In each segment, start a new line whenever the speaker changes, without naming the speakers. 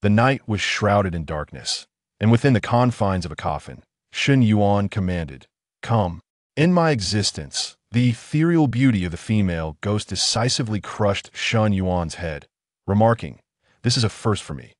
The night was shrouded in darkness, and within the confines of a coffin, Shen Yuan commanded, "Come." In my existence, the ethereal beauty of the female ghost decisively crushed Shen Yuan's head, remarking, "This is a first for me."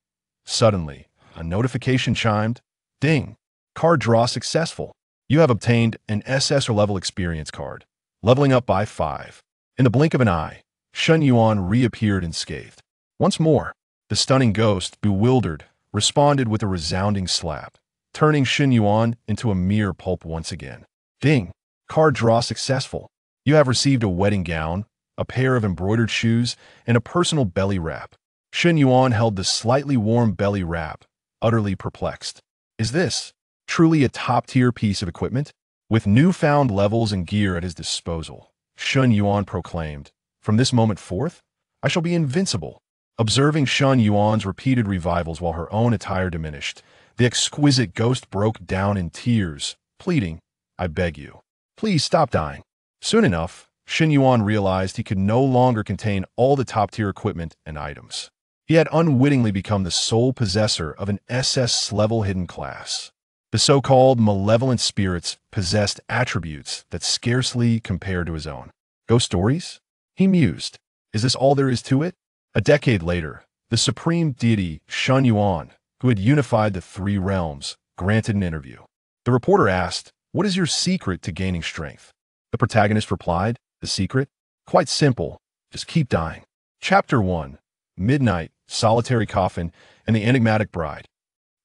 Suddenly, a notification chimed. Ding! Card draw successful. You have obtained an SSR-level experience card, leveling up by 5. In the blink of an eye, Shen Yuan reappeared unscathed. Once more, the stunning ghost, bewildered, responded with a resounding slap, turning Shen Yuan into a mere pulp once again. Ding! Card draw successful. You have received a wedding gown, a pair of embroidered shoes, and a personal belly wrap. Shen Yuan held the slightly warm belly wrap, utterly perplexed. Is this truly a top-tier piece of equipment? With newfound levels and gear at his disposal, Shen Yuan proclaimed, "From this moment forth, I shall be invincible." Observing Shen Yuan's repeated revivals while her own attire diminished, the exquisite ghost broke down in tears, pleading, "I beg you, please stop dying." Soon enough, Shen Yuan realized he could no longer contain all the top-tier equipment and items. He had unwittingly become the sole possessor of an SS-level hidden class. The so-called malevolent spirits possessed attributes that scarcely compared to his own. Ghost stories? He mused. Is this all there is to it? A decade later, the supreme deity Shen Yuan, who had unified the 3 realms, granted an interview. The reporter asked, "What is your secret to gaining strength?" The protagonist replied, "The secret? Quite simple. Just keep dying." Chapter 1. Midnight, Solitary Coffin, and the Enigmatic Bride.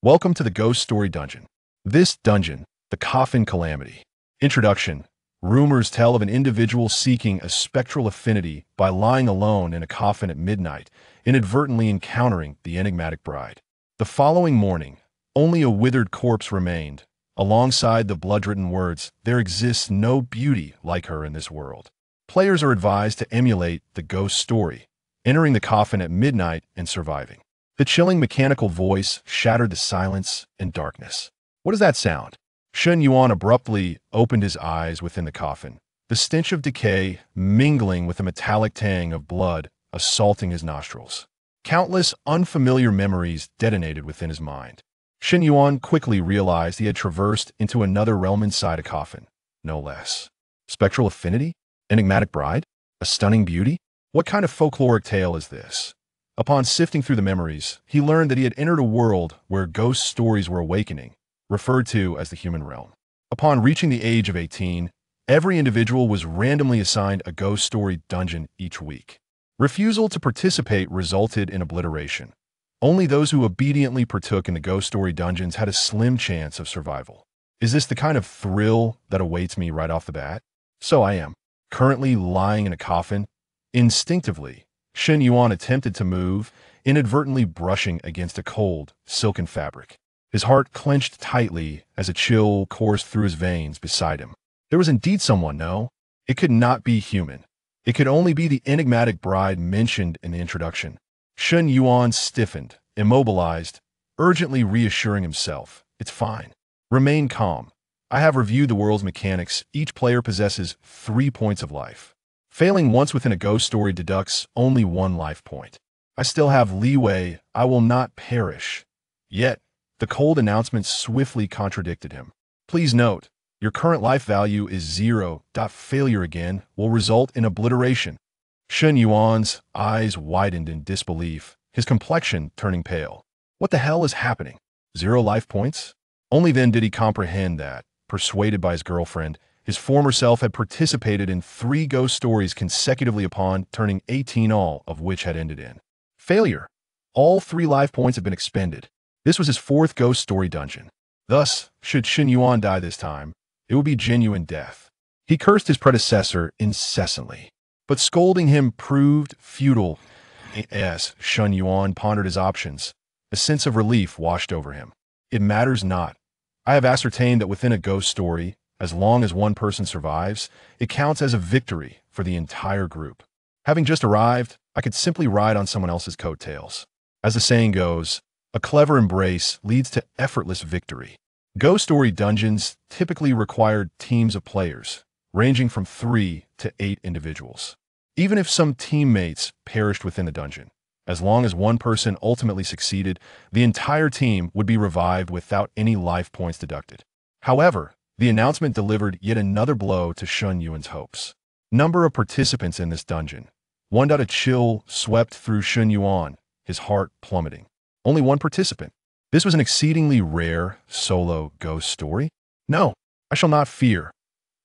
Welcome to the Ghost Story Dungeon. This dungeon, the Coffin Calamity. Introduction. Rumors tell of an individual seeking a spectral affinity by lying alone in a coffin at midnight, inadvertently encountering the enigmatic bride. The following morning, only a withered corpse remained, alongside the blood-written words, "There exists no beauty like her in this world." Players are advised to emulate the ghost story, entering the coffin at midnight and surviving. The chilling mechanical voice shattered the silence and darkness. What does that sound? Shen Yuan abruptly opened his eyes within the coffin, the stench of decay mingling with the metallic tang of blood assaulting his nostrils. Countless unfamiliar memories detonated within his mind. Shen Yuan quickly realized he had traversed into another realm inside a coffin, no less. Spectral affinity? Enigmatic bride? A stunning beauty? What kind of folkloric tale is this? Upon sifting through the memories, he learned that he had entered a world where ghost stories were awakening, referred to as the human realm. Upon reaching the age of 18, every individual was randomly assigned a ghost story dungeon each week. Refusal to participate resulted in obliteration. Only those who obediently partook in the ghost story dungeons had a slim chance of survival. Is this the kind of thrill that awaits me right off the bat? So I am, currently lying in a coffin. Instinctively, Shen Yuan attempted to move, inadvertently brushing against a cold, silken fabric. His heart clenched tightly as a chill coursed through his veins beside him. There was indeed someone, no? It could not be human. It could only be the enigmatic bride mentioned in the introduction. Shen Yuan stiffened, immobilized, urgently reassuring himself. It's fine. Remain calm. I have reviewed the world's mechanics. Each player possesses 3 points of life. Failing once within a ghost story deducts only 1 life point. I still have leeway. I will not perish. Yet, the cold announcement swiftly contradicted him. Please note, your current life value is 0. Failure again will result in obliteration. Shen Yuan's eyes widened in disbelief, his complexion turning pale. What the hell is happening? 0 life points? Only then did he comprehend that, persuaded by his girlfriend, his former self had participated in 3 ghost stories consecutively upon turning 18, all of which had ended in failure. All 3 life points had been expended. This was his 4th ghost story dungeon. Thus, should Shen Yuan die this time, it would be genuine death. He cursed his predecessor incessantly, but scolding him proved futile. As Shen Yuan pondered his options, a sense of relief washed over him. It matters not. I have ascertained that within a ghost story, as long as one person survives, it counts as a victory for the entire group. Having just arrived, I could simply ride on someone else's coattails. As the saying goes, a clever embrace leads to effortless victory. Ghost story dungeons typically required teams of players, ranging from 3 to 8 individuals. Even if some teammates perished within the dungeon, As long as one person ultimately succeeded, the entire team would be revived without any life points deducted. However, the announcement delivered yet another blow to Shen Yuan's hopes. Number of participants in this dungeon. One. A chill swept through Shen Yuan, his heart plummeting. Only one participant. This was an exceedingly rare solo ghost story? No, I shall not fear.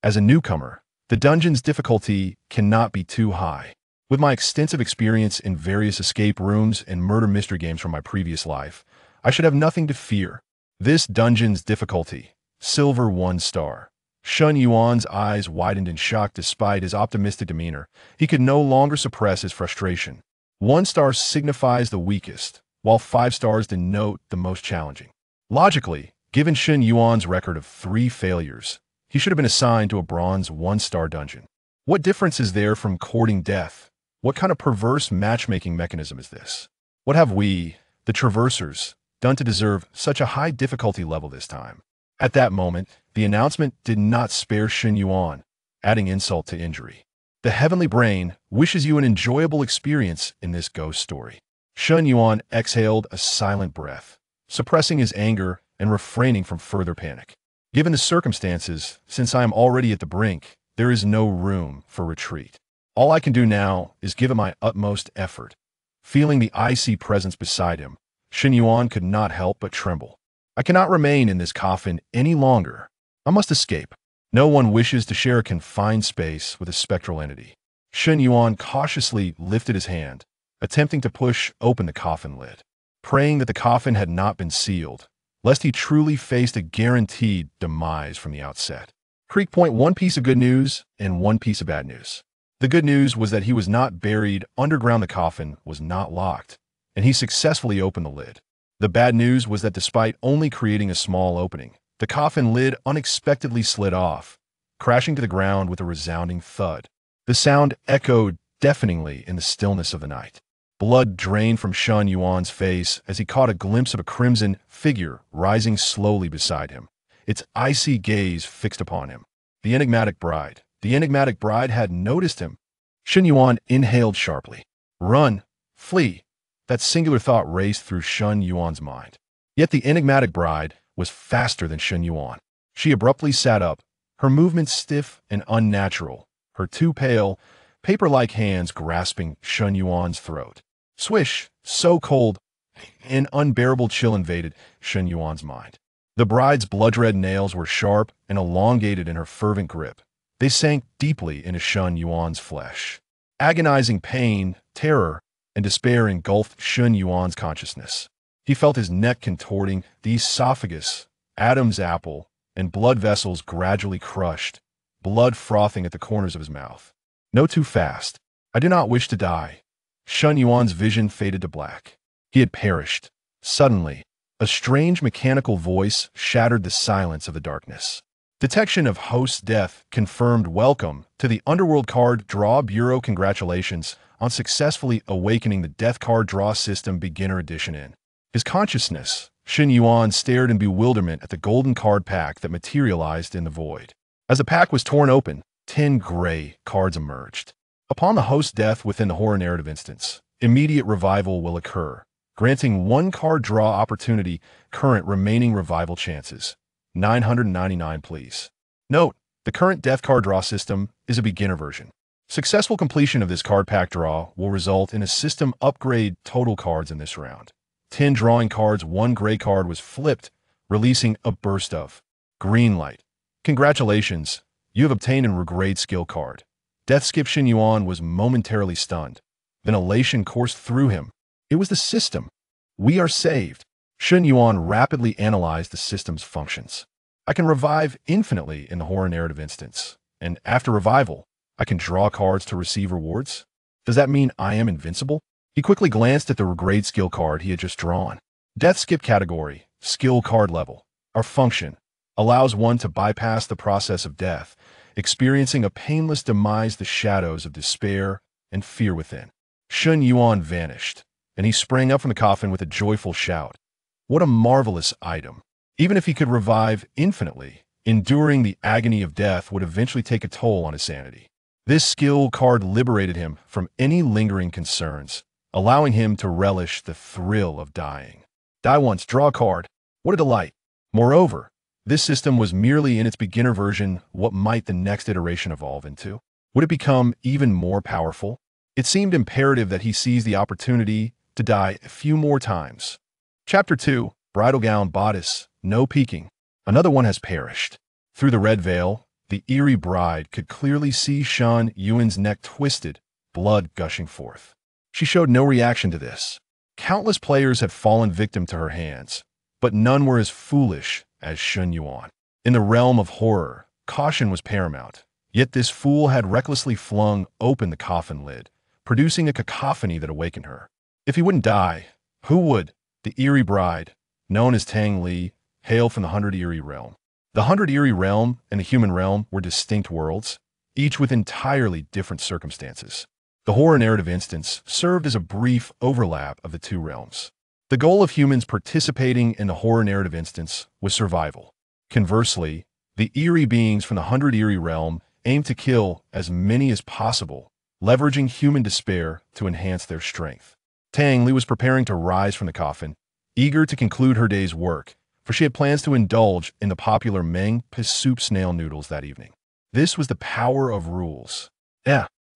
As a newcomer, the dungeon's difficulty cannot be too high. With my extensive experience in various escape rooms and murder mystery games from my previous life, I should have nothing to fear. This dungeon's difficulty, silver 1 star. Shen Yuan's eyes widened in shock despite his optimistic demeanor. He could no longer suppress his frustration. 1 star signifies the weakest, while 5 stars denote the most challenging. Logically, given Shen Yuan's record of 3 failures, he should have been assigned to a bronze 1-star dungeon. What difference is there from courting death? What kind of perverse matchmaking mechanism is this? What have we, the traversers, done to deserve such a high difficulty level this time? At that moment, the announcement did not spare Shen Yuan, adding insult to injury. The heavenly brain wishes you an enjoyable experience in this ghost story. Shen Yuan exhaled a silent breath, suppressing his anger and refraining from further panic. Given the circumstances, since I am already at the brink, there is no room for retreat. All I can do now is give it my utmost effort. Feeling the icy presence beside him, Shen Yuan could not help but tremble. I cannot remain in this coffin any longer. I must escape. No one wishes to share a confined space with a spectral entity. Shen Yuan cautiously lifted his hand, attempting to push open the coffin lid, praying that the coffin had not been sealed, lest he truly faced a guaranteed demise from the outset. Creek Point. 1 piece of good news and 1 piece of bad news. The good news was that he was not buried underground. The coffin was not locked, and he successfully opened the lid. The bad news was that despite only creating a small opening, the coffin lid unexpectedly slid off, crashing to the ground with a resounding thud. The sound echoed deafeningly in the stillness of the night. Blood drained from Shen Yuan's face as he caught a glimpse of a crimson figure rising slowly beside him, its icy gaze fixed upon him. The enigmatic bride. The enigmatic bride had noticed him. Shen Yuan inhaled sharply. Run! Flee! That singular thought raced through Shen Yuan's mind. Yet the enigmatic bride was faster than Shen Yuan. She abruptly sat up, her movements stiff and unnatural, her 2 pale, paper-like hands grasping Shen Yuan's throat. Swish! So cold, an unbearable chill invaded Shen Yuan's mind. The bride's blood-red nails were sharp and elongated in her fervent grip. They sank deeply into Shen Yuan's flesh. Agonizing pain, terror, and despair engulfed Shen Yuan's consciousness. He felt his neck contorting, the esophagus, Adam's apple, and blood vessels gradually crushed, blood frothing at the corners of his mouth. No, too fast. I do not wish to die. Shen Yuan's vision faded to black. He had perished. Suddenly, a strange mechanical voice shattered the silence of the darkness. Detection of host's death confirmed. Welcome to the Underworld Card Draw Bureau. Congratulations on successfully awakening the Death Card Draw System Beginner Edition in his consciousness. Shen Yuan stared in bewilderment at the golden card pack that materialized in the void. As the pack was torn open, 10 gray cards emerged. Upon the host's death within the horror narrative instance, immediate revival will occur, granting 1 card draw opportunity. Current remaining revival chances 999. Please note, the current death card draw system is a beginner version. Successful completion of this card pack draw will result in a system upgrade. Total cards in this round: 10 drawing cards. 1 gray card was flipped, releasing a burst of green light. Congratulations, you have obtained a regrade skill card. Death Skip. Shen Yuan was momentarily stunned. Then elation coursed through him. It was the system. We are saved. Shen Yuan rapidly analyzed the system's functions. I can revive infinitely in the horror narrative instance, and after revival, I can draw cards to receive rewards. Does that mean I am invincible? He quickly glanced at the regrade skill card he had just drawn. Death Skip category, skill card level. Our function allows one to bypass the process of death, experiencing a painless demise. The shadows of despair and fear within Shen Yuan vanished, and he sprang up from the coffin with a joyful shout. What a marvelous item! Even if he could revive infinitely, enduring the agony of death would eventually take a toll on his sanity. This skill card liberated him from any lingering concerns, allowing him to relish the thrill of dying. Die once, draw a card. What a delight. Moreover, this system was merely in its beginner version. What might the next iteration evolve into? Would it become even more powerful? It seemed imperative that he seize the opportunity to die a few more times. Chapter 2, Bridal Gown Bodice, No Peeking. Another one has perished. Through the red veil, the eerie bride could clearly see Shen Yuan's neck twisted, blood gushing forth. She showed no reaction to this. Countless players had fallen victim to her hands, but none were as foolish as Shen Yuan. In the realm of horror, caution was paramount. Yet this fool had recklessly flung open the coffin lid, producing a cacophony that awakened her. If he wouldn't die, who would? The eerie bride, known as Tang Li, hailed from the Hundred Eerie realm. The Hundred Eerie realm and the human realm were distinct worlds, each with entirely different circumstances. The horror narrative instance served as a brief overlap of the two realms. The goal of humans participating in the horror narrative instance was survival. Conversely, the eerie beings from the Hundred Eerie realm aimed to kill as many as possible, leveraging human despair to enhance their strength. Tang Li was preparing to rise from the coffin, eager to conclude her day's work, for she had plans to indulge in the popular Meng soup snail noodles that evening. This was the power of rules.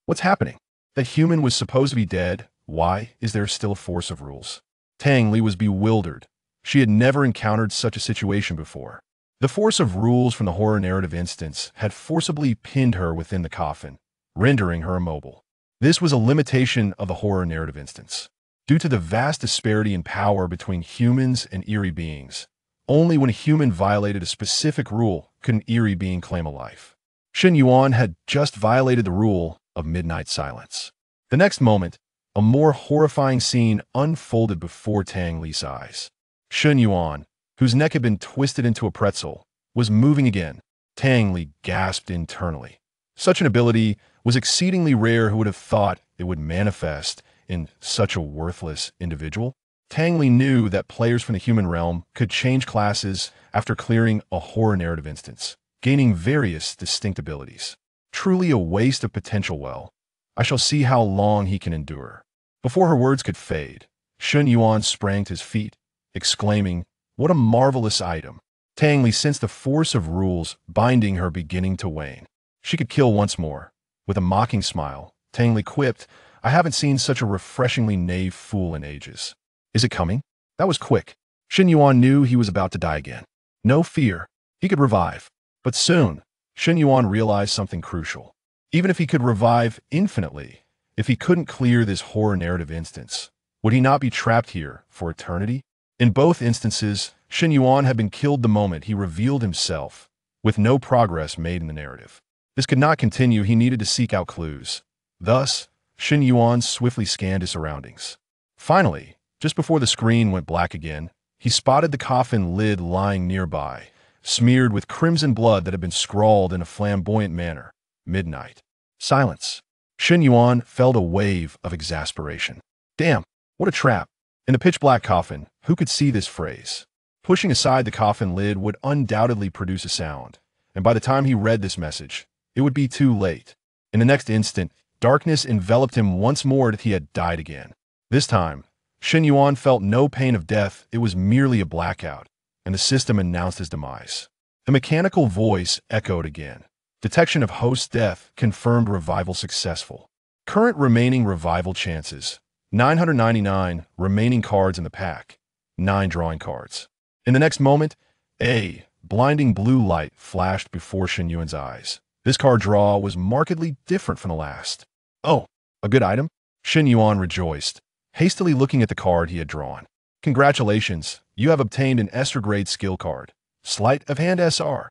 What's happening? That human was supposed to be dead. Why is there still a force of rules? Tang Li was bewildered. She had never encountered such a situation before. The force of rules from the horror narrative instance had forcibly pinned her within the coffin, rendering her immobile. This was a limitation of the horror narrative instance. Due to the vast disparity in power between humans and eerie beings, only when a human violated a specific rule could an eerie being claim a life. Shen Yuan had just violated the rule of midnight silence. The next moment, a more horrifying scene unfolded before Tang Li's eyes. Shen Yuan, whose neck had been twisted into a pretzel, was moving again. Tang Li gasped internally. Such an ability was exceedingly rare. Who would have thought it would manifest in such a worthless individual? Tang Li knew that players from the human realm could change classes after clearing a horror narrative instance, gaining various distinct abilities. Truly a waste of potential. Well, I shall see how long he can endure. Before her words could fade, Shen Yuan sprang to his feet, exclaiming, "What a marvelous item!" Tang Li sensed the force of rules binding her beginning to wane. She could kill once more. With a mocking smile, Tang Li quipped, "I haven't seen such a refreshingly naive fool in ages." Is it coming? That was quick. Shen Yuan knew he was about to die again. No fear. He could revive. But soon, Shen Yuan realized something crucial. Even if he could revive infinitely, if he couldn't clear this horror narrative instance, would he not be trapped here for eternity? In both instances, Shen Yuan had been killed the moment he revealed himself, with no progress made in the narrative. This could not continue. He needed to seek out clues. Thus, Shen Yuan swiftly scanned his surroundings. Finally, just before the screen went black again, he spotted the coffin lid lying nearby, smeared with crimson blood that had been scrawled in a flamboyant manner. Midnight. Silence. Shen Yuan felt a wave of exasperation. Damn, what a trap. In the pitch-black coffin, who could see this phrase? Pushing aside the coffin lid would undoubtedly produce a sound, and by the time he read this message, it would be too late. In the next instant, darkness enveloped him once more as if he had died again. This time, Shen Yuan felt no pain of death. It was merely a blackout, and the system announced his demise. The mechanical voice echoed again. Detection of host death confirmed revival successful. Current remaining revival chances: 999 remaining cards in the pack, 9 drawing cards. In the next moment, a blinding blue light flashed before Shen Yuan's eyes. This card draw was markedly different from the last. Oh, a good item? Shen Yuan rejoiced, hastily looking at the card he had drawn. Congratulations, you have obtained an SR grade skill card. Sleight of hand SR.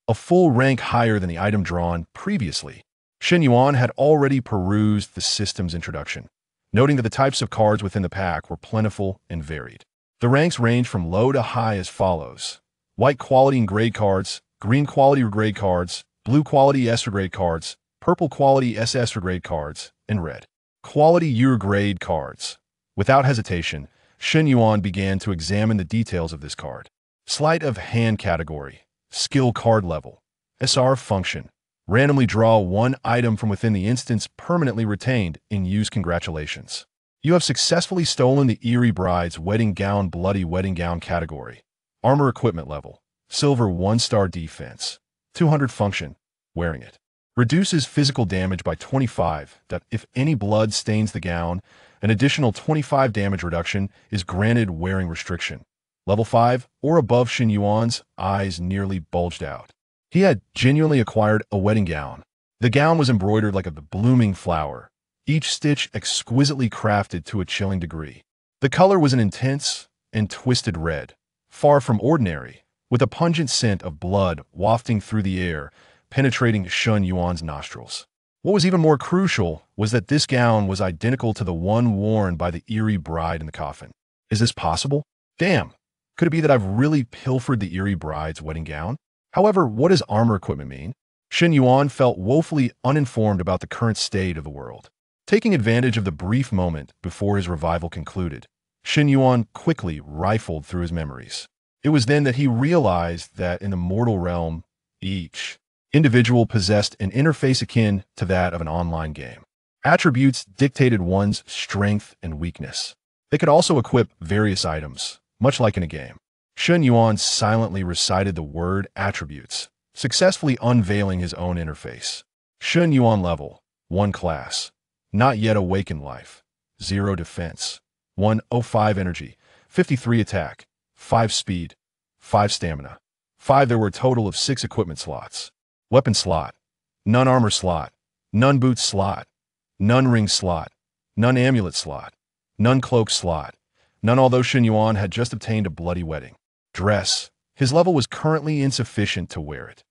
A full rank higher than the item drawn previously. Shen Yuan had already perused the system's introduction, noting that the types of cards within the pack were plentiful and varied. The ranks range from low to high as follows: white quality and grade cards, green quality or grade cards, blue quality SR grade cards, purple quality SSR grade cards, and red quality UR grade cards. Without hesitation, Shen Yuan began to examine the details of this card. Sleight of hand category, skill card level, SR function. Randomly draw one item from within the instance permanently retained in use. Congratulations. You have successfully stolen the eerie bride's wedding gown bloody wedding gown category. Armor equipment level. Silver 1-star defense. 200 function. Wearing it. Reduces physical damage by 25. That if any blood stains the gown, an additional 25 damage reduction is granted wearing restriction. Level 5 or above. Shen Yuan's eyes nearly bulged out. He had genuinely acquired a wedding gown. The gown was embroidered like a blooming flower, each stitch exquisitely crafted to a chilling degree. The color was an intense and twisted red, far from ordinary, with a pungent scent of blood wafting through the air, penetrating Shen Yuan's nostrils. What was even more crucial was that this gown was identical to the one worn by the eerie bride in the coffin. Is this possible? Damn! Could it be that I've really pilfered the eerie bride's wedding gown? However, what does armor equipment mean? Shen Yuan felt woefully uninformed about the current state of the world. Taking advantage of the brief moment before his revival concluded, Shen Yuan quickly rifled through his memories. It was then that he realized that in the mortal realm, each individual possessed an interface akin to that of an online game. Attributes dictated one's strength and weakness. They could also equip various items, much like in a game. Shen Yuan silently recited the word attributes, successfully unveiling his own interface. Shen Yuan level, 1 class. Not yet awakened life. 0 defense. 105 energy. 53 attack. 5 speed. 5 stamina. 5 there were a total of 6 equipment slots. Weapon slot. None armor slot. None boot slot. None ring slot. None amulet slot. None cloak slot. None although Shen Yuan had just obtained a bloody wedding. Dress. His level was currently insufficient to wear it.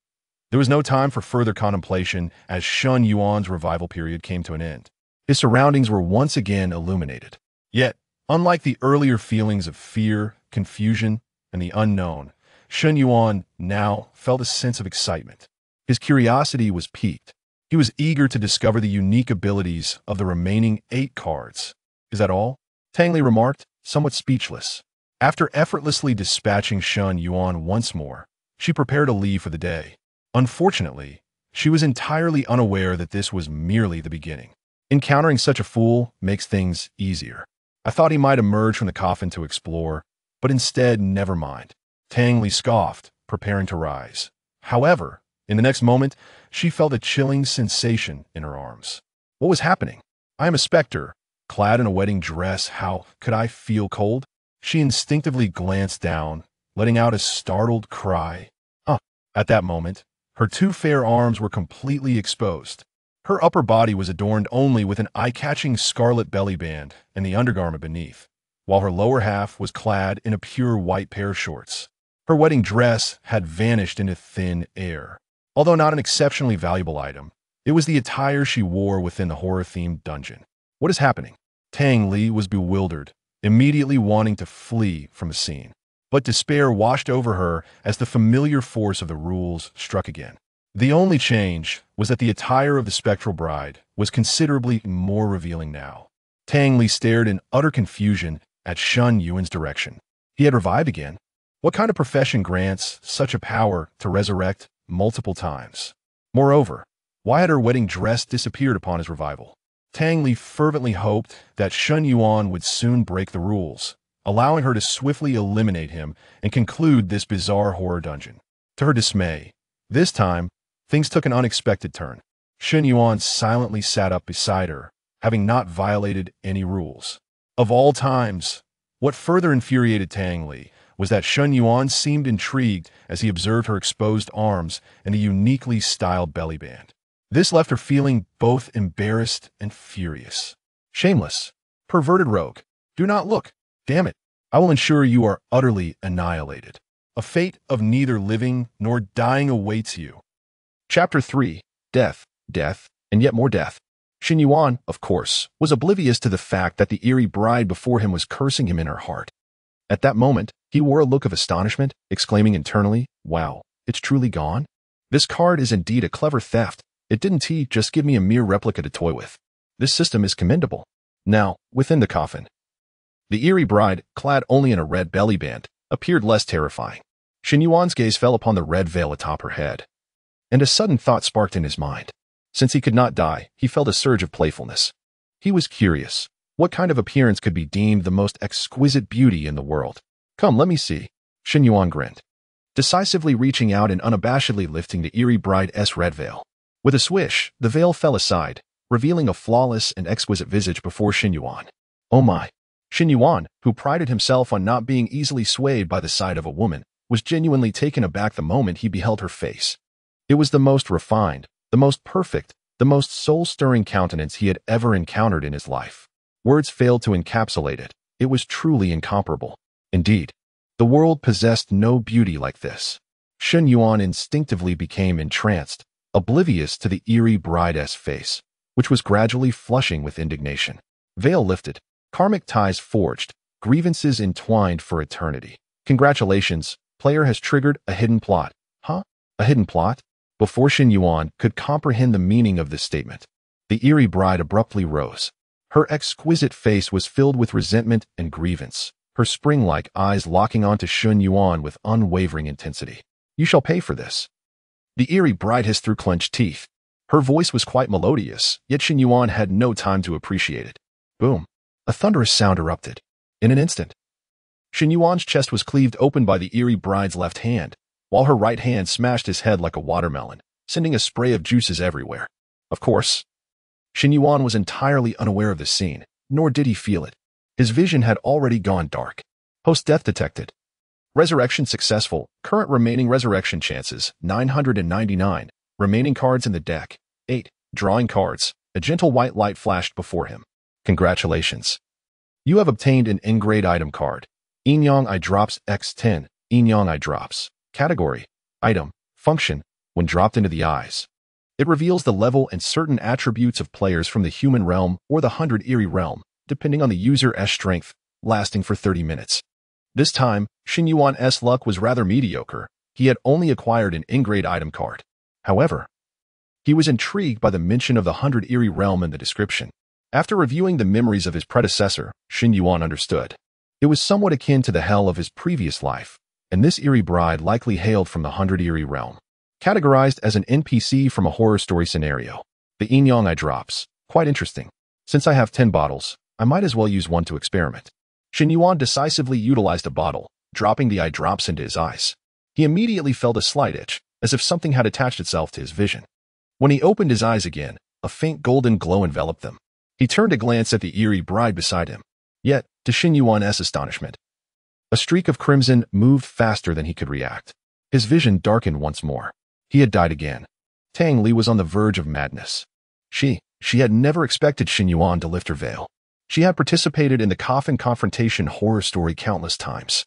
There was no time for further contemplation as Shen Yuan's revival period came to an end. His surroundings were once again illuminated. Yet, unlike the earlier feelings of fear, confusion, and the unknown, Shen Yuan now felt a sense of excitement. His curiosity was piqued. He was eager to discover the unique abilities of the remaining 8 cards. Is that all? Tang Li remarked, somewhat speechless. After effortlessly dispatching Shen Yuan once more, she prepared to leave for the day. Unfortunately, she was entirely unaware that this was merely the beginning. Encountering such a fool makes things easier. I thought he might emerge from the coffin to explore, but instead, never mind. Tang Li scoffed, preparing to rise. However, in the next moment, she felt a chilling sensation in her arms. What was happening? I am a specter, clad in a wedding dress. How could I feel cold? She instinctively glanced down, letting out a startled cry. At that moment, her 2 fair arms were completely exposed. Her upper body was adorned only with an eye-catching scarlet belly band and the undergarment beneath, while her lower half was clad in a pure white pair of shorts. Her wedding dress had vanished into thin air. Although not an exceptionally valuable item, it was the attire she wore within the horror-themed dungeon. What is happening? Tang Li was bewildered, immediately wanting to flee from the scene. But despair washed over her as the familiar force of the rules struck again. The only change was that the attire of the spectral bride was considerably more revealing now. Tang Li stared in utter confusion at Shen Yuan's direction. He had revived again. What kind of profession grants such a power to resurrect multiple times? Moreover, why had her wedding dress disappeared upon his revival? Tang Li fervently hoped that Shen Yuan would soon break the rules, allowing her to swiftly eliminate him and conclude this bizarre horror dungeon. To her dismay, this time, things took an unexpected turn. Shen Yuan silently sat up beside her, having not violated any rules. Of all times, what further infuriated Tang Li was that Shen Yuan seemed intrigued as he observed her exposed arms and the uniquely styled belly band. This left her feeling both embarrassed and furious. Shameless, perverted rogue, do not look. Damn it, I will ensure you are utterly annihilated. A fate of neither living nor dying awaits you. Chapter 3. Death, Death, and Yet More Death. Shen Yuan, of course, was oblivious to the fact that the eerie bride before him was cursing him in her heart. At that moment, he wore a look of astonishment, exclaiming internally, "Wow, it's truly gone? This card is indeed a clever theft. It didn't just give me a mere replica to toy with. This system is commendable." Now, within the coffin, the eerie bride, clad only in a red belly band, appeared less terrifying. Shen Yuan's gaze fell upon the red veil atop her head, and a sudden thought sparked in his mind. Since he could not die, he felt a surge of playfulness. He was curious. What kind of appearance could be deemed the most exquisite beauty in the world? Come, let me see. Shen Yuan grinned, decisively reaching out and unabashedly lifting the eerie bride's red veil. With a swish, the veil fell aside, revealing a flawless and exquisite visage before Shen Yuan. Oh my! Shen Yuan, who prided himself on not being easily swayed by the sight of a woman, was genuinely taken aback the moment he beheld her face. It was the most refined, the most perfect, the most soul-stirring countenance he had ever encountered in his life. Words failed to encapsulate it. It was truly incomparable. Indeed, the world possessed no beauty like this. Shen Yuan instinctively became entranced, oblivious to the eerie bride's face, which was gradually flushing with indignation. Veil lifted, karmic ties forged, grievances entwined for eternity. Congratulations, player has triggered a hidden plot. Huh? A hidden plot? Before Shen Yuan could comprehend the meaning of this statement, the eerie bride abruptly rose. Her exquisite face was filled with resentment and grievance, her spring-like eyes locking onto Shen Yuan with unwavering intensity. You shall pay for this. The eerie bride hissed through clenched teeth. Her voice was quite melodious, yet Shen Yuan had no time to appreciate it. Boom! A thunderous sound erupted. In an instant, Shen Yuan's chest was cleaved open by the eerie bride's left hand, while her right hand smashed his head like a watermelon, sending a spray of juices everywhere. Of course, Shen Yuan was entirely unaware of the scene, nor did he feel it. His vision had already gone dark. Post-death detected. Resurrection successful. Current remaining resurrection chances, 999. Remaining cards in the deck, 8. Drawing cards. A gentle white light flashed before him. Congratulations. You have obtained an in-grade item card. Yin-Yang Eye Drops X10. Yin-Yang Eye Drops. Category. Item. Function. When dropped into the eyes, it reveals the level and certain attributes of players from the human realm or the 100 Eerie realm, depending on the user's strength, lasting for 30 minutes. This time, Shen Yuan's luck was rather mediocre. He had only acquired an in-grade item card. However, he was intrigued by the mention of the 100 Eerie realm in the description. After reviewing the memories of his predecessor, Shen Yuan understood. It was somewhat akin to the hell of his previous life, and this eerie bride likely hailed from the 100 Eerie realm. Categorized as an NPC from a horror story scenario. The Yin-Yang Eye Drops. Quite interesting. Since I have 10 bottles, I might as well use one to experiment. Shen Yuan decisively utilized a bottle, dropping the eye drops into his eyes. He immediately felt a slight itch, as if something had attached itself to his vision. When he opened his eyes again, a faint golden glow enveloped them. He turned to glance at the eerie bride beside him. Yet, to Shen Yuan's astonishment, a streak of crimson moved faster than he could react. His vision darkened once more. He had died again. Tang Li was on the verge of madness. She had never expected Shen Yuan to lift her veil. She had participated in the Coffin confrontation horror story countless times,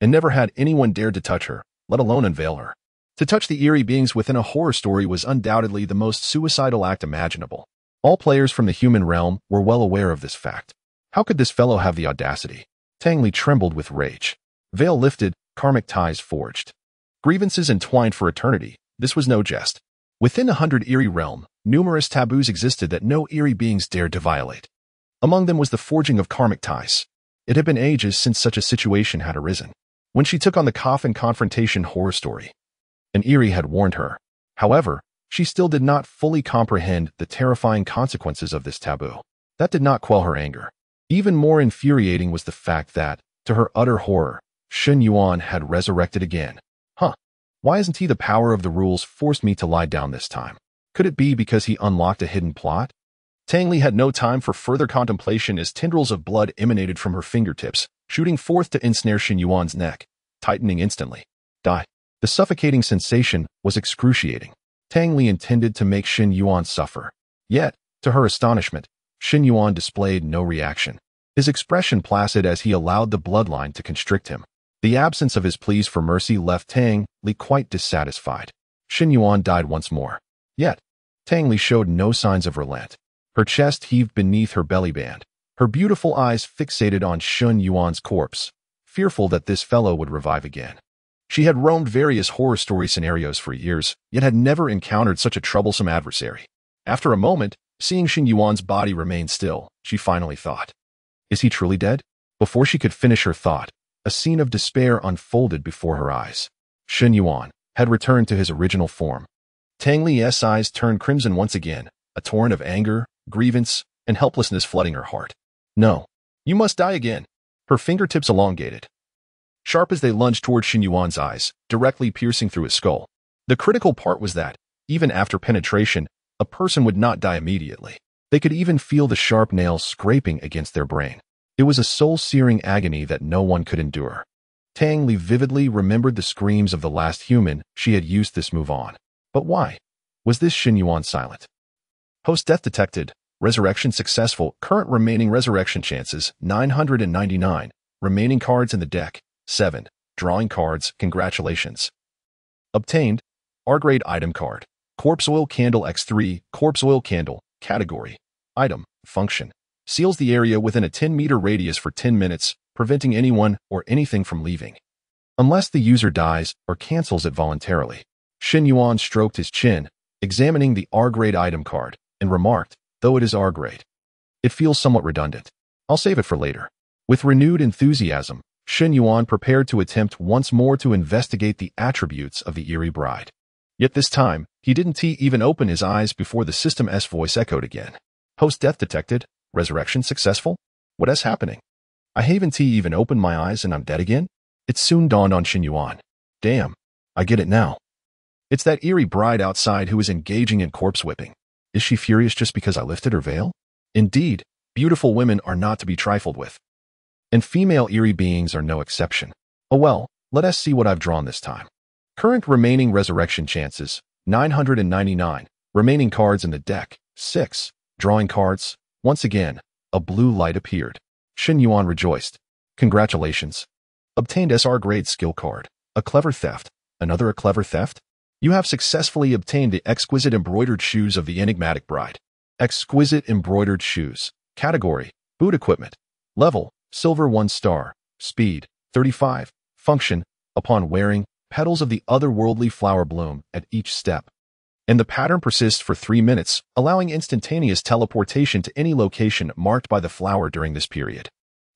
and never had anyone dared to touch her, let alone unveil her. To touch the eerie beings within a horror story was undoubtedly the most suicidal act imaginable. All players from the human realm were well aware of this fact. How could this fellow have the audacity? Tang Li trembled with rage. Veil lifted, karmic ties forged. Grievances entwined for eternity. This was no jest. Within the 100 Eerie realm, numerous taboos existed that no eerie beings dared to violate. Among them was the forging of karmic ties. It had been ages since such a situation had arisen. When she took on the Coffin confrontation horror story, an eerie had warned her. However, she still did not fully comprehend the terrifying consequences of this taboo. That did not quell her anger. Even more infuriating was the fact that, to her utter horror, Shen Yuan had resurrected again. Why isn't he the power of the rules forced me to lie down this time? Could it be because he unlocked a hidden plot? Tang Li had no time for further contemplation as tendrils of blood emanated from her fingertips, shooting forth to ensnare Shen Yuan's neck, tightening instantly. Die. The suffocating sensation was excruciating. Tang Li intended to make Shen Yuan suffer. Yet, to her astonishment, Shen Yuan displayed no reaction. His expression placid as he allowed the bloodline to constrict him. The absence of his pleas for mercy left Tang Li quite dissatisfied. Shen Yuan died once more. Yet, Tang Li showed no signs of relent. Her chest heaved beneath her bellyband, her beautiful eyes fixated on Shen Yuan's corpse, fearful that this fellow would revive again. She had roamed various horror story scenarios for years, yet had never encountered such a troublesome adversary. After a moment, seeing Shen Yuan's body remain still, she finally thought, "Is he truly dead?" Before she could finish her thought, a scene of despair unfolded before her eyes. Shen Yuan had returned to his original form. Tang Li's eyes turned crimson once again, a torrent of anger, grievance, and helplessness flooding her heart. No. You must die again. Her fingertips elongated, sharp as they lunged toward Shen Yuan's eyes, directly piercing through his skull. The critical part was that, even after penetration, a person would not die immediately. They could even feel the sharp nails scraping against their brain. It was a soul-searing agony that no one could endure. Tang Li vividly remembered the screams of the last human she had used this move on. But why? Was this Shen Yuan silent? Host death detected. Resurrection successful. Current remaining resurrection chances, 999. Remaining cards in the deck, 7. Drawing cards, congratulations. Obtained. R-grade item card. Corpse oil candle X3, corpse oil candle. Category. Item. Function. Seals the area within a 10-meter radius for 10 minutes, preventing anyone or anything from leaving, unless the user dies or cancels it voluntarily. Shen Yuan stroked his chin, examining the R-grade item card, and remarked, though it is R-grade, it feels somewhat redundant. I'll save it for later. With renewed enthusiasm, Shen Yuan prepared to attempt once more to investigate the attributes of the eerie bride. Yet this time, he didn't even open his eyes before the system's voice echoed again. Host death detected. Resurrection successful? What is happening? I haven't even opened my eyes and I'm dead again? It soon dawned on Shen Yuan. Damn, I get it now. It's that eerie bride outside who is engaging in corpse whipping. Is she furious just because I lifted her veil? Indeed, beautiful women are not to be trifled with. And female eerie beings are no exception. Oh well, let us see what I've drawn this time. Current remaining resurrection chances, 999. Remaining cards in the deck, 6. Drawing cards. Once again, a blue light appeared. Shen Yuan rejoiced. Congratulations. Obtained SR grade skill card. A clever theft. Another a clever theft? You have successfully obtained the exquisite embroidered shoes of the enigmatic bride. Exquisite embroidered shoes. Category. Boot equipment. Level. Silver 1 star. Speed. 35. Function. Upon wearing, petals of the otherworldly flower bloom at each step. And the pattern persists for 3 minutes, allowing instantaneous teleportation to any location marked by the flower during this period.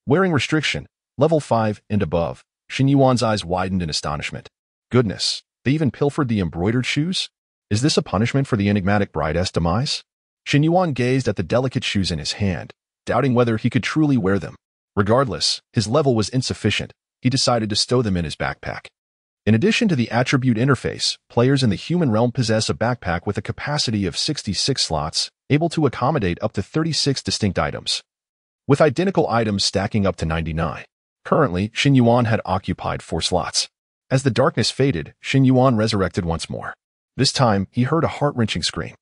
Wearing restriction. Level 5 and above. Shen Yuan's eyes widened in astonishment. Goodness. They even pilfered the embroidered shoes? Is this a punishment for the enigmatic bride's demise? Shen Yuan gazed at the delicate shoes in his hand, doubting whether he could truly wear them. Regardless, his level was insufficient. He decided to stow them in his backpack. In addition to the attribute interface, players in the human realm possess a backpack with a capacity of 66 slots, able to accommodate up to 36 distinct items, with identical items stacking up to 99. Currently, Shen Yuan had occupied 4 slots. As the darkness faded, Shen Yuan resurrected once more. This time, he heard a heart-wrenching scream.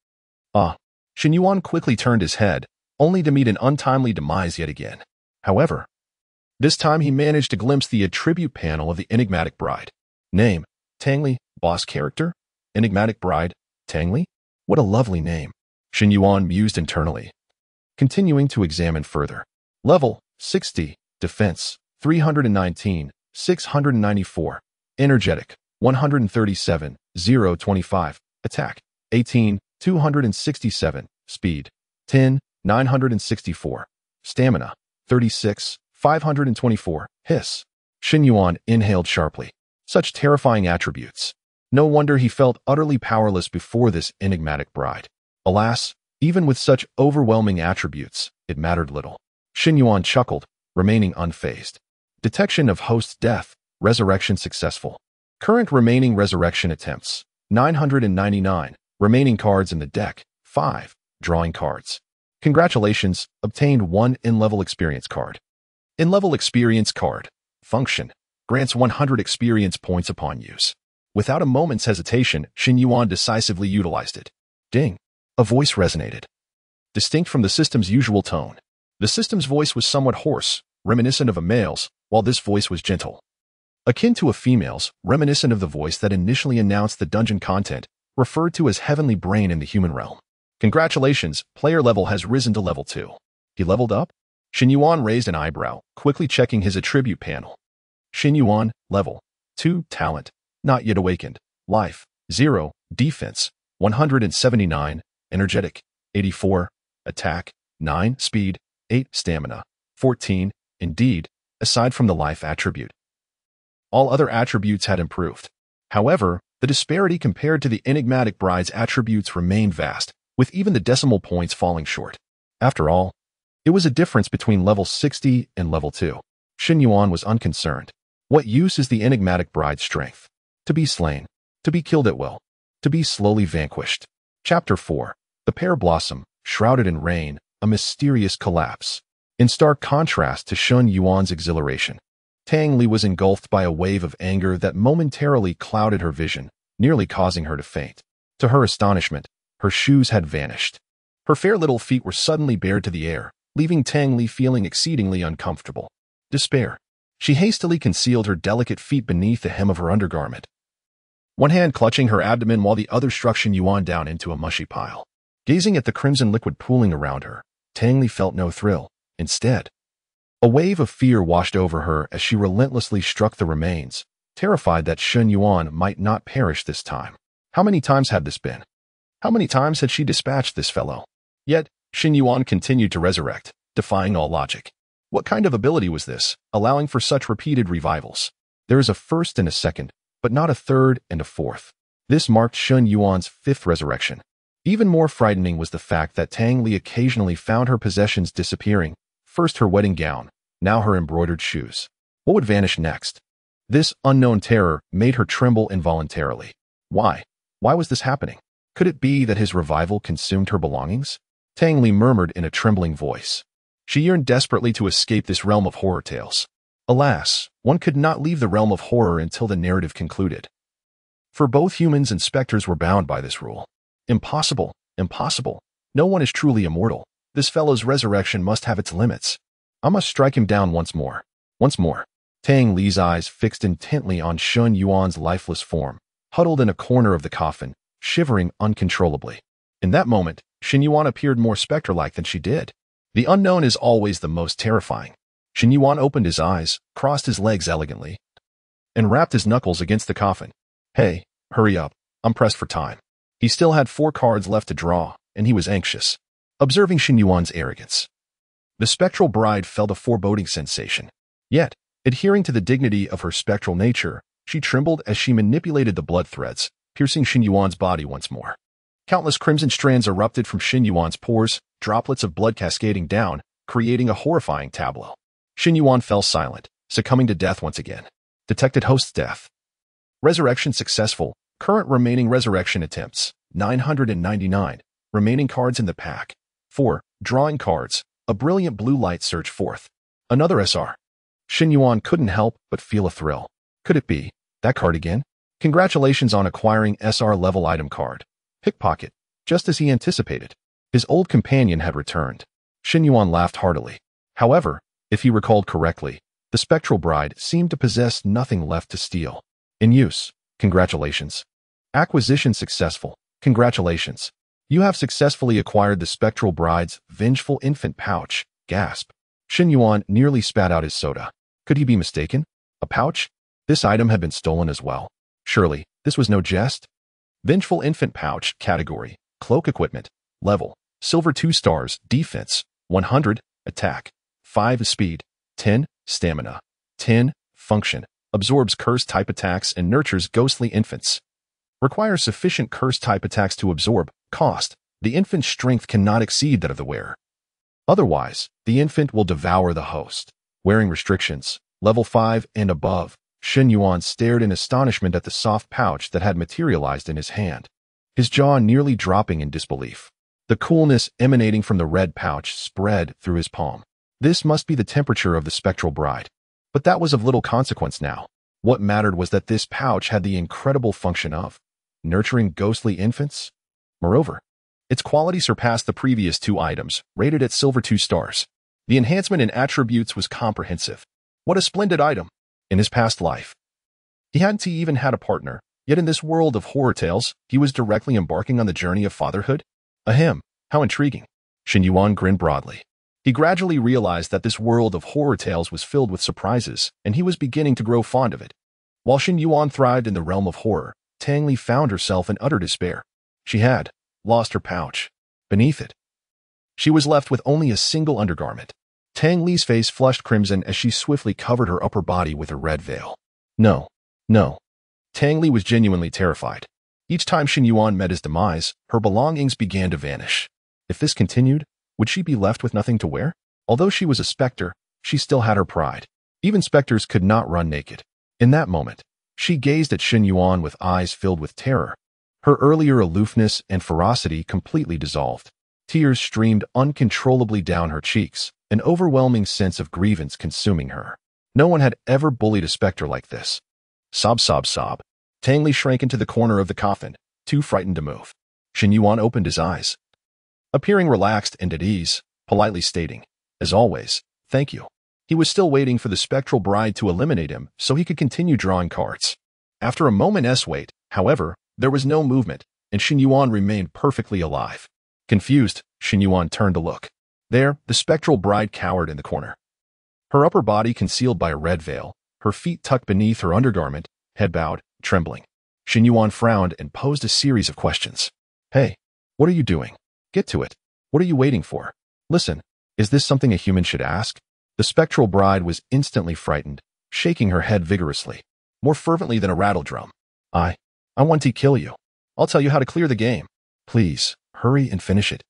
Ah! Shen Yuan quickly turned his head, only to meet an untimely demise yet again. However, this time he managed to glimpse the attribute panel of the enigmatic bride. Name, Tang Li. Boss character, enigmatic bride, Tang Li? What a lovely name. Shen Yuan mused internally, continuing to examine further. Level, 60. Defense, 319, 694. Energetic, 137, 025. Attack, 18, 267. Speed, 10, 964. Stamina, 36, 524. Hiss. Shen Yuan inhaled sharply. Such terrifying attributes. No wonder he felt utterly powerless before this enigmatic bride. Alas, even with such overwhelming attributes, it mattered little. Shen Yuan chuckled, remaining unfazed. Detection of host's death. Resurrection successful. Current remaining resurrection attempts, 999. Remaining cards in the deck, 5. Drawing cards. Congratulations, obtained 1 in-level experience card. In-level experience card. Function. Grants 100 experience points upon use. Without a moment's hesitation, Shen Yuan decisively utilized it. Ding. A voice resonated, distinct from the system's usual tone. The system's voice was somewhat hoarse, reminiscent of a male's, while this voice was gentle, akin to a female's, reminiscent of the voice that initially announced the dungeon content, referred to as Heavenly Brain in the human realm. Congratulations, player level has risen to level 2. He leveled up? Shen Yuan raised an eyebrow, quickly checking his attribute panel. Shen Yuan, level 2, talent, not yet awakened, life, 0, defense, 179, energetic, 84, attack, 9, speed, 8, stamina, 14, indeed, aside from the life attribute. All other attributes had improved. However, the disparity compared to the enigmatic bride's attributes remained vast, with even the decimal points falling short. After all, It was a difference between level 60 and level 2. Shen Yuan was unconcerned. What use is the enigmatic bride's strength? To be slain, to be killed at will, to be slowly vanquished. Chapter 4. The pear blossom, shrouded in rain, a mysterious collapse. In stark contrast to Shen Yuan's exhilaration, Tang Li was engulfed by a wave of anger that momentarily clouded her vision, nearly causing her to faint. To her astonishment, her shoes had vanished. Her fair little feet were suddenly bared to the air, leaving Tang Li feeling exceedingly uncomfortable. Despair. She hastily concealed her delicate feet beneath the hem of her undergarment, one hand clutching her abdomen while the other struck Shen Yuan down into a mushy pile. Gazing at the crimson liquid pooling around her, Tang Li felt no thrill. Instead, a wave of fear washed over her as she relentlessly struck the remains, terrified that Shen Yuan might not perish this time. How many times had this been? How many times had she dispatched this fellow? Yet, Shen Yuan continued to resurrect, defying all logic. What kind of ability was this, allowing for such repeated revivals? There is a first and a second, but not a third and a fourth. This marked Shen Yuan's fifth resurrection. Even more frightening was the fact that Tang Li occasionally found her possessions disappearing, first her wedding gown, now her embroidered shoes. What would vanish next? This unknown terror made her tremble involuntarily. Why? Why was this happening? Could it be that his revival consumed her belongings? Tang Li murmured in a trembling voice. She yearned desperately to escape this realm of horror tales. Alas, one could not leave the realm of horror until the narrative concluded. For both humans and specters were bound by this rule. Impossible, impossible. No one is truly immortal. This fellow's resurrection must have its limits. I must strike him down once more. Once more. Tang Li's eyes fixed intently on Shen Yuan's lifeless form, huddled in a corner of the coffin, shivering uncontrollably. In that moment, Shen Yuan appeared more spectre-like than she did. The unknown is always the most terrifying. Shen Yuan opened his eyes, crossed his legs elegantly, and rapped his knuckles against the coffin. Hey, hurry up. I'm pressed for time. He still had 4 cards left to draw, and he was anxious. Observing Shen Yuan's arrogance, the spectral bride felt a foreboding sensation. Yet, adhering to the dignity of her spectral nature, she trembled as she manipulated the blood threads, piercing Shen Yuan's body once more. Countless crimson strands erupted from Shen Yuan's pores, droplets of blood cascading down, creating a horrifying tableau. Shen Yuan fell silent, succumbing to death once again. Detected host's death. Resurrection successful. Current remaining resurrection attempts, 999. Remaining cards in the pack. 4. Drawing cards. A brilliant blue light surged forth. Another SR. Shen Yuan couldn't help but feel a thrill. Could it be that card again? Congratulations on acquiring SR-level item card. Pickpocket. Just as he anticipated. His old companion had returned. Shen Yuan laughed heartily. However, if he recalled correctly, the spectral bride seemed to possess nothing left to steal. In use. Congratulations. Acquisition successful. Congratulations. You have successfully acquired the spectral bride's vengeful infant pouch. Gasp. Shen Yuan nearly spat out his soda. Could he be mistaken? A pouch? This item had been stolen as well. Surely, this was no jest? Vengeful infant pouch. Category. Cloak equipment. Level. Silver 2 stars. Defense. 100. Attack. 5 speed. 10. Stamina. 10. Function. Absorbs curse-type attacks and nurtures ghostly infants. Requires sufficient curse-type attacks to absorb. Cost. The infant's strength cannot exceed that of the wearer. Otherwise, the infant will devour the host. Wearing restrictions. Level 5 and above. Shen Yuan stared in astonishment at the soft pouch that had materialized in his hand, his jaw nearly dropping in disbelief. The coolness emanating from the red pouch spread through his palm. This must be the temperature of the spectral bride. But that was of little consequence now. What mattered was that this pouch had the incredible function of nurturing ghostly infants. Moreover, its quality surpassed the previous 2 items, rated at silver 2 stars. The enhancement in attributes was comprehensive. What a splendid item! In his past life, he hadn't even had a partner, yet in this world of horror tales, he was directly embarking on the journey of fatherhood? Ahem, how intriguing. Shen Yuan grinned broadly. He gradually realized that this world of horror tales was filled with surprises, and he was beginning to grow fond of it. While Shen Yuan thrived in the realm of horror, Tang Li found herself in utter despair. She had lost her pouch. Beneath it, she was left with only a single undergarment. Tang Li's face flushed crimson as she swiftly covered her upper body with her red veil. No, no. Tang Li was genuinely terrified. Each time Shen Yuan met his demise, her belongings began to vanish. If this continued, would she be left with nothing to wear? Although she was a specter, she still had her pride. Even specters could not run naked. In that moment, she gazed at Shen Yuan with eyes filled with terror. Her earlier aloofness and ferocity completely dissolved. Tears streamed uncontrollably down her cheeks, an overwhelming sense of grievance consuming her. No one had ever bullied a specter like this. Sob, sob, sob. Tang Li shrank into the corner of the coffin, too frightened to move. Shen Yuan opened his eyes, appearing relaxed and at ease, politely stating, "As always, thank you." He was still waiting for the spectral bride to eliminate him so he could continue drawing cards. After a moment's wait, however, there was no movement, and Shen Yuan remained perfectly alive. Confused, Shen Yuan turned to look. There, the spectral bride cowered in the corner. Her upper body concealed by a red veil, her feet tucked beneath her undergarment, head bowed, trembling. Shen Yuan frowned and posed a series of questions. "Hey, what are you doing? Get to it. What are you waiting for? Listen, is this something a human should ask?" The spectral bride was instantly frightened, shaking her head vigorously, more fervently than a rattle drum. I want to kill you. I'll tell you how to clear the game. Please, hurry and finish it."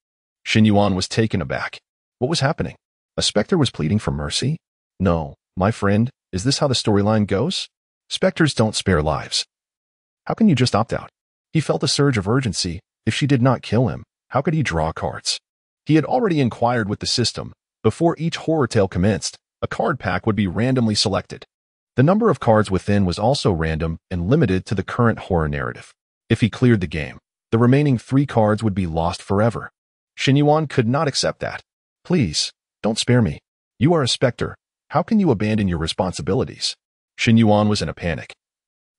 Shen Yuan was taken aback. What was happening? A specter was pleading for mercy? No, my friend, is this how the storyline goes? Specters don't spare lives. How can you just opt out? He felt a surge of urgency. If she did not kill him, how could he draw cards? He had already inquired with the system. Before each horror tale commenced, a card pack would be randomly selected. The number of cards within was also random and limited to the current horror narrative. If he cleared the game, the remaining 3 cards would be lost forever. Shen Yuan could not accept that. "Please, don't spare me. You are a specter. How can you abandon your responsibilities?" Shen Yuan was in a panic.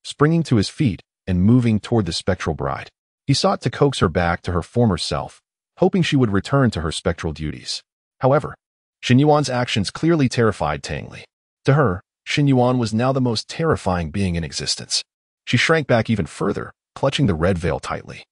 Springing to his feet and moving toward the spectral bride, he sought to coax her back to her former self, hoping she would return to her spectral duties. However, Shen Yuan's actions clearly terrified Tang Li. To her, Shen Yuan was now the most terrifying being in existence. She shrank back even further, clutching the red veil tightly,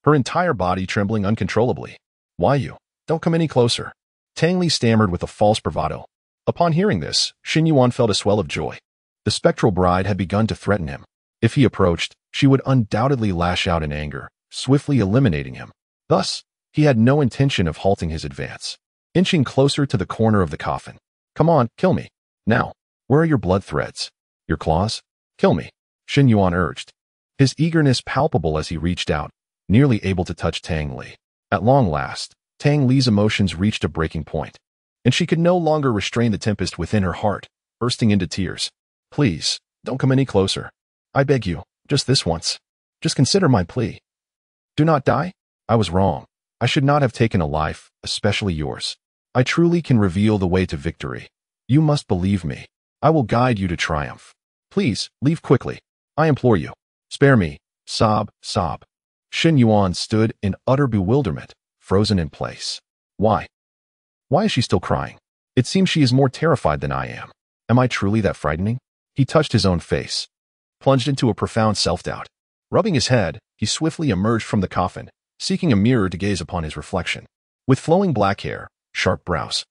her entire body trembling uncontrollably. "Why you? Don't come any closer." Tang Li stammered with a false bravado. Upon hearing this, Shen Yuan felt a swell of joy. The spectral bride had begun to threaten him. If he approached, she would undoubtedly lash out in anger, swiftly eliminating him. Thus, he had no intention of halting his advance. Inching closer to the corner of the coffin. "Come on, kill me. Now, where are your blood threads? Your claws? Kill me," Shen Yuan urged, his eagerness palpable as he reached out, nearly able to touch Tang Li. At long last, Tang Li's emotions reached a breaking point, and she could no longer restrain the tempest within her heart, bursting into tears. "Please, don't come any closer. I beg you, just this once. Just consider my plea. Do not die. I was wrong. I should not have taken a life, especially yours. I truly can reveal the way to victory. You must believe me. I will guide you to triumph. Please, leave quickly. I implore you. Spare me." Sob, sob. Shen Yuan stood in utter bewilderment, frozen in place. Why? Why is she still crying? It seems she is more terrified than I am. Am I truly that frightening? He touched his own face, plunged into a profound self-doubt. Rubbing his head, he swiftly emerged from the coffin, seeking a mirror to gaze upon his reflection. With flowing black hair, sharp brows,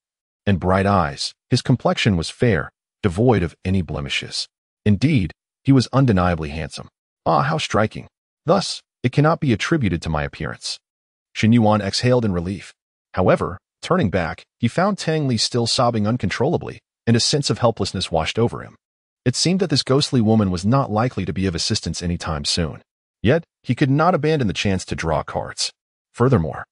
and bright eyes, his complexion was fair, devoid of any blemishes. Indeed, he was undeniably handsome. Ah, how striking. Thus, it cannot be attributed to my appearance. Shen Yuan exhaled in relief. However, turning back, he found Tang Li still sobbing uncontrollably, and a sense of helplessness washed over him. It seemed that this ghostly woman was not likely to be of assistance anytime soon. Yet, he could not abandon the chance to draw cards. Furthermore,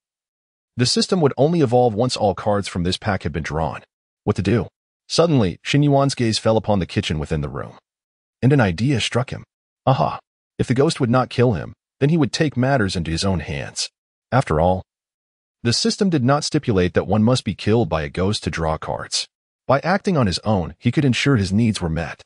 the system would only evolve once all cards from this pack had been drawn. What to do? Suddenly, Shen Yuan's gaze fell upon the kitchen within the room, and an idea struck him. Aha! If the ghost would not kill him, then he would take matters into his own hands. After all, the system did not stipulate that one must be killed by a ghost to draw cards. By acting on his own, he could ensure his needs were met.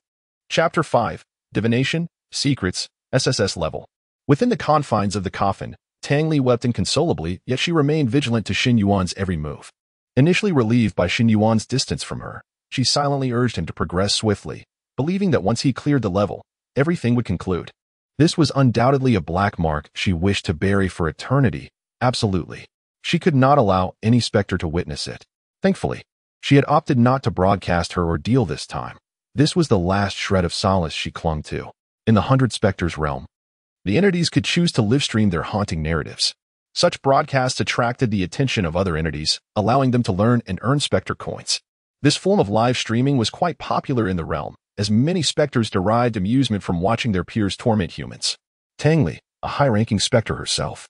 Chapter 5. Divination, Secrets, SSR-level. Within the confines of the coffin, Tang Li wept inconsolably, yet she remained vigilant to Shen Yuan's every move. Initially relieved by Shen Yuan's distance from her, she silently urged him to progress swiftly, believing that once he cleared the level, everything would conclude. This was undoubtedly a black mark she wished to bury for eternity. Absolutely. She could not allow any specter to witness it. Thankfully, she had opted not to broadcast her ordeal this time. This was the last shred of solace she clung to. In the 100 Specters realm, the entities could choose to livestream their haunting narratives. Such broadcasts attracted the attention of other entities, allowing them to learn and earn Spectre coins. This form of live streaming was quite popular in the realm, as many Spectres derived amusement from watching their peers torment humans. Tangli, a high-ranking Spectre herself,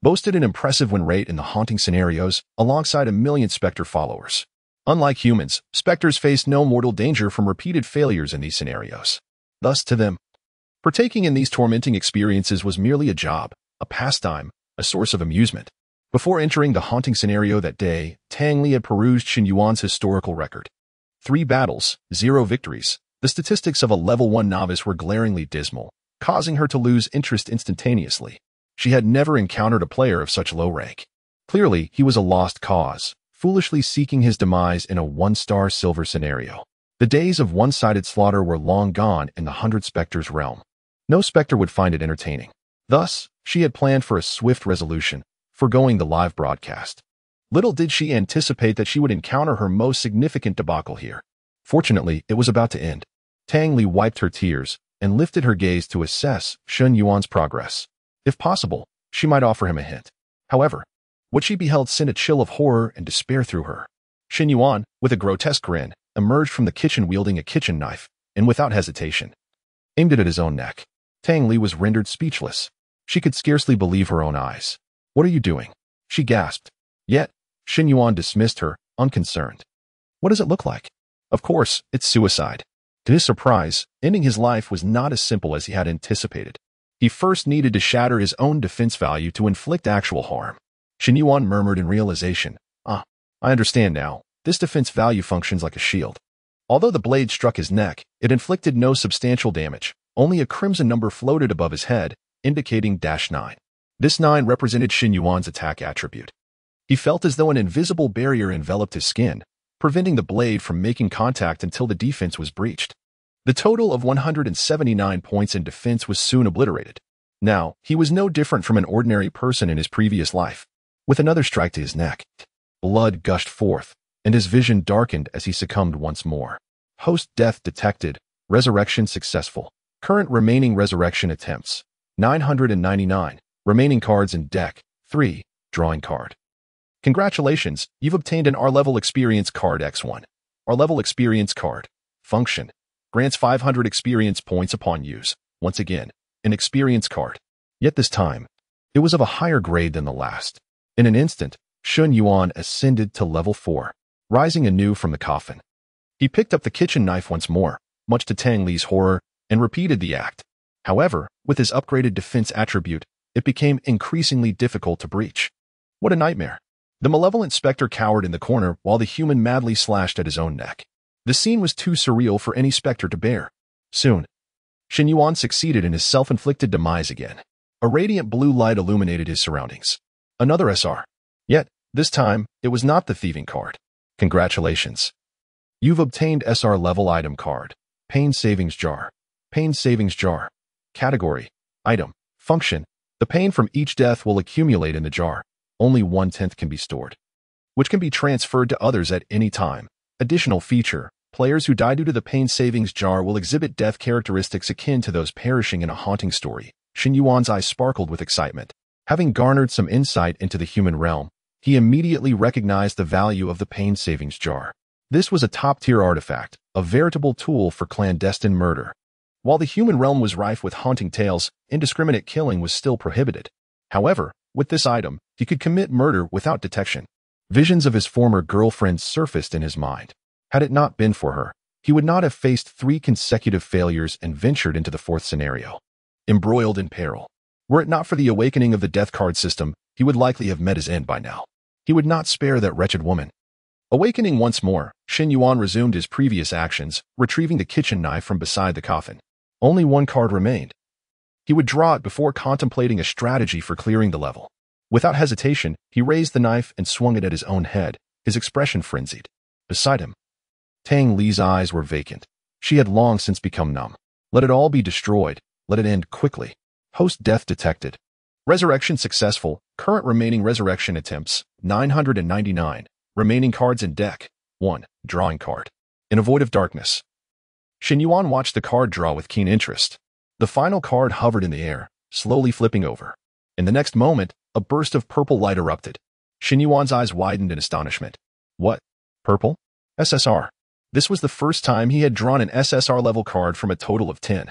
boasted an impressive win rate in the haunting scenarios, alongside 1 million Spectre followers. Unlike humans, Spectres faced no mortal danger from repeated failures in these scenarios. Thus, to them, partaking in these tormenting experiences was merely a job, a pastime, a source of amusement. Before entering the haunting scenario that day, Tangli had perused Shen Yuan's historical record. 3 battles, 0 victories. The statistics of a level 1 novice were glaringly dismal, causing her to lose interest instantaneously. She had never encountered a player of such low rank. Clearly, he was a lost cause, foolishly seeking his demise in a 1-star silver scenario. The days of one-sided slaughter were long gone in the 100 Spectres realm. No Spectre would find it entertaining. Thus, she had planned for a swift resolution, foregoing the live broadcast. Little did she anticipate that she would encounter her most significant debacle here. Fortunately, it was about to end. Tangli wiped her tears and lifted her gaze to assess Shen Yuan's progress. If possible, she might offer him a hint. However, what she beheld sent a chill of horror and despair through her. Shen Yuan, with a grotesque grin, emerged from the kitchen wielding a kitchen knife, and without hesitation, aimed it at his own neck. Tangli was rendered speechless. She could scarcely believe her own eyes. "What are you doing?" she gasped. Yet, Shen Yuan dismissed her, unconcerned. "What does it look like?" Of course, it's suicide. To his surprise, ending his life was not as simple as he had anticipated. He first needed to shatter his own defense value to inflict actual harm. Shen Yuan murmured in realization, I understand now. This defense value functions like a shield." Although the blade struck his neck, it inflicted no substantial damage. Only a crimson number floated above his head, indicating -9. This 9 represented Shen Yuan's attack attribute. He felt as though an invisible barrier enveloped his skin, preventing the blade from making contact until the defense was breached. The total of 179 points in defense was soon obliterated. Now, he was no different from an ordinary person in his previous life. With another strike to his neck, blood gushed forth, and his vision darkened as he succumbed once more. Host death detected, resurrection successful. Current remaining resurrection attempts, 999. Remaining cards in deck, 3, drawing card. Congratulations, you've obtained an R-level experience card X1. R-level experience card. Function. Grants 500 experience points upon use. Once again, an experience card. Yet this time, it was of a higher grade than the last. In an instant, Shen Yuan ascended to level 4, rising anew from the coffin. He picked up the kitchen knife once more, much to Tangli's horror, and repeated the act. However, with his upgraded defense attribute, it became increasingly difficult to breach. What a nightmare. The malevolent Spectre cowered in the corner while the human madly slashed at his own neck. The scene was too surreal for any Spectre to bear. Soon, Shen Yuan succeeded in his self-inflicted demise again. A radiant blue light illuminated his surroundings. Another SR. Yet, this time, it was not the thieving card. Congratulations. You've obtained SR-level item card. Pain Savings Jar. Pain Savings Jar. Category. Item. Function. The pain from each death will accumulate in the jar. Only 1/10 can be stored, which can be transferred to others at any time. Additional feature. Players who die due to the Pain Savings Jar will exhibit death characteristics akin to those perishing in a haunting story. Shen Yuan's eyes sparkled with excitement. Having garnered some insight into the human realm, he immediately recognized the value of the Pain Savings Jar. This was a top-tier artifact, a veritable tool for clandestine murder. While the human realm was rife with haunting tales, indiscriminate killing was still prohibited. However, with this item, he could commit murder without detection. Visions of his former girlfriend surfaced in his mind. Had it not been for her, he would not have faced 3 consecutive failures and ventured into the 4th scenario. Embroiled in peril. Were it not for the awakening of the death card system, he would likely have met his end by now. He would not spare that wretched woman. Awakening once more, Shen Yuan resumed his previous actions, retrieving the kitchen knife from beside the coffin. Only 1 card remained. He would draw it before contemplating a strategy for clearing the level. Without hesitation, he raised the knife and swung it at his own head, his expression frenzied. Beside him, Tang Li's eyes were vacant. She had long since become numb. Let it all be destroyed. Let it end quickly. Host death detected. Resurrection successful. Current remaining resurrection attempts, 999. Remaining cards in deck, 1, drawing card. In a void of darkness. Shen Yuan watched the card draw with keen interest. The final card hovered in the air, slowly flipping over. In the next moment, A burst of purple light erupted. Shen Yuan's eyes widened in astonishment. What? Purple? SSR. This was the first time he had drawn an SSR-level card from a total of 10.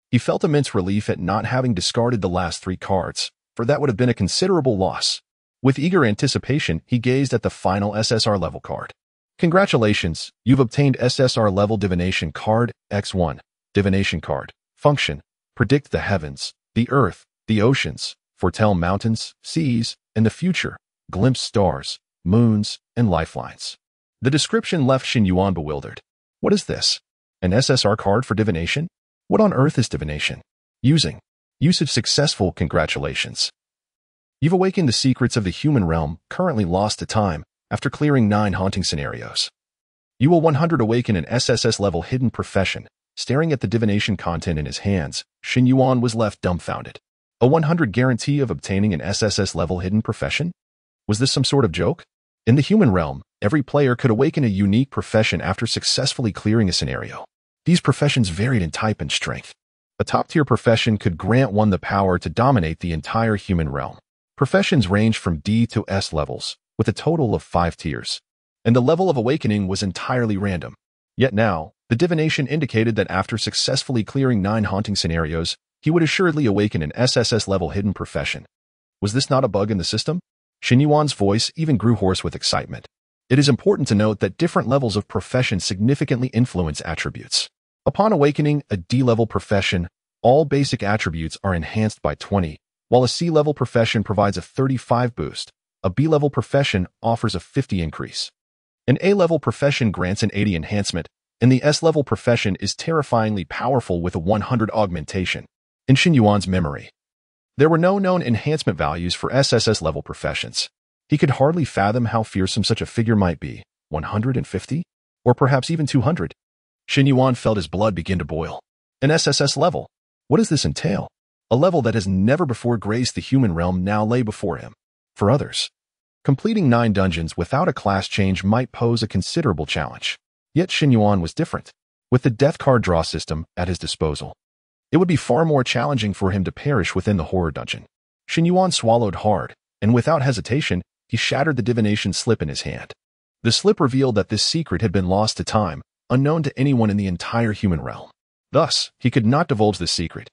He felt immense relief at not having discarded the last 3 cards, for that would have been a considerable loss. With eager anticipation, he gazed at the final SSR-level card. Congratulations, you've obtained SSR-level Divination Card X1. Divination Card. Function. Predict the heavens, the earth, the oceans, foretell mountains, seas, and the future, glimpse stars, moons, and lifelines. The description left Shen Yuan bewildered. What is this? An SSR card for divination? What on earth is divination? Usage successful. Congratulations. You've awakened the secrets of the human realm, currently lost to time, after clearing 9 haunting scenarios. You will 100 awaken an SSS-level hidden profession. Staring at the divination content in his hands, Shen Yuan was left dumbfounded. A 100 guarantee of obtaining an SSS-level hidden profession? Was this some sort of joke? In the human realm, every player could awaken a unique profession after successfully clearing a scenario. These professions varied in type and strength. A top-tier profession could grant one the power to dominate the entire human realm. Professions ranged from D to S levels, with a total of 5 tiers. And the level of awakening was entirely random. Yet now, the divination indicated that after successfully clearing 9 haunting scenarios, he would assuredly awaken an SSS-level hidden profession. Was this not a bug in the system? Shen Yuan's voice even grew hoarse with excitement. It is important to note that different levels of profession significantly influence attributes. Upon awakening a D-level profession, all basic attributes are enhanced by 20, while a C-level profession provides a 35 boost. A B-level profession offers a 50 increase. An A-level profession grants an 80 enhancement, and the S-level profession is terrifyingly powerful with a 100 augmentation. In Shen Yuan's memory, there were no known enhancement values for SSS-level professions. He could hardly fathom how fearsome such a figure might be. 150? Or perhaps even 200? Shen Yuan felt his blood begin to boil. An SSS level? What does this entail? A level that has never before graced the human realm now lay before him. For others, completing 9 dungeons without a class change might pose a considerable challenge. Yet Shen Yuan was different. With the death card draw system at his disposal, it would be far more challenging for him to perish within the horror dungeon. Shen Yuan swallowed hard, and without hesitation, he shattered the divination slip in his hand. The slip revealed that this secret had been lost to time, unknown to anyone in the entire human realm. Thus, he could not divulge this secret.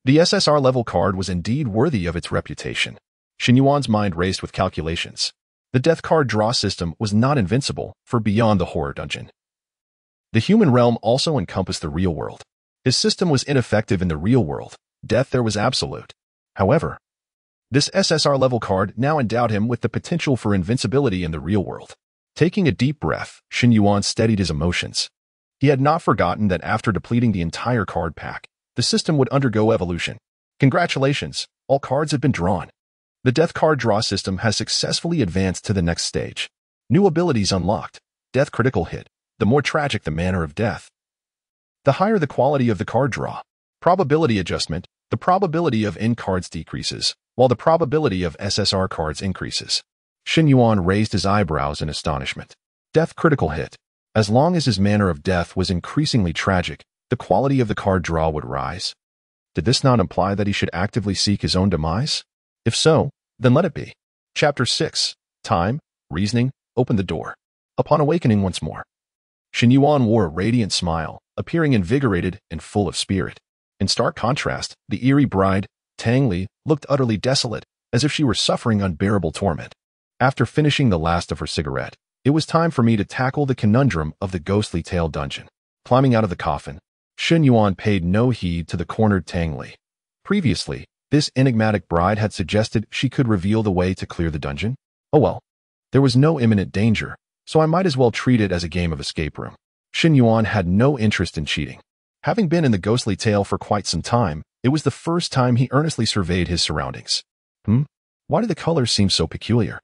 The SSR-level card was indeed worthy of its reputation. Shen Yuan's mind raced with calculations. The death card draw system was not invincible, for beyond the horror dungeon, the human realm also encompassed the real world. His system was ineffective in the real world. Death there was absolute. However, this SSR-level card now endowed him with the potential for invincibility in the real world. Taking a deep breath, Shen Yuan steadied his emotions. He had not forgotten that after depleting the entire card pack, the system would undergo evolution. Congratulations, all cards have been drawn. The death card draw system has successfully advanced to the next stage. New abilities unlocked. Death critical hit. The more tragic the manner of death, the higher the quality of the card draw. Probability adjustment. The probability of N cards decreases, while the probability of SSR cards increases. Shen Yuan raised his eyebrows in astonishment. Death critical hit. As long as his manner of death was increasingly tragic, the quality of the card draw would rise. Did this not imply that he should actively seek his own demise? If so, then let it be. Chapter 6. Time, Reasoning, Open the Door. Upon awakening once more, Shen Yuan wore a radiant smile, appearing invigorated and full of spirit. In stark contrast, the eerie bride, Tang Li, looked utterly desolate, as if she were suffering unbearable torment. After finishing the last of her cigarette, it was time for me to tackle the conundrum of the ghostly tail dungeon. Climbing out of the coffin, Shen Yuan paid no heed to the cornered Tang Li. Previously, this enigmatic bride had suggested she could reveal the way to clear the dungeon. Oh well, there was no imminent danger, so I might as well treat it as a game of escape room. Shen Yuan had no interest in cheating. Having been in the ghostly tale for quite some time, it was the first time he earnestly surveyed his surroundings. Why do the colors seem so peculiar?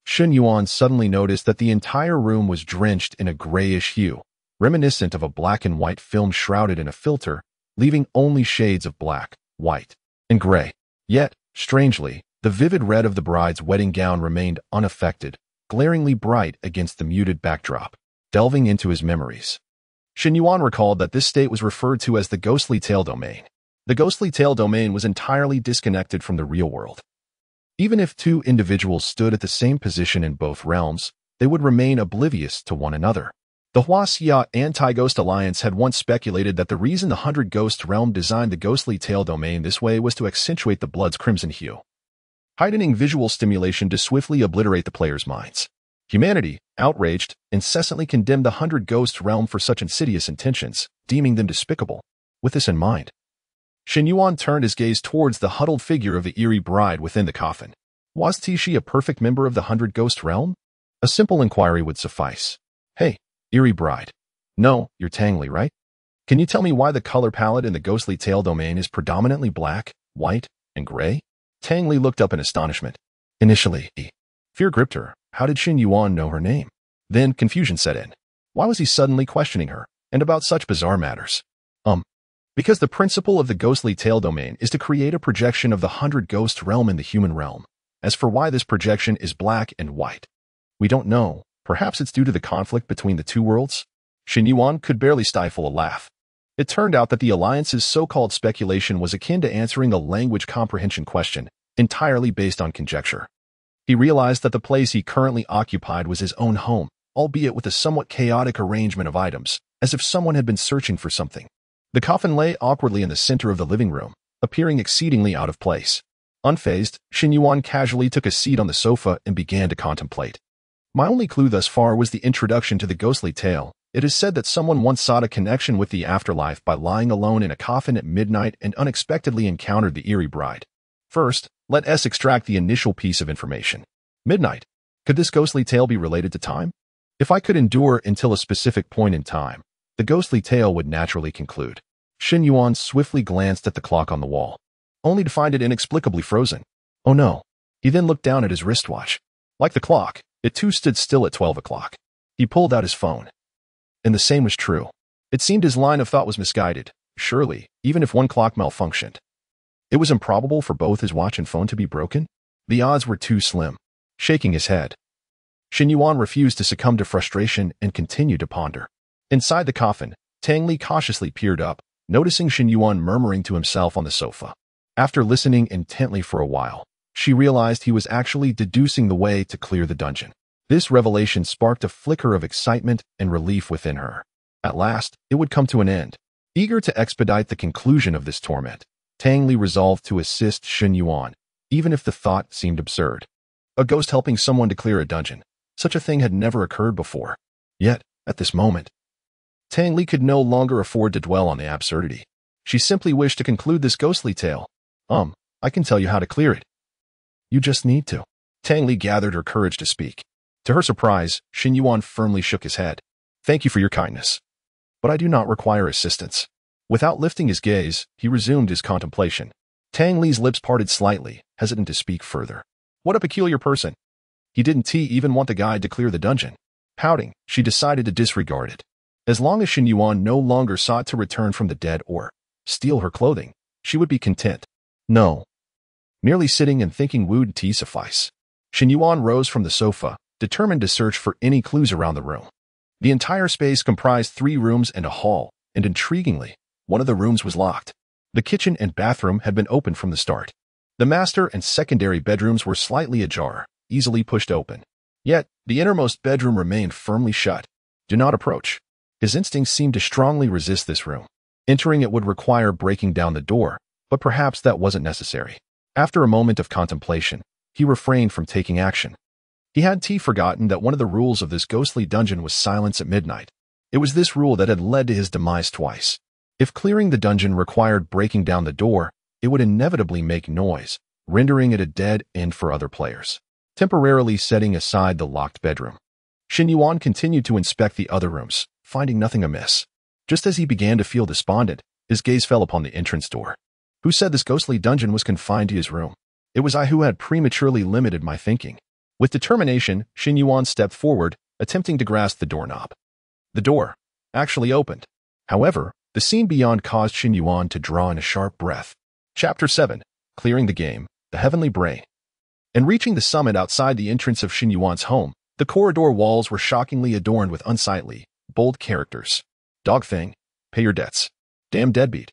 Shen Yuan suddenly noticed that the entire room was drenched in a grayish hue, reminiscent of a black and white film shrouded in a filter, leaving only shades of black, white, and gray. Yet, strangely, the vivid red of the bride's wedding gown remained unaffected, glaringly bright against the muted backdrop. Delving into his memories, Shen Yuan recalled that this state was referred to as the ghostly tail domain. The ghostly tail domain was entirely disconnected from the real world. Even if two individuals stood at the same position in both realms, they would remain oblivious to one another. The Huaxia Anti-Ghost Alliance had once speculated that the reason the 100 Ghost realm designed the ghostly tail domain this way was to accentuate the blood's crimson hue, heightening visual stimulation to swiftly obliterate the player's minds. Humanity, outraged, incessantly condemned the 100 Ghost realm for such insidious intentions, deeming them despicable. With this in mind, Shen Yuan turned his gaze towards the huddled figure of the eerie bride within the coffin. Was she a perfect member of the 100 Ghost realm? A simple inquiry would suffice. Hey, eerie bride. No, you're Tang Li, right? Can you tell me why the color palette in the ghostly tail domain is predominantly black, white, and gray? Tang Li looked up in astonishment. Initially, fear gripped her. How did Shen Yuan know her name? Then confusion set in. Why was he suddenly questioning her, and about such bizarre matters? Because the principle of the ghostly tail domain is to create a projection of the 100 Ghost realm in the human realm. As for why this projection is black and white, we don't know. Perhaps it's due to the conflict between the two worlds? Shen Yuan could barely stifle a laugh. It turned out that the Alliance's so-called speculation was akin to answering a language comprehension question, entirely based on conjecture. He realized that the place he currently occupied was his own home, albeit with a somewhat chaotic arrangement of items, as if someone had been searching for something. The coffin lay awkwardly in the center of the living room, appearing exceedingly out of place. Unfazed, Shen Yuan casually took a seat on the sofa and began to contemplate. My only clue thus far was the introduction to the ghostly tale. It is said that someone once sought a connection with the afterlife by lying alone in a coffin at midnight and unexpectedly encountered the eerie bride. First, let us extract the initial piece of information. Midnight. Could this ghostly tale be related to time? If I could endure until a specific point in time, the ghostly tale would naturally conclude. Shen Yuan swiftly glanced at the clock on the wall, only to find it inexplicably frozen. Oh no. He then looked down at his wristwatch. Like the clock, it too stood still at 12 o'clock. He pulled out his phone. And the same was true. It seemed his line of thought was misguided. Surely, even if one clock malfunctioned, it was improbable for both his watch and phone to be broken? The odds were too slim. Shaking his head, Shen Yuan refused to succumb to frustration and continued to ponder. Inside the coffin, Tang Li cautiously peered up, noticing Shen Yuan murmuring to himself on the sofa. After listening intently for a while, she realized he was actually deducing the way to clear the dungeon. This revelation sparked a flicker of excitement and relief within her. At last, it would come to an end. Eager to expedite the conclusion of this torment, Tang Li resolved to assist Shen Yuan, even if the thought seemed absurd. A ghost helping someone to clear a dungeon. Such a thing had never occurred before. Yet, at this moment, Tang Li could no longer afford to dwell on the absurdity. She simply wished to conclude this ghostly tale. I can tell you how to clear it. You just need to. Tang Li gathered her courage to speak. To her surprise, Shen Yuan firmly shook his head. Thank you for your kindness, but I do not require assistance. Without lifting his gaze, he resumed his contemplation. Tang Li's lips parted slightly, hesitant to speak further. What a peculiar person. He didn't even want the guide to clear the dungeon. Pouting, she decided to disregard it. As long as Shen Yuan no longer sought to return from the dead or steal her clothing, she would be content. No. Merely sitting and thinking would suffice. Shen Yuan rose from the sofa, determined to search for any clues around the room. The entire space comprised 3 rooms and a hall, and intriguingly, one of the rooms was locked. The kitchen and bathroom had been open from the start. The master and secondary bedrooms were slightly ajar, easily pushed open. Yet, the innermost bedroom remained firmly shut. Do not approach. His instincts seemed to strongly resist this room. Entering it would require breaking down the door, but perhaps that wasn't necessary. After a moment of contemplation, he refrained from taking action. He had forgotten that one of the rules of this ghostly dungeon was silence at midnight. It was this rule that had led to his demise twice. If clearing the dungeon required breaking down the door, it would inevitably make noise, rendering it a dead end for other players. Temporarily setting aside the locked bedroom, Shen Yuan continued to inspect the other rooms, finding nothing amiss. Just as he began to feel despondent, his gaze fell upon the entrance door. Who said this ghostly dungeon was confined to his room? It was I who had prematurely limited my thinking. With determination, Shen Yuan stepped forward, attempting to grasp the doorknob. The door actually opened. However, the scene beyond caused Shen Yuan to draw in a sharp breath. Chapter 7. Clearing the Game, the Heavenly Brain. In reaching the summit outside the entrance of Shen Yuan's home, the corridor walls were shockingly adorned with unsightly, bold characters. Dog thing, pay your debts. Damn deadbeat.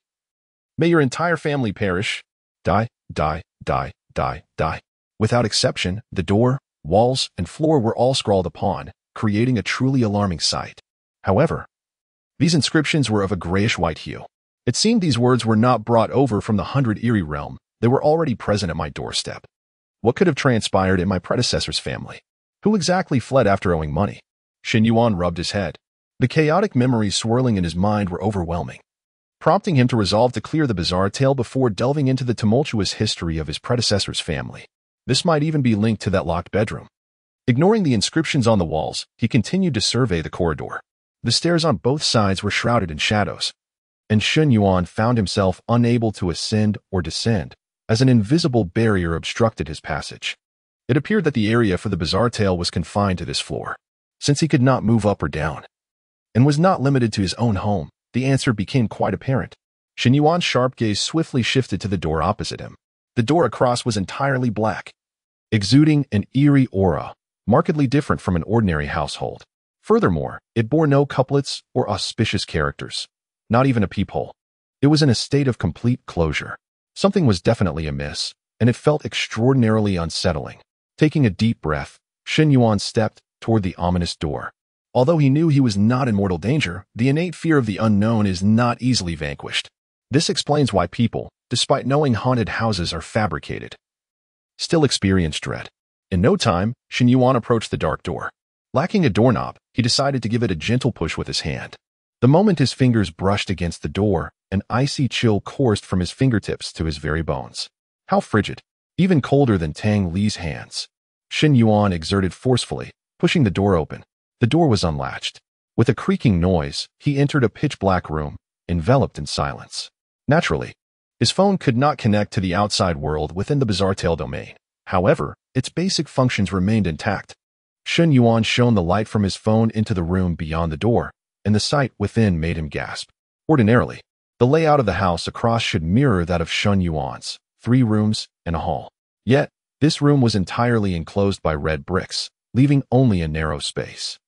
May your entire family perish. Die, die, die, die, die. Without exception, the door, walls, and floor were all scrawled upon, creating a truly alarming sight. However, these inscriptions were of a grayish-white hue. It seemed these words were not brought over from the 100 Eerie realm, they were already present at my doorstep. What could have transpired in my predecessor's family? Who exactly fled after owing money? Shen Yuan rubbed his head. The chaotic memories swirling in his mind were overwhelming, prompting him to resolve to clear the bizarre tale before delving into the tumultuous history of his predecessor's family. This might even be linked to that locked bedroom. Ignoring the inscriptions on the walls, he continued to survey the corridor. The stairs on both sides were shrouded in shadows, and Shen Yuan found himself unable to ascend or descend, as an invisible barrier obstructed his passage. It appeared that the area for the bizarre tale was confined to this floor, since he could not move up or down, and was not limited to his own home. The answer became quite apparent. Shen Yuan's sharp gaze swiftly shifted to the door opposite him. The door across was entirely black, exuding an eerie aura, markedly different from an ordinary household. Furthermore, it bore no couplets or auspicious characters, not even a peephole. It was in a state of complete closure. Something was definitely amiss, and it felt extraordinarily unsettling. Taking a deep breath, Shen Yuan stepped toward the ominous door. Although he knew he was not in mortal danger, the innate fear of the unknown is not easily vanquished. This explains why people, despite knowing haunted houses are fabricated, still experience dread. In no time, Shen Yuan approached the dark door. Lacking a doorknob, he decided to give it a gentle push with his hand. The moment his fingers brushed against the door, an icy chill coursed from his fingertips to his very bones. How frigid, even colder than Tang Li's hands. Shen Yuan exerted forcefully, pushing the door open. The door was unlatched. With a creaking noise, he entered a pitch-black room, enveloped in silence. Naturally, his phone could not connect to the outside world within the bizarre tale domain. However, its basic functions remained intact. Shen Yuan shone the light from his phone into the room beyond the door, and the sight within made him gasp. Ordinarily, the layout of the house across should mirror that of Shen Yuan's, 3 rooms and a hall. Yet, this room was entirely enclosed by red bricks, leaving only a narrow space.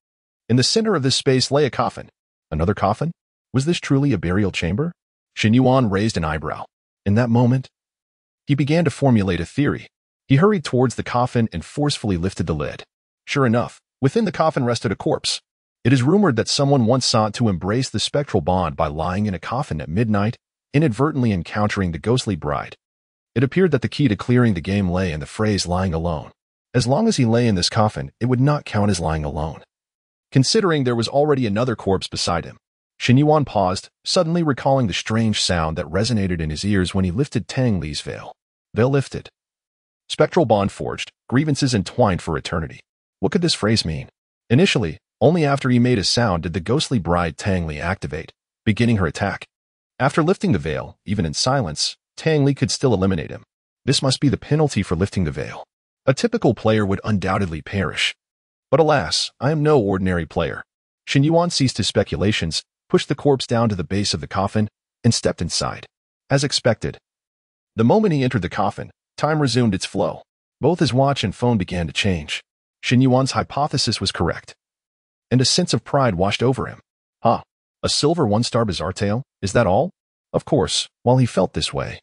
In the center of this space lay a coffin. Another coffin? Was this truly a burial chamber? Shen Yuan raised an eyebrow. In that moment, he began to formulate a theory. He hurried towards the coffin and forcefully lifted the lid. Sure enough, within the coffin rested a corpse. It is rumored that someone once sought to embrace the spectral bond by lying in a coffin at midnight, inadvertently encountering the ghostly bride. It appeared that the key to clearing the game lay in the phrase lying alone. As long as he lay in this coffin, it would not count as lying alone, considering there was already another corpse beside him. Shen Yuan paused, suddenly recalling the strange sound that resonated in his ears when he lifted Tang Li's veil. Veil lifted. Spectral bond forged, grievances entwined for eternity. What could this phrase mean? Initially, only after he made a sound did the ghostly bride Tang Li activate, beginning her attack. After lifting the veil, even in silence, Tang Li could still eliminate him. This must be the penalty for lifting the veil. A typical player would undoubtedly perish. But alas, I am no ordinary player. Shen Yuan ceased his speculations, pushed the corpse down to the base of the coffin, and stepped inside. As expected, the moment he entered the coffin, time resumed its flow. Both his watch and phone began to change. Shen Yuan's hypothesis was correct, and a sense of pride washed over him. A silver 1-star bizarre tale? Is that all? Of course, while he felt this way,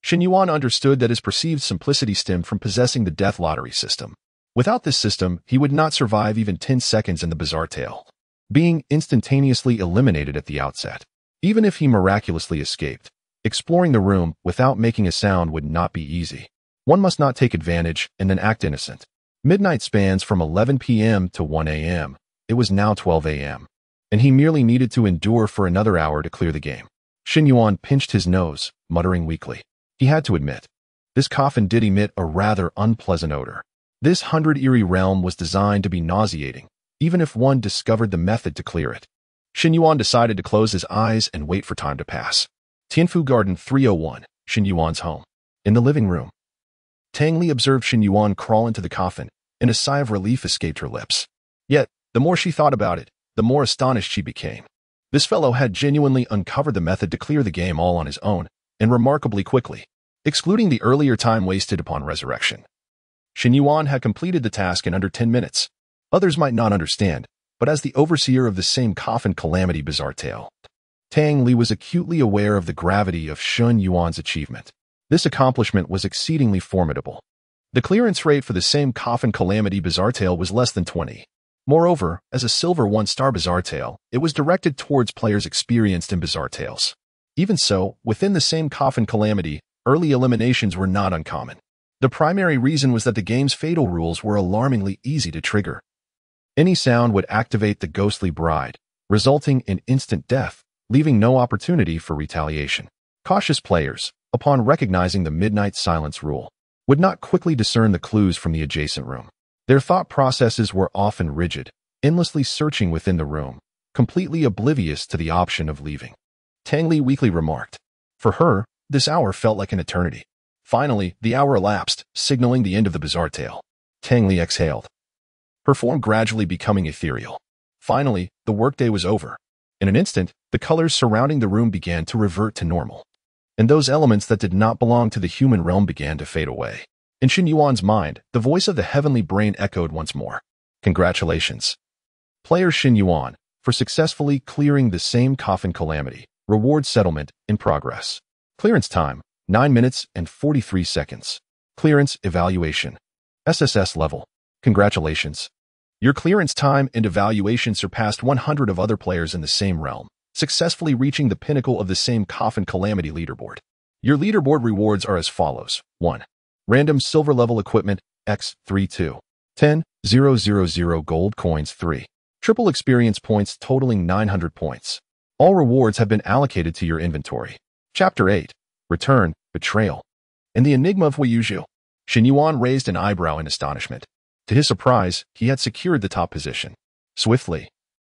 Shen Yuan understood that his perceived simplicity stemmed from possessing the death lottery system. Without this system, he would not survive even 10 seconds in the bizarre tale, being instantaneously eliminated at the outset. Even if he miraculously escaped, exploring the room without making a sound would not be easy. One must not take advantage and then act innocent. Midnight spans from 11 p.m. to 1 a.m. It was now 12 a.m., and he merely needed to endure for another hour to clear the game. Shen Yuan pinched his nose, muttering weakly. He had to admit, this coffin did emit a rather unpleasant odor. This 100 Eerie realm was designed to be nauseating, even if one discovered the method to clear it. Shen Yuan decided to close his eyes and wait for time to pass. Tianfu Garden 301, Shen Yuan's home. In the living room, Tang Li observed Shen Yuan crawl into the coffin, and a sigh of relief escaped her lips. Yet, the more she thought about it, the more astonished she became. This fellow had genuinely uncovered the method to clear the game all on his own, and remarkably quickly, excluding the earlier time wasted upon resurrection. Shen Yuan had completed the task in under 10 minutes. Others might not understand, but as the overseer of the same coffin calamity bizarre tale, Tang Li was acutely aware of the gravity of Shen Yuan's achievement. This accomplishment was exceedingly formidable. The clearance rate for the same Coffin Calamity Bizarre Tale was less than 20. Moreover, as a silver 1-star Bizarre Tale, it was directed towards players experienced in Bizarre Tales. Even so, within the same Coffin Calamity, early eliminations were not uncommon. The primary reason was that the game's fatal rules were alarmingly easy to trigger. Any sound would activate the ghostly bride, resulting in instant death, leaving no opportunity for retaliation. Cautious players, upon recognizing the midnight silence rule, would not quickly discern the clues from the adjacent room. Their thought processes were often rigid, endlessly searching within the room, completely oblivious to the option of leaving. Tang Li weakly remarked. For her, this hour felt like an eternity. Finally, the hour elapsed, signaling the end of the Bizarre Tale. Tang Li exhaled, her form gradually becoming ethereal. Finally, the workday was over. In an instant, the colors surrounding the room began to revert to normal, and those elements that did not belong to the human realm began to fade away. In Shen Yuan's mind, the voice of the heavenly brain echoed once more. Congratulations, player Shen Yuan, for successfully clearing the same Coffin Calamity. Reward settlement in progress. Clearance time, 9 minutes and 43 seconds. Clearance evaluation. SSR-level. Congratulations. Your clearance time and evaluation surpassed 100 of other players in the same realm, successfully reaching the pinnacle of the same Coffin Calamity leaderboard. Your leaderboard rewards are as follows. 1. Random silver level equipment, X32. 10,000 gold coins 3. Triple experience points totaling 900 points. All rewards have been allocated to your inventory. Chapter 8. Return, Betrayal. In the Enigma of Weiyuzhu, Shen Yuan raised an eyebrow in astonishment. To his surprise, he had secured the top position. Swiftly,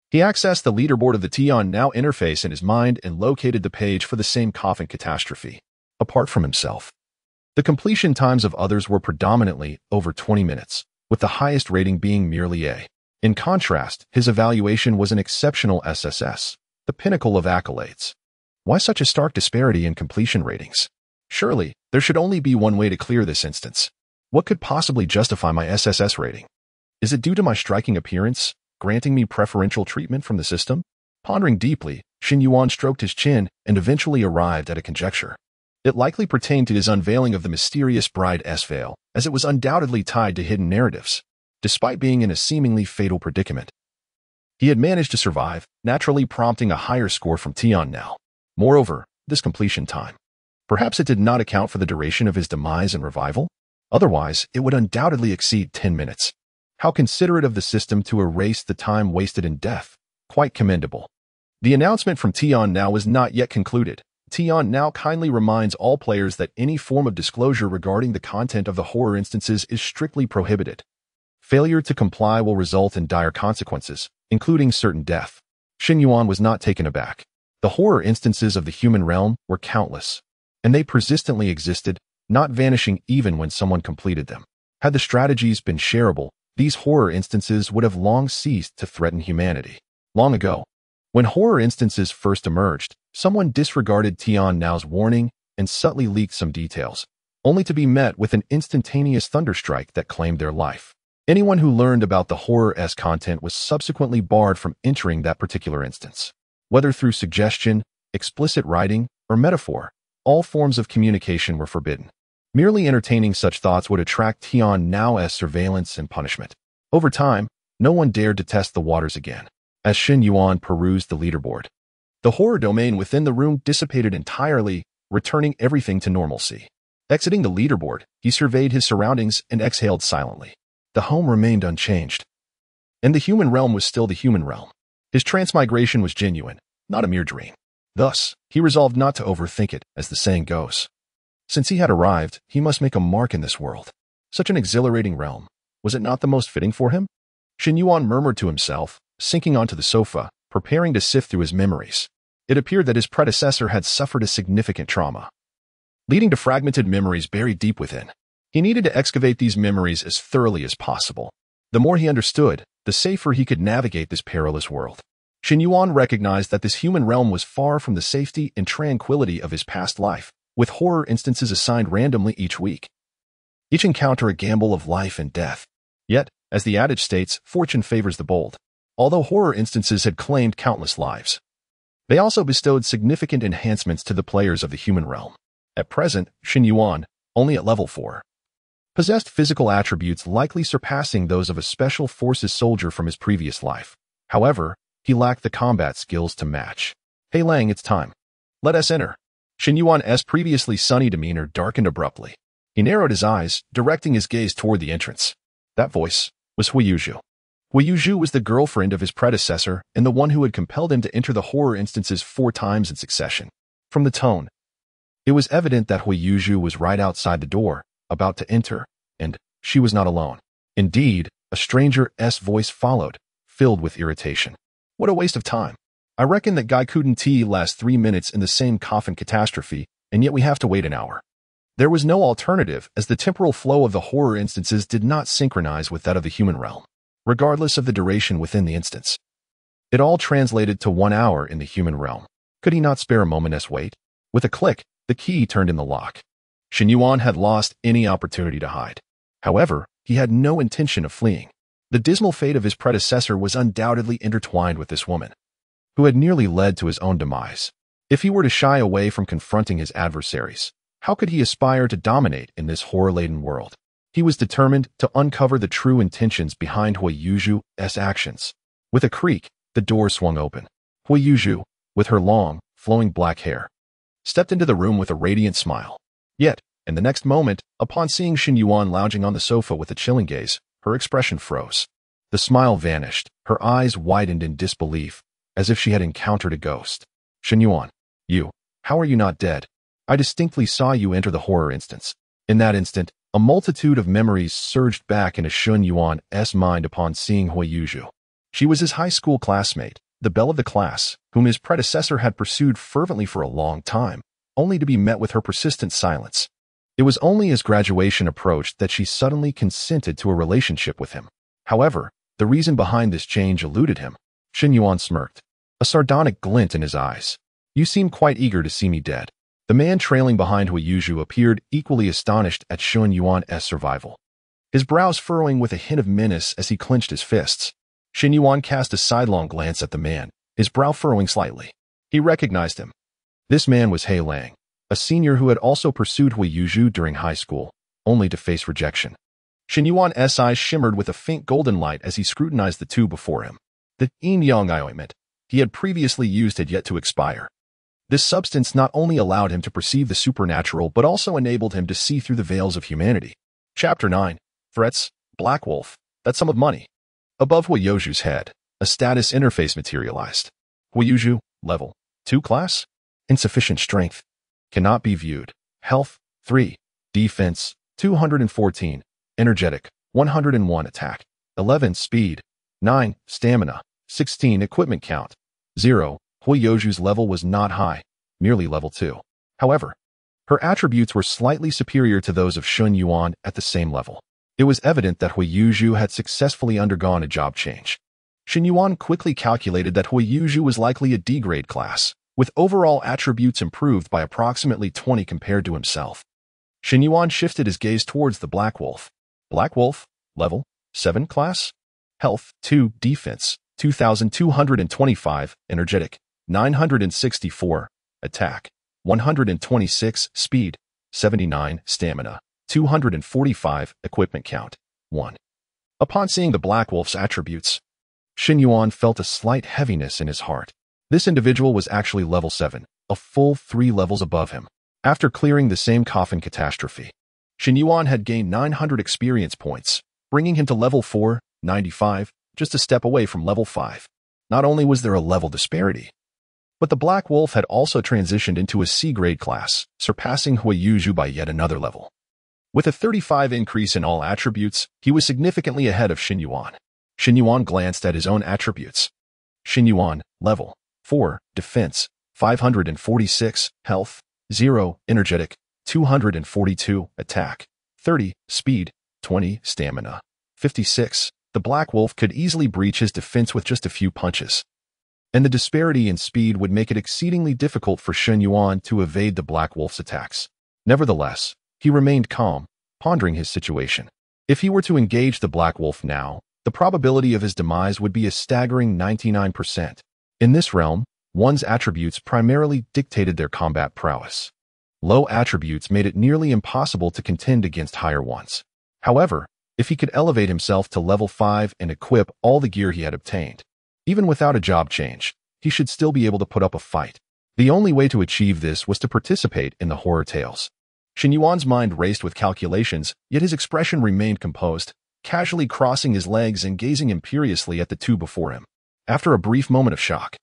he accessed the leaderboard of the Tian Now interface in his mind and located the page for the same Coffin catastrophe. Apart from himself, the completion times of others were predominantly over 20 minutes, with the highest rating being merely A. In contrast, his evaluation was an exceptional SSS, the pinnacle of accolades. Why such a stark disparity in completion ratings? Surely, there should only be one way to clear this instance. What could possibly justify my SSS rating? Is it due to my striking appearance, granting me preferential treatment from the system? Pondering deeply, Shen Yuan stroked his chin and eventually arrived at a conjecture. It likely pertained to his unveiling of the mysterious bride's veil, as it was undoubtedly tied to hidden narratives. Despite being in a seemingly fatal predicament, he had managed to survive, naturally prompting a higher score from Tian Now. Moreover, this completion time. Perhaps it did not account for the duration of his demise and revival? Otherwise, it would undoubtedly exceed 10 minutes. How considerate of the system to erase the time wasted in death. Quite commendable. The announcement from Tian Now was not yet concluded. Tian Now kindly reminds all players that any form of disclosure regarding the content of the horror instances is strictly prohibited. Failure to comply will result in dire consequences, including certain death. Shen Yuan was not taken aback. The horror instances of the human realm were countless, and they persistently existed, not vanishing even when someone completed them. Had the strategies been shareable, these horror instances would have long ceased to threaten humanity. Long ago, when horror instances first emerged, someone disregarded Tian Now's warning and subtly leaked some details, only to be met with an instantaneous thunderstrike that claimed their life. Anyone who learned about the horror-esque content was subsequently barred from entering that particular instance. Whether through suggestion, explicit writing, or metaphor, all forms of communication were forbidden. Merely entertaining such thoughts would attract Tian Now's surveillance and punishment. Over time, no one dared to test the waters again. As Shen Yuan perused the leaderboard, the horror domain within the room dissipated entirely, returning everything to normalcy. Exiting the leaderboard, he surveyed his surroundings and exhaled silently. The home remained unchanged, and the human realm was still the human realm. His transmigration was genuine, not a mere dream. Thus, he resolved not to overthink it, as the saying goes. Since he had arrived, he must make a mark in this world. Such an exhilarating realm. Was it not the most fitting for him? Shen Yuan murmured to himself, sinking onto the sofa, preparing to sift through his memories. It appeared that his predecessor had suffered a significant trauma, leading to fragmented memories buried deep within. He needed to excavate these memories as thoroughly as possible. The more he understood, the safer he could navigate this perilous world. Shen Yuan recognized that this human realm was far from the safety and tranquility of his past life, with horror instances assigned randomly each week. Each encounter a gamble of life and death. Yet, as the adage states, fortune favors the bold. Although horror instances had claimed countless lives, they also bestowed significant enhancements to the players of the human realm. At present, Shen Yuan, only at level 4, possessed physical attributes likely surpassing those of a special forces soldier from his previous life. However, he lacked the combat skills to match. "Hey Lang, it's time. Let us enter." Shen Yuan's previously sunny demeanor darkened abruptly. He narrowed his eyes, directing his gaze toward the entrance. That voice was Hui Yuzhu. Hui Yuzhu was the girlfriend of his predecessor and the one who had compelled him to enter the horror instances 4 times in succession. From the tone, it was evident that Hui Yuzhu was right outside the door, about to enter, and she was not alone. Indeed, a stranger's voice followed, filled with irritation. "What a waste of time. I reckon that guy couldn't last 3 minutes in the same Coffin catastrophe, and yet we have to wait an hour." There was no alternative, as the temporal flow of the horror instances did not synchronize with that of the human realm, regardless of the duration within the instance. It all translated to 1 hour in the human realm. Could he not spare a moment's wait? With a click, the key turned in the lock. Shen Yuan had lost any opportunity to hide. However, he had no intention of fleeing. The dismal fate of his predecessor was undoubtedly intertwined with this woman, who had nearly led to his own demise. If he were to shy away from confronting his adversaries, how could he aspire to dominate in this horror-laden world? He was determined to uncover the true intentions behind Hui Yuzhu's actions. With a creak, the door swung open. Hui Yuzhu, with her long, flowing black hair, stepped into the room with a radiant smile. Yet, in the next moment, upon seeing Shen Yuan lounging on the sofa with a chilling gaze, her expression froze. The smile vanished, her eyes widened in disbelief, as if she had encountered a ghost. "Shen Yuan, how are you not dead? I distinctly saw you enter the horror instance." In that instant, a multitude of memories surged back into Shen Yuan's mind upon seeing Hui Yuzhu. She was his high school classmate, the belle of the class, whom his predecessor had pursued fervently for a long time, only to be met with her persistent silence. It was only as graduation approached that she suddenly consented to a relationship with him. However, the reason behind this change eluded him. Shen Yuan smirked, a sardonic glint in his eyes. "You seem quite eager to see me dead." The man trailing behind Hui Yuzhu appeared equally astonished at Shen Yuan's survival, his brows furrowing with a hint of menace as he clenched his fists. Shen Yuan cast a sidelong glance at the man, his brow furrowing slightly. He recognized him. This man was He Lang, a senior who had also pursued Hui Yuzhu during high school, only to face rejection. Shen Yuan's eyes shimmered with a faint golden light as he scrutinized the two before him. The yin-yang ointment he had previously used had yet to expire. This substance not only allowed him to perceive the supernatural but also enabled him to see through the veils of humanity. Chapter 9. Threats. Black Wolf. That sum of money. Above Hui Yuzhu's head, a status interface materialized. Hui Yuzhu, level 2 class. Insufficient strength. Cannot be viewed. Health, 3. Defense, 214. Energetic, 101 attack. 11 speed. 9 stamina. 16 equipment count. 0. Hui Yuzhu's level was not high, merely level 2. However, her attributes were slightly superior to those of Shen Yuan at the same level. It was evident that Hui Yuzhu had successfully undergone a job change. Shen Yuan quickly calculated that Hui Yuzhu was likely a D-grade class, with overall attributes improved by approximately 20 compared to himself. Shen Yuan shifted his gaze towards the Black Wolf. Black Wolf, level 7 class. Health, 2, defense, 2,225, energetic, 964, attack, 126, speed, 79, stamina, 245, equipment count, 1. Upon seeing the Black Wolf's attributes, Shen Yuan felt a slight heaviness in his heart. This individual was actually level 7, a full 3 levels above him. After clearing the same Coffin catastrophe, Shen Yuan had gained 900 experience points, bringing him to level 4, 95, just a step away from level 5. Not only was there a level disparity, but the Black Wolf had also transitioned into a C-grade class, surpassing Hui Yuzhu by yet another level. With a 35 increase in all attributes, he was significantly ahead of Shen Yuan. Shen Yuan glanced at his own attributes. Shen Yuan, level 4, defense, 546, health, 0, energetic, 242, attack, 30, speed, 20, stamina, 56. The Black Wolf could easily breach his defense with just a few punches, and the disparity in speed would make it exceedingly difficult for Shen Yuan to evade the Black Wolf's attacks. Nevertheless, he remained calm, pondering his situation. If he were to engage the Black Wolf now, the probability of his demise would be a staggering 99%. In this realm, one's attributes primarily dictated their combat prowess. Low attributes made it nearly impossible to contend against higher ones. However, if he could elevate himself to level 5 and equip all the gear he had obtained, even without a job change, he should still be able to put up a fight. The only way to achieve this was to participate in the horror tales. Shen Yuan's mind raced with calculations, yet his expression remained composed, casually crossing his legs and gazing imperiously at the two before him. After a brief moment of shock,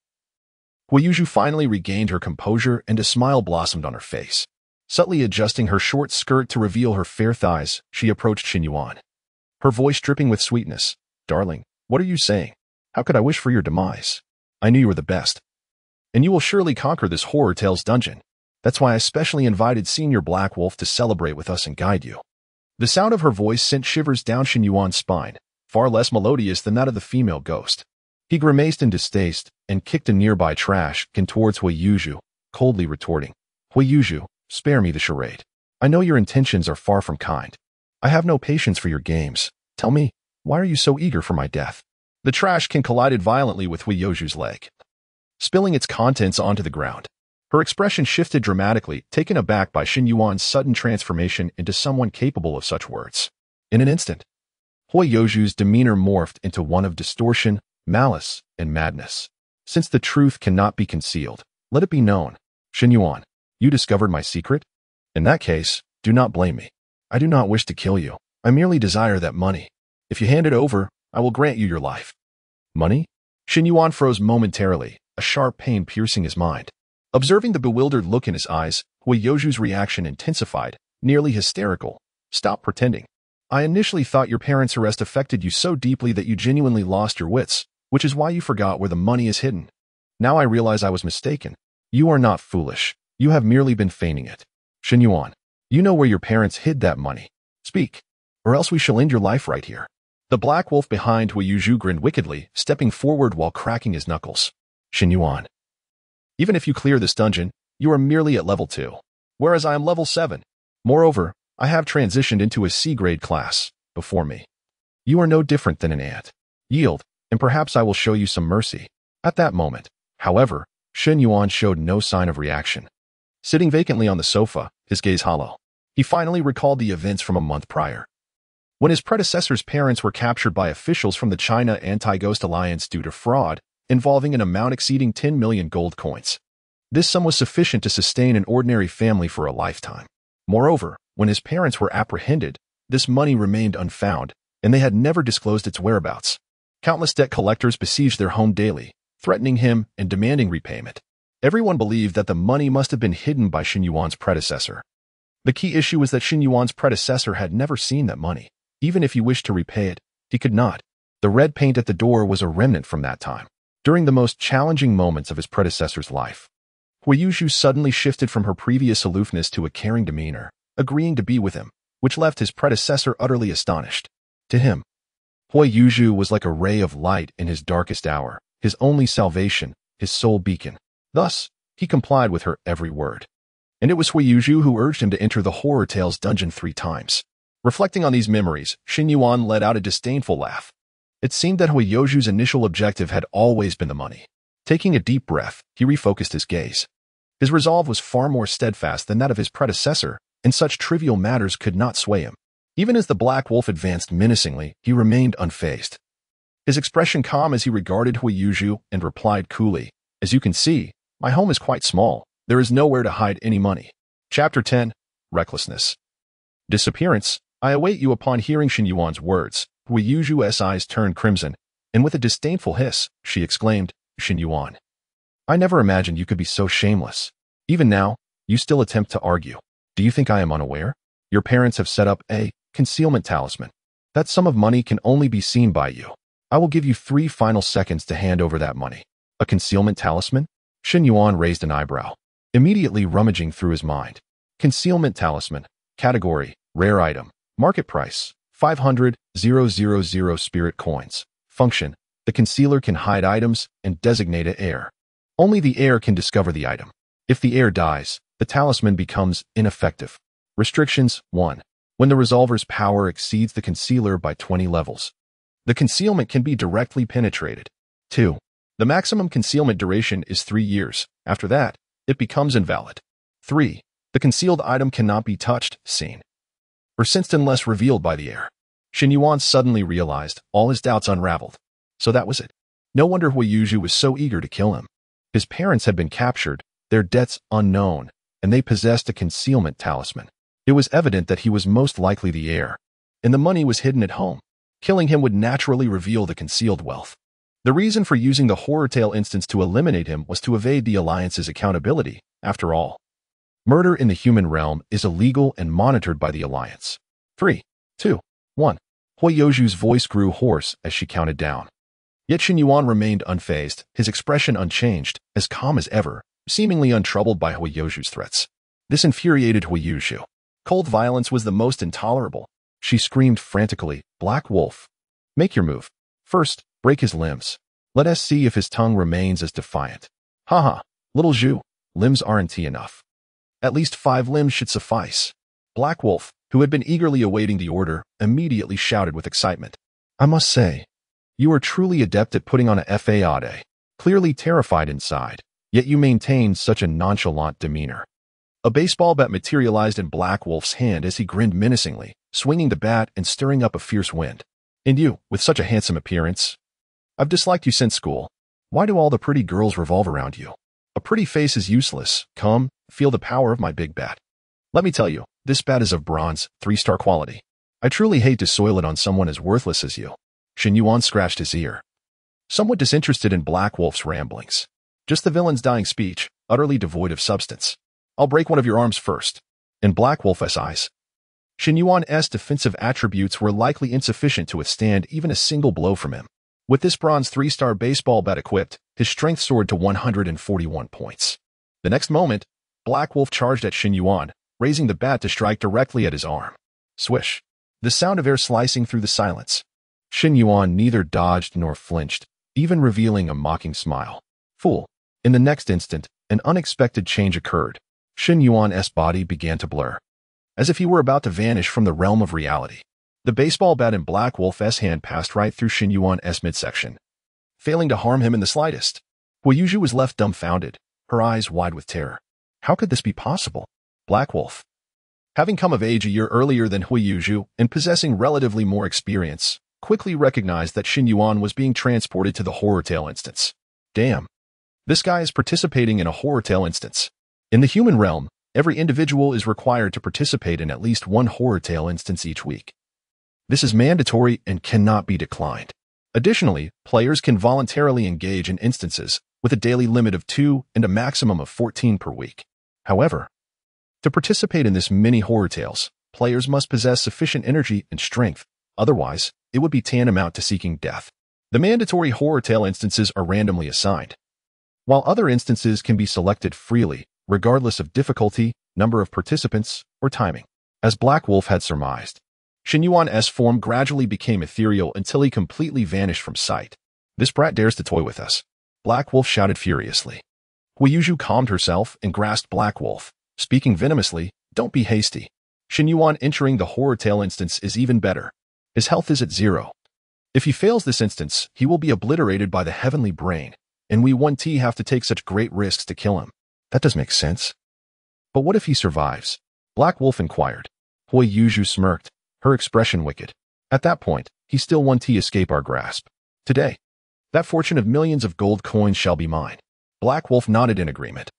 Huiyuzhu finally regained her composure and a smile blossomed on her face. Subtly adjusting her short skirt to reveal her fair thighs, she approached Shen Yuan, her voice dripping with sweetness. "Darling, what are you saying? How could I wish for your demise? I knew you were the best. And you will surely conquer this Horror Tales dungeon. That's why I specially invited Senior Black Wolf to celebrate with us and guide you." The sound of her voice sent shivers down Shen Yuan's spine, far less melodious than that of the female ghost. He grimaced in distaste and kicked a nearby trash can towards Huiyuzhu, coldly retorting, "Huiyuzhu, spare me the charade. I know your intentions are far from kind. I have no patience for your games. Tell me, why are you so eager for my death?" The trash can collided violently with Huiyuzhu's leg, spilling its contents onto the ground. Her expression shifted dramatically, taken aback by Shen Yuan's sudden transformation into someone capable of such words. In an instant, Huiyuzhu's demeanor morphed into one of distortion, malice, and madness. "Since the truth cannot be concealed, let it be known. Shen Yuan, you discovered my secret? In that case, do not blame me. I do not wish to kill you. I merely desire that money. If you hand it over, I will grant you your life." Money? Shen Yuan froze momentarily, a sharp pain piercing his mind. Observing the bewildered look in his eyes, Huiyuzhu's reaction intensified, nearly hysterical. "Stop pretending. I initially thought your parents' arrest affected you so deeply that you genuinely lost your wits, which is why you forgot where the money is hidden. Now I realize I was mistaken. You are not foolish. You have merely been feigning it. Shen Yuan, you know where your parents hid that money. Speak, or else we shall end your life right here." The black wolf behind Huiyuzhu grinned wickedly, stepping forward while cracking his knuckles. "Shen Yuan, even if you clear this dungeon, you are merely at level 2, whereas I am level 7. Moreover, I have transitioned into a C-grade class before me. You are no different than an ant. Yield, and perhaps I will show you some mercy." At that moment, however, Shen Yuan showed no sign of reaction. Sitting vacantly on the sofa, his gaze hollow, he finally recalled the events from a month prior, when his predecessor's parents were captured by officials from the China Anti-Ghost Alliance due to fraud involving an amount exceeding 10 million gold coins. This sum was sufficient to sustain an ordinary family for a lifetime. Moreover, when his parents were apprehended, this money remained unfound, and they had never disclosed its whereabouts. Countless debt collectors besieged their home daily, threatening him and demanding repayment. Everyone believed that the money must have been hidden by Shen Yuan's predecessor. The key issue was that Shen Yuan's predecessor had never seen that money. Even if he wished to repay it, he could not. The red paint at the door was a remnant from that time. During the most challenging moments of his predecessor's life, Huiyuzhu suddenly shifted from her previous aloofness to a caring demeanor, agreeing to be with him, which left his predecessor utterly astonished. To him, Huiyuzhu was like a ray of light in his darkest hour, his only salvation, his sole beacon. Thus, he complied with her every word. And it was Huiyuzhu who urged him to enter the Horror Tales dungeon 3 times. Reflecting on these memories, Shen Yuan let out a disdainful laugh. It seemed that Huiyuzhu's initial objective had always been the money. Taking a deep breath, he refocused his gaze. His resolve was far more steadfast than that of his predecessor, and such trivial matters could not sway him. Even as the black wolf advanced menacingly, he remained unfazed. His expression calm as he regarded Huiyuzhu and replied coolly, "As you can see, my home is quite small. There is nowhere to hide any money." Chapter 10. Recklessness. Disappearance. I await you. Upon hearing Shen Yuan's words, Huiyuzhu's eyes turned crimson, and with a disdainful hiss, she exclaimed, "Shen Yuan, I never imagined you could be so shameless. Even now, you still attempt to argue. Do you think I am unaware? Your parents have set up a concealment talisman. That sum of money can only be seen by you. I will give you 3 final seconds to hand over that money." A concealment talisman? Shen Yuan raised an eyebrow, immediately rummaging through his mind. Concealment talisman. Category, rare item. Market price, 500,000 spirit coins. Function, the concealer can hide items and designate an heir. Only the heir can discover the item. If the heir dies, the talisman becomes ineffective. Restrictions. 1. When the resolver's power exceeds the concealer by 20 levels, the concealment can be directly penetrated. 2. The maximum concealment duration is 3 years. After that, it becomes invalid. 3. The concealed item cannot be touched, seen, persistent unless revealed by the air. Shen Yuan suddenly realized, all his doubts unraveled. So that was it. No wonder Huiyuju was so eager to kill him. His parents had been captured, their debts unknown, and they possessed a concealment talisman. It was evident that he was most likely the heir, and the money was hidden at home. Killing him would naturally reveal the concealed wealth. The reason for using the horror tale instance to eliminate him was to evade the Alliance's accountability. After all, murder in the human realm is illegal and monitored by the Alliance. 3, 2, 1. Huiyuju's voice grew hoarse as she counted down. Yet Shen Yuan remained unfazed, his expression unchanged, as calm as ever, seemingly untroubled by Huiyuju's threats. This infuriated Huiyuju. Cold violence was the most intolerable. She screamed frantically, "Black Wolf! Make your move. First, break his limbs. Let us see if his tongue remains as defiant." "Haha, little Zhu, limbs aren't enough. At least 5 limbs should suffice." Black Wolf, who had been eagerly awaiting the order, immediately shouted with excitement. "I must say, you are truly adept at putting on a facade. Clearly terrified inside, yet you maintained such a nonchalant demeanor." A baseball bat materialized in Black Wolf's hand as he grinned menacingly, swinging the bat and stirring up a fierce wind. "And you, with such a handsome appearance? I've disliked you since school. Why do all the pretty girls revolve around you? A pretty face is useless. Come, feel the power of my big bat. Let me tell you, this bat is of bronze, 3-star quality. I truly hate to soil it on someone as worthless as you." Shen Yuan scratched his ear, somewhat disinterested in Black Wolf's ramblings. Just the villain's dying speech, utterly devoid of substance. "I'll break one of your arms first." In Black Wolf's eyes, Shen Yuan's defensive attributes were likely insufficient to withstand even a single blow from him. With this bronze 3-star baseball bat equipped, his strength soared to 141 points. The next moment, Black Wolf charged at Shen Yuan, raising the bat to strike directly at his arm. Swish! The sound of air slicing through the silence. Shen Yuan neither dodged nor flinched, even revealing a mocking smile. "Fool!" In the next instant, an unexpected change occurred. Shen Yuan's body began to blur, as if he were about to vanish from the realm of reality. The baseball bat in Black Wolf's hand passed right through Shen Yuan's midsection, failing to harm him in the slightest. Huiyuju was left dumbfounded, her eyes wide with terror. How could this be possible? Black Wolf, having come of age a year earlier than Huiyuju and possessing relatively more experience, quickly recognized that Shen Yuan was being transported to the horror tale instance. Damn, this guy is participating in a horror tale instance. In the human realm, every individual is required to participate in at least one horror tale instance each week. This is mandatory and cannot be declined. Additionally, players can voluntarily engage in instances with a daily limit of 2 and a maximum of 14 per week. However, to participate in this mini horror tales, players must possess sufficient energy and strength, otherwise, it would be tantamount to seeking death. The mandatory horror tale instances are randomly assigned, while other instances can be selected freely, regardless of difficulty, number of participants, or timing. As Black Wolf had surmised, Shen Yuan's form gradually became ethereal until he completely vanished from sight. "This brat dares to toy with us," Black Wolf shouted furiously. Huiyuju calmed herself and grasped Black Wolf, speaking venomously, "Don't be hasty. Shen Yuan entering the horror tale instance is even better. His health is at 0. If he fails this instance, he will be obliterated by the heavenly brain, and we 1T have to take such great risks to kill him. That does make sense. But what if he survives?" Black Wolf inquired. Huiyuju smirked, her expression wicked. "At that point, he still 1T escape our grasp. Today, that fortune of millions of gold coins shall be mine." Black Wolf nodded in agreement,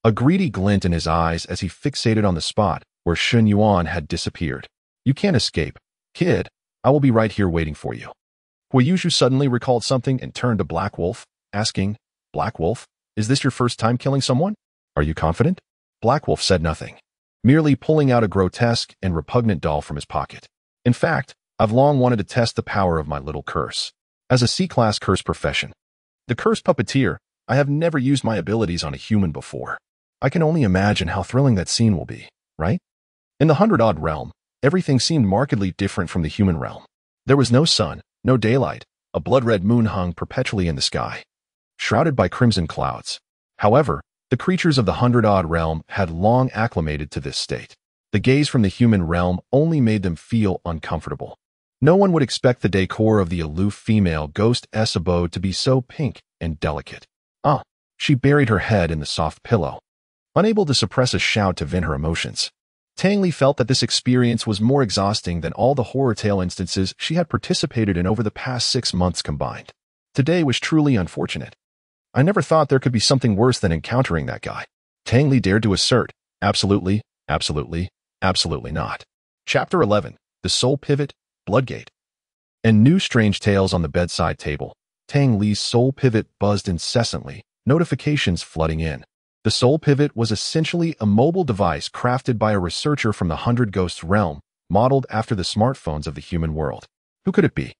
a greedy glint in his eyes as he fixated on the spot where Shen Yuan had disappeared. "You can't escape, kid. I will be right here waiting for you." Huiyuju suddenly recalled something and turned to Black Wolf, asking, "Black Wolf, is this your first time killing someone? Are you confident?" Black Wolf said nothing, merely pulling out a grotesque and repugnant doll from his pocket. "In fact, I've long wanted to test the power of my little curse. As a C-class curse profession, the curse puppeteer, I have never used my abilities on a human before. I can only imagine how thrilling that scene will be, right?" In the 100-odd realm, everything seemed markedly different from the human realm. There was no sun, no daylight, a blood-red moon hung perpetually in the sky, shrouded by crimson clouds. However, the creatures of the 100-odd realm had long acclimated to this state. The gaze from the human realm only made them feel uncomfortable. No one would expect the decor of the aloof female ghost's abode to be so pink and delicate. She buried her head in the soft pillow, unable to suppress a shout to vent her emotions. Tang Li felt that this experience was more exhausting than all the horror tale instances she had participated in over the past 6 months combined. Today was truly unfortunate. I never thought there could be something worse than encountering that guy. Tang Li dared to assert, absolutely, absolutely, absolutely not. Chapter 11, The Soul Pivot, Bloodgate. And new strange tales on the bedside table. Tang Li's soul pivot buzzed incessantly, notifications flooding in. The soul pivot was essentially a mobile device crafted by a researcher from the 100 Ghosts realm, modeled after the smartphones of the human world. Who could it be?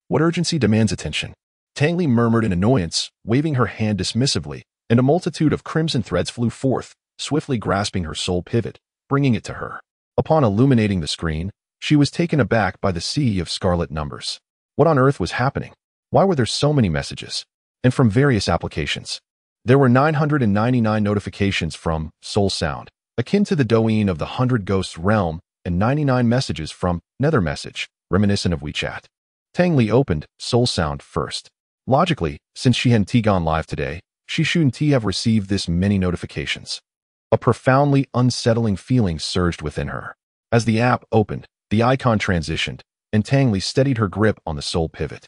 What urgency demands attention? Tang Li murmured in annoyance, waving her hand dismissively, and a multitude of crimson threads flew forth, swiftly grasping her soul pivot, bringing it to her. Upon illuminating the screen, she was taken aback by the sea of scarlet numbers. What on earth was happening? Why were there so many messages? And from various applications. There were 999 notifications from Soul Sound, akin to the Douyin of the 100 Ghosts realm, and 99 messages from Nether Message, reminiscent of WeChat. Tang Li opened Soul Sound first. Logically, since she hadn't gone live today, she shouldn't have received this many notifications. A profoundly unsettling feeling surged within her. As the app opened, the icon transitioned, and Tang Li steadied her grip on the soul pivot.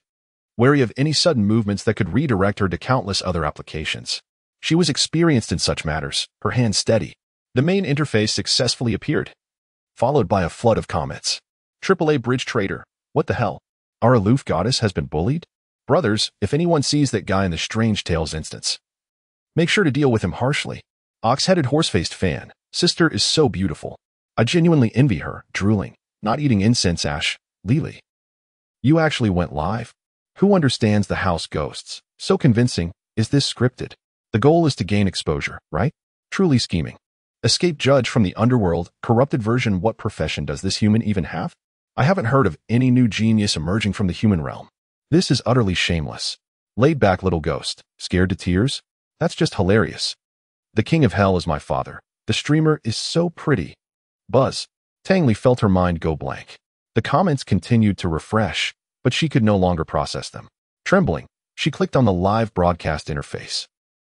Wary of any sudden movements that could redirect her to countless other applications. She was experienced in such matters, her hand steady. The main interface successfully appeared, followed by a flood of comments. AAA Bridge Trader, what the hell? Our Aloof goddess has been bullied? Brothers, if anyone sees that guy in the Strange Tales instance, make sure to deal with him harshly. Ox-headed horse-faced fan, sister is so beautiful. I genuinely envy her, drooling, not eating incense ash, Lily. You actually went live? Who understands the house ghosts? So convincing, is this scripted? The goal is to gain exposure, right? Truly scheming. Escape judge from the underworld, corrupted version. What profession does this human even have? I haven't heard of any new genius emerging from the human realm. This is utterly shameless. Laid back little ghost, scared to tears? That's just hilarious. The king of hell is my father. The streamer is so pretty. Buzz. Tang Li felt her mind go blank. The comments continued to refresh, but she could no longer process them. Trembling, she clicked on the live broadcast interface.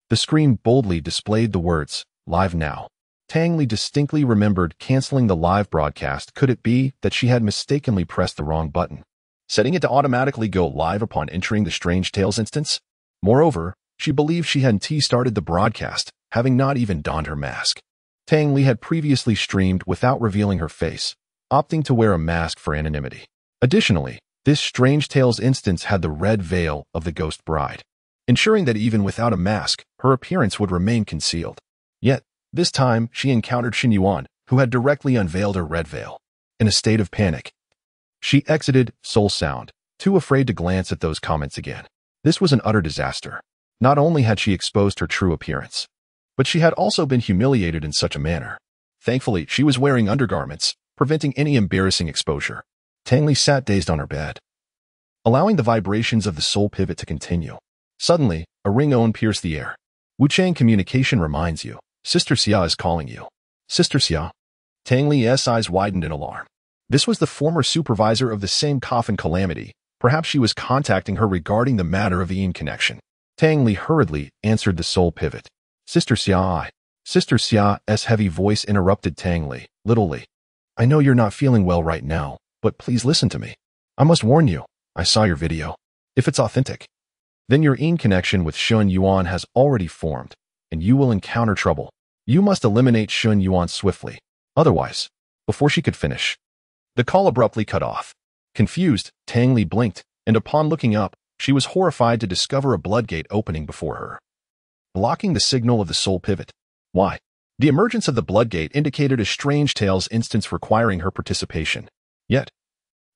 The screen boldly displayed the words, Live Now. Tang Li distinctly remembered canceling the live broadcast. Could it be that she had mistakenly pressed the wrong button, setting it to automatically go live upon entering the Strange Tales instance? Moreover, she believed she hadn't started the broadcast, having not even donned her mask. Tang Li had previously streamed without revealing her face, opting to wear a mask for anonymity. Additionally, this Strange Tales instance had the red veil of the Ghost Bride, ensuring that even without a mask, her appearance would remain concealed. Yet, this time, she encountered Shen Yuan, who had directly unveiled her red veil. In a state of panic, she exited Soul Sound, too afraid to glance at those comments again. This was an utter disaster. Not only had she exposed her true appearance, but she had also been humiliated in such a manner. Thankfully, she was wearing undergarments, preventing any embarrassing exposure. Tang Li sat dazed on her bed, allowing the vibrations of the soul pivot to continue. Suddenly, a ring-on pierced the air. Wuchang communication reminds you. Sister Xia is calling you. Sister Xia. Tang Li's eyes widened in alarm. This was the former supervisor of the same Coffin calamity. Perhaps she was contacting her regarding the matter of the Yin connection. Tang Li hurriedly answered the soul pivot. Sister Xia. Sister Xia's heavy voice interrupted Tang Li. Little Li, I know you're not feeling well right now, but please listen to me. I must warn you, I saw your video. If it's authentic, then your Yin connection with Shen Yuan has already formed, and you will encounter trouble. You must eliminate Shen Yuan swiftly. Otherwise, before she could finish, the call abruptly cut off. Confused, Tang Li blinked, and upon looking up, she was horrified to discover a bloodgate opening before her, blocking the signal of the soul pivot. Why? The emergence of the bloodgate indicated a Strange Tales instance requiring her participation. Yet,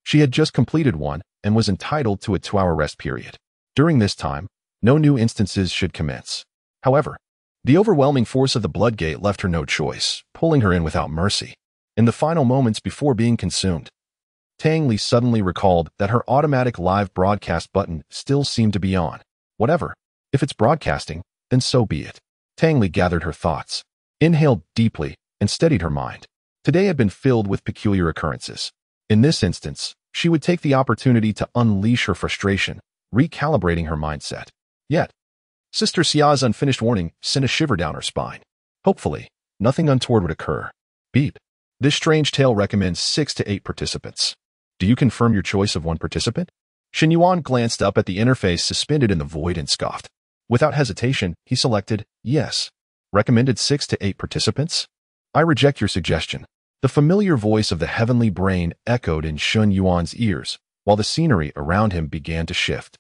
she had just completed one and was entitled to a 2-hour rest period. During this time, no new instances should commence. However, the overwhelming force of the bloodgate left her no choice, pulling her in without mercy. In the final moments before being consumed, Tang Li suddenly recalled that her automatic live broadcast button still seemed to be on. Whatever. If it's broadcasting, then so be it. Tang Li gathered her thoughts, inhaled deeply, and steadied her mind. Today had been filled with peculiar occurrences. In this instance, she would take the opportunity to unleash her frustration, recalibrating her mindset. Yet, Sister Xia's unfinished warning sent a shiver down her spine. Hopefully, nothing untoward would occur. Beep. This strange tale recommends 6 to 8 participants. Do you confirm your choice of one participant? Shen Yuan glanced up at the interface suspended in the void and scoffed. Without hesitation, he selected yes. Recommended 6 to 8 participants? I reject your suggestion. The familiar voice of the heavenly brain echoed in Shen Yuan's ears, while the scenery around him began to shift.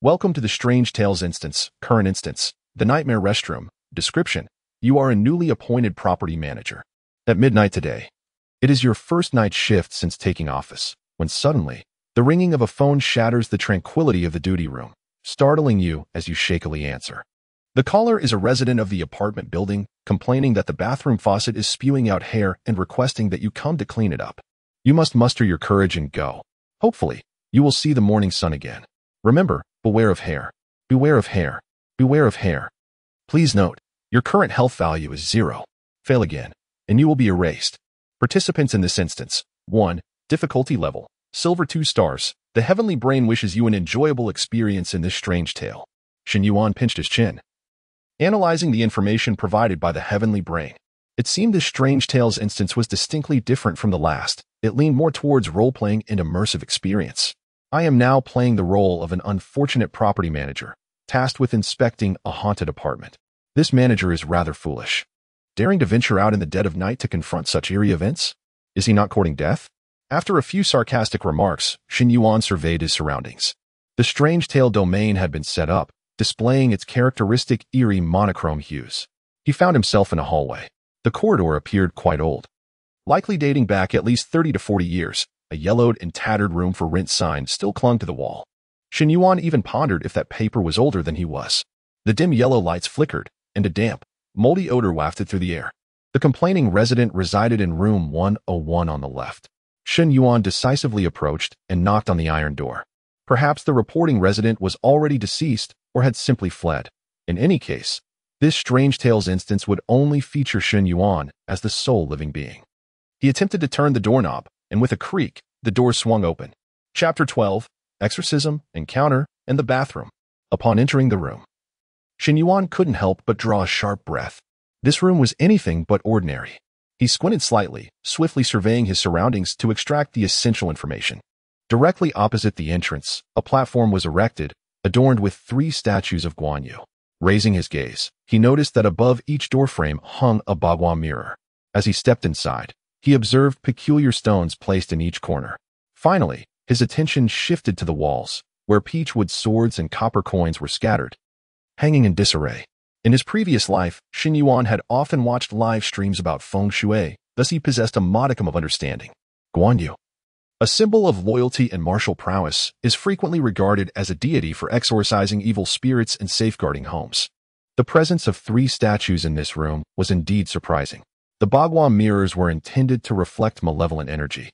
Welcome to the Strange Tales instance, current instance, the Nightmare Restroom. Description: you are a newly appointed property manager. At midnight today, it is your first night shift since taking office, when suddenly, the ringing of a phone shatters the tranquility of the duty room, startling you as you shakily answer. The caller is a resident of the apartment building, complaining that the bathroom faucet is spewing out hair and requesting that you come to clean it up. You must muster your courage and go. Hopefully, you will see the morning sun again. Remember, beware of hair. Beware of hair. Beware of hair. Please note, your current health value is 0. Fail again, and you will be erased. Participants in this instance: 1. Difficulty level, Silver 2 stars. The heavenly brain wishes you an enjoyable experience in this strange tale. Shen Yuan pinched his chin, analyzing the information provided by the heavenly brain. It seemed this strange tales instance was distinctly different from the last. It leaned more towards role-playing and immersive experience. I am now playing the role of an unfortunate property manager, tasked with inspecting a haunted apartment. This manager is rather foolish, daring to venture out in the dead of night to confront such eerie events. Is he not courting death? After a few sarcastic remarks, Shen Yuan surveyed his surroundings. The strange tale domain had been set up, displaying its characteristic eerie monochrome hues. He found himself in a hallway. The corridor appeared quite old, likely dating back at least 30 to 40 years. A yellowed and tattered room for rent sign still clung to the wall. Shen Yuan even pondered if that paper was older than he was. The dim yellow lights flickered, and a damp, moldy odor wafted through the air. The complaining resident resided in room 101 on the left. Shen Yuan decisively approached and knocked on the iron door. Perhaps the reporting resident was already deceased or had simply fled. In any case, this strange tales instance would only feature Shen Yuan as the sole living being. He attempted to turn the doorknob, and with a creak, the door swung open. Chapter 12, Exorcism, Encounter, and the Bathroom. Upon entering the room, Shen Yuan couldn't help but draw a sharp breath. This room was anything but ordinary. He squinted slightly, swiftly surveying his surroundings to extract the essential information. Directly opposite the entrance, a platform was erected, adorned with 3 statues of Guan Yu. Raising his gaze, he noticed that above each doorframe hung a bagua mirror. As he stepped inside, he observed peculiar stones placed in each corner. Finally, his attention shifted to the walls, where peachwood swords and copper coins were scattered, hanging in disarray. In his previous life, Shen Yuan had often watched live streams about feng shui, thus he possessed a modicum of understanding. Guan Yu, a symbol of loyalty and martial prowess, is frequently regarded as a deity for exorcising evil spirits and safeguarding homes. The presence of 3 statues in this room was indeed surprising. The bagua mirrors were intended to reflect malevolent energy,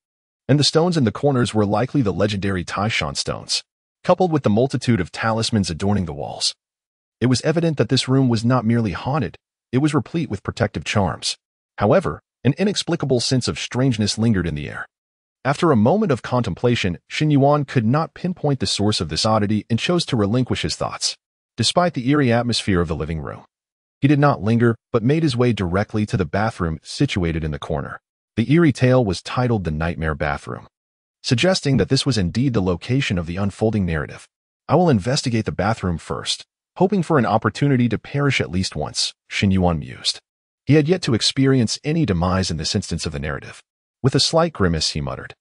and the stones in the corners were likely the legendary Taishan stones, coupled with the multitude of talismans adorning the walls. It was evident that this room was not merely haunted, it was replete with protective charms. However, an inexplicable sense of strangeness lingered in the air. After a moment of contemplation, Shen Yuan could not pinpoint the source of this oddity and chose to relinquish his thoughts. Despite the eerie atmosphere of the living room, he did not linger, but made his way directly to the bathroom situated in the corner. The eerie tale was titled The Nightmare Bathroom, suggesting that this was indeed the location of the unfolding narrative. I will investigate the bathroom first, hoping for an opportunity to perish at least once, Shen Yuan mused. He had yet to experience any demise in this instance of the narrative. With a slight grimace, he muttered,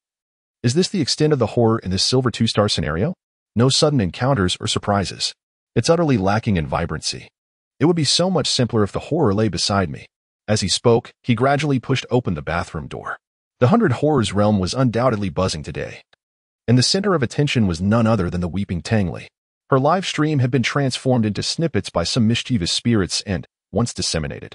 "Is this the extent of the horror in this silver 2-star scenario? No sudden encounters or surprises. It's utterly lacking in vibrancy. It would be so much simpler if the horror lay beside me." As he spoke, he gradually pushed open the bathroom door. The 100 Horrors realm was undoubtedly buzzing today, and the center of attention was none other than the weeping Tangli. Her live stream had been transformed into snippets by some mischievous spirits and, once disseminated,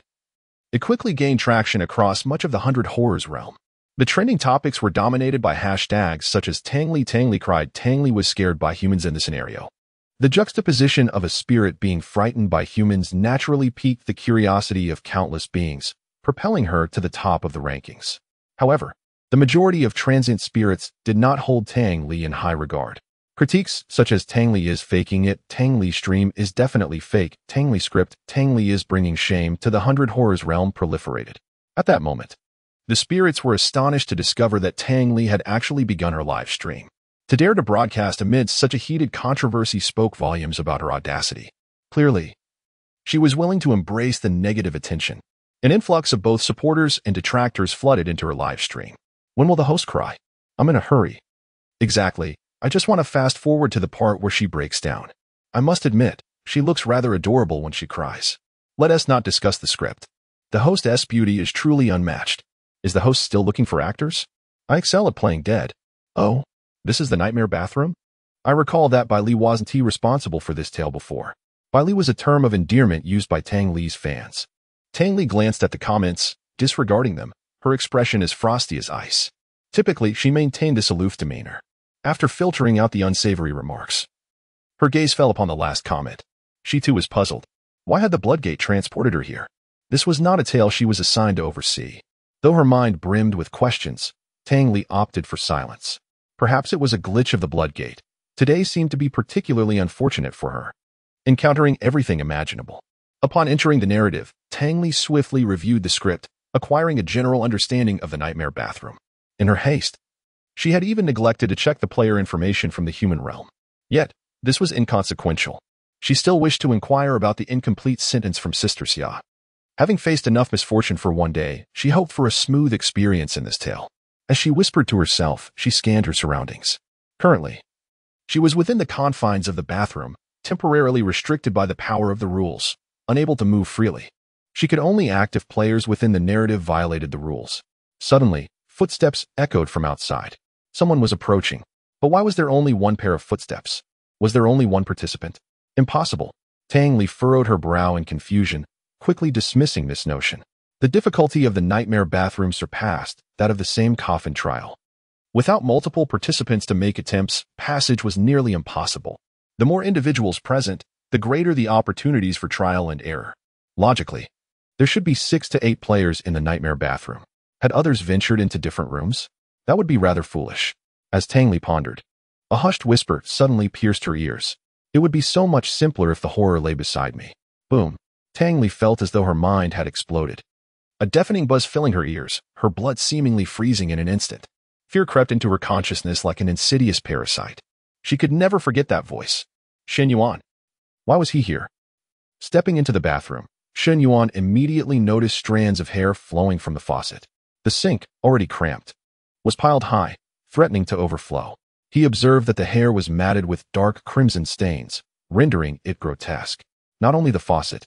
it quickly gained traction across much of the 100 Horrors realm. The trending topics were dominated by hashtags such as Tangli cried. Tangli was scared by humans in the scenario. The juxtaposition of a spirit being frightened by humans naturally piqued the curiosity of countless beings, propelling her to the top of the rankings. However, the majority of transient spirits did not hold Tangli in high regard. Critiques such as Tangli is faking it, Tangli stream is definitely fake, Tangli script, Tangli is bringing shame to the 100 Horrors realm proliferated. At that moment, The spirits were astonished to discover that Tang Li had actually begun her live stream. To dare to broadcast amidst such a heated controversy spoke volumes about her audacity. Clearly, she was willing to embrace the negative attention. An influx of both supporters and detractors flooded into her live stream. When will the host cry? I'm in a hurry. Exactly. I just want to fast forward to the part where she breaks down. I must admit, she looks rather adorable when she cries. Let us not discuss the script. The host's beauty is truly unmatched. Is the host still looking for actors? I excel at playing dead. Oh, this is the nightmare bathroom? I recall that Bai Li wasn't responsible for this tale before. Bai Li was a term of endearment used by Tang Li's fans. Tang Li glanced at the comments, disregarding them, her expression as frosty as ice. Typically, she maintained this aloof demeanor. After filtering out the unsavory remarks, her gaze fell upon the last comment. She too was puzzled. Why had the Bloodgate transported her here? This was not a tale she was assigned to oversee. Though her mind brimmed with questions, Tang Li opted for silence. Perhaps it was a glitch of the Bloodgate. Today seemed to be particularly unfortunate for her. Encountering everything imaginable. Upon entering the narrative, Tang Li swiftly reviewed the script, acquiring a general understanding of the nightmare bathroom. In her haste, she had even neglected to check the player information from the human realm. Yet, this was inconsequential. She still wished to inquire about the incomplete sentence from Sister Xia. Having faced enough misfortune for one day, she hoped for a smooth experience in this tale. As she whispered to herself, she scanned her surroundings. Currently, she was within the confines of the bathroom, temporarily restricted by the power of the rules, unable to move freely. She could only act if players within the narrative violated the rules. Suddenly, footsteps echoed from outside. Someone was approaching. But why was there only one pair of footsteps? Was there only one participant? Impossible. Tang Li furrowed her brow in confusion, quickly dismissing this notion. The difficulty of the nightmare bathroom surpassed that of the same Coffin trial. Without multiple participants to make attempts, passage was nearly impossible. The more individuals present, the greater the opportunities for trial and error. Logically, there should be 6 to 8 players in the nightmare bathroom. Had others ventured into different rooms? That would be rather foolish. As Tang Li pondered, a hushed whisper suddenly pierced her ears. It would be so much simpler if the horror lay beside me. Boom. Tang Li felt as though her mind had exploded. A deafening buzz filling her ears, her blood seemingly freezing in an instant. Fear crept into her consciousness like an insidious parasite. She could never forget that voice. Shen Yuan. Why was he here? Stepping into the bathroom, Shen Yuan immediately noticed strands of hair flowing from the faucet. The sink, already cramped, was piled high, threatening to overflow. He observed that the hair was matted with dark crimson stains, rendering it grotesque. Not only the faucet,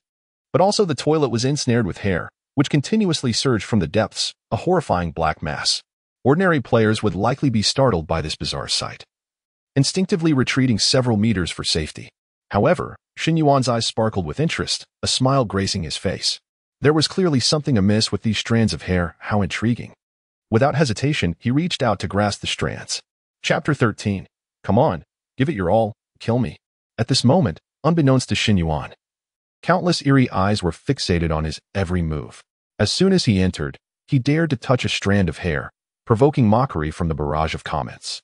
but also the toilet was ensnared with hair, which continuously surged from the depths, a horrifying black mass. Ordinary players would likely be startled by this bizarre sight, instinctively retreating several meters for safety. However, Shen Yuan's eyes sparkled with interest, a smile gracing his face. There was clearly something amiss with these strands of hair. How intriguing. Without hesitation, he reached out to grasp the strands. Chapter 13. Come on, give it your all, kill me. At this moment, unbeknownst to Shen Yuan, countless eerie eyes were fixated on his every move. As soon as he entered, he dared to touch a strand of hair, provoking mockery from the barrage of comments.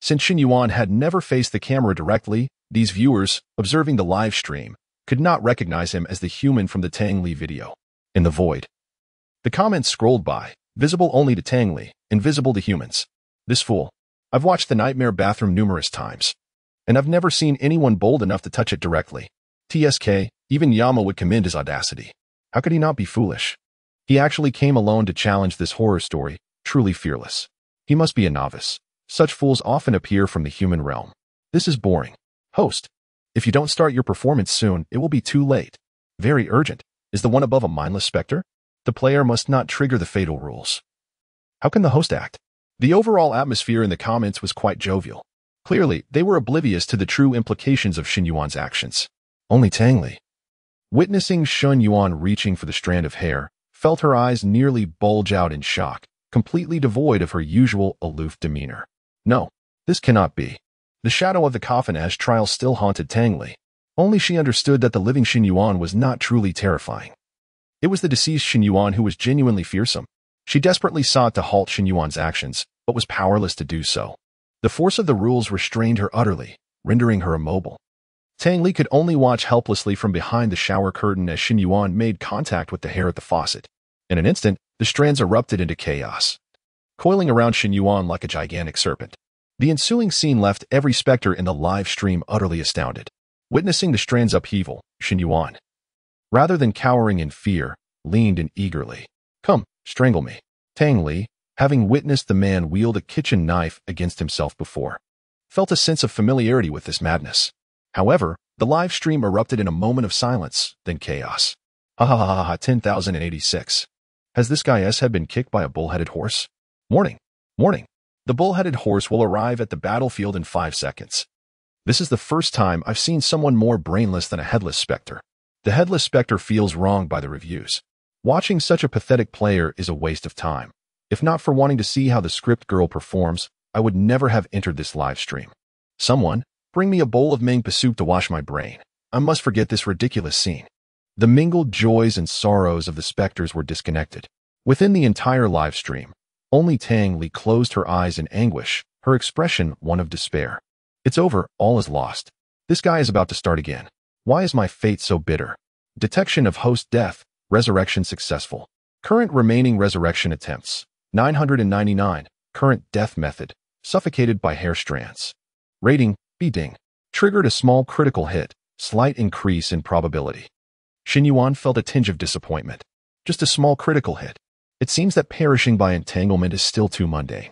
Since Shen Yuan had never faced the camera directly, these viewers, observing the live stream, could not recognize him as the human from the Tang Li video. In the void, the comments scrolled by, visible only to Tang Li, invisible to humans. This fool. I've watched the nightmare bathroom numerous times, and I've never seen anyone bold enough to touch it directly. TSK, even Yama would commend his audacity. How could he not be foolish? He actually came alone to challenge this horror story, truly fearless. He must be a novice. Such fools often appear from the human realm. This is boring. Host, if you don't start your performance soon, it will be too late. Very urgent. Is the one above a mindless specter? The player must not trigger the fatal rules. How can the host act? The overall atmosphere in the comments was quite jovial. Clearly, they were oblivious to the true implications of Shen Yuan's actions. Only Tang Li, witnessing Shen Yuan reaching for the strand of hair, felt her eyes nearly bulge out in shock, completely devoid of her usual aloof demeanor. No, this cannot be. The shadow of the Coffin Ash trial still haunted Tang Li. Only she understood that the living Shen Yuan was not truly terrifying. It was the deceased Shen Yuan who was genuinely fearsome. She desperately sought to halt Shen Yuan's actions, but was powerless to do so. The force of the rules restrained her utterly, rendering her immobile. Tang Li could only watch helplessly from behind the shower curtain as Shen Yuan made contact with the hair at the faucet. In an instant, the strands erupted into chaos, coiling around Shen Yuan like a gigantic serpent. The ensuing scene left every specter in the live stream utterly astounded. Witnessing the strands' upheaval, Shen Yuan, rather than cowering in fear, leaned in eagerly. "Come, strangle me." Tang Li, having witnessed the man wield a kitchen knife against himself before, felt a sense of familiarity with this madness. However, the live stream erupted in a moment of silence, then chaos. Ha ha ha ha, 10,086. Has this guy S-head been kicked by a bull-headed horse? Warning, warning. The bull-headed horse will arrive at the battlefield in 5 seconds. This is the first time I've seen someone more brainless than a headless specter. The headless specter feels wronged by the reviews. Watching such a pathetic player is a waste of time. If not for wanting to see how the script girl performs, I would never have entered this live stream. Someone, bring me a bowl of Ming soup to wash my brain. I must forget this ridiculous scene. The mingled joys and sorrows of the specters were disconnected. Within the entire live stream, only Tang Li closed her eyes in anguish, her expression one of despair. It's over, all is lost. This guy is about to start again. Why is my fate so bitter? Detection of host death, resurrection successful. Current remaining resurrection attempts, 999. Current death method, suffocated by hair strands. Rating, B-ding. Triggered a small critical hit, slight increase in probability. Shen Yuan felt a tinge of disappointment. Just a small critical hit. It seems that perishing by entanglement is still too mundane.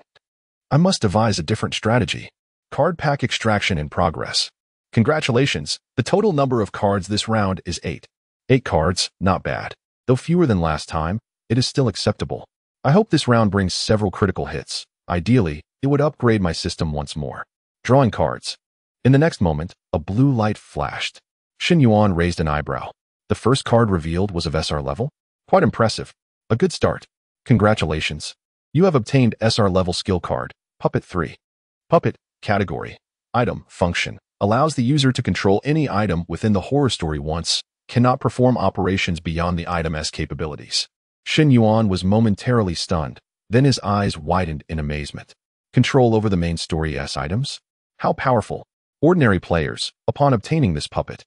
I must devise a different strategy. Card pack extraction in progress. Congratulations, the total number of cards this round is 8. 8 cards, not bad. Though fewer than last time, it is still acceptable. I hope this round brings several critical hits. Ideally, it would upgrade my system once more. Drawing cards. In the next moment, a blue light flashed. Shen Yuan raised an eyebrow. The first card revealed was of SR level? Quite impressive. A good start. Congratulations. You have obtained SR level skill card, Puppet 3. Puppet, category, item, function, allows the user to control any item within the horror story once, cannot perform operations beyond the item's capabilities. Shen Yuan was momentarily stunned, then his eyes widened in amazement. Control over the main story S items? How powerful. Ordinary players, upon obtaining this puppet,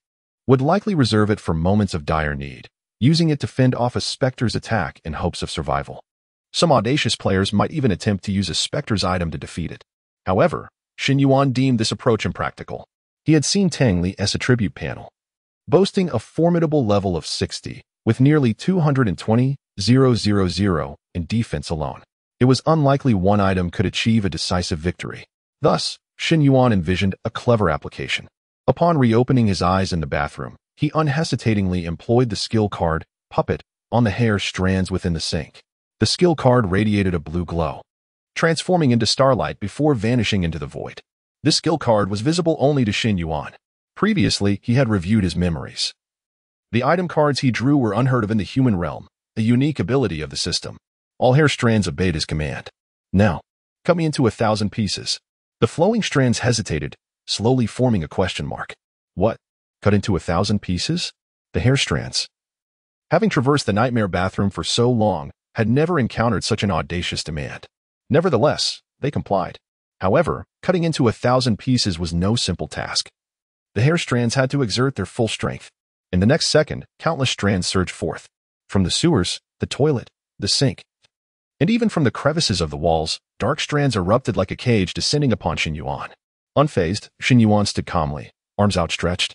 would likely reserve it for moments of dire need, using it to fend off a specter's attack in hopes of survival. Some audacious players might even attempt to use a specter's item to defeat it. However, Shen Yuan deemed this approach impractical. He had seen Tang Li's attribute panel, boasting a formidable level of 60, with nearly 220,000 in defense alone. It was unlikely one item could achieve a decisive victory. Thus, Shen Yuan envisioned a clever application. Upon reopening his eyes in the bathroom, he unhesitatingly employed the skill card, Puppet, on the hair strands within the sink. The skill card radiated a blue glow, transforming into starlight before vanishing into the void. This skill card was visible only to Shen Yuan. Previously, he had reviewed his memories. The item cards he drew were unheard of in the human realm, a unique ability of the system. All hair strands obeyed his command. Now, cut me into 1,000 pieces. The flowing strands hesitated, slowly forming a question mark. What? Cut into 1,000 pieces? The hair strands, having traversed the nightmare bathroom for so long, had never encountered such an audacious demand. Nevertheless, they complied. However, cutting into 1,000 pieces was no simple task. The hair strands had to exert their full strength. In the next second, countless strands surged forth. From the sewers, the toilet, the sink, and even from the crevices of the walls, dark strands erupted like a cage descending upon Shen Yuan. Unfazed, Shen Yuan stood calmly, arms outstretched,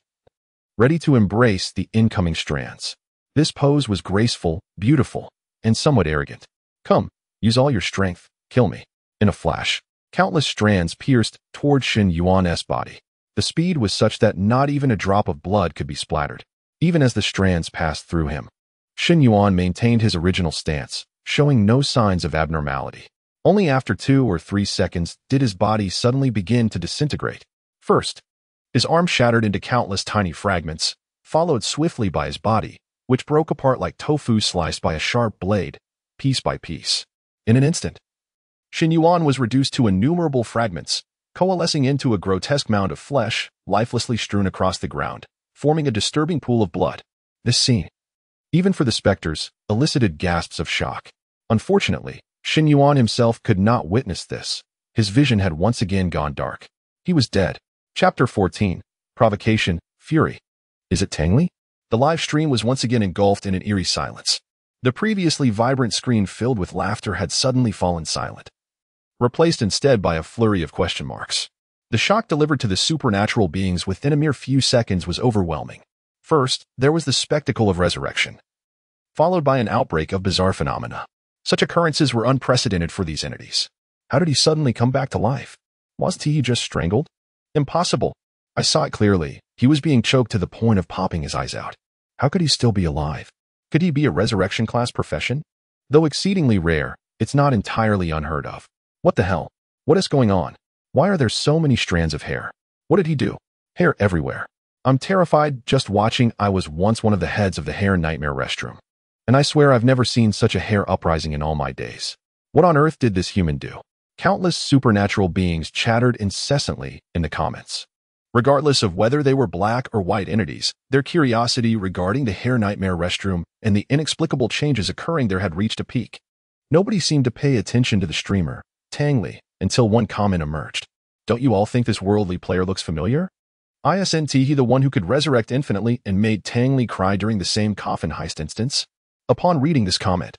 ready to embrace the incoming strands. This pose was graceful, beautiful, and somewhat arrogant. Come, use all your strength, kill me. In a flash, countless strands pierced toward Shen Yuan's body. The speed was such that not even a drop of blood could be splattered, even as the strands passed through him. Shen Yuan maintained his original stance, showing no signs of abnormality. Only after 2 or 3 seconds did his body suddenly begin to disintegrate. First, his arm shattered into countless tiny fragments, followed swiftly by his body, which broke apart like tofu sliced by a sharp blade, piece by piece. In an instant, Shen Yuan was reduced to innumerable fragments, coalescing into a grotesque mound of flesh, lifelessly strewn across the ground, forming a disturbing pool of blood. This scene, even for the specters, elicited gasps of shock. Unfortunately, Shen Yuan himself could not witness this. His vision had once again gone dark. He was dead. Chapter 14. Provocation, Fury. Is it Tang Li? The live stream was once again engulfed in an eerie silence. The previously vibrant screen filled with laughter had suddenly fallen silent, replaced instead by a flurry of question marks. The shock delivered to the supernatural beings within a mere few seconds was overwhelming. First, there was the spectacle of resurrection, followed by an outbreak of bizarre phenomena. Such occurrences were unprecedented for these entities. How did he suddenly come back to life? Was he just strangled? Impossible. I saw it clearly. He was being choked to the point of popping his eyes out. How could he still be alive? Could he be a resurrection class profession? Though exceedingly rare, it's not entirely unheard of. What the hell? What is going on? Why are there so many strands of hair? What did he do? Hair everywhere. I'm terrified just watching. I was once one of the heads of the hair nightmare restroom, and I swear I've never seen such a hair uprising in all my days. What on earth did this human do? Countless supernatural beings chattered incessantly in the comments. Regardless of whether they were black or white entities, their curiosity regarding the hair nightmare restroom and the inexplicable changes occurring there had reached a peak. Nobody seemed to pay attention to the streamer, Tang Li, until one comment emerged. Don't you all think this worldly player looks familiar? Isn't he the one who could resurrect infinitely and made Tang Li cry during the same coffin heist instance? Upon reading this comment,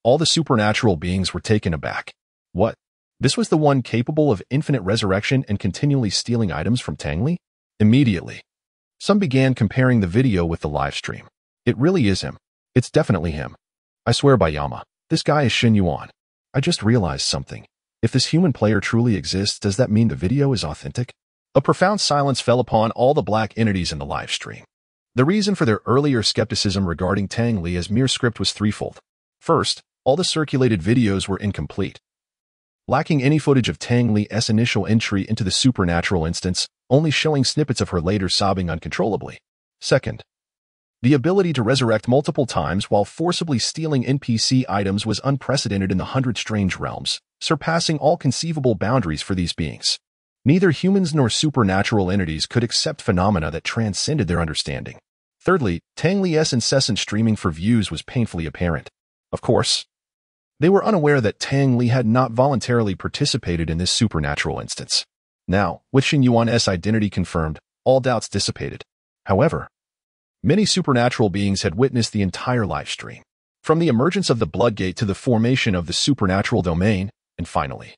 all the supernatural beings were taken aback. What? This was the one capable of infinite resurrection and continually stealing items from Tang Li? Immediately, some began comparing the video with the live stream. It really is him. It's definitely him. I swear by Yama, this guy is Shen Yuan. I just realized something. If this human player truly exists, does that mean the video is authentic? A profound silence fell upon all the black entities in the live stream. The reason for their earlier skepticism regarding Tang Li as mere script was threefold. First, all the circulated videos were incomplete, lacking any footage of Tang Li's initial entry into the supernatural instance, only showing snippets of her later sobbing uncontrollably. Second, the ability to resurrect multiple times while forcibly stealing NPC items was unprecedented in the 100 Strange Realms, surpassing all conceivable boundaries for these beings. Neither humans nor supernatural entities could accept phenomena that transcended their understanding. Thirdly, Tang Li's incessant streaming for views was painfully apparent. Of course, they were unaware that Tang Li had not voluntarily participated in this supernatural instance. Now, with Shen Yuan's identity confirmed, all doubts dissipated. However, many supernatural beings had witnessed the entire live stream, from the emergence of the Bloodgate to the formation of the supernatural domain, and finally,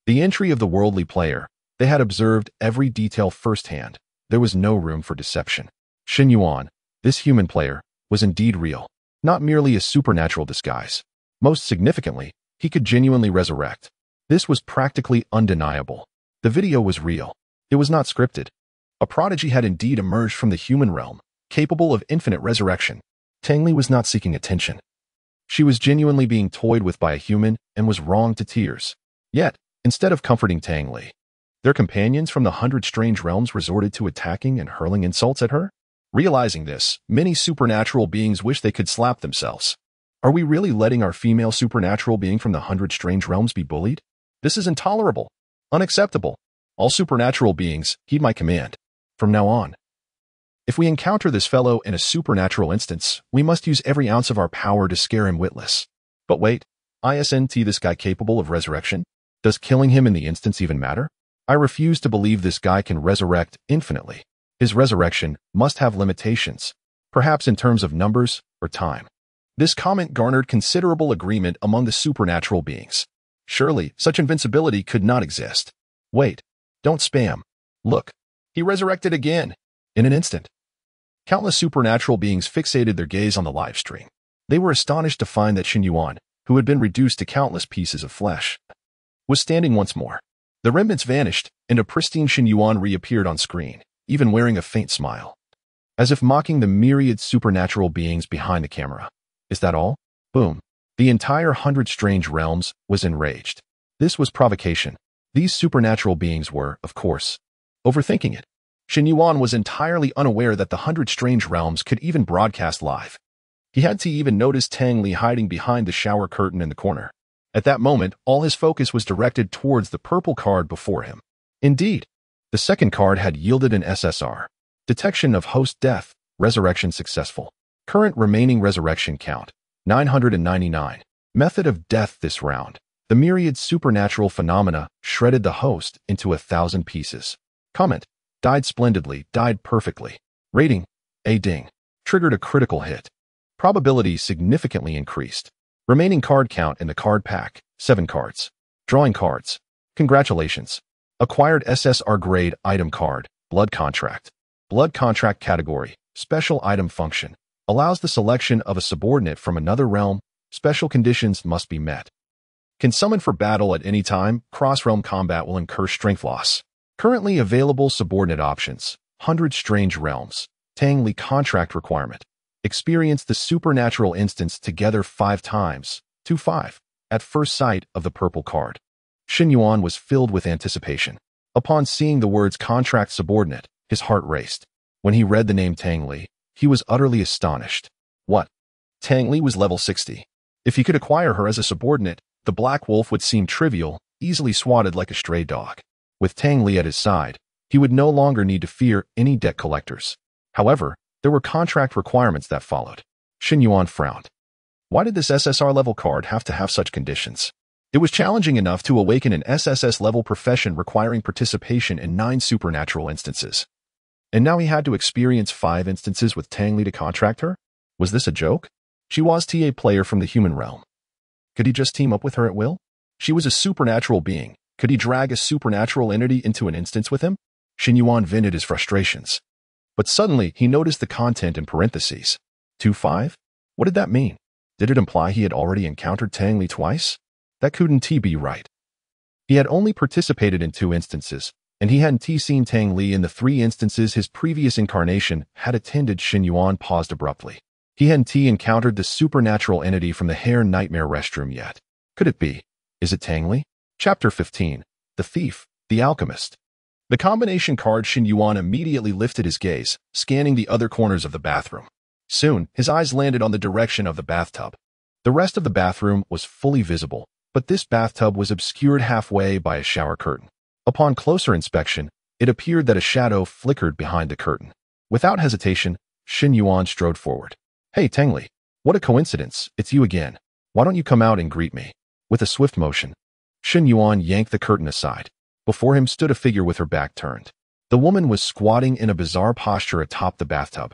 the entry of the worldly player. They had observed every detail firsthand. There was no room for deception. Shen Yuan, this human player, was indeed real, not merely a supernatural disguise. Most significantly, he could genuinely resurrect. This was practically undeniable. The video was real. It was not scripted. A prodigy had indeed emerged from the human realm, capable of infinite resurrection. Tang Li was not seeking attention. She was genuinely being toyed with by a human and was wronged to tears. Yet, instead of comforting Tang Li, their companions from the 100 Strange Realms resorted to attacking and hurling insults at her. Realizing this, many supernatural beings wished they could slap themselves. Are we really letting our female supernatural being from the 100 Strange Realms be bullied? This is intolerable. Unacceptable. All supernatural beings, heed my command. From now on, if we encounter this fellow in a supernatural instance, we must use every ounce of our power to scare him witless. But wait, isn't this guy capable of resurrection? Does killing him in the instance even matter? I refuse to believe this guy can resurrect infinitely. His resurrection must have limitations, perhaps in terms of numbers or time. This comment garnered considerable agreement among the supernatural beings. Surely, such invincibility could not exist. Wait, don't spam. Look, he resurrected again, in an instant. Countless supernatural beings fixated their gaze on the live stream. They were astonished to find that Shen Yuan, who had been reduced to countless pieces of flesh, was standing once more. The remnants vanished, and a pristine Shen Yuan reappeared on screen, even wearing a faint smile, as if mocking the myriad supernatural beings behind the camera. Is that all? Boom. The entire 100 Strange Realms was enraged. This was provocation. These supernatural beings were, of course, overthinking it. Shen Yuan was entirely unaware that the 100 Strange Realms could even broadcast live. He had to even notice Tang Li hiding behind the shower curtain in the corner. At that moment, all his focus was directed towards the purple card before him. Indeed, the second card had yielded an SSR. Detection of host death, resurrection successful. Current remaining resurrection count, 999. Method of death this round. The myriad supernatural phenomena shredded the host into 1,000 pieces. Comment. Died splendidly, died perfectly. Rating. A ding. Triggered a critical hit. Probability significantly increased. Remaining card count in the card pack, 7 cards. Drawing cards. Congratulations. Acquired SSR grade item card, Blood Contract. Blood Contract category, special item function. Allows the selection of a subordinate from another realm. Special conditions must be met. Can summon for battle at any time. Cross-realm combat will incur strength loss. Currently available subordinate options. 100 Strange Realms. Tangli contract requirement. Experience the supernatural instance together 5 times. 2-5. At first sight of the purple card. Shen Yuan was filled with anticipation. Upon seeing the words contract subordinate, his heart raced. When he read the name Tangli, he was utterly astonished. What? Tangli was level 60. If he could acquire her as a subordinate, the Black Wolf would seem trivial, easily swatted like a stray dog. With Tangli at his side, he would no longer need to fear any debt collectors. However, there were contract requirements that followed. Shen Yuan frowned. Why did this SSR-level card have to have such conditions? It was challenging enough to awaken an SSS-level profession requiring participation in 9 supernatural instances. And now he had to experience 5 instances with Tangli to contract her? Was this a joke? She was a player from the human realm. Could he just team up with her at will? She was a supernatural being. Could he drag a supernatural entity into an instance with him? Shen Yuan vented his frustrations. But suddenly, he noticed the content in parentheses. 2-5? What did that mean? Did it imply he had already encountered Tangli twice? That couldn't be right. He had only participated in 2 instances, and he hadn't seen Tangli in the 3 instances his previous incarnation had attended. Shen Yuan paused abruptly. He hadn't encountered the supernatural entity from the Hair Nightmare restroom yet. Could it be? Is it Tangli? Chapter 15. The Thief, the Alchemist. The combination card. Shen Yuan immediately lifted his gaze, scanning the other corners of the bathroom. Soon, his eyes landed on the direction of the bathtub. The rest of the bathroom was fully visible, but this bathtub was obscured halfway by a shower curtain. Upon closer inspection, it appeared that a shadow flickered behind the curtain. Without hesitation, Shen Yuan strode forward. Hey, Tangli. What a coincidence, it's you again. Why don't you come out and greet me? With a swift motion, Shen Yuan yanked the curtain aside. Before him stood a figure with her back turned. The woman was squatting in a bizarre posture atop the bathtub,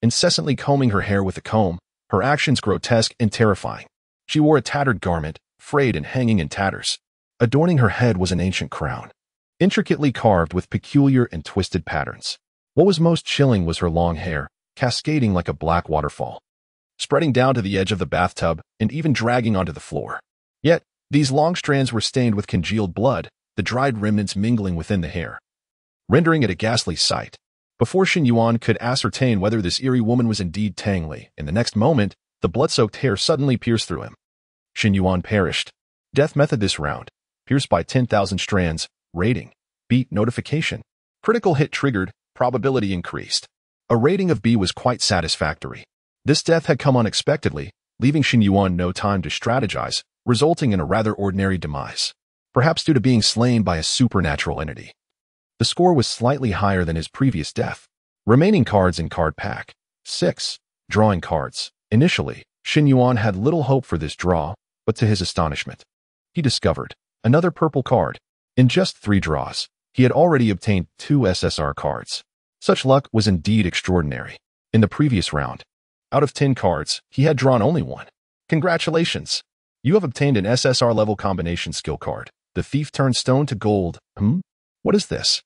incessantly combing her hair with a comb, her actions grotesque and terrifying. She wore a tattered garment, frayed and hanging in tatters. Adorning her head was an ancient crown, intricately carved with peculiar and twisted patterns. What was most chilling was her long hair, cascading like a black waterfall, spreading down to the edge of the bathtub and even dragging onto the floor. Yet, these long strands were stained with congealed blood, the dried remnants mingling within the hair, rendering it a ghastly sight. Before Shen Yuan could ascertain whether this eerie woman was indeed Tangli, in the next moment, the blood-soaked hair suddenly pierced through him. Shen Yuan perished. Death method this round. Pierced by 10,000 strands. Rating. Beat notification. Critical hit triggered. Probability increased. A rating of B was quite satisfactory. This death had come unexpectedly, leaving Shen Yuan no time to strategize, resulting in a rather ordinary demise. Perhaps due to being slain by a supernatural entity. The score was slightly higher than his previous death. Remaining cards in card pack. 6. Drawing cards. Initially, Shen Yuan had little hope for this draw, but to his astonishment, he discovered another purple card. In just 3 draws, he had already obtained 2 SSR cards. Such luck was indeed extraordinary. In the previous round, out of 10 cards, he had drawn only 1. Congratulations! You have obtained an SSR-level combination skill card. The Thief turns stone to gold. What is this?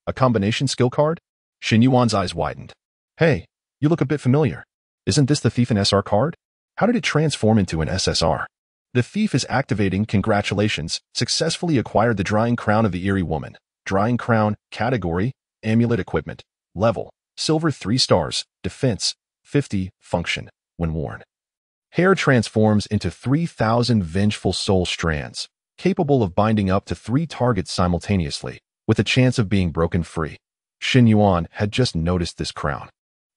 A combination skill card? Shen Yuan's eyes widened. Hey, you look a bit familiar. Isn't this the Thief and SR card? How did it transform into an SSR? The Thief is activating. Congratulations, successfully acquired the Drying Crown of the Eerie Woman. Drying Crown, category, amulet equipment, level, silver 3 stars, defense, 50, function, when worn. Hair transforms into 3,000 vengeful soul strands, capable of binding up to 3 targets simultaneously, with a chance of being broken free. Shen Yuan had just noticed this crown.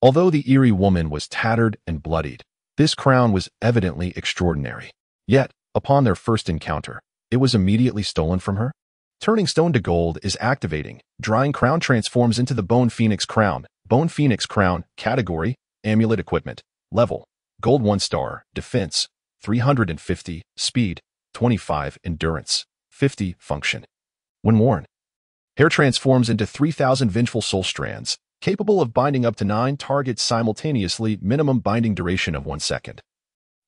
Although the eerie woman was tattered and bloodied, this crown was evidently extraordinary. Yet, upon their first encounter, it was immediately stolen from her. Turning stone to gold is activating. Drying Crown transforms into the Bone Phoenix Crown. Bone Phoenix Crown, category, amulet equipment, level, gold 1 star, defense, 350, speed, 25, endurance, 50, function. When worn, hair transforms into 3,000 vengeful soul strands, capable of binding up to 9 targets simultaneously, minimum binding duration of 1 second.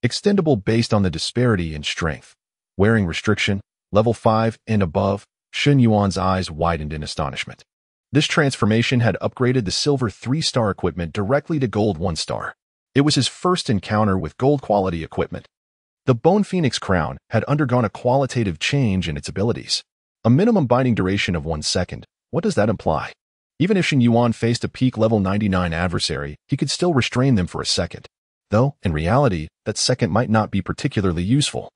Extendable based on the disparity in strength. Wearing restriction, level 5 and above, Shen Yuan's eyes widened in astonishment. This transformation had upgraded the silver 3-star equipment directly to gold 1-star. It was his first encounter with gold-quality equipment. The Bone Phoenix crown had undergone a qualitative change in its abilities. A minimum binding duration of 1 second. What does that imply? Even if Shen Yuan faced a peak level 99 adversary, he could still restrain them for a second. Though, in reality, that second might not be particularly useful,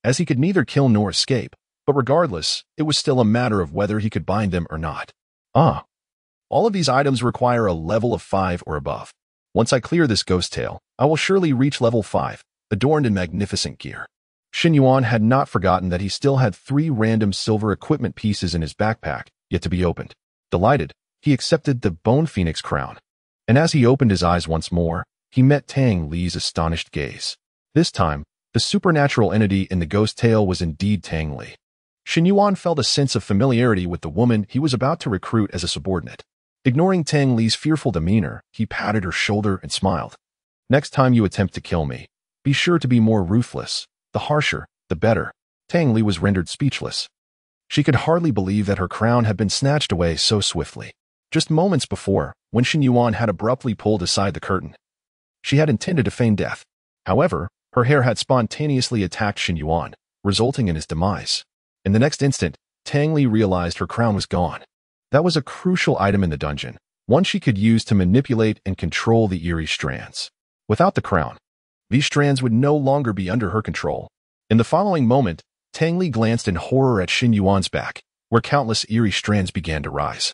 as he could neither kill nor escape. But regardless, it was still a matter of whether he could bind them or not. All of these items require a level of 5 or above. Once I clear this ghost tail, I will surely reach level 5, adorned in magnificent gear. Shen Yuan had not forgotten that he still had 3 random silver equipment pieces in his backpack, yet to be opened. Delighted, he accepted the Bone Phoenix crown. And as he opened his eyes once more, he met Tang Li's astonished gaze. This time, the supernatural entity in the ghost tail was indeed Tang Li. Shen Yuan felt a sense of familiarity with the woman he was about to recruit as a subordinate. Ignoring Tang Li's fearful demeanor, he patted her shoulder and smiled. Next time you attempt to kill me, be sure to be more ruthless. The harsher, the better. Tang Li was rendered speechless. She could hardly believe that her crown had been snatched away so swiftly. Just moments before, when Shen Yuan had abruptly pulled aside the curtain, she had intended to feign death. However, her hair had spontaneously attacked Shen Yuan, resulting in his demise. In the next instant, Tang Li realized her crown was gone. That was a crucial item in the dungeon, one she could use to manipulate and control the eerie strands. Without the crown, these strands would no longer be under her control. In the following moment, Tang Li glanced in horror at Shen Yuan's back, where countless eerie strands began to rise.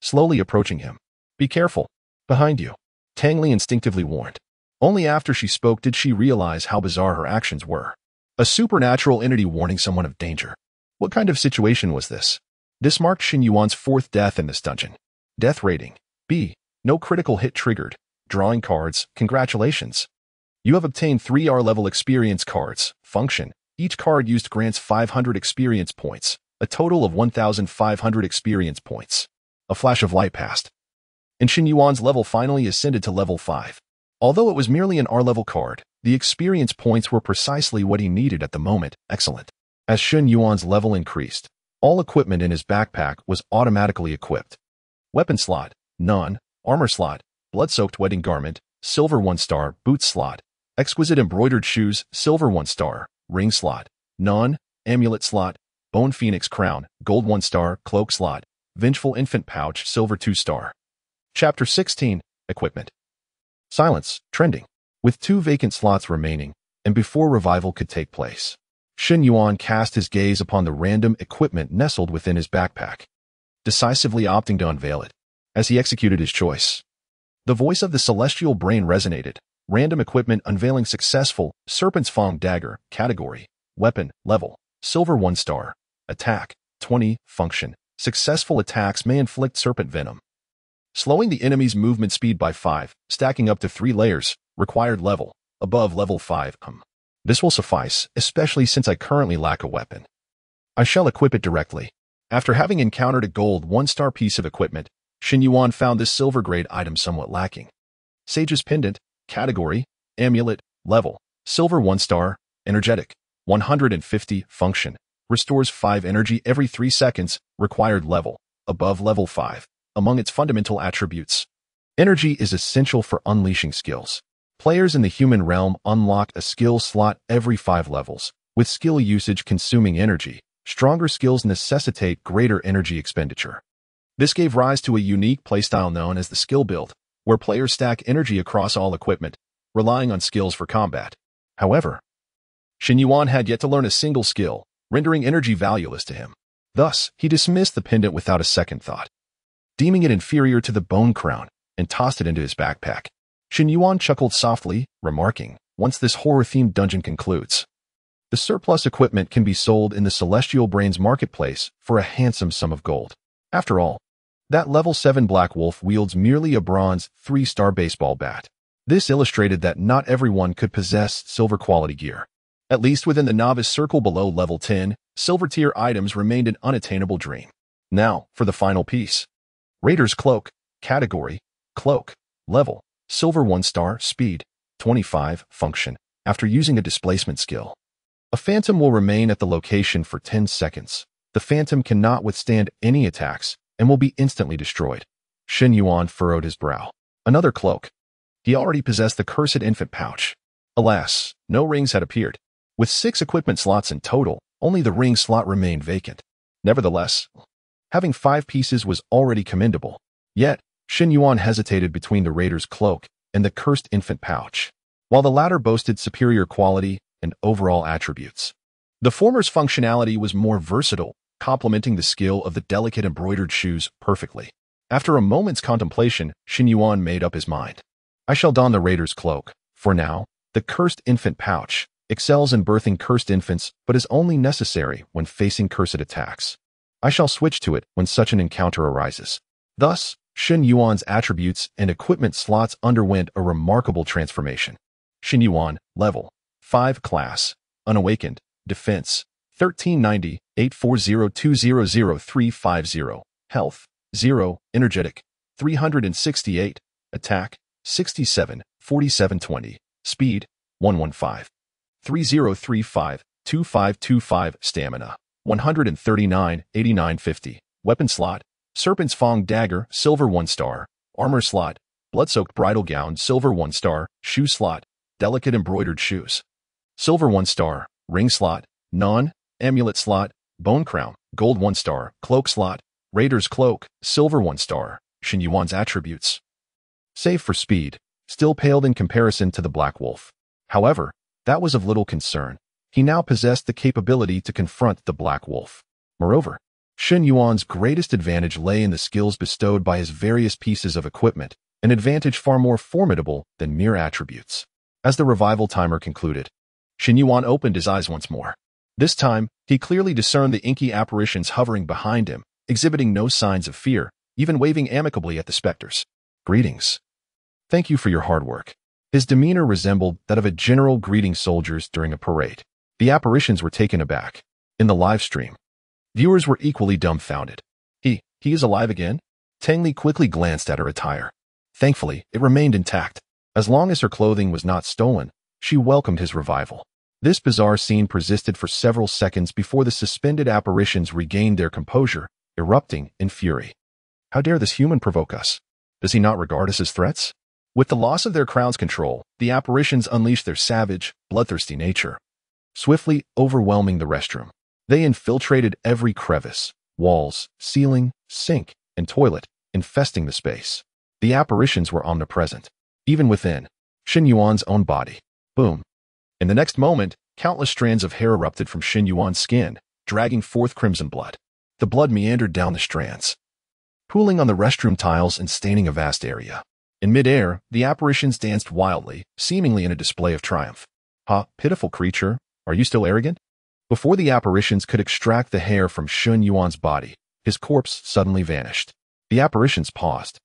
Slowly approaching him. Be careful. Behind you. Tang Li instinctively warned. Only after she spoke did she realize how bizarre her actions were. A supernatural entity warning someone of danger. What kind of situation was this? This marked Shen Yuan's 4th death in this dungeon. Death rating: B. No critical hit triggered. Drawing cards: congratulations. You have obtained 3 R-level experience cards. Function: each card used grants 500 experience points, a total of 1,500 experience points. A flash of light passed, and Shen Yuan's level finally ascended to level 5. Although it was merely an R-level card, the experience points were precisely what he needed at the moment. Excellent. As Shen Yuan's level increased, all equipment in his backpack was automatically equipped. Weapon slot: none. Armor slot: blood-soaked wedding garment, silver 1-star. Boot slot: exquisite embroidered shoes, silver 1-star. Ring slot: none. Amulet slot: Bone Phoenix crown, gold 1-star. Cloak slot: vengeful infant pouch, silver 2-star. Chapter 16: Equipment. Silence, trending. With 2 vacant slots remaining, and before revival could take place, Shen Yuan cast his gaze upon the random equipment nestled within his backpack, decisively opting to unveil it. As he executed his choice, the voice of the celestial brain resonated. Random equipment unveiling successful. Serpent's Fang dagger. Category: weapon. Level: silver 1-star. Attack: 20. Function: successful attacks may inflict serpent venom, slowing the enemy's movement speed by 5, stacking up to 3 layers. Required level: above level 5. This will suffice, especially since I currently lack a weapon. I shall equip it directly. After having encountered a gold 1-star piece of equipment, Shen Yuan found this silver-grade item somewhat lacking. Sage's Pendant. Category: amulet. Level: silver 1-star. Energetic: 150. Function: restores 5 energy every 3 seconds. Required level: above level 5. Among its fundamental attributes, energy is essential for unleashing skills. Players in the human realm unlock a skill slot every 5 levels. With skill usage consuming energy, stronger skills necessitate greater energy expenditure. This gave rise to a unique playstyle known as the skill build, where players stack energy across all equipment, relying on skills for combat. However, Shen Yuan had yet to learn a single skill, rendering energy valueless to him. Thus, he dismissed the pendant without a second thought, deeming it inferior to the bone crown, and tossed it into his backpack. Shen Yuan chuckled softly, remarking, once this horror-themed dungeon concludes, the surplus equipment can be sold in the Celestial Brains marketplace for a handsome sum of gold. After all, that level 7 Black Wolf wields merely a bronze 3-star baseball bat. This illustrated that not everyone could possess silver-quality gear. At least within the novice circle below level 10, silver-tier items remained an unattainable dream. Now, for the final piece. Raider's Cloak. Category: Cloak. Level: Silver 1-star. Speed: 25. Function: After using a displacement skill, a phantom will remain at the location for 10 seconds. The phantom cannot withstand any attacks and will be instantly destroyed. Shen Yuan furrowed his brow. Another cloak. He already possessed the cursed infant pouch. Alas, no rings had appeared. With 6 equipment slots in total, only the ring slot remained vacant. Nevertheless, having 5 pieces was already commendable. Yet, Shen Yuan hesitated between the raider's cloak and the cursed infant pouch. While the latter boasted superior quality and overall attributes, the former's functionality was more versatile, complementing the skill of the delicate embroidered shoes perfectly. After a moment's contemplation, Shen Yuan made up his mind. I shall don the raider's cloak. For now, the cursed infant pouch excels in birthing cursed infants but is only necessary when facing cursed attacks. I shall switch to it when such an encounter arises. Thus, Shen Yuan's attributes and equipment slots underwent a remarkable transformation. Shen Yuan, Level: 5. Class: Unawakened. Defense: 1390, 840200350. Health: 0. Energetic: 368. Attack: 67, 4720. Speed: 115. 3035, 2525. Stamina: 139, 8950. Weapon slot: Serpent's Fang Dagger, Silver 1-star. Armor slot: Blood-soaked Bridal Gown, Silver 1-star. Shoe slot: Delicate Embroidered Shoes. Silver 1-star. Ring slot: None. Amulet slot: Bone Crown, Gold 1-star. Cloak slot: Raider's Cloak, Silver 1-star. Shen Yuan's attributes, save for speed, still paled in comparison to the Black Wolf. However, that was of little concern. He now possessed the capability to confront the Black Wolf. Moreover, Shen Yuan's greatest advantage lay in the skills bestowed by his various pieces of equipment, an advantage far more formidable than mere attributes. As the revival timer concluded, Shen Yuan opened his eyes once more. This time, he clearly discerned the inky apparitions hovering behind him, exhibiting no signs of fear, even waving amicably at the specters. Greetings. Thank you for your hard work. His demeanor resembled that of a general greeting soldiers during a parade. The apparitions were taken aback. In the live stream, viewers were equally dumbfounded. He is alive again? Tang Li quickly glanced at her attire. Thankfully, it remained intact. As long as her clothing was not stolen, she welcomed his revival. This bizarre scene persisted for several seconds before the suspended apparitions regained their composure, erupting in fury. How dare this human provoke us? Does he not regard us as threats? With the loss of their crown's control, the apparitions unleashed their savage, bloodthirsty nature, swiftly overwhelming the restroom. They infiltrated every crevice, walls, ceiling, sink, and toilet, infesting the space. The apparitions were omnipresent, even within Shen Yuan's own body. Boom. In the next moment, countless strands of hair erupted from Shen Yuan's skin, dragging forth crimson blood. The blood meandered down the strands, pooling on the restroom tiles and staining a vast area. In midair, the apparitions danced wildly, seemingly in a display of triumph. Ha, pitiful creature, are you still arrogant? Before the apparitions could extract the hair from Shen Yuan's body, his corpse suddenly vanished. The apparitions paused.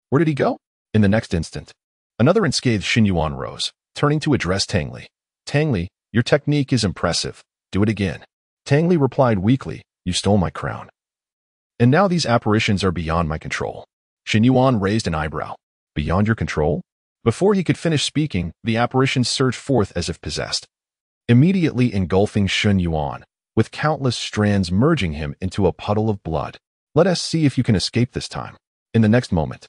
Where did he go? In the next instant, another unscathed Shen Yuan rose, turning to address Tang Li. Tang Li, your technique is impressive. Do it again. Tang Li replied weakly, you stole my crown. And now these apparitions are beyond my control. Shen Yuan raised an eyebrow. Beyond your control? Before he could finish speaking, the apparitions surged forth as if possessed, immediately engulfing Shen Yuan, with countless strands merging him into a puddle of blood. Let us see if you can escape this time. In the next moment,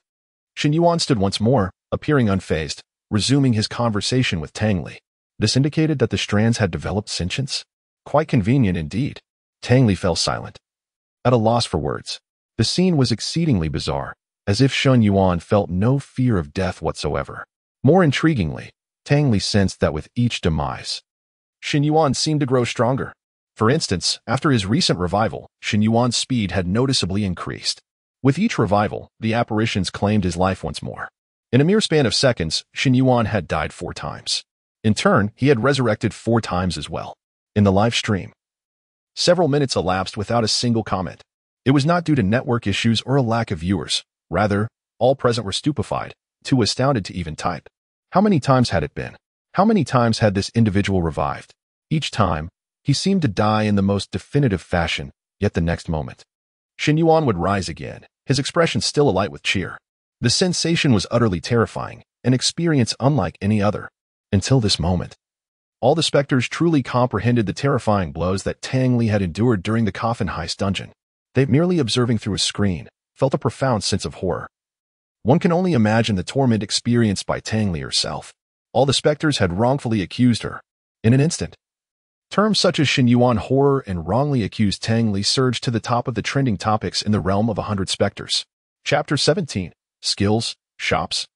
Shen Yuan stood once more, appearing unfazed, resuming his conversation with Tang Li. This indicated that the strands had developed sentience? Quite convenient indeed. Tang Li fell silent, at a loss for words. The scene was exceedingly bizarre, as if Shen Yuan felt no fear of death whatsoever. More intriguingly, Tang Li sensed that with each demise, Shen Yuan seemed to grow stronger. For instance, after his recent revival, Shen Yuan's speed had noticeably increased. With each revival, the apparitions claimed his life once more. In a mere span of seconds, Shen Yuan had died 4 times. In turn, he had resurrected 4 times as well. In the live stream, several minutes elapsed without a single comment. It was not due to network issues or a lack of viewers. Rather, all present were stupefied, too astounded to even type. How many times had it been? How many times had this individual revived? Each time, he seemed to die in the most definitive fashion, yet the next moment, Shen Yuan would rise again, his expression still alight with cheer. The sensation was utterly terrifying, an experience unlike any other. Until this moment, all the specters truly comprehended the terrifying blows that Tang Li had endured during the Coffin heist dungeon. They, merely observing through a screen, felt a profound sense of horror. One can only imagine the torment experienced by Tang Li herself. All the specters had wrongfully accused her. In an instant, terms such as Shen Yuan horror and wrongly accused Tang Li surged to the top of the trending topics in the realm of 100 specters. Chapter 17. Skills, Shops,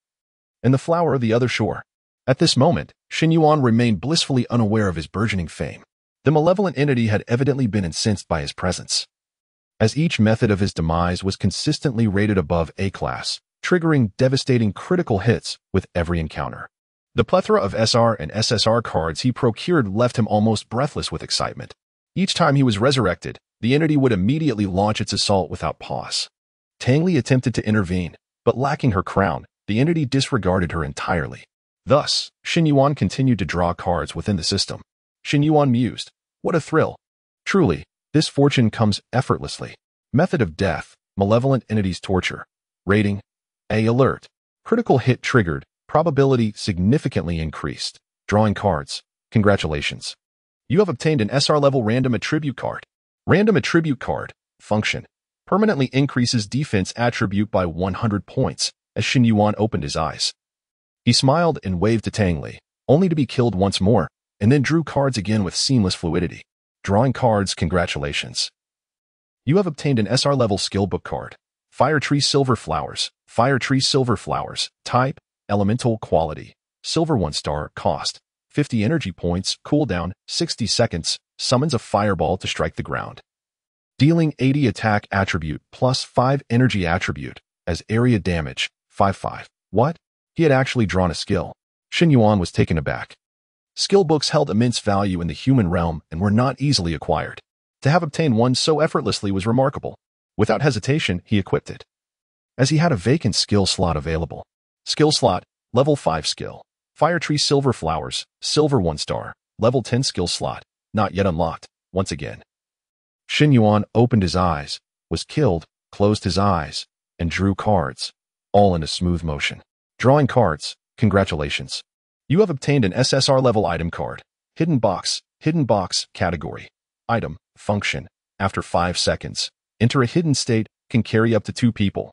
and the Flower of the Other Shore. At this moment, Shen Yuan remained blissfully unaware of his burgeoning fame. The malevolent entity had evidently been incensed by his presence, as each method of his demise was consistently rated above A-class, triggering devastating critical hits with every encounter. The plethora of SR and SSR cards he procured left him almost breathless with excitement. Each time he was resurrected, the entity would immediately launch its assault without pause. Tang Li attempted to intervene, but lacking her crown, the entity disregarded her entirely. Thus, Shen Yuan continued to draw cards within the system. Shen Yuan mused, "What a thrill! Truly, this fortune comes effortlessly." Method of death, malevolent entities torture. Rating, A alert. Critical hit triggered, probability significantly increased. Drawing cards, congratulations. You have obtained an SR-level random attribute card. Random attribute card, function, permanently increases defense attribute by 100 points, as Shen Yuan opened his eyes. He smiled and waved to Tang Li, only to be killed once more, and then drew cards again with seamless fluidity. Drawing cards, congratulations. You have obtained an SR-level skill book card. Fire Tree Silver Flowers. Fire Tree Silver Flowers. Type, Elemental Quality. Silver 1-star, cost, 50 energy points, cooldown, 60 seconds, summons a fireball to strike the ground. Dealing 80 attack attribute plus 5 energy attribute, as area damage, 5/5. What? He had actually drawn a skill. Shen Yuan was taken aback. Skill books held immense value in the human realm and were not easily acquired. To have obtained one so effortlessly was remarkable. Without hesitation, he equipped it, as he had a vacant skill slot available. Skill slot, level 5 skill. Fire Tree Silver Flowers, silver 1-star, level 10 skill slot, not yet unlocked, once again. Shen Yuan opened his eyes, was killed, closed his eyes, and drew cards, all in a smooth motion. Drawing cards, congratulations. You have obtained an SSR-level item card. Hidden box, category. Item, function. After 5 seconds, enter a hidden state, can carry up to 2 people,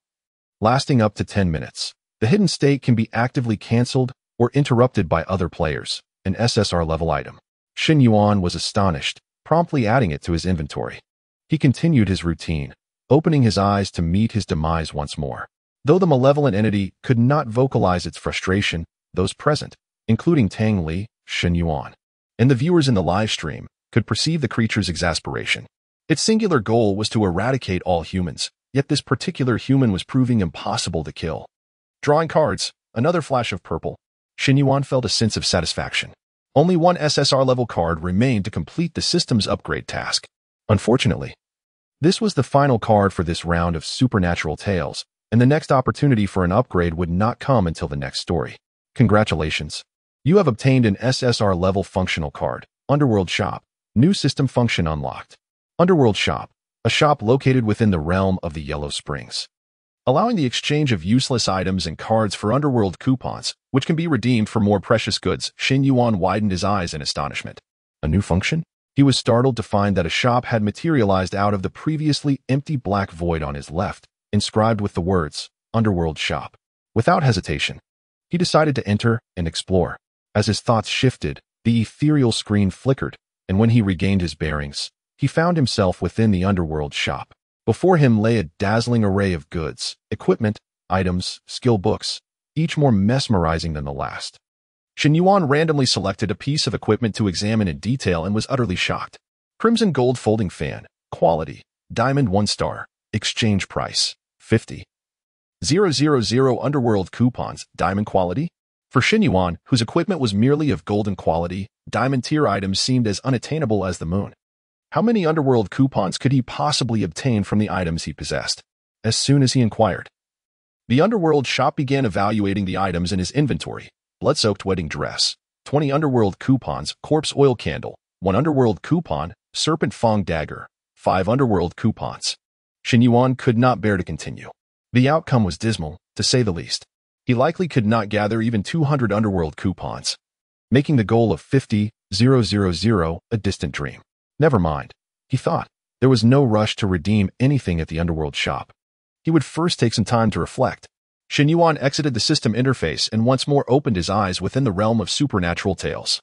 lasting up to 10 minutes. The hidden state can be actively cancelled or interrupted by other players. An SSR-level item. Shen Yuan was astonished, promptly adding it to his inventory. He continued his routine, opening his eyes to meet his demise once more. Though the malevolent entity could not vocalize its frustration, those present, including Tang Li, Shen Yuan, and the viewers in the live stream, could perceive the creature's exasperation. Its singular goal was to eradicate all humans, yet this particular human was proving impossible to kill. Drawing cards, another flash of purple, Shen Yuan felt a sense of satisfaction. Only one SSR-level card remained to complete the system's upgrade task. Unfortunately, this was the final card for this round of Supernatural Tales, and the next opportunity for an upgrade would not come until the next story. Congratulations. You have obtained an SSR-level functional card. Underworld Shop. New system function unlocked. Underworld Shop, a shop located within the realm of the Yellow Springs, allowing the exchange of useless items and cards for Underworld coupons, which can be redeemed for more precious goods. Shen Yuan widened his eyes in astonishment. A new function? He was startled to find that a shop had materialized out of the previously empty black void on his left, inscribed with the words, Underworld Shop. Without hesitation, he decided to enter and explore. As his thoughts shifted, the ethereal screen flickered, and when he regained his bearings, he found himself within the Underworld Shop. Before him lay a dazzling array of goods, equipment, items, skill books, each more mesmerizing than the last. Shen Yuan randomly selected a piece of equipment to examine in detail and was utterly shocked. Crimson Gold Folding Fan, quality, diamond 1-star, exchange price, 50. 000 Underworld coupons, diamond quality? For Shen Yuan, whose equipment was merely of golden quality, diamond tier items seemed as unattainable as the moon. How many Underworld coupons could he possibly obtain from the items he possessed? As soon as he inquired, the Underworld Shop began evaluating the items in his inventory. Blood-soaked wedding dress, 20 Underworld coupons, corpse oil candle, 1 Underworld coupon, serpent fang dagger, 5 Underworld coupons. Shen Yuan could not bear to continue. The outcome was dismal, to say the least. He likely could not gather even 200 underworld coupons, making the goal of 50,000 a distant dream. Never mind, he thought. There was no rush to redeem anything at the underworld shop. He would first take some time to reflect. Shen Yuan exited the system interface and once more opened his eyes within the realm of supernatural tales.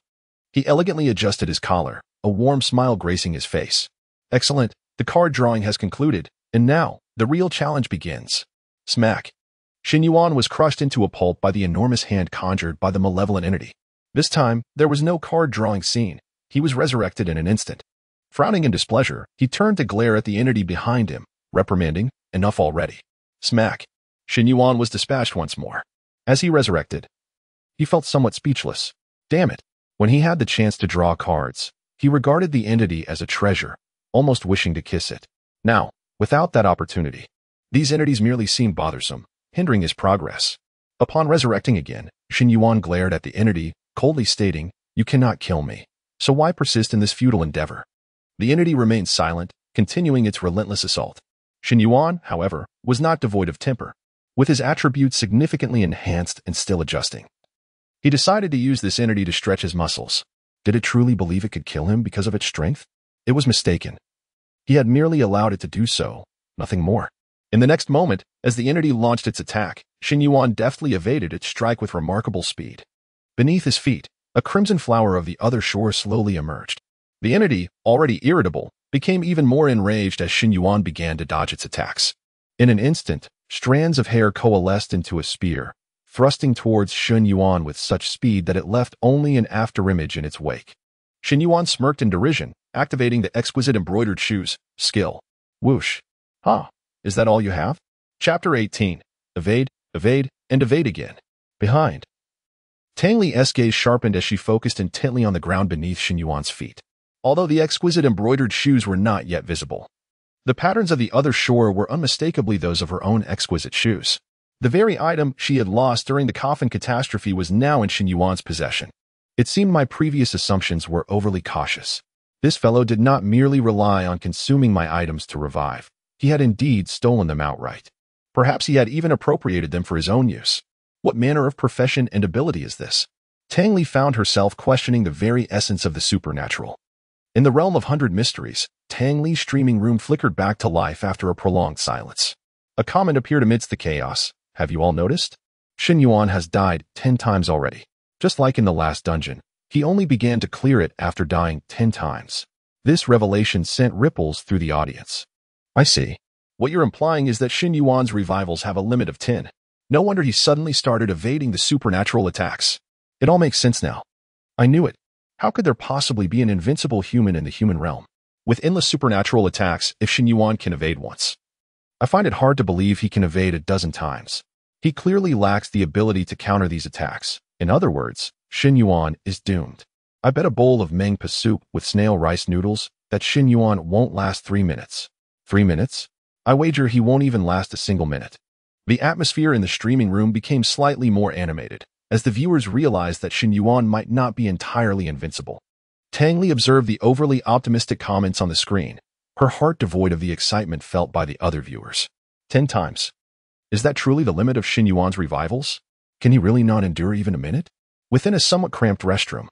He elegantly adjusted his collar, a warm smile gracing his face. Excellent, the card drawing has concluded, and now, the real challenge begins. Smack. Shen Yuan was crushed into a pulp by the enormous hand conjured by the malevolent entity. This time, there was no card drawing scene. He was resurrected in an instant. Frowning in displeasure, he turned to glare at the entity behind him, reprimanding, enough already. Smack. Shen Yuan was dispatched once more. As he resurrected, he felt somewhat speechless. Damn it. When he had the chance to draw cards, he regarded the entity as a treasure, almost wishing to kiss it. Now, without that opportunity, these entities merely seemed bothersome, hindering his progress. Upon resurrecting again, Shen Yuan glared at the entity, coldly stating, "You cannot kill me, so why persist in this futile endeavor?" The entity remained silent, continuing its relentless assault. Shen Yuan, however, was not devoid of temper, with his attributes significantly enhanced and still adjusting. He decided to use this entity to stretch his muscles. Did it truly believe it could kill him because of its strength? It was mistaken. He had merely allowed it to do so, nothing more. In the next moment, as the entity launched its attack, Shen Yuan deftly evaded its strike with remarkable speed. Beneath his feet, a crimson flower of the other shore slowly emerged. The entity, already irritable, became even more enraged as Shen Yuan began to dodge its attacks. In an instant, strands of hair coalesced into a spear, thrusting towards Shen Yuan with such speed that it left only an afterimage in its wake. Shen Yuan smirked in derision, activating the exquisite embroidered shoes skill. Whoosh. Huh. Is that all you have? Chapter 18. Evade, evade, and evade again. Behind. Tang Li's gaze sharpened as she focused intently on the ground beneath Shen Yuan's feet. Although the exquisite embroidered shoes were not yet visible, the patterns of the other shore were unmistakably those of her own exquisite shoes. The very item she had lost during the Coffin catastrophe was now in Shen Yuan's possession. It seemed my previous assumptions were overly cautious. This fellow did not merely rely on consuming my items to revive. He had indeed stolen them outright. Perhaps he had even appropriated them for his own use. What manner of profession and ability is this? Tang Li found herself questioning the very essence of the supernatural. In the realm of 100 mysteries, Tang Li's streaming room flickered back to life after a prolonged silence. A comment appeared amidst the chaos. Have you all noticed? Shen Yuan has died 10 times already. Just like in the last dungeon, he only began to clear it after dying 10 times. This revelation sent ripples through the audience. I see. What you're implying is that Shen Yuan's revivals have a limit of 10. No wonder he suddenly started evading the supernatural attacks. It all makes sense now. I knew it. How could there possibly be an invincible human in the human realm, with endless supernatural attacks if Shen Yuan can evade once? I find it hard to believe he can evade a dozen times. He clearly lacks the ability to counter these attacks. In other words, Shen Yuan is doomed. I bet a bowl of mangpa soup with snail rice noodles that Shen Yuan won't last 3 minutes. 3 minutes? I wager he won't even last a single minute. The atmosphere in the streaming room became slightly more animated, as the viewers realized that Shen Yuan might not be entirely invincible. Tang Li observed the overly optimistic comments on the screen, her heart devoid of the excitement felt by the other viewers. 10 times. Is that truly the limit of Shen Yuan's revivals? Can he really not endure even a minute? Within a somewhat cramped restroom,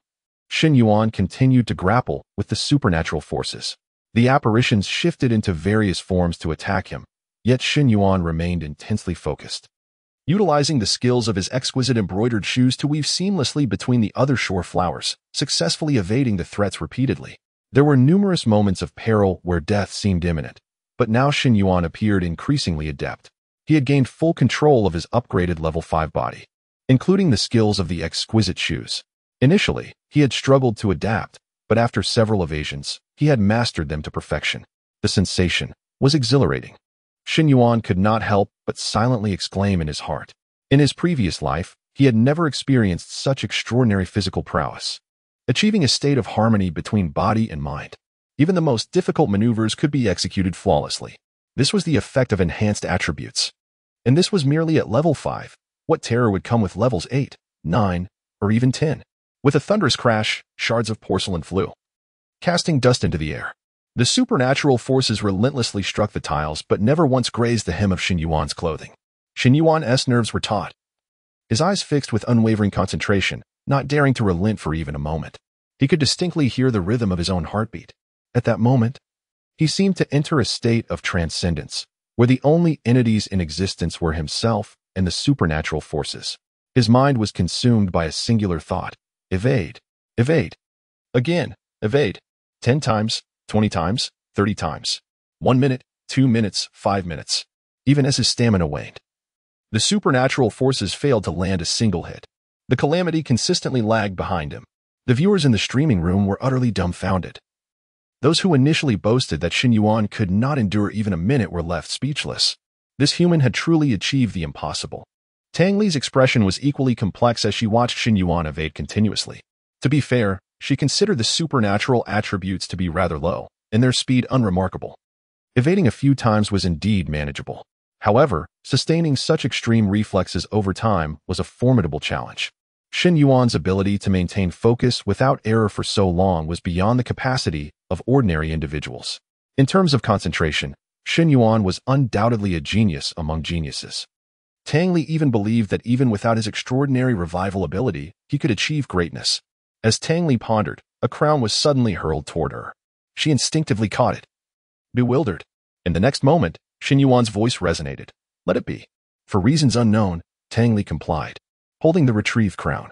Shen Yuan continued to grapple with the supernatural forces. The apparitions shifted into various forms to attack him, yet Shen Yuan remained intensely focused. Utilizing the skills of his exquisite embroidered shoes to weave seamlessly between the other shore flowers, successfully evading the threats repeatedly. There were numerous moments of peril where death seemed imminent, but now Shen Yuan appeared increasingly adept. He had gained full control of his upgraded level 5 body, including the skills of the exquisite shoes. Initially, he had struggled to adapt, but after several evasions, he had mastered them to perfection. The sensation was exhilarating. Shen Yuan could not help but silently exclaim in his heart. In his previous life, he had never experienced such extraordinary physical prowess, achieving a state of harmony between body and mind. Even the most difficult maneuvers could be executed flawlessly. This was the effect of enhanced attributes. And this was merely at level 5. What terror would come with levels 8, 9, or even 10? With a thunderous crash, shards of porcelain flew, casting dust into the air. The supernatural forces relentlessly struck the tiles but never once grazed the hem of Shen Yuan's clothing. Shen Yuan's nerves were taut, his eyes fixed with unwavering concentration, not daring to relent for even a moment. He could distinctly hear the rhythm of his own heartbeat. At that moment, he seemed to enter a state of transcendence, where the only entities in existence were himself and the supernatural forces. His mind was consumed by a singular thought: evade, evade, again, evade, 10 times, 20 times, 30 times, 1 minute, 2 minutes, 5 minutes. Even as his stamina waned, the supernatural forces failed to land a single hit. The calamity consistently lagged behind him. The viewers in the streaming room were utterly dumbfounded. Those who initially boasted that Shen Yuan could not endure even a minute were left speechless. This human had truly achieved the impossible. Tang Li's expression was equally complex as she watched Shen Yuan evade continuously. To be fair, she considered the supernatural attributes to be rather low, and their speed unremarkable. Evading a few times was indeed manageable. However, sustaining such extreme reflexes over time was a formidable challenge. Shen Yuan's ability to maintain focus without error for so long was beyond the capacity of ordinary individuals. In terms of concentration, Shen Yuan was undoubtedly a genius among geniuses. Tang Li even believed that even without his extraordinary revival ability, he could achieve greatness. As Tang Li pondered, a crown was suddenly hurled toward her. She instinctively caught it. Bewildered. In the next moment, Shen Yuan's voice resonated. Let it be. For reasons unknown, Tang Li complied, holding the retrieved crown.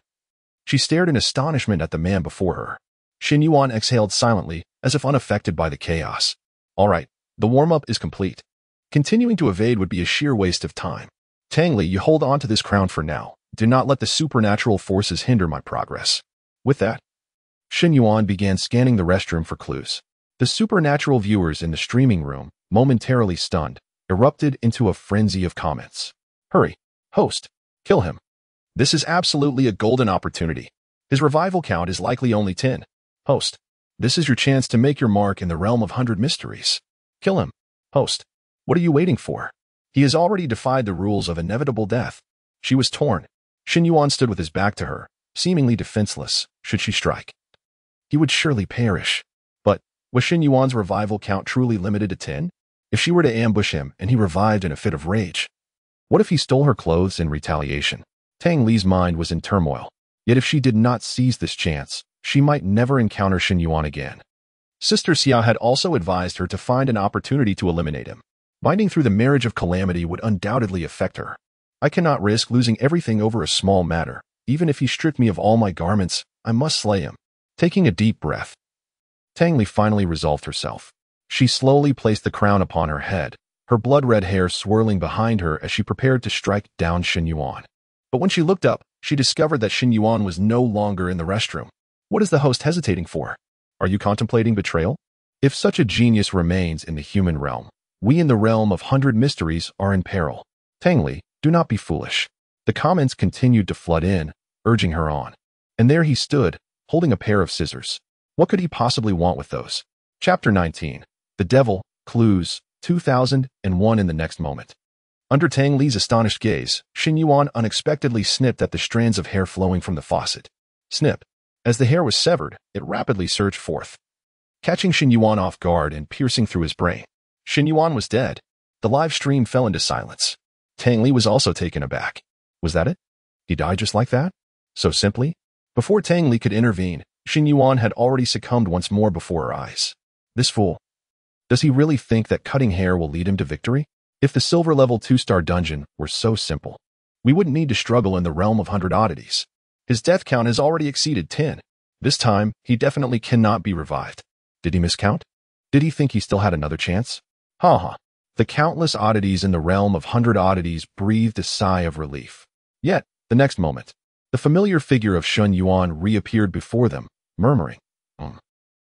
She stared in astonishment at the man before her. Shen Yuan exhaled silently, as if unaffected by the chaos. All right, the warm-up is complete. Continuing to evade would be a sheer waste of time. Tang Li, you hold on to this crown for now. Do not let the supernatural forces hinder my progress. With that, Shen Yuan began scanning the restroom for clues. The supernatural viewers in the streaming room, momentarily stunned, erupted into a frenzy of comments. Hurry, host, kill him. This is absolutely a golden opportunity. His revival count is likely only 10. Host, this is your chance to make your mark in the realm of 100 mysteries. Kill him. Host, what are you waiting for? He has already defied the rules of inevitable death. She was torn. Shen Yuan stood with his back to her, seemingly defenseless, should she strike. He would surely perish. But was Shen Yuan's revival count truly limited to 10? If she were to ambush him and he revived in a fit of rage? What if he stole her clothes in retaliation? Tang Li's mind was in turmoil. Yet if she did not seize this chance, she might never encounter Shen Yuan again. Sister Xia had also advised her to find an opportunity to eliminate him. Binding through the marriage of calamity would undoubtedly affect her. I cannot risk losing everything over a small matter. Even if he stripped me of all my garments, I must slay him. Taking a deep breath, Tang Li finally resolved herself. She slowly placed the crown upon her head, her blood-red hair swirling behind her as she prepared to strike down Shen Yuan. But when she looked up, she discovered that Shen Yuan was no longer in the restroom. What is the host hesitating for? Are you contemplating betrayal? If such a genius remains in the human realm, we in the realm of 100 mysteries are in peril. Tang Li, do not be foolish. The comments continued to flood in, urging her on. And there he stood, holding a pair of scissors. What could he possibly want with those? Chapter 19. The Devil, Clues, 2001. In the next moment, under Tang Li's astonished gaze, Shen Yuan unexpectedly snipped at the strands of hair flowing from the faucet. Snip. As the hair was severed, it rapidly surged forth, catching Shen Yuan off guard and piercing through his brain. Shen Yuan was dead. The live stream fell into silence. Tang Li was also taken aback. Was that it? He died just like that? So simply? Before Tang Li could intervene, Shen Yuan had already succumbed once more before her eyes. This fool. Does he really think that cutting hair will lead him to victory? If the silver level 2-star dungeon were so simple, we wouldn't need to struggle in the realm of 100 oddities. His death count has already exceeded 10. This time, he definitely cannot be revived. Did he miscount? Did he think he still had another chance? Ha ha. The countless oddities in the realm of 100 oddities breathed a sigh of relief. Yet, the next moment, the familiar figure of Shen Yuan reappeared before them, murmuring,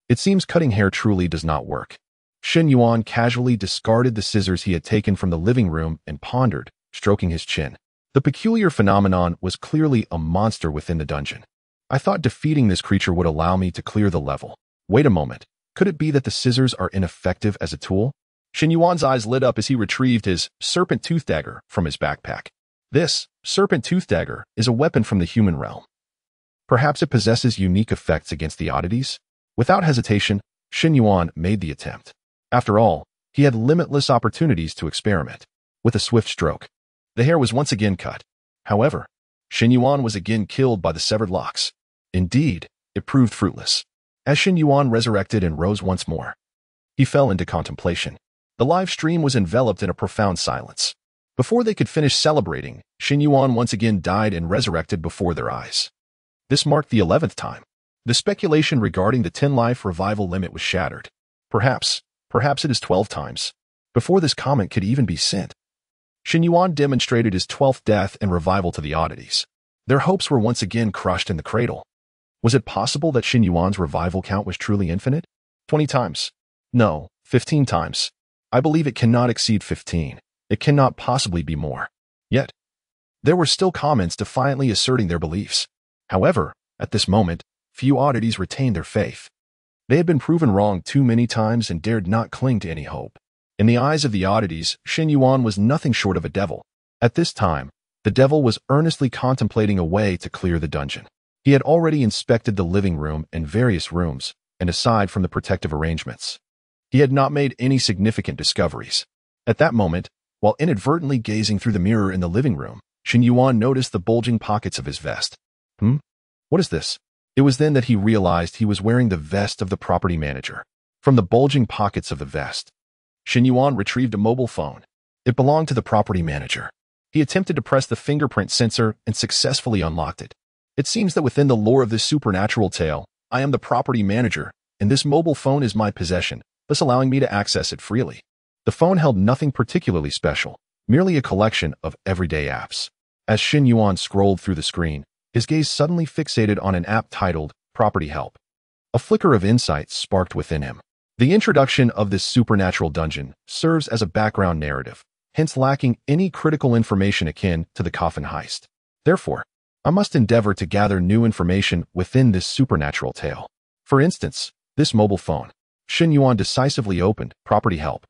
It seems cutting hair truly does not work. Shen Yuan casually discarded the scissors he had taken from the living room and pondered, stroking his chin. The peculiar phenomenon was clearly a monster within the dungeon. I thought defeating this creature would allow me to clear the level. Wait a moment. Could it be that the scissors are ineffective as a tool? Shen Yuan's eyes lit up as he retrieved his serpent tooth dagger from his backpack. This serpent tooth dagger is a weapon from the human realm. Perhaps it possesses unique effects against the oddities? Without hesitation, Shen Yuan made the attempt. After all, he had limitless opportunities to experiment. With a swift stroke, The hair was once again cut. However, Shen Yuan was again killed by the severed locks. Indeed, it proved fruitless. As Shen Yuan resurrected and rose once more, he fell into contemplation. The live stream was enveloped in a profound silence. Before they could finish celebrating, Shen Yuan once again died and resurrected before their eyes. This marked the 11th time. The speculation regarding the 10-life revival limit was shattered. Perhaps it is 12 times. Before this comment could even be sent, Shen Yuan demonstrated his 12th death and revival to the oddities. Their hopes were once again crushed in the cradle. Was it possible that Shen Yuan's revival count was truly infinite? 20 times? No, 15 times. I believe it cannot exceed 15. It cannot possibly be more. Yet, there were still comments defiantly asserting their beliefs. However, at this moment, few oddities retained their faith. They had been proven wrong too many times and dared not cling to any hope. In the eyes of the oddities, Shen Yuan was nothing short of a devil. At this time, the devil was earnestly contemplating a way to clear the dungeon. He had already inspected the living room and various rooms, and aside from the protective arrangements, he had not made any significant discoveries. At that moment, while inadvertently gazing through the mirror in the living room, Shen Yuan noticed the bulging pockets of his vest. What is this? It was then that he realized he was wearing the vest of the property manager. From the bulging pockets of the vest, Shen Yuan retrieved a mobile phone. It belonged to the property manager. He attempted to press the fingerprint sensor and successfully unlocked it. It seems that within the lore of this supernatural tale, I am the property manager, and this mobile phone is my possession, thus allowing me to access it freely. The phone held nothing particularly special, merely a collection of everyday apps. As Shen Yuan scrolled through the screen, his gaze suddenly fixated on an app titled Property Help. A flicker of insight sparked within him. The introduction of this supernatural dungeon serves as a background narrative, hence lacking any critical information akin to the Coffin heist. Therefore, I must endeavor to gather new information within this supernatural tale. For instance, this mobile phone. Shen Yuan decisively opened Property Help.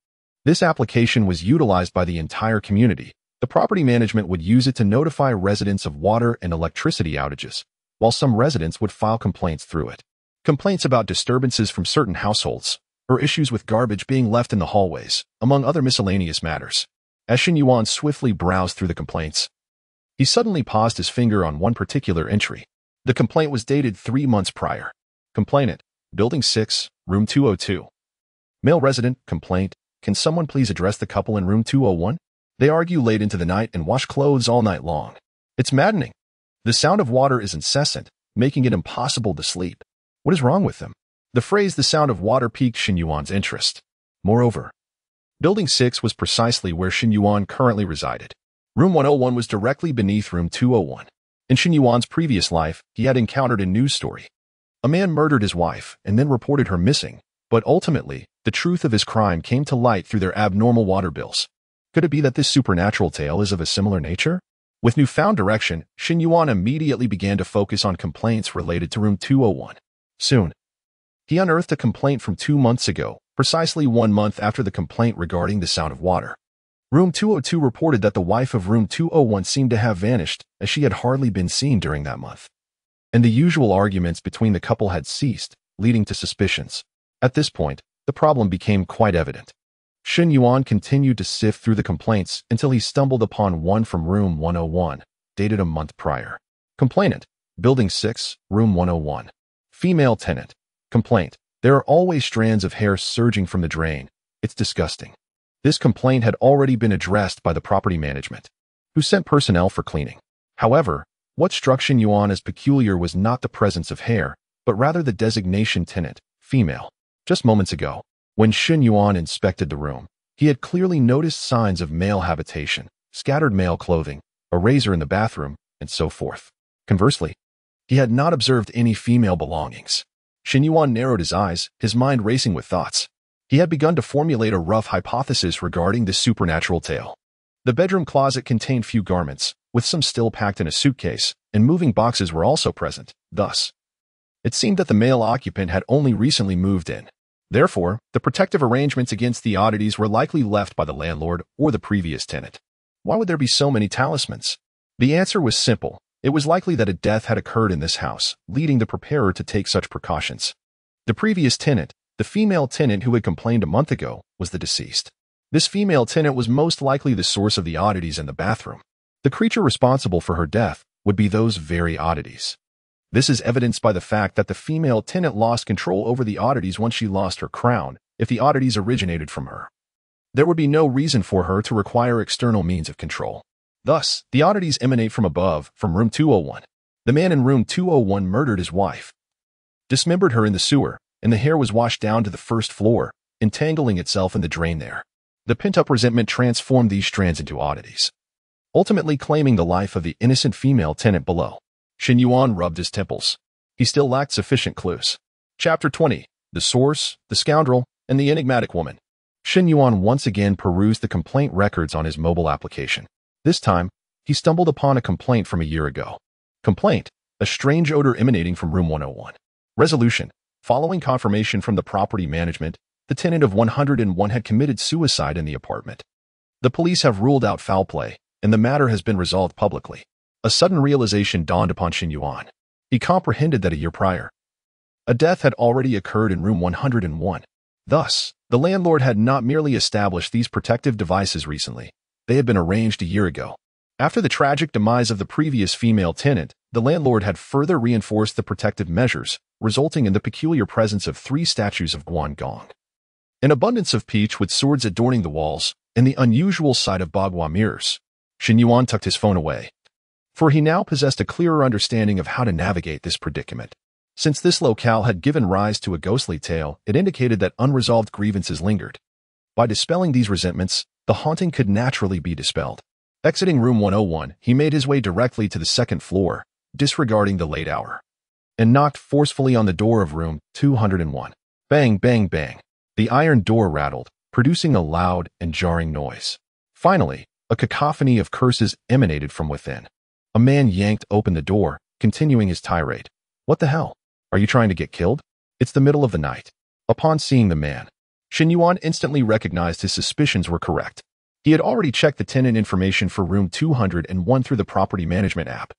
This application was utilized by the entire community. The property management would use it to notify residents of water and electricity outages, while some residents would file complaints through it. Complaints about disturbances from certain households, or issues with garbage being left in the hallways, among other miscellaneous matters. As Shen Yuan swiftly browsed through the complaints, he suddenly paused his finger on one particular entry. The complaint was dated 3 months prior. Complainant, Building 6, Room 202. Male resident, complaint, can someone please address the couple in Room 201? They argue late into the night and wash clothes all night long. It's maddening. The sound of water is incessant, making it impossible to sleep. What is wrong with them? The phrase "the sound of water" piqued Shen Yuan's interest. Moreover, Building 6 was precisely where Shen Yuan currently resided. Room 101 was directly beneath Room 201. In Shen Yuan's previous life, he had encountered a news story. A man murdered his wife and then reported her missing, but ultimately, the truth of his crime came to light through their abnormal water bills. Could it be that this supernatural tale is of a similar nature? With newfound direction, Shen Yuan immediately began to focus on complaints related to Room 201. Soon, he unearthed a complaint from 2 months ago, precisely 1 month after the complaint regarding the sound of water. Room 202 reported that the wife of Room 201 seemed to have vanished, as she had hardly been seen during that month. And the usual arguments between the couple had ceased, leading to suspicions. At this point, the problem became quite evident. Shen Yuan continued to sift through the complaints until he stumbled upon one from Room 101, dated a month prior. Complainant, Building 6, Room 101. Female tenant. Complaint, there are always strands of hair surging from the drain. It's disgusting. This complaint had already been addressed by the property management, who sent personnel for cleaning. However, what struck Shen Yuan as peculiar was not the presence of hair, but rather the designation tenant, female. Just moments ago, when Shen Yuan inspected the room, he had clearly noticed signs of male habitation, scattered male clothing, a razor in the bathroom, and so forth. Conversely, he had not observed any female belongings. Shen Yuan narrowed his eyes, his mind racing with thoughts. He had begun to formulate a rough hypothesis regarding this supernatural tale. The bedroom closet contained few garments, with some still packed in a suitcase, and moving boxes were also present. Thus, it seemed that the male occupant had only recently moved in. Therefore, the protective arrangements against the oddities were likely left by the landlord or the previous tenant. Why would there be so many talismans? The answer was simple. It was likely that a death had occurred in this house, leading the preparer to take such precautions. The previous tenant, the female tenant who had complained a month ago, was the deceased. This female tenant was most likely the source of the oddities in the bathroom. The creature responsible for her death would be those very oddities. This is evidenced by the fact that the female tenant lost control over the oddities once she lost her crown, if the oddities originated from her. There would be no reason for her to require external means of control. Thus, the oddities emanate from above, from room 201. The man in room 201 murdered his wife, dismembered her in the sewer, and the hair was washed down to the first floor, entangling itself in the drain there. The pent-up resentment transformed these strands into oddities, ultimately claiming the life of the innocent female tenant below. Shen Yuan rubbed his temples. He still lacked sufficient clues. Chapter 20. The Source, the Scoundrel, and the Enigmatic Woman. Shen Yuan once again perused the complaint records on his mobile application. This time, he stumbled upon a complaint from a year ago. Complaint: a strange odor emanating from room 101. Resolution: following confirmation from the property management, the tenant of 101 had committed suicide in the apartment. The police have ruled out foul play, and the matter has been resolved publicly. A sudden realization dawned upon Shen Yuan. He comprehended that a year prior, a death had already occurred in room 101. Thus, the landlord had not merely established these protective devices recently, they had been arranged a year ago. After the tragic demise of the previous female tenant, the landlord had further reinforced the protective measures, resulting in the peculiar presence of 3 statues of Guangong, an abundance of peach with swords adorning the walls, and the unusual sight of bagua mirrors. Shen Yuan tucked his phone away, for he now possessed a clearer understanding of how to navigate this predicament. Since this locale had given rise to a ghostly tale, it indicated that unresolved grievances lingered. By dispelling these resentments, the haunting could naturally be dispelled. Exiting room 101, he made his way directly to the second floor, disregarding the late hour, and knocked forcefully on the door of room 201. Bang, bang, bang. The iron door rattled, producing a loud and jarring noise. Finally, a cacophony of curses emanated from within. A man yanked open the door, continuing his tirade. What the hell? Are you trying to get killed? It's the middle of the night. Upon seeing the man, Shen Yuan instantly recognized his suspicions were correct. He had already checked the tenant information for room 201 through the property management app.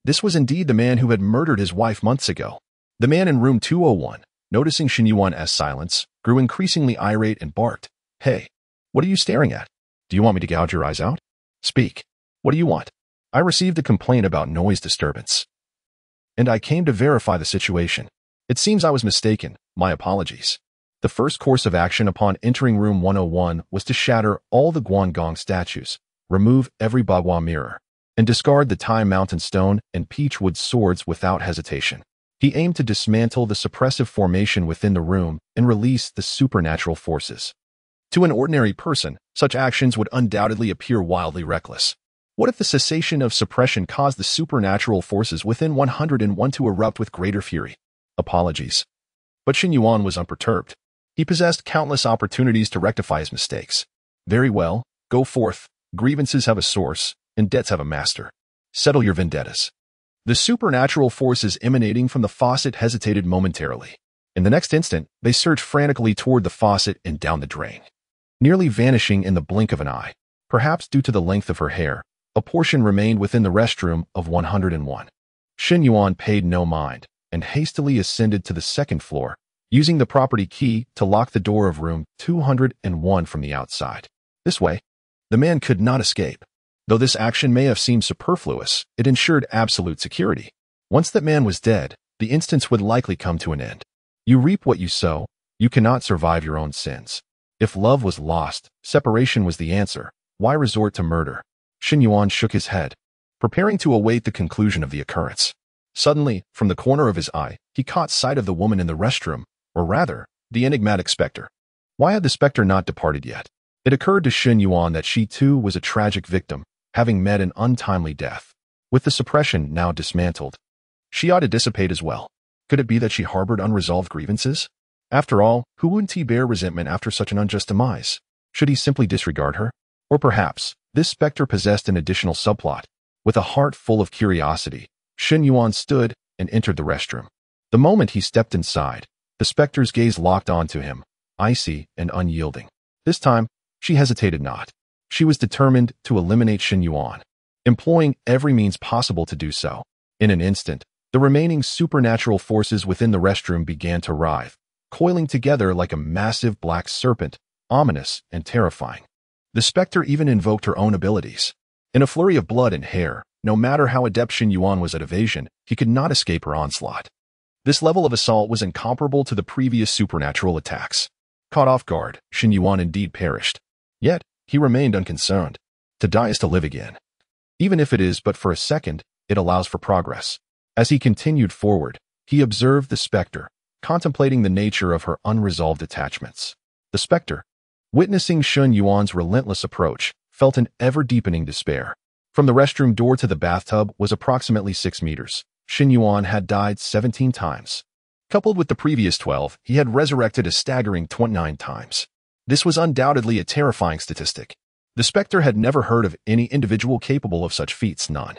This was indeed the man who had murdered his wife months ago. The man in room 201, noticing Shen Yuan's silence, grew increasingly irate and barked. Hey, what are you staring at? Do you want me to gouge your eyes out? Speak. What do you want? I received a complaint about noise disturbance, and I came to verify the situation. It seems I was mistaken. My apologies. The first course of action upon entering room 101 was to shatter all the Guangong statues, remove every bagua mirror, and discard the Tai Mountain stone and peach wood swords without hesitation. He aimed to dismantle the suppressive formation within the room and release the supernatural forces. To an ordinary person, such actions would undoubtedly appear wildly reckless. What if the cessation of suppression caused the supernatural forces within 101 to erupt with greater fury? Apologies. But Shen Yuan was unperturbed. He possessed countless opportunities to rectify his mistakes. Very well, go forth. Grievances have a source, and debts have a master. Settle your vendettas. The supernatural forces emanating from the faucet hesitated momentarily. In the next instant, they surged frantically toward the faucet and down the drain, nearly vanishing in the blink of an eye. Perhaps due to the length of her hair, a portion remained within the restroom of 101. Shen Yuan paid no mind and hastily ascended to the second floor, using the property key to lock the door of room 201 from the outside. This way, the man could not escape. Though this action may have seemed superfluous, it ensured absolute security. Once that man was dead, the instance would likely come to an end. You reap what you sow. You cannot survive your own sins. If love was lost, separation was the answer. Why resort to murder? Shen Yuan shook his head, preparing to await the conclusion of the occurrence. Suddenly, from the corner of his eye, he caught sight of the woman in the restroom, or rather, the enigmatic specter. Why had the specter not departed yet? It occurred to Shen Yuan that she too was a tragic victim, having met an untimely death. With the suppression now dismantled, she ought to dissipate as well. Could it be that she harbored unresolved grievances? After all, who wouldn't he bear resentment after such an unjust demise? Should he simply disregard her? Or perhaps, this specter possessed an additional subplot. With a heart full of curiosity, Shen Yuan stood and entered the restroom. The moment he stepped inside, the specter's gaze locked onto him, icy and unyielding. This time, she hesitated not. She was determined to eliminate Shen Yuan, employing every means possible to do so. In an instant, the remaining supernatural forces within the restroom began to writhe, coiling together like a massive black serpent, ominous and terrifying. The specter even invoked her own abilities. In a flurry of blood and hair, no matter how adept Shen Yuan was at evasion, he could not escape her onslaught. This level of assault was incomparable to the previous supernatural attacks. Caught off guard, Shen Yuan indeed perished. Yet, he remained unconcerned. To die is to live again. Even if it is but for a second, it allows for progress. As he continued forward, he observed the specter, contemplating the nature of her unresolved attachments. The specter, witnessing Shen Yuan's relentless approach, felt an ever-deepening despair. From the restroom door to the bathtub was approximately 6 meters. Shen Yuan had died 17 times. Coupled with the previous 12, he had resurrected a staggering 29 times. This was undoubtedly a terrifying statistic. The specter had never heard of any individual capable of such feats, none.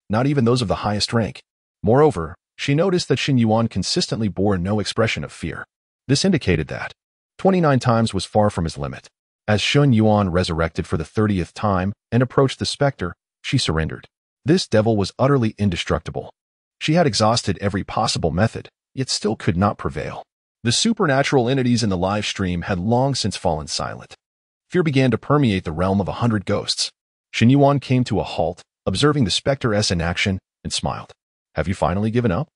Not even those of the highest rank. Moreover, she noticed that Shen Yuan consistently bore no expression of fear. This indicated that 29 times was far from his limit. As Shen Yuan resurrected for the 30th time and approached the specter, she surrendered. This devil was utterly indestructible. She had exhausted every possible method, yet still could not prevail. The supernatural entities in the live stream had long since fallen silent. Fear began to permeate the realm of 100 ghosts. Shen Yuan came to a halt, observing the specter-s in action, and smiled. Have you finally given up?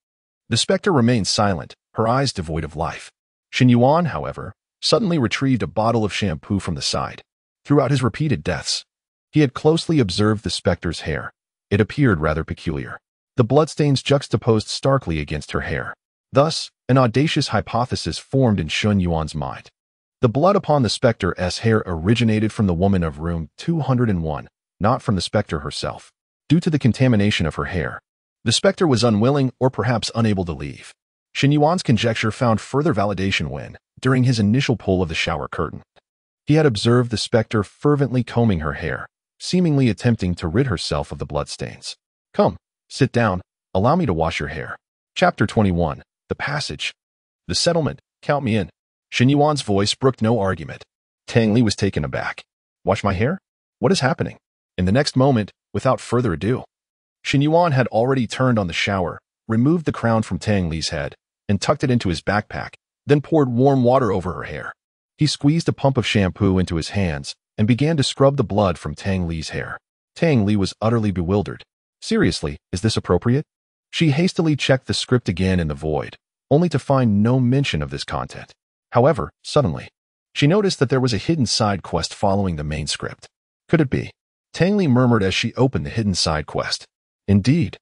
The specter remained silent, her eyes devoid of life. Shen Yuan, however, suddenly retrieved a bottle of shampoo from the side. Throughout his repeated deaths, he had closely observed the specter's hair. It appeared rather peculiar. The bloodstains juxtaposed starkly against her hair. Thus, an audacious hypothesis formed in Shen Yuan's mind. The blood upon the specter-s hair originated from the woman of room 201, not from the specter herself. Due to the contamination of her hair, the specter was unwilling or perhaps unable to leave. Shen Yuan's conjecture found further validation when, during his initial pull of the shower curtain, he had observed the specter fervently combing her hair, seemingly attempting to rid herself of the bloodstains. Come, sit down, allow me to wash your hair. Chapter 21. The Passage. The Settlement, count me in. Shen Yuan's voice brooked no argument. Tang Li was taken aback. Wash my hair? What is happening? In the next moment, without further ado, Shen Yuan had already turned on the shower, removed the crown from Tang Li's head, and tucked it into his backpack, then poured warm water over her hair. He squeezed a pump of shampoo into his hands and began to scrub the blood from Tang Li's hair. Tang Li was utterly bewildered. Seriously, is this appropriate? She hastily checked the script again in the void, only to find no mention of this content. However, suddenly, she noticed that there was a hidden side quest following the main script. Could it be? Tang Li murmured as she opened the hidden side quest. Indeed.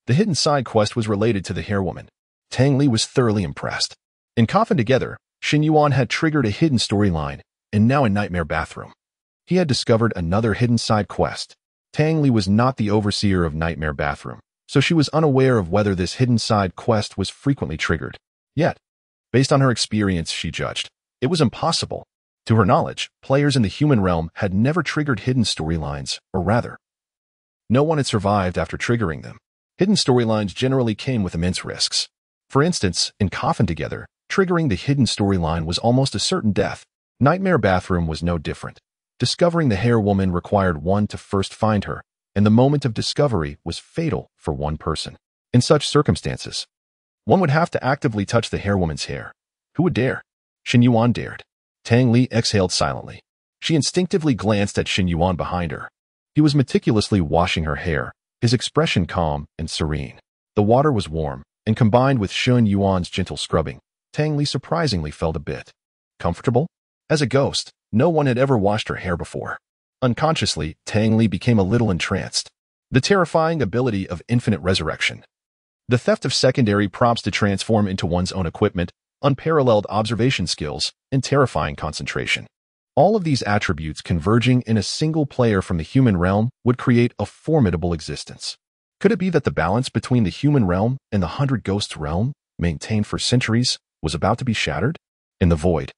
The hidden side quest was related to the hairwoman. Tang Li was thoroughly impressed. In Coffin together, Shen Yuan had triggered a hidden storyline, and now in Nightmare Bathroom, he had discovered another hidden side quest. Tang Li was not the overseer of Nightmare Bathroom, so she was unaware of whether this hidden side quest was frequently triggered. Yet, based on her experience, she judged it was impossible. To her knowledge, players in the human realm had never triggered hidden storylines, or rather, no one had survived after triggering them. Hidden storylines generally came with immense risks. For instance, in Coffin together, triggering the hidden storyline was almost a certain death. Nightmare Bathroom was no different. Discovering the hair woman required one to first find her, and the moment of discovery was fatal for one person. In such circumstances, one would have to actively touch the hair woman's hair. Who would dare? Shen Yuan dared. Tang Li exhaled silently. She instinctively glanced at Shen Yuan behind her. He was meticulously washing her hair, his expression calm and serene. The water was warm, and combined with Shen Yuan's gentle scrubbing, Tang Li surprisingly felt a bit comfortable. As a ghost, no one had ever washed her hair before. Unconsciously, Tang Li became a little entranced. The terrifying ability of infinite resurrection. The theft of secondary props to transform into one's own equipment, unparalleled observation skills, and terrifying concentration. All of these attributes converging in a single player from the human realm would create a formidable existence. Could it be that the balance between the human realm and the 100 Ghosts realm, maintained for centuries, was about to be shattered? In the void,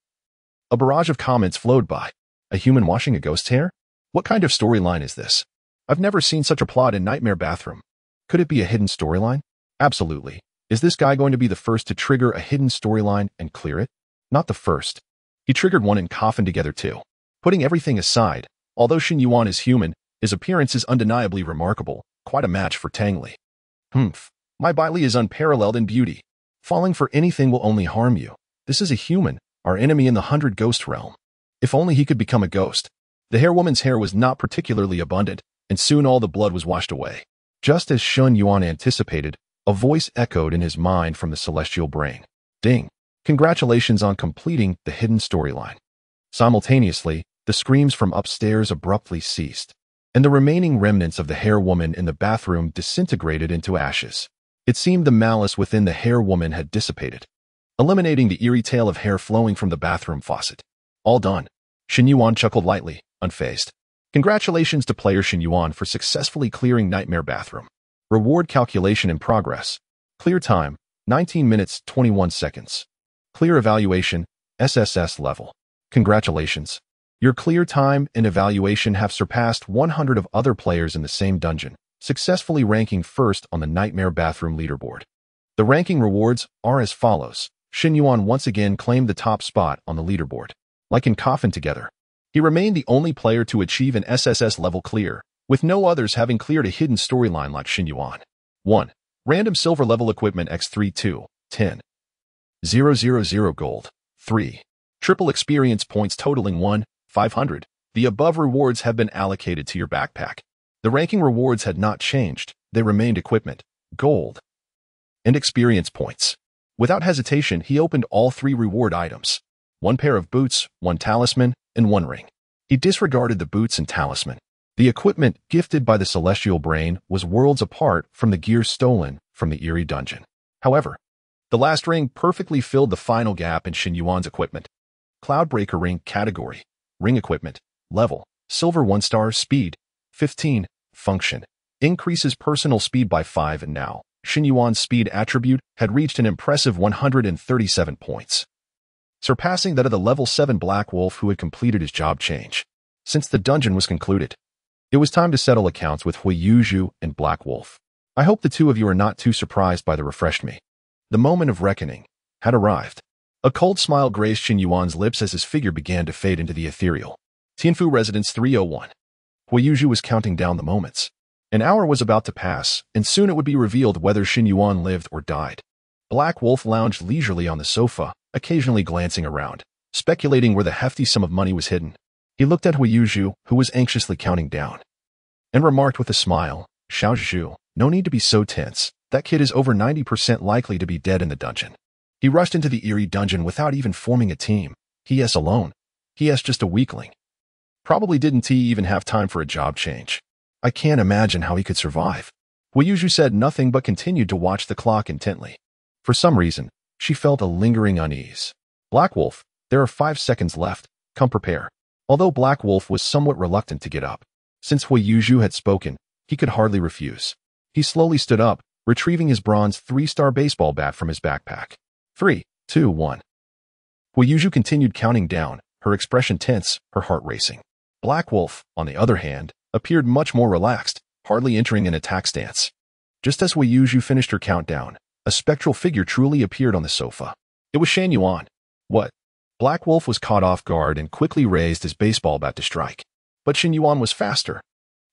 a barrage of comments flowed by. A human washing a ghost's hair? What kind of storyline is this? I've never seen such a plot in Nightmare Bathroom. Could it be a hidden storyline? Absolutely. Is this guy going to be the first to trigger a hidden storyline and clear it? Not the first. He triggered one in Coffin together too. Putting everything aside, although Shen Yuan is human, his appearance is undeniably remarkable, quite a match for Tang Li. My Bai Li is unparalleled in beauty. Falling for anything will only harm you. This is a human, our enemy in the 100 Ghost realm. If only he could become a ghost. The hair woman's hair was not particularly abundant, and soon all the blood was washed away. Just as Shen Yuan anticipated, a voice echoed in his mind from the celestial brain. Ding! Congratulations on completing the hidden storyline. Simultaneously, the screams from upstairs abruptly ceased, and the remaining remnants of the hair woman in the bathroom disintegrated into ashes. It seemed the malice within the hair woman had dissipated, eliminating the eerie tail of hair flowing from the bathroom faucet. All done. Shen Yuan chuckled lightly, unfazed. Congratulations to player Shen Yuan for successfully clearing Nightmare Bathroom. Reward calculation in progress. Clear time, 19 minutes 21 seconds. Clear evaluation, SSR-level. Congratulations. Your clear time and evaluation have surpassed 100 of other players in the same dungeon, successfully ranking first on the Nightmare Bathroom leaderboard. The ranking rewards are as follows. Shen Yuan once again claimed the top spot on the leaderboard. Like in Coffin together, he remained the only player to achieve an SSR-level clear, with no others having cleared a hidden storyline like Shen Yuan. 1. Random silver level equipment x3 2, 10. 000 gold. 3. Triple experience points totaling 1, 500. The above rewards have been allocated to your backpack. The ranking rewards had not changed. They remained equipment, gold, and experience points. Without hesitation, he opened all 3 reward items. 1 pair of boots, 1 talisman, and 1 ring. He disregarded the boots and talisman. The equipment gifted by the celestial brain was worlds apart from the gear stolen from the eerie dungeon. However, the last ring perfectly filled the final gap in Shen Yuan's equipment. Cloudbreaker ring category, ring equipment, level, silver 1 star, speed, 15, function, increases personal speed by 5, and now, Shen Yuan's speed attribute had reached an impressive 137 points, surpassing that of the level 7 Black Wolf who had completed his job change. Since the dungeon was concluded, it was time to settle accounts with Huiyuju and Black Wolf. I hope the two of you are not too surprised by the refreshed me. The moment of reckoning had arrived. A cold smile graced Shen Yuan's lips as his figure began to fade into the ethereal. Tianfu Residence 301. Huiyuju was counting down the moments. An hour was about to pass, and soon it would be revealed whether Shen Yuan lived or died. Black Wolf lounged leisurely on the sofa, occasionally glancing around, speculating where the hefty sum of money was hidden. He looked at Huiyuju, who was anxiously counting down, and remarked with a smile, "Xiaozhu, no need to be so tense. That kid is over 90% likely to be dead in the dungeon." He rushed into the eerie dungeon without even forming a team. He alone. He just a weakling. Probably didn't he even have time for a job change. I can't imagine how he could survive. Huiyuju said nothing but continued to watch the clock intently. For some reason, she felt a lingering unease. Black Wolf, there are 5 seconds left. Come prepare. Although Black Wolf was somewhat reluctant to get up, since Huiyuju had spoken, he could hardly refuse. He slowly stood up, retrieving his bronze 3-star baseball bat from his backpack. 3, 2, 1. Huiyuju continued counting down, her expression tense, her heart racing. Black Wolf, on the other hand, appeared much more relaxed, hardly entering an attack stance. Just as Huiyuju finished her countdown, a spectral figure truly appeared on the sofa. It was Shen Yuan. What? Black Wolf was caught off guard and quickly raised his baseball bat to strike. But Shen Yuan was faster.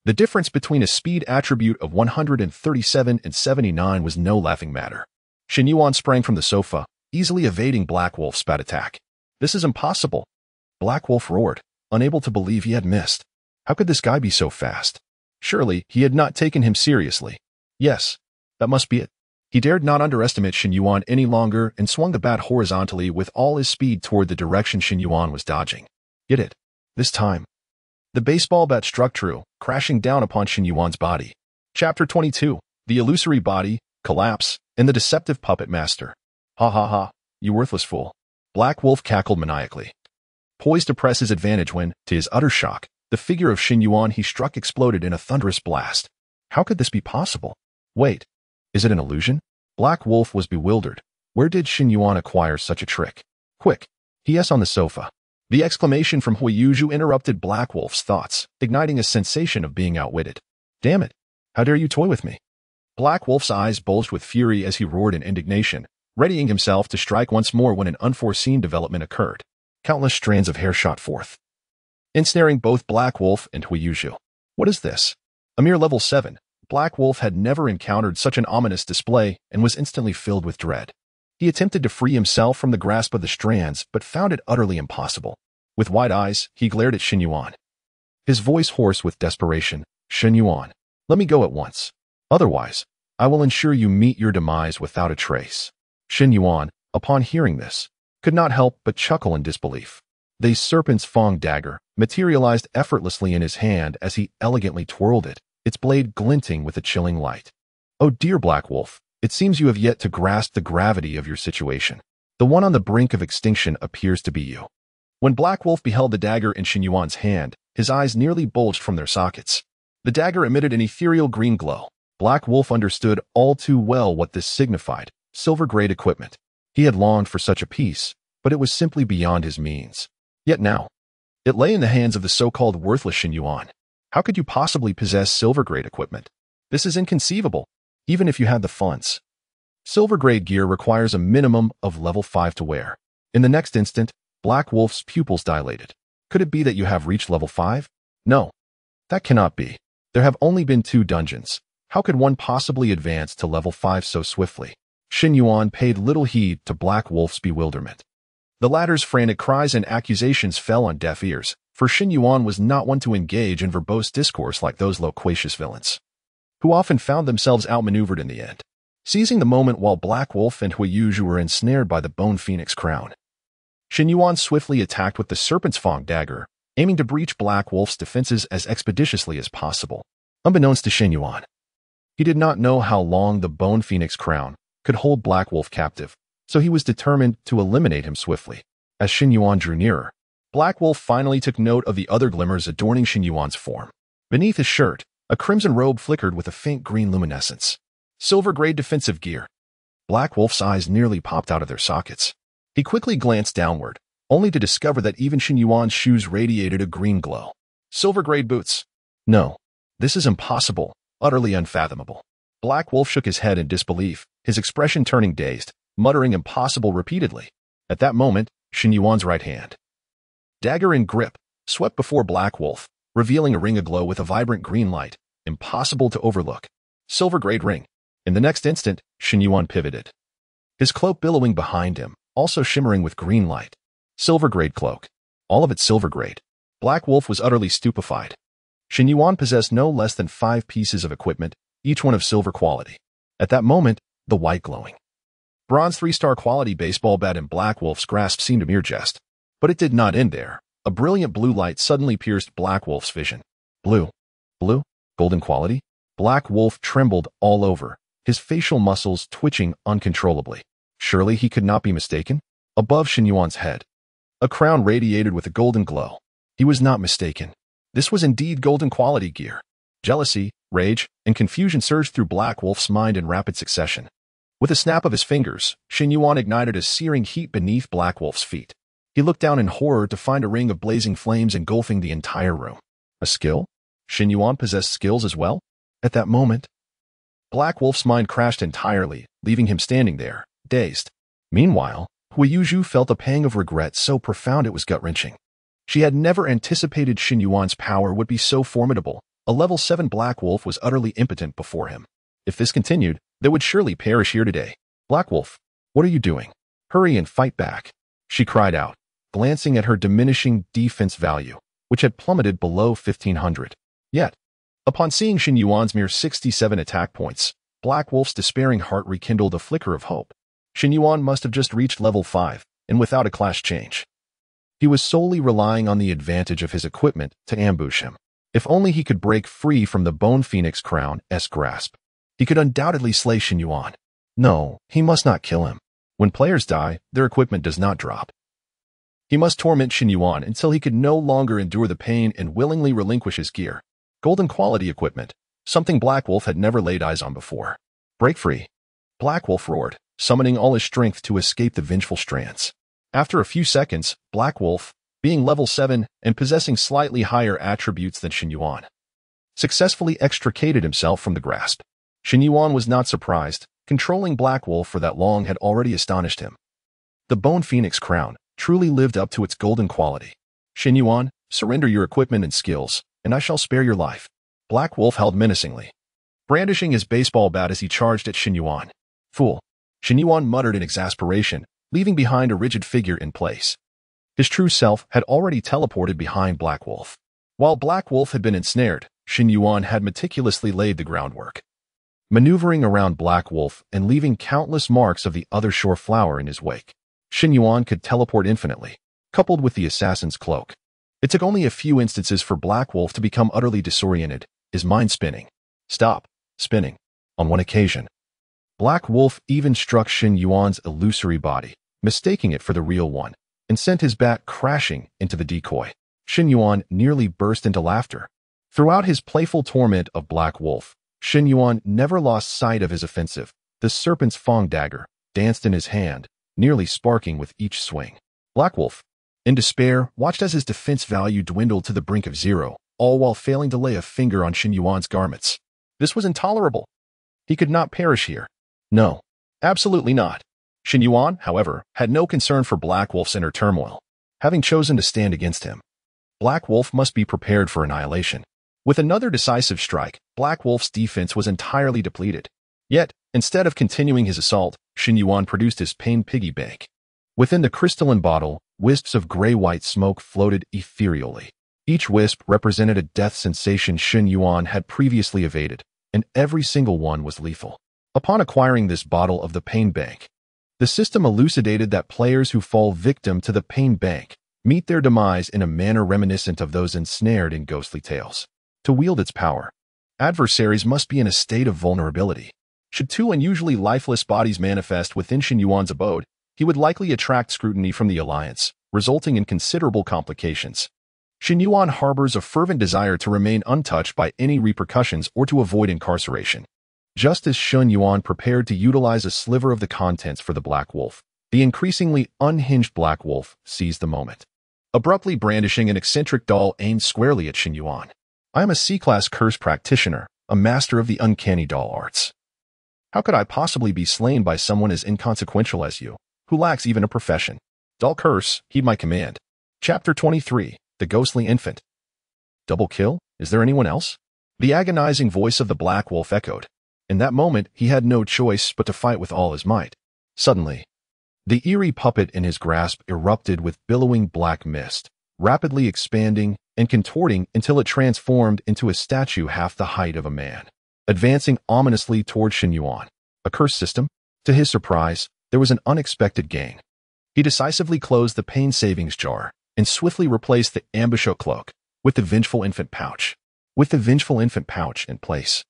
The difference between a speed attribute of 137 and 79 was no laughing matter. Shen Yuan sprang from the sofa, easily evading Black Wolf's bat attack. This is impossible. Black Wolf roared, unable to believe he had missed. How could this guy be so fast? Surely, he had not taken him seriously. Yes, that must be it. He dared not underestimate Shen Yuan any longer and swung the bat horizontally with all his speed toward the direction Shen Yuan was dodging. Get it. This time. The baseball bat struck true, crashing down upon Shen Yuan's body. Chapter 22. The illusory body, collapse, and the deceptive puppet master. Ha ha ha, you worthless fool. Black Wolf cackled maniacally, poised to press his advantage when, to his utter shock, the figure of Shen Yuan he struck exploded in a thunderous blast. How could this be possible? Wait. Is it an illusion? Black Wolf was bewildered. Where did Shen Yuan acquire such a trick? Quick! He on the sofa. The exclamation from Huiyuju interrupted Black Wolf's thoughts, igniting a sensation of being outwitted. Damn it! How dare you toy with me? Black Wolf's eyes bulged with fury as he roared in indignation, readying himself to strike once more when an unforeseen development occurred. Countless strands of hair shot forth, ensnaring both Black Wolf and Huiyuju. What is this? A mere level 7. Black Wolf had never encountered such an ominous display and was instantly filled with dread. He attempted to free himself from the grasp of the strands, but found it utterly impossible. With wide eyes, he glared at Shen Yuan, his voice hoarse with desperation. Shen Yuan, let me go at once. Otherwise, I will ensure you meet your demise without a trace. Shen Yuan, upon hearing this, could not help but chuckle in disbelief. The serpent's fang dagger materialized effortlessly in his hand as he elegantly twirled it, its blade glinting with a chilling light. Oh dear Black Wolf, it seems you have yet to grasp the gravity of your situation. The one on the brink of extinction appears to be you. When Black Wolf beheld the dagger in Shen Yuan's hand, his eyes nearly bulged from their sockets. The dagger emitted an ethereal green glow. Black Wolf understood all too well what this signified: silver-grade equipment. He had longed for such a piece, but it was simply beyond his means. Yet now, it lay in the hands of the so-called worthless Shen Yuan. How could you possibly possess silver-grade equipment? This is inconceivable, even if you had the funds. Silver-grade gear requires a minimum of level 5 to wear. In the next instant, Black Wolf's pupils dilated. Could it be that you have reached level 5? No, that cannot be. There have only been 2 dungeons. How could one possibly advance to level 5 so swiftly? Shen Yuan paid little heed to Black Wolf's bewilderment. The latter's frantic cries and accusations fell on deaf ears, for Shen Yuan was not one to engage in verbose discourse like those loquacious villains, who often found themselves outmaneuvered in the end. Seizing the moment while Black Wolf and Huiyuzhu were ensnared by the Bone Phoenix crown, Shen Yuan swiftly attacked with the Serpent's Fang dagger, aiming to breach Black Wolf's defenses as expeditiously as possible. Unbeknownst to Shen Yuan, he did not know how long the Bone Phoenix crown could hold Black Wolf captive, so he was determined to eliminate him swiftly. As Shen Yuan drew nearer, Black Wolf finally took note of the other glimmers adorning Shen Yuan's form. Beneath his shirt, a crimson robe flickered with a faint green luminescence. Silver-grade defensive gear. Black Wolf's eyes nearly popped out of their sockets. He quickly glanced downward, only to discover that even Shen Yuan's shoes radiated a green glow. Silver-grade boots. No, this is impossible, utterly unfathomable. Black Wolf shook his head in disbelief, his expression turning dazed, muttering impossible repeatedly. At that moment, Shen Yuan's right hand, dagger in grip, swept before Black Wolf, revealing a ring aglow with a vibrant green light, impossible to overlook. Silver-grade ring. In the next instant, Shen Yuan pivoted, his cloak billowing behind him, also shimmering with green light. Silver-grade cloak. All of it silver-grade. Black Wolf was utterly stupefied. Shen Yuan possessed no less than 5 pieces of equipment, each one of silver quality. At that moment, the white glowing bronze 3-star quality baseball bat in Black Wolf's grasp seemed a mere jest. But it did not end there. A brilliant blue light suddenly pierced Black Wolf's vision. Blue. Blue? Golden quality? Black Wolf trembled all over, his facial muscles twitching uncontrollably. Surely he could not be mistaken? Above Shen Yuan's head, a crown radiated with a golden glow. He was not mistaken. This was indeed golden quality gear. Jealousy, rage, and confusion surged through Black Wolf's mind in rapid succession. With a snap of his fingers, Shen Yuan ignited a searing heat beneath Black Wolf's feet. He looked down in horror to find a ring of blazing flames engulfing the entire room. A skill? Shen Yuan possessed skills as well? At that moment, Black Wolf's mind crashed entirely, leaving him standing there, dazed. Meanwhile, Huiyuzhu felt a pang of regret so profound it was gut-wrenching. She had never anticipated Shen Yuan's power would be so formidable. A level 7 Black Wolf was utterly impotent before him. If this continued, they would surely perish here today. Black Wolf, what are you doing? Hurry and fight back, she cried out, glancing at her diminishing defense value, which had plummeted below 1,500. Yet, upon seeing Shen Yuan's mere 67 attack points, Black Wolf's despairing heart rekindled a flicker of hope. Shen Yuan must have just reached level 5, and without a class change. He was solely relying on the advantage of his equipment to ambush him. If only he could break free from the Bone Phoenix crown's grasp, he could undoubtedly slay Shen Yuan. No, he must not kill him. When players die, their equipment does not drop. He must torment Shen Yuan until he could no longer endure the pain and willingly relinquish his gear. Golden quality equipment, something Black Wolf had never laid eyes on before. Break free. Black Wolf roared, summoning all his strength to escape the vengeful strands. After a few seconds, Black Wolf, being level 7 and possessing slightly higher attributes than Shen Yuan, successfully extricated himself from the grasp. Shen Yuan was not surprised. Controlling Black Wolf for that long had already astonished him. The Bone Phoenix crown truly lived up to its golden quality. Shen Yuan, surrender your equipment and skills, and I shall spare your life. Black Wolf held menacingly, brandishing his baseball bat as he charged at Shen Yuan. Fool. Shen Yuan muttered in exasperation, leaving behind a rigid figure in place. His true self had already teleported behind Black Wolf. While Black Wolf had been ensnared, Shen Yuan had meticulously laid the groundwork, maneuvering around Black Wolf and leaving countless marks of the other shore flower in his wake. Shen Yuan could teleport infinitely, coupled with the assassin's cloak. It took only a few instances for Black Wolf to become utterly disoriented, his mind spinning. Stop spinning. On one occasion, Black Wolf even struck Shen Yuan's illusory body, mistaking it for the real one, and sent his bat crashing into the decoy. Shen Yuan nearly burst into laughter. Throughout his playful torment of Black Wolf, Shen Yuan never lost sight of his offensive. The serpent's fang dagger danced in his hand, nearly sparking with each swing. Black Wolf, in despair, watched as his defense value dwindled to the brink of zero, all while failing to lay a finger on Shen Yuan's garments. This was intolerable. He could not perish here. No, absolutely not. Shen Yuan, however, had no concern for Black Wolf's inner turmoil. Having chosen to stand against him, Black Wolf must be prepared for annihilation. With another decisive strike, Black Wolf's defense was entirely depleted. Yet, instead of continuing his assault, Shen Yuan produced his pain piggy bank. Within the crystalline bottle, wisps of gray-white smoke floated ethereally. Each wisp represented a death sensation Shen Yuan had previously evaded, and every single one was lethal. Upon acquiring this bottle of the pain bank, the system elucidated that players who fall victim to the pain bank meet their demise in a manner reminiscent of those ensnared in ghostly tales. To wield its power, adversaries must be in a state of vulnerability. Should two unusually lifeless bodies manifest within Shen Yuan's abode, he would likely attract scrutiny from the Alliance, resulting in considerable complications. Shen Yuan harbors a fervent desire to remain untouched by any repercussions or to avoid incarceration. Just as Shen Yuan prepared to utilize a sliver of the contents for the Black Wolf, the increasingly unhinged Black Wolf seized the moment. Abruptly brandishing an eccentric doll aimed squarely at Shen Yuan. I am a C-class curse practitioner, a master of the uncanny doll arts. How could I possibly be slain by someone as inconsequential as you, who lacks even a profession? Doll curse, heed my command. Chapter 23, The Ghostly Infant. Double kill? Is there anyone else? The agonizing voice of the Black Wolf echoed. In that moment, he had no choice but to fight with all his might. Suddenly, the eerie puppet in his grasp erupted with billowing black mist, rapidly expanding and contorting until it transformed into a statue half the height of a man, advancing ominously toward Shen Yuan. A curse system? To his surprise, there was an unexpected gain. He decisively closed the pain savings jar and swiftly replaced the ambusher cloak with the vengeful infant pouch. With the vengeful infant pouch in place,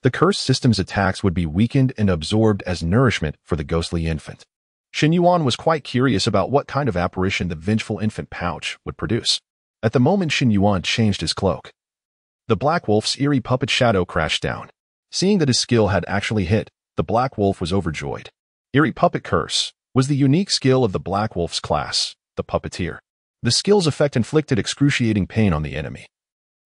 the curse system's attacks would be weakened and absorbed as nourishment for the ghostly infant. Shen Yuan was quite curious about what kind of apparition the vengeful infant pouch would produce. At the moment Shen Yuan changed his cloak, the Black Wolf's eerie puppet shadow crashed down. Seeing that his skill had actually hit, the Black Wolf was overjoyed. Eerie Puppet Curse was the unique skill of the Black Wolf's class, the Puppeteer. The skill's effect inflicted excruciating pain on the enemy,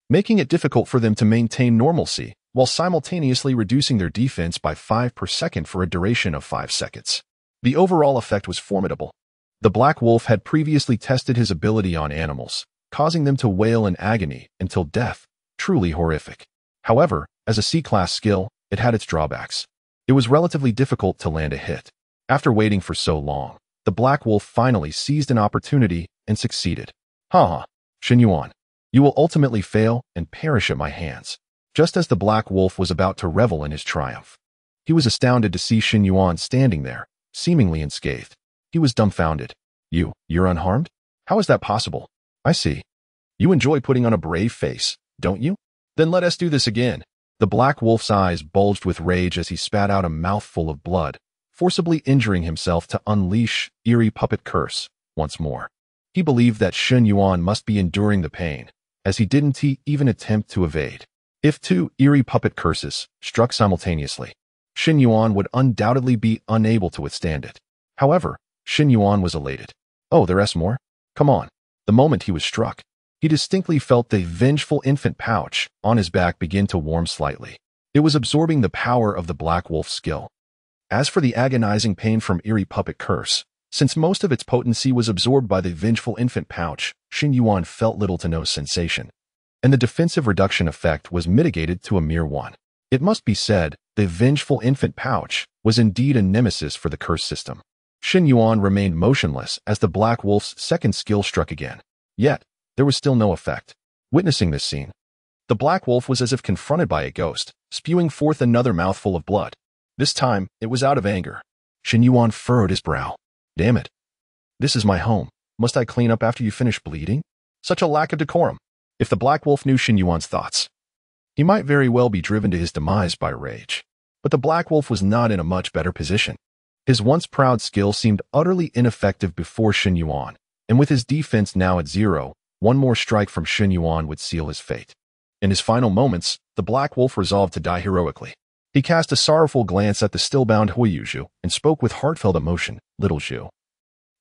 making it difficult for them to maintain normalcy while simultaneously reducing their defense by 5 per second for a duration of 5 seconds. The overall effect was formidable. The Black Wolf had previously tested his ability on animals, causing them to wail in agony until death. Truly horrific. However, as a C-class skill, it had its drawbacks. It was relatively difficult to land a hit. After waiting for so long, the Black Wolf finally seized an opportunity and succeeded. Haha, Shen Yuan, you will ultimately fail and perish at my hands. Just as the Black Wolf was about to revel in his triumph, he was astounded to see Shen Yuan standing there, seemingly unscathed. He was dumbfounded. You're unharmed? How is that possible? I see. You enjoy putting on a brave face, don't you? Then let us do this again. The Black Wolf's eyes bulged with rage as he spat out a mouthful of blood, forcibly injuring himself to unleash Eerie Puppet Curse once more. He believed that Shen Yuan must be enduring the pain, as he didn't even attempt to evade. If two Eerie Puppet Curses struck simultaneously, Shen Yuan would undoubtedly be unable to withstand it. However, Shen Yuan was elated. Oh, there's more? Come on. The moment he was struck, he distinctly felt the vengeful infant pouch on his back begin to warm slightly. It was absorbing the power of the Black Wolf's skill. As for the agonizing pain from Eerie Puppet Curse, since most of its potency was absorbed by the vengeful infant pouch, Shen Yuan felt little to no sensation, and the defensive reduction effect was mitigated to a mere 1. It must be said, the vengeful infant pouch was indeed a nemesis for the curse system. Shen Yuan remained motionless as the Black Wolf's second skill struck again. Yet, there was still no effect. Witnessing this scene, The black wolf was as if confronted by a ghost, spewing forth another mouthful of blood. This time, it was out of anger. Shen Yuan furrowed his brow. Damn it. This is my home. Must I clean up after you finish bleeding? Such a lack of decorum. If the black wolf knew Shen Yuan's thoughts, he might very well be driven to his demise by rage. But the black wolf was not in a much better position. His once proud skill seemed utterly ineffective before Shen Yuan, and with his defense now at 0, one more strike from Shen Yuan would seal his fate. In his final moments, the black wolf resolved to die heroically. He cast a sorrowful glance at the still-bound Huiyuzhu and spoke with heartfelt emotion, "Little Zhu,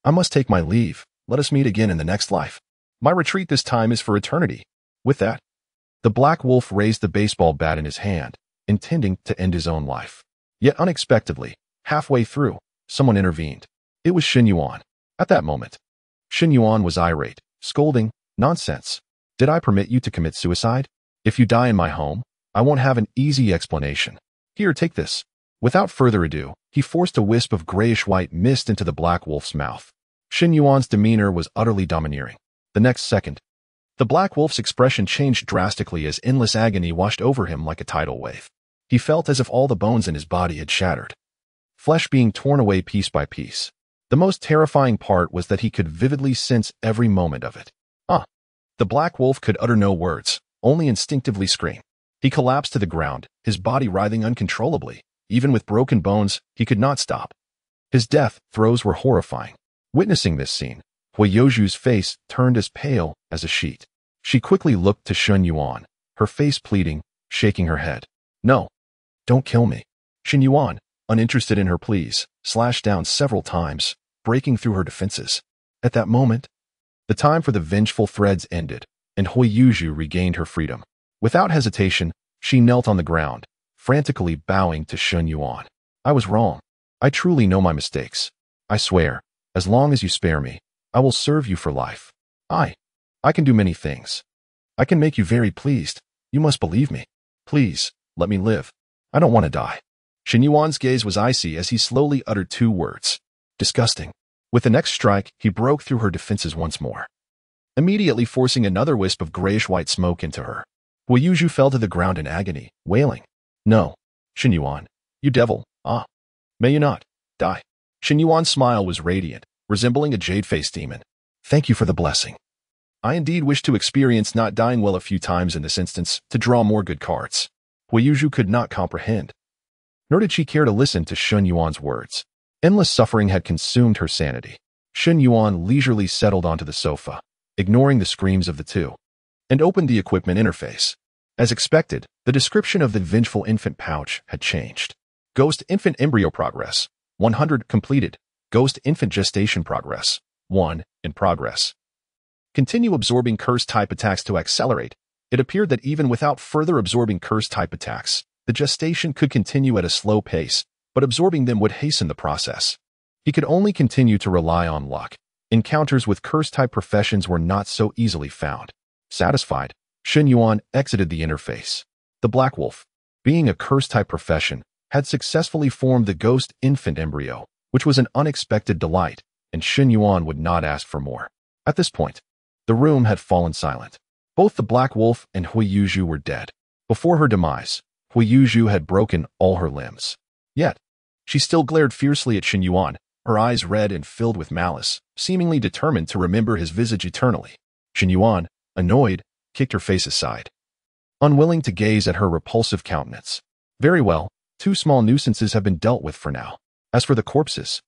I must take my leave. Let us meet again in the next life. My retreat this time is for eternity." With that, the black wolf raised the baseball bat in his hand, intending to end his own life. Yet unexpectedly, halfway through, someone intervened. It was Shen Yuan. At that moment, Shen Yuan was irate, scolding, "Nonsense. Did I permit you to commit suicide? If you die in my home, I won't have an easy explanation. Here, take this." Without further ado, he forced a wisp of grayish-white mist into the black wolf's mouth. Shen Yuan's demeanor was utterly domineering. The next second, the black wolf's expression changed drastically as endless agony washed over him like a tidal wave. He felt as if all the bones in his body had shattered, flesh being torn away piece by piece. The most terrifying part was that he could vividly sense every moment of it. The black wolf could utter no words, only instinctively scream. He collapsed to the ground, his body writhing uncontrollably. Even with broken bones, he could not stop. His death throes were horrifying. Witnessing this scene, Huiyuzhu's face turned as pale as a sheet. She quickly looked to Shen Yuan, her face pleading, shaking her head. "No, don't kill me." Shen Yuan, uninterested in her pleas, slashed down several times, breaking through her defenses. At that moment, the time for the vengeful threads ended, and Huiyuzhu regained her freedom. Without hesitation, she knelt on the ground, frantically bowing to Shen Yuan. "I was wrong. I truly know my mistakes. I swear, as long as you spare me, I will serve you for life. I can do many things. I can make you very pleased. You must believe me. Please, let me live. I don't want to die." Shen Yuan's gaze was icy as he slowly uttered 2 words. "Disgusting." With the next strike, he broke through her defenses once more, immediately forcing another wisp of grayish-white smoke into her. Huiyuzhu fell to the ground in agony, wailing, "No, Shen Yuan, you devil, may you not die." Shen Yuan's smile was radiant, resembling a jade-faced demon. "Thank you for the blessing. I indeed wish to experience not dying well a few times in this instance to draw more good cards." Huiyuzhu could not comprehend, nor did she care to listen to Shen Yuan's words. Endless suffering had consumed her sanity. Shen Yuan leisurely settled onto the sofa, ignoring the screams of the two, and opened the equipment interface. As expected, the description of the vengeful infant pouch had changed. Ghost infant embryo progress, 100 completed. Ghost infant gestation progress, 1 in progress. Continue absorbing curse-type attacks to accelerate. It appeared that even without further absorbing curse-type attacks, the gestation could continue at a slow pace, but absorbing them would hasten the process. He could only continue to rely on luck. Encounters with curse-type professions were not so easily found. Satisfied, Shen Yuan exited the interface. The black wolf, being a curse-type profession, had successfully formed the ghost infant embryo, which was an unexpected delight, and Shen Yuan would not ask for more. At this point, the room had fallen silent. Both the black wolf and Huiyuzhu were dead. Before her demise, Huiyuzhu had broken all her limbs. Yet, she still glared fiercely at Shen Yuan, her eyes red and filled with malice, seemingly determined to remember his visage eternally. Shen Yuan, annoyed, kicked her face aside, unwilling to gaze at her repulsive countenance. "Very well, 2 small nuisances have been dealt with for now. As for the corpses,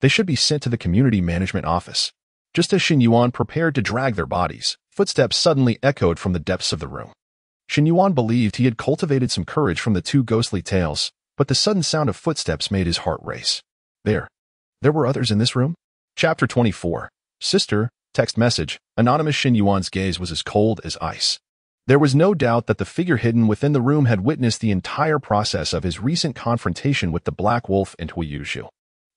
they should be sent to the community management office." Just as Shen Yuan prepared to drag their bodies, footsteps suddenly echoed from the depths of the room. Shen Yuan believed he had cultivated some courage from the 2 ghostly tales, but the sudden sound of footsteps made his heart race. There were others in this room? Chapter 24. Sister, text message. Anonymous. Shen Yuan's gaze was as cold as ice. There was no doubt that the figure hidden within the room had witnessed the entire process of his recent confrontation with the black wolf and Huiyuzhu.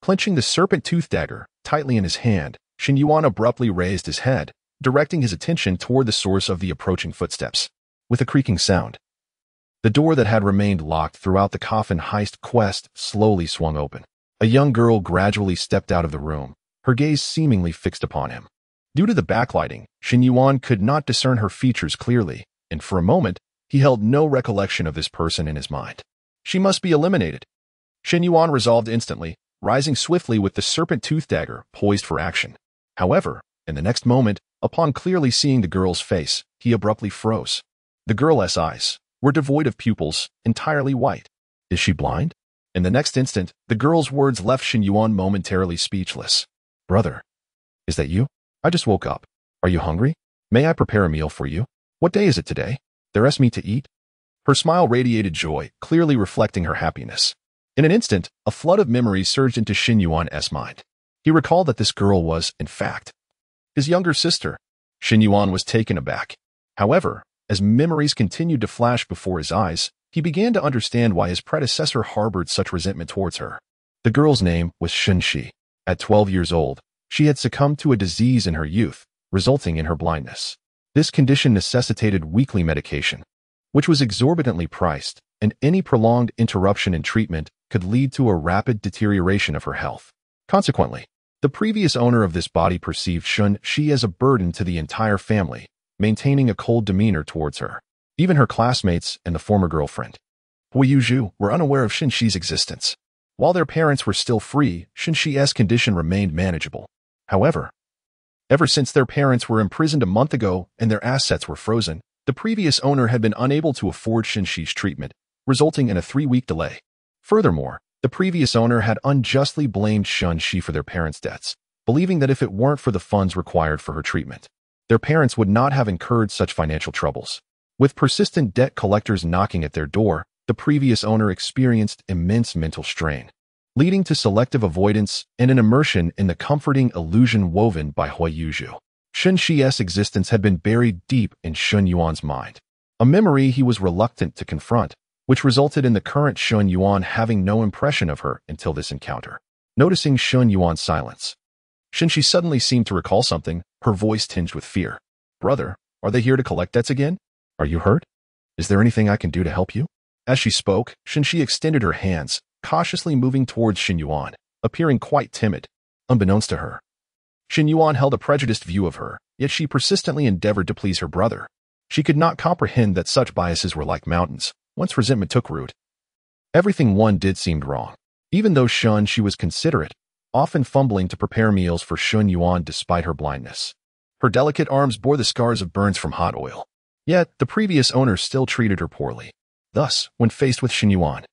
Clenching the serpent-toothed dagger tightly in his hand, Shen Yuan abruptly raised his head, directing his attention toward the source of the approaching footsteps. With a creaking sound, the door that had remained locked throughout the Coffin heist quest slowly swung open. A young girl gradually stepped out of the room, her gaze seemingly fixed upon him. Due to the backlighting, Shen Yuan could not discern her features clearly, and for a moment, He held no recollection of this person in his mind. She must be eliminated. Shen Yuan resolved instantly, rising swiftly with the serpent tooth dagger poised for action. However, in the next moment, upon clearly seeing the girl's face, he abruptly froze. The girl's eyes were devoid of pupils, entirely white. Is she blind? In the next instant, the girl's words left Shen Yuan momentarily speechless. Brother, is that you? I just woke up. Are you hungry? May I prepare a meal for you? What day is it today? There's meat to eat? Her smile radiated joy, clearly reflecting her happiness. In an instant, a flood of memories surged into Shen Yuan's mind. He recalled that this girl was, in fact, his younger sister. Shen Yuan was taken aback. However, as memories continued to flash before his eyes, he began to understand why his predecessor harbored such resentment towards her. The girl's name was Shen Shi. At 12 years old, she had succumbed to a disease in her youth, resulting in her blindness. This condition necessitated weekly medication, which was exorbitantly priced, and any prolonged interruption in treatment could lead to a rapid deterioration of her health. Consequently, the previous owner of this body perceived Shen Shi as a burden to the entire family, maintaining a cold demeanor towards her. Even her classmates and the former girlfriend, Hui Yuzhu, were unaware of Shen Shi's existence. While their parents were still free, Shen Shi's condition remained manageable. However, ever since their parents were imprisoned a month ago and their assets were frozen, the previous owner had been unable to afford Shen Shi's treatment, resulting in a 3-week delay. Furthermore, the previous owner had unjustly blamed Shen Shi for their parents' debts, believing that if it weren't for the funds required for her treatment, their parents would not have incurred such financial troubles. With persistent debt collectors knocking at their door, the previous owner experienced immense mental strain, leading to selective avoidance and an immersion in the comforting illusion woven by Hui Yuzhu. Shen Shi's existence had been buried deep in Shen Yuan's mind, a memory he was reluctant to confront, which resulted in the current Shen Yuan having no impression of her until this encounter. Noticing Shen Yuan's silence, Shen Shi suddenly seemed to recall something, her voice tinged with fear. Brother, are they here to collect debts again? Are you hurt? Is there anything I can do to help you? As she spoke, Shen Shi extended her hands, cautiously moving towards Shen Yuan, appearing quite timid. Unbeknownst to her, Shen Yuan held a prejudiced view of her, yet she persistently endeavored to please her brother. She could not comprehend that such biases were like mountains. Once resentment took root, everything one did seemed wrong. Even though Shen Shi was considerate, often fumbling to prepare meals for Shen Yuan despite her blindness. Her delicate arms bore the scars of burns from hot oil. Yet, the previous owner still treated her poorly. Thus, when faced with Shen Yuan,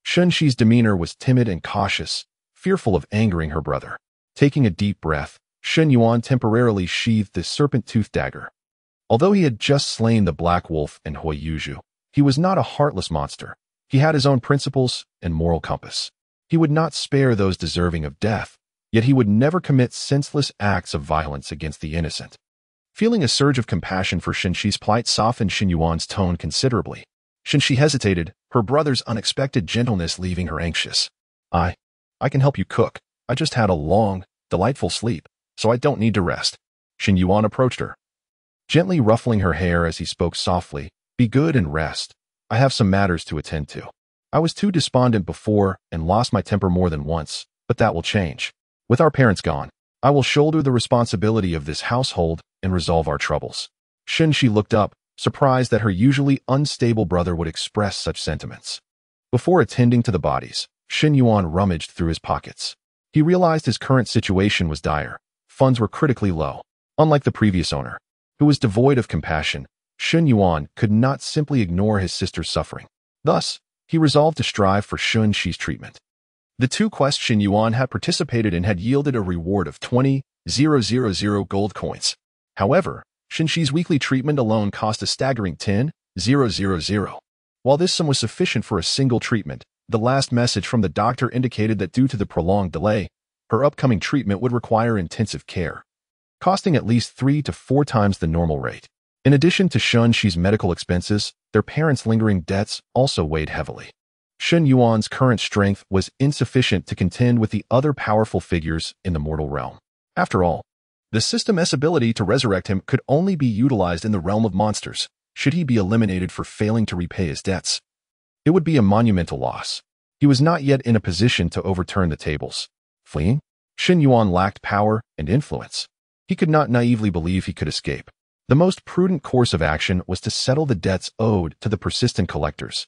Shen Shi's demeanor was timid and cautious, fearful of angering her brother. Taking a deep breath, Shen Yuan temporarily sheathed the serpent tooth dagger. Although he had just slain the Black Wolf and Hui Yuzhu, he was not a heartless monster. He had his own principles and moral compass. He would not spare those deserving of death, yet he would never commit senseless acts of violence against the innocent. Feeling a surge of compassion for Shen Shi's plight softened Shen Yuan's tone considerably. Shen Shi hesitated, her brother's unexpected gentleness leaving her anxious. I can help you cook. I just had a long, delightful sleep, so I don't need to rest. Shen Yuan approached her, gently ruffling her hair as he spoke softly. Be good and rest. I have some matters to attend to. I was too despondent before and lost my temper more than once, but that will change. With our parents gone, I will shoulder the responsibility of this household and resolve our troubles. Shen Shi looked up, surprised that her usually unstable brother would express such sentiments. Before attending to the bodies, Shen Yuan rummaged through his pockets. He realized his current situation was dire. Funds were critically low. Unlike the previous owner, who was devoid of compassion, Shen Yuan could not simply ignore his sister's suffering. Thus, he resolved to strive for Shen Shi's treatment. The 2 quests Shen Yuan had participated in had yielded a reward of 20,000 gold coins. However, Shen Shi's weekly treatment alone cost a staggering 10,000. While this sum was sufficient for a single treatment, the last message from the doctor indicated that due to the prolonged delay, her upcoming treatment would require intensive care, costing at least 3 to 4 times the normal rate. In addition to Shen Shi's medical expenses, their parents' lingering debts also weighed heavily. Shen Yuan's current strength was insufficient to contend with the other powerful figures in the mortal realm. After all, the system's ability to resurrect him could only be utilized in the realm of monsters, should he be eliminated for failing to repay his debts. It would be a monumental loss. He was not yet in a position to overturn the tables. Fleeing? Shen Yuan lacked power and influence. He could not naively believe he could escape. The most prudent course of action was to settle the debts owed to the persistent collectors,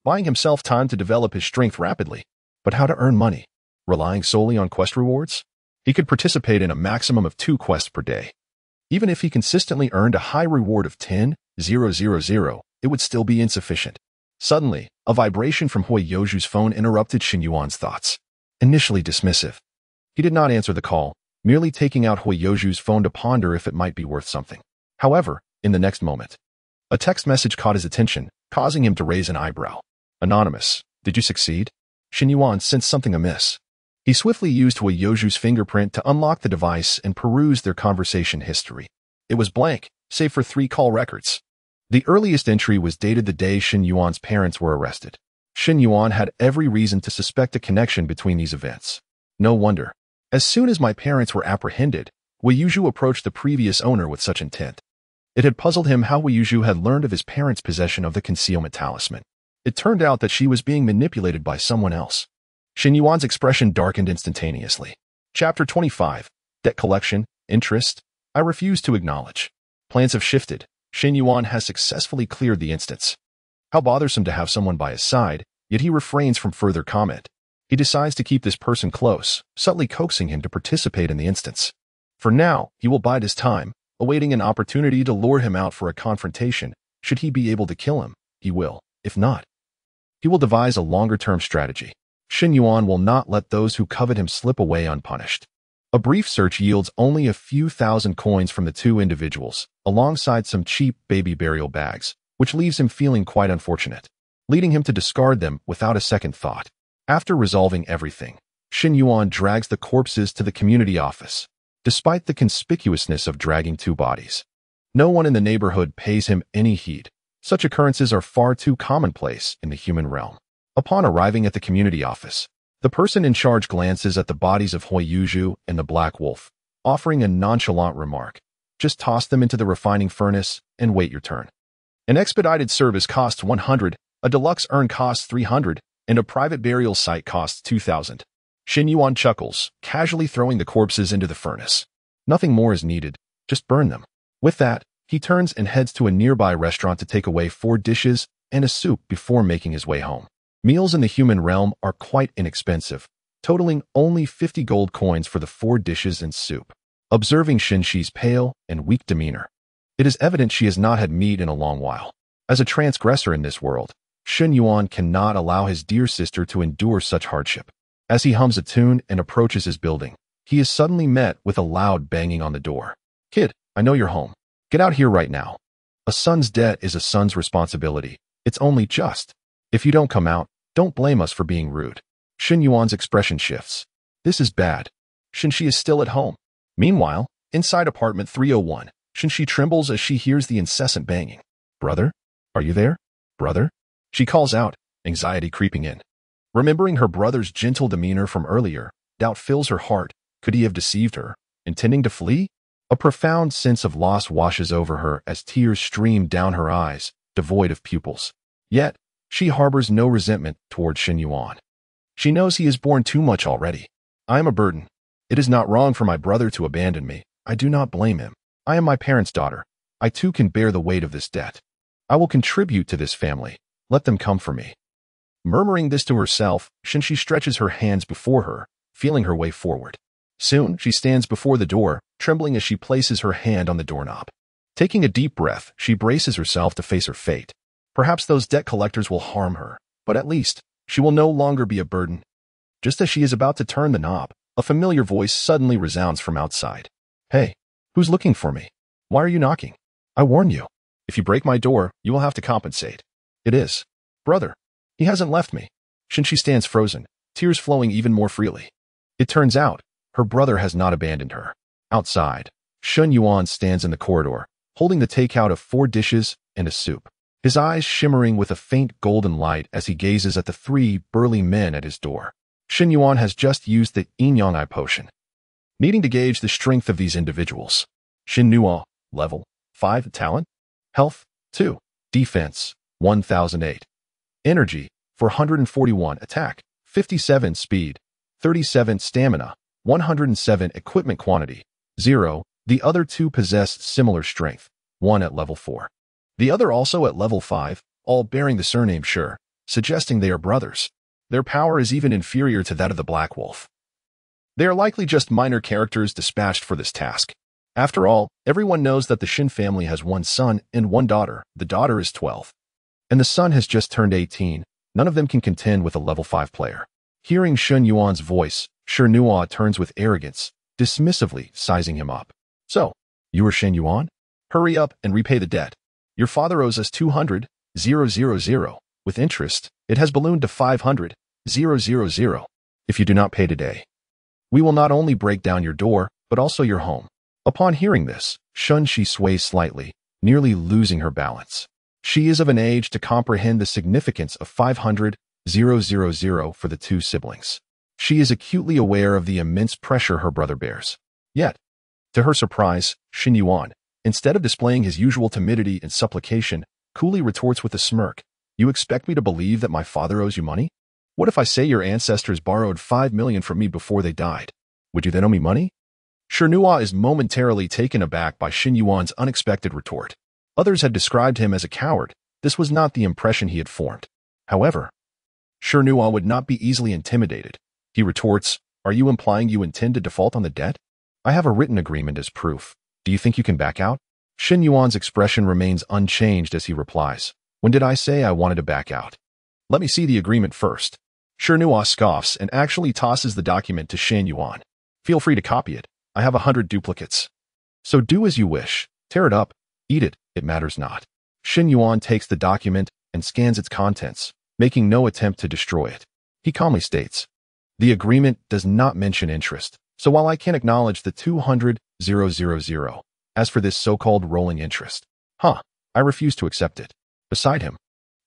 buying himself time to develop his strength rapidly. But how to earn money? Relying solely on quest rewards? He could participate in a maximum of 2 quests per day. Even if he consistently earned a high reward of 10,000, it would still be insufficient. Suddenly, a vibration from Hui Yoju's phone interrupted Shen Yuan's thoughts. Initially dismissive, he did not answer the call, merely taking out Hui Yoju's phone to ponder if it might be worth something. However, in the next moment, a text message caught his attention, causing him to raise an eyebrow. Anonymous, did you succeed? Shen Yuan sensed something amiss. He swiftly used Hui Yoju's fingerprint to unlock the device and peruse their conversation history. It was blank, save for 3 call records. The earliest entry was dated the day Shen Yuan's parents were arrested. Shen Yuan had every reason to suspect a connection between these events. No wonder. As soon as my parents were apprehended, Hui Yuju approached the previous owner with such intent. It had puzzled him how Hui Yuju had learned of his parents' possession of the concealment talisman. It turned out that she was being manipulated by someone else. Shen Yuan's expression darkened instantaneously. Chapter 25. Debt collection, interest. I refuse to acknowledge. Plans have shifted. Shen Yuan has successfully cleared the instance. How bothersome to have someone by his side, yet he refrains from further comment. He decides to keep this person close, subtly coaxing him to participate in the instance. For now, he will bide his time, awaiting an opportunity to lure him out for a confrontation. Should he be able to kill him, he will. If not, he will devise a longer-term strategy. Shen Yuan will not let those who covet him slip away unpunished. A brief search yields only a few thousand coins from the 2 individuals, alongside some cheap baby burial bags, which leaves him feeling quite unfortunate, leading him to discard them without a second thought. After resolving everything, Shen Yuan drags the corpses to the community office. Despite the conspicuousness of dragging 2 bodies, no one in the neighborhood pays him any heed. Such occurrences are far too commonplace in the human realm. Upon arriving at the community office, the person in charge glances at the bodies of Hui Yuju and the Black Wolf, offering a nonchalant remark. Just toss them into the refining furnace and wait your turn. An expedited service costs 100, a deluxe urn costs 300, and a private burial site costs 2,000. Shen Yuan chuckles, casually throwing the corpses into the furnace. Nothing more is needed, just burn them. With that, he turns and heads to a nearby restaurant to take away 4 dishes and a soup before making his way home. Meals in the human realm are quite inexpensive, totaling only 50 gold coins for the 4 dishes and soup. Observing Shen Shi's pale and weak demeanor, it is evident she has not had meat in a long while. As a transgressor in this world, Shen Yuan cannot allow his dear sister to endure such hardship. As he hums a tune and approaches his building, he is suddenly met with a loud banging on the door. Kid, I know you're home. Get out here right now. A son's debt is a son's responsibility. It's only just. If you don't come out, don't blame us for being rude. Shen Yuan's expression shifts. This is bad. Shen Shi is still at home. Meanwhile, inside apartment 301, Shen Shi trembles as she hears the incessant banging. Brother? Are you there? Brother? She calls out, anxiety creeping in. Remembering her brother's gentle demeanor from earlier, doubt fills her heart. Could he have deceived her, intending to flee? A profound sense of loss washes over her as tears stream down her eyes, devoid of pupils. Yet, she harbors no resentment toward Shen Yuan. She knows he has borne too much already. I am a burden. It is not wrong for my brother to abandon me. I do not blame him. I am my parents' daughter. I too can bear the weight of this debt. I will contribute to this family. Let them come for me. Murmuring this to herself, Shen Shi stretches her hands before her, feeling her way forward. Soon, she stands before the door, trembling as she places her hand on the doorknob. Taking a deep breath, she braces herself to face her fate. Perhaps those debt collectors will harm her, but at least, she will no longer be a burden. Just as she is about to turn the knob, a familiar voice suddenly resounds from outside. Hey, who's looking for me? Why are you knocking? I warn you. If you break my door, you will have to compensate. It is. Brother. He hasn't left me. Shen Shi stands frozen, tears flowing even more freely. It turns out, her brother has not abandoned her. Outside, Shen Yuan stands in the corridor, holding the takeout of 4 dishes and a soup. His eyes shimmering with a faint golden light as he gazes at the 3 burly men at his door. Shen Yuan has just used the yin-yang eye potion, needing to gauge the strength of these individuals. Shen Yuan, level 5, talent, health 2, defense 1008, energy 441, attack 57, speed 37, stamina 107, equipment quantity 0. The other 2 possessed similar strength, one at level 4. The other also at level 5, all bearing the surname Shi, suggesting they are brothers. Their power is even inferior to that of the Black Wolf. They are likely just minor characters dispatched for this task. After all, everyone knows that the Shen family has one son and one daughter. The daughter is 12. And the son has just turned 18. None of them can contend with a level 5 player. Hearing Shen Yuan's voice, Shen Yuan turns with arrogance, dismissively sizing him up. So, you are Shen Yuan? Hurry up and repay the debt. Your father owes us 200,000. With interest, it has ballooned to 500,000. If you do not pay today, we will not only break down your door, but also your home. Upon hearing this, Shen Shi sways slightly, nearly losing her balance. She is of an age to comprehend the significance of 500,000 for the two siblings. She is acutely aware of the immense pressure her brother bears. Yet, to her surprise, Shen Yuan, instead of displaying his usual timidity and supplication, coolly retorts with a smirk, "You expect me to believe that my father owes you money? What if I say your ancestors borrowed 5 million from me before they died? Would you then owe me money?" Shen Yuan is momentarily taken aback by Shen Yuan's unexpected retort. Others had described him as a coward. This was not the impression he had formed. However, Shen Yuan would not be easily intimidated. He retorts, "Are you implying you intend to default on the debt? I have a written agreement as proof. Do you think you can back out?" Shen Yuan's expression remains unchanged as he replies, "When did I say I wanted to back out? Let me see the agreement first." Shen Yuan scoffs and actually tosses the document to Shen Yuan. "Feel free to copy it. I have 100 duplicates. So do as you wish. Tear it up. Eat it. It matters not." Shen Yuan takes the document and scans its contents, making no attempt to destroy it. He calmly states, "The agreement does not mention interest, so while I can acknowledge the 200,000, as for this so-called rolling interest, I refuse to accept it." Beside him,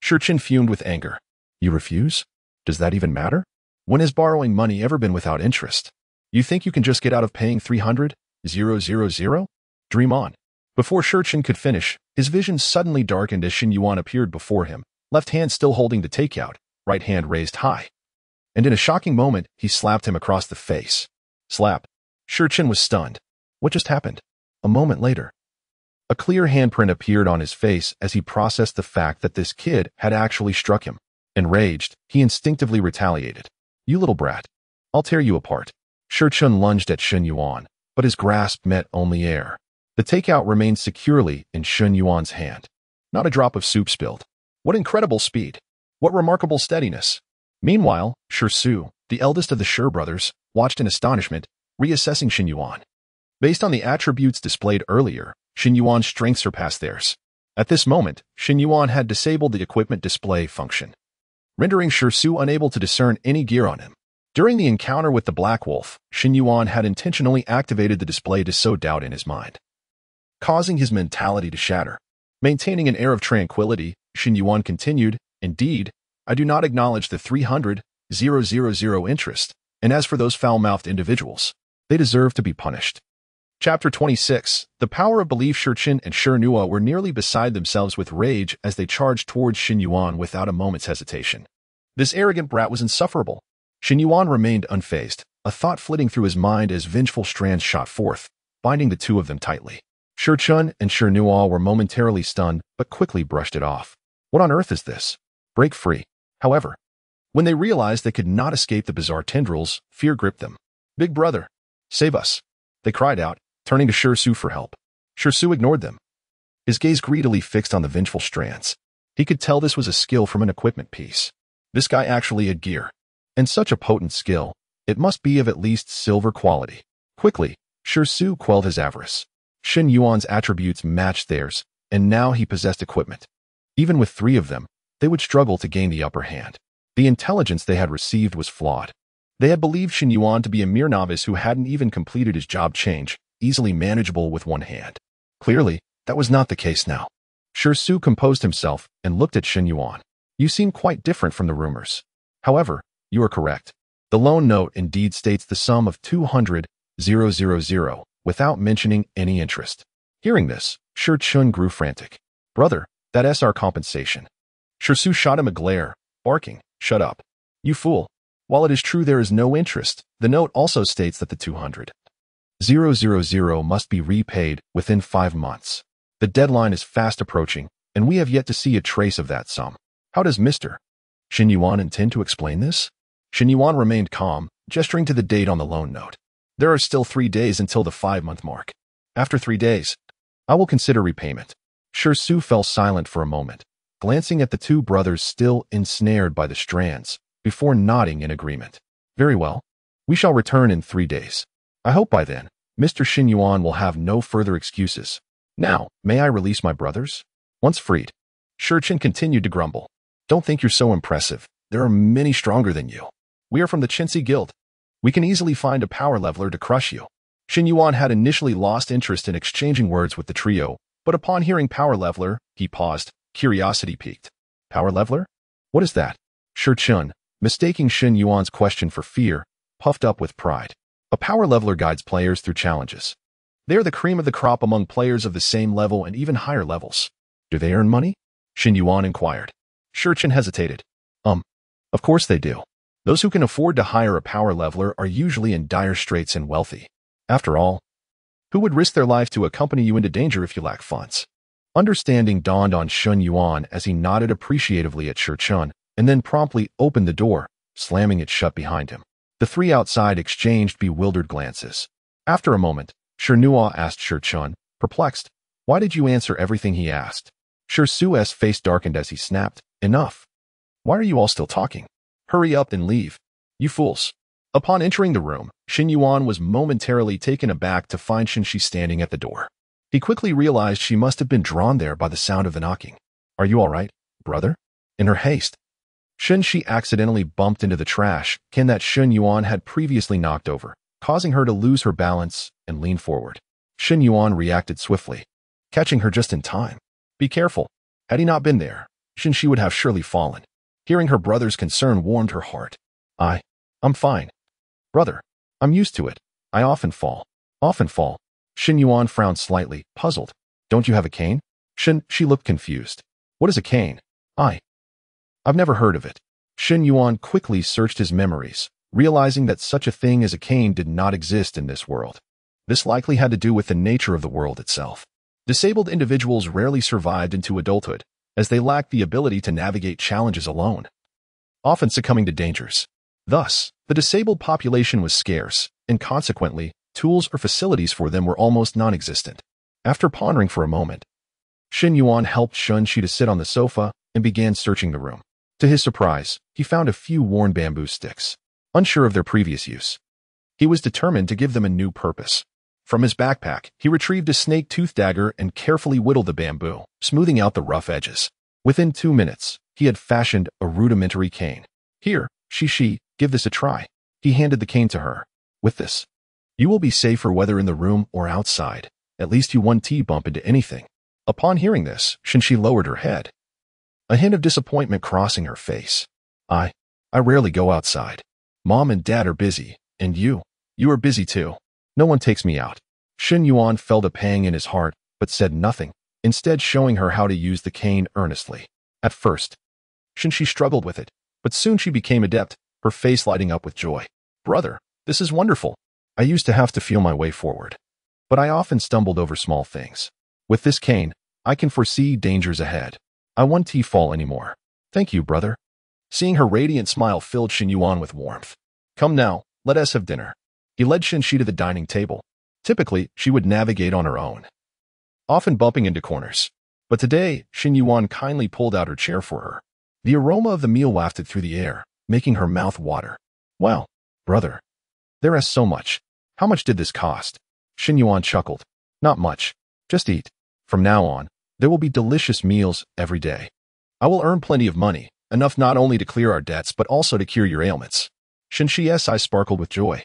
Shi Chen fumed with anger. "You refuse? Does that even matter? When has borrowing money ever been without interest? You think you can just get out of paying 300,000? Dream on." Before Shi Chen could finish, his vision suddenly darkened as Shen Yuan appeared before him, left hand still holding the takeout, right hand raised high. And in a shocking moment, he slapped him across the face. Slap. Shi Chen was stunned. What just happened? A moment later, a clear handprint appeared on his face as he processed the fact that this kid had actually struck him. Enraged, he instinctively retaliated. "You little brat. I'll tear you apart." Shi Chen lunged at Shen Yuan, but his grasp met only air. The takeout remained securely in Shen Yuan's hand. Not a drop of soup spilled. What incredible speed! What remarkable steadiness! Meanwhile, Shi Su, the eldest of the Shi brothers, watched in astonishment, reassessing Shen Yuan. Based on the attributes displayed earlier, Shen Yuan's strength surpassed theirs. At this moment, Shen Yuan had disabled the equipment display function, rendering Shi Su unable to discern any gear on him. During the encounter with the Black Wolf, Shen Yuan had intentionally activated the display to sow doubt in his mind, causing his mentality to shatter. Maintaining an air of tranquility, Shen Yuan continued, "Indeed, I do not acknowledge the 300,000 interest, and as for those foul-mouthed individuals, they deserve to be punished." Chapter 26. The power of belief. Shi Chen and Shen Yuan were nearly beside themselves with rage as they charged towards Shen Yuan without a moment's hesitation. This arrogant brat was insufferable. Shen Yuan remained unfazed, a thought flitting through his mind as vengeful strands shot forth, binding the two of them tightly. Shi Chen and Shen Yuan were momentarily stunned, but quickly brushed it off. What on earth is this? Break free. However, when they realized they could not escape the bizarre tendrils, fear gripped them. "Big brother, save us," they cried out, turning to Shi Su for help. Shi Su ignored them, his gaze greedily fixed on the vengeful strands. He could tell this was a skill from an equipment piece. This guy actually had gear. And such a potent skill, it must be of at least silver quality. Quickly, Shi Su quelled his avarice. Shen Yuan's attributes matched theirs, and now he possessed equipment. Even with 3 of them, they would struggle to gain the upper hand. The intelligence they had received was flawed. They had believed Shen Yuan to be a mere novice who hadn't even completed his job change, easily manageable with one hand. Clearly, that was not the case now. Shi Su composed himself and looked at Shen Yuan. "You seem quite different from the rumors. However, you are correct. The loan note indeed states the sum of 200,000 without mentioning any interest." Hearing this, Shi Chen grew frantic. "Brother, that SR compensation." Shi Su shot him a glare, barking, "Shut up. You fool. While it is true there is no interest, the note also states that the 200,000 must be repaid within 5 months. The deadline is fast approaching, and we have yet to see a trace of that sum. How does Mr. Shen Yuan intend to explain this? Shen Yuan remained calm, gesturing to the date on the loan note. There are still 3 days until the 5-month mark. After 3 days, I will consider repayment. Su fell silent for a moment, glancing at the two brothers still ensnared by the strands, before nodding in agreement. Very well. We shall return in 3 days. I hope by then, Mr. Shen Yuan will have no further excuses. Now, may I release my brothers? Once freed, Chen continued to grumble. Don't think you're so impressive. There are many stronger than you. We are from the Chintzy Guild. We can easily find a power leveler to crush you. Shen Yuan had initially lost interest in exchanging words with the trio, but upon hearing power leveler, he paused, curiosity piqued. Power leveler? What is that? Chen, mistaking Shen Yuan's question for fear, puffed up with pride. A power leveler guides players through challenges. They are the cream of the crop among players of the same level and even higher levels. Do they earn money? Shen Yuan inquired. Chen hesitated. Of course they do. Those who can afford to hire a power leveler are usually in dire straits and wealthy. After all, who would risk their life to accompany you into danger if you lack funds? Understanding dawned on Shen Yuan as he nodded appreciatively at Chen, and then promptly opened the door, slamming it shut behind him. The three outside exchanged bewildered glances. After a moment, Shen Yuan asked Chen, perplexed, why did you answer everything he asked? Su's face darkened as he snapped, enough. Why are you all still talking? Hurry up and leave. You fools. Upon entering the room, Shen Yuan was momentarily taken aback to find Shenxi standing at the door. He quickly realized she must have been drawn there by the sound of the knocking. Are you all right, brother? In her haste, Shenxi accidentally bumped into the trash can that Shen Yuan had previously knocked over, causing her to lose her balance and lean forward. Shen Yuan reacted swiftly, catching her just in time. Be careful. Had he not been there, Shenxi would have surely fallen. Hearing her brother's concern warmed her heart. I'm fine. Brother, I'm used to it. I often fall. Shen Yuan frowned slightly, puzzled. Don't you have a cane? She looked confused. What is a cane? I've never heard of it. Shen Yuan quickly searched his memories, realizing that such a thing as a cane did not exist in this world. This likely had to do with the nature of the world itself. Disabled individuals rarely survived into adulthood, as they lacked the ability to navigate challenges alone, often succumbing to dangers. Thus, the disabled population was scarce, and consequently, tools or facilities for them were almost non-existent. After pondering for a moment, Shen Yuan helped Shenxi to sit on the sofa and began searching the room. To his surprise, he found a few worn bamboo sticks, unsure of their previous use. He was determined to give them a new purpose. From his backpack, he retrieved a snake-tooth dagger and carefully whittled the bamboo, smoothing out the rough edges. Within 2 minutes, he had fashioned a rudimentary cane. Here, Shishi, give this a try. He handed the cane to her. With this, you will be safer whether in the room or outside. At least you won't bump into anything. Upon hearing this, Shenxi lowered her head, a hint of disappointment crossing her face. I rarely go outside. Mom and Dad are busy, and you are busy too. No one takes me out. Shen Yuan felt a pang in his heart, but said nothing, instead showing her how to use the cane earnestly. At first, Shenxi struggled with it, but soon she became adept, her face lighting up with joy. Brother, this is wonderful. I used to have to feel my way forward, but I often stumbled over small things. With this cane, I can foresee dangers ahead. I won't fall anymore. Thank you, brother. Seeing her radiant smile filled Shen Yuan with warmth. Come now, let us have dinner. He led Shenxi to the dining table. Typically, she would navigate on her own, often bumping into corners. But today, Shen Yuan kindly pulled out her chair for her. The aroma of the meal wafted through the air, making her mouth water. Well, brother, there is so much. How much did this cost? Shen Yuan chuckled. Not much. Just eat. From now on, there will be delicious meals every day. I will earn plenty of money, enough not only to clear our debts but also to cure your ailments. Shenxi's eyes sparkled with joy,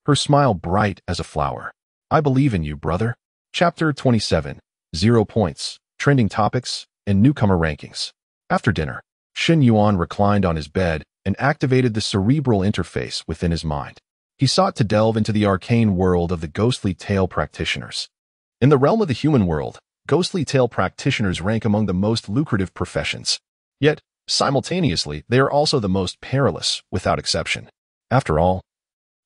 her smile bright as a flower. I believe in you, brother. Chapter 27, 0 points, trending topics, and newcomer rankings. After dinner, Shen Yuan reclined on his bed and activated the cerebral interface within his mind. He sought to delve into the arcane world of the ghostly tale practitioners. In the realm of the human world, ghostly tale practitioners rank among the most lucrative professions. Yet, simultaneously, they are also the most perilous, without exception. After all,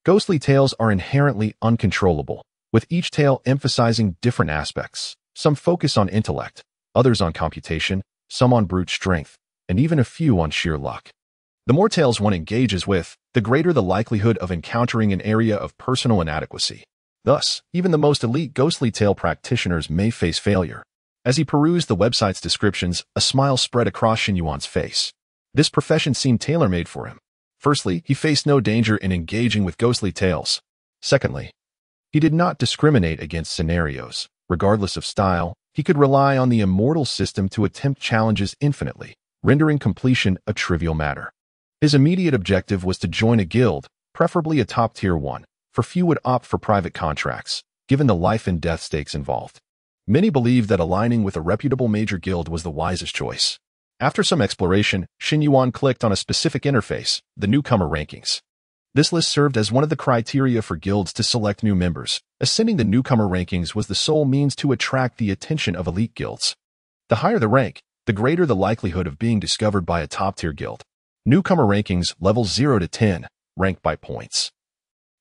ghostly tales are inherently uncontrollable, with each tale emphasizing different aspects, Some focus on intellect, others on computation, some on brute strength, and even a few on sheer luck. The more tales one engages with, the greater the likelihood of encountering an area of personal inadequacy. Thus, even the most elite ghostly tale practitioners may face failure. As he perused the website's descriptions, a smile spread across Shen Yuan's face. This profession seemed tailor-made for him. Firstly, he faced no danger in engaging with ghostly tales. Secondly, he did not discriminate against scenarios. Regardless of style, he could rely on the immortal system to attempt challenges infinitely, rendering completion a trivial matter. His immediate objective was to join a guild, preferably a top-tier one, for few would opt for private contracts, given the life-and-death stakes involved. Many believed that aligning with a reputable major guild was the wisest choice. After some exploration, Shen Yuan clicked on a specific interface, the newcomer rankings. This list served as one of the criteria for guilds to select new members. Ascending the newcomer rankings was the sole means to attract the attention of elite guilds. The higher the rank, the greater the likelihood of being discovered by a top-tier guild. Newcomer rankings, levels 0 to 10, ranked by points.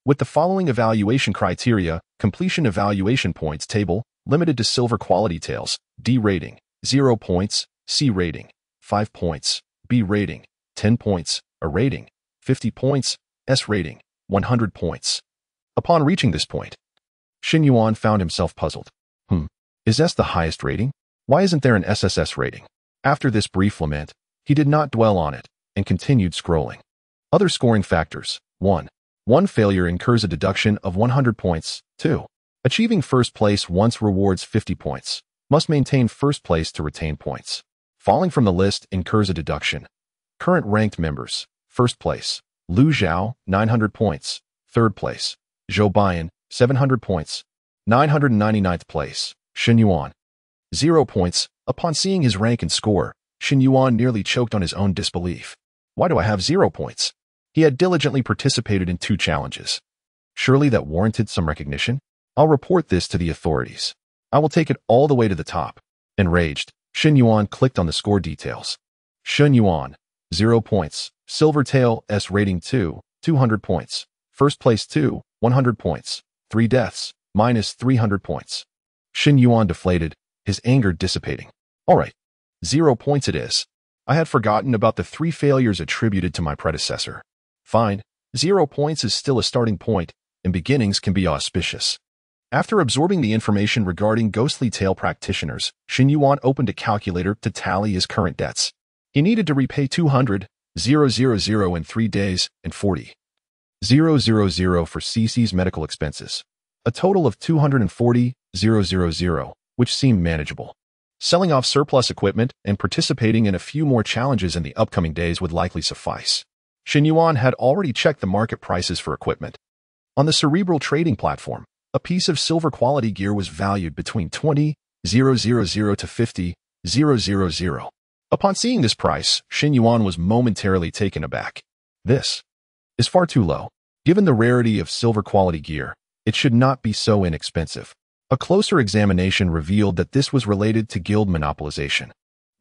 With the following evaluation criteria: completion evaluation points table, limited to silver quality tales, D rating, 0 points, C rating, 5 points, B rating, 10 points, A rating, 50 points, S rating, 100 points. Upon reaching this point, Shen Yuan found himself puzzled. Is S the highest rating? Why isn't there an SSS rating? After this brief lament, he did not dwell on it and continued scrolling. Other scoring factors: 1. One failure incurs a deduction of 100 points. 2. Achieving first place once rewards 50 points. Must maintain first place to retain points. Falling from the list incurs a deduction. Current ranked members: first place, Lu Zhao, 900 points. Third place, Zhou Bian, 700 points. 999th place, Shen Yuan, 0 points. Upon seeing his rank and score, Shen Yuan nearly choked on his own disbelief. Why do I have 0 points? He had diligently participated in 2 challenges. Surely that warranted some recognition? I'll report this to the authorities. I will take it all the way to the top. Enraged, Shen Yuan clicked on the score details. Shen Yuan, 0 points. Silver Tail, S rating 2, 200 points. First place 2, 100 points. 3 deaths, minus 300 points. Shen Yuan deflated, his anger dissipating. All right, 0 points it is. I had forgotten about the 3 failures attributed to my predecessor. Fine, 0 points is still a starting point, and beginnings can be auspicious. After absorbing the information regarding ghostly tale practitioners, Shen Yuan opened a calculator to tally his current debts. He needed to repay 200,000 in 3 days and 40,000 for CC's medical expenses. A total of 240,000, which seemed manageable. Selling off surplus equipment and participating in a few more challenges in the upcoming days would likely suffice. Shen Yuan had already checked the market prices for equipment. On the Cerebral trading platform, a piece of silver quality gear was valued between 20,000 to 50,000. Upon seeing this price, Shen Yuan was momentarily taken aback. This is far too low. Given the rarity of silver quality gear, it should not be so inexpensive. A closer examination revealed that this was related to guild monopolization.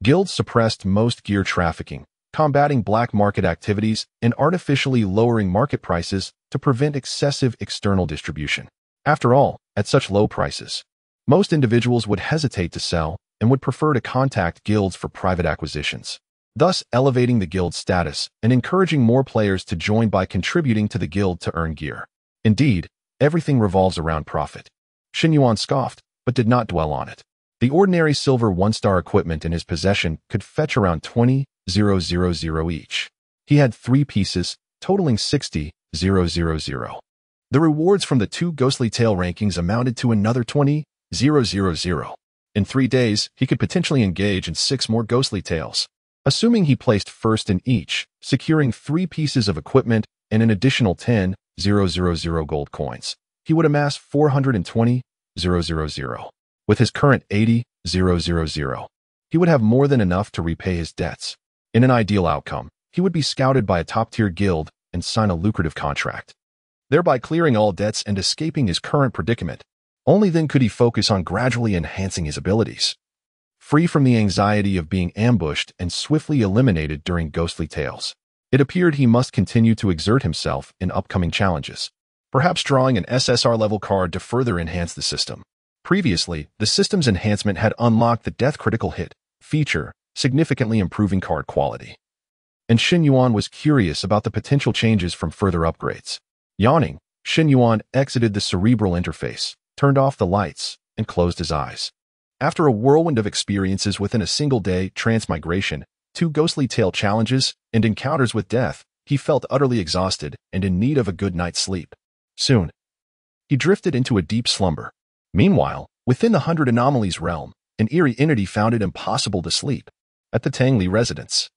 Guilds suppressed most gear trafficking, combating black market activities and artificially lowering market prices to prevent excessive external distribution. After all, at such low prices, most individuals would hesitate to sell and would prefer to contact guilds for private acquisitions, thus elevating the guild's status and encouraging more players to join by contributing to the guild to earn gear. Indeed, everything revolves around profit. Shen Yuan scoffed, but did not dwell on it. The ordinary silver 1-star equipment in his possession could fetch around 20,000 each. He had 3 pieces, totaling 60,000. The rewards from the 2 ghostly tale rankings amounted to another 20,000. In 3 days, he could potentially engage in 6 more ghostly tales. Assuming he placed first in each, securing 3 pieces of equipment and an additional 10,000 gold coins, he would amass 420,000. With his current 80,000, he would have more than enough to repay his debts. In an ideal outcome, he would be scouted by a top-tier guild and sign a lucrative contract, thereby clearing all debts and escaping his current predicament. Only then could he focus on gradually enhancing his abilities. Free from the anxiety of being ambushed and swiftly eliminated during ghostly tales, it appeared he must continue to exert himself in upcoming challenges, perhaps drawing an SSR-level card to further enhance the system. Previously, the system's enhancement had unlocked the death critical hit feature, significantly improving card quality. And Shen Yuan was curious about the potential changes from further upgrades. Yawning, Shen Yuan exited the cerebral interface, turned off the lights, and closed his eyes. After a whirlwind of experiences within a single day, transmigration, 2 ghostly tale challenges, and encounters with death, he felt utterly exhausted and in need of a good night's sleep. Soon, he drifted into a deep slumber. Meanwhile, within the 100 Anomalies realm, an eerie entity found it impossible to sleep. At the Tang Li residence,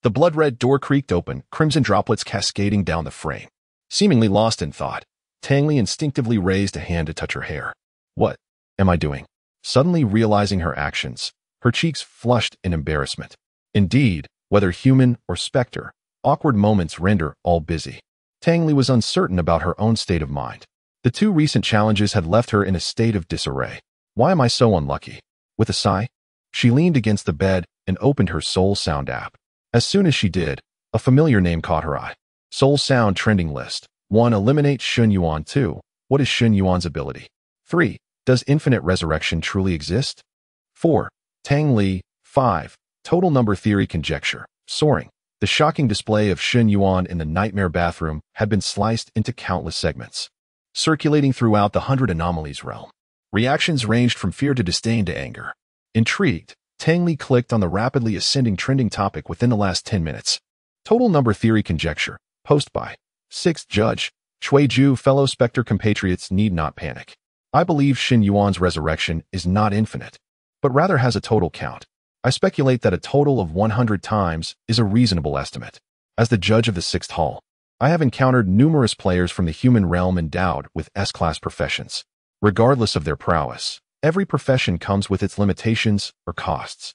the blood-red door creaked open, crimson droplets cascading down the frame. Seemingly lost in thought, Tang Li instinctively raised a hand to touch her hair. What am I doing? Suddenly realizing her actions, her cheeks flushed in embarrassment. Indeed, whether human or specter, awkward moments render all busy. Tang Li was uncertain about her own state of mind. The 2 recent challenges had left her in a state of disarray. Why am I so unlucky? With a sigh, she leaned against the bed and opened her Soul Sound app. As soon as she did, a familiar name caught her eye. Soul Sound trending list. 1. Eliminate Shen Yuan. 2. What is Shen Yuan's ability? 3. Does infinite resurrection truly exist? 4. Tang Li. 5. Total number theory conjecture. Soaring. The shocking display of Shen Yuan in the nightmare bathroom had been sliced into countless segments, circulating throughout the 100 Anomalies realm. Reactions ranged from fear to disdain to anger. Intrigued, Tang Li clicked on the rapidly ascending trending topic within the last 10 minutes. Total number theory conjecture. Post by 6th Judge. Chui Ju. Fellow Spectre compatriots need not panic. I believe Shen Yuan's resurrection is not infinite, but rather has a total count. I speculate that a total of 100 times is a reasonable estimate. As the judge of the 6th Hall, I have encountered numerous players from the human realm endowed with S-class professions. Regardless of their prowess, every profession comes with its limitations or costs.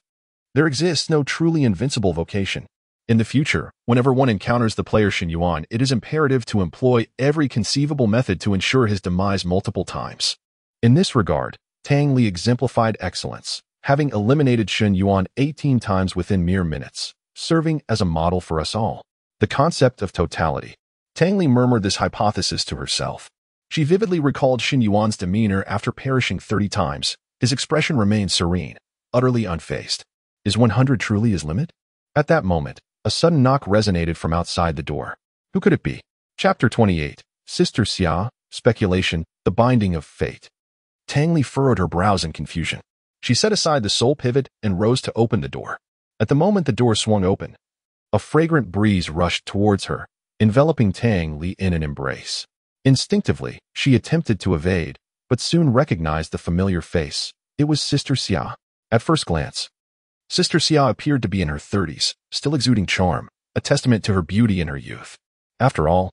There exists no truly invincible vocation. In the future, whenever one encounters the player Shen Yuan, it is imperative to employ every conceivable method to ensure his demise multiple times. In this regard, Tang Li exemplified excellence, having eliminated Shen Yuan 18 times within mere minutes, serving as a model for us all. The concept of totality. Tang Li murmured this hypothesis to herself. She vividly recalled Shen Yuan's demeanor after perishing 30 times. His expression remained serene, utterly unfazed. Is 100 truly his limit? At that moment, a sudden knock resonated from outside the door. Who could it be? Chapter 28. Sister Xia, Speculation, The Binding of Fate. Tang Li furrowed her brows in confusion. She set aside the soul pivot and rose to open the door. At the moment the door swung open, a fragrant breeze rushed towards her, enveloping Tang Li in an embrace. Instinctively, she attempted to evade, but soon recognized the familiar face. It was Sister Xia. At first glance, Sister Xia appeared to be in her 30s, still exuding charm, a testament to her beauty in her youth. After all,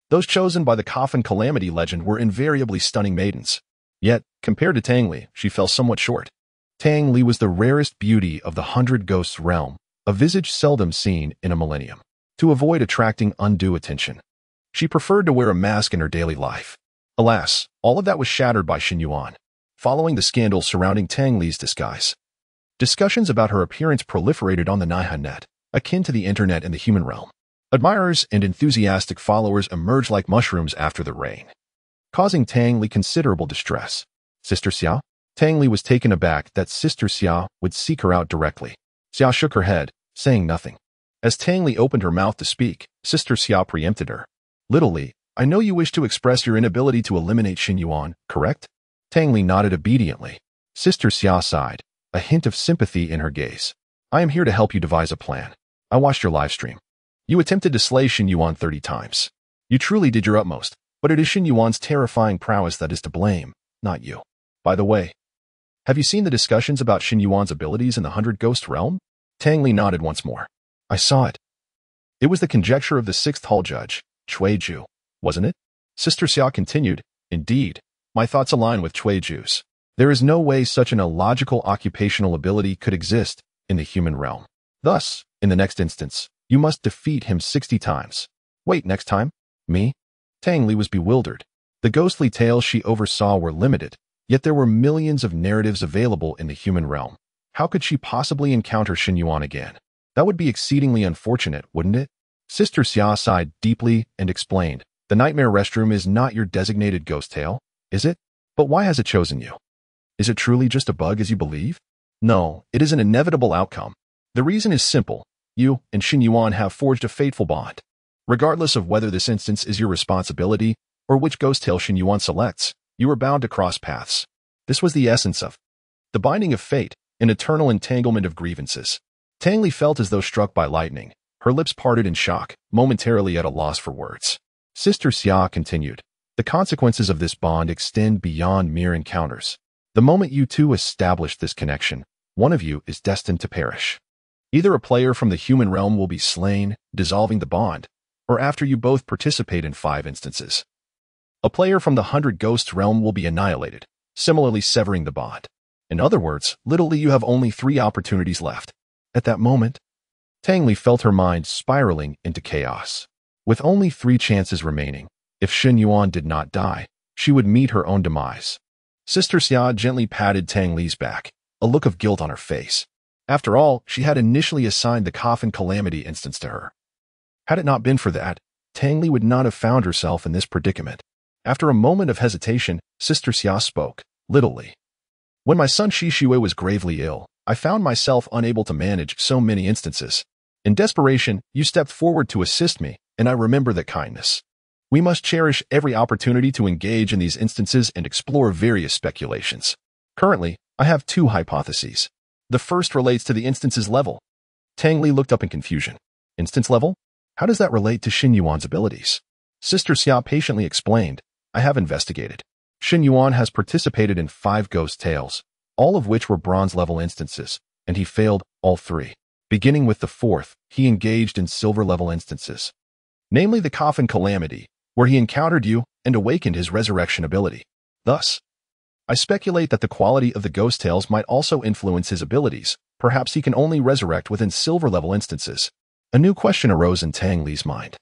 those chosen by the Coffin calamity legend were invariably stunning maidens. Yet, compared to Tang Li, she fell somewhat short. Tang Li was the rarest beauty of the 100 Ghosts realm, a visage seldom seen in a millennium. To avoid attracting undue attention, she preferred to wear a mask in her daily life. Alas, all of that was shattered by Shen Yuan. Following the scandal surrounding Tang Li's disguise, discussions about her appearance proliferated on the Naihan net, akin to the internet in the human realm. Admirers and enthusiastic followers emerged like mushrooms after the rain, causing Tang Li considerable distress. Sister Xia? Tang Li was taken aback that Sister Xia would seek her out directly. Xia shook her head, saying nothing. As Tang Li opened her mouth to speak, Sister Xia preempted her. Little Li, I know you wish to express your inability to eliminate Shen Yuan, correct? Tang Li nodded obediently. Sister Xia sighed, a hint of sympathy in her gaze. I am here to help you devise a plan. I watched your live stream. You attempted to slay Shen Yuan 30 times. You truly did your utmost, but it is Shen Yuan's terrifying prowess that is to blame, not you. By the way, have you seen the discussions about Shen Yuan's abilities in the 100 Ghost realm? Tang Li nodded once more. I saw it. It was the conjecture of the 6th Hall Judge, Chui Ju, wasn't it? Sister Xia continued, Indeed, my thoughts align with Chui Ju's. There is no way such an illogical occupational ability could exist in the human realm. Thus, in the next instance, you must defeat him 60 times. Wait, next time? Me? Tang Li was bewildered. The ghostly tales she oversaw were limited, yet there were millions of narratives available in the human realm. How could she possibly encounter Shen Yuan again? That would be exceedingly unfortunate, wouldn't it? Sister Xia sighed deeply and explained, The nightmare restroom is not your designated ghost tale, is it? But why has it chosen you? Is it truly just a bug as you believe? No, it is an inevitable outcome. The reason is simple. You and Shen Yuan have forged a fateful bond. Regardless of whether this instance is your responsibility or which ghost tail Shen Yuan selects, you are bound to cross paths. This was the essence of the binding of fate, an eternal entanglement of grievances. Tang Li felt as though struck by lightning. Her lips parted in shock, momentarily at a loss for words. Sister Xia continued. The consequences of this bond extend beyond mere encounters. The moment you two establish this connection, one of you is destined to perish. Either a player from the human realm will be slain, dissolving the bond, or after you both participate in 5 instances, a player from the 100 Ghosts realm will be annihilated, similarly severing the bond. In other words, literally you have only 3 opportunities left. At that moment, Tang Li felt her mind spiraling into chaos. With only 3 chances remaining, if Shen Yuan did not die, she would meet her own demise. Sister Xia gently patted Tang Li's back, a look of guilt on her face. After all, she had initially assigned the Coffin calamity instance to her. Had it not been for that, Tang Li would not have found herself in this predicament. After a moment of hesitation, Sister Xia spoke, literally. When my son Shi Shui was gravely ill, I found myself unable to manage so many instances. In desperation, you stepped forward to assist me, and I remember that kindness. We must cherish every opportunity to engage in these instances and explore various speculations. Currently, I have 2 hypotheses. The first relates to the instance's level. Tang Li looked up in confusion. Instance level? How does that relate to Shen Yuan's abilities? Sister Xia patiently explained, I have investigated. Shen Yuan has participated in 5 ghost tales, all of which were bronze-level instances, and he failed all 3. Beginning with the 4th, he engaged in silver-level instances, namely the Coffin calamity, where he encountered you and awakened his resurrection ability. Thus, I speculate that the quality of the ghost tales might also influence his abilities. Perhaps he can only resurrect within silver-level instances. A new question arose in Tang Li's mind.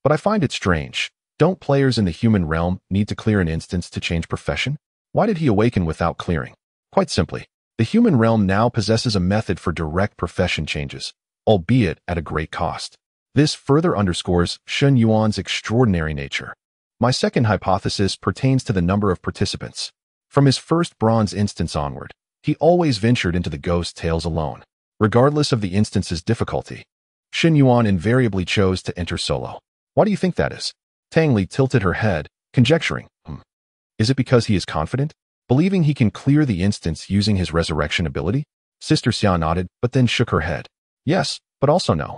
But I find it strange. Don't players in the human realm need to clear an instance to change profession? Why did he awaken without clearing? Quite simply, the human realm now possesses a method for direct profession changes, albeit at a great cost. This further underscores Shen Yuan's extraordinary nature. My second hypothesis pertains to the number of participants. From his first bronze instance onward, he always ventured into the ghost tales alone. Regardless of the instance's difficulty, Shen Yuan invariably chose to enter solo. Why do you think that is? Tang Li tilted her head, conjecturing. Is it because he is confident, believing he can clear the instance using his resurrection ability? Sister Xia nodded, but then shook her head. Yes, but also no.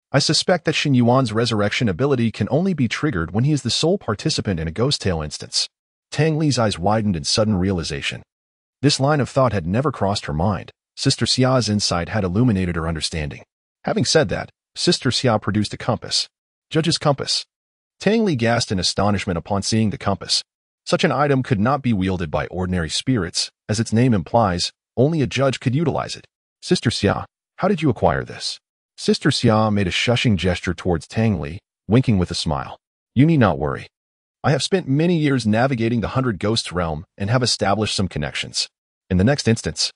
I suspect that Shen Yuan's resurrection ability can only be triggered when he is the sole participant in a ghost tale instance. Tang Li's eyes widened in sudden realization. This line of thought had never crossed her mind. Sister Xia's insight had illuminated her understanding. Having said that, Sister Xia produced a compass. Judge's compass. Tang Li gasped in astonishment upon seeing the compass. Such an item could not be wielded by ordinary spirits. As its name implies, only a judge could utilize it. Sister Xia, how did you acquire this? Sister Xia made a shushing gesture towards Tang Li, winking with a smile. You need not worry. I have spent many years navigating the 100 Ghosts realm and have established some connections. In the next instance,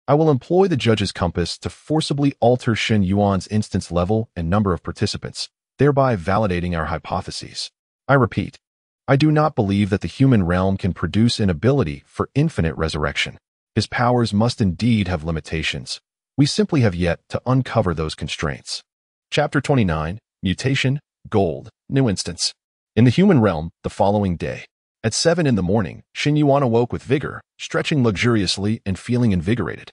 I will employ the judge's compass to forcibly alter Shen Yuan's instance level and number of participants, thereby validating our hypotheses. I repeat, I do not believe that the human realm can produce an ability for infinite resurrection. His powers must indeed have limitations. We simply have yet to uncover those constraints. Chapter 29, Mutation, Gold, New Instance. In the human realm, the following day, at 7 in the morning, Shen Yuan awoke with vigor, stretching luxuriously and feeling invigorated.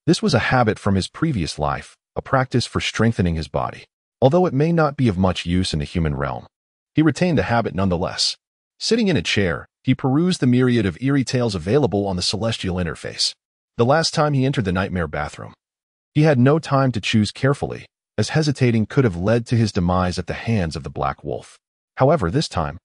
This was a habit from his previous life, a practice for strengthening his body. Although it may not be of much use in the human realm, he retained the habit nonetheless. Sitting in a chair, he perused the myriad of eerie tales available on the celestial interface. The last time he entered the nightmare bathroom, he had no time to choose carefully, as hesitating could have led to his demise at the hands of the Black Wolf. However, this time,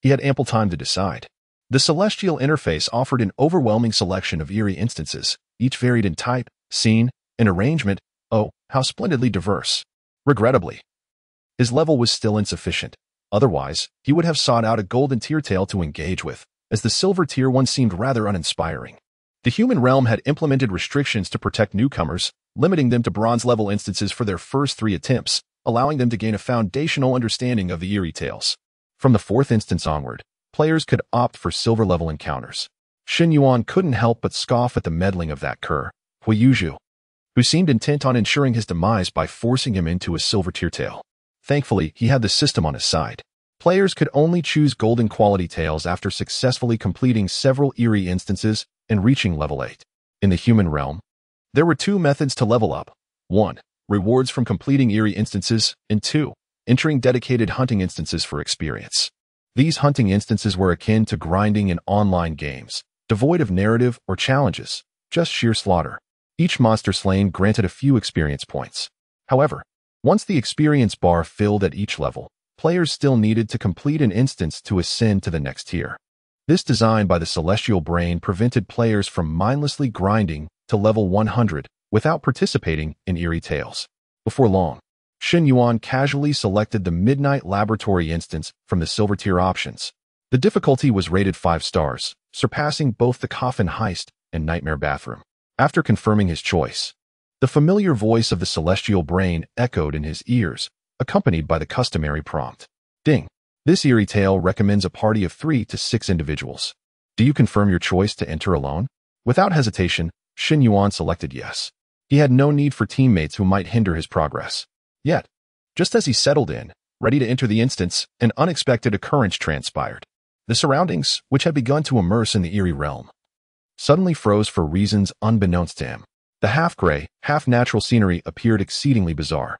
he had ample time to decide. The celestial interface offered an overwhelming selection of eerie instances, each varied in type, scene, and arrangement. Oh, how splendidly diverse. Regrettably, his level was still insufficient. Otherwise, he would have sought out a golden tier tale to engage with, as the silver tier one seemed rather uninspiring. The human realm had implemented restrictions to protect newcomers, limiting them to bronze-level instances for their first 3 attempts, allowing them to gain a foundational understanding of the eerie tales. From the 4th instance onward, players could opt for silver-level encounters. Shen Yuan couldn't help but scoff at the meddling of that cur, Huiyuzhu, who seemed intent on ensuring his demise by forcing him into a silver tier tail. Thankfully, he had the system on his side. Players could only choose golden quality tails after successfully completing several eerie instances and reaching level 8. In the human realm, there were 2 methods to level up. 1. Rewards from completing eerie instances, and 2. Entering dedicated hunting instances for experience. These hunting instances were akin to grinding in online games, devoid of narrative or challenges, just sheer slaughter. Each monster slain granted a few experience points. However, once the experience bar filled at each level, players still needed to complete an instance to ascend to the next tier. This design by the Celestial Brain prevented players from mindlessly grinding to level 100 without participating in eerie tales. Before long, Shen Yuan casually selected the Midnight Laboratory instance from the silver tier options. The difficulty was rated 5 stars, surpassing both the Coffin heist and Nightmare Bathroom. After confirming his choice, the familiar voice of the Celestial Brain echoed in his ears, accompanied by the customary prompt. Ding. This eerie tale recommends a party of 3 to 6 individuals. Do you confirm your choice to enter alone? Without hesitation, Shen Yuan selected yes. He had no need for teammates who might hinder his progress. Yet, just as he settled in, ready to enter the instance, an unexpected occurrence transpired. The surroundings, which had begun to immerse in the eerie realm, suddenly froze for reasons unbeknownst to him. The half-gray, half-natural scenery appeared exceedingly bizarre.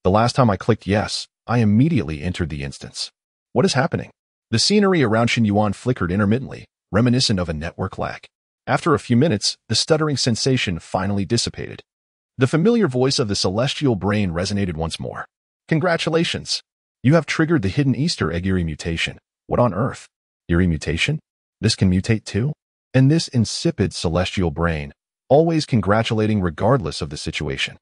The last time I clicked yes, I immediately entered the instance. What is happening? The scenery around Shen Yuan flickered intermittently, reminiscent of a network lag. After a few minutes, the stuttering sensation finally dissipated. The familiar voice of the Celestial Brain resonated once more. Congratulations! You have triggered the hidden Easter egg eerie mutation. What on earth? Eerie mutation? This can mutate too? And this insipid Celestial Brain, always congratulating regardless of the situation.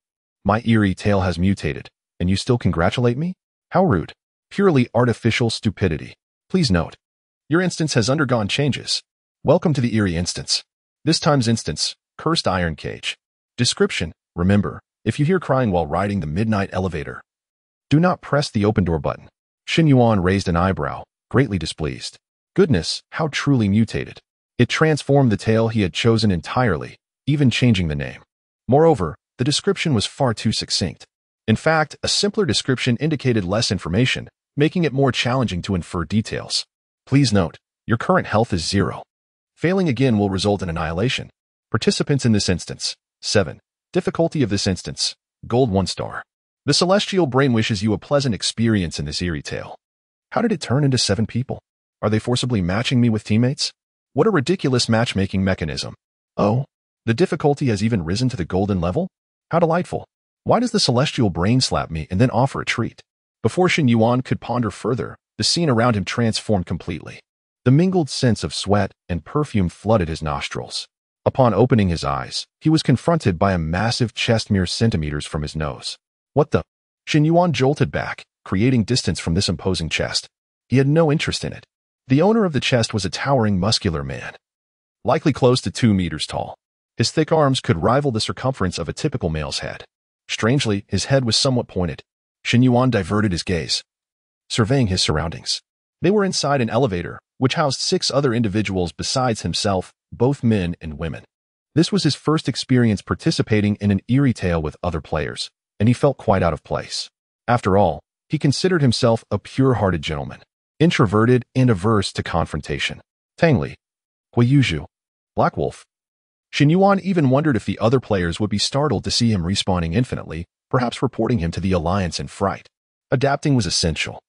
My eerie tale has mutated, and you still congratulate me? How rude. Purely artificial stupidity. Please note, your instance has undergone changes. Welcome to the eerie instance. This time's instance, Cursed Iron Cage. Description: remember, if you hear crying while riding the midnight elevator, do not press the open door button. Shen Yuan raised an eyebrow, greatly displeased. Goodness, how truly mutated. It transformed the tale he had chosen entirely, even changing the name. Moreover, the description was far too succinct. In fact, a simpler description indicated less information, making it more challenging to infer details. Please note, your current health is 0. Failing again will result in annihilation. Participants in this instance: 7. Difficulty of this instance: Gold 1 star. The Celestial Brain wishes you a pleasant experience in this eerie tale. How did it turn into 7 people? Are they forcibly matching me with teammates? What a ridiculous matchmaking mechanism. Oh, the difficulty has even risen to the golden level? How delightful. Why does the Celestial Brain slap me and then offer a treat? Before Shen Yuan could ponder further, the scene around him transformed completely. The mingled scents of sweat and perfume flooded his nostrils. Upon opening his eyes, he was confronted by a massive chest mere centimeters from his nose. What the? Shen Yuan jolted back, creating distance from this imposing chest. He had no interest in it. The owner of the chest was a towering muscular man, likely close to 2 meters tall. His thick arms could rival the circumference of a typical male's head. Strangely, his head was somewhat pointed. Shen Yuan diverted his gaze, surveying his surroundings. They were inside an elevator, which housed 6 other individuals besides himself, both men and women. This was his first experience participating in an eerie tale with other players, and he felt quite out of place. After all, he considered himself a pure-hearted gentleman, introverted and averse to confrontation. Tangli, Huiyuzhu, Black Wolf. Shen Yuan even wondered if the other players would be startled to see him respawning infinitely, perhaps reporting him to the Alliance in fright. Adapting was essential.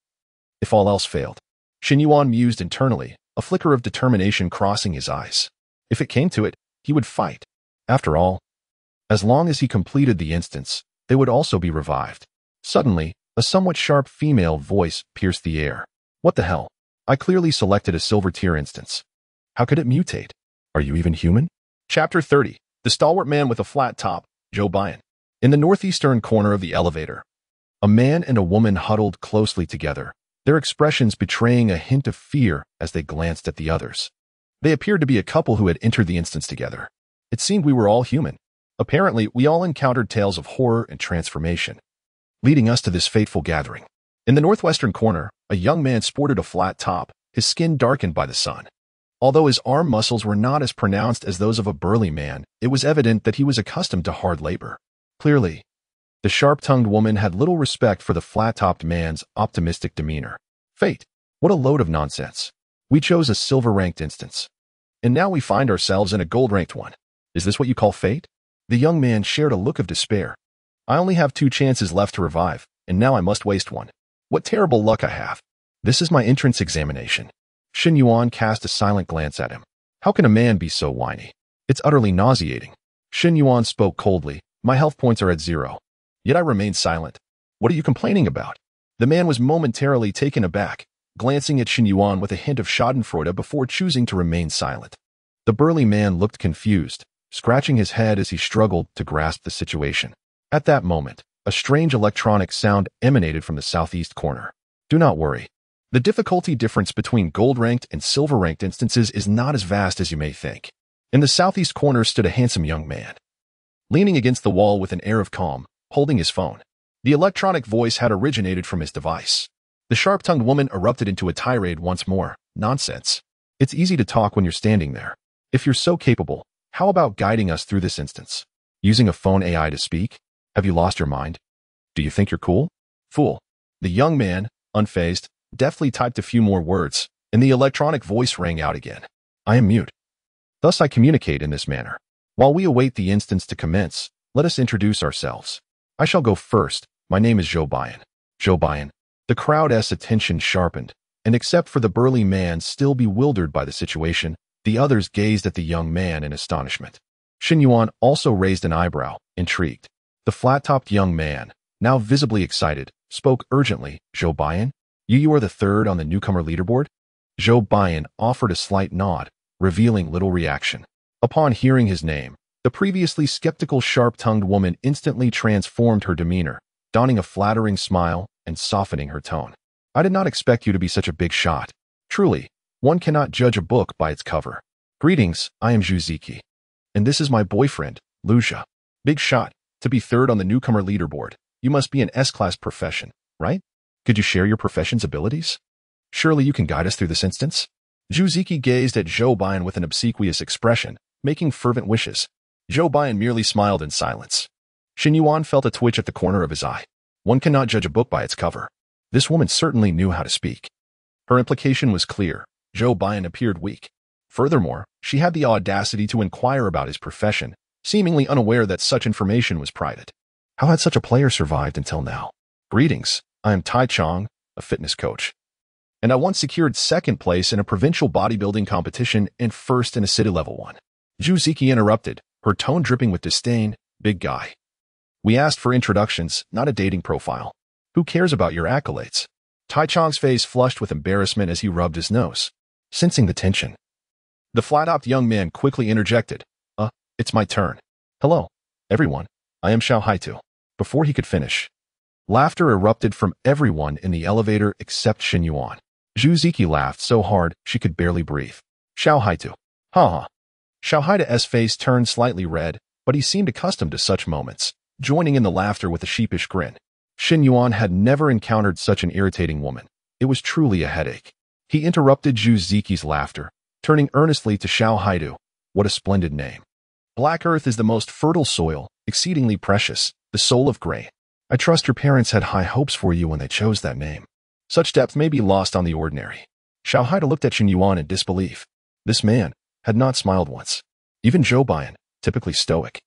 If all else failed, Shen Yuan mused internally, a flicker of determination crossing his eyes. If it came to it, he would fight. After all, as long as he completed the instance, they would also be revived. Suddenly, a somewhat sharp female voice pierced the air. What the hell? I clearly selected a silver tier instance. How could it mutate? Are you even human? Chapter 30. The Stalwart Man with a Flat Top, Joe Biden. In the northeastern corner of the elevator, a man and a woman huddled closely together, their expressions betraying a hint of fear as they glanced at the others. They appeared to be a couple who had entered the instance together. It seemed we were all human. Apparently, we all encountered tales of horror and transformation, leading us to this fateful gathering. In the northwestern corner, a young man sported a flat top, his skin darkened by the sun. Although his arm muscles were not as pronounced as those of a burly man, it was evident that he was accustomed to hard labor. Clearly, the sharp-tongued woman had little respect for the flat-topped man's optimistic demeanor. Fate. What a load of nonsense. We chose a silver-ranked instance. And now we find ourselves in a gold-ranked one. Is this what you call fate? The young man shared a look of despair. I only have 2 chances left to revive, and now I must waste one. What terrible luck I have. This is my entrance examination. Shen Yuan cast a silent glance at him. How can a man be so whiny? It's utterly nauseating. Shen Yuan spoke coldly. My health points are at 0. Yet I remained silent. What are you complaining about? The man was momentarily taken aback, glancing at Shen Yuan with a hint of schadenfreude before choosing to remain silent. The burly man looked confused, scratching his head as he struggled to grasp the situation. At that moment, a strange electronic sound emanated from the southeast corner. Do not worry. The difficulty difference between gold-ranked and silver-ranked instances is not as vast as you may think. In the southeast corner stood a handsome young man, leaning against the wall with an air of calm, holding his phone. The electronic voice had originated from his device. The sharp-tongued woman erupted into a tirade once more. Nonsense. It's easy to talk when you're standing there. If you're so capable, how about guiding us through this instance? Using a phone AI to speak? Have you lost your mind? Do you think you're cool? Fool. The young man, unfazed, deftly typed a few more words, and the electronic voice rang out again. I am mute. Thus I communicate in this manner. While we await the instance to commence, let us introduce ourselves. I shall go first. My name is Zhou Baiyan. Zhou Baiyan. The crowd's attention sharpened, and except for the burly man still bewildered by the situation, the others gazed at the young man in astonishment. Shen Yuan also raised an eyebrow, intrigued. The flat-topped young man, now visibly excited, spoke urgently. Zhou Baiyan? You are the 3rd on the newcomer leaderboard? Zhou Baiyan offered a slight nod, revealing little reaction. Upon hearing his name, the previously skeptical sharp-tongued woman instantly transformed her demeanor, donning a flattering smile and softening her tone. I did not expect you to be such a big shot. Truly, one cannot judge a book by its cover. Greetings, I am Zhu Ziki. And this is my boyfriend, Lucia. Big shot. To be 3rd on the newcomer leaderboard, you must be an S-class profession, right? Could you share your profession's abilities? Surely you can guide us through this instance? Zhu Ziki gazed at Zhou Baiyan with an obsequious expression, making fervent wishes. Zhou Baiyan merely smiled in silence. Shen Yuan felt a twitch at the corner of his eye. One cannot judge a book by its cover. This woman certainly knew how to speak. Her implication was clear. Zhou Baiyan appeared weak. Furthermore, she had the audacity to inquire about his profession, seemingly unaware that such information was private. How had such a player survived until now? Greetings, I am Tai Chong, a fitness coach. And I once secured 2nd place in a provincial bodybuilding competition and 1st in a city-level one. Zhu Ziki interrupted, her tone dripping with disdain. Big guy. We asked for introductions, not a dating profile. Who cares about your accolades? Tai Chong's face flushed with embarrassment as he rubbed his nose, sensing the tension. The flat-topped young man quickly interjected. It's my turn. Hello, everyone. I am Xiao Haitu. Before he could finish, laughter erupted from everyone in the elevator except Shen Yuan. Zhu Ziki laughed so hard she could barely breathe. Xiao Haitu. Ha. Xiao Haitu's face turned slightly red, but he seemed accustomed to such moments, joining in the laughter with a sheepish grin. Shen Yuan had never encountered such an irritating woman. It was truly a headache. He interrupted Zhu Ziki's laughter, turning earnestly to Xiao Haitu. What a splendid name. Black Earth is the most fertile soil, exceedingly precious, the soul of grain. I trust your parents had high hopes for you when they chose that name. Such depth may be lost on the ordinary. Xiao Haitu looked at Shen Yuan in disbelief. This man had not smiled once. Even Zhou Baiyan, typically stoic,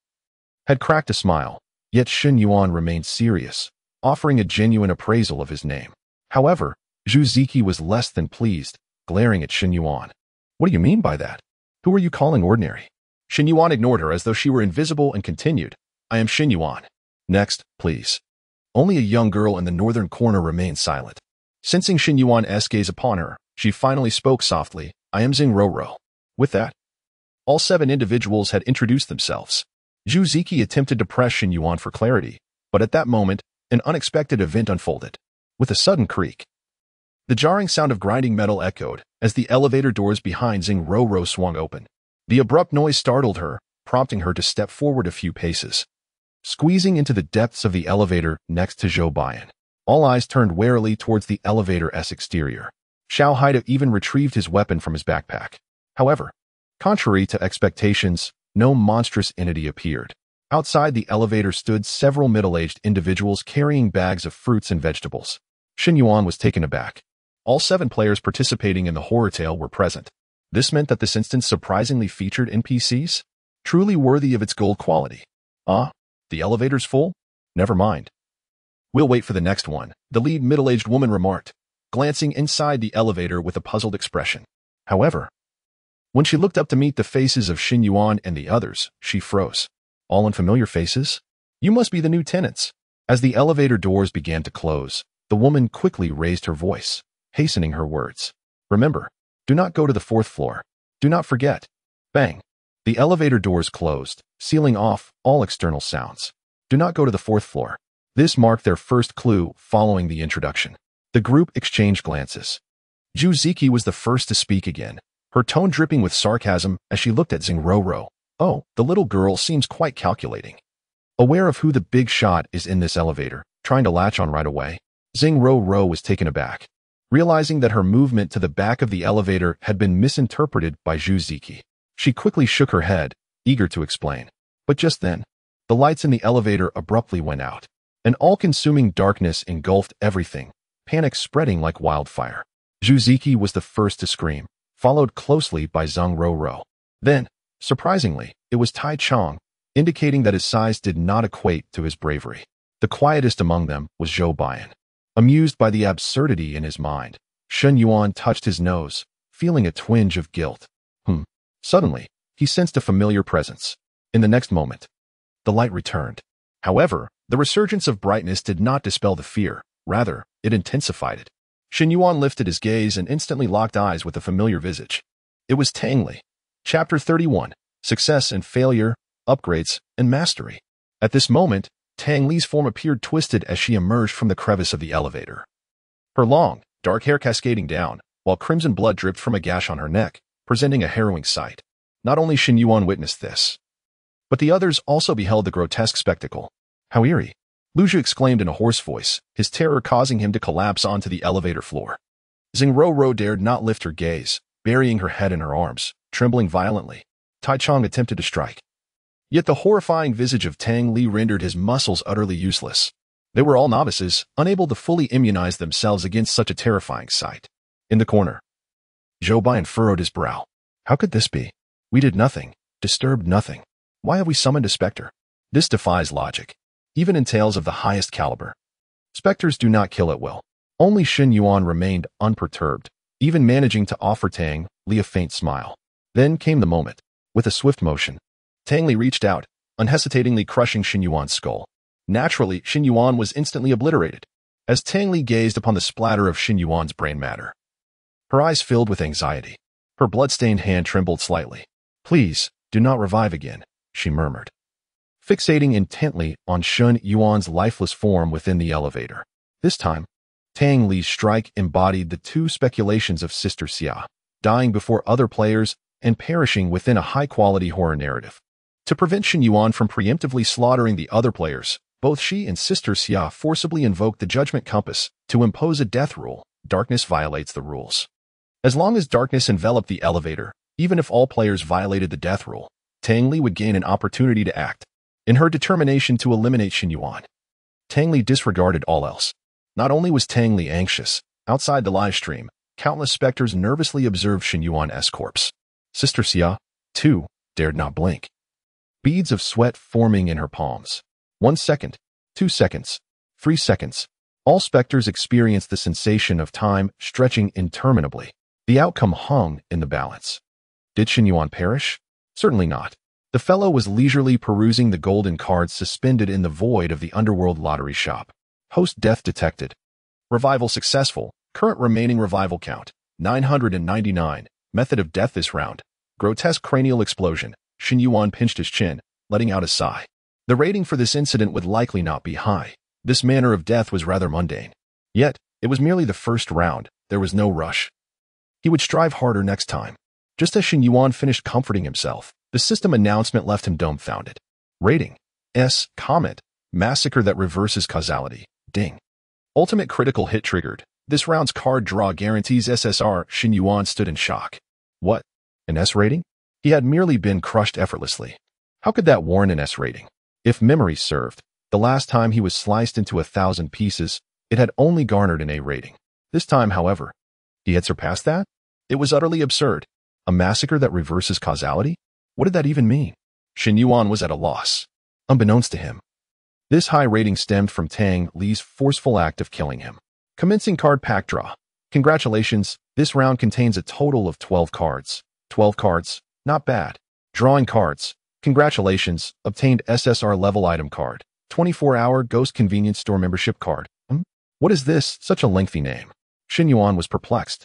had cracked a smile, yet Shen Yuan remained serious, offering a genuine appraisal of his name. However, Zhu Ziki was less than pleased, glaring at Shen Yuan. What do you mean by that? Who are you calling ordinary? Shen Yuan ignored her as though she were invisible and continued. I am Shen Yuan. Next, please. Only a young girl in the northern corner remained silent. Sensing Shen Yuan's gaze upon her, she finally spoke softly. I am Xing Roro. With that, all 7 individuals had introduced themselves. Zhu Ziki attempted to press Shen Yuan for clarity, but at that moment, an unexpected event unfolded. With a sudden creak, the jarring sound of grinding metal echoed as the elevator doors behind Xing Roro swung open. The abrupt noise startled her, prompting her to step forward a few paces. Squeezing into the depths of the elevator next to Zhou Baiyan, all eyes turned warily towards the elevator's exterior. Xiao Haitu even retrieved his weapon from his backpack. However, contrary to expectations, no monstrous entity appeared. Outside the elevator stood several middle-aged individuals carrying bags of fruits and vegetables. Shen Yuan was taken aback. All 7 players participating in the horror tale were present. This meant that this instance surprisingly featured NPCs, truly worthy of its gold quality. The elevator's full? Never mind. We'll wait for the next one, the lead middle-aged woman remarked, glancing inside the elevator with a puzzled expression. However, when she looked up to meet the faces of Shen Yuan and the others, she froze. All unfamiliar faces? You must be the new tenants. As the elevator doors began to close, the woman quickly raised her voice, hastening her words. Remember, do not go to the 4th floor. Do not forget. Bang. The elevator doors closed, sealing off all external sounds. Do not go to the 4th floor. This marked their first clue following the introduction. The group exchanged glances. Zhu Ziki was the first to speak again, her tone dripping with sarcasm as she looked at Xing. Oh, the little girl seems quite calculating. Aware of who the big shot is in this elevator, trying to latch on right away, Xing was taken aback, realizing that her movement to the back of the elevator had been misinterpreted by Zhu Ziki. She quickly shook her head, eager to explain. But just then, the lights in the elevator abruptly went out. An all-consuming darkness engulfed everything, panic spreading like wildfire. Zhu Ziki was the first to scream, followed closely by Zhang Rou. Then, surprisingly, it was Tai Chong, indicating that his size did not equate to his bravery. The quietest among them was Zhou Bian. Amused by the absurdity in his mind, Shen Yuan touched his nose, feeling a twinge of guilt. Suddenly, he sensed a familiar presence. In the next moment, the light returned. However, the resurgence of brightness did not dispel the fear. Rather, it intensified it. Shen Yuan lifted his gaze and instantly locked eyes with a familiar visage. It was Tang Li. Chapter 31, Success and Failure, Upgrades, and Mastery. At this moment, Tang Li's form appeared twisted as she emerged from the crevice of the elevator. Her long, dark hair cascading down, while crimson blood dripped from a gash on her neck, presenting a harrowing sight. Not only Shen Yuan witnessed this, but the others also beheld the grotesque spectacle. How eerie! Lu Zhi exclaimed in a hoarse voice, his terror causing him to collapse onto the elevator floor. Xing Rou dared not lift her gaze, burying her head in her arms, trembling violently. Tai Chong attempted to strike. Yet the horrifying visage of Tang Li rendered his muscles utterly useless. They were all novices, unable to fully immunize themselves against such a terrifying sight. In the corner, Zhou Bian furrowed his brow. How could this be? We did nothing, disturbed nothing. Why have we summoned a specter? This defies logic, even in tales of the highest caliber. Specters do not kill at will. Only Shen Yuan remained unperturbed, even managing to offer Tang Li a faint smile. Then came the moment. With a swift motion, Tang Li reached out, unhesitatingly crushing Shen Yuan's skull. Naturally, Shen Yuan was instantly obliterated, as Tang Li gazed upon the splatter of Shen Yuan's brain matter. Her eyes filled with anxiety. Her blood-stained hand trembled slightly. Please, do not revive again, she murmured, fixating intently on Shen Yuan's lifeless form within the elevator. This time, Tang Li's strike embodied the 2 speculations of Sister Xia, dying before other players and perishing within a high-quality horror narrative. To prevent Shen Yuan from preemptively slaughtering the other players, both she and Sister Xia forcibly invoked the Judgment Compass to impose a death rule. Darkness violates the rules. As long as darkness enveloped the elevator, even if all players violated the death rule, Tang Li would gain an opportunity to act. In her determination to eliminate Shen Yuan, Tang Li disregarded all else. Not only was Tang Li anxious, outside the live stream, countless specters nervously observed Shen Yuan's corpse. Sister Xia, too, dared not blink. Beads of sweat forming in her palms. 1 second, 2 seconds, 3 seconds. All specters experienced the sensation of time stretching interminably. The outcome hung in the balance. Did Shen Yuan perish? Certainly not. The fellow was leisurely perusing the golden cards suspended in the void of the underworld lottery shop. Host death detected. Revival successful. Current remaining revival count, 999. Method of death this round. Grotesque cranial explosion. Shen Yuan pinched his chin, letting out a sigh. The rating for this incident would likely not be high. This manner of death was rather mundane. Yet, it was merely the first round. There was no rush. He would strive harder next time. Just as Shen Yuan finished comforting himself, the system announcement left him dumbfounded. Rating. S. Comment. Massacre that reverses causality. Ding. Ultimate critical hit triggered. This round's card draw guarantees SSR. Shen Yuan stood in shock. What? An S rating? He had merely been crushed effortlessly. How could that warrant an S rating? If memory served, the last time he was sliced into 1,000 pieces, it had only garnered an A rating. This time, however, he had surpassed that? It was utterly absurd. A massacre that reverses causality? What did that even mean? Shen Yuan was at a loss. Unbeknownst to him, this high rating stemmed from Tang Li's forceful act of killing him. Commencing card pack draw. Congratulations, this round contains a total of 12 cards. 12 cards, not bad. Drawing cards. Congratulations, obtained SSR-level item card. 24-hour Ghost Convenience Store membership card. What is this? Such a lengthy name. Shen Yuan was perplexed.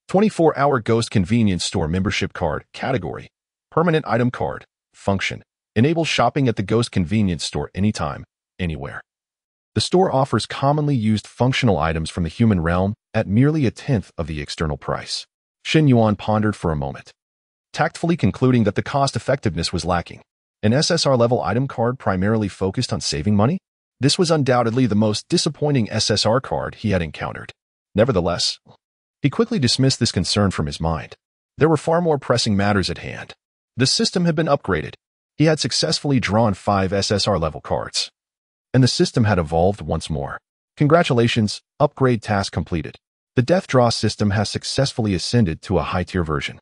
24-hour Ghost Convenience Store membership card. Category. Permanent item card. Function. Enables shopping at the Ghost Convenience Store anytime, anywhere. The store offers commonly used functional items from the human realm at merely 1/10 of the external price. Shen Yuan pondered for a moment, tactfully concluding that the cost-effectiveness was lacking. An SSR-level item card primarily focused on saving money? This was undoubtedly the most disappointing SSR card he had encountered. Nevertheless, he quickly dismissed this concern from his mind. There were far more pressing matters at hand. The system had been upgraded. He had successfully drawn 5 SSR-level cards, and the system had evolved once more. Congratulations, upgrade task completed. The Death Draw system has successfully ascended to a high-tier version.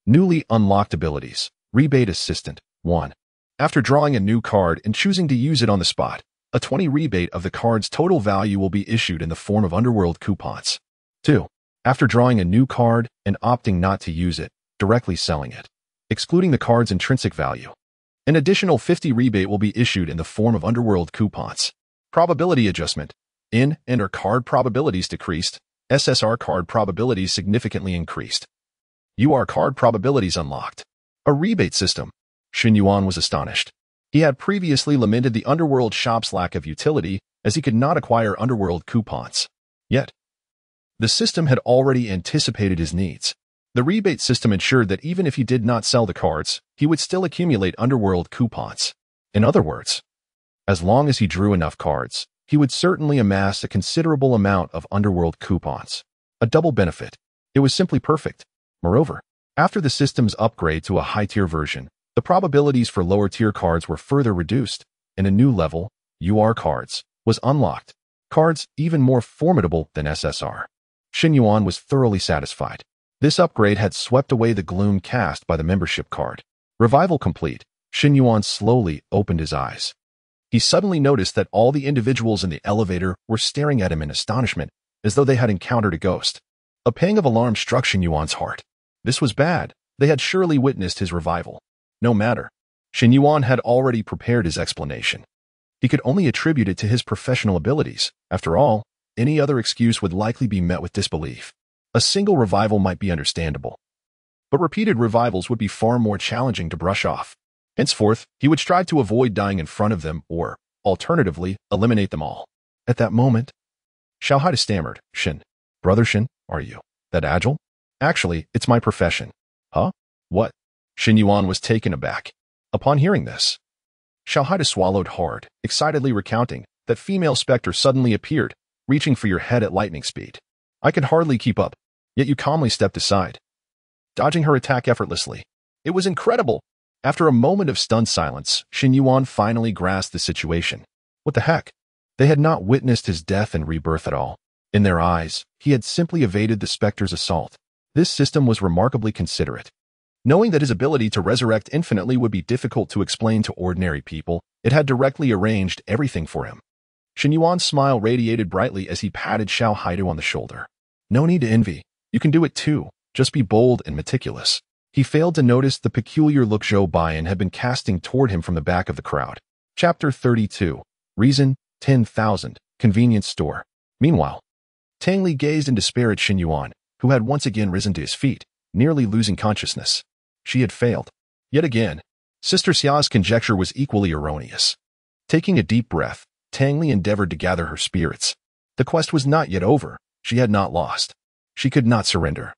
Newly unlocked abilities. Rebate Assistant. 1. After drawing a new card and choosing to use it on the spot, a 20 rebate of the card's total value will be issued in the form of underworld coupons. 2. After drawing a new card and opting not to use it, directly selling it, excluding the card's intrinsic value, an additional 50 rebate will be issued in the form of underworld coupons. Probability adjustment. In and or card probabilities decreased. SSR card probabilities significantly increased. UR card probabilities unlocked. A rebate system. Shen Yuan was astonished. He had previously lamented the underworld shop's lack of utility as he could not acquire underworld coupons. Yet, the system had already anticipated his needs. The rebate system ensured that even if he did not sell the cards, he would still accumulate underworld coupons. In other words, as long as he drew enough cards, he would certainly amass a considerable amount of underworld coupons. A double benefit. It was simply perfect. Moreover, after the system's upgrade to a high-tier version, the probabilities for lower-tier cards were further reduced, and a new level, UR cards, was unlocked. Cards even more formidable than SSR. Shen Yuan was thoroughly satisfied. This upgrade had swept away the gloom cast by the membership card. Revival complete. Shen Yuan slowly opened his eyes. He suddenly noticed that all the individuals in the elevator were staring at him in astonishment, as though they had encountered a ghost. A pang of alarm struck Shen Yuan's heart. This was bad. They had surely witnessed his revival. No matter. Shen Yuan had already prepared his explanation. He could only attribute it to his professional abilities. After all, any other excuse would likely be met with disbelief. A single revival might be understandable, but repeated revivals would be far more challenging to brush off. Henceforth, he would strive to avoid dying in front of them or, alternatively, eliminate them all. At that moment, Xiaohai stammered, Shen, Brother Shen, are you that agile? Actually, it's my profession. Huh? What? Shen Yuan was taken aback. Upon hearing this, Xiaohai swallowed hard, excitedly recounting that female specter suddenly appeared, reaching for your head at lightning speed. I could hardly keep up, yet you calmly stepped aside, dodging her attack effortlessly. It was incredible. After a moment of stunned silence, Shen Yuan finally grasped the situation. What the heck? They had not witnessed his death and rebirth at all. In their eyes, he had simply evaded the specter's assault. This system was remarkably considerate. Knowing that his ability to resurrect infinitely would be difficult to explain to ordinary people, it had directly arranged everything for him. Shen Yuan's smile radiated brightly as he patted Xiaohai on the shoulder. No need to envy. You can do it too. Just be bold and meticulous. He failed to notice the peculiar look Zhou Baiyan had been casting toward him from the back of the crowd. Chapter 32. Reason, 10,000. Convenience store. Meanwhile, Tang Li gazed in despair at Shen Yuan, who had once again risen to his feet, nearly losing consciousness. She had failed. Yet again, Sister Xia's conjecture was equally erroneous. Taking a deep breath, Tang Li endeavored to gather her spirits. The quest was not yet over. She had not lost. She could not surrender,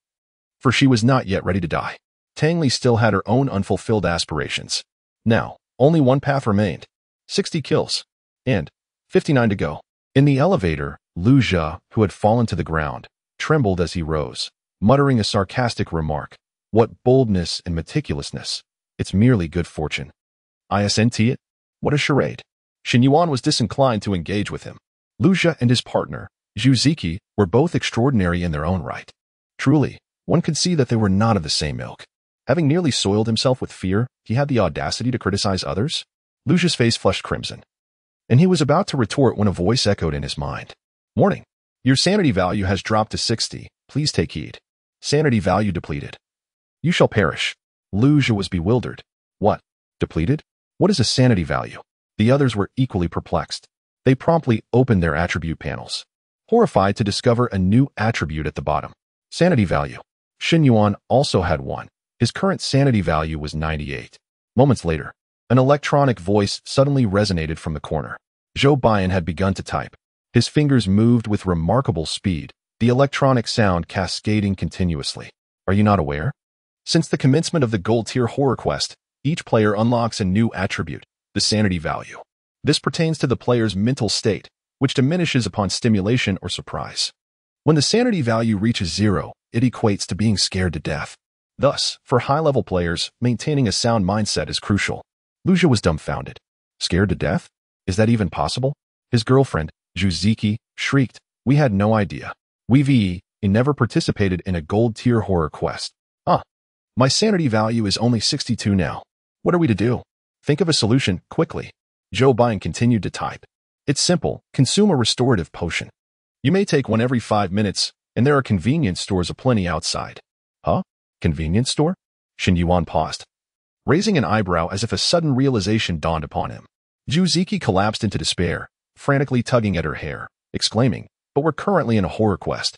for she was not yet ready to die. Tang Li still had her own unfulfilled aspirations. Now, only one path remained. 60 kills. And 59 to go. In the elevator, Lu Jia, who had fallen to the ground, trembled as he rose, muttering a sarcastic remark. What boldness and meticulousness. It's merely good fortune. Isn't it? What a charade. Shen Yuan was disinclined to engage with him. Luja and his partner, Zhu Ziki, were both extraordinary in their own right. Truly, one could see that they were not of the same ilk. Having nearly soiled himself with fear, he had the audacity to criticize others? Luja's face flushed crimson, and he was about to retort when a voice echoed in his mind. Warning. Your sanity value has dropped to 60. Please take heed. Sanity value depleted. You shall perish. Luja was bewildered. What? Depleted? What is a sanity value? The others were equally perplexed. They promptly opened their attribute panels, horrified to discover a new attribute at the bottom. Sanity value. Shen Yuan also had one. His current sanity value was 98. Moments later, an electronic voice suddenly resonated from the corner. Zhou Baiyan had begun to type. His fingers moved with remarkable speed, the electronic sound cascading continuously. Are you not aware? Since the commencement of the gold-tier horror quest, each player unlocks a new attribute, the sanity value. This pertains to the player's mental state, which diminishes upon stimulation or surprise. When the sanity value reaches 0, it equates to being scared to death. Thus, for high-level players, maintaining a sound mindset is crucial. Luja was dumbfounded. Scared to death? Is that even possible? His girlfriend, Zhu Ziki, shrieked. We had no idea. We never participated in a gold-tier horror quest. My sanity value is only 62 now. What are we to do? Think of a solution, quickly. Zhou Baiyan continued to type. It's simple. Consume a restorative potion. You may take one every 5 minutes, and there are convenience stores aplenty outside. Huh? Convenience store? Shen Yuan paused, raising an eyebrow as if a sudden realization dawned upon him. Zhu Ziki collapsed into despair, frantically tugging at her hair, exclaiming, But we're currently in a horror quest.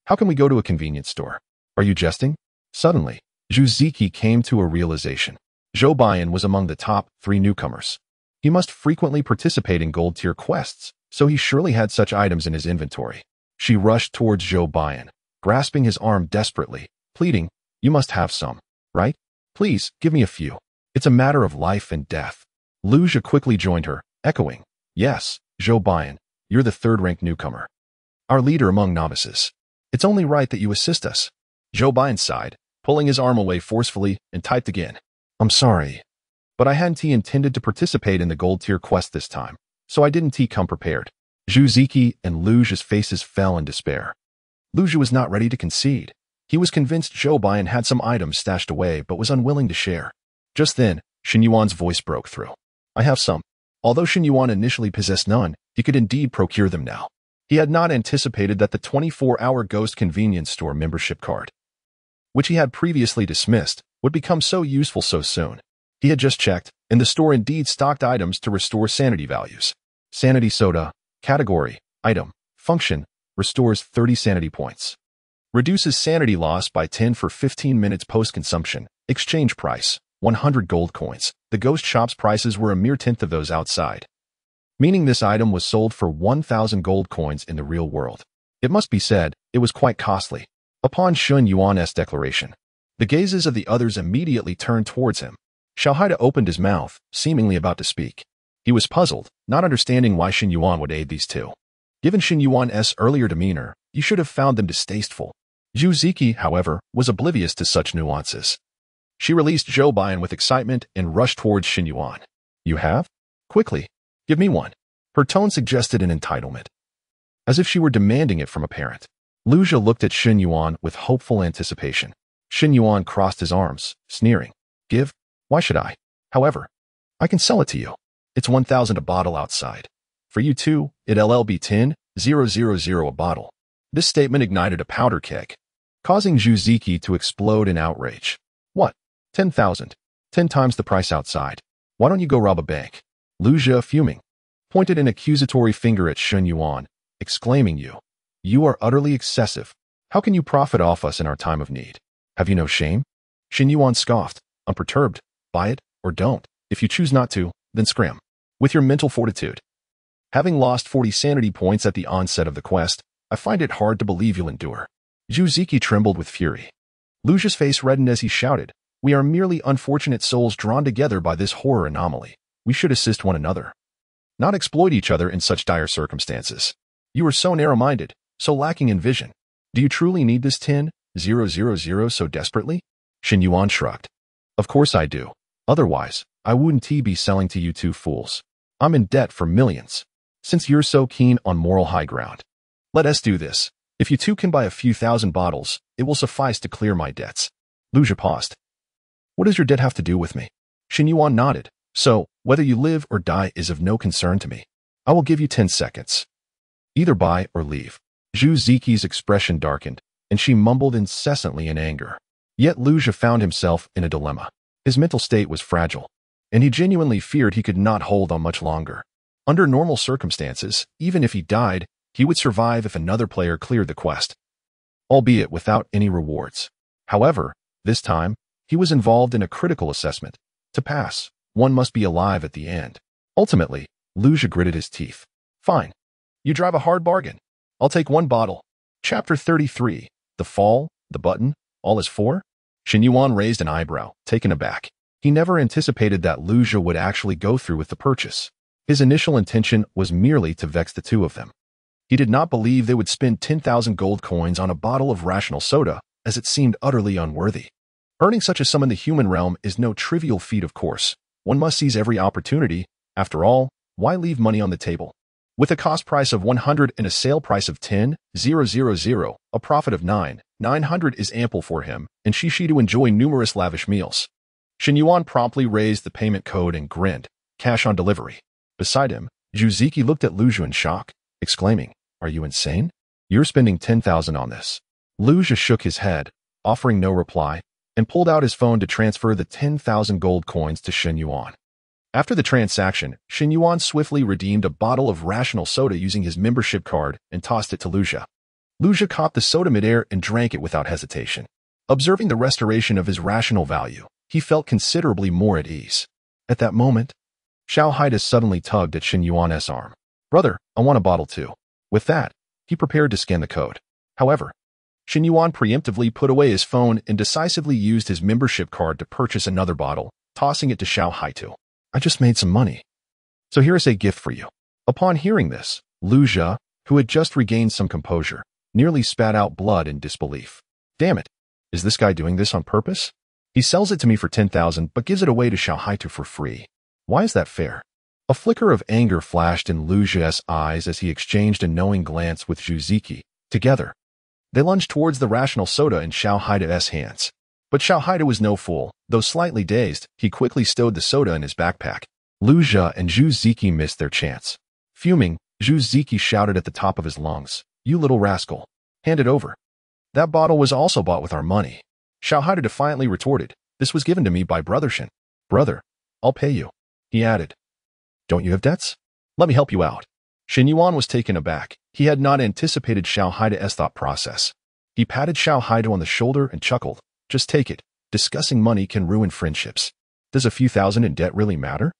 How can we go to a convenience store? Are you jesting? Suddenly, Zhu Ziki came to a realization. Zhou Baiyan was among the top 3 newcomers. He must frequently participate in gold-tier quests, so he surely had such items in his inventory. She rushed towards Zhou Baiyan, grasping his arm desperately, pleading, You must have some, right? Please, give me a few. It's a matter of life and death. Luja quickly joined her, echoing, Yes, Zhou Baiyan, you're the 3rd-ranked newcomer. Our leader among novices. It's only right that you assist us. Zhou Baiyan sighed, pulling his arm away forcefully, and typed again. I'm sorry, but I hadn't intended to participate in the gold-tier quest this time, so I didn't come prepared. Zhu Ziki and Luja's faces fell in despair. Luja was not ready to concede. He was convinced Zhou Baiyan had some items stashed away but was unwilling to share. Just then, Shen Yuan's voice broke through. I have some. Although Shen Yuan initially possessed none, he could indeed procure them now. He had not anticipated that the 24-hour Ghost convenience store membership card, which he had previously dismissed, would become so useful so soon. He had just checked, and the store indeed stocked items to restore sanity values. Sanity soda, category, item, function, restores 30 sanity points. Reduces sanity loss by 10 for 15 minutes post-consumption. Exchange price, 100 gold coins. The ghost shop's prices were a mere tenth of those outside, meaning this item was sold for 1,000 gold coins in the real world. It must be said, it was quite costly. Upon Shen Yuan's declaration, the gazes of the others immediately turned towards him. Xiao Haida opened his mouth, seemingly about to speak. He was puzzled, not understanding why Shen Yuan would aid these two. Given Shen Yuan's earlier demeanor, you should have found them distasteful. Zhu Ziki, however, was oblivious to such nuances. She released Zhou Baiyan with excitement and rushed towards Shen Yuan. You have? Quickly. Give me one. Her tone suggested an entitlement, as if she were demanding it from a parent. Luja looked at Shen Yuan with hopeful anticipation. Shen Yuan crossed his arms, sneering. Give? Why should I? However, I can sell it to you. It's 1,000 a bottle outside. For you too, it'll be 10,000 a bottle. This statement ignited a powder keg, causing Zhu Ziki to explode in outrage. What? 10,000? 10 times the price outside. Why don't you go rob a bank? Luja, fuming, pointed an accusatory finger at Shen Yuan, exclaiming, You are utterly excessive. How can you profit off us in our time of need? Have you no shame? Shen Yuan scoffed, unperturbed. Buy it, or don't. If you choose not to, then scram. With your mental fortitude. Having lost 40 sanity points at the onset of the quest, I find it hard to believe you'll endure. Zhu Ziki trembled with fury. Luja's face reddened as he shouted, We are merely unfortunate souls drawn together by this horror anomaly. We should assist one another, not exploit each other in such dire circumstances. You are so narrow-minded, so lacking in vision. Do you truly need this 10,000 so desperately? Shen Yuan shrugged. Of course I do. Otherwise, I wouldn't be selling to you two fools. I'm in debt for millions. Since you're so keen on moral high ground, let us do this. If you two can buy a few thousand bottles, it will suffice to clear my debts. Luja paused. What does your debt have to do with me? Shen Yuan nodded. So, whether you live or die is of no concern to me. I will give you 10 seconds. Either buy or leave. Zhu Ziqi's expression darkened, and she mumbled incessantly in anger. Yet Luja found himself in a dilemma. His mental state was fragile, and he genuinely feared he could not hold on much longer. Under normal circumstances, even if he died, he would survive if another player cleared the quest, albeit without any rewards. However, this time, he was involved in a critical assessment. To pass, one must be alive at the end. Ultimately, Luja gritted his teeth. Fine. You drive a hard bargain. I'll take one bottle. Chapter 33. The Fall, the Button, all is four? Shen Yuan raised an eyebrow, taken aback. He never anticipated that Luja would actually go through with the purchase. His initial intention was merely to vex the two of them. He did not believe they would spend 10,000 gold coins on a bottle of rational soda, as it seemed utterly unworthy. Earning such a sum in the human realm is no trivial feat, of course. One must seize every opportunity. After all, why leave money on the table? With a cost price of 100 and a sale price of 10,000, a profit of 900 is ample for him and Shishi to enjoy numerous lavish meals. Shen Yuan promptly raised the payment code and grinned. Cash on delivery. Beside him, Zhu Ziqi looked at Luja in shock, exclaiming, Are you insane? You're spending 10,000 on this. Luja shook his head, offering no reply, and pulled out his phone to transfer the 10,000 gold coins to Shen Yuan. After the transaction, Shen Yuan swiftly redeemed a bottle of rational soda using his membership card and tossed it to Luja. Luja caught the soda midair and drank it without hesitation. Observing the restoration of his rational value, he felt considerably more at ease. At that moment, Xiao Haida suddenly tugged at Shen Yuan's arm. Brother, I want a bottle too. With that, he prepared to scan the code. However, Shen Yuan preemptively put away his phone and decisively used his membership card to purchase another bottle, tossing it to Xiao Haida. I just made some money. So here is a gift for you. Upon hearing this, Luja, who had just regained some composure, nearly spat out blood in disbelief. Damn it. Is this guy doing this on purpose? He sells it to me for 10,000 but gives it away to Xiao Haida for free. Why is that fair? A flicker of anger flashed in Luja's eyes as he exchanged a knowing glance with Zhu Ziqi. Together, they lunged towards the rational soda in Xiao Haida's hands. But Xiao Haida was no fool. Though slightly dazed, he quickly stowed the soda in his backpack. Luja and Zhu Ziqi missed their chance. Fuming, Zhu Ziqi shouted at the top of his lungs, You little rascal. Hand it over. That bottle was also bought with our money. Xiao Haida defiantly retorted, This was given to me by Brother Shen. Brother, I'll pay you. He added, Don't you have debts? Let me help you out. Shen Yuan was taken aback. He had not anticipated Xiao Haida's thought process. He patted Xiao Haida on the shoulder and chuckled. Just take it. Discussing money can ruin friendships. Does a few thousand in debt really matter?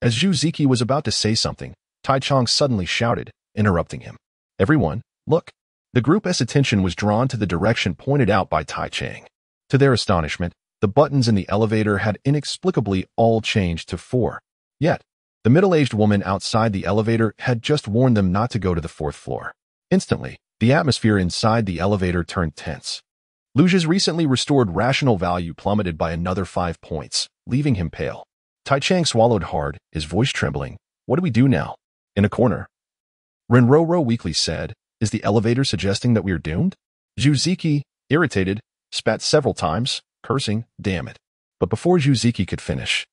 As Zhu Ziqi was about to say something, Tai Chong suddenly shouted, interrupting him. Everyone, look. The group's attention was drawn to the direction pointed out by Tai Chang. To their astonishment, the buttons in the elevator had inexplicably all changed to 4. Yet, the middle-aged woman outside the elevator had just warned them not to go to the 4th floor. Instantly, the atmosphere inside the elevator turned tense. Luja's recently restored rational value plummeted by another 5 points, leaving him pale. Tai Chang swallowed hard, his voice trembling. What do we do now? In a corner. Renroro weakly said, Is the elevator suggesting that we are doomed? Zhu Ziqi, irritated, spat several times, cursing, Damn it. But before Zhu Ziqi could finish,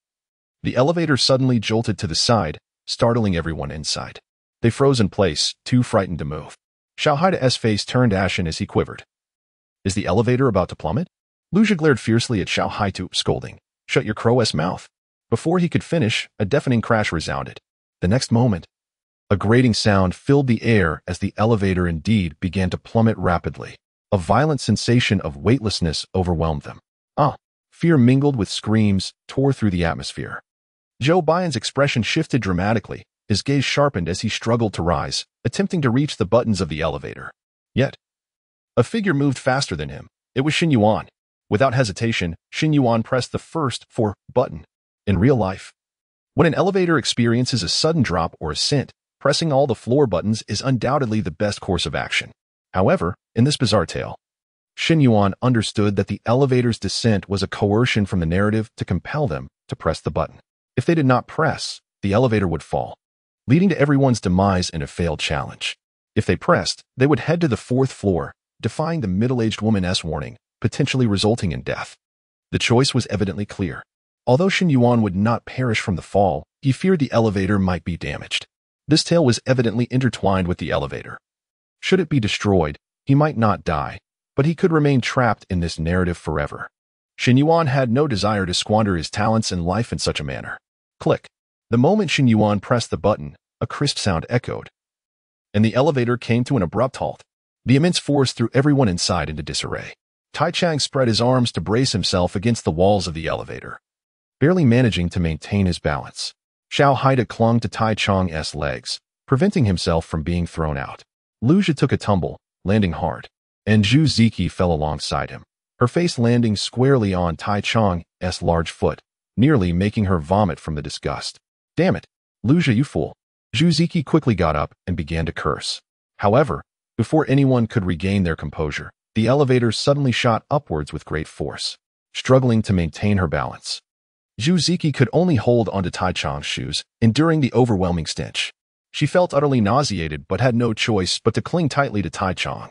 the elevator suddenly jolted to the side, startling everyone inside. They froze in place, too frightened to move. Xiao Haida's face turned ashen as he quivered. Is the elevator about to plummet? Luja glared fiercely at Xiao Haida, scolding, Shut your crow's mouth. Before he could finish, a deafening crash resounded. The next moment, a grating sound filled the air as the elevator indeed began to plummet rapidly. A violent sensation of weightlessness overwhelmed them. Fear mingled with screams tore through the atmosphere. Zhou Baiyan's expression shifted dramatically, his gaze sharpened as he struggled to rise, attempting to reach the buttons of the elevator. Yet, a figure moved faster than him. It was Shen Yuan. Without hesitation, Shen Yuan pressed the first 4 button. In real life, when an elevator experiences a sudden drop or ascent, pressing all the floor buttons is undoubtedly the best course of action. However, in this bizarre tale, Shen Yuan understood that the elevator's descent was a coercion from the narrative to compel them to press the button. If they did not press, the elevator would fall, leading to everyone's demise in a failed challenge. If they pressed, they would head to the 4th floor, defying the middle-aged woman's warning, potentially resulting in death. The choice was evidently clear. Although Shen Yuan would not perish from the fall, he feared the elevator might be damaged. This tale was evidently intertwined with the elevator. Should it be destroyed, he might not die, but he could remain trapped in this narrative forever. Shen Yuan had no desire to squander his talents and life in such a manner. Click. The moment Shen Yuan pressed the button, a crisp sound echoed, and the elevator came to an abrupt halt. The immense force threw everyone inside into disarray. Tai Chang spread his arms to brace himself against the walls of the elevator, barely managing to maintain his balance. Xiao Haida clung to Tai Chang's legs, preventing himself from being thrown out. Lu Zhi took a tumble, landing hard, and Zhu Ziki fell alongside him, her face landing squarely on Tai Chang's large foot, nearly making her vomit from the disgust. Damn it, Lu Zhi, you fool. Zhu Ziki quickly got up and began to curse. However, before anyone could regain their composure, the elevator suddenly shot upwards with great force, struggling to maintain her balance. Zhu Ziki could only hold onto Tai Chang's shoes, enduring the overwhelming stench. She felt utterly nauseated but had no choice but to cling tightly to Tai Chang.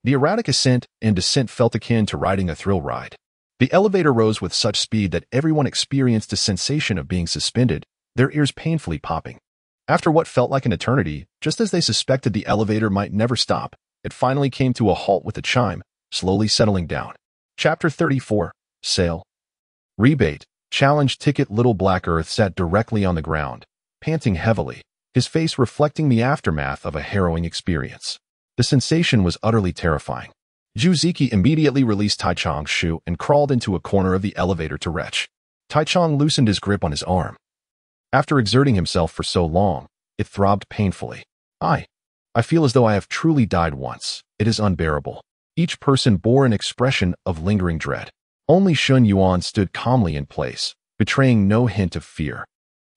The erratic ascent and descent felt akin to riding a thrill ride. The elevator rose with such speed that everyone experienced a sensation of being suspended, their ears painfully popping. After what felt like an eternity, just as they suspected the elevator might never stop, it finally came to a halt with a chime, slowly settling down. Chapter 34. Sale. Rebate. Challenge ticket. Little Black Earth sat directly on the ground, panting heavily, his face reflecting the aftermath of a harrowing experience. The sensation was utterly terrifying. Zhu Ziki immediately released Tai Chang's shoe and crawled into a corner of the elevator to retch. Tai Chang loosened his grip on his arm. After exerting himself for so long, it throbbed painfully. I feel as though I have truly died once. It is unbearable. Each person bore an expression of lingering dread. Only Shen Yuan stood calmly in place, betraying no hint of fear.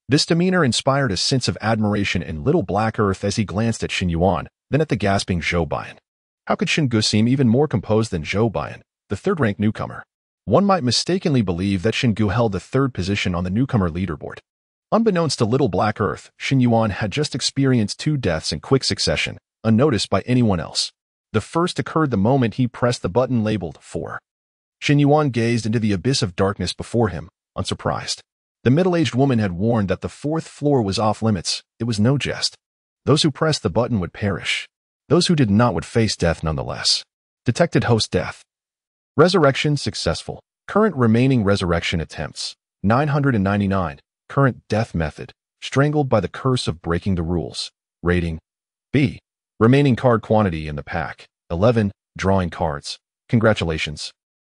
This demeanor inspired a sense of admiration in Little Black Earth as he glanced at Shen Yuan, then at the gasping Zhou Baiyan. How could Shen Gu seem even more composed than Zhou Baiyan, the third-ranked newcomer? One might mistakenly believe that Shen Gu held the third position on the newcomer leaderboard. Unbeknownst to Little Black Earth, Shen Yuan had just experienced 2 deaths in quick succession, unnoticed by anyone else. The first occurred the moment he pressed the button labeled 4. Shen Yuan gazed into the abyss of darkness before him, unsurprised. The middle-aged woman had warned that the 4th floor was off-limits. It was no jest. Those who pressed the button would perish. Those who did not would face death nonetheless. Detected host death. Resurrection successful. Current remaining resurrection attempts. 999. Current death method. Strangled by the curse of breaking the rules. Rating. B. Remaining card quantity in the pack. 11. Drawing cards. Congratulations.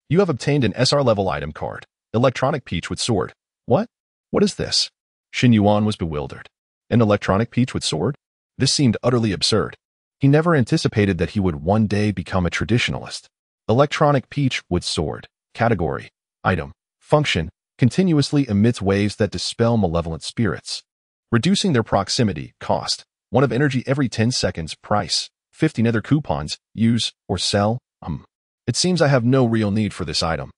You have obtained an SSR-level item card. Electronic peach with sword. What? What is this? Shen Yuan was bewildered. An electronic peach with sword? This seemed utterly absurd. He never anticipated that he would one day become a traditionalist. Electronic peach with sword. Category. Item. Function. Continuously emits waves that dispel malevolent spirits, reducing their proximity. Cost. 1 of energy every 10 seconds. Price. 50 nether coupons. Use or sell. It seems I have no real need for this item.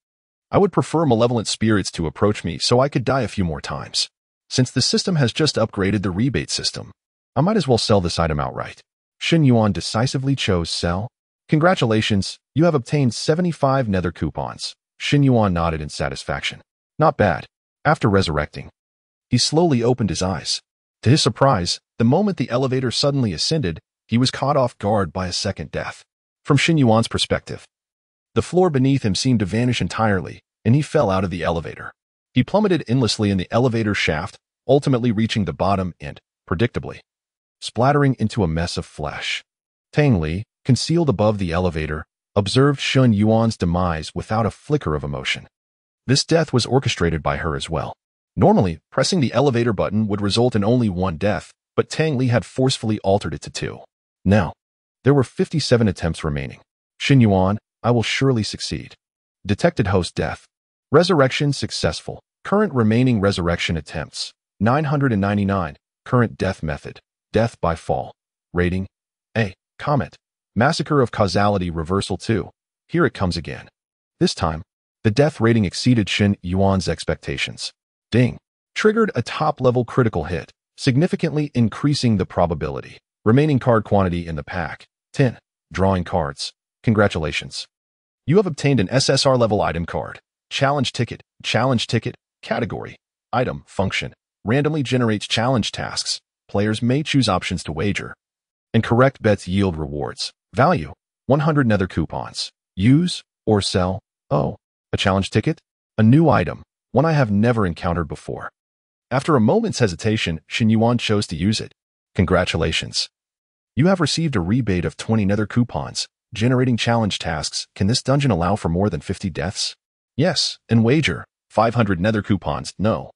I would prefer malevolent spirits to approach me so I could die a few more times. Since the system has just upgraded the rebate system, I might as well sell this item outright. Shen Yuan decisively chose sell. Congratulations, you have obtained 75 nether coupons. Shen Yuan nodded in satisfaction. Not bad. After resurrecting, he slowly opened his eyes. To his surprise, the moment the elevator suddenly ascended, he was caught off guard by a second death. From Shen Yuan's perspective, the floor beneath him seemed to vanish entirely, and he fell out of the elevator. He plummeted endlessly in the elevator shaft, ultimately reaching the bottom and, predictably, splattering into a mess of flesh. Tang Li, concealed above the elevator, observed Shen Yuan's demise without a flicker of emotion. This death was orchestrated by her as well. Normally, pressing the elevator button would result in only 1 death, but Tang Li had forcefully altered it to 2. Now, there were 57 attempts remaining. Shen Yuan, I will surely succeed. Detected host death. Resurrection successful. Current remaining resurrection attempts. 999. Current death method. Death by fall. Rating. A. Comment. Massacre of causality reversal 2. Here it comes again. This time, the death rating exceeded Shen Yuan's expectations. Ding. Triggered a top-level critical hit, significantly increasing the probability. Remaining card quantity in the pack, 10. Drawing cards. Congratulations. You have obtained an SSR-level item card. Challenge ticket. Category. Item. Function. Randomly generates challenge tasks. Players may choose options to wager. And correct bets yield rewards. Value. 100 nether coupons. Use or sell. Oh. A challenge ticket? A new item. One I have never encountered before. After a moment's hesitation, Shen Yuan chose to use it. Congratulations. You have received a rebate of 20 nether coupons. Generating challenge tasks. Can this dungeon allow for more than 50 deaths? Yes. And wager. 500 nether coupons. No.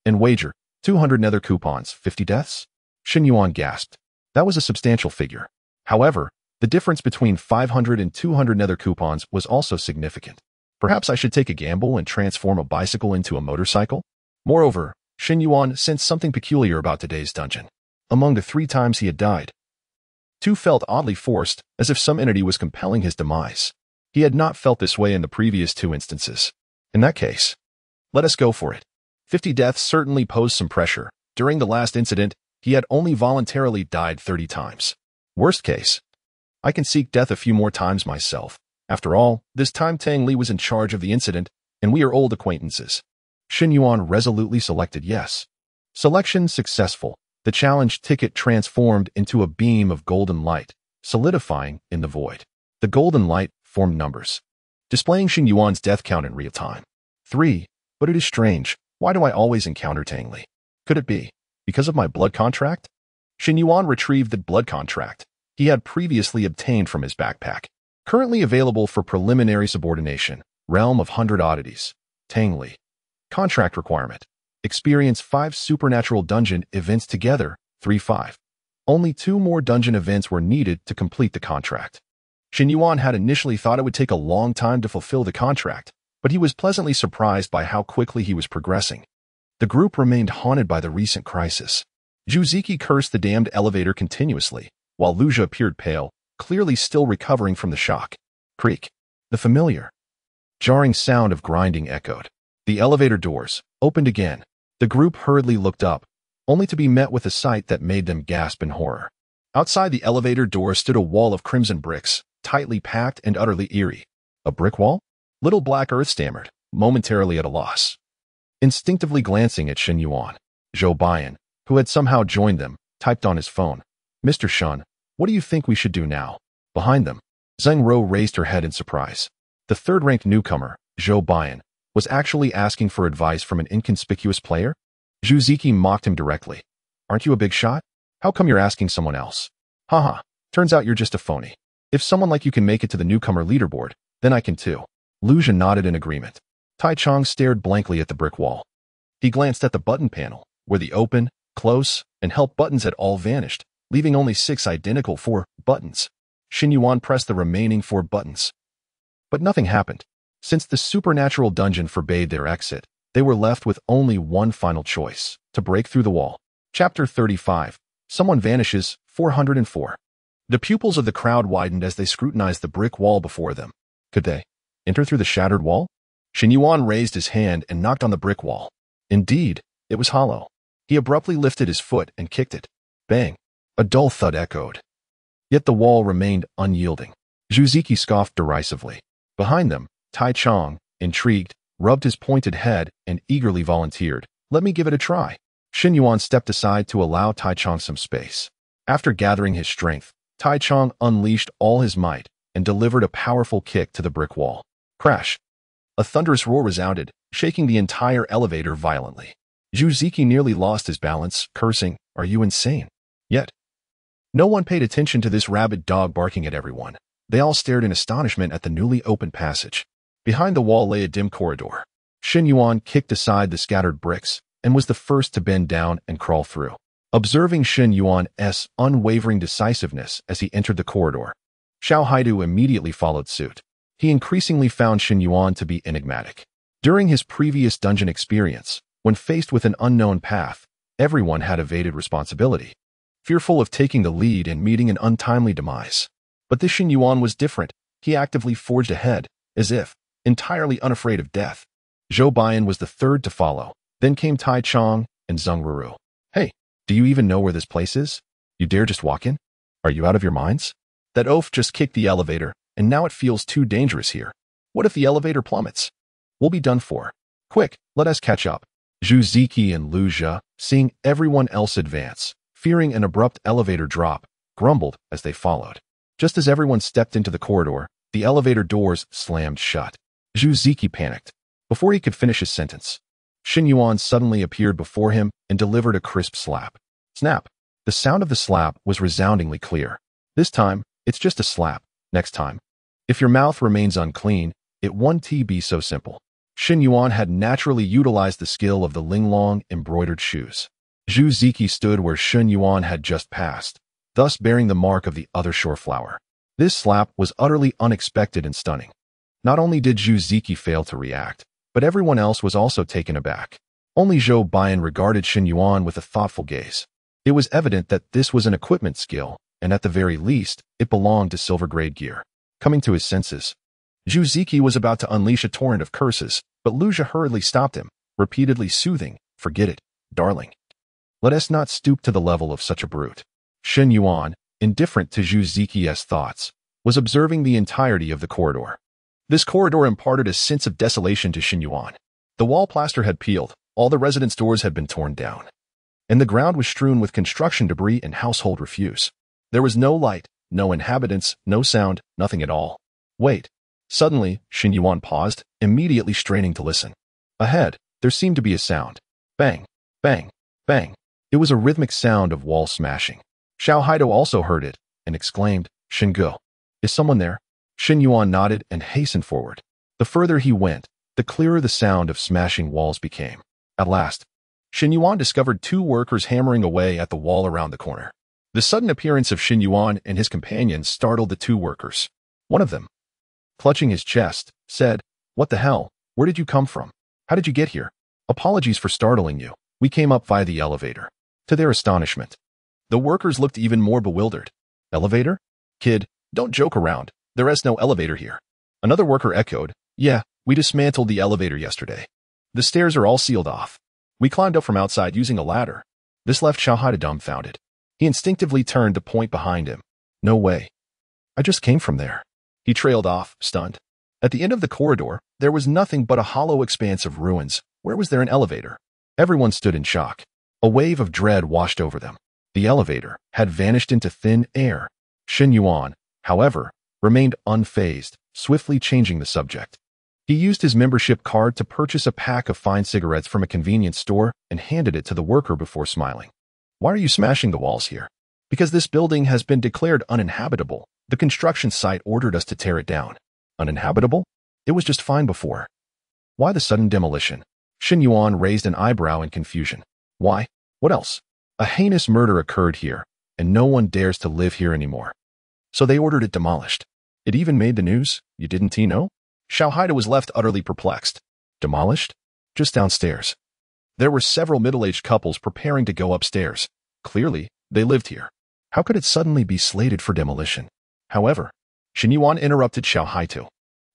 And wager. 200 nether coupons. 50 deaths? Shen Yuan gasped. That was a substantial figure. However, the difference between 500 and 200 nether coupons was also significant. Perhaps I should take a gamble and transform a bicycle into a motorcycle? Moreover, Shen Yuan sensed something peculiar about today's dungeon. Among the 3 times he had died, 2 felt oddly forced, as if some entity was compelling his demise. He had not felt this way in the previous 2 instances. In that case, let us go for it. 50 deaths certainly posed some pressure. During the last incident, he had only voluntarily died 30 times. Worst case, I can seek death a few more times myself. After all, this time Tang Li was in charge of the incident, and we are old acquaintances. Shen Yuan resolutely selected yes. Selection successful. The challenge ticket transformed into a beam of golden light, solidifying in the void. The golden light formed numbers, displaying Shen Yuan's death count in real time. 3. But it is strange. Why do I always encounter Tang Li? Could it be because of my blood contract? Shen Yuan retrieved the blood contract he had previously obtained from his backpack. Currently available for preliminary subordination. Realm of 100 Oddities. Tang Li. Contract requirement. Experience 5 supernatural dungeon events together. 3-5. Only 2 more dungeon events were needed to complete the contract. Shen Yuan had initially thought it would take a long time to fulfill the contract, but he was pleasantly surprised by how quickly he was progressing. The group remained haunted by the recent crisis. Zhuziki cursed the damned elevator continuously, while Luja appeared pale, clearly still recovering from the shock. Creak. The familiar, jarring sound of grinding echoed. The elevator doors opened again. The group hurriedly looked up, only to be met with a sight that made them gasp in horror. Outside the elevator door stood a wall of crimson bricks, tightly packed and utterly eerie. A brick wall? Little Black Earth stammered, momentarily at a loss. Instinctively glancing at Shen Yuan, Zhou Bian, who had somehow joined them, typed on his phone. Mr. Shun, what do you think we should do now? Behind them, Zheng Ro raised her head in surprise. The third-ranked newcomer, Zhou Bian, was actually asking for advice from an inconspicuous player? Zhuziki mocked him directly. Aren't you a big shot? How come you're asking someone else? Haha, turns out you're just a phony. If someone like you can make it to the newcomer leaderboard, then I can too. Luja nodded in agreement. Tai Chong stared blankly at the brick wall. He glanced at the button panel, where the open, close, and help buttons had all vanished, leaving only 6 identical 4 buttons. Shen Yuan pressed the remaining 4 buttons. But nothing happened. Since the supernatural dungeon forbade their exit, they were left with only one final choice, to break through the wall. Chapter 35. Someone vanishes, 404. The pupils of the crowd widened as they scrutinized the brick wall before them. Could they enter through the shattered wall? Shen Yuan raised his hand and knocked on the brick wall. Indeed, it was hollow. He abruptly lifted his foot and kicked it. Bang! A dull thud echoed. Yet the wall remained unyielding. Zhuziki scoffed derisively. Behind them, Tai Chong, intrigued, rubbed his pointed head and eagerly volunteered. Let me give it a try. Shen Yuan stepped aside to allow Tai Chong some space. After gathering his strength, Tai Chong unleashed all his might and delivered a powerful kick to the brick wall. Crash! A thunderous roar resounded, shaking the entire elevator violently. Zhuziki nearly lost his balance, cursing, "Are you insane?" Yet, no one paid attention to this rabid dog barking at everyone. They all stared in astonishment at the newly opened passage. Behind the wall lay a dim corridor. Shen Yuan kicked aside the scattered bricks and was the first to bend down and crawl through. Observing Shen Yuan's unwavering decisiveness as he entered the corridor, Xiao Haidu immediately followed suit. He increasingly found Shen Yuan to be enigmatic. During his previous dungeon experience, when faced with an unknown path, everyone had evaded responsibility, fearful of taking the lead and meeting an untimely demise. But this Shen Yuan was different. he actively forged ahead, as if entirely unafraid of death. Zhou Baiyan was the third to follow. Then came Tai Chong and Zheng Ruru. Hey, do you even know where this place is? You dare just walk in? Are you out of your minds? That oaf just kicked the elevator, and now it feels too dangerous here. What if the elevator plummets? We'll be done for. Quick, let us catch up. Zhu Ziki and Lu Jia, seeing everyone else advance, fearing an abrupt elevator drop, grumbled as they followed. Just as everyone stepped into the corridor, the elevator doors slammed shut. Zhu Ziki panicked. Before he could finish his sentence, Shen Yuan suddenly appeared before him and delivered a crisp slap. Snap. The sound of the slap was resoundingly clear. This time, it's just a slap. Next time, if your mouth remains unclean, it won't be so simple. Shen Yuan had naturally utilized the skill of the Linglong embroidered shoes. Zhu Ziki stood where Shen Yuan had just passed, thus bearing the mark of the other shoreflower. This slap was utterly unexpected and stunning. Not only did Zhu Ziki fail to react, but everyone else was also taken aback. Only Zhou Baiyan regarded Shen Yuan with a thoughtful gaze. It was evident that this was an equipment skill, and at the very least, it belonged to silver-grade gear. Coming to his senses, Zhu Ziki was about to unleash a torrent of curses, but Lu Jia hurriedly stopped him, repeatedly soothing, "Forget it, darling. Let us not stoop to the level of such a brute." Shen Yuan, indifferent to Zhu Ziki's thoughts, was observing the entirety of the corridor. This corridor imparted a sense of desolation to Shen Yuan. The wall plaster had peeled, all the residence doors had been torn down, and the ground was strewn with construction debris and household refuse. There was no light, no inhabitants, no sound, nothing at all. Wait. Suddenly, Shen Yuan paused, immediately straining to listen. Ahead, there seemed to be a sound. Bang, bang, bang. It was a rhythmic sound of wall smashing. Xiao Haido also heard it, and exclaimed, "Shen Ge, is someone there?" Shen Yuan nodded and hastened forward. The further he went, the clearer the sound of smashing walls became. At last, Shen Yuan discovered two workers hammering away at the wall around the corner. The sudden appearance of Shen Yuan and his companions startled the two workers. One of them, clutching his chest, said, "What the hell? Where did you come from? How did you get here? Apologies for startling you. We came up via the elevator." To their astonishment, the workers looked even more bewildered. "Elevator? Kid, don't joke around. There is no elevator here." Another worker echoed, "Yeah, we dismantled the elevator yesterday. The stairs are all sealed off. We climbed up from outside using a ladder." This left Xiao Haida dumbfounded. He instinctively turned to point behind him. "No way. I just came from there." He trailed off, stunned. At the end of the corridor, there was nothing but a hollow expanse of ruins. Where was there an elevator? Everyone stood in shock. A wave of dread washed over them. The elevator had vanished into thin air. Shen Yuan, however, remained unfazed, swiftly changing the subject. He used his membership card to purchase a pack of fine cigarettes from a convenience store and handed it to the worker before smiling. "Why are you smashing the walls here?" "Because this building has been declared uninhabitable. The construction site ordered us to tear it down." "Uninhabitable? It was just fine before. Why the sudden demolition?" Shen Yuan raised an eyebrow in confusion. "Why? What else? A heinous murder occurred here, and no one dares to live here anymore. So they ordered it demolished. It even made the news. You didn't know?" Xiao Haida was left utterly perplexed. "Demolished? Just downstairs." There were several middle-aged couples preparing to go upstairs. Clearly, they lived here. How could it suddenly be slated for demolition? However, Shen Yuan interrupted Xiao Haito,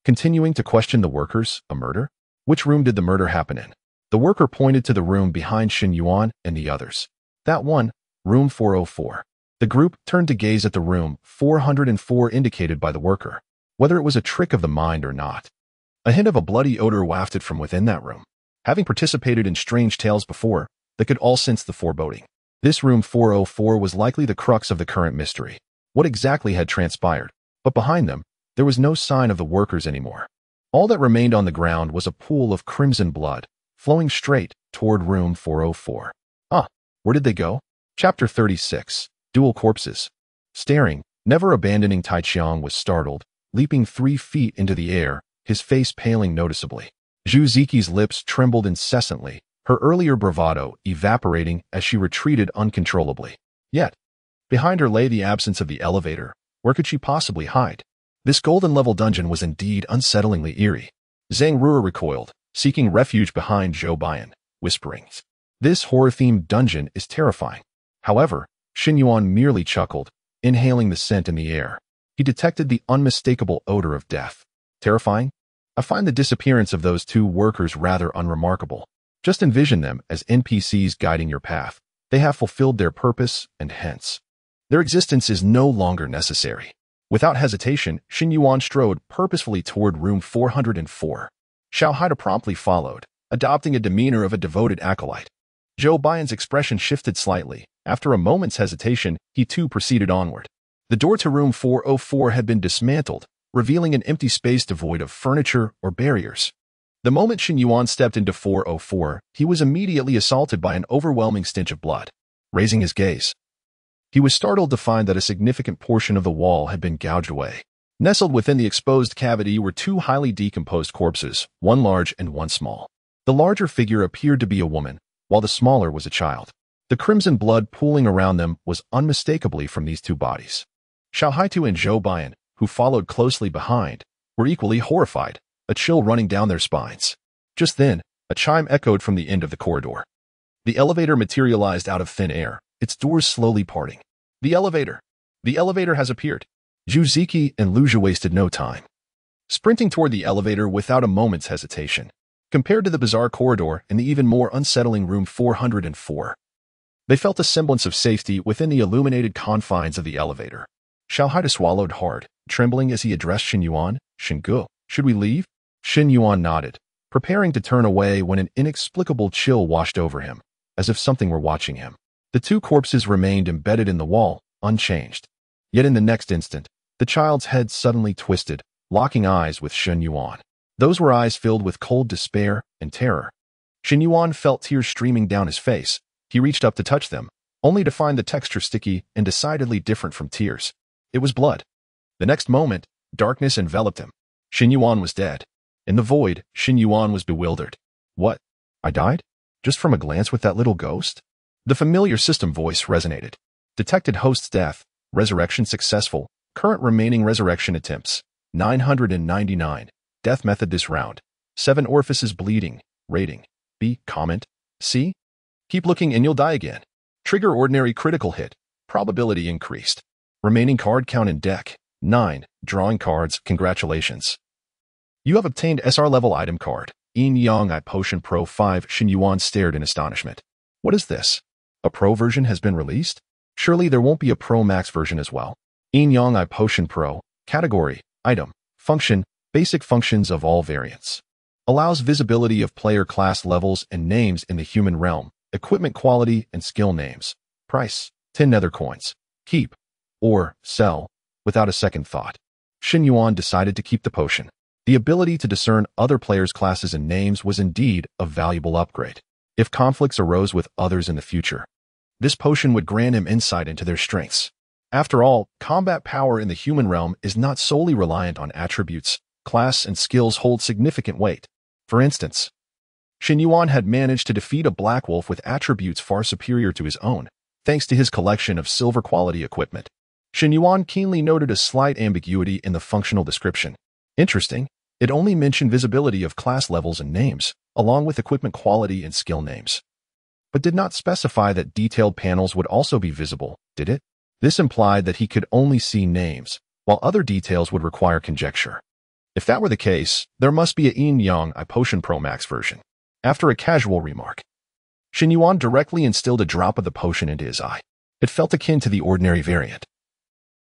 continuing to question the workers. "A murder? Which room did the murder happen in?" The worker pointed to the room behind Shen Yuan and the others. "That one, room 404. The group turned to gaze at the room 404 indicated by the worker, whether it was a trick of the mind or not. A hint of a bloody odor wafted from within that room. Having participated in strange tales before, they could all sense the foreboding. This room 404 was likely the crux of the current mystery. What exactly had transpired? But behind them, there was no sign of the workers anymore. All that remained on the ground was a pool of crimson blood, flowing straight toward room 404. Where did they go? Chapter 36. Dual Corpses. Staring, never abandoning, Tai Qiang was startled, leaping 3 feet into the air, his face paling noticeably. Zhu Ziki's lips trembled incessantly, her earlier bravado evaporating as she retreated uncontrollably. Yet, behind her lay the absence of the elevator. Where could she possibly hide? This golden-level dungeon was indeed unsettlingly eerie. Zheng Ruru recoiled, seeking refuge behind Zhou Baiyan, whispering, "This horror-themed dungeon is terrifying." However, Shen Yuan merely chuckled, inhaling the scent in the air. He detected the unmistakable odor of death. Terrifying? I find the disappearance of those two workers rather unremarkable. Just envision them as NPCs guiding your path. They have fulfilled their purpose, and hence, their existence is no longer necessary. Without hesitation, Shen Yuan strode purposefully toward room 404. Xiao Haida promptly followed, adopting a demeanor of a devoted acolyte. Zhou Baiyan's expression shifted slightly. After a moment's hesitation, he too proceeded onward. The door to room 404 had been dismantled, revealing an empty space devoid of furniture or barriers. The moment Shen Yuan stepped into 404, he was immediately assaulted by an overwhelming stench of blood. Raising his gaze, he was startled to find that a significant portion of the wall had been gouged away. Nestled within the exposed cavity were two highly decomposed corpses, one large and one small. The larger figure appeared to be a woman, while the smaller was a child. The crimson blood pooling around them was unmistakably from these two bodies. Xiao Haitu and Zhou Baiyan, who followed closely behind, were equally horrified, a chill running down their spines. Just then, a chime echoed from the end of the corridor. The elevator materialized out of thin air, its doors slowly parting. The elevator has appeared. Zhu Ziki and Lu Zhi wasted no time, sprinting toward the elevator without a moment's hesitation. Compared to the bizarre corridor and the even more unsettling room 404, they felt a semblance of safety within the illuminated confines of the elevator. Xiao Haida swallowed hard, trembling as he addressed Shen Yuan. Shen Gu, should we leave? Shen Yuan nodded, preparing to turn away when an inexplicable chill washed over him, as if something were watching him. The two corpses remained embedded in the wall, unchanged. Yet in the next instant, the child's head suddenly twisted, locking eyes with Shen Yuan. Those were eyes filled with cold despair and terror. Shen Yuan felt tears streaming down his face. He reached up to touch them, only to find the texture sticky and decidedly different from tears. It was blood. The next moment, darkness enveloped him. Shen Yuan was dead. In the void, Shen Yuan was bewildered. What? I died? Just from a glance with that little ghost? The familiar system voice resonated. Detected host's death. Resurrection successful. Current remaining resurrection attempts. 999. Death method this round. 7 orifices bleeding. Rating. B. Comment. C. Keep looking and you'll die again. Trigger ordinary critical hit. Probability increased. Remaining card count in deck. 9. Drawing cards. Congratulations. You have obtained SSR-level item card. Yin Yang I Potion Pro 5. Shen Yuan stared in astonishment. What is this? A Pro version has been released? Surely there won't be a Pro Max version as well. Yin Yang I Potion Pro. Category. Item. Function. Basic functions of all variants. Allows visibility of player class levels and names in the human realm. Equipment quality and skill names. Price. 10 nether coins. Keep. Or sell. Without a second thought, Shen Yuan decided to keep the potion. The ability to discern other players' classes and names was indeed a valuable upgrade. If conflicts arose with others in the future, this potion would grant him insight into their strengths. After all, combat power in the human realm is not solely reliant on attributes. Class and skills hold significant weight. For instance, Shen Yuan had managed to defeat a black wolf with attributes far superior to his own, thanks to his collection of silver-quality equipment. Shen Yuan keenly noted a slight ambiguity in the functional description. Interesting, it only mentioned visibility of class levels and names, along with equipment quality and skill names, but did not specify that detailed panels would also be visible, did it? This implied that he could only see names, while other details would require conjecture. If that were the case, there must be a Yin Yang I Potion Pro Max version. After a casual remark, Shen Yuan directly instilled a drop of the potion into his eye. It felt akin to the ordinary variant.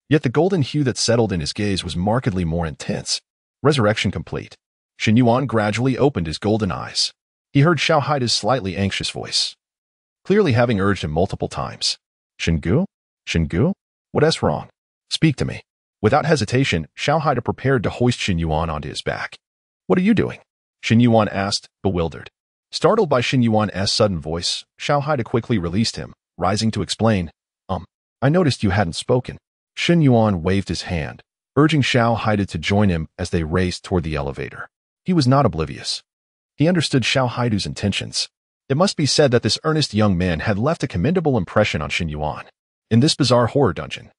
Yet the golden hue that settled in his gaze was markedly more intense. Resurrection complete. Shen Yuan gradually opened his golden eyes. He heard Xiao Haida's slightly anxious voice, clearly having urged him multiple times. Shen Gu? Shen Gu? What's wrong? Speak to me. Without hesitation, Xiao Haida prepared to hoist Shen Yuan onto his back. What are you doing? Shen Yuan asked, bewildered. Startled by Shen Yuan's sudden voice, Xiao Haida quickly released him, rising to explain. I noticed you hadn't spoken. Shen Yuan waved his hand, urging Xiao Haida to join him as they raced toward the elevator. He was not oblivious. He understood Xiao Haidu's intentions. It must be said that this earnest young man had left a commendable impression on Shen Yuan. In this bizarre horror dungeon,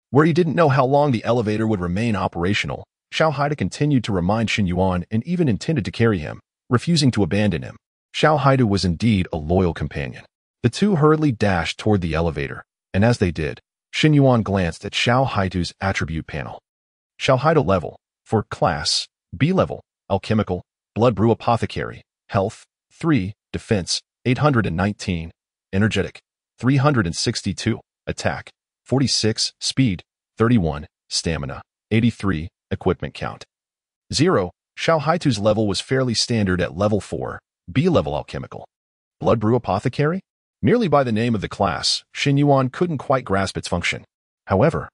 where he didn't know how long the elevator would remain operational, Xiao Haida continued to remind Shen Yuan and even intended to carry him, refusing to abandon him. Xiao Haidu was indeed a loyal companion. The two hurriedly dashed toward the elevator, and as they did, Shen Yuan glanced at Xiao Haidu's attribute panel. Xiaohaido level. For class, B level, alchemical, blood brew apothecary, health, 3, defense, 819, energetic, 362, attack, 46, speed, 31, stamina, 83, equipment count. 0. Xiaohaitu's level was fairly standard at level 4, B level alchemical. Blood brew apothecary? Merely by the name of the class, Shen Yuan couldn't quite grasp its function. However,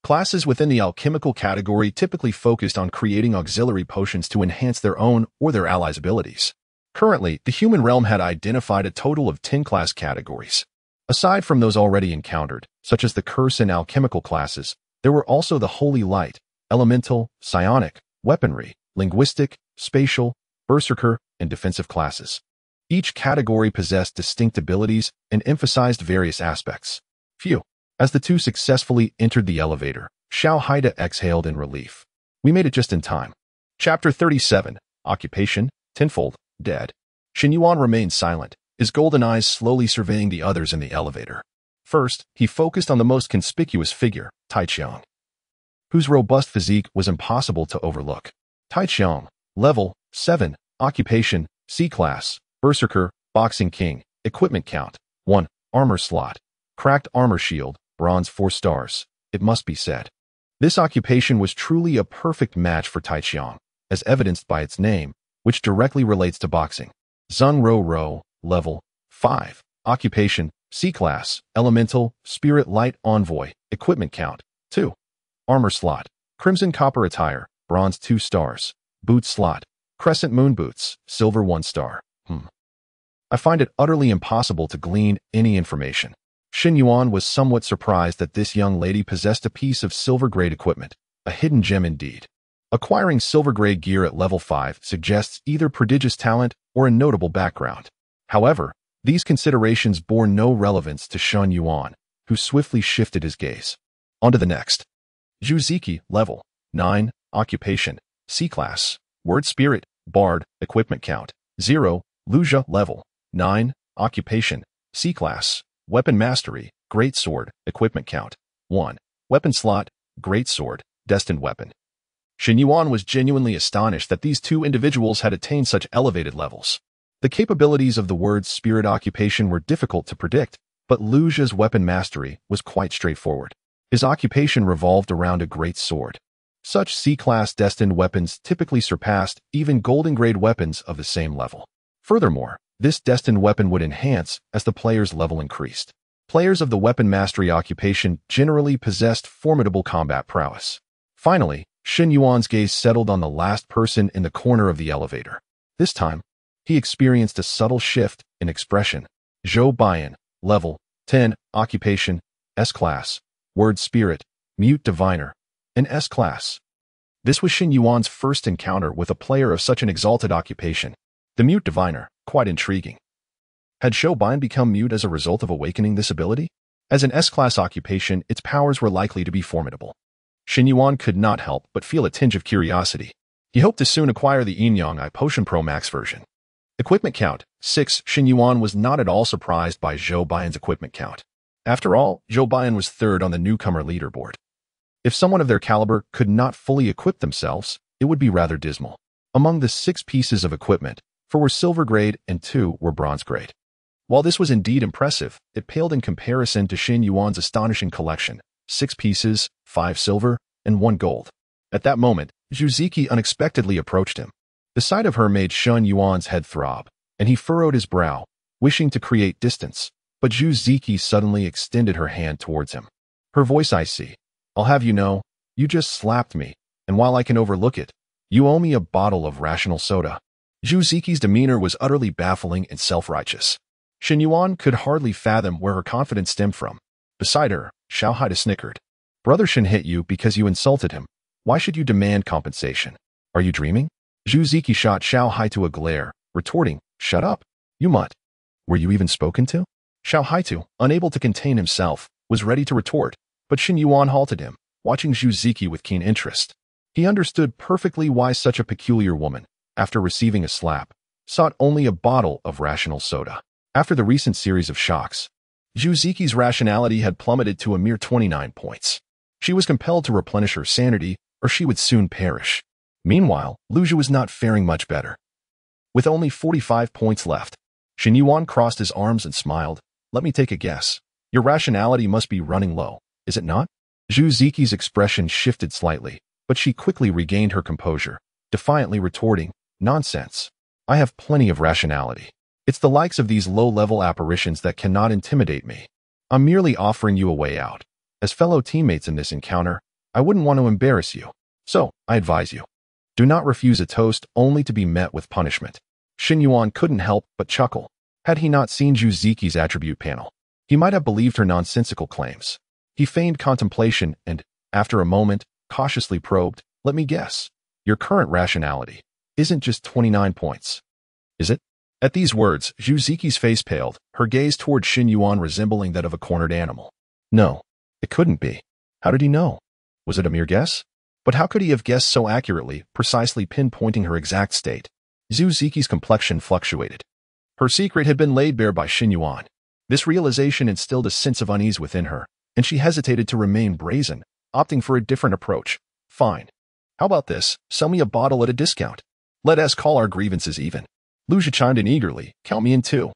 classes within the alchemical category typically focused on creating auxiliary potions to enhance their own or their allies' abilities. Currently, the human realm had identified a total of 10 class categories. Aside from those already encountered, such as the curse and alchemical classes, there were also the holy light, elemental, psionic, weaponry, linguistic, spatial, berserker, and defensive classes. Each category possessed distinct abilities and emphasized various aspects. Phew. As the two successfully entered the elevator, Xiaohaida exhaled in relief. We made it just in time. Chapter 37. Occupation, Tenfold, Dead. Shen Yuan remained silent, his golden eyes slowly surveying the others in the elevator. First, he focused on the most conspicuous figure, Taiqiang, whose robust physique was impossible to overlook. Taiqiang, level 7, occupation, C-class, berserker, boxing king, equipment count, 1, armor slot, cracked armor shield, bronze 4 stars, it must be said. This occupation was truly a perfect match for Taiqiang, as evidenced by its name, which directly relates to boxing. Zheng Ro, level 5, occupation, C-class, elemental, spirit light envoy, equipment count, 2. Armor slot, crimson copper attire, bronze 2 stars, boot slot, crescent moon boots, silver 1 star. I find it utterly impossible to glean any information. Shen Yuan was somewhat surprised that this young lady possessed a piece of silver-grade equipment, a hidden gem indeed. Acquiring silver-grade gear at level 5 suggests either prodigious talent or a notable background. However, these considerations bore no relevance to Shen Yuan, who swiftly shifted his gaze. On to the next. Zhuziki, level 9, occupation, C-class, word spirit, bard, equipment count, 0. Luja, level 9, occupation, C-class, weapon mastery, great sword, equipment count, 1. Weapon slot, great sword, destined weapon. Shen Yuan was genuinely astonished that these two individuals had attained such elevated levels. The capabilities of the word's spirit occupation were difficult to predict, but Luja's weapon mastery was quite straightforward. His occupation revolved around a great sword. Such C-class destined weapons typically surpassed even golden-grade weapons of the same level. Furthermore, this destined weapon would enhance as the player's level increased. Players of the weapon mastery occupation generally possessed formidable combat prowess. Finally, Shen Yuan's gaze settled on the last person in the corner of the elevator. This time, he experienced a subtle shift in expression. Zhou Baiyan, level 10, occupation, S-class, word spirit, mute diviner, an S-class. This was Shen Yuan's first encounter with a player of such an exalted occupation. The mute diviner, quite intriguing. Had Zhou Baiyan become mute as a result of awakening this ability? As an S-class occupation, its powers were likely to be formidable. Shen Yuan could not help but feel a tinge of curiosity. He hoped to soon acquire the Yin-Yang Eye Potion Pro Max version. Equipment count, 6. Shen Yuan was not at all surprised by Zhou Baiyan's equipment count. After all, Zhou Baiyan was third on the newcomer leaderboard. If someone of their caliber could not fully equip themselves, it would be rather dismal. Among the 6 pieces of equipment, 4 were silver grade and 2 were bronze grade. While this was indeed impressive, it paled in comparison to Shen Yuan's astonishing collection, 6 pieces, 5 silver, and 1 gold. At that moment, Zhuziki unexpectedly approached him. The sight of her made Shen Yuan's head throb, and he furrowed his brow, wishing to create distance, but Zhuziki suddenly extended her hand towards him. Her voice icy. I'll have you know, you just slapped me, and while I can overlook it, you owe me a bottle of rational soda. Zhuziki's demeanor was utterly baffling and self-righteous. Shen Yuan could hardly fathom where her confidence stemmed from. Beside her, Xiaohaida snickered. Brother Shen hit you because you insulted him. Why should you demand compensation? Are you dreaming? Zhuziki shot Xiaohaitu a glare, retorting, Shut up, you mutt. Were you even spoken to? Xiaohaitu, unable to contain himself, was ready to retort, but Shen Yuan halted him, watching Zhuziki with keen interest. He understood perfectly why such a peculiar woman, after receiving a slap, sought only a bottle of rational soda. After the recent series of shocks, Zhuziki's rationality had plummeted to a mere 29 points. She was compelled to replenish her sanity, or she would soon perish. Meanwhile, Luja was not faring much better. With only 45 points left, Shen Yuan crossed his arms and smiled. Let me take a guess. Your rationality must be running low, is it not? Zhu Ziqi's expression shifted slightly, but she quickly regained her composure, defiantly retorting, nonsense. I have plenty of rationality. It's the likes of these low-level apparitions that cannot intimidate me. I'm merely offering you a way out. As fellow teammates in this encounter, I wouldn't want to embarrass you. So, I advise you. Do not refuse a toast only to be met with punishment. Shen Yuan couldn't help but chuckle. Had he not seen Zhu Ziqi's attribute panel, he might have believed her nonsensical claims. He feigned contemplation and, after a moment, cautiously probed, let me guess. Your current rationality isn't just 29 points. Is it? At these words, Zhu Ziqi's face paled, her gaze toward Shen Yuan resembling that of a cornered animal. No, it couldn't be. How did he know? Was it a mere guess? But how could he have guessed so accurately, precisely pinpointing her exact state? Zhu Ziqi's complexion fluctuated. Her secret had been laid bare by Shen Yuan. This realization instilled a sense of unease within her, and she hesitated to remain brazen, opting for a different approach. Fine. How about this? Sell me a bottle at a discount. Let us call our grievances even. Luja chimed in eagerly. Count me in too.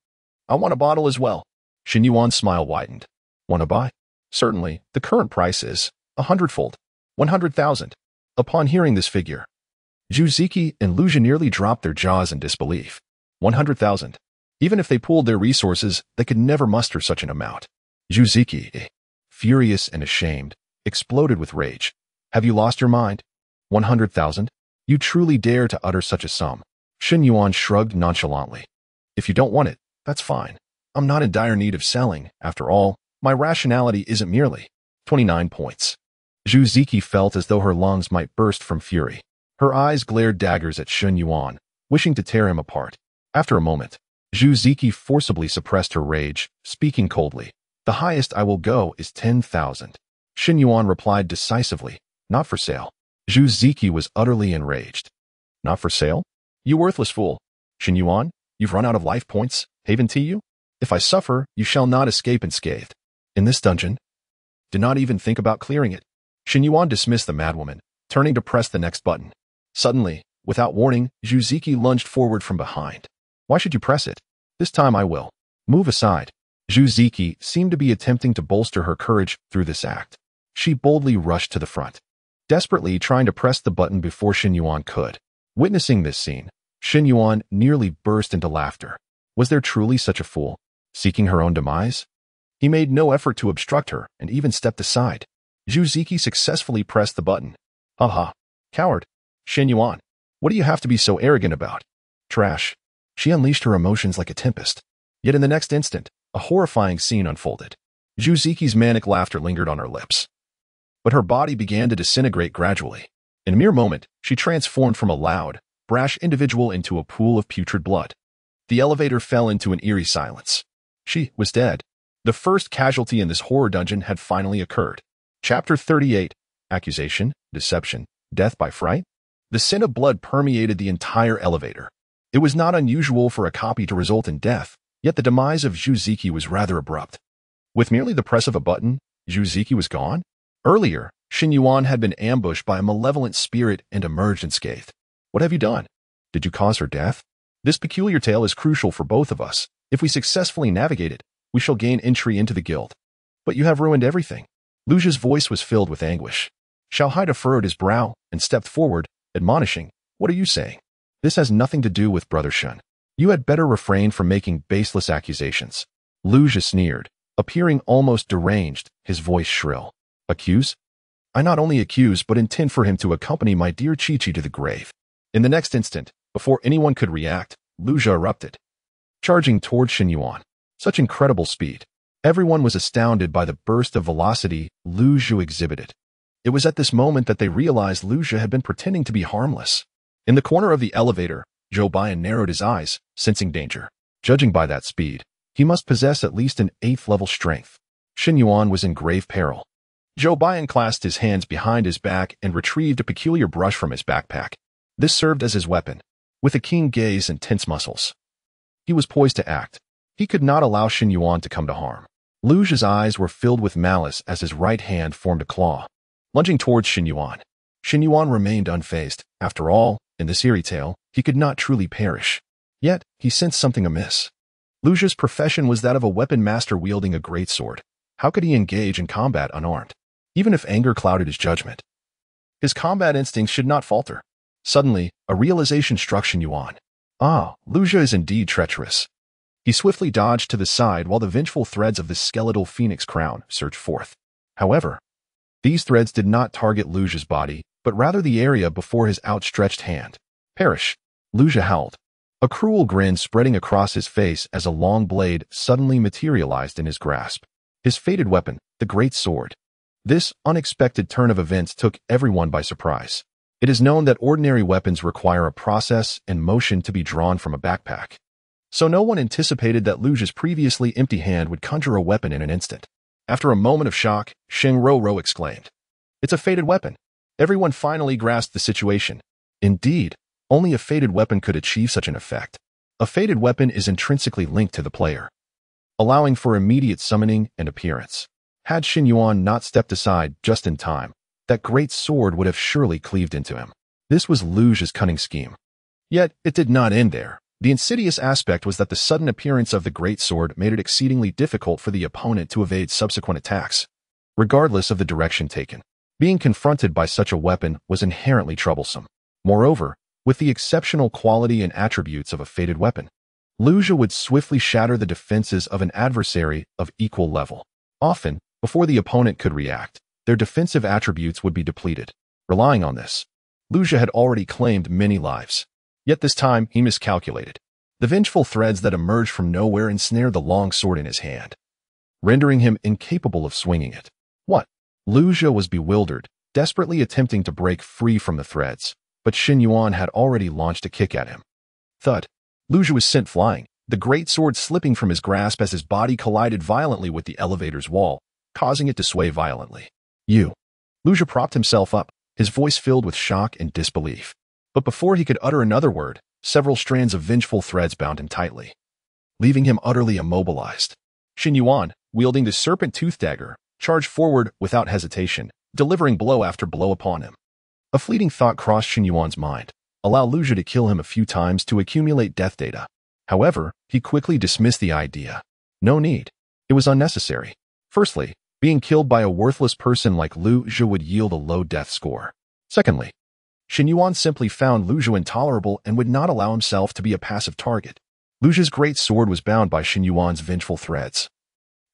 I want a bottle as well. Shen Yuan's smile widened. Want to buy? Certainly. The current price is 100-fold. 100,000. Upon hearing this figure, Zhu Ziqi and Luja nearly dropped their jaws in disbelief. 100,000. Even if they pooled their resources, they could never muster such an amount. Zhu Ziqi, furious and ashamed, exploded with rage. Have you lost your mind? 100,000? You truly dare to utter such a sum? Shen Yuan shrugged nonchalantly. If you don't want it, that's fine. I'm not in dire need of selling. After all, my rationality isn't merely 29 points. Zhu Ziqi felt as though her lungs might burst from fury. Her eyes glared daggers at Shen Yuan, wishing to tear him apart. After a moment, Zhu Ziqi forcibly suppressed her rage, speaking coldly. The highest I will go is 10,000. Shen Yuan replied decisively, not for sale. Zhu Ziqi was utterly enraged. Not for sale? You worthless fool. Shen Yuan, you've run out of life points. Haven to you? If I suffer, you shall not escape unscathed. In this dungeon? Do not even think about clearing it. Shen Yuan dismissed the madwoman, turning to press the next button. Suddenly, without warning, Zhu Ziqi lunged forward from behind. Why should you press it? This time I will. Move aside. Zhu Ziqi seemed to be attempting to bolster her courage through this act. She boldly rushed to the front, desperately trying to press the button before Shen Yuan could. Witnessing this scene, Shen Yuan nearly burst into laughter. Was there truly such a fool, seeking her own demise? He made no effort to obstruct her and even stepped aside. Zhu Ziqi successfully pressed the button. Ha! Coward. Shen Yuan, what do you have to be so arrogant about? Trash. She unleashed her emotions like a tempest. Yet in the next instant, a horrifying scene unfolded. Zhu Ziqi's manic laughter lingered on her lips, but her body began to disintegrate gradually. In a mere moment, she transformed from a loud, brash individual into a pool of putrid blood. The elevator fell into an eerie silence. She was dead. The first casualty in this horror dungeon had finally occurred. Chapter 38. Accusation, Deception, Death by Fright. The scent of blood permeated the entire elevator. It was not unusual for a copy to result in death, yet the demise of Zhu Ziqi was rather abrupt. With merely the press of a button, Zhu Ziqi was gone? Earlier, Shen Yuan had been ambushed by a malevolent spirit and emerged unscathed. What have you done? Did you cause her death? This peculiar tale is crucial for both of us. If we successfully navigate it, we shall gain entry into the guild. But you have ruined everything. Luja's voice was filled with anguish. Xiao Haida furrowed his brow and stepped forward, admonishing, What are you saying? This has nothing to do with Brother Shen. You had better refrain from making baseless accusations. Luja sneered, appearing almost deranged, his voice shrill. Accuse? I not only accuse but intend for him to accompany my dear Chi-Chi to the grave. In the next instant, before anyone could react, Luja erupted, charging toward Shen Yuan. Such incredible speed. Everyone was astounded by the burst of velocity Luja exhibited. It was at this moment that they realized Luja had been pretending to be harmless. In the corner of the elevator, Zhou Baiyan narrowed his eyes, sensing danger. Judging by that speed, he must possess at least an 8th-level strength. Shen Yuan was in grave peril. Zhou Baiyan clasped his hands behind his back and retrieved a peculiar brush from his backpack. This served as his weapon. With a keen gaze and tense muscles, he was poised to act. He could not allow Shen Yuan to come to harm. Luja's eyes were filled with malice as his right hand formed a claw. Lunging towards Shen Yuan, Shen Yuan remained unfazed. After all, in this eerie tale, he could not truly perish. Yet, he sensed something amiss. Lu Zha's profession was that of a weapon master wielding a greatsword. How could he engage in combat unarmed? Even if anger clouded his judgment, his combat instincts should not falter. Suddenly, a realization struck Shen Yuan. Ah, Lu Zha is indeed treacherous. He swiftly dodged to the side while the vengeful threads of the skeletal phoenix crown surged forth. However, these threads did not target Lu Zha's body, but rather the area before his outstretched hand. Perish! Lu Zha howled, a cruel grin spreading across his face as a long blade suddenly materialized in his grasp. His fated weapon, the great sword. This unexpected turn of events took everyone by surprise. It is known that ordinary weapons require a process and motion to be drawn from a backpack. So no one anticipated that Lu Zha's previously empty hand would conjure a weapon in an instant. After a moment of shock, Sheng Roro exclaimed, "It's a fated weapon." Everyone finally grasped the situation. Indeed, only a fated weapon could achieve such an effect. A fated weapon is intrinsically linked to the player, allowing for immediate summoning and appearance. Had Shen Yuan not stepped aside just in time, that great sword would have surely cleaved into him. This was Lu Zha's cunning scheme. Yet, it did not end there. The insidious aspect was that the sudden appearance of the great sword made it exceedingly difficult for the opponent to evade subsequent attacks, regardless of the direction taken. Being confronted by such a weapon was inherently troublesome. Moreover, with the exceptional quality and attributes of a fated weapon, Lu Zha would swiftly shatter the defenses of an adversary of equal level. Often, before the opponent could react, their defensive attributes would be depleted. Relying on this, Lu Zha had already claimed many lives. Yet this time, he miscalculated. The vengeful threads that emerged from nowhere ensnared the long sword in his hand, rendering him incapable of swinging it. What? Lu Zha was bewildered, desperately attempting to break free from the threads, but Shen Yuan had already launched a kick at him. Thud! Lu Zha was sent flying, the great sword slipping from his grasp as his body collided violently with the elevator's wall, causing it to sway violently. You! Lu Zha propped himself up, his voice filled with shock and disbelief. But before he could utter another word, several strands of vengeful threads bound him tightly, leaving him utterly immobilized. Shen Yuan, wielding the serpent tooth dagger, charged forward without hesitation, delivering blow after blow upon him. A fleeting thought crossed Shen Yuan's mind: allow Lu Zha to kill him a few times to accumulate death data. However, he quickly dismissed the idea. No need. It was unnecessary. Firstly, being killed by a worthless person like Lu Zha would yield a low death score. Secondly, Shen Yuan simply found Lu Zha intolerable and would not allow himself to be a passive target. Lu Zha's great sword was bound by Shen Yuan's vengeful threads,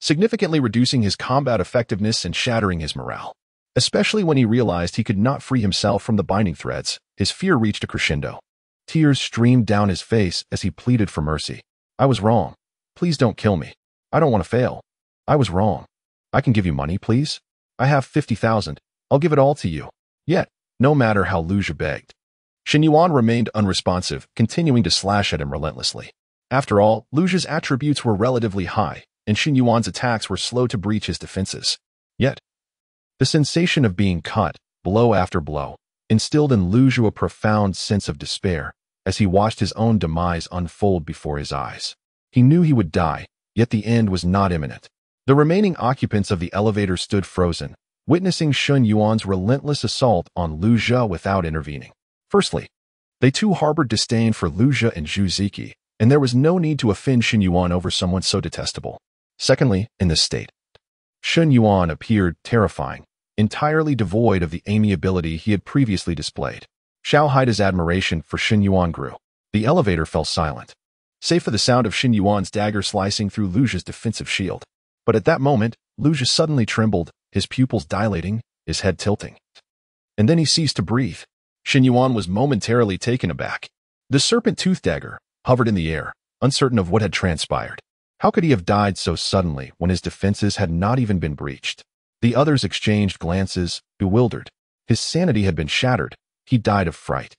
significantly reducing his combat effectiveness and shattering his morale. Especially when he realized he could not free himself from the binding threads, his fear reached a crescendo. Tears streamed down his face as he pleaded for mercy. I was wrong. Please don't kill me. I don't want to fail. I was wrong. I can give you money, please. I have 50,000. I'll give it all to you. Yet, no matter how Lu Zha begged, Shen Yuan remained unresponsive, continuing to slash at him relentlessly. After all, Lu Zha's attributes were relatively high, and Shen Yuan's attacks were slow to breach his defenses. Yet, the sensation of being cut, blow after blow, instilled in Lu Zha a profound sense of despair as he watched his own demise unfold before his eyes. He knew he would die, yet the end was not imminent. The remaining occupants of the elevator stood frozen, witnessing Shen Yuan's relentless assault on Lu Zha without intervening. Firstly, they too harbored disdain for Lu Zha and Zhu Ziki, and there was no need to offend Shen Yuan over someone so detestable. Secondly, in this state, Shen Yuan appeared terrifying, entirely devoid of the amiability he had previously displayed. Xiao Haida's admiration for Shen Yuan grew. The elevator fell silent, save for the sound of Shen Yuan's dagger slicing through Lu Zha's defensive shield. But at that moment, Lu Zha suddenly trembled, his pupils dilating, his head tilting. And then he ceased to breathe. Shen Yuan was momentarily taken aback. The serpent tooth dagger hovered in the air, uncertain of what had transpired. How could he have died so suddenly when his defenses had not even been breached? The others exchanged glances, bewildered. His sanity had been shattered. He died of fright.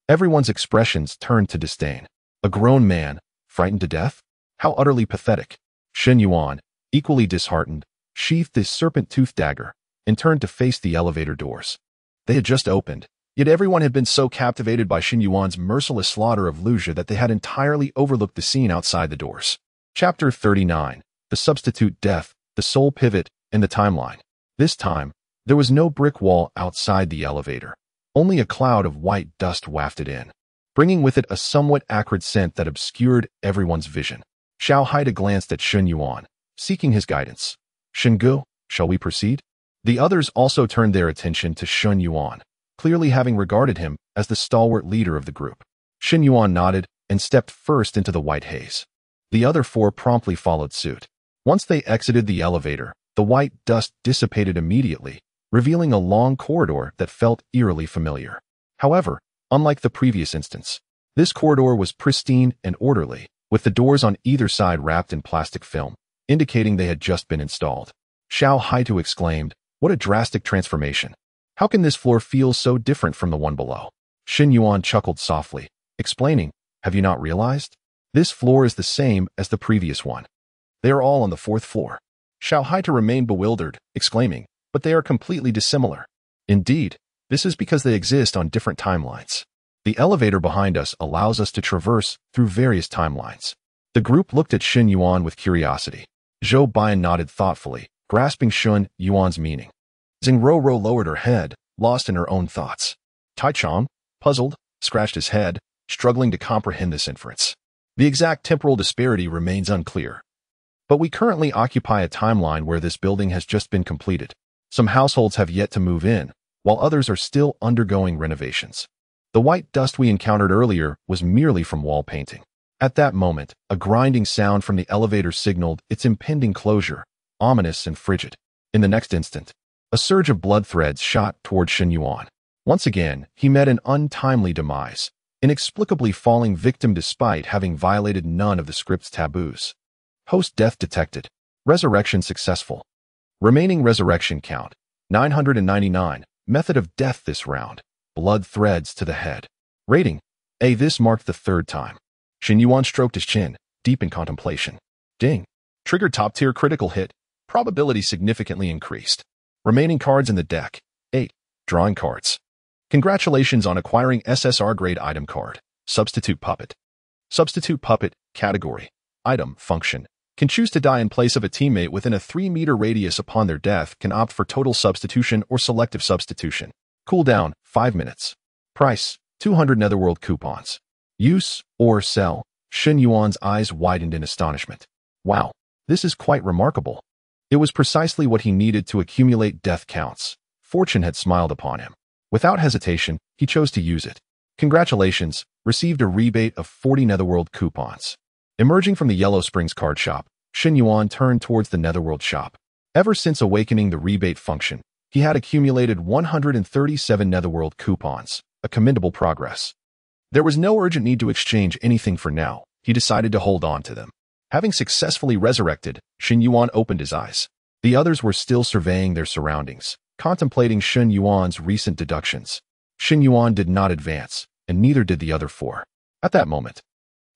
Everyone's expressions turned to disdain. A grown man, frightened to death? How utterly pathetic. Shen Yuan, equally disheartened, sheathed his serpent tooth dagger and turned to face the elevator doors. They had just opened, yet everyone had been so captivated by Shen Yuan's merciless slaughter of Lu Zha that they had entirely overlooked the scene outside the doors. Chapter 39. The Substitute Death, the Soul Pivot, and the Timeline. This time, there was no brick wall outside the elevator. Only a cloud of white dust wafted in, bringing with it a somewhat acrid scent that obscured everyone's vision. Xiao Haida glanced at Shen Yuan, seeking his guidance. Shengu, shall we proceed? The others also turned their attention to Shen Yuan, clearly having regarded him as the stalwart leader of the group. Shen Yuan nodded and stepped first into the white haze. The other four promptly followed suit. Once they exited the elevator, the white dust dissipated immediately, revealing a long corridor that felt eerily familiar. However, unlike the previous instance, this corridor was pristine and orderly, with the doors on either side wrapped in plastic film, indicating they had just been installed. Xiao Haitu exclaimed, "What a drastic transformation! How can this floor feel so different from the one below?" Shen Yuan chuckled softly, explaining, "Have you not realized? This floor is the same as the previous one. They are all on the 4th floor." Xiao Haitu remained bewildered, exclaiming, "But they are completely dissimilar." Indeed, this is because they exist on different timelines. The elevator behind us allows us to traverse through various timelines. The group looked at Shen Yuan with curiosity. Zhou Bian nodded thoughtfully, grasping Shen Yuan's meaning. Xing Roro lowered her head, lost in her own thoughts. Tai Chong, puzzled, scratched his head, struggling to comprehend this inference. The exact temporal disparity remains unclear. But we currently occupy a timeline where this building has just been completed. Some households have yet to move in, while others are still undergoing renovations. The white dust we encountered earlier was merely from wall painting. At that moment, a grinding sound from the elevator signaled its impending closure, ominous and frigid. In the next instant, a surge of blood threads shot toward Shen Yuan. Once again, he met an untimely demise, inexplicably falling victim despite having violated none of the script's taboos. Post-death detected. Resurrection successful. Remaining resurrection count, 999. Method of death this round. Blood threads to the head. Rating, A. This marked the 3rd time. Shen Yuan stroked his chin, deep in contemplation. Ding. Triggered top-tier critical hit. Probability significantly increased. Remaining cards in the deck, 8. Drawing cards. Congratulations on acquiring SSR grade item card. Substitute Puppet. Substitute Puppet, category. Item, function. Can choose to die in place of a teammate within a 3-meter radius upon their death, can opt for total substitution or selective substitution. Cooldown, 5 minutes. Price, 200 Netherworld coupons. Use, or sell. Shen Yuan's eyes widened in astonishment. Wow, this is quite remarkable. It was precisely what he needed to accumulate death counts. Fortune had smiled upon him. Without hesitation, he chose to use it. Congratulations, received a rebate of 40 Netherworld coupons. Emerging from the Yellow Springs card shop, Shen Yuan turned towards the Netherworld shop. Ever since awakening the rebate function, he had accumulated 137 Netherworld coupons, a commendable progress. There was no urgent need to exchange anything for now. He decided to hold on to them. Having successfully resurrected, Shen Yuan opened his eyes. The others were still surveying their surroundings, contemplating Shen Yuan's recent deductions. Shen Yuan did not advance, and neither did the other four. At that moment,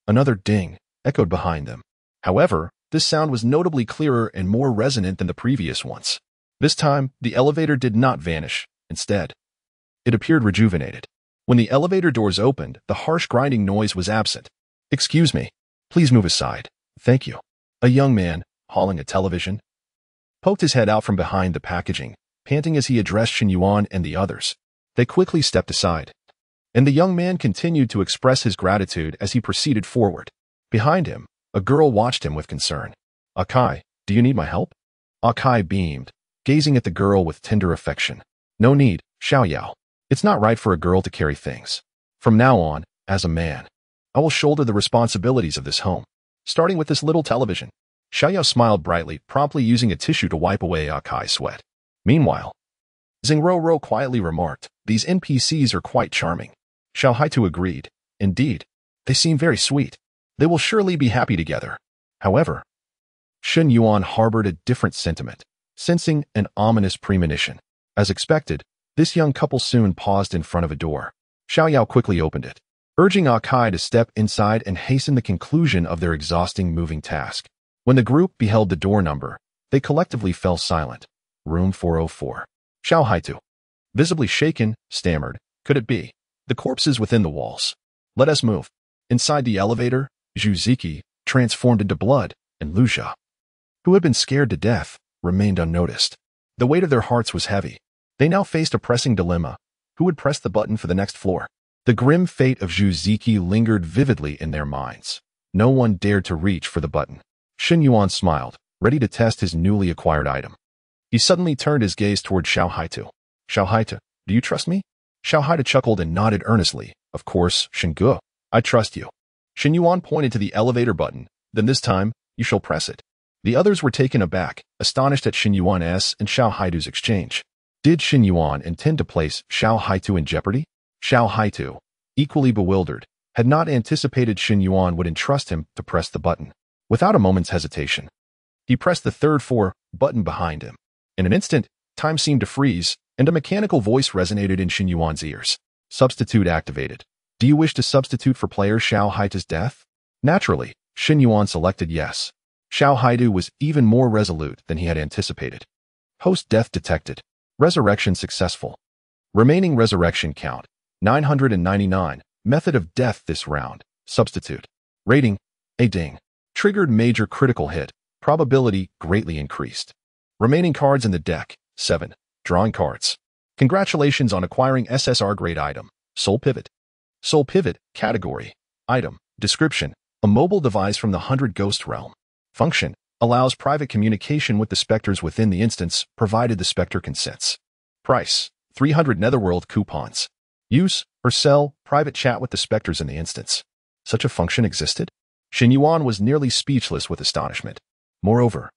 another ding echoed behind them. However, this sound was notably clearer and more resonant than the previous ones. This time, the elevator did not vanish. Instead, it appeared rejuvenated. When the elevator doors opened, the harsh grinding noise was absent. "Excuse me. Please move aside. Thank you." A young man, hauling a television, poked his head out from behind the packaging, panting as he addressed Shen Yuan and the others. They quickly stepped aside, and the young man continued to express his gratitude as he proceeded forward. Behind him, a girl watched him with concern. "Akai, do you need my help?" Akai beamed, gazing at the girl with tender affection. "No need, Xiaoyao. It's not right for a girl to carry things. From now on, as a man, I will shoulder the responsibilities of this home, starting with this little television." Xiaoyao smiled brightly, promptly using a tissue to wipe away Akai's sweat. Meanwhile, Xingrou quietly remarked, "These NPCs are quite charming." Xiao Haitu agreed. "Indeed, they seem very sweet. They will surely be happy together." However, Shen Yuan harbored a different sentiment, sensing an ominous premonition. As expected, this young couple soon paused in front of a door. Xiaoyao quickly opened it, urging Akai to step inside and hasten the conclusion of their exhausting moving task. When the group beheld the door number, they collectively fell silent. Room 404. Xiao Haitu, visibly shaken, stammered, "Could it be? The corpses within the walls. Let us move." Inside the elevator, Zhu Ziki, transformed into blood, and Lu Jia, who had been scared to death, remained unnoticed. The weight of their hearts was heavy. They now faced a pressing dilemma: Who would press the button for the next floor? The grim fate of Zhu Ziki lingered vividly in their minds. No one dared to reach for the button. Shen Yuan smiled, ready to test his newly acquired item. He suddenly turned his gaze toward Xiao Haitu. Xiao Haitu, do you trust me? Xiao Haitu chuckled and nodded earnestly. Of course, Shen Gu. I trust you. Shen Yuan pointed to the elevator button. Then this time, you shall press it. The others were taken aback, astonished at Shen Yuan's and Xiao Haitu's exchange. Did Shen Yuan intend to place Xiao Haitu in jeopardy? Xiao Haitu, equally bewildered, had not anticipated Shen Yuan would entrust him to press the button. Without a moment's hesitation, he pressed the third floor button behind him. In an instant, time seemed to freeze, and a mechanical voice resonated in Shen Yuan's ears. Substitute activated. Do you wish to substitute for player Xiao Haitu's death? Naturally, Shen Yuan selected yes. Xiao Haitu was even more resolute than he had anticipated. Host death detected. Resurrection successful. Remaining resurrection count, 999. Method of death this round. Substitute. Rating, a ding. Triggered major critical hit. Probability greatly increased. Remaining cards in the deck, 7. Drawing cards. Congratulations on acquiring SSR grade item. Soul Pivot. Soul Pivot, category. Item, description. A mobile device from the 100 Ghost Realm. Function, allows private communication with the specters within the instance, provided the specter consents. Price, 300 Netherworld coupons. Use, or sell, private chat with the specters in the instance. Such a function existed? Shen Yuan was nearly speechless with astonishment. Moreover,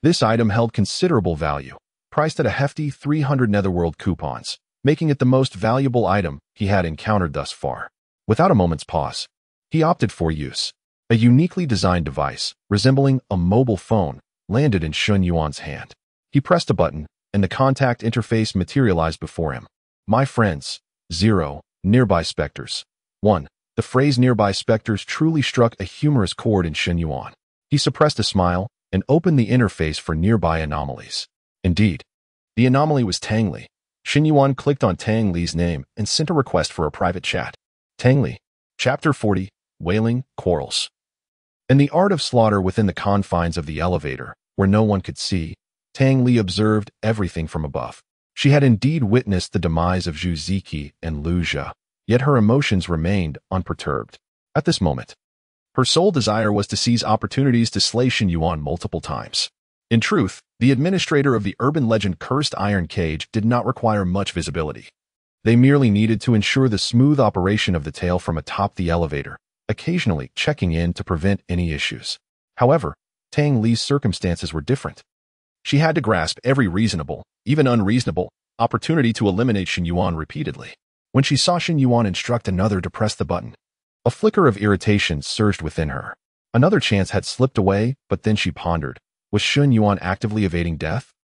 this item held considerable value, priced at a hefty 300 Netherworld coupons, making it the most valuable item he had encountered thus far. Without a moment's pause, he opted for use. A uniquely designed device, resembling a mobile phone, landed in Shen Yuan's hand. He pressed a button, and the contact interface materialized before him. My friends. 0. Nearby specters. 1. The phrase nearby specters truly struck a humorous chord in Shen Yuan. He suppressed a smile and opened the interface for nearby anomalies. Indeed, the anomaly was Tang Li. Shen Yuan clicked on Tang Li's name and sent a request for a private chat. Tang Li. Chapter 40. Wailing, Quarrels. In the art of slaughter within the confines of the elevator, where no one could see, Tang Li observed everything from above. She had indeed witnessed the demise of Zhu Ziki and Lu Jia, yet her emotions remained unperturbed. At this moment, her sole desire was to seize opportunities to slay Shen Yuan multiple times. In truth, the administrator of the urban legend Cursed Iron Cage did not require much visibility. They merely needed to ensure the smooth operation of the tail from atop the elevator, occasionally checking in to prevent any issues. However, Tang Li's circumstances were different. She had to grasp every reasonable, even unreasonable, opportunity to eliminate Shen Yuan repeatedly. When she saw Shen Yuan instruct another to press the button, a flicker of irritation surged within her. Another chance had slipped away, but then she pondered. Was Shen Yuan actively evading death?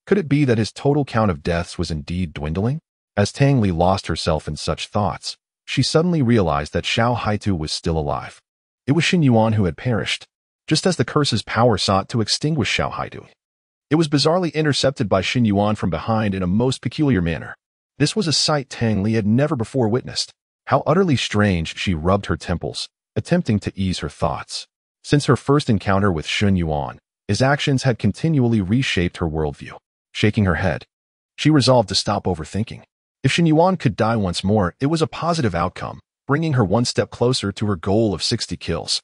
Could it be that his total count of deaths was indeed dwindling? As Tang Li lost herself in such thoughts, she suddenly realized that Xiao Haitu was still alive. It was Shen Yuan who had perished, just as the curse's power sought to extinguish Xiao Haitu. It was bizarrely intercepted by Shen Yuan from behind in a most peculiar manner. This was a sight Tang Li had never before witnessed. How utterly strange. She rubbed her temples, attempting to ease her thoughts. Since her first encounter with Shen Yuan, his actions had continually reshaped her worldview. Shaking her head, she resolved to stop overthinking. If Shen Yuan could die once more, it was a positive outcome, bringing her one step closer to her goal of 60 kills.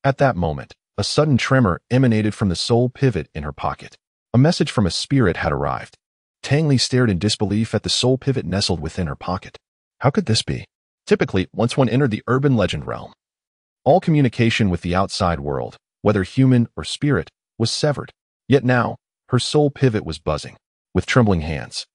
At that moment, a sudden tremor emanated from the soul pivot in her pocket. A message from a spirit had arrived. Tang Li stared in disbelief at the soul pivot nestled within her pocket. How could this be? Typically, once one entered the urban legend realm, all communication with the outside world, whether human or spirit, was severed. Yet now, her soul pivot was buzzing. With trembling hands,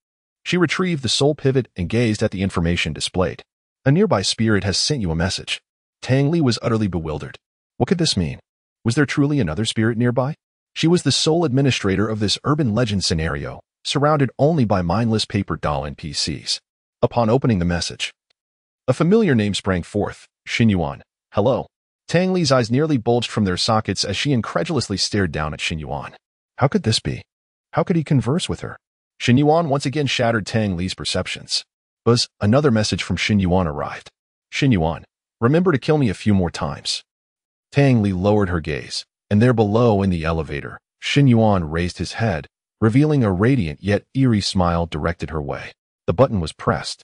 she retrieved the soul pivot and gazed at the information displayed. A nearby spirit has sent you a message. Tang Li was utterly bewildered. What could this mean? Was there truly another spirit nearby? She was the sole administrator of this urban legend scenario, surrounded only by mindless paper doll NPCs. Upon opening the message, a familiar name sprang forth. Shen Yuan. Hello. Tang Li's eyes nearly bulged from their sockets as she incredulously stared down at Shen Yuan. How could this be? How could he converse with her? Shen Yuan once again shattered Tang Li's perceptions. Buzz, another message from Shen Yuan arrived. Shen Yuan, remember to kill me a few more times. Tang Li lowered her gaze, and there below in the elevator, Shen Yuan raised his head, revealing a radiant yet eerie smile directed her way. The button was pressed.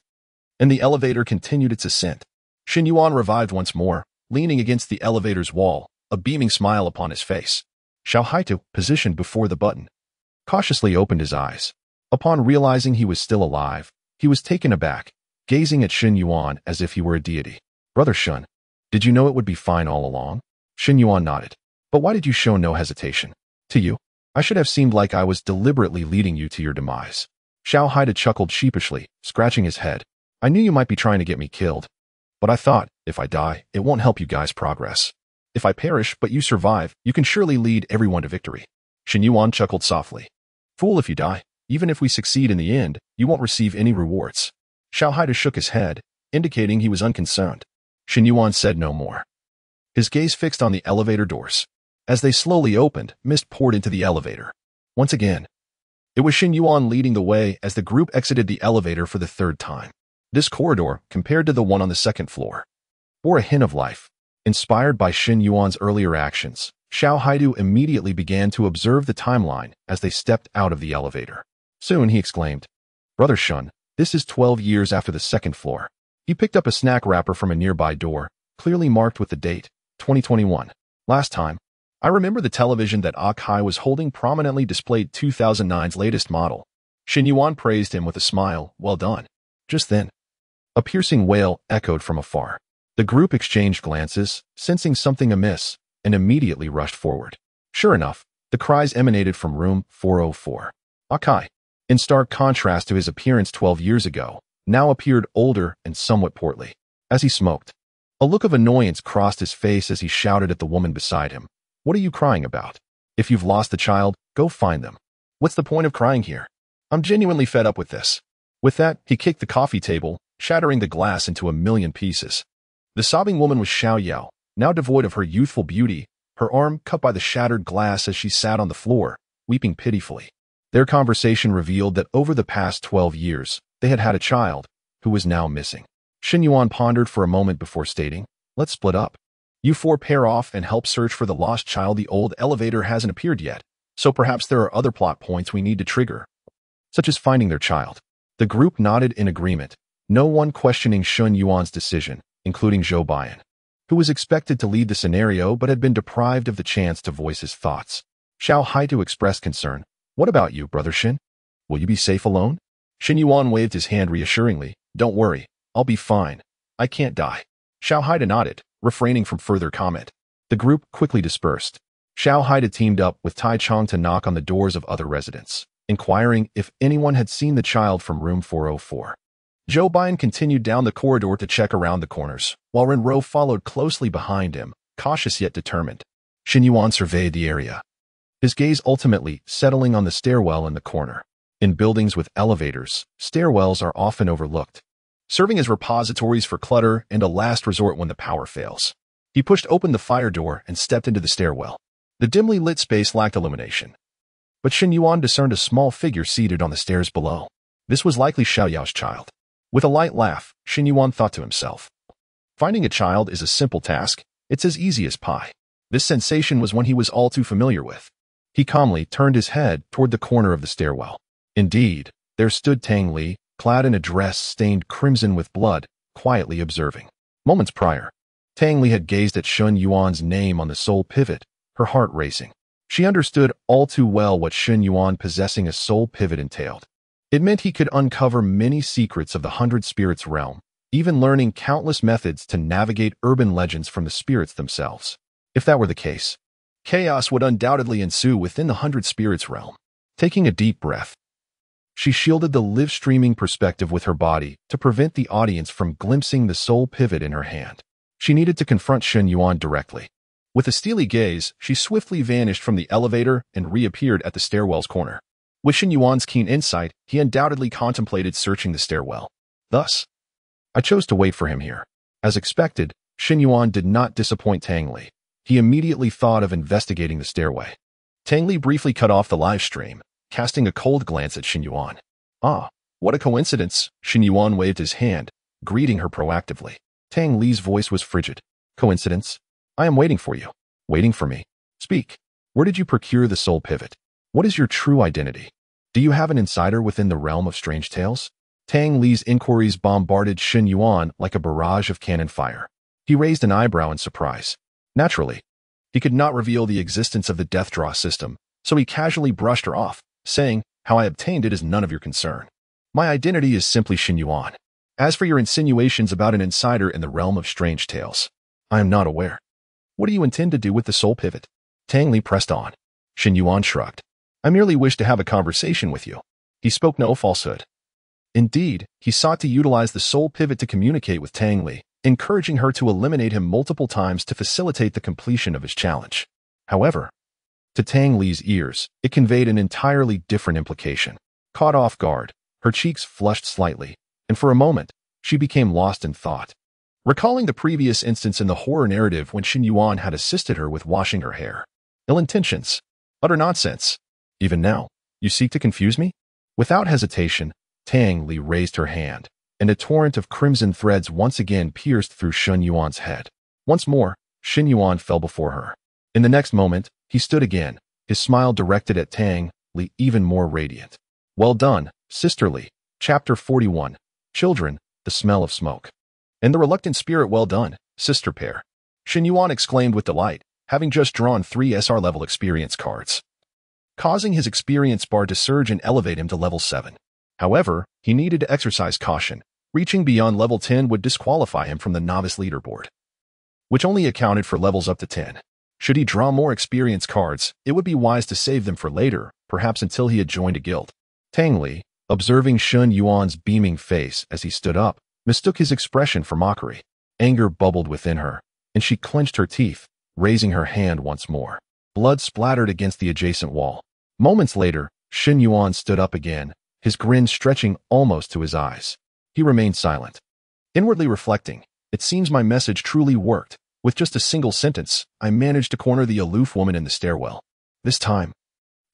and the elevator continued its ascent. Shen Yuan revived once more, leaning against the elevator's wall, a beaming smile upon his face. Xiao Haitu, positioned before the button, cautiously opened his eyes. Upon realizing he was still alive, he was taken aback, gazing at Shen Yuan as if he were a deity. Brother Shen, did you know it would be fine all along? Shen Yuan nodded. But why did you show no hesitation? To you, I should have seemed like I was deliberately leading you to your demise. Xiao Haitu chuckled sheepishly, scratching his head. I knew you might be trying to get me killed. But I thought, if I die, it won't help you guys progress. If I perish but you survive, you can surely lead everyone to victory. Shen Yuan chuckled softly. Fool if you die. Even if we succeed in the end, you won't receive any rewards. Xiao Haitu shook his head, indicating he was unconcerned. Shen Yuan said no more. His gaze fixed on the elevator doors. As they slowly opened, mist poured into the elevator. Once again, it was Shen Yuan leading the way as the group exited the elevator for the third time. This corridor, compared to the one on the second floor, bore a hint of life. Inspired by Shen Yuan's earlier actions, Xiao Haitu immediately began to observe the timeline as they stepped out of the elevator. Soon he exclaimed, Brother Shen, this is 12 years after the second floor. He picked up a snack wrapper from a nearby door, clearly marked with the date, 2021. Last time, I remember the television that Akai was holding prominently displayed 2009's latest model. Shen Yuan praised him with a smile. Well done. Just then, a piercing wail echoed from afar. The group exchanged glances, sensing something amiss, and immediately rushed forward. Sure enough, the cries emanated from room 404. Akai, in stark contrast to his appearance 12 years ago, now appeared older and somewhat portly. As he smoked, a look of annoyance crossed his face as he shouted at the woman beside him. What are you crying about? If you've lost the child, go find them. What's the point of crying here? I'm genuinely fed up with this. With that, he kicked the coffee table, shattering the glass into a million pieces. The sobbing woman was Xiao Yao, now devoid of her youthful beauty, her arm cut by the shattered glass as she sat on the floor, weeping pitifully. Their conversation revealed that over the past 12 years, they had had a child, who was now missing. Shen Yuan pondered for a moment before stating, let's split up. You four pair off and help search for the lost child. The old elevator hasn't appeared yet, so perhaps there are other plot points we need to trigger, such as finding their child. The group nodded in agreement, no one questioning Shen Yuan's decision, including Zhou Baiyan, who was expected to lead the scenario but had been deprived of the chance to voice his thoughts. Xiao Haitu expressed concern. What about you, Brother Shen? Will you be safe alone? Shen Yuan waved his hand reassuringly. Don't worry, I'll be fine. I can't die. Xiao Haitu nodded, refraining from further comment. The group quickly dispersed. Xiao Haitu teamed up with Tai Chong to knock on the doors of other residents, inquiring if anyone had seen the child from room 404. Zhou Baiyan continued down the corridor to check around the corners, while Renro followed closely behind him, cautious yet determined. Shen Yuan surveyed the area, his gaze ultimately settling on the stairwell in the corner. In buildings with elevators, stairwells are often overlooked, serving as repositories for clutter and a last resort when the power fails. He pushed open the fire door and stepped into the stairwell. The dimly lit space lacked illumination, but Shen Yuan discerned a small figure seated on the stairs below. This was likely Xiao Yao's child. With a light laugh, Shen Yuan thought to himself, finding a child is a simple task. It's as easy as pie. This sensation was one he was all too familiar with. He calmly turned his head toward the corner of the stairwell. Indeed, there stood Tang Li, clad in a dress stained crimson with blood, quietly observing. Moments prior, Tang Li had gazed at Shen Yuan's name on the soul pivot, her heart racing. She understood all too well what Shen Yuan possessing a soul pivot entailed. It meant he could uncover many secrets of the 100 Spirits realm, even learning countless methods to navigate urban legends from the spirits themselves. If that were the case, chaos would undoubtedly ensue within the 100 Spirits realm. Taking a deep breath, she shielded the live-streaming perspective with her body to prevent the audience from glimpsing the soul pivot in her hand. She needed to confront Shen Yuan directly. With a steely gaze, she swiftly vanished from the elevator and reappeared at the stairwell's corner. With Shen Yuan's keen insight, he undoubtedly contemplated searching the stairwell. Thus, I chose to wait for him here. As expected, Shen Yuan did not disappoint Tang Li. He immediately thought of investigating the stairway. Tang Li briefly cut off the live stream, casting a cold glance at Shen Yuan. Ah, what a coincidence. Shen Yuan waved his hand, greeting her proactively. Tang Li's voice was frigid. Coincidence? I am waiting for you. Waiting for me? Speak. Where did you procure the soul pivot? What is your true identity? Do you have an insider within the realm of strange tales? Tang Li's inquiries bombarded Shen Yuan like a barrage of cannon fire. He raised an eyebrow in surprise. Naturally, he could not reveal the existence of the death draw system, so he casually brushed her off, saying, "How I obtained it is none of your concern. My identity is simply Shen Yuan. As for your insinuations about an insider in the realm of strange tales, I am not aware. What do you intend to do with the soul pivot?" Tang Li pressed on. Shen Yuan shrugged. "I merely wish to have a conversation with you." He spoke no falsehood. Indeed, he sought to utilize the soul pivot to communicate with Tang Li, encouraging her to eliminate him multiple times to facilitate the completion of his challenge. However, to Tang Li's ears, it conveyed an entirely different implication. Caught off guard, her cheeks flushed slightly, and for a moment, she became lost in thought. Recalling the previous instance in the horror narrative when Shen Yuan had assisted her with washing her hair. Ill intentions. Utter nonsense. Even now, you seek to confuse me? Without hesitation, Tang Li raised her hand, and a torrent of crimson threads once again pierced through Shen Yuan's head. Once more, Shen Yuan fell before her. In the next moment, he stood again, his smile directed at Tang Li even more radiant. Well done, sisterly. Chapter 41. Children, the smell of smoke. And the reluctant spirit, well done, sister pair. Shen Yuan exclaimed with delight, having just drawn 3 SR-level experience cards, causing his experience bar to surge and elevate him to level 7. However, he needed to exercise caution. Reaching beyond level 10 would disqualify him from the novice leaderboard, which only accounted for levels up to 10. Should he draw more experience cards, it would be wise to save them for later, perhaps until he had joined a guild. Tang Li, observing Shen Yuan's beaming face as he stood up, mistook his expression for mockery. Anger bubbled within her, and she clenched her teeth, raising her hand once more. Blood splattered against the adjacent wall. Moments later, Shen Yuan stood up again, his grin stretching almost to his eyes. He remained silent. Inwardly reflecting, it seems my message truly worked. With just a single sentence, I managed to corner the aloof woman in the stairwell. This time,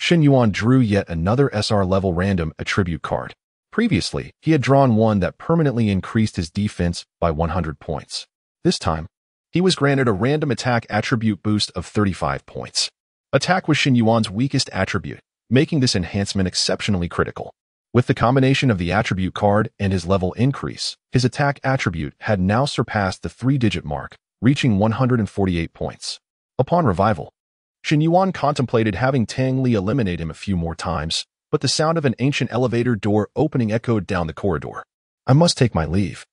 Shen Yuan drew yet another SR-level random attribute card. Previously, he had drawn one that permanently increased his defense by 100 points. This time, he was granted a random attack attribute boost of 35 points. Attack was Shen Yuan's weakest attribute, making this enhancement exceptionally critical. With the combination of the attribute card and his level increase, his attack attribute had now surpassed the 3-digit mark, reaching 148 points. Upon revival, Shen Yuan contemplated having Tang Li eliminate him a few more times, but the sound of an ancient elevator door opening echoed down the corridor. I must take my leave.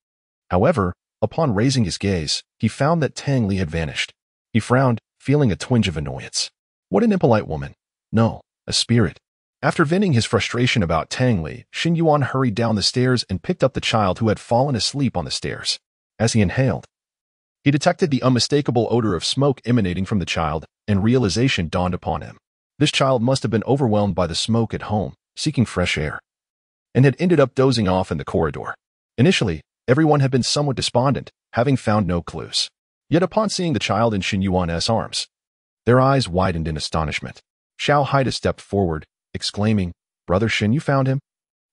However, upon raising his gaze, he found that Tang Li had vanished. He frowned, feeling a twinge of annoyance. What an impolite woman. No, a spirit. After venting his frustration about Tang Li, Shen Yuan hurried down the stairs and picked up the child who had fallen asleep on the stairs. As he inhaled, he detected the unmistakable odor of smoke emanating from the child, and realization dawned upon him. This child must have been overwhelmed by the smoke at home, seeking fresh air, and had ended up dozing off in the corridor. Initially, everyone had been somewhat despondent, having found no clues. Yet upon seeing the child in Shen Yuan's arms, their eyes widened in astonishment. Xiao Haida stepped forward, exclaiming, "Brother Shen, you found him?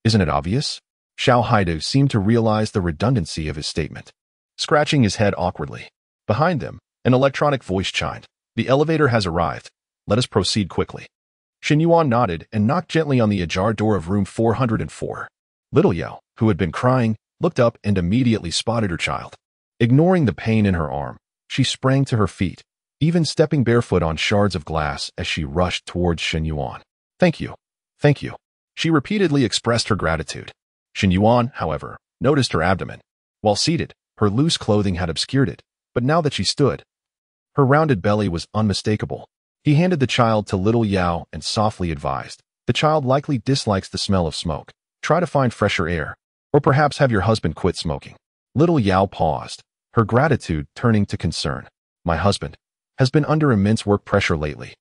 Isn't it obvious?" Xiao Haida seemed to realize the redundancy of his statement. Scratching his head awkwardly. Behind them, an electronic voice chimed. "The elevator has arrived. Let us proceed quickly." Shen Yuan nodded and knocked gently on the ajar door of room 404. Little Yao, who had been crying, looked up and immediately spotted her child. Ignoring the pain in her arm, she sprang to her feet, even stepping barefoot on shards of glass as she rushed towards Shen Yuan. Thank you. Thank you." She repeatedly expressed her gratitude. Shen Yuan, however, noticed her abdomen. While seated, her loose clothing had obscured it, but now that she stood, her rounded belly was unmistakable. He handed the child to little Yao and softly advised, "The child likely dislikes the smell of smoke. Try to find fresher air, or perhaps have your husband quit smoking." Little Yao paused, her gratitude turning to concern. "My husband has been under immense work pressure lately.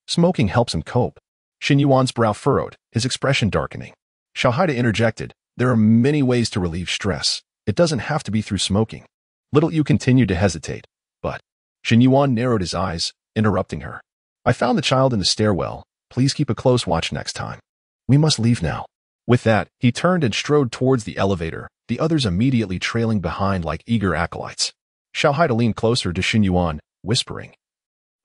Smoking helps him cope." Shen Yuan's brow furrowed, his expression darkening. Xiao Haida interjected, "There are many ways to relieve stress. It doesn't have to be through smoking." Little Yu continued to hesitate, but Shen Yuan narrowed his eyes, interrupting her. "I found the child in the stairwell. Please keep a close watch next time. We must leave now." With that, he turned and strode towards the elevator, the others immediately trailing behind like eager acolytes. Xiao Haida leaned closer to Shen Yuan, whispering,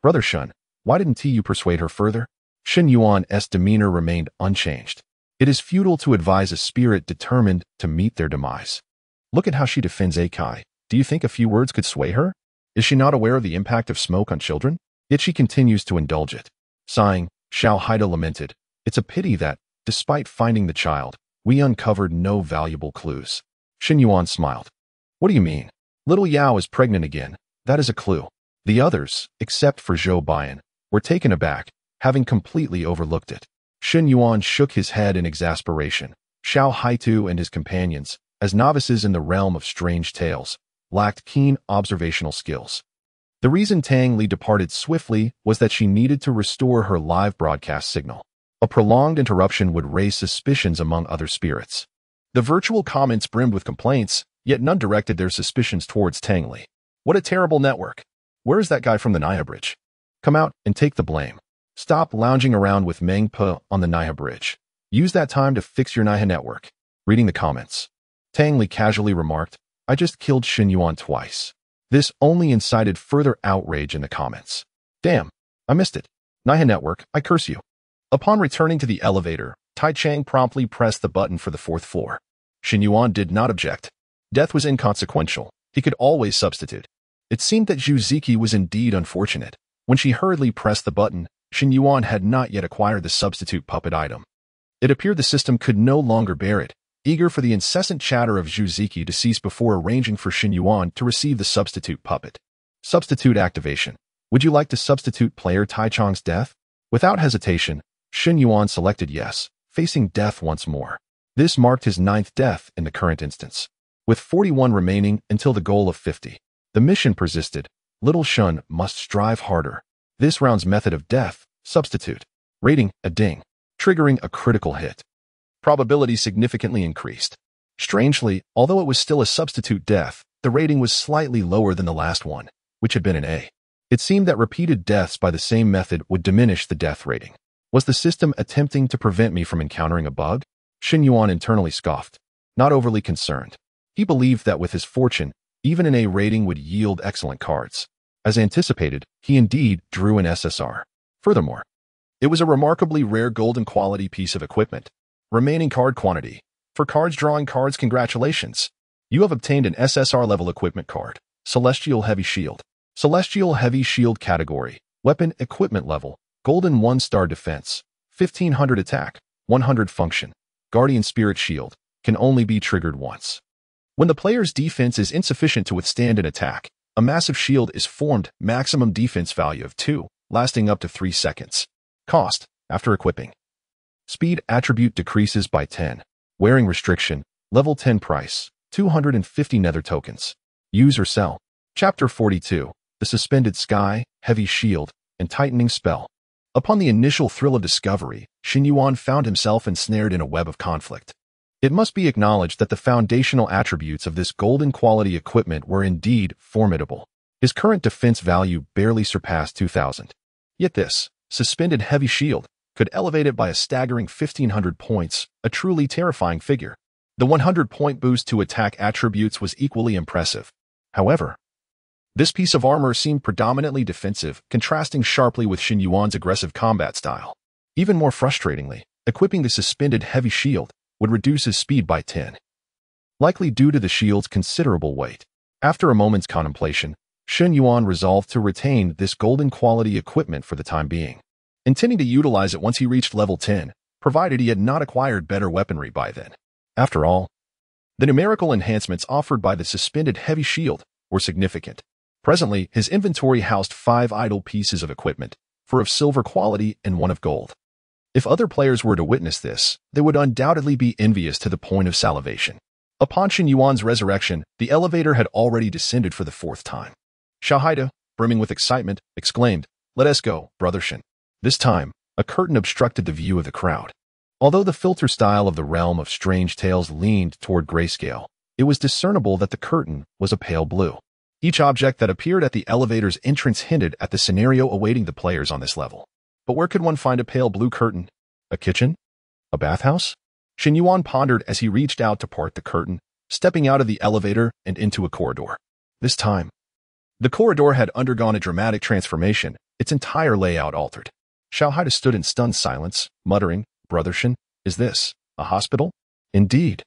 "Brother Shen, why didn't you persuade her further?" Shen Yuan's demeanor remained unchanged. It is futile to advise a spirit determined to meet their demise. Look at how she defends Akai. Do you think a few words could sway her? Is she not aware of the impact of smoke on children? Yet she continues to indulge it. Sighing, Xiao Haida lamented, "It's a pity that, despite finding the child, we uncovered no valuable clues." Shen Yuan smiled. "What do you mean? Little Yao is pregnant again. That is a clue." The others, except for Zhou Baiyan, were taken aback, having completely overlooked it. Shen Yuan shook his head in exasperation. Xiao Haitu and his companions, as novices in the realm of strange tales, lacked keen observational skills. The reason Tang Li departed swiftly was that she needed to restore her live broadcast signal. A prolonged interruption would raise suspicions among other spirits. The virtual comments brimmed with complaints, yet none directed their suspicions towards Tang Li. What a terrible network. Where is that guy from the Naya Bridge? Come out and take the blame. Stop lounging around with Meng Pe on the Naya Bridge. Use that time to fix your Naya network. Reading the comments, Tang Li casually remarked, "I just killed Shen Yuan twice." This only incited further outrage in the comments. "Damn, I missed it. Naya network, I curse you." Upon returning to the elevator, Tai Chang promptly pressed the button for the 4th floor. Shen Yuan did not object. Death was inconsequential. He could always substitute. It seemed that Zhu Ziki was indeed unfortunate. When she hurriedly pressed the button, Shen Yuan had not yet acquired the substitute puppet item. It appeared the system could no longer bear it, eager for the incessant chatter of Zhu Ziki to cease before arranging for Shen Yuan to receive the substitute puppet. Substitute activation. Would you like to substitute player Tai Chang's death? Without hesitation, Shen Yuan selected yes, facing death once more. This marked his 9th death in the current instance. With 41 remaining until the goal of 50. The mission persisted. Little Shun must strive harder. This round's method of death, substitute. Rating, a ding. Triggering a critical hit. Probability significantly increased. Strangely, although it was still a substitute death, the rating was slightly lower than the last one, which had been an A. It seemed that repeated deaths by the same method would diminish the death rating. Was the system attempting to prevent me from encountering a bug? Shen Yuan internally scoffed, not overly concerned. He believed that with his fortune, even an A rating would yield excellent cards. As anticipated, he indeed drew an SSR. Furthermore, it was a remarkably rare golden quality piece of equipment. Remaining card quantity. For cards drawing cards, congratulations. You have obtained an SSR-level equipment card. Celestial Heavy Shield. Celestial Heavy Shield category. Weapon equipment level. Golden 1-star defense. 1500 attack. 100 function. Guardian Spirit Shield. Can only be triggered once. When the player's defense is insufficient to withstand an attack, a massive shield is formed, maximum defense value of 2, lasting up to 3 seconds. Cost, after equipping. Speed attribute decreases by 10. Wearing restriction, level 10 price, 250 nether tokens. Use or sell. Chapter 42, The Suspended Sky, Heavy Shield, and Tightening Spell. Upon the initial thrill of discovery, Shen Yuan found himself ensnared in a web of conflict. It must be acknowledged that the foundational attributes of this golden quality equipment were indeed formidable. His current defense value barely surpassed 2,000. Yet this, suspended heavy shield, could elevate it by a staggering 1,500 points, a truly terrifying figure. The 100-point boost to attack attributes was equally impressive. However, this piece of armor seemed predominantly defensive, contrasting sharply with Shen Yuan's aggressive combat style. Even more frustratingly, equipping the suspended heavy shield would reduce his speed by 10. Likely due to the shield's considerable weight. After a moment's contemplation, Shen Yuan resolved to retain this golden quality equipment for the time being, intending to utilize it once he reached level 10, provided he had not acquired better weaponry by then. After all, the numerical enhancements offered by the suspended heavy shield were significant. Presently, his inventory housed 5 idle pieces of equipment, 4 of silver quality and 1 of gold. If other players were to witness this, they would undoubtedly be envious to the point of salivation. Upon Shen Yuan's resurrection, the elevator had already descended for the 4th time. Xiao Haida, brimming with excitement, exclaimed, "Let us go, brother Shen." This time, a curtain obstructed the view of the crowd. Although the filter style of the realm of strange tales leaned toward grayscale, it was discernible that the curtain was a pale blue. Each object that appeared at the elevator's entrance hinted at the scenario awaiting the players on this level. But where could one find a pale blue curtain? A kitchen? A bathhouse? Shen Yuan pondered as he reached out to part the curtain, stepping out of the elevator and into a corridor. This time, the corridor had undergone a dramatic transformation, its entire layout altered. Xiao Haida stood in stunned silence, muttering, "Brother Shen, is this A hospital? Indeed.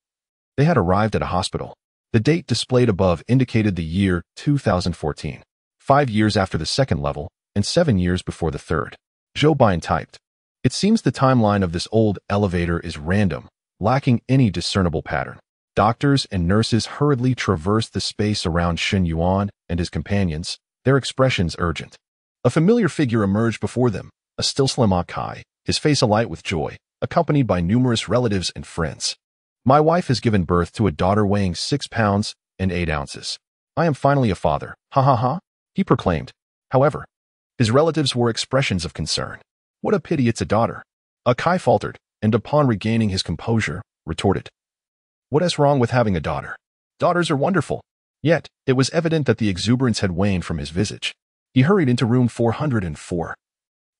They had arrived at a hospital. The date displayed above indicated the year 2014, 5 years after the second level and 7 years before the third. Zhou Baiyan typed. It seems the timeline of this old elevator is random, lacking any discernible pattern. Doctors and nurses hurriedly traversed the space around Shen Yuan and his companions, their expressions urgent. A familiar figure emerged before them, a still slim Akai, his face alight with joy, accompanied by numerous relatives and friends. My wife has given birth to a daughter weighing 6 pounds and 8 ounces. I am finally a father. Ha ha ha, he proclaimed. However, his relatives wore expressions of concern. What a pity it's a daughter. Akai faltered, and upon regaining his composure, retorted. What is wrong with having a daughter? Daughters are wonderful. Yet, it was evident that the exuberance had waned from his visage. He hurried into room 404.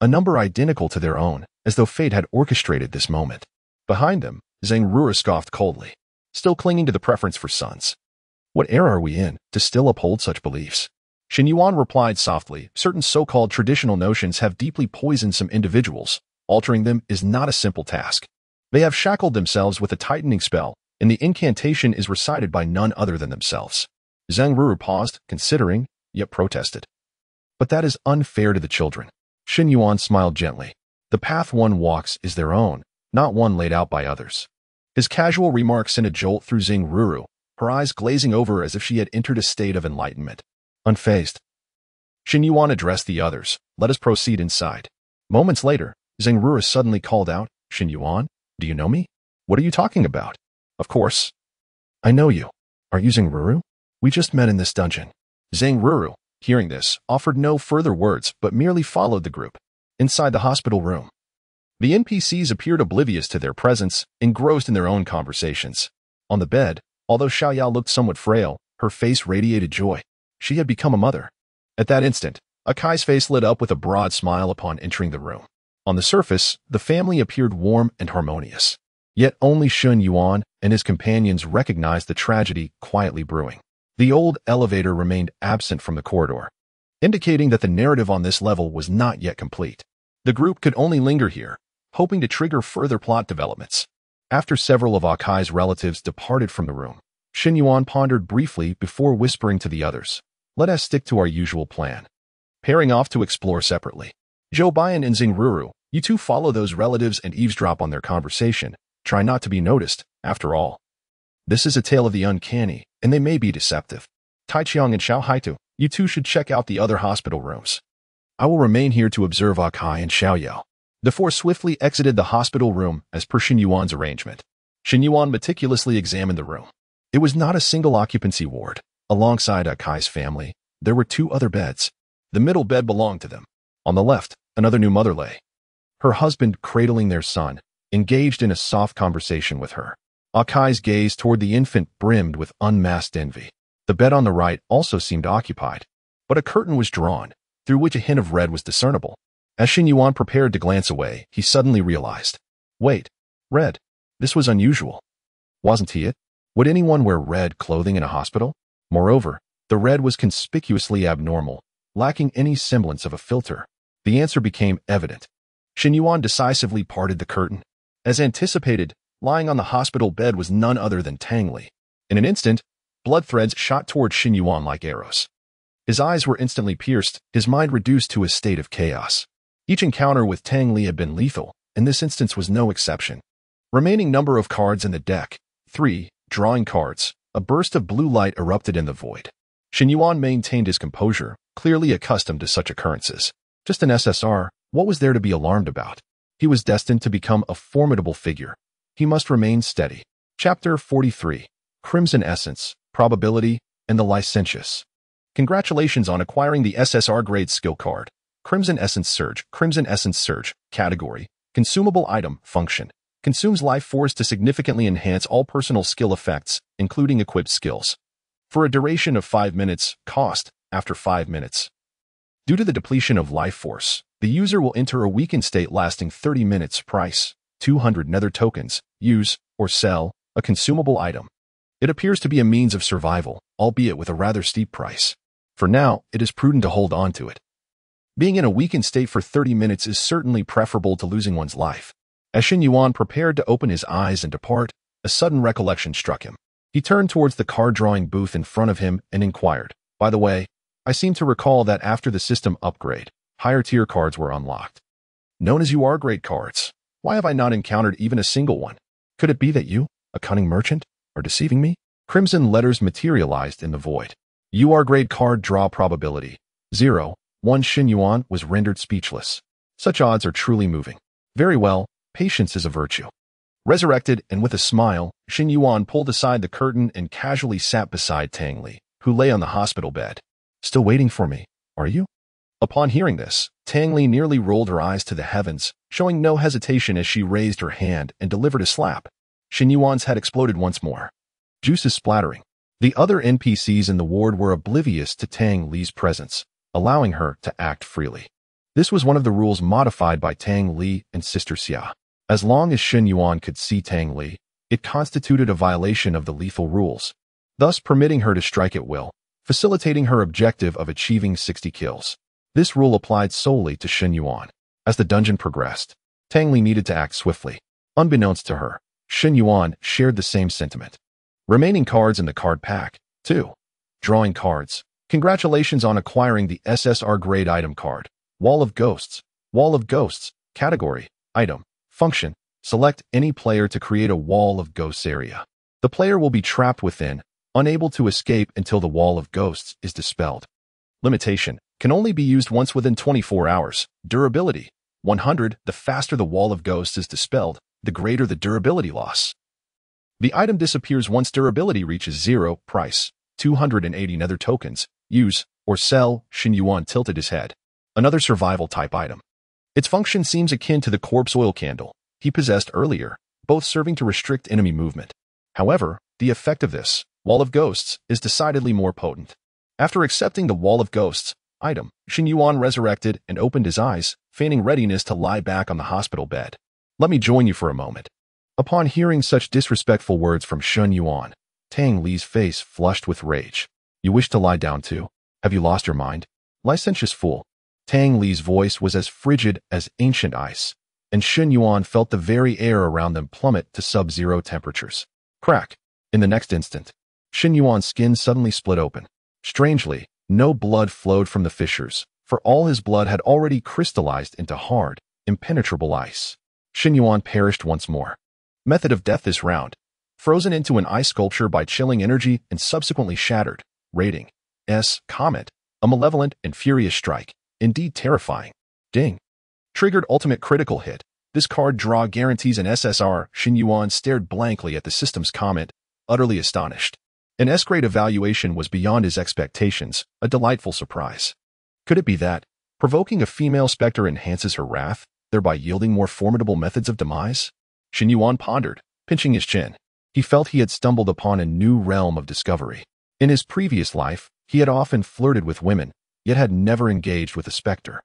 A number identical to their own, as though fate had orchestrated this moment. Behind them, Zhang Rura scoffed coldly, still clinging to the preference for sons. What era are we in to still uphold such beliefs? Shen Yuan replied softly, certain so-called traditional notions have deeply poisoned some individuals. Altering them is not a simple task. They have shackled themselves with a tightening spell, and the incantation is recited by none other than themselves. Zhang Ruru paused, considering, yet protested. But that is unfair to the children. Shen Yuan smiled gently. The path one walks is their own, not one laid out by others. His casual remark sent a jolt through Zhang Ruru, her eyes glazing over as if she had entered a state of enlightenment. Unfazed, Shen Yuan addressed the others. Let us proceed inside. Moments later, Zhang Ruru suddenly called out, Shen Yuan, do you know me? What are you talking about? Of course. I know you. Are you Zhang Ruru? We just met in this dungeon. Zhang Ruru, hearing this, offered no further words but merely followed the group. Inside the hospital room, the NPCs appeared oblivious to their presence, engrossed in their own conversations. On the bed, although Xiaoyao looked somewhat frail, her face radiated joy. She had become a mother. At that instant, Akai's face lit up with a broad smile upon entering the room. On the surface, the family appeared warm and harmonious. Yet only Shen Yuan and his companions recognized the tragedy quietly brewing. The old elevator remained absent from the corridor, indicating that the narrative on this level was not yet complete. The group could only linger here, hoping to trigger further plot developments. After several of Akai's relatives departed from the room, Shen Yuan pondered briefly before whispering to the others, let us stick to our usual plan. Pairing off to explore separately. Zhou Baiyan and Zhang Ruru, you two follow those relatives and eavesdrop on their conversation. Try not to be noticed, after all. This is a tale of the uncanny, and they may be deceptive. Taiqiang and Xiao Haitu, you two should check out the other hospital rooms. I will remain here to observe Akai and Xiaoyao. The four swiftly exited the hospital room as per Shen Yuan's arrangement. Shen Yuan meticulously examined the room. It was not a single occupancy ward. Alongside Akai's family, there were 2 other beds. The middle bed belonged to them. On the left, another new mother lay. Her husband cradling their son, engaged in a soft conversation with her. Akai's gaze toward the infant brimmed with unmasked envy. The bed on the right also seemed occupied, but a curtain was drawn, through which a hint of red was discernible. As Shen Yuan prepared to glance away, he suddenly realized. Wait, red. This was unusual. Wasn't he it? Would anyone wear red clothing in a hospital? Moreover, the red was conspicuously abnormal, lacking any semblance of a filter. The answer became evident. Shen Yuan decisively parted the curtain. As anticipated, lying on the hospital bed was none other than Tang Li. In an instant, blood threads shot toward Shen Yuan like arrows. His eyes were instantly pierced, his mind reduced to a state of chaos. Each encounter with Tang Li had been lethal, and this instance was no exception. Remaining number of cards in the deck, 3, drawing cards. A burst of blue light erupted in the void. Shen Yuan maintained his composure, clearly accustomed to such occurrences. Just an SSR, what was there to be alarmed about? He was destined to become a formidable figure. He must remain steady. Chapter 43. Crimson Essence, Probability, and the Licentious. Congratulations on acquiring the SSR grade skill card. Crimson Essence Surge, Category, Consumable Item, Function. Consumes life force to significantly enhance all personal skill effects, including equipped skills. For a duration of 5 minutes, cost, after 5 minutes. Due to the depletion of life force, the user will enter a weakened state lasting 30 minutes. Price, 200 nether tokens. Use, or sell, a consumable item. It appears to be a means of survival, albeit with a rather steep price. For now, it is prudent to hold on to it. Being in a weakened state for 30 minutes is certainly preferable to losing one's life. As Shen Yuan prepared to open his eyes and depart, a sudden recollection struck him. He turned towards the card-drawing booth in front of him and inquired, "By the way, I seem to recall that after the system upgrade, higher-tier cards were unlocked. Known as grade cards. Why have I not encountered even a single one? Could it be that you, a cunning merchant, are deceiving me?" Crimson letters materialized in the void. Grade card draw probability 0.1. Shen Yuan was rendered speechless. Such odds are truly moving. Very well, patience is a virtue. Resurrected, and with a smile, Shen Yuan pulled aside the curtain and casually sat beside Tang Li, who lay on the hospital bed. "Still waiting for me, are you?" Upon hearing this, Tang Li nearly rolled her eyes to the heavens, showing no hesitation as she raised her hand and delivered a slap. Shen Yuan's head exploded once more. Juices splattering. The other NPCs in the ward were oblivious to Tang Li's presence, allowing her to act freely. This was one of the rules modified by Tang Li and Sister Xia. As long as Shen Yuan could see Tang Li, it constituted a violation of the lethal rules, thus permitting her to strike at will, facilitating her objective of achieving 60 kills. This rule applied solely to Shen Yuan. As the dungeon progressed, Tang Li needed to act swiftly. Unbeknownst to her, Shen Yuan shared the same sentiment. Remaining cards in the card pack. 2. Drawing cards. Congratulations on acquiring the SSR grade item card. Wall of Ghosts. Wall of Ghosts. Category. Item. Function. Select any player to create a Wall of Ghosts area. The player will be trapped within, unable to escape until the Wall of Ghosts is dispelled. Limitation. Can only be used once within 24 hours. Durability. 100. The faster the Wall of Ghosts is dispelled, the greater the durability loss. The item disappears once durability reaches 0. Price. 280 nether tokens. Use or sell. Shen Yuan tilted his head. Another survival type item. Its function seems akin to the corpse oil candle he possessed earlier, both serving to restrict enemy movement. However, the effect of this Wall of Ghosts is decidedly more potent. After accepting the Wall of Ghosts item, Shen Yuan resurrected and opened his eyes, feigning readiness to lie back on the hospital bed. "Let me join you for a moment." Upon hearing such disrespectful words from Shen Yuan, Tang Li's face flushed with rage. "You wish to lie down too? Have you lost your mind? Licentious fool." Tang Li's voice was as frigid as ancient ice, and Shen Yuan felt the very air around them plummet to sub-zero temperatures. Crack! In the next instant, Shen Yuan's skin suddenly split open. Strangely, no blood flowed from the fissures, for all his blood had already crystallized into hard, impenetrable ice. Shen Yuan perished once more. Method of death this round. Frozen into an ice sculpture by chilling energy and subsequently shattered. Rating. S. Comment. A malevolent and furious strike. Indeed terrifying. Ding. Triggered ultimate critical hit. This card draw guarantees an SSR. Shen Yuan stared blankly at the system's comment, utterly astonished. An S-grade evaluation was beyond his expectations, a delightful surprise. Could it be that, provoking a female specter enhances her wrath, thereby yielding more formidable methods of demise? Shen Yuan pondered, pinching his chin. He felt he had stumbled upon a new realm of discovery. In his previous life, he had often flirted with women, yet had never engaged with a specter.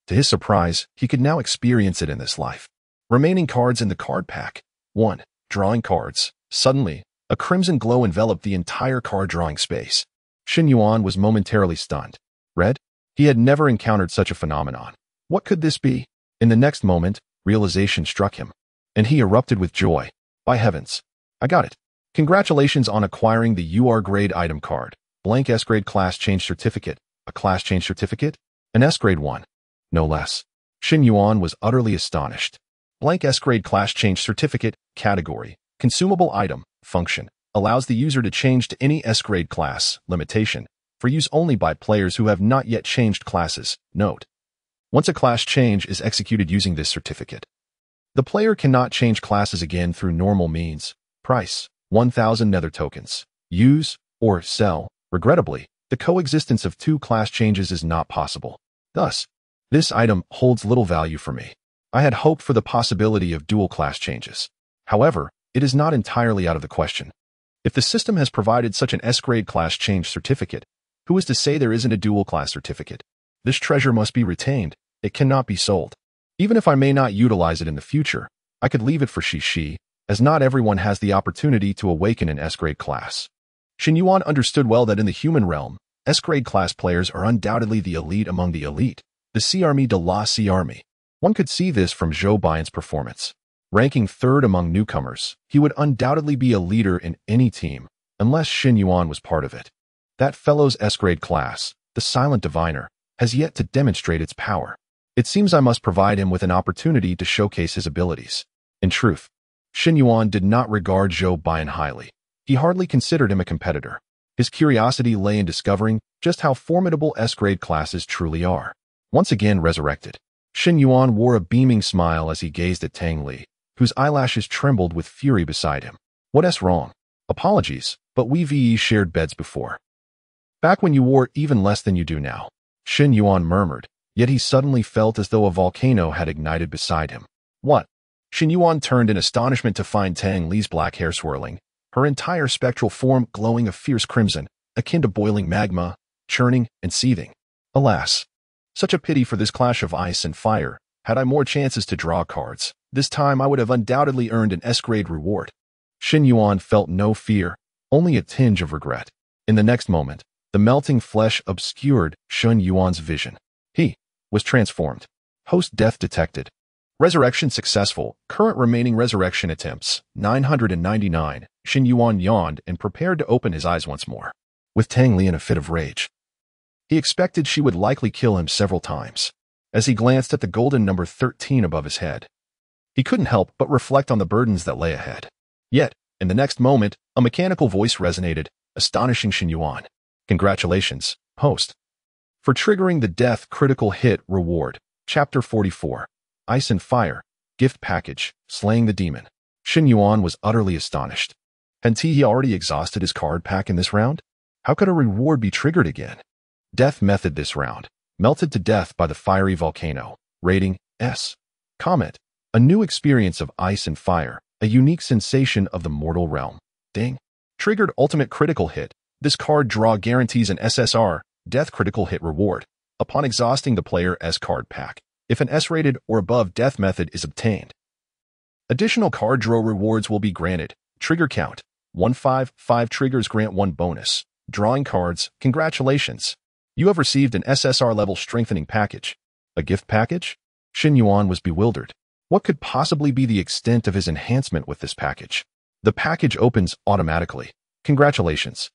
To his surprise, he could now experience it in this life. Remaining cards in the card pack. 1. Drawing cards. Suddenly, a crimson glow enveloped the entire card-drawing space. Shen Yuan was momentarily stunned. Red? He had never encountered such a phenomenon. What could this be? In the next moment, realization struck him, and he erupted with joy. By heavens, I got it. Congratulations on acquiring the grade item card. Blank S-grade class change certificate. A class change certificate? An S-grade one. No less. Shen Yuan was utterly astonished. Blank S-grade class change certificate. Category. Consumable item. Function. Allows the user to change to any S-grade class. Limitation. For use only by players who have not yet changed classes. Note. Once a class change is executed using this certificate, the player cannot change classes again through normal means. Price. 1,000 nether tokens. Use or sell. Regrettably, the coexistence of two class changes is not possible. Thus, this item holds little value for me. I had hoped for the possibility of dual class changes. However, it is not entirely out of the question. If the system has provided such an S-grade class change certificate, who is to say there isn't a dual class certificate? This treasure must be retained. It cannot be sold. Even if I may not utilize it in the future, I could leave it for Shi, as not everyone has the opportunity to awaken an S-grade class. Shen Yuan understood well that in the human realm, S-grade class players are undoubtedly the elite among the elite, the C-Army de la C-Army. One could see this from Zhou Baiyan's performance. Ranking third among newcomers, he would undoubtedly be a leader in any team, unless Shen Yuan was part of it. That fellow's S-grade class, the Silent Diviner, has yet to demonstrate its power. It seems I must provide him with an opportunity to showcase his abilities. In truth, Shen Yuan did not regard Zhou Baiyan highly. He hardly considered him a competitor. His curiosity lay in discovering just how formidable S-grade classes truly are. Once again resurrected, Shen Yuan wore a beaming smile as he gazed at Tang Li, whose eyelashes trembled with fury beside him. What's wrong? Apologies, but we've shared beds before. Back when you wore even less than you do now, Shen Yuan murmured, yet he suddenly felt as though a volcano had ignited beside him. What? Shen Yuan turned in astonishment to find Tang Li's black hair swirling, her entire spectral form glowing a fierce crimson, akin to boiling magma, churning and seething. Alas, such a pity for this clash of ice and fire. Had I more chances to draw cards, this time I would have undoubtedly earned an S-grade reward. Shen Yuan felt no fear, only a tinge of regret. In the next moment, the melting flesh obscured Shen Yuan's vision. He was transformed. Host death detected. Resurrection successful. Current remaining resurrection attempts, 999. Shen Yuan yawned and prepared to open his eyes once more. With Tang Li in a fit of rage, he expected she would likely kill him several times. As he glanced at the golden number 13 above his head, he couldn't help but reflect on the burdens that lay ahead. Yet, in the next moment, a mechanical voice resonated, astonishing Shen Yuan. Congratulations, host, for triggering the death critical hit reward. Chapter 44. Ice and Fire. Gift Package. Slaying the Demon. Shen Yuan was utterly astonished. Hadn't he already exhausted his card pack in this round? How could a reward be triggered again? Death method this round. Melted to death by the fiery volcano. Rating S. Comment. A new experience of ice and fire. A unique sensation of the mortal realm. Ding. Triggered ultimate critical hit. This card draw guarantees an SSR, death critical hit reward, upon exhausting the player's card pack, if an S-rated or above death method is obtained. Additional card draw rewards will be granted. Trigger count. 155 triggers grant 1 bonus. Drawing cards. Congratulations. You have received an SSR-level strengthening package. A gift package? Shen Yuan was bewildered. What could possibly be the extent of his enhancement with this package? The package opens automatically. Congratulations.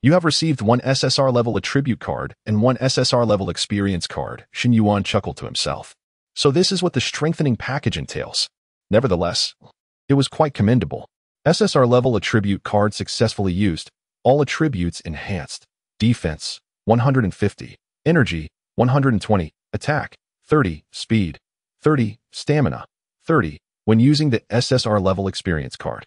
You have received 1 SSR-level attribute card and 1 SSR-level experience card. Shen Yuan chuckled to himself. So this is what the strengthening package entails. Nevertheless, it was quite commendable. SSR-level attribute card successfully used. All attributes enhanced. Defense, 150. Energy, 120. Attack, 30. Speed, 30. Stamina, 30. When using the SSR-level experience card.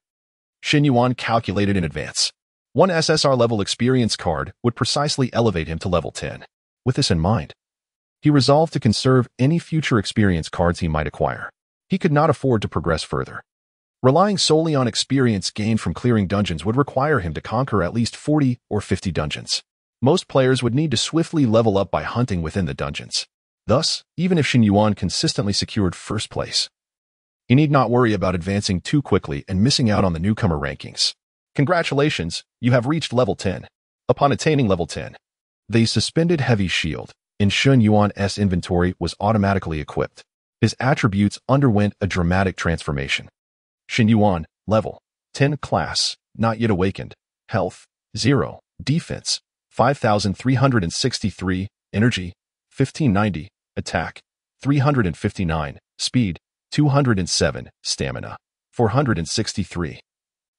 Shen Yuan calculated in advance. 1 SSR-level experience card would precisely elevate him to level 10. With this in mind, he resolved to conserve any future experience cards he might acquire. He could not afford to progress further. Relying solely on experience gained from clearing dungeons would require him to conquer at least 40 or 50 dungeons. Most players would need to swiftly level up by hunting within the dungeons. Thus, even if Shen Yuan consistently secured first place, he need not worry about advancing too quickly and missing out on the newcomer rankings. Congratulations, you have reached level 10. Upon attaining level 10, the suspended heavy shield in Shen Yuan's inventory was automatically equipped. His attributes underwent a dramatic transformation. Shen Yuan, level 10 class, not yet awakened. Health, 0. Defense, 5,363. Energy, 1,590. Attack, 359. Speed, 207. Stamina, 463.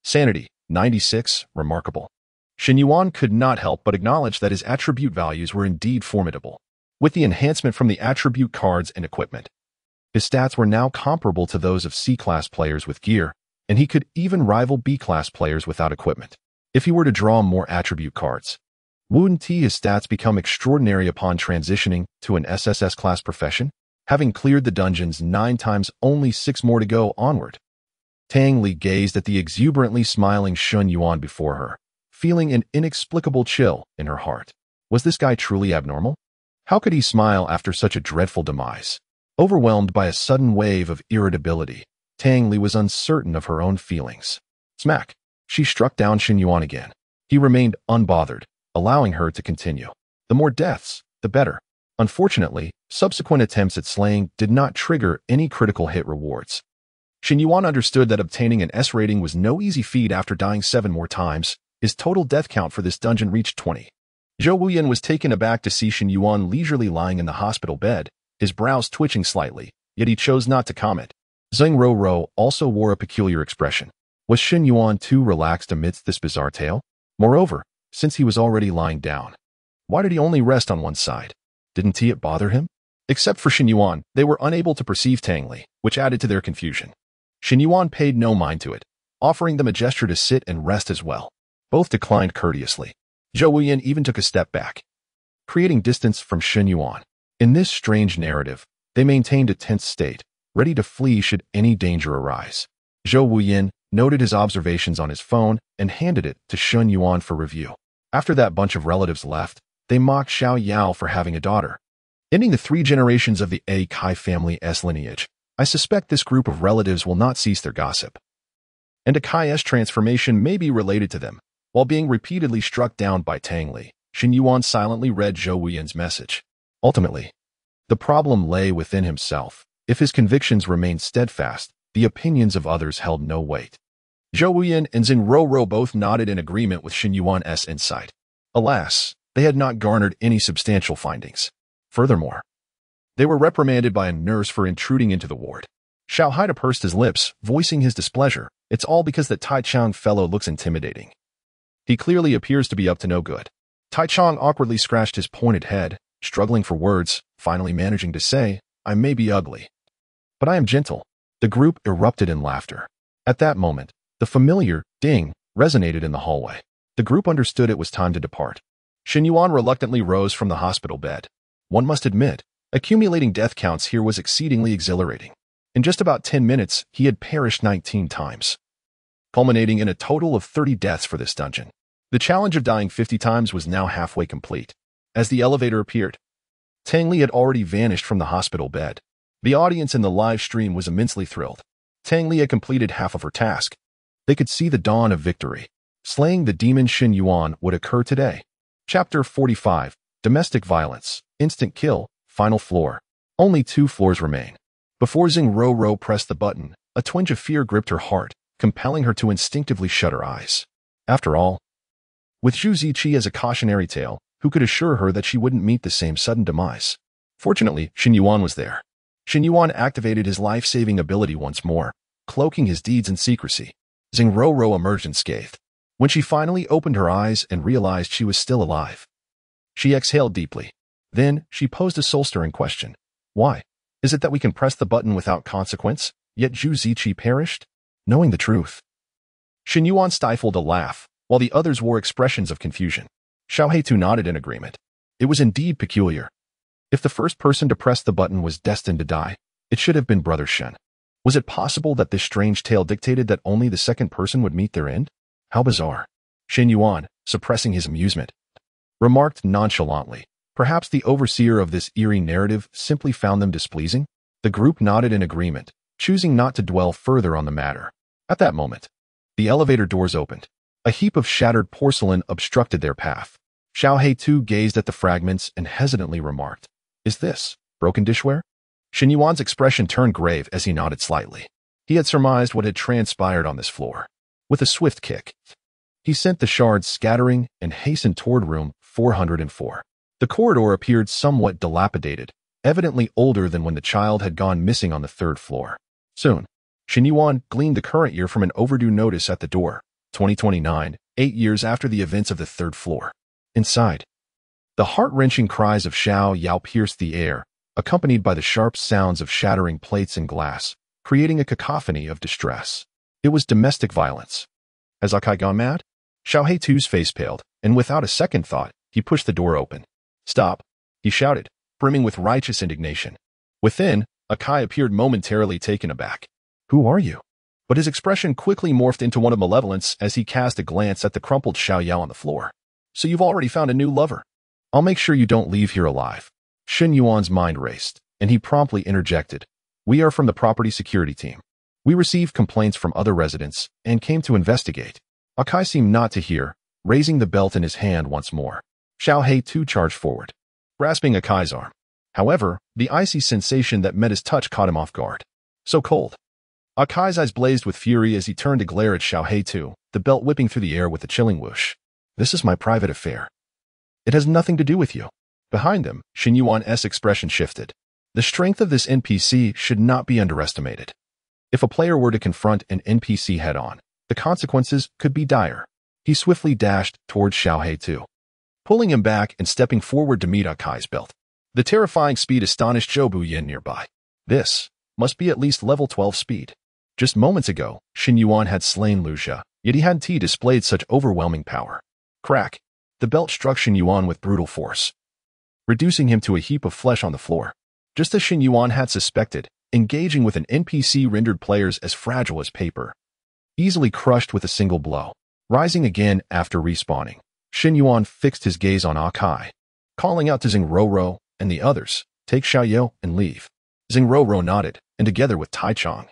Sanity, 96. Remarkable. Shen Yuan could not help but acknowledge that his attribute values were indeed formidable. With the enhancement from the attribute cards and equipment, his stats were now comparable to those of C-class players with gear, and he could even rival B-class players without equipment. If he were to draw more attribute cards, wouldn't his stats become extraordinary upon transitioning to an SSS-class profession? Having cleared the dungeons 9 times, only 6 more to go onward. Tang Li gazed at the exuberantly smiling Shen Yuan before her, feeling an inexplicable chill in her heart. Was this guy truly abnormal? How could he smile after such a dreadful demise? Overwhelmed by a sudden wave of irritability, Tang Li was uncertain of her own feelings. Smack! She struck down Shen Yuan again. He remained unbothered, allowing her to continue. The more deaths, the better. Unfortunately, subsequent attempts at slaying did not trigger any critical hit rewards. Shen Yuan understood that obtaining an S rating was no easy feat after dying 7 more times. His total death count for this dungeon reached 20. Zhou Wuyan was taken aback to see Shen Yuan leisurely lying in the hospital bed, his brows twitching slightly, yet he chose not to comment. Zheng Rou also wore a peculiar expression. Was Shen Yuan too relaxed amidst this bizarre tale? Moreover, since he was already lying down, why did he only rest on one side? Didn't it bother him? Except for Shen Yuan, they were unable to perceive Tang Li, which added to their confusion. Shen Yuan paid no mind to it, offering them a gesture to sit and rest as well. Both declined courteously. Zhou Wuyan even took a step back, creating distance from Shen Yuan. In this strange narrative, they maintained a tense state, ready to flee should any danger arise. Zhou Wuyan noted his observations on his phone and handed it to Shen Yuan for review. After that bunch of relatives left, they mocked Xiao Yao for having a daughter, ending the 3 generations of the A Kai family's lineage. I suspect this group of relatives will not cease their gossip, and a Kai's transformation may be related to them. While being repeatedly struck down by Tang Li, Shen Yuan silently read Zhou Wuyan's message. Ultimately, the problem lay within himself. If his convictions remained steadfast, the opinions of others held no weight. Zhou Wuyan and Zheng Rou both nodded in agreement with Shen Yuan's insight. Alas, they had not garnered any substantial findings. Furthermore, they were reprimanded by a nurse for intruding into the ward. Xiao Haida pursed his lips, voicing his displeasure. It's all because that Tai Chang fellow looks intimidating. He clearly appears to be up to no good. Tai Chang awkwardly scratched his pointed head, struggling for words, finally managing to say, I may be ugly, but I am gentle. The group erupted in laughter. At that moment, the familiar ding resonated in the hallway. The group understood it was time to depart. Shen Yuan reluctantly rose from the hospital bed. One must admit, accumulating death counts here was exceedingly exhilarating. In just about 10 minutes, he had perished 19 times, culminating in a total of 30 deaths for this dungeon. The challenge of dying 50 times was now halfway complete. As the elevator appeared, Tang Li had already vanished from the hospital bed. The audience in the live stream was immensely thrilled. Tang Li had completed half of her task. They could see the dawn of victory. Slaying the demon Shen Yuan would occur today. Chapter 45, Domestic Violence, Instant Kill, Final Floor. Only 2 floors remain. Before Zheng Rou pressed the button, a twinge of fear gripped her heart, compelling her to instinctively shut her eyes. After all, with Zhu Ziqi as a cautionary tale, who could assure her that she wouldn't meet the same sudden demise? Fortunately, Shen Yuan was there. Shen Yuan activated his life-saving ability once more, cloaking his deeds in secrecy. Zheng Rou emerged unscathed. When she finally opened her eyes and realized she was still alive, she exhaled deeply. Then, she posed a soul-stirring question. Why? Is it that we can press the button without consequence, yet Zhu Ziqi perished? Knowing the truth, Shen Yuan stifled a laugh, while the others wore expressions of confusion. Xiao Heitu nodded in agreement. It was indeed peculiar. If the first person to press the button was destined to die, it should have been Brother Shen. Was it possible that this strange tale dictated that only the second person would meet their end? How bizarre. Shen Yuan, suppressing his amusement, remarked nonchalantly. Perhaps the overseer of this eerie narrative simply found them displeasing? The group nodded in agreement, choosing not to dwell further on the matter. At that moment, the elevator doors opened. A heap of shattered porcelain obstructed their path. Xiao Heitu gazed at the fragments and hesitantly remarked, Is this broken dishware? Shen Yuan's expression turned grave as he nodded slightly. He had surmised what had transpired on this floor. With a swift kick, he sent the shards scattering and hastened toward room 404. The corridor appeared somewhat dilapidated, evidently older than when the child had gone missing on the 3rd floor. Soon, Shen Yuan gleaned the current year from an overdue notice at the door. 2029, 8 years after the events of the 3rd floor. Inside, the heart-wrenching cries of Xiao Yao pierced the air, accompanied by the sharp sounds of shattering plates and glass, creating a cacophony of distress. It was domestic violence. Has Akai gone mad? Xiao Heitu's face paled, and without a second thought, he pushed the door open. Stop, he shouted, brimming with righteous indignation. Within, Akai appeared momentarily taken aback. Who are you? But his expression quickly morphed into one of malevolence as he cast a glance at the crumpled Xiao Yao on the floor. So you've already found a new lover. I'll make sure you don't leave here alive. Shen Yuan's mind raced, and he promptly interjected. We are from the property security team. We received complaints from other residents and came to investigate. Akai seemed not to hear, raising the belt in his hand once more. Xiao Heitu charged forward, grasping Akai's arm. However, the icy sensation that met his touch caught him off guard. So cold. Akai's eyes blazed with fury as he turned to glare at Xiao He-tu, the belt whipping through the air with a chilling whoosh. This is my private affair. It has nothing to do with you. Behind him, Shen Yuan's expression shifted. The strength of this NPC should not be underestimated. If a player were to confront an NPC head-on, the consequences could be dire. He swiftly dashed towards Xiao He-tu, pulling him back and stepping forward to meet Akai's belt. The terrifying speed astonished Zhou Buyin nearby. This must be at least level 12 speed. Just moments ago, Shen Yuan had slain Lu Xia, yet he hadn't displayed such overwhelming power. Crack! The belt struck Shen Yuan with brutal force, reducing him to a heap of flesh on the floor. Just as Shen Yuan had suspected, engaging with an NPC rendered players as fragile as paper, easily crushed with a single blow. Rising again after respawning, Shen Yuan fixed his gaze on Akai, calling out to Xing Roro and the others, take Xiaoyou and leave. Xing Roro nodded, and together with Tai Chong,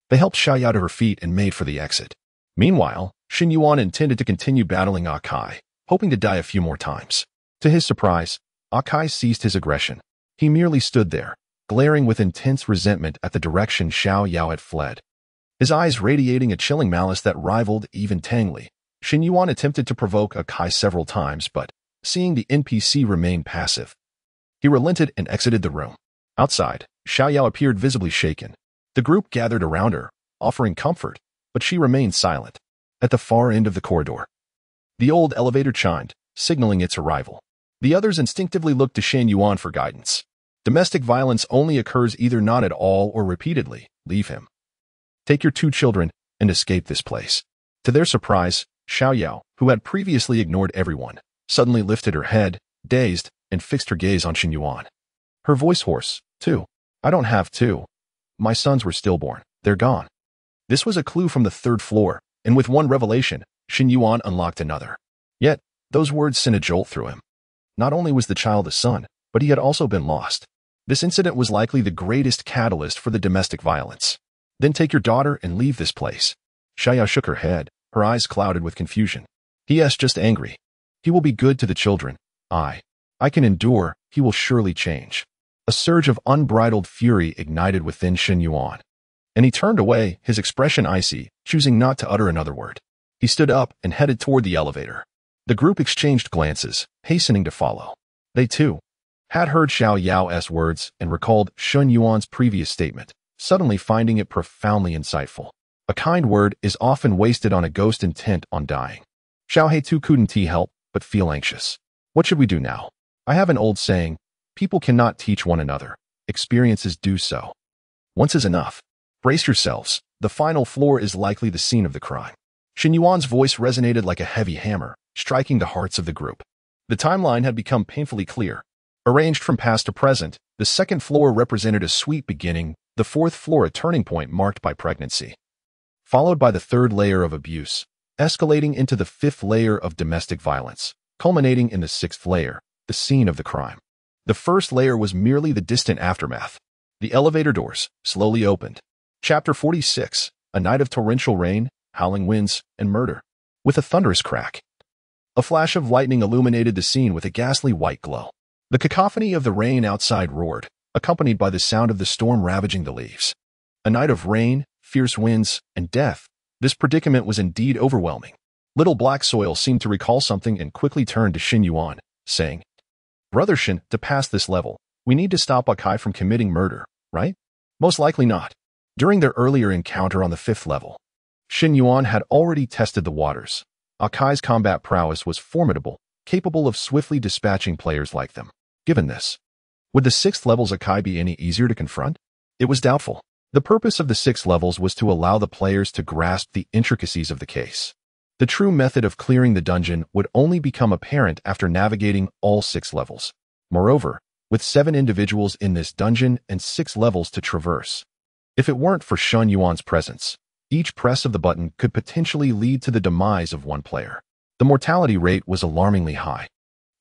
they helped Xiaoyou to her feet and made for the exit. Meanwhile, Shen Yuan intended to continue battling Akai, hoping to die a few more times. To his surprise, Akai ceased his aggression. He merely stood there, glaring with intense resentment at the direction Xiaoyou had fled. His eyes radiating a chilling malice that rivaled even Tang Li. Shen Yuan attempted to provoke Akai several times, but, seeing the NPC remain passive, he relented and exited the room. Outside, Xiaoyou appeared visibly shaken. The group gathered around her, offering comfort, but she remained silent. At the far end of the corridor, the old elevator chimed, signaling its arrival. The others instinctively looked to Shen Yuan for guidance. Domestic violence only occurs either not at all or repeatedly. Leave him. Take your 2 children and escape this place. To their surprise, Xiaoyou, who had previously ignored everyone, suddenly lifted her head, dazed, and fixed her gaze on Shen Yuan. Her voice hoarse. 2. I don't have 2. My sons were stillborn. They're gone. This was a clue from the 3rd floor, and with one revelation, Shen Yuan unlocked another. Yet, those words sent a jolt through him. Not only was the child a son, but he had also been lost. This incident was likely the greatest catalyst for the domestic violence. Then take your daughter and leave this place. Xiaoyou shook her head, her eyes clouded with confusion. He is just angry. He will be good to the children. I can endure. He will surely change. A surge of unbridled fury ignited within Shen Yuan, and he turned away, his expression icy, choosing not to utter another word. He stood up and headed toward the elevator. The group exchanged glances, hastening to follow. They, too, had heard Xiaoyou's words and recalled Shen Yuan's previous statement, suddenly finding it profoundly insightful. A kind word is often wasted on a ghost intent on dying. Xiao He-tu couldn't help but feel anxious. What should we do now? I have an old saying, people cannot teach one another. Experiences do so. Once is enough. Brace yourselves. The final floor is likely the scene of the crime. Shen Yuan's voice resonated like a heavy hammer, striking the hearts of the group. The timeline had become painfully clear. Arranged from past to present, the 2nd floor represented a sweet beginning, the 4th floor a turning point marked by pregnancy, followed by the 3rd layer of abuse, escalating into the 5th layer of domestic violence, culminating in the 6th layer, the scene of the crime. The 1st layer was merely the distant aftermath. The elevator doors slowly opened. Chapter 46, a night of torrential rain, howling winds, and murder. With a thunderous crack, a flash of lightning illuminated the scene with a ghastly white glow. The cacophony of the rain outside roared, accompanied by the sound of the storm ravaging the leaves. A night of rain, fierce winds, and death. This predicament was indeed overwhelming. Little Black Soil seemed to recall something and quickly turned to Shen Yuan, saying, Brother Shen, to pass this level, we need to stop Akai from committing murder, right? Most likely not. During their earlier encounter on the 5th level, Shen Yuan had already tested the waters. Akai's combat prowess was formidable, capable of swiftly dispatching players like them. Given this, would the 6th level's Akai be any easier to confront? It was doubtful. The purpose of the 6 levels was to allow the players to grasp the intricacies of the case. The true method of clearing the dungeon would only become apparent after navigating all 6 levels. Moreover, with 7 individuals in this dungeon and 6 levels to traverse, if it weren't for Shen Yuan's presence, each press of the button could potentially lead to the demise of one player. The mortality rate was alarmingly high.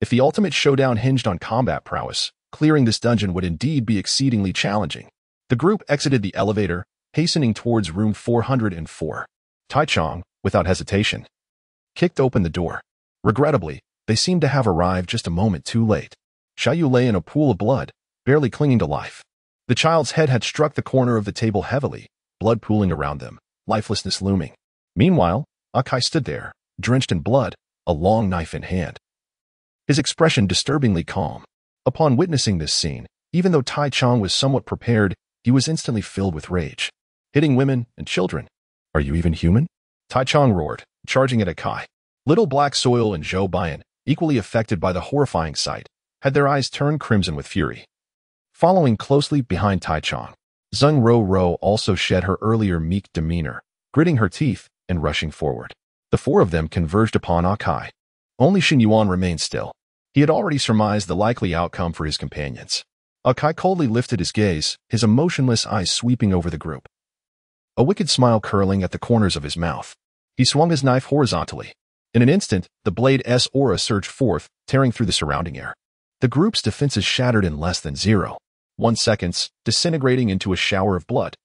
If the ultimate showdown hinged on combat prowess, clearing this dungeon would indeed be exceedingly challenging. The group exited the elevator, hastening towards room 404. Tai Chong, without hesitation, kicked open the door. Regrettably, they seemed to have arrived just a moment too late. Xiaoyu lay in a pool of blood, barely clinging to life. The child's head had struck the corner of the table heavily, blood pooling around them, lifelessness looming. Meanwhile, Akai stood there, drenched in blood, a long knife in hand. His expression disturbingly calm. Upon witnessing this scene, even though Tai Chong was somewhat prepared, he was instantly filled with rage. Hitting women and children. Are you even human? Tai Chong roared, charging at Akai. Little Black Soil and Zhou Baiyan, equally affected by the horrifying sight, had their eyes turned crimson with fury. Following closely behind Tai Chong, Zheng Ro also shed her earlier meek demeanor, gritting her teeth and rushing forward. The four of them converged upon Akai. Only Shen Yuan remained still. He had already surmised the likely outcome for his companions. Akai coldly lifted his gaze, his emotionless eyes sweeping over the group. A wicked smile curling at the corners of his mouth. He swung his knife horizontally. In an instant, the blade's aura surged forth, tearing through the surrounding air. The group's defenses shattered in less than 0.1 seconds, disintegrating into a shower of blood.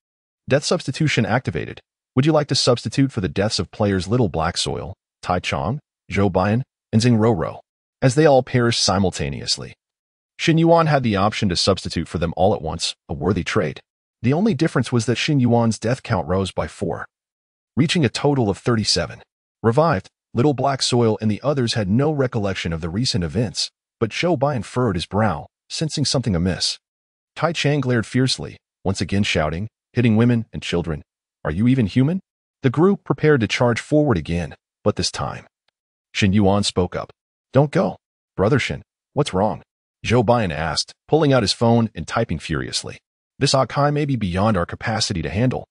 Death substitution activated. Would you like to substitute for the deaths of players Little Black Soil, Tai Chong, Zhou Baiyan, and Zheng Ro, as they all perished simultaneously? Shen Yuan had the option to substitute for them all at once, a worthy trade. The only difference was that Shen Yuan's death count rose by 4, reaching a total of 37. Revived, Little Black Soil and the others had no recollection of the recent events, but Zhou Baiyan furrowed his brow, sensing something amiss. Tai Chang glared fiercely, once again shouting, hitting women and children. Are you even human? The group prepared to charge forward again, but this time, Shen Yuan spoke up. Don't go. Brother Shen, what's wrong? Zhou Baiyan asked, pulling out his phone and typing furiously. This Akai may be beyond our capacity to handle.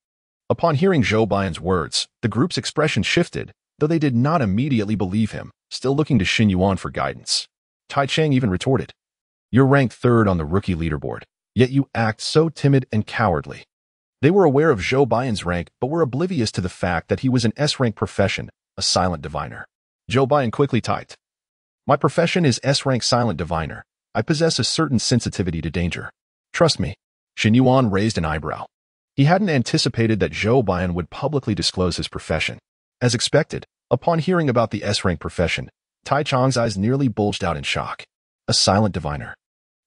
Upon hearing Zhou Baiyan's words, the group's expression shifted, though they did not immediately believe him, still looking to Shen Yuan for guidance. Tai Chang even retorted. You're ranked 3rd on the rookie leaderboard, yet you act so timid and cowardly. They were aware of Zhou Baiyan's rank, but were oblivious to the fact that he was an S-rank profession, a silent diviner. Zhou Baiyan quickly typed. My profession is S-rank silent diviner. I possess a certain sensitivity to danger. Trust me. Shen Yuan raised an eyebrow. He hadn't anticipated that Zhou Baiyan would publicly disclose his profession. As expected, upon hearing about the S-rank profession, Tai Chong's eyes nearly bulged out in shock. A silent diviner.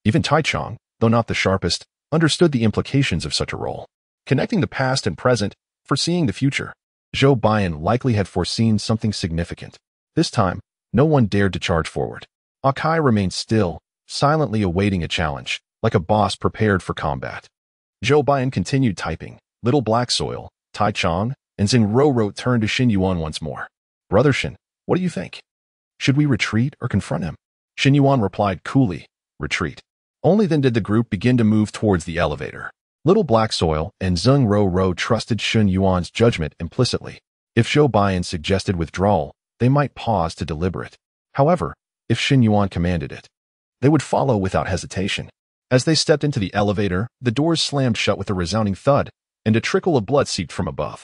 Even Tai Chong, though not the sharpest, understood the implications of such a role. Connecting the past and present, foreseeing the future, Zhou Baiyan likely had foreseen something significant. This time, no one dared to charge forward. Akai remained still, silently awaiting a challenge, like a boss prepared for combat. Zhou Baiyan continued typing. Little Black Soil, Tai Chong, and Zheng Ro turned to Shen Yuan once more. Brother Shen, what do you think? Should we retreat or confront him? Shen Yuan replied coolly, retreat. Only then did the group begin to move towards the elevator. Little Black Soil and Zheng Ro trusted Shen Yuan's judgment implicitly. If Zhou Baiyan suggested withdrawal, they might pause to deliberate. However, if Shen Yuan commanded it, they would follow without hesitation. As they stepped into the elevator, the doors slammed shut with a resounding thud, and a trickle of blood seeped from above,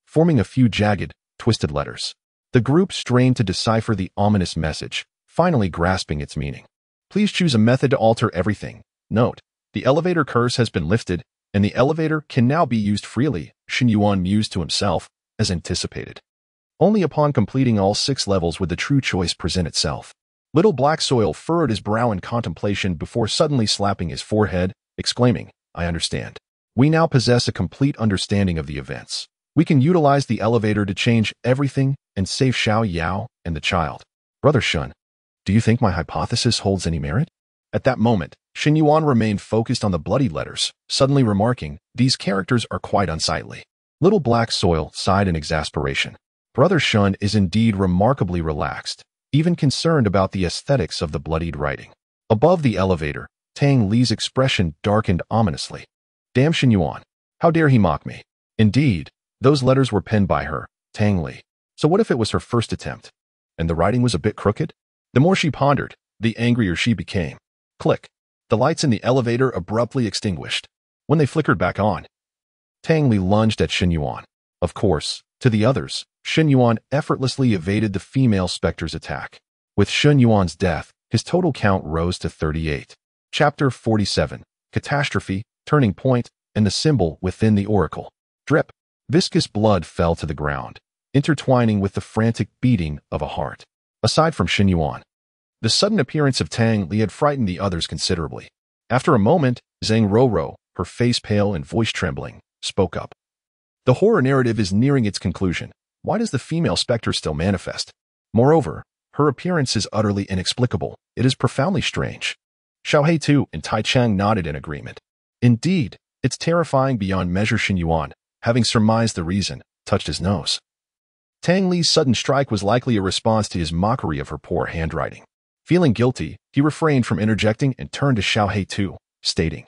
forming a few jagged, twisted letters. The group strained to decipher the ominous message, finally grasping its meaning. Please choose a method to alter everything. Note, the elevator curse has been lifted, and the elevator can now be used freely, Shen Yuan mused to himself, as anticipated. Only upon completing all 6 levels would the true choice present itself. Little Black Soil furrowed his brow in contemplation before suddenly slapping his forehead, exclaiming, I understand. We now possess a complete understanding of the events. We can utilize the elevator to change everything and save Xiao Yao and the child. Brother Shen, do you think my hypothesis holds any merit? At that moment, Shen Yuan remained focused on the bloody letters, suddenly remarking, these characters are quite unsightly. Little Black Soil sighed in exasperation. Brother Shen is indeed remarkably relaxed, even concerned about the aesthetics of the bloodied writing. Above the elevator, Tang Li's expression darkened ominously. Damn Shen Yuan, how dare he mock me? Indeed, those letters were penned by her, Tang Li. So what if it was her first attempt? And the writing was a bit crooked? The more she pondered, the angrier she became. Click. The lights in the elevator abruptly extinguished. When they flickered back on, Tang Li lunged at Shen Yuan. Of course, to the others, Shen Yuan effortlessly evaded the female specter's attack. With Shen Yuan's death, his total count rose to 38. Chapter 47. Catastrophe, Turning Point, and the Symbol Within the Oracle. Drip. Viscous blood fell to the ground, intertwining with the frantic beating of a heart. Aside from Shen Yuan, the sudden appearance of Tang Li had frightened the others considerably. After a moment, Zheng Ro, her face pale and voice trembling, spoke up. The horror narrative is nearing its conclusion. Why does the female specter still manifest? Moreover, her appearance is utterly inexplicable. It is profoundly strange. Xiaohei too and Tai Chang nodded in agreement. Indeed, it's terrifying beyond measure. Shen Yuan, having surmised the reason, touched his nose. Tang Li's sudden strike was likely a response to his mockery of her poor handwriting. Feeling guilty, he refrained from interjecting and turned to Xiaohei too, stating,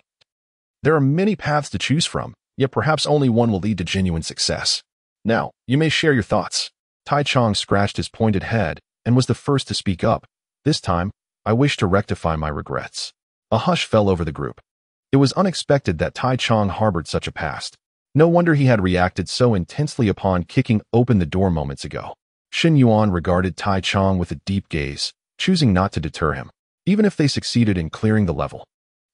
"There are many paths to choose from, yet perhaps only one will lead to genuine success. Now, you may share your thoughts." Tai Chang scratched his pointed head and was the first to speak up. "This time, I wish to rectify my regrets." A hush fell over the group. It was unexpected that Tai Chang harbored such a past. No wonder he had reacted so intensely upon kicking open the door moments ago. Shen Yuan regarded Tai Chang with a deep gaze, choosing not to deter him, even if they succeeded in clearing the level.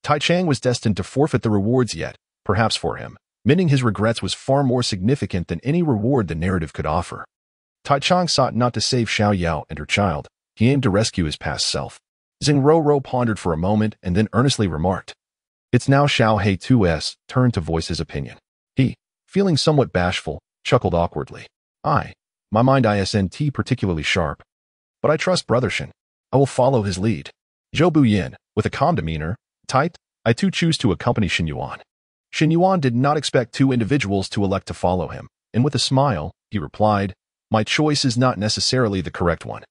Tai Chang was destined to forfeit the rewards, yet, perhaps for him, mending his regrets was far more significant than any reward the narrative could offer. Tai Chang sought not to save Xiao Yao and her child. He aimed to rescue his past self. Zheng Roro pondered for a moment and then earnestly remarked, "It's now Xiaohei 2's turn to voice his opinion." He, feeling somewhat bashful, chuckled awkwardly. My mind isn't particularly sharp. But I trust Brother Shen. I will follow his lead." Zhou Buyin, with a calm demeanor, typed, "I too choose to accompany Shen Yuan." Shen Yuan did not expect two individuals to elect to follow him, and with a smile, he replied, "My choice is not necessarily the correct one.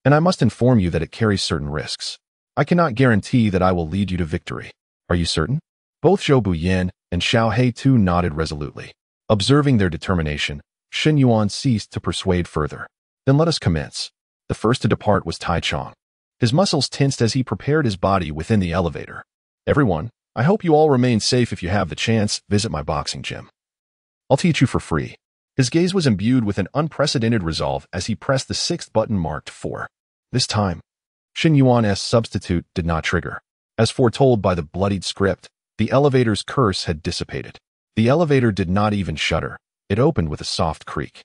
And I must inform you that it carries certain risks. I cannot guarantee that I will lead you to victory." "Are you certain?" Both Zhou Buyin and Xiaohei too nodded resolutely. Observing their determination, Shen Yuan ceased to persuade further. "Then let us commence." The first to depart was Tai Chang. His muscles tensed as he prepared his body within the elevator. "Everyone, I hope you all remain safe. If you have the chance, visit my boxing gym. I'll teach you for free." His gaze was imbued with an unprecedented resolve as he pressed the sixth button marked 4. This time, Shen Yuan's substitute did not trigger. As foretold by the bloodied script, the elevator's curse had dissipated. The elevator did not even shudder. It opened with a soft creak.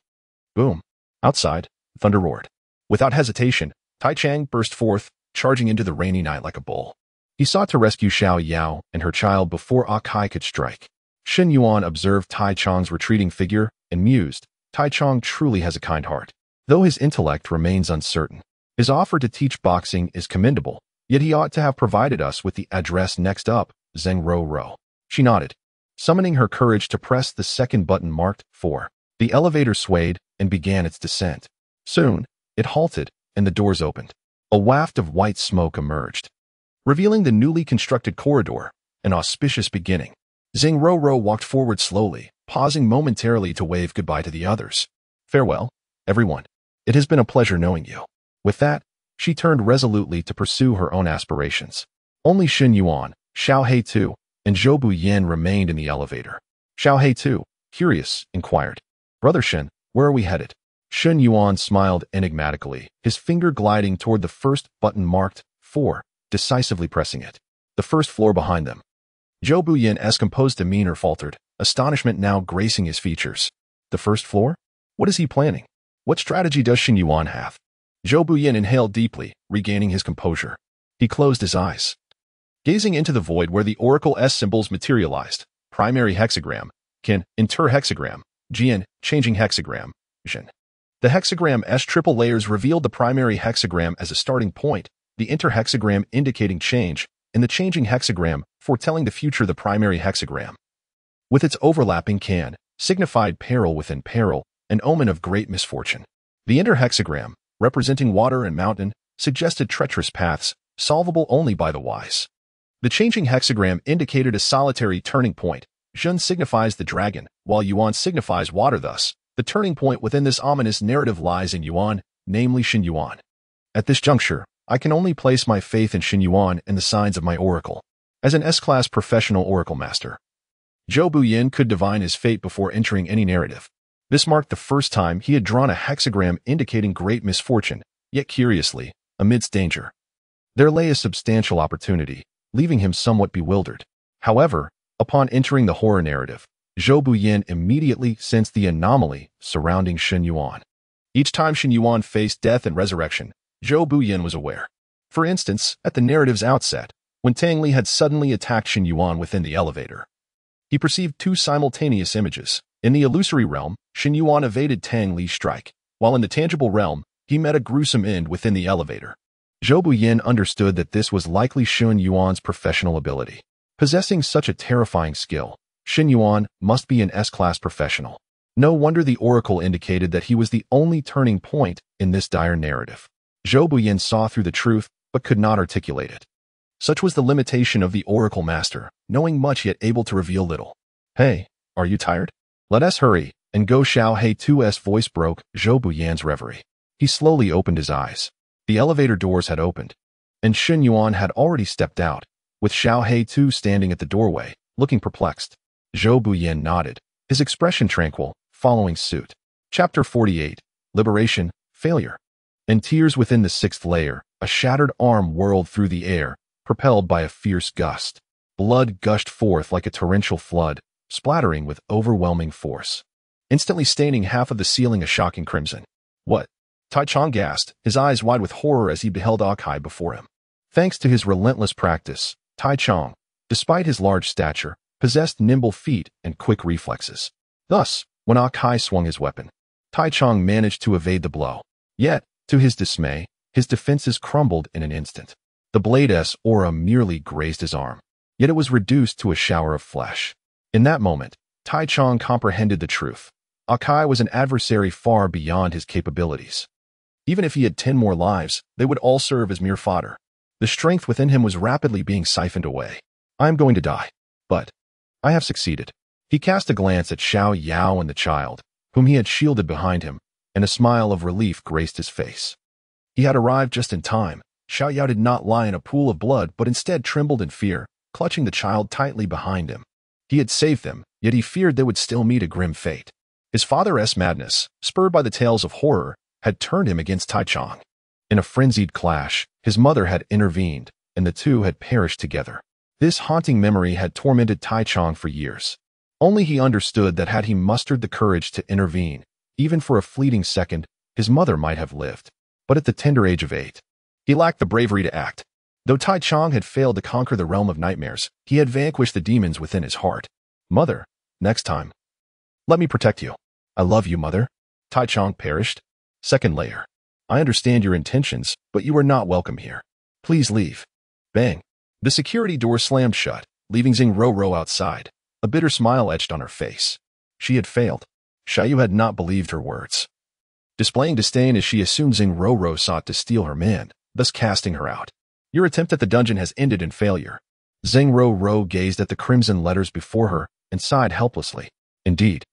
Boom. Outside, thunder roared. Without hesitation, Tai Chang burst forth, charging into the rainy night like a bull. He sought to rescue Xiao Yao and her child before Akai could strike. Shen Yuan observed Tai Chang's retreating figure and mused, "Tai Chang truly has a kind heart. Though his intellect remains uncertain, his offer to teach boxing is commendable, yet he ought to have provided us with the address next up." Zheng Roro. She nodded, summoning her courage to press the second button marked 4. The elevator swayed and began its descent. Soon, it halted and the doors opened. A waft of white smoke emerged, revealing the newly constructed corridor, an auspicious beginning. Zheng Roro walked forward slowly, pausing momentarily to wave goodbye to the others. "Farewell, everyone. It has been a pleasure knowing you." With that, she turned resolutely to pursue her own aspirations. Only Shen Yuan, Xiaohei too, and Zhou Buyin remained in the elevator. Xiaohei too, curious, inquired, "Brother Shen, where are we headed?" Shen Yuan smiled enigmatically, his finger gliding toward the first button marked 4, decisively pressing it. The first floor behind them. Zhou Buyin's composed demeanor faltered, astonishment now gracing his features. The first floor? What is he planning? What strategy does Shen Yuan have? Zhou Buyin inhaled deeply, regaining his composure. He closed his eyes, gazing into the void where the Oracle S symbols materialized. Primary hexagram, Qin, inter-hexagram, Jian, changing hexagram, Zhen. The hexagram's triple layers revealed the primary hexagram as a starting point, the inter-hexagram indicating change, and the changing hexagram foretelling the future. The primary hexagram, with its overlapping Qin, signified peril within peril, an omen of great misfortune. The inter-hexagram, representing water and mountain, suggested treacherous paths, solvable only by the wise. The changing hexagram indicated a solitary turning point. Zhen signifies the dragon, while Yuan signifies water. Thus, the turning point within this ominous narrative lies in Yuan, namely Shen Yuan. At this juncture, I can only place my faith in Shen Yuan and the signs of my oracle. As an S-class professional oracle master, Zhou Buyin could divine his fate before entering any narrative. This marked the first time he had drawn a hexagram indicating great misfortune, yet curiously, amidst danger, there lay a substantial opportunity, leaving him somewhat bewildered. However, upon entering the horror narrative, Zhou Buyin immediately sensed the anomaly surrounding Shen Yuan. Each time Shen Yuan faced death and resurrection, Zhou Buyin was aware. For instance, at the narrative's outset, when Tang Li had suddenly attacked Shen Yuan within the elevator, he perceived two simultaneous images, In the illusory realm, Shen Yuan evaded Tang Li's strike, while in the tangible realm, he met a gruesome end within the elevator. Zhou Buyin understood that this was likely Shen Yuan's professional ability. Possessing such a terrifying skill, Shen Yuan must be an S-class professional. No wonder the oracle indicated that he was the only turning point in this dire narrative. Zhou Buyin saw through the truth, but could not articulate it. Such was the limitation of the oracle master, knowing much yet able to reveal little. Hey, are you tired? Let us hurry, and go. Xiao He 2's voice broke Zhou Buyin's reverie. He slowly opened his eyes. The elevator doors had opened, and Shen Yuan had already stepped out, with Xiao He 2 standing at the doorway, looking perplexed. Zhou Buyin nodded, his expression tranquil, following suit. Chapter 48, Liberation, Failure. In tears within the sixth layer, a shattered arm whirled through the air, propelled by a fierce gust. Blood gushed forth like a torrential flood, splattering with overwhelming force, instantly staining half of the ceiling a shocking crimson. What? Tai Chong gasped, his eyes wide with horror as he beheld Akai before him. Thanks to his relentless practice, Tai Chong, despite his large stature, possessed nimble feet and quick reflexes. Thus, when Akai swung his weapon, Tai Chong managed to evade the blow. Yet, to his dismay, his defenses crumbled in an instant. The blade's aura merely grazed his arm, yet it was reduced to a shower of flesh. In that moment, Tai Chong comprehended the truth. Akai was an adversary far beyond his capabilities. Even if he had 10 more lives, they would all serve as mere fodder. The strength within him was rapidly being siphoned away. I am going to die. But I have succeeded. He cast a glance at Xiao Yao and the child, whom he had shielded behind him, and a smile of relief graced his face. He had arrived just in time. Xiao Yao did not lie in a pool of blood, but instead trembled in fear, clutching the child tightly behind him. He had saved them, yet he feared they would still meet a grim fate. His father's madness, spurred by the tales of horror, had turned him against Tai Chong. In a frenzied clash, his mother had intervened, and the two had perished together. This haunting memory had tormented Tai Chong for years. Only he understood that had he mustered the courage to intervene, even for a fleeting second, his mother might have lived. But at the tender age of 8, he lacked the bravery to act. Though Tai Chong had failed to conquer the realm of nightmares, he had vanquished the demons within his heart. Mother, next time, let me protect you. I love you, mother. Tai Chong perished. Second layer. I understand your intentions, but you are not welcome here. Please leave. Bang. The security door slammed shut, leaving Xing Rou outside. A bitter smile etched on her face. She had failed. Xiaoyu had not believed her words. Displaying disdain as she assumed Xing Rou sought to steal her man, thus casting her out. Your attempt at the dungeon has ended in failure. Xing Rou gazed at the crimson letters before her and sighed helplessly. Indeed.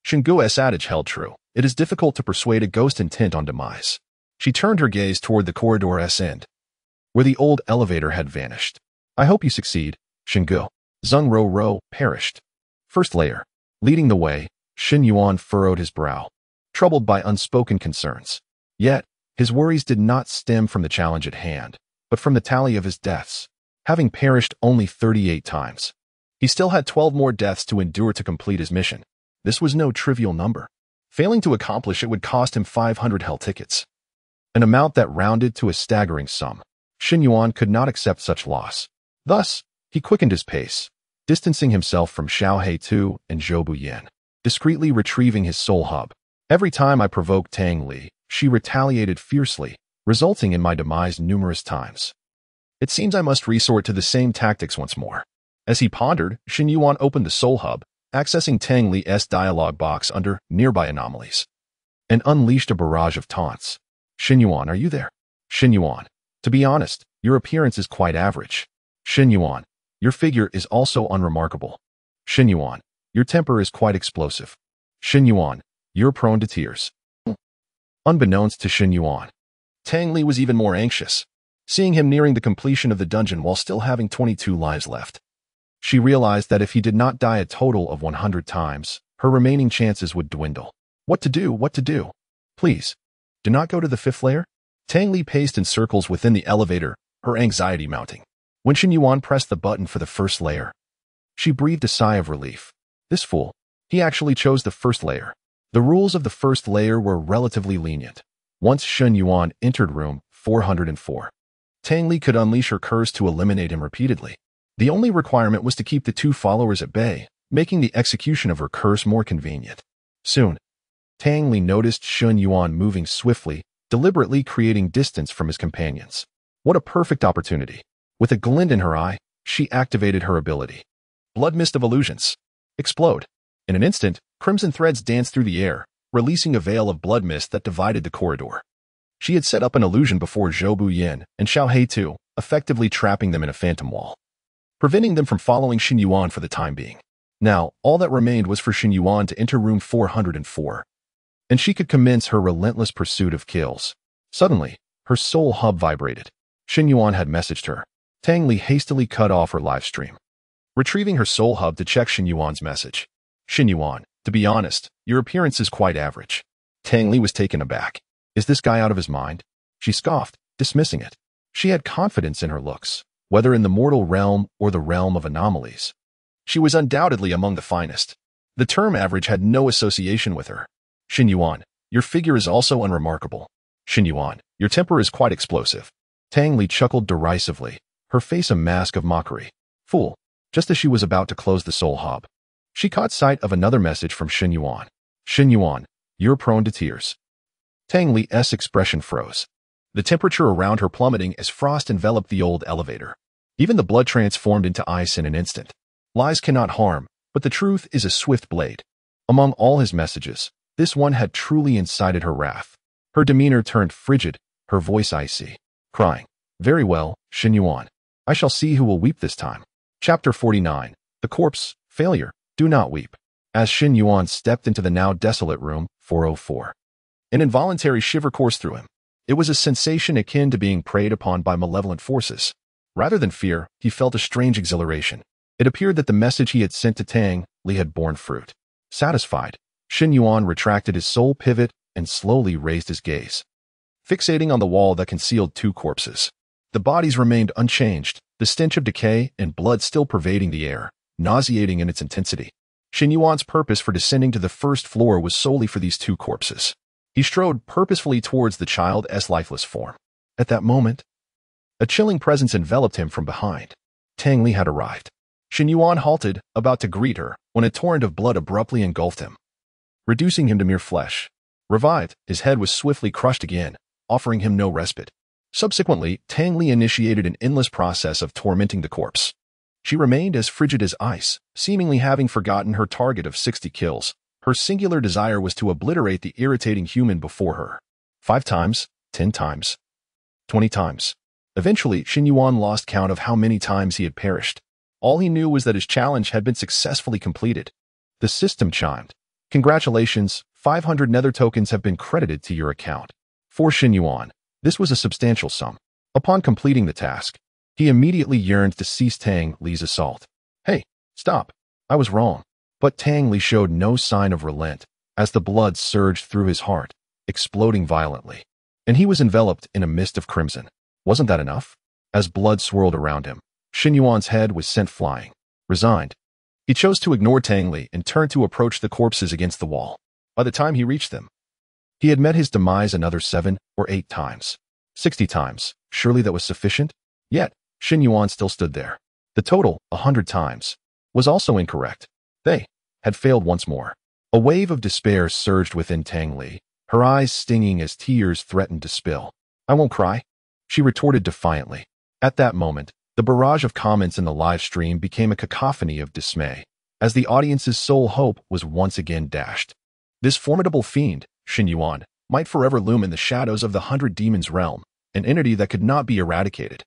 Shingu's adage held true. It is difficult to persuade a ghost intent on demise. She turned her gaze toward the corridor's end, where the old elevator had vanished. I hope you succeed, Shingu. Xing Rou perished. First layer. Leading the way, Shen Yuan furrowed his brow, troubled by unspoken concerns. Yet, his worries did not stem from the challenge at hand, but from the tally of his deaths. Having perished only 38 times, he still had 12 more deaths to endure to complete his mission. This was no trivial number. Failing to accomplish it would cost him 500 hell tickets, an amount that rounded to a staggering sum. Shen Yuan could not accept such loss. Thus, he quickened his pace, distancing himself from Xiao He 2 and Zhou Buyin, discreetly retrieving his soul hub. Every time I provoked Tang Li, she retaliated fiercely, resulting in my demise numerous times. It seems I must resort to the same tactics once more. As he pondered, Shen Yuan opened the soul hub, accessing Tang Li's dialogue box under nearby anomalies, and unleashed a barrage of taunts. Shen Yuan, are you there? Shen Yuan, to be honest, your appearance is quite average. Shen Yuan, your figure is also unremarkable. Shen Yuan, your temper is quite explosive. Shen Yuan, you're prone to tears. Unbeknownst to Shen Yuan, Tang Li was even more anxious, seeing him nearing the completion of the dungeon while still having 22 lives left. She realized that if he did not die a total of 100 times, her remaining chances would dwindle. What to do? What to do? Please, do not go to the 5th layer. Tang Li paced in circles within the elevator, her anxiety mounting. When Shen Yuan pressed the button for the 1st layer, she breathed a sigh of relief. This fool. He actually chose the 1st layer. The rules of the 1st layer were relatively lenient. Once Shen Yuan entered room 404, Tang Li could unleash her curse to eliminate him repeatedly. The only requirement was to keep the 2 followers at bay, making the execution of her curse more convenient. Soon, Tang Li noticed Shen Yuan moving swiftly, deliberately creating distance from his companions. What a perfect opportunity. With a glint in her eye, she activated her ability. Blood Mist of Illusions. Explode. In an instant, crimson threads danced through the air, releasing a veil of blood mist that divided the corridor. She had set up an illusion before Zhou Buyin and Xiao He too, effectively trapping them in a phantom wall, preventing them from following Shen Yuan for the time being. Now, all that remained was for Shen Yuan to enter room 404, and she could commence her relentless pursuit of kills. Suddenly, her soul hub vibrated. Shen Yuan had messaged her. Tang Li hastily cut off her live stream, retrieving her soul hub to check Shen Yuan's message. Shen Yuan, to be honest, your appearance is quite average. Tang Li was taken aback. Is this guy out of his mind? She scoffed, dismissing it. She had confidence in her looks, whether in the mortal realm or the realm of anomalies. She was undoubtedly among the finest. The term average had no association with her. Shen Yuan, your figure is also unremarkable. Shen Yuan, your temper is quite explosive. Tang Li chuckled derisively, her face a mask of mockery. Fool. Just as she was about to close the soul hub, she caught sight of another message from Shen Yuan. Shen Yuan, you're prone to tears. Tang Li's expression froze, the temperature around her plummeting as frost enveloped the old elevator. Even the blood transformed into ice in an instant. Lies cannot harm, but the truth is a swift blade. Among all his messages, this one had truly incited her wrath. Her demeanor turned frigid, her voice icy, crying, Very well, Shen Yuan. I shall see who will weep this time. Chapter 49. The Corpse, Failure. Do not weep. As Shen Yuan stepped into the now desolate room 404, an involuntary shiver coursed through him. It was a sensation akin to being preyed upon by malevolent forces. Rather than fear, he felt a strange exhilaration. It appeared that the message he had sent to Tang Li had borne fruit. Satisfied, Shen Yuan retracted his soul pivot and slowly raised his gaze, fixating on the wall that concealed two corpses. The bodies remained unchanged, the stench of decay and blood still pervading the air, nauseating in its intensity. Shen Yuan's purpose for descending to the first floor was solely for these two corpses. He strode purposefully towards the child's lifeless form. At that moment, a chilling presence enveloped him from behind. Tang Li had arrived. Shen Yuan halted, about to greet her, when a torrent of blood abruptly engulfed him, reducing him to mere flesh. Revived, his head was swiftly crushed again, offering him no respite. Subsequently, Tang Li initiated an endless process of tormenting the corpse. She remained as frigid as ice, seemingly having forgotten her target of 60 kills. Her singular desire was to obliterate the irritating human before her. 5 times, 10 times, 20 times. Eventually, Shen Yuan lost count of how many times he had perished. All he knew was that his challenge had been successfully completed. The system chimed. Congratulations, 500 nether tokens have been credited to your account. For Shen Yuan, this was a substantial sum. Upon completing the task, he immediately yearned to cease Tang Li's assault. Hey, stop. I was wrong. But Tang Li showed no sign of relent, as the blood surged through his heart, exploding violently. And he was enveloped in a mist of crimson. Wasn't that enough? As blood swirled around him, Shen Yuan's head was sent flying. Resigned, he chose to ignore Tang Li and turned to approach the corpses against the wall. By the time he reached them, he had met his demise another 7 or 8 times. 60 times. Surely that was sufficient? Yet, Shen Yuan still stood there. The total, 100 times, was also incorrect. They had failed once more. A wave of despair surged within Tang Li, her eyes stinging as tears threatened to spill. I won't cry, she retorted defiantly. At that moment, the barrage of comments in the live stream became a cacophony of dismay, as the audience's sole hope was once again dashed. This formidable fiend, Shen Yuan, might forever loom in the shadows of the 100 Demons realm, an entity that could not be eradicated.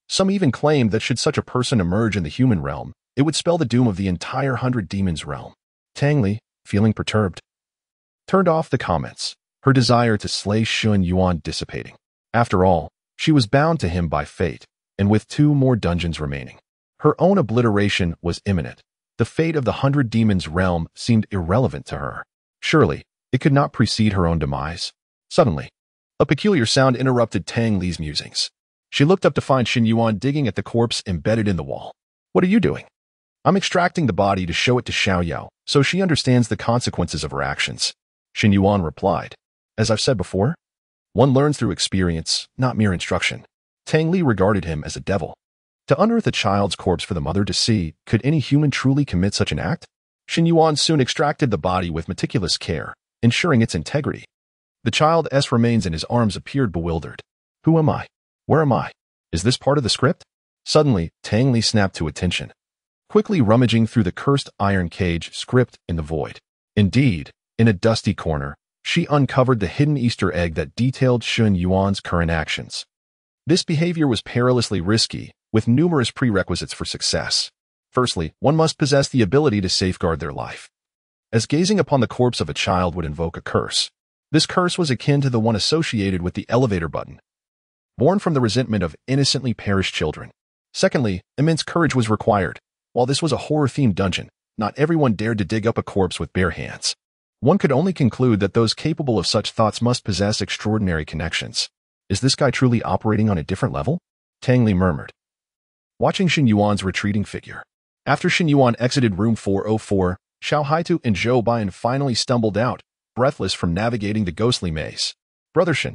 Some even claimed that should such a person emerge in the human realm, it would spell the doom of the entire 100 Demons realm. Tang Li, feeling perturbed, turned off the comments, her desire to slay Shen Yuan dissipating. After all, she was bound to him by fate, and with 2 more dungeons remaining, her own obliteration was imminent. The fate of the 100 Demons realm seemed irrelevant to her. Surely, it could not precede her own demise. Suddenly, a peculiar sound interrupted Tang Li's musings. She looked up to find Shen Yuan digging at the corpse embedded in the wall. What are you doing? I'm extracting the body to show it to Xiaoyao, so she understands the consequences of her actions. Shen Yuan replied. As I've said before, one learns through experience, not mere instruction. Tang Li regarded him as a devil. To unearth a child's corpse for the mother to see, could any human truly commit such an act? Shen Yuan soon extracted the body with meticulous care, ensuring its integrity. The child's remains in his arms appeared bewildered. Who am I? Where am I? Is this part of the script? Suddenly, Tang Li snapped to attention, quickly rummaging through the cursed iron cage script in the void. Indeed, in a dusty corner, she uncovered the hidden Easter egg that detailed Shen Yuan's current actions. This behavior was perilously risky, with numerous prerequisites for success. Firstly, one must possess the ability to safeguard their life. As gazing upon the corpse of a child would invoke a curse, this curse was akin to the one associated with the elevator button, born from the resentment of innocently perished children. Secondly, immense courage was required. While this was a horror-themed dungeon, not everyone dared to dig up a corpse with bare hands. One could only conclude that those capable of such thoughts must possess extraordinary connections. Is this guy truly operating on a different level? Tang Li murmured, watching Shen Yuan's retreating figure. After Shen Yuan exited room 404, Xiao Haitu and Zhou Bian finally stumbled out, breathless from navigating the ghostly maze. Brother Shen.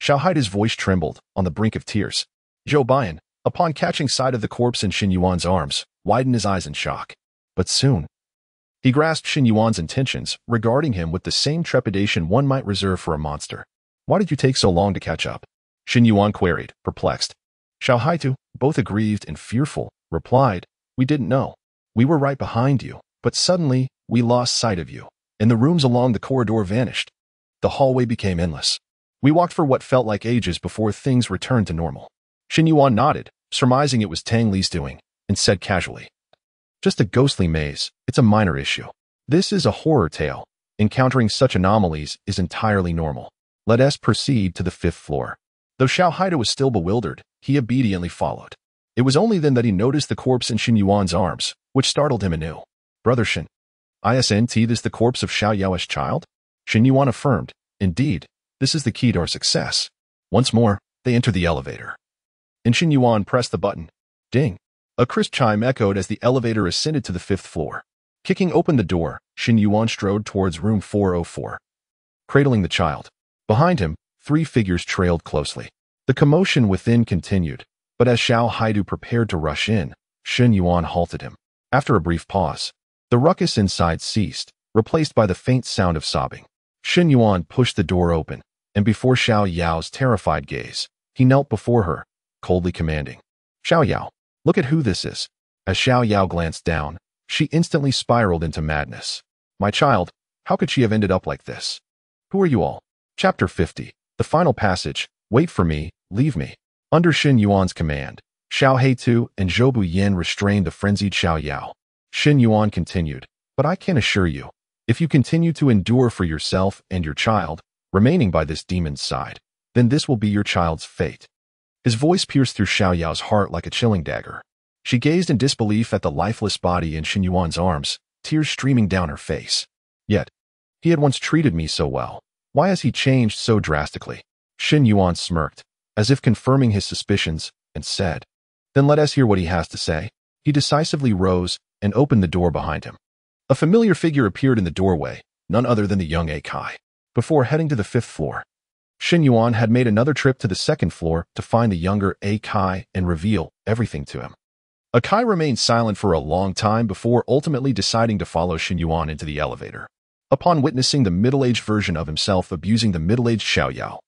Xiao Haitu's voice trembled, on the brink of tears. Zhou Bian, upon catching sight of the corpse in Shen Yuan's arms, widened his eyes in shock. But soon, he grasped Shen Yuan's intentions, regarding him with the same trepidation one might reserve for a monster. Why did you take so long to catch up? Shen Yuan queried, perplexed. Xiao Haitu, both aggrieved and fearful, replied, We didn't know. We were right behind you, but suddenly, we lost sight of you, and the rooms along the corridor vanished. The hallway became endless. We walked for what felt like ages before things returned to normal. Shen Yuan nodded, surmising it was Tang Li's doing, and said casually, Just a ghostly maze, it's a minor issue. This is a horror tale. Encountering such anomalies is entirely normal. Let us proceed to the 5th floor. Though Xiao Haitu was still bewildered, he obediently followed. It was only then that he noticed the corpse in Shen Yuan's arms, which startled him anew. Brother Shen, isn't this the corpse of Xiao Yao's child? Shen Yuan affirmed, Indeed, this is the key to our success. Once more, they entered the elevator. And Shen Yuan pressed the button. Ding! A crisp chime echoed as the elevator ascended to the 5th floor. Kicking open the door, Shen Yuan strode towards room 404, cradling the child. Behind him, 3 figures trailed closely. The commotion within continued, but as Xiao Haitu prepared to rush in, Shen Yuan halted him. After a brief pause, the ruckus inside ceased, replaced by the faint sound of sobbing. Shen Yuan pushed the door open, and before Xiao Yao's terrified gaze, he knelt before her, coldly commanding, Xiao Yao, look at who this is. As Xiao Yao glanced down, she instantly spiraled into madness. My child, how could she have ended up like this? Who are you all? Chapter 50. The final passage. Wait for me, leave me. Under Shen Yuan's command, Xiao Haitu and Zhou Buyan restrained the frenzied Xiao Yao. Shen Yuan continued, But I can assure you, if you continue to endure for yourself and your child, remaining by this demon's side, then this will be your child's fate. His voice pierced through Xiao Yao's heart like a chilling dagger. She gazed in disbelief at the lifeless body in Shen Yuan's arms, tears streaming down her face. Yet, he had once treated me so well. Why has he changed so drastically? Shen Yuan smirked, as if confirming his suspicions, and said, Then let us hear what he has to say. He decisively rose and opened the door behind him. A familiar figure appeared in the doorway, none other than the young Akai. Before heading to the 5th floor, Shen Yuan had made another trip to the 2nd floor to find the younger Akai and reveal everything to him. Akai remained silent for a long time before ultimately deciding to follow Shen Yuan into the elevator. Upon witnessing the middle-aged version of himself abusing the middle-aged Xiao Yao,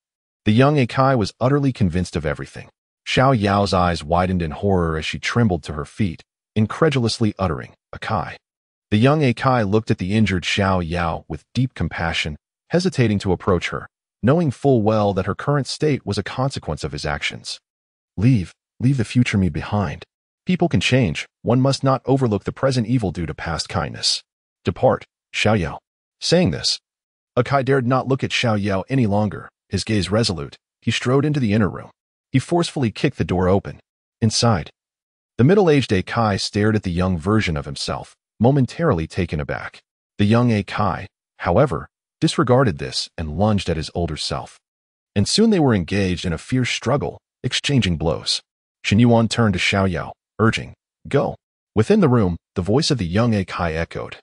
the young Akai was utterly convinced of everything. Xiao Yao's eyes widened in horror as she trembled to her feet, incredulously uttering, Akai. The young Akai looked at the injured Xiao Yao with deep compassion, hesitating to approach her, knowing full well that her current state was a consequence of his actions. Leave the future me behind. People can change, one must not overlook the present evil due to past kindness. Depart, Xiao Yao. Saying this, Akai dared not look at Xiao Yao any longer. His gaze resolute, he strode into the inner room. He forcefully kicked the door open. Inside, the middle-aged Akai stared at the young version of himself, momentarily taken aback. The young Akai, however, disregarded this and lunged at his older self. And soon they were engaged in a fierce struggle, exchanging blows. Shen Yuan turned to Xiao Yao, urging, Go. Within the room, the voice of the young Akai echoed.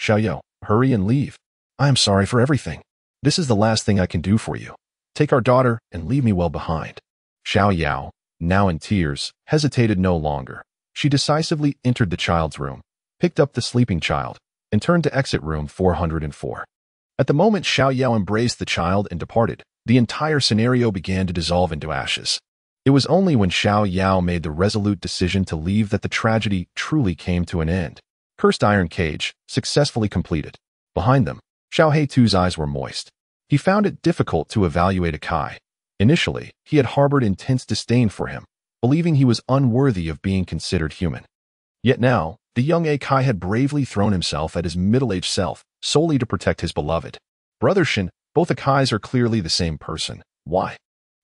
Xiao Yao, hurry and leave. I am sorry for everything. This is the last thing I can do for you. Take our daughter and leave me well behind. Xiao Yao, now in tears, hesitated no longer. She decisively entered the child's room, picked up the sleeping child, and turned to exit room 404. At the moment Xiao Yao embraced the child and departed, the entire scenario began to dissolve into ashes. It was only when Xiao Yao made the resolute decision to leave that the tragedy truly came to an end. Cursed iron cage, successfully completed. Behind them, Xiao Heitu's eyes were moist. He found it difficult to evaluate Akai. Initially, he had harbored intense disdain for him, believing he was unworthy of being considered human. Yet now, the young Akai had bravely thrown himself at his middle-aged self, solely to protect his beloved. Brother Shen, both Akais are clearly the same person. Why?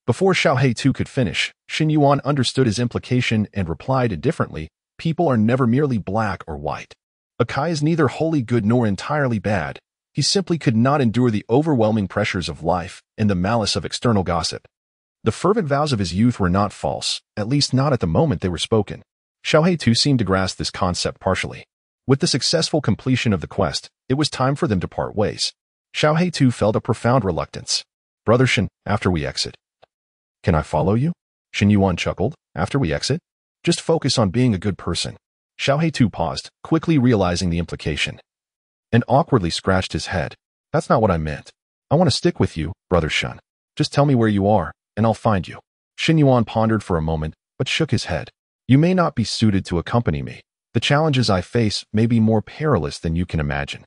Before Xiao Heitu could finish, Shen Yuan understood his implication and replied indifferently, people are never merely black or white. Akai is neither wholly good nor entirely bad. He simply could not endure the overwhelming pressures of life and the malice of external gossip. The fervent vows of his youth were not false, at least not at the moment they were spoken. Xiao Heitu seemed to grasp this concept partially. With the successful completion of the quest, it was time for them to part ways. Xiao Heitu felt a profound reluctance. Brother Shen, after we exit. Can I follow you? Shen Yuan chuckled. After we exit? Just focus on being a good person. Xiao Heitu paused, quickly realizing the implication, and awkwardly scratched his head. That's not what I meant. I want to stick with you, Brother Shen. Just tell me where you are, and I'll find you. Shen Yuan pondered for a moment, but shook his head. You may not be suited to accompany me. The challenges I face may be more perilous than you can imagine.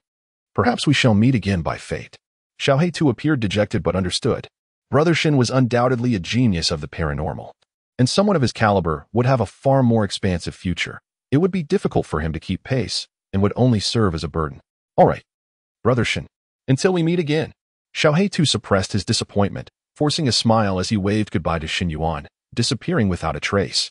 Perhaps we shall meet again by fate. Xiao Heitu appeared dejected but understood. Brother Shen was undoubtedly a genius of the paranormal, and someone of his caliber would have a far more expansive future. It would be difficult for him to keep pace, and would only serve as a burden. All right, Brother Shen. Until we meet again. Xiao Heitu suppressed his disappointment, forcing a smile as he waved goodbye to Shen Yuan, disappearing without a trace.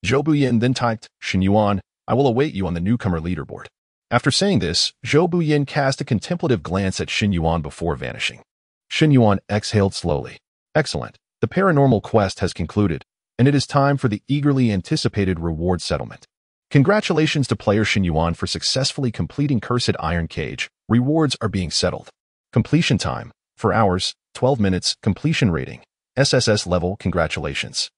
Zhou Buyin then typed, Shen Yuan, I will await you on the newcomer leaderboard. After saying this, Zhou Buyin cast a contemplative glance at Shen Yuan before vanishing. Shen Yuan exhaled slowly. Excellent. The paranormal quest has concluded, and it is time for the eagerly anticipated reward settlement. Congratulations to player Shen Yuan for successfully completing Cursed Iron Cage. Rewards are being settled. Completion time, 4 hours, 12 minutes. Completion rating, SSR-level. Congratulations.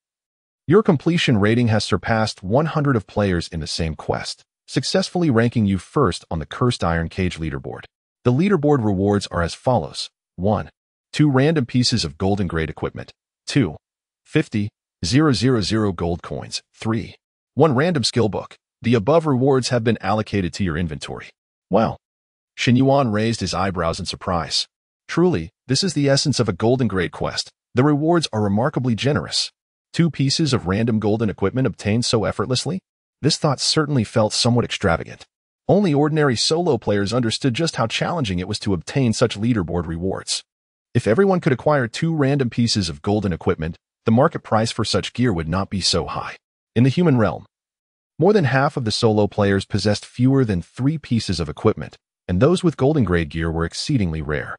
Your completion rating has surpassed 100 of players in the same quest, successfully ranking you first on the Cursed Iron Cage leaderboard. The leaderboard rewards are as follows. 1. 2 random pieces of golden grade equipment. 2. 50,000 gold coins. 3. 1 random skill book. The above rewards have been allocated to your inventory. Wow. Shen Yuan raised his eyebrows in surprise. Truly, this is the essence of a golden grade quest. The rewards are remarkably generous. 2 pieces of random golden equipment obtained so effortlessly? This thought certainly felt somewhat extravagant. Only ordinary solo players understood just how challenging it was to obtain such leaderboard rewards. If everyone could acquire 2 random pieces of golden equipment, the market price for such gear would not be so high. In the human realm, more than half of the solo players possessed fewer than 3 pieces of equipment, and those with golden grade gear were exceedingly rare.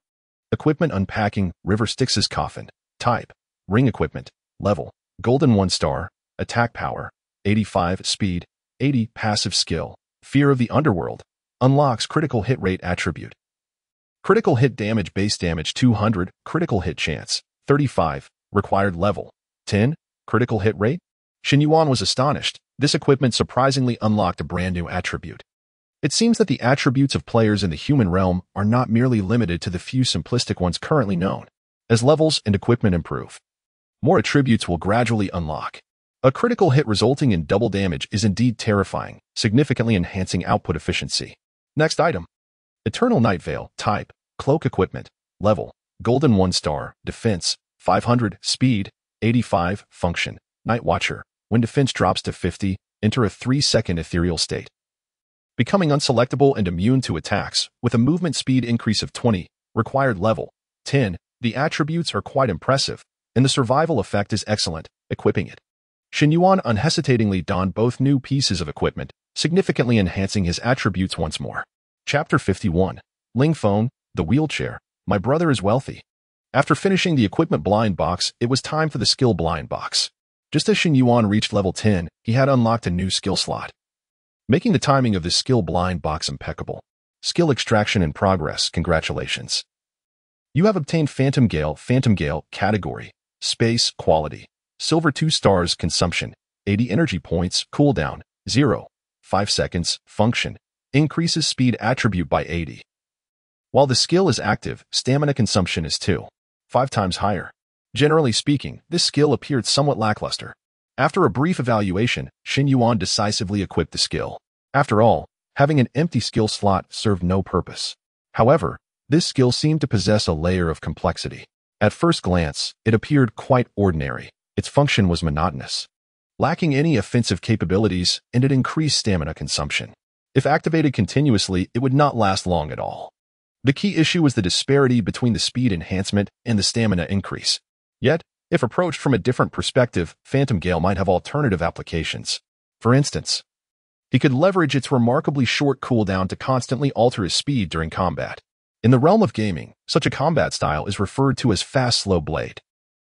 Equipment unpacking, River Styx's Coffin. Type, ring equipment. Level, golden 1 star. Attack power, 85. Speed, 80. Passive skill, Fear of the Underworld. Unlocks critical hit rate attribute. Critical hit damage, base damage 200. Critical hit chance, 35. Required level, 10. Critical hit rate. Shen Yuan was astonished. This equipment surprisingly unlocked a brand new attribute. It seems that the attributes of players in the human realm are not merely limited to the few simplistic ones currently known. As levels and equipment improve, more attributes will gradually unlock. A critical hit resulting in double damage is indeed terrifying, significantly enhancing output efficiency. Next item. Eternal Night Veil. Type, cloak equipment. Level, golden 1 star. Defense, 500. Speed, 85. Function, Night Watcher. When defense drops to 50, enter a 3-second ethereal state, becoming unselectable and immune to attacks, with a movement speed increase of 20. Required level, 10. The attributes are quite impressive, and the survival effect is excellent. Equipping it, Shen Yuan unhesitatingly donned both new pieces of equipment, significantly enhancing his attributes once more. Chapter 51. Ling Phone, the wheelchair. My brother is wealthy. After finishing the equipment blind box, it was time for the skill blind box. Just as Shen Yuan reached level 10, he had unlocked a new skill slot, making the timing of this skill blind box impeccable. Skill extraction in progress. Congratulations. You have obtained Phantom Gale. Phantom Gale, category, space, quality, silver 2 stars. Consumption, 80 energy points. Cooldown, 0. 5 seconds. Function, increases speed attribute by 80. While the skill is active, stamina consumption is 2.5 times higher. Generally speaking, this skill appeared somewhat lackluster. After a brief evaluation, Shen Yuan decisively equipped the skill. After all, having an empty skill slot served no purpose. However, this skill seemed to possess a layer of complexity. At first glance, it appeared quite ordinary. Its function was monotonous, lacking any offensive capabilities, and it increased stamina consumption. If activated continuously, it would not last long at all. The key issue was the disparity between the speed enhancement and the stamina increase. Yet, if approached from a different perspective, Phantom Gale might have alternative applications. For instance, he could leverage its remarkably short cooldown to constantly alter his speed during combat. In the realm of gaming, such a combat style is referred to as fast slow blade.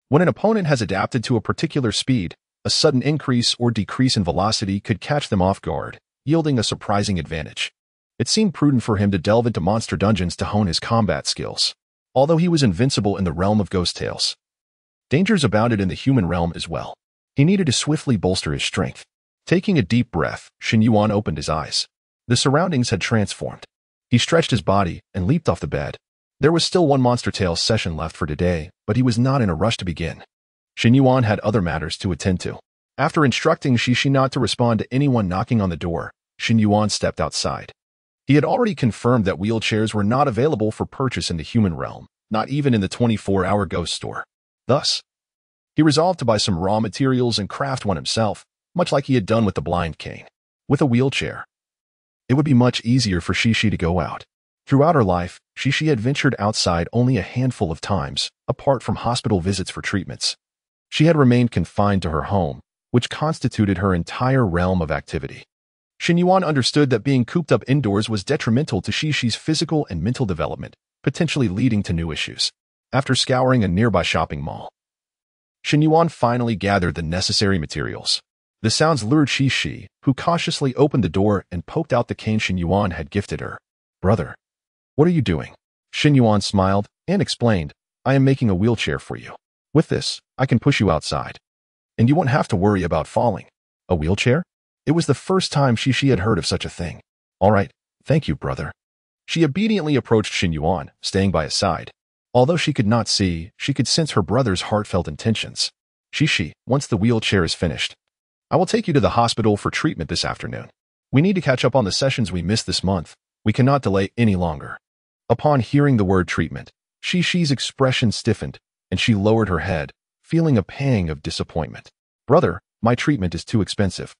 When an opponent has adapted to a particular speed, a sudden increase or decrease in velocity could catch them off guard, yielding a surprising advantage. It seemed prudent for him to delve into monster dungeons to hone his combat skills. Although he was invincible in the realm of ghost tales, dangers abounded in the human realm as well. He needed to swiftly bolster his strength. Taking a deep breath, Shen Yuan opened his eyes. The surroundings had transformed. He stretched his body and leaped off the bed. There was still one Monster Tales session left for today, but he was not in a rush to begin. Shen Yuan had other matters to attend to. After instructing Shishi not to respond to anyone knocking on the door, Shen Yuan stepped outside. He had already confirmed that wheelchairs were not available for purchase in the human realm, not even in the 24-hour ghost store. Thus, he resolved to buy some raw materials and craft one himself, much like he had done with the blind cane. With a wheelchair, it would be much easier for Shishi to go out. Throughout her life, Shishi had ventured outside only a handful of times, apart from hospital visits for treatments. She had remained confined to her home, which constituted her entire realm of activity. Shen Yuan understood that being cooped up indoors was detrimental to Shishi's physical and mental development, potentially leading to new issues. After scouring a nearby shopping mall, Shen Yuan finally gathered the necessary materials. The sounds lured Shishi, who cautiously opened the door and poked out the cane Shen Yuan had gifted her. "Brother, what are you doing?" Shen Yuan smiled and explained, "I am making a wheelchair for you. With this, I can push you outside, and you won't have to worry about falling." A wheelchair? It was the first time Shishi had heard of such a thing. "All right, thank you, brother." She obediently approached Shen Yuan, staying by his side. Although she could not see, she could sense her brother's heartfelt intentions. "Shishi, once the wheelchair is finished, I will take you to the hospital for treatment this afternoon. We need to catch up on the sessions we missed this month. We cannot delay any longer." Upon hearing the word treatment, Shishi's expression stiffened, and she lowered her head, feeling a pang of disappointment. "Brother, my treatment is too expensive.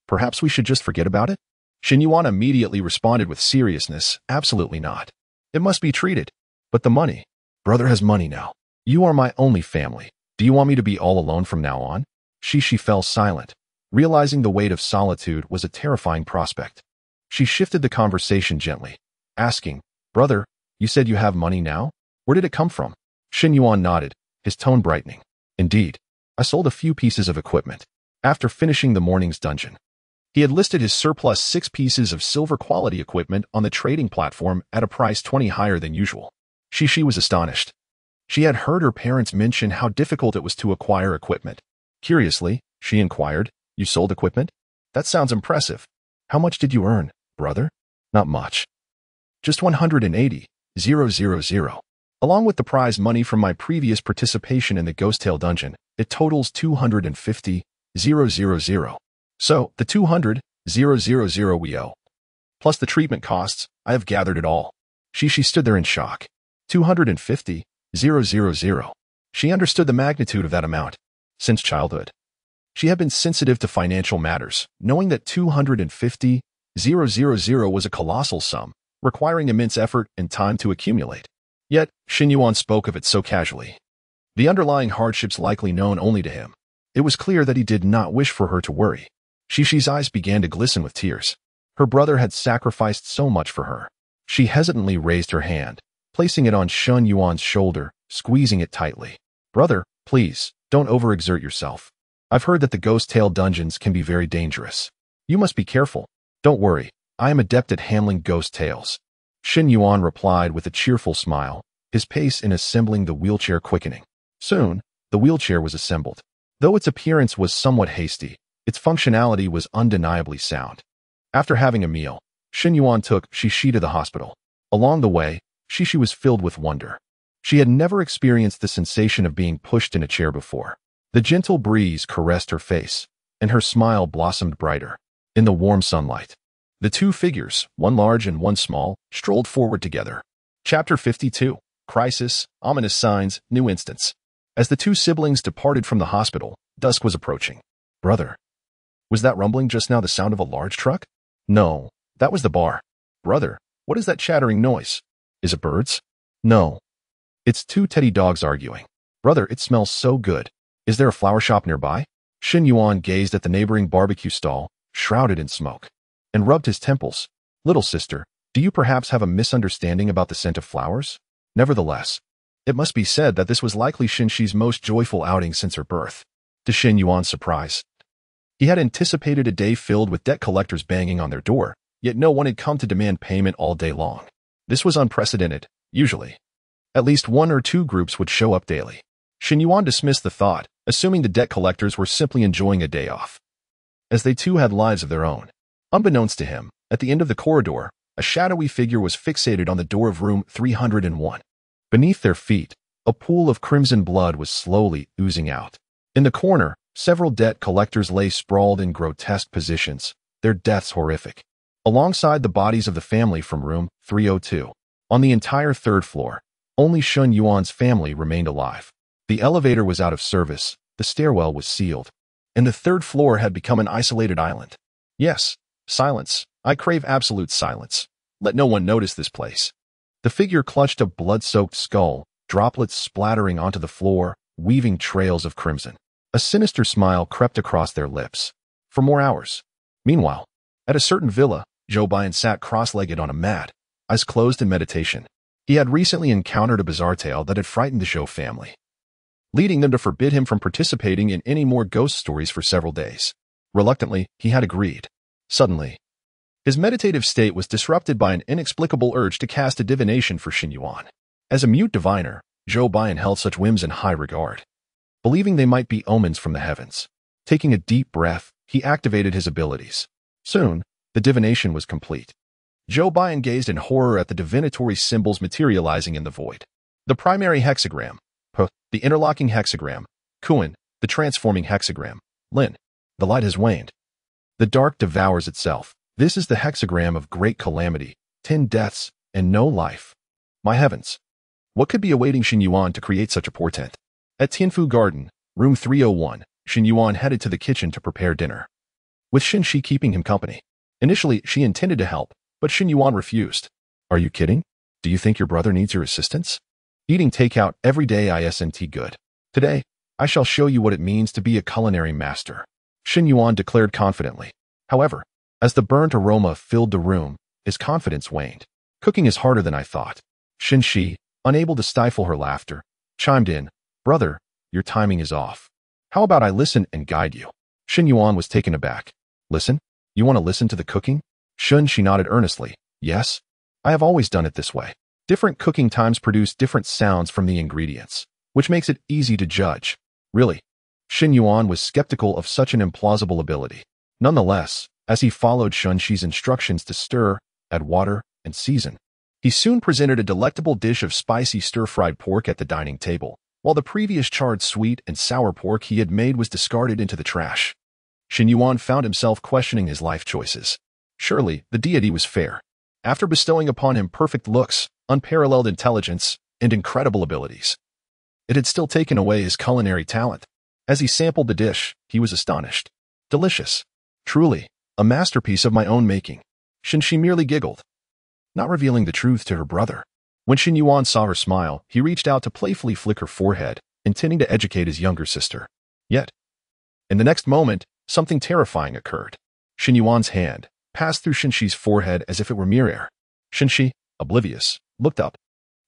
Perhaps we should just forget about it?" Shen Yuan immediately responded with seriousness, "Absolutely not. It must be treated. But the money. Brother has money now. You are my only family. Do you want me to be all alone from now on?" Shishi fell silent, realizing the weight of solitude was a terrifying prospect. She shifted the conversation gently, asking, "Brother, you said you have money now? Where did it come from?" Shen Yuan nodded, his tone brightening. "Indeed, I sold a few pieces of equipment. After finishing the morning's dungeon." He had listed his surplus 6 pieces of silver quality equipment on the trading platform at a price 20 higher than usual. Shishi was astonished. She had heard her parents mention how difficult it was to acquire equipment. Curiously, she inquired, "You sold equipment? That sounds impressive. How much did you earn, brother?" "Not much. Just 180,000. Along with the prize money from my previous participation in the Ghost Tale dungeon, it totals 250,000. So, the 200,000 we owe. Plus the treatment costs, I have gathered it all." Shishi stood there in shock. 250,000. She understood the magnitude of that amount. Since childhood, she had been sensitive to financial matters, knowing that 250,000 was a colossal sum, requiring immense effort and time to accumulate. Yet, Shen Yuan spoke of it so casually. The underlying hardships likely known only to him. It was clear that he did not wish for her to worry. Shishi's eyes began to glisten with tears. Her brother had sacrificed so much for her. She hesitantly raised her hand, placing it on Shen Yuan's shoulder, squeezing it tightly. "Brother, please, don't overexert yourself. I've heard that the Ghost Tale dungeons can be very dangerous. You must be careful. Don't worry, I am adept at handling ghost tales." Shen Yuan replied with a cheerful smile, his pace in assembling the wheelchair quickening. Soon, the wheelchair was assembled. Though its appearance was somewhat hasty, its functionality was undeniably sound. After having a meal, Shen Yuan took Shishi to the hospital. Along the way, Shishi was filled with wonder. She had never experienced the sensation of being pushed in a chair before. The gentle breeze caressed her face, and her smile blossomed brighter. In the warm sunlight, the two figures, one large and one small, strolled forward together. Chapter 52. Crisis, Ominous Signs, New Instance. As the two siblings departed from the hospital, dusk was approaching. Brother, was that rumbling just now the sound of a large truck? No, that was the bar. Brother, what is that chattering noise? Is it birds? No. It's two teddy dogs arguing. Brother, it smells so good. Is there a flower shop nearby? Shen Yuan gazed at the neighboring barbecue stall, shrouded in smoke, and rubbed his temples. Little sister, do you perhaps have a misunderstanding about the scent of flowers? Nevertheless, it must be said that this was likely Shinshi's most joyful outing since her birth. To Shen Yuan's surprise, he had anticipated a day filled with debt collectors banging on their door, yet no one had come to demand payment all day long. This was unprecedented. Usually, at least one or two groups would show up daily. Shen Yuan dismissed the thought, assuming the debt collectors were simply enjoying a day off, as they too had lives of their own. Unbeknownst to him, at the end of the corridor, a shadowy figure was fixated on the door of room 301. Beneath their feet, a pool of crimson blood was slowly oozing out. In the corner, several debt collectors lay sprawled in grotesque positions, their deaths horrific. Alongside the bodies of the family from room 302. On the entire third floor, only Shen Yuan's family remained alive. The elevator was out of service, the stairwell was sealed, and the third floor had become an isolated island. Yes, silence. I crave absolute silence. Let no one notice this place. The figure clutched a blood-soaked skull, droplets splattering onto the floor, weaving trails of crimson. A sinister smile crept across their lips. For more hours. Meanwhile, at a certain villa, Zhou Baiyan sat cross-legged on a mat, eyes closed in meditation. He had recently encountered a bizarre tale that had frightened the Zhou family, leading them to forbid him from participating in any more ghost stories for several days. Reluctantly, he had agreed. Suddenly, his meditative state was disrupted by an inexplicable urge to cast a divination for Shen Yuan. As a mute diviner, Zhou Baiyan held such whims in high regard, believing they might be omens from the heavens. Taking a deep breath, he activated his abilities. Soon, the divination was complete. Zhou Baiyan gazed in horror at the divinatory symbols materializing in the void. The primary hexagram, P, the interlocking hexagram, Kuan, the transforming hexagram, Lin. The light has waned. The dark devours itself. This is the hexagram of great calamity, 10 deaths, and no life. My heavens! What could be awaiting Shen Yuan to create such a portent? At Tianfu Garden, room 301, Shen Yuan headed to the kitchen to prepare dinner, with Shen Shi keeping him company. Initially, she intended to help, but Shen Yuan refused. Are you kidding? Do you think your brother needs your assistance? Eating takeout every day isn't good. Today, I shall show you what it means to be a culinary master, Shen Yuan declared confidently. However, as the burnt aroma filled the room, his confidence waned. Cooking is harder than I thought. Shen Shi, unable to stifle her laughter, chimed in. Brother, your timing is off. How about I listen and guide you? Shen Yuan was taken aback. Listen? You want to listen to the cooking? Shen Shi nodded earnestly. Yes. I have always done it this way. Different cooking times produce different sounds from the ingredients, which makes it easy to judge. Really? Shen Yuan was skeptical of such an implausible ability. Nonetheless, as he followed Shen Shi's instructions to stir, add water, and season, he soon presented a delectable dish of spicy stir-fried pork at the dining table, while the previous charred sweet and sour pork he had made was discarded into the trash. Shen Yuan found himself questioning his life choices. Surely, the deity was fair. After bestowing upon him perfect looks, unparalleled intelligence, and incredible abilities, it had still taken away his culinary talent. As he sampled the dish, he was astonished. Delicious. Truly, a masterpiece of my own making. Shen Shi merely giggled, not revealing the truth to her brother. When Shen Yuan saw her smile, he reached out to playfully flick her forehead, intending to educate his younger sister. Yet, in the next moment, something terrifying occurred. Shen Yuan's hand passed through Shen Shi's forehead as if it were mere air. Shen Shi, oblivious, looked up.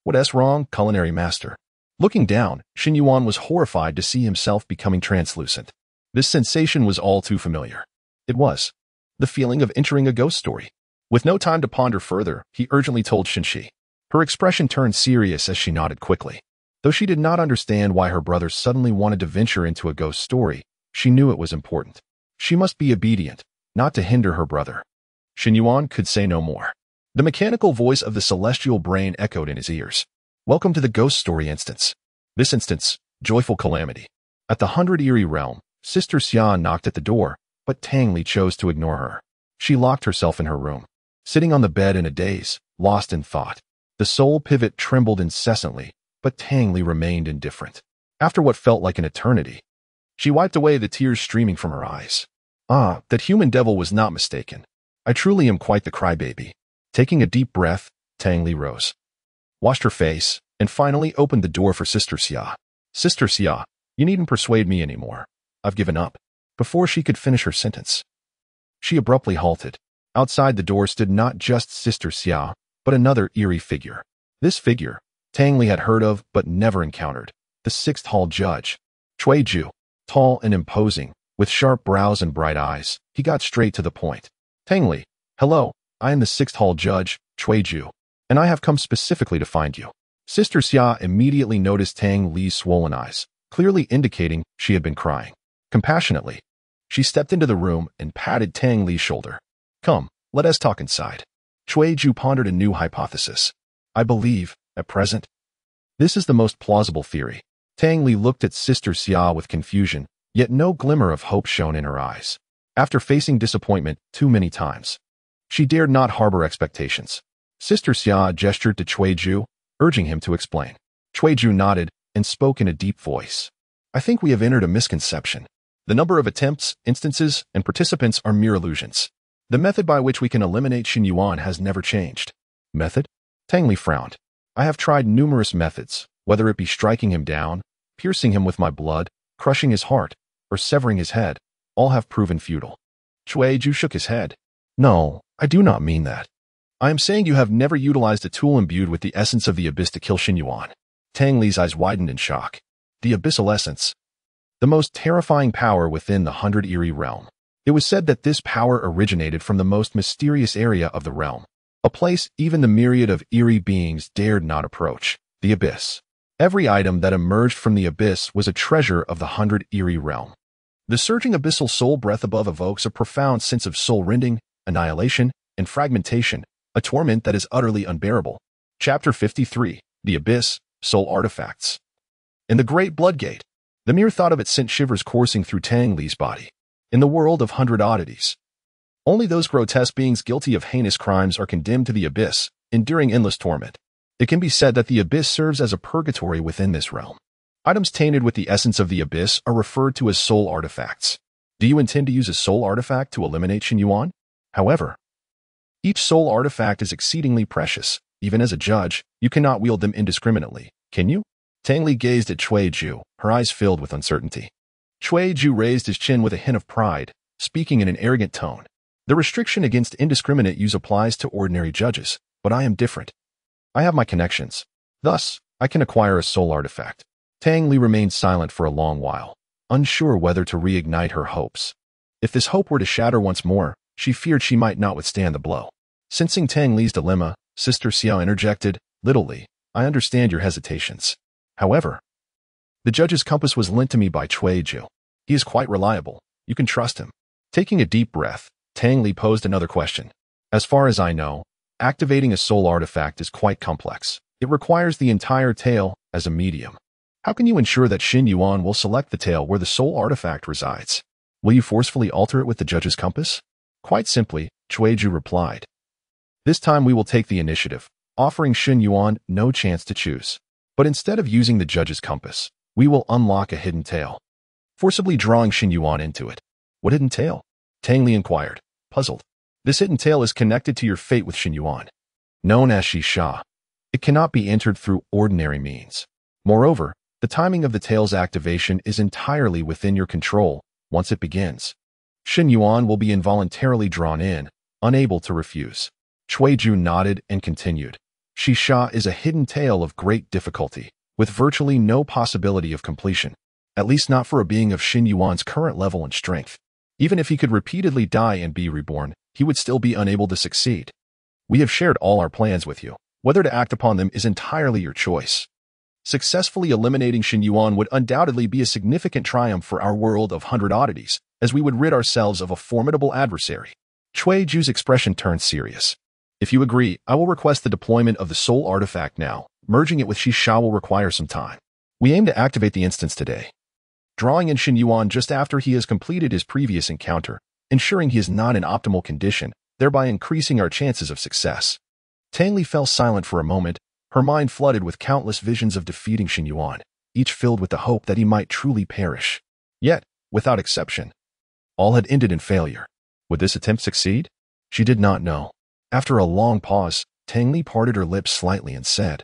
What's wrong, culinary master? Looking down, Shen Yuan was horrified to see himself becoming translucent. This sensation was all too familiar. It was the feeling of entering a ghost story. With no time to ponder further, he urgently told Shen Shi. Her expression turned serious as she nodded quickly. Though she did not understand why her brother suddenly wanted to venture into a ghost story, she knew it was important. She must be obedient, not to hinder her brother. Shen Yuan could say no more. The mechanical voice of the celestial brain echoed in his ears. Welcome to the ghost story instance. This instance, joyful calamity. At the 100 Eerie realm, Sister Xia knocked at the door, but Tang Li chose to ignore her. She locked herself in her room, sitting on the bed in a daze, lost in thought. The soul pivot trembled incessantly, but Tang Li remained indifferent. After what felt like an eternity, she wiped away the tears streaming from her eyes. Ah, that human devil was not mistaken. I truly am quite the crybaby. Taking a deep breath, Tang Li rose, washed her face, and finally opened the door for Sister Xia. Sister Xia, you needn't persuade me anymore. I've given up. Before she could finish her sentence, she abruptly halted. Outside the door stood not just Sister Xia, but another eerie figure. This figure, Tang Li had heard of but never encountered. The sixth hall judge, Cui Ju. Tall and imposing, with sharp brows and bright eyes, he got straight to the point. Tang Li, hello, I am the sixth hall judge, Cui Ju, and I have come specifically to find you. Sister Xia immediately noticed Tang Li's swollen eyes, clearly indicating she had been crying. Compassionately, she stepped into the room and patted Tang Li's shoulder. Come, let us talk inside. Cui Ju pondered a new hypothesis. I believe, at present, this is the most plausible theory. Tang Li looked at Sister Xia with confusion, yet no glimmer of hope shone in her eyes. After facing disappointment too many times, she dared not harbor expectations. Sister Xia gestured to Cui Ju, urging him to explain. Cui Ju nodded and spoke in a deep voice. I think we have entered a misconception. The number of attempts, instances, and participants are mere illusions. The method by which we can eliminate Shen Yuan has never changed. Method? Tang Li frowned. I have tried numerous methods, whether it be striking him down, piercing him with my blood, crushing his heart, or severing his head, all have proven futile. Cui Ju shook his head. No, I do not mean that. I am saying you have never utilized a tool imbued with the essence of the abyss to kill Shen Yuan. Tang Li's eyes widened in shock. The abyssal essence. The most terrifying power within the 100 Eerie realm. It was said that this power originated from the most mysterious area of the realm, a place even the myriad of eerie beings dared not approach, the abyss. Every item that emerged from the abyss was a treasure of the 100 Eerie realm. The surging abyssal soul breath above evokes a profound sense of soul rending, annihilation, and fragmentation, a torment that is utterly unbearable. Chapter 53, The Abyss, Soul Artifacts. In the Great Bloodgate, the mere thought of it sent shivers coursing through Tang Li's body. In the world of 100 oddities, only those grotesque beings guilty of heinous crimes are condemned to the abyss, enduring endless torment. It can be said that the abyss serves as a purgatory within this realm. Items tainted with the essence of the abyss are referred to as soul artifacts. Do you intend to use a soul artifact to eliminate Shen Yuan? However, each soul artifact is exceedingly precious. Even as a judge, you cannot wield them indiscriminately, can you? Tang Li gazed at Cui Ju, her eyes filled with uncertainty. Cui Ju raised his chin with a hint of pride, speaking in an arrogant tone. The restriction against indiscriminate use applies to ordinary judges, but I am different. I have my connections. Thus, I can acquire a soul artifact. Tang Li remained silent for a long while, unsure whether to reignite her hopes. If this hope were to shatter once more, she feared she might not withstand the blow. Sensing Tang Li's dilemma, Sister Xia interjected, Little Li, I understand your hesitations. However, the judge's compass was lent to me by Cui Ju. He is quite reliable. You can trust him. Taking a deep breath, Tang Li posed another question. As far as I know, activating a soul artifact is quite complex. It requires the entire tail as a medium. How can you ensure that Shen Yuan will select the tail where the soul artifact resides? Will you forcefully alter it with the judge's compass? Quite simply, Cui Ju replied. This time we will take the initiative, offering Shen Yuan no chance to choose. But instead of using the judge's compass, we will unlock a hidden tail, forcibly drawing Shen Yuan into it. What hidden tail? Tang Li inquired, puzzled. This hidden tail is connected to your fate with Shen Yuan, known as Shisha. It cannot be entered through ordinary means. Moreover, the timing of the tail's activation is entirely within your control. Once it begins, Shen Yuan will be involuntarily drawn in, unable to refuse. Cui Ju nodded and continued. Shisha is a hidden tail of great difficulty, with virtually no possibility of completion, at least not for a being of Shen Yuan's current level and strength. Even if he could repeatedly die and be reborn, he would still be unable to succeed. We have shared all our plans with you. Whether to act upon them is entirely your choice. Successfully eliminating Shen Yuan would undoubtedly be a significant triumph for our world of 100 oddities, as we would rid ourselves of a formidable adversary. Cui Ju's expression turned serious. If you agree, I will request the deployment of the soul artifact now. Merging it with Shisha will require some time. We aim to activate the instance today. Drawing in Shen Yuan just after he has completed his previous encounter, ensuring he is not in optimal condition, thereby increasing our chances of success. Tang Li fell silent for a moment, her mind flooded with countless visions of defeating Shen Yuan, each filled with the hope that he might truly perish. Yet, without exception, all had ended in failure. Would this attempt succeed? She did not know. After a long pause, Tang Li parted her lips slightly and said,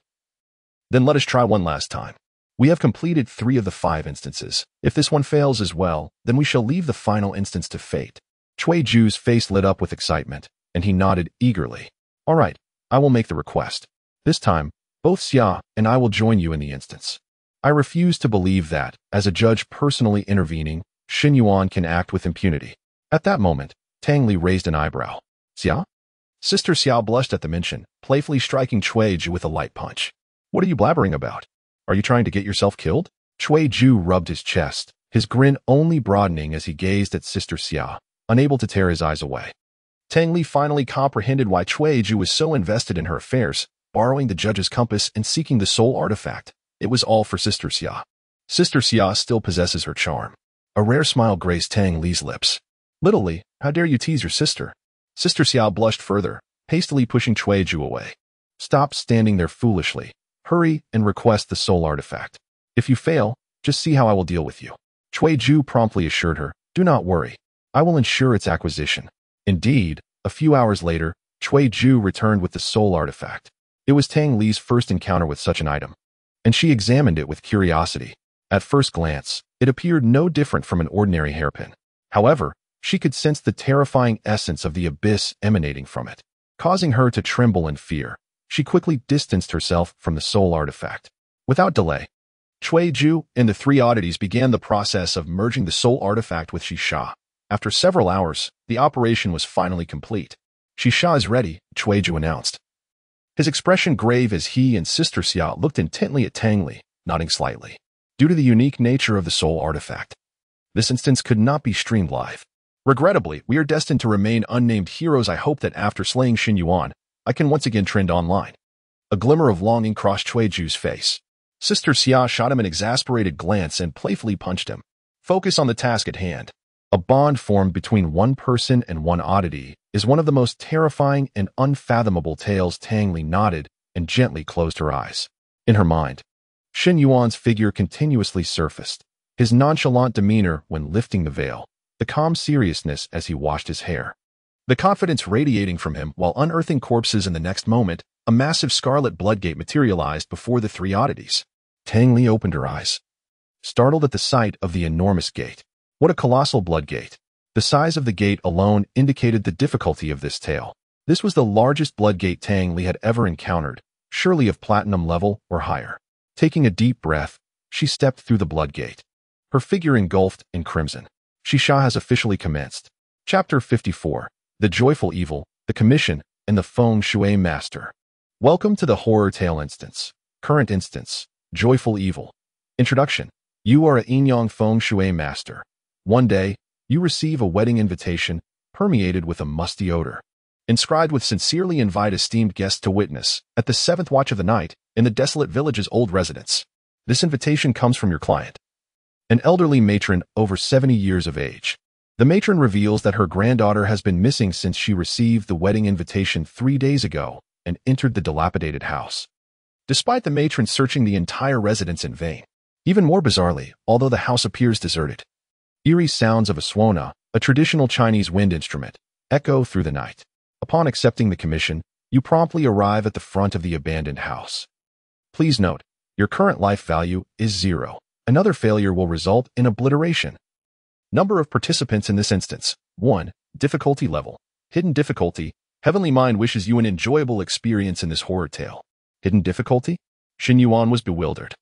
"Then let us try one last time. We have completed 3 of the 5 instances. If this one fails as well, then we shall leave the final instance to fate." Cui Ju's face lit up with excitement, and he nodded eagerly. "All right, I will make the request. This time, both Xia and I will join you in the instance." I refuse to believe that, as a judge personally intervening, Shen Yuan can act with impunity. At that moment, Tang Li raised an eyebrow. "Xia?" Sister Xia blushed at the mention, playfully striking Cui Ju with a light punch. "What are you blabbering about? Are you trying to get yourself killed?" Cui Ju rubbed his chest, his grin only broadening as he gazed at Sister Xia, unable to tear his eyes away. Tang Li finally comprehended why Cui Ju was so invested in her affairs, borrowing the judge's compass and seeking the soul artifact. It was all for Sister Xia. Sister Xia still possesses her charm. A rare smile grazed Tang Li's lips. "Little Li, how dare you tease your sister?" Sister Xia blushed further, hastily pushing Cui Ju away. "Stop standing there foolishly. Hurry and request the soul artifact. If you fail, just see how I will deal with you." Cui Ju promptly assured her, "Do not worry. I will ensure its acquisition." Indeed, a few hours later, Cui Ju returned with the soul artifact. It was Tang Li's first encounter with such an item, and she examined it with curiosity. At first glance, it appeared no different from an ordinary hairpin. However, she could sense the terrifying essence of the abyss emanating from it. Causing her to tremble in fear, she quickly distanced herself from the soul artifact. Without delay, Cui Ju and the 3 oddities began the process of merging the soul artifact with Shisha. After several hours, the operation was finally complete. "Shisha is ready," Cui Ju announced. His expression grave as he and Sister Xia looked intently at Tang Li, nodding slightly. Due to the unique nature of the soul artifact, this instance could not be streamed live. "Regrettably, we are destined to remain unnamed heroes. I hope that after slaying Shen Yuan, I can once again trend online." A glimmer of longing crossed Cui Ju's face. Sister Xia shot him an exasperated glance and playfully punched him. Focus on the task at hand. A bond formed between one person and one oddity is one of the most terrifying and unfathomable tales. Tang Li nodded and gently closed her eyes. In her mind, Shen Yuan's figure continuously surfaced, his nonchalant demeanor when lifting the veil, the calm seriousness as he washed his hair, the confidence radiating from him while unearthing corpses. In the next moment, a massive scarlet bloodgate materialized before the 3 oddities. Tang Li opened her eyes, startled at the sight of the enormous gate. What a colossal bloodgate! The size of the gate alone indicated the difficulty of this tale. This was the largest bloodgate Tang Li had ever encountered, surely of platinum level or higher. Taking a deep breath, she stepped through the bloodgate, her figure engulfed in crimson. Shisha has officially commenced. Chapter 54. The Joyful Evil, the Commission, and the Feng Shui Master. Welcome to the Horror Tale Instance. Current Instance. Joyful Evil. Introduction. You are a Yinyang Feng Shui Master. One day, you receive a wedding invitation permeated with a musty odor. Inscribed with "Sincerely invite esteemed guests to witness, at the 7th watch of the night, in the desolate village's old residence." This invitation comes from your client, an elderly matron over 70 years of age. The matron reveals that her granddaughter has been missing since she received the wedding invitation 3 days ago and entered the dilapidated house. Despite the matron searching the entire residence in vain. Even more bizarrely, although the house appears deserted, eerie sounds of a suona, a traditional Chinese wind instrument, echo through the night. Upon accepting the commission, you promptly arrive at the front of the abandoned house. Please note, your current life value is 0. Another failure will result in obliteration. Number of participants in this instance: 1. Difficulty level. Hidden difficulty. Heavenly Mind wishes you an enjoyable experience in this horror tale. Hidden difficulty? Shen Yuan was bewildered,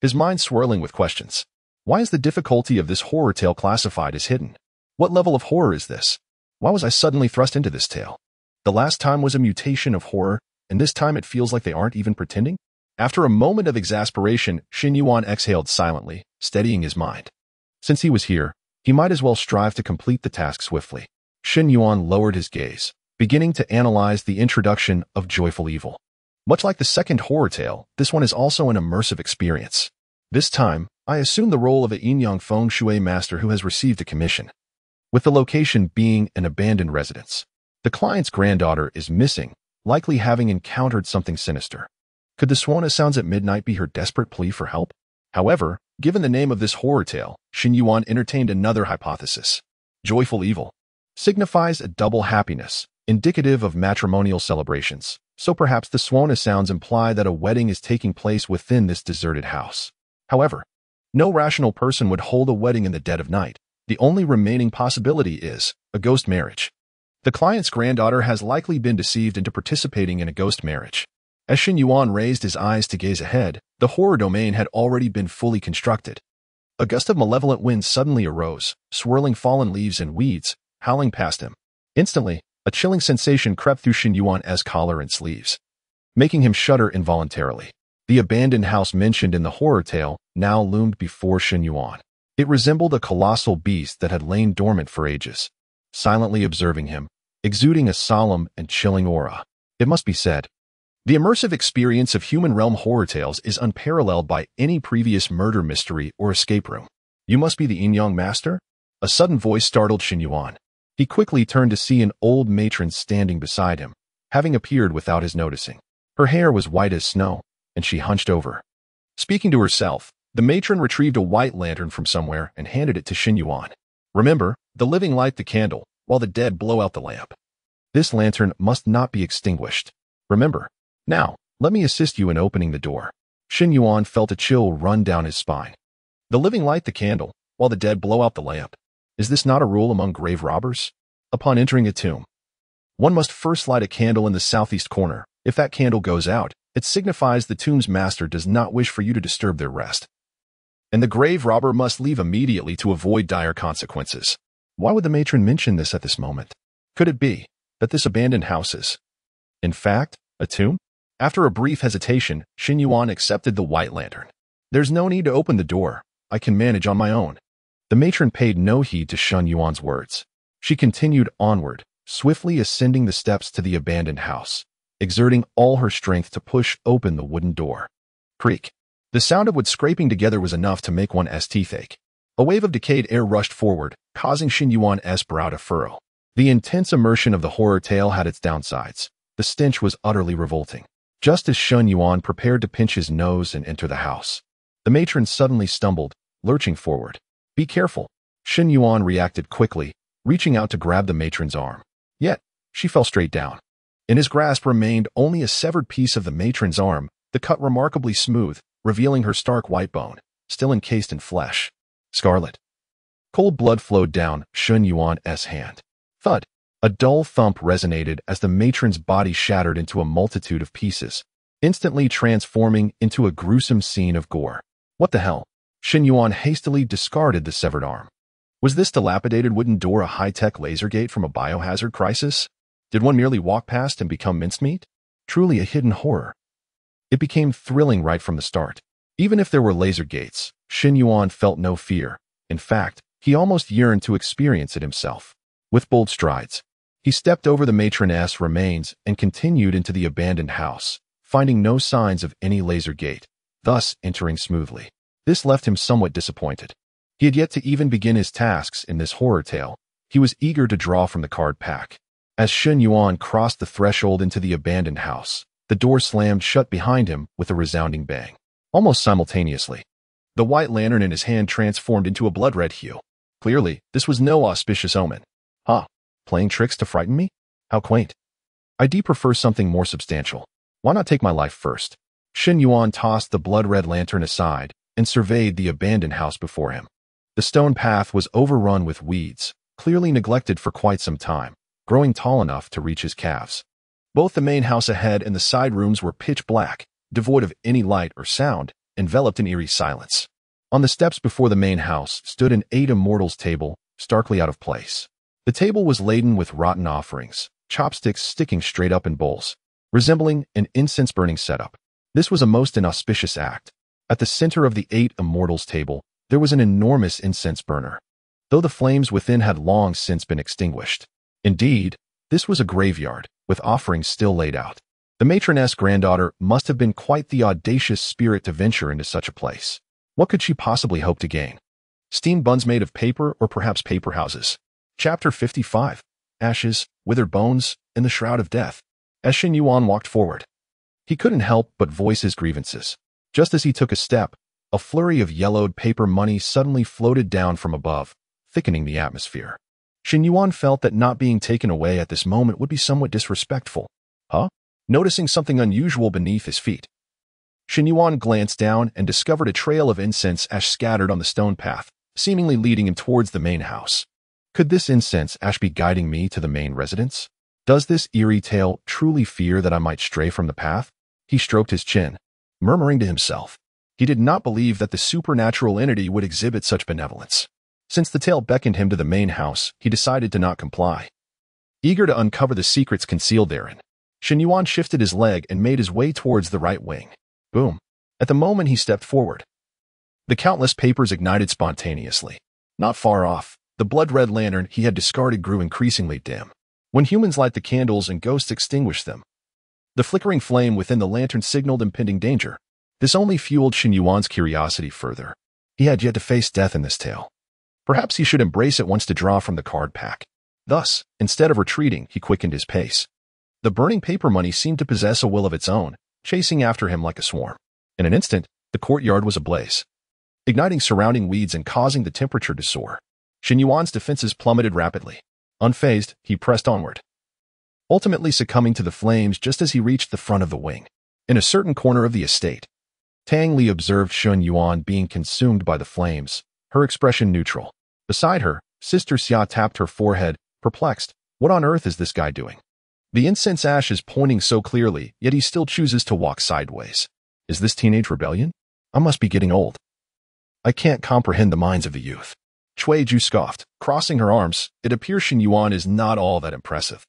his mind swirling with questions. Why is the difficulty of this horror tale classified as hidden? What level of horror is this? Why was I suddenly thrust into this tale? The last time was a mutation of horror, and this time it feels like they aren't even pretending? After a moment of exasperation, Shen Yuan exhaled silently, steadying his mind. Since he was here, he might as well strive to complete the task swiftly. Shen Yuan lowered his gaze, beginning to analyze the introduction of joyful evil. Much like the second horror tale, this one is also an immersive experience. This time, I assume the role of a yin-yang feng shui master who has received a commission. With the location being an abandoned residence, the client's granddaughter is missing, likely having encountered something sinister. Could the swan sounds at midnight be her desperate plea for help? However, given the name of this horror tale, Shen Yuan entertained another hypothesis. Joyful evil signifies a double happiness, indicative of matrimonial celebrations, so perhaps the swan sounds imply that a wedding is taking place within this deserted house. However, no rational person would hold a wedding in the dead of night. The only remaining possibility is a ghost marriage. The client's granddaughter has likely been deceived into participating in a ghost marriage. As Shen Yuan raised his eyes to gaze ahead, the horror domain had already been fully constructed. A gust of malevolent wind suddenly arose, swirling fallen leaves and weeds, howling past him. Instantly, a chilling sensation crept through Shen Yuan's collar and sleeves, making him shudder involuntarily. The abandoned house mentioned in the horror tale now loomed before Shen Yuan. It resembled a colossal beast that had lain dormant for ages, silently observing him, exuding a solemn and chilling aura. It must be said, the immersive experience of human realm horror tales is unparalleled by any previous murder mystery or escape room. You must be the yin-yang master? A sudden voice startled Shen Yuan. He quickly turned to see an old matron standing beside him, having appeared without his noticing. Her hair was white as snow, and she hunched over. Speaking to herself, the matron retrieved a white lantern from somewhere and handed it to Shen Yuan. Remember, the living light the candle, while the dead blow out the lamp. This lantern must not be extinguished. Remember. Now, let me assist you in opening the door. Shen Yuan felt a chill run down his spine. The living light the candle, while the dead blow out the lamp. Is this not a rule among grave robbers? Upon entering a tomb, one must first light a candle in the southeast corner. If that candle goes out, it signifies the tomb's master does not wish for you to disturb their rest. And the grave robber must leave immediately to avoid dire consequences. Why would the matron mention this at this moment? Could it be that this abandoned house is, in fact, a tomb? After a brief hesitation, Shen Yuan accepted the white lantern. There's no need to open the door. I can manage on my own. The matron paid no heed to Shen Yuan's words. She continued onward, swiftly ascending the steps to the abandoned house, exerting all her strength to push open the wooden door. Creak. The sound of wood scraping together was enough to make one's teeth ache. A wave of decayed air rushed forward, causing Shen Yuan's brow to furrow. The intense immersion of the horror tale had its downsides. The stench was utterly revolting. Just as Shen Yuan prepared to pinch his nose and enter the house, the matron suddenly stumbled, lurching forward. Be careful. Shen Yuan reacted quickly, reaching out to grab the matron's arm. Yet, she fell straight down. In his grasp remained only a severed piece of the matron's arm, the cut remarkably smooth, revealing her stark white bone, still encased in flesh. Scarlet. Cold blood flowed down Shen Yuan's hand. Thud. A dull thump resonated as the matron's body shattered into a multitude of pieces, instantly transforming into a gruesome scene of gore. What the hell? Shen Yuan hastily discarded the severed arm. Was this dilapidated wooden door a high-tech laser gate from a biohazard crisis? Did one merely walk past and become mincemeat? Truly a hidden horror. It became thrilling right from the start. Even if there were laser gates, Shen Yuan felt no fear. In fact, he almost yearned to experience it himself. With bold strides, he stepped over the matron's remains and continued into the abandoned house, finding no signs of any laser gate, thus entering smoothly. This left him somewhat disappointed. He had yet to even begin his tasks in this horror tale. He was eager to draw from the card pack. As Shen Yuan crossed the threshold into the abandoned house, the door slammed shut behind him with a resounding bang. Almost simultaneously, the white lantern in his hand transformed into a blood-red hue. Clearly, this was no auspicious omen. Huh? Playing tricks to frighten me? How quaint. I prefer something more substantial. Why not take my life first? Shen Yuan tossed the blood-red lantern aside and surveyed the abandoned house before him. The stone path was overrun with weeds, clearly neglected for quite some time, growing tall enough to reach his calves. Both the main house ahead and the side rooms were pitch black, devoid of any light or sound, enveloped in eerie silence. On the steps before the main house stood an 8 immortals table, starkly out of place. The table was laden with rotten offerings, chopsticks sticking straight up in bowls, resembling an incense-burning setup. This was a most inauspicious act. At the center of the 8 immortals table, there was an enormous incense burner, though the flames within had long since been extinguished. Indeed, this was a graveyard, with offerings still laid out. The matroness granddaughter must have been quite the audacious spirit to venture into such a place. What could she possibly hope to gain? Steamed buns made of paper or perhaps paper houses. Chapter 55. Ashes, withered bones, and the shroud of death. As Shen Yuan walked forward, he couldn't help but voice his grievances. Just as he took a step, a flurry of yellowed paper money suddenly floated down from above, thickening the atmosphere. Shen Yuan felt that not being taken away at this moment would be somewhat disrespectful. Huh? Noticing something unusual beneath his feet, Shen Yuan glanced down and discovered a trail of incense ash scattered on the stone path, seemingly leading him towards the main house. Could this incense ash be guiding me to the main residence? Does this eerie tale truly fear that I might stray from the path? He stroked his chin, murmuring to himself. He did not believe that the supernatural entity would exhibit such benevolence. Since the tale beckoned him to the main house, he decided to not comply. Eager to uncover the secrets concealed therein, Shen Yuan shifted his leg and made his way towards the right wing. Boom. At the moment he stepped forward, the countless papers ignited spontaneously. Not far off, the blood-red lantern he had discarded grew increasingly dim. When humans light the candles and ghosts extinguish them, the flickering flame within the lantern signaled impending danger. This only fueled Shen Yuan's curiosity further. He had yet to face death in this tale. Perhaps he should embrace it once to draw from the card pack. Thus, instead of retreating, he quickened his pace. The burning paper money seemed to possess a will of its own, chasing after him like a swarm. In an instant, the courtyard was ablaze, igniting surrounding weeds and causing the temperature to soar. Shen Yuan's defenses plummeted rapidly. Unfazed, he pressed onward, ultimately succumbing to the flames just as he reached the front of the wing. In a certain corner of the estate, Tang Li observed Shen Yuan being consumed by the flames, her expression neutral. Beside her, Sister Xia tapped her forehead, perplexed. What on earth is this guy doing? The incense ash is pointing so clearly, yet he still chooses to walk sideways. Is this teenage rebellion? I must be getting old. I can't comprehend the minds of the youth. Cui Ju scoffed, crossing her arms. It appears Shen Yuan is not all that impressive.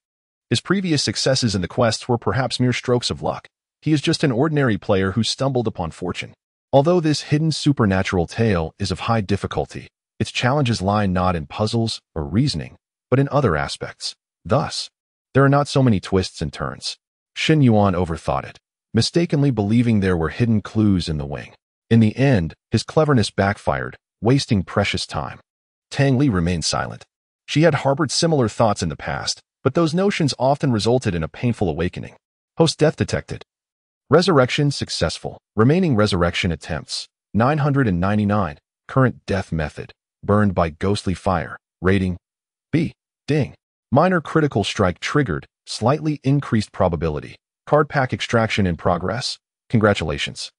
His previous successes in the quests were perhaps mere strokes of luck. He is just an ordinary player who stumbled upon fortune. Although this hidden supernatural tale is of high difficulty, its challenges lie not in puzzles or reasoning, but in other aspects. Thus, there are not so many twists and turns. Shen Yuan overthought it, mistakenly believing there were hidden clues in the wing. In the end, his cleverness backfired, wasting precious time. Tang Li remained silent. She had harbored similar thoughts in the past, but those notions often resulted in a painful awakening. Post-death detected. Resurrection successful. Remaining resurrection attempts, 999. Current death method, burned by ghostly fire. Rating, B. Ding. Minor critical strike triggered, slightly increased probability. Card pack extraction in progress. Congratulations.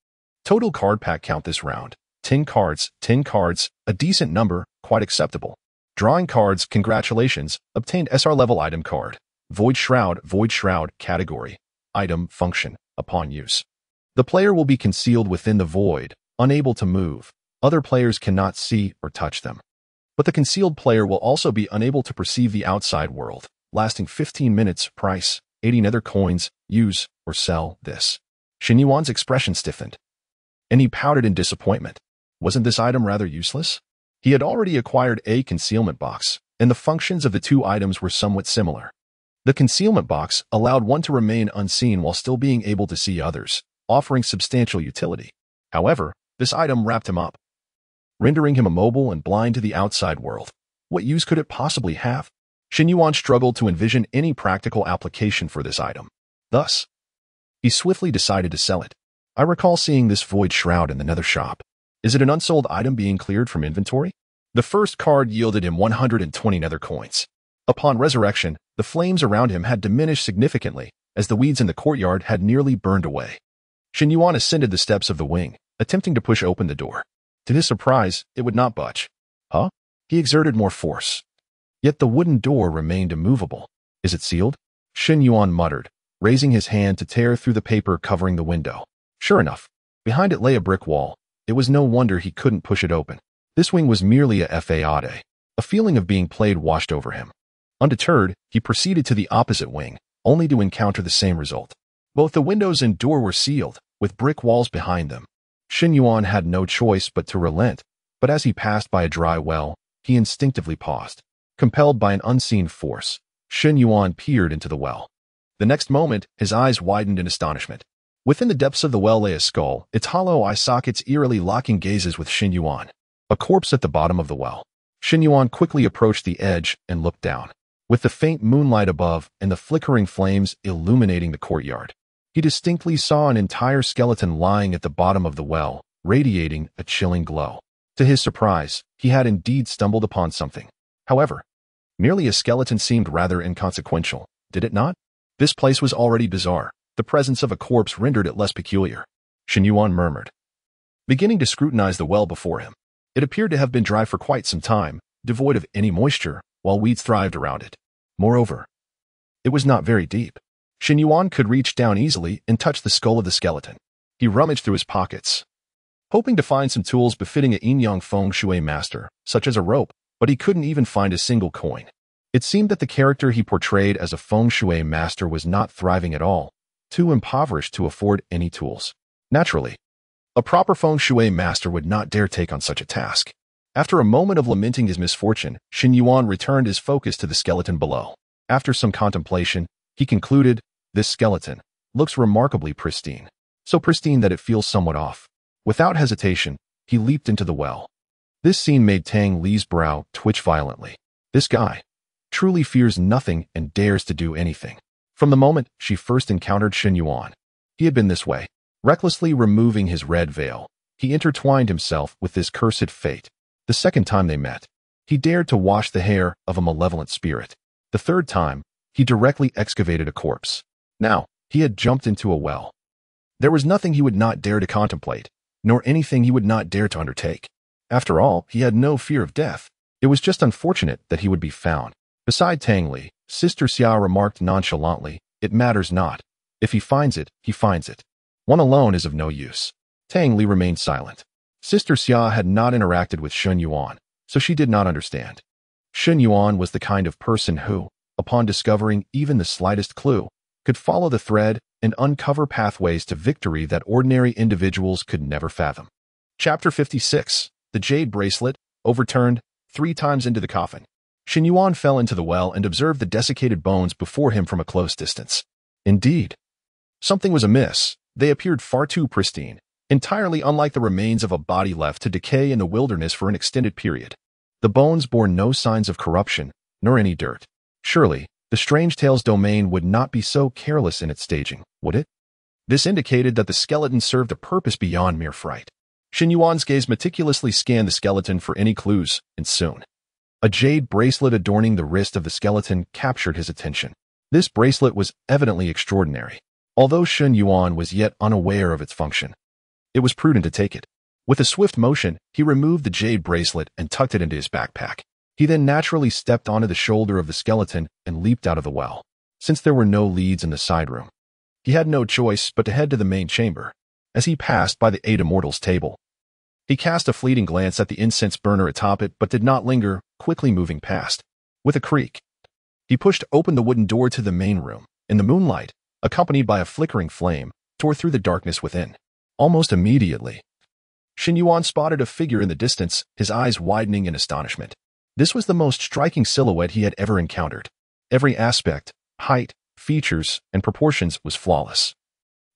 Total card pack count this round. 10 cards, a decent number, quite acceptable. Drawing cards, congratulations, obtained SSR-level item card. Void Shroud, category. Item, function, upon use. The player will be concealed within the void, unable to move. Other players cannot see or touch them. But the concealed player will also be unable to perceive the outside world, lasting 15 minutes, price, 80 nether coins, use or sell this. Shen Yuan's expression stiffened, and he pouted in disappointment. Wasn't this item rather useless? He had already acquired a concealment box, and the functions of the two items were somewhat similar. The concealment box allowed one to remain unseen while still being able to see others, offering substantial utility. However, this item wrapped him up, rendering him immobile and blind to the outside world. What use could it possibly have? Shen Yuan struggled to envision any practical application for this item. Thus, he swiftly decided to sell it. I recall seeing this void shroud in the nether shop. Is it an unsold item being cleared from inventory? The first card yielded him 120 nether coins. Upon resurrection, the flames around him had diminished significantly, as the weeds in the courtyard had nearly burned away. Shen Yuan ascended the steps of the wing, attempting to push open the door. To his surprise, it would not budge. Huh? He exerted more force. Yet the wooden door remained immovable. Is it sealed? Shen Yuan muttered, raising his hand to tear through the paper covering the window. Sure enough, behind it lay a brick wall. It was no wonder he couldn't push it open. This wing was merely a fade. A feeling of being played washed over him. Undeterred, he proceeded to the opposite wing, only to encounter the same result. Both the windows and door were sealed, with brick walls behind them. Shen Yuan had no choice but to relent, but as he passed by a dry well, he instinctively paused. Compelled by an unseen force, Shen Yuan peered into the well. The next moment, his eyes widened in astonishment. Within the depths of the well lay a skull, its hollow eye sockets eerily locking gazes with Shen Yuan. A corpse at the bottom of the well. Shen Yuan quickly approached the edge and looked down. With the faint moonlight above and the flickering flames illuminating the courtyard, he distinctly saw an entire skeleton lying at the bottom of the well, radiating a chilling glow. To his surprise, he had indeed stumbled upon something. However, merely a skeleton seemed rather inconsequential, did it not? This place was already bizarre. The presence of a corpse rendered it less peculiar. Shen Yuan murmured, beginning to scrutinize the well before him. It appeared to have been dry for quite some time, devoid of any moisture, while weeds thrived around it. Moreover, it was not very deep. Shen Yuan could reach down easily and touch the skull of the skeleton. He rummaged through his pockets, hoping to find some tools befitting a yin-yang feng shui master, such as a rope, but he couldn't even find a single coin. It seemed that the character he portrayed as a feng shui master was not thriving at all, too impoverished to afford any tools. Naturally, a proper feng shui master would not dare take on such a task. After a moment of lamenting his misfortune, Shen Yuan returned his focus to the skeleton below. After some contemplation, he concluded, this skeleton looks remarkably pristine. So pristine that it feels somewhat off. Without hesitation, he leaped into the well. This scene made Tang Li's brow twitch violently. This guy truly fears nothing and dares to do anything. From the moment she first encountered Shen Yuan, he had been this way. Recklessly removing his red veil, he intertwined himself with this cursed fate. The second time they met, he dared to wash the hair of a malevolent spirit. The third time, he directly excavated a corpse. Now, he had jumped into a well. There was nothing he would not dare to contemplate, nor anything he would not dare to undertake. After all, he had no fear of death. It was just unfortunate that he would be found. Beside Tang Li, Sister Xia remarked nonchalantly, it matters not. If he finds it, he finds it. One alone is of no use. Tang Li remained silent. Sister Xia had not interacted with Shen Yuan, so she did not understand. Shen Yuan was the kind of person who, upon discovering even the slightest clue, could follow the thread and uncover pathways to victory that ordinary individuals could never fathom. Chapter 56. The Jade Bracelet, overturned 3 times into the coffin. Shen Yuan fell into the well and observed the desiccated bones before him from a close distance. Indeed, something was amiss. They appeared far too pristine, entirely unlike the remains of a body left to decay in the wilderness for an extended period. The bones bore no signs of corruption, nor any dirt. Surely, the Strange Tales domain would not be so careless in its staging, would it? This indicated that the skeleton served a purpose beyond mere fright. Shen Yuan's gaze meticulously scanned the skeleton for any clues, and soon, a jade bracelet adorning the wrist of the skeleton captured his attention. This bracelet was evidently extraordinary. Although Shen Yuan was yet unaware of its function, it was prudent to take it. With a swift motion, he removed the jade bracelet and tucked it into his backpack. He then naturally stepped onto the shoulder of the skeleton and leaped out of the well. Since there were no leads in the side room, he had no choice but to head to the main chamber. As he passed by the 8 Immortals table, he cast a fleeting glance at the incense burner atop it but did not linger, quickly moving past. With a creak, he pushed open the wooden door to the main room. In the moonlight, accompanied by a flickering flame, tore through the darkness within. Almost immediately, Shen Yuan spotted a figure in the distance, his eyes widening in astonishment. This was the most striking silhouette he had ever encountered. Every aspect, height, features, and proportions was flawless.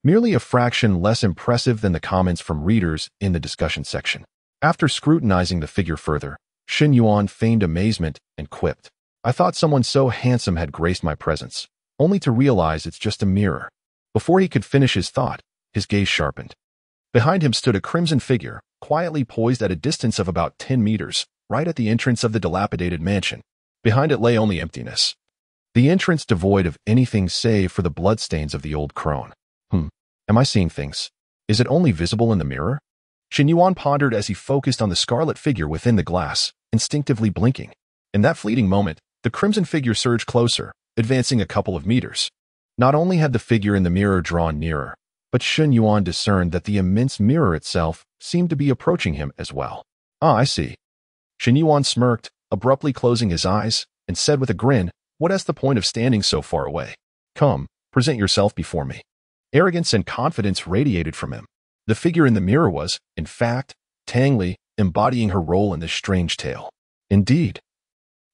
Merely a fraction less impressive than the comments from readers in the discussion section. After scrutinizing the figure further, Shen Yuan feigned amazement and quipped, I thought someone so handsome had graced my presence, only to realize it's just a mirror. Before he could finish his thought, his gaze sharpened. Behind him stood a crimson figure, quietly poised at a distance of about 10 meters, right at the entrance of the dilapidated mansion. Behind it lay only emptiness. The entrance devoid of anything save for the bloodstains of the old crone. Am I seeing things? Is it only visible in the mirror? Shen Yuan pondered as he focused on the scarlet figure within the glass, instinctively blinking. In that fleeting moment, the crimson figure surged closer, advancing a couple of meters. Not only had the figure in the mirror drawn nearer, but Shen Yuan discerned that the immense mirror itself seemed to be approaching him as well. Ah, I see. Shen Yuan smirked, abruptly closing his eyes, and said with a grin, what is the point of standing so far away? Come, present yourself before me. Arrogance and confidence radiated from him. The figure in the mirror was, in fact, Tang Li, embodying her role in this strange tale. Indeed,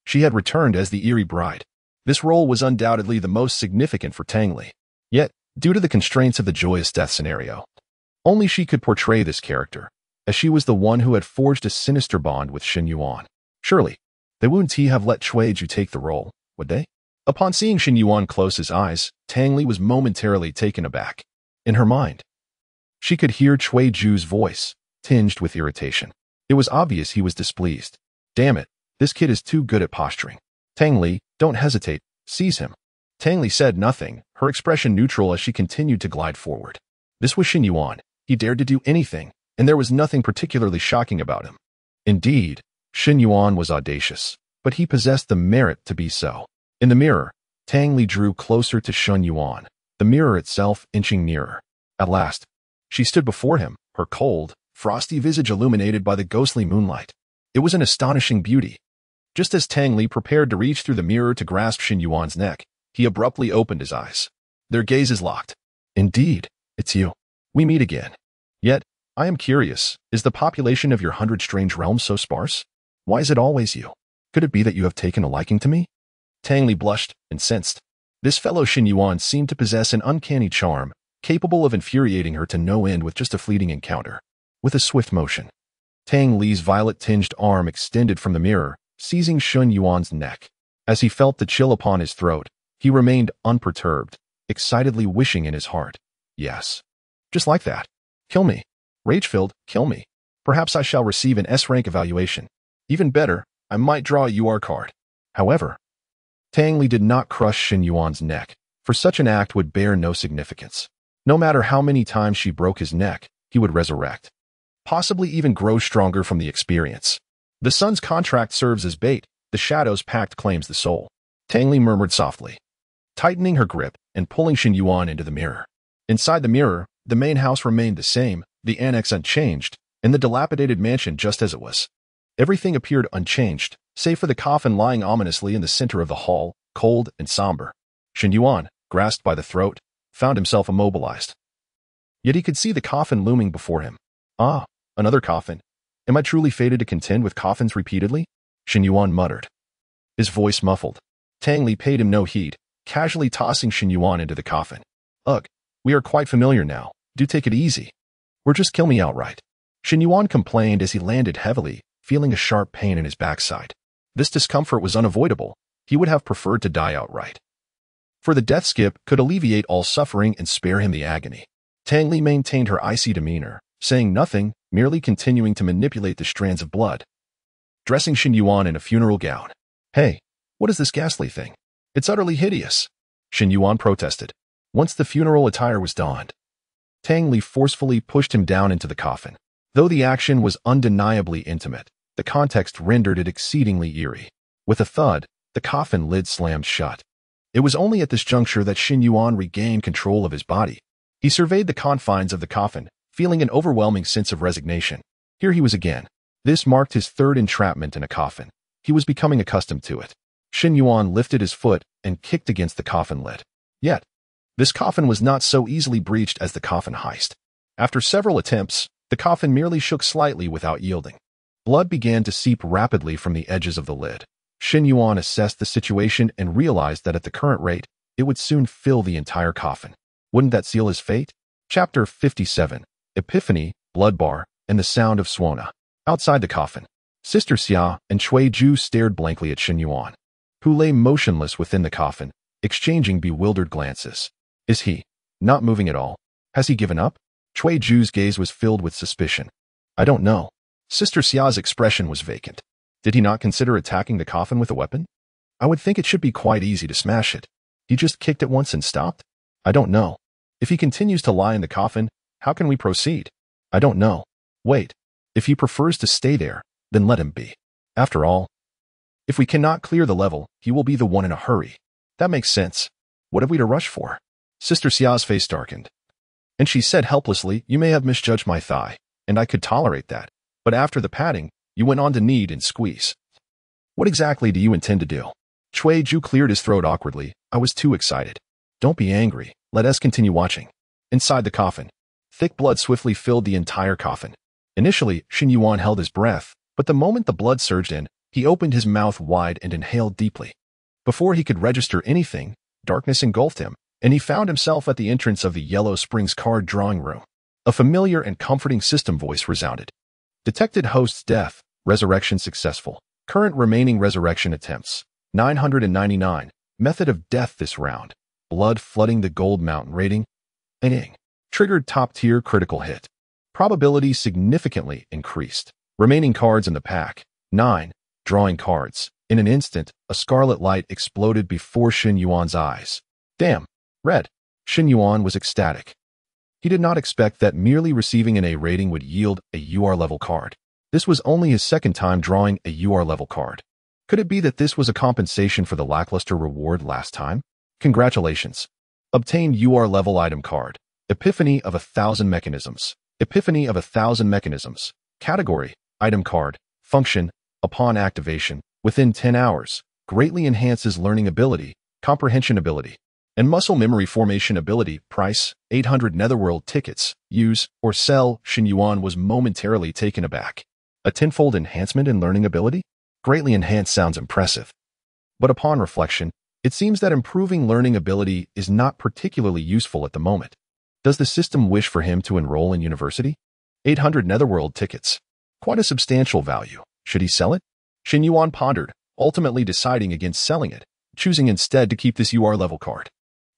she had returned as the eerie bride. This role was undoubtedly the most significant for Tang Li. Yet, due to the constraints of the joyous death scenario, only she could portray this character, as she was the one who had forged a sinister bond with Shen Yuan. Surely, they wouldn't have let Cui Ju take the role, would they? Upon seeing Shen Yuan close his eyes, Tang Li was momentarily taken aback. In her mind, she could hear Cui Ju's voice, tinged with irritation. It was obvious he was displeased. Damn it, this kid is too good at posturing. Tang Li, don't hesitate, seize him. Tang Li said nothing, her expression neutral as she continued to glide forward. This was Shen Yuan. He dared to do anything, and there was nothing particularly shocking about him. Indeed, Shen Yuan was audacious, but he possessed the merit to be so. In the mirror, Tang Li drew closer to Shen Yuan, the mirror itself inching nearer. At last, she stood before him, her cold, frosty visage illuminated by the ghostly moonlight. It was an astonishing beauty. Just as Tang Li prepared to reach through the mirror to grasp Shen Yuan's neck, he abruptly opened his eyes. Their gazes locked. Indeed, it's you. We meet again. Yet, I am curious, is the population of your 100 strange realms so sparse? Why is it always you? Could it be that you have taken a liking to me? Tang Li blushed and sensed. This fellow Shen Yuan seemed to possess an uncanny charm, capable of infuriating her to no end with just a fleeting encounter. With a swift motion, Tang Li's violet-tinged arm extended from the mirror, seizing Shen Yuan's neck. As he felt the chill upon his throat, he remained unperturbed, excitedly wishing in his heart, yes. Just like that. Kill me. Rage-filled, kill me. Perhaps I shall receive an S-rank evaluation. Even better, I might draw a UR card. However, Tang Li did not crush Shen Yuan's neck, for such an act would bear no significance. No matter how many times she broke his neck, he would resurrect. Possibly even grow stronger from the experience. The sun's contract serves as bait, the shadow's pact claims the soul. Tang Li murmured softly, tightening her grip and pulling Shen Yuan into the mirror. Inside the mirror, the main house remained the same, the annex unchanged, and the dilapidated mansion just as it was. Everything appeared unchanged, save for the coffin lying ominously in the center of the hall, cold and somber. Shen Yuan, grasped by the throat, found himself immobilized. Yet he could see the coffin looming before him. Ah, another coffin. Am I truly fated to contend with coffins repeatedly? Shen Yuan muttered, his voice muffled. Tang Li paid him no heed, casually tossing Shen Yuan into the coffin. Ugh, we are quite familiar now. Do take it easy. Or just kill me outright. Shen Yuan complained as he landed heavily, feeling a sharp pain in his backside. This discomfort was unavoidable. He would have preferred to die outright. For the death skip could alleviate all suffering and spare him the agony. Tang Li maintained her icy demeanor, saying nothing, merely continuing to manipulate the strands of blood. Dressing Shen Yuan in a funeral gown. Hey, what is this ghastly thing? It's utterly hideous. Shen Yuan protested. Once the funeral attire was donned, Tang Li forcefully pushed him down into the coffin. Though the action was undeniably intimate, the context rendered it exceedingly eerie. With a thud, the coffin lid slammed shut. It was only at this juncture that Shen Yuan regained control of his body. He surveyed the confines of the coffin, feeling an overwhelming sense of resignation. Here he was again. This marked his third entrapment in a coffin. He was becoming accustomed to it. Shen Yuan lifted his foot and kicked against the coffin lid. Yet, this coffin was not so easily breached as the coffin heist. After several attempts, the coffin merely shook slightly without yielding. Blood began to seep rapidly from the edges of the lid. Shen Yuan assessed the situation and realized that at the current rate, it would soon fill the entire coffin. Wouldn't that seal his fate? Chapter 57. Epiphany, Blood Bar, and the Sound of Suona. Outside the coffin, Sister Xia and Cui Ju stared blankly at Shen Yuan, who lay motionless within the coffin, exchanging bewildered glances. Is he not moving at all? Has he given up? Cui Ju's gaze was filled with suspicion. I don't know. Sister Xia's expression was vacant. Did he not consider attacking the coffin with a weapon? I would think it should be quite easy to smash it. He just kicked it once and stopped? I don't know. If he continues to lie in the coffin, how can we proceed? I don't know. Wait. If he prefers to stay there, then let him be. After all, if we cannot clear the level, he will be the one in a hurry. That makes sense. What have we to rush for? Sister Xia's face darkened, and she said helplessly, you may have misjudged my thigh, and I could tolerate that. But after the patting, you went on to knead and squeeze. What exactly do you intend to do? Cui Ju cleared his throat awkwardly. I was too excited. Don't be angry. Let us continue watching. Inside the coffin, thick blood swiftly filled the entire coffin. Initially, Shen Yuan held his breath, but the moment the blood surged in, he opened his mouth wide and inhaled deeply. Before he could register anything, darkness engulfed him, and he found himself at the entrance of the Yellow Springs card drawing room. A familiar and comforting system voice resounded. Detected host's death, resurrection successful. Current remaining resurrection attempts, 999. Method of death this round. Blood flooding the Gold Mountain rating. Ing. Triggered top-tier critical hit. Probability significantly increased. Remaining cards in the pack, 9. Drawing cards. In an instant, a scarlet light exploded before Shen Yuan's eyes. Damn. Red. Shen Yuan was ecstatic. He did not expect that merely receiving an A rating would yield a UR-level card. This was only his second time drawing a UR-level card. Could it be that this was a compensation for the lackluster reward last time? Congratulations. Obtained UR-level item card. Epiphany of 1,000 mechanisms. Epiphany of 1,000 mechanisms. Category, item card. Function, upon activation, within 10 hours, greatly enhances learning ability, comprehension ability, and muscle memory formation ability. Price, 800 Netherworld tickets. Use or sell. Shen Yuan was momentarily taken aback. A tenfold enhancement in learning ability? Greatly enhanced sounds impressive. But upon reflection, it seems that improving learning ability is not particularly useful at the moment. Does the system wish for him to enroll in university? 800 Netherworld tickets. Quite a substantial value. Should he sell it? Shen Yuan pondered, ultimately deciding against selling it, choosing instead to keep this UR-level card.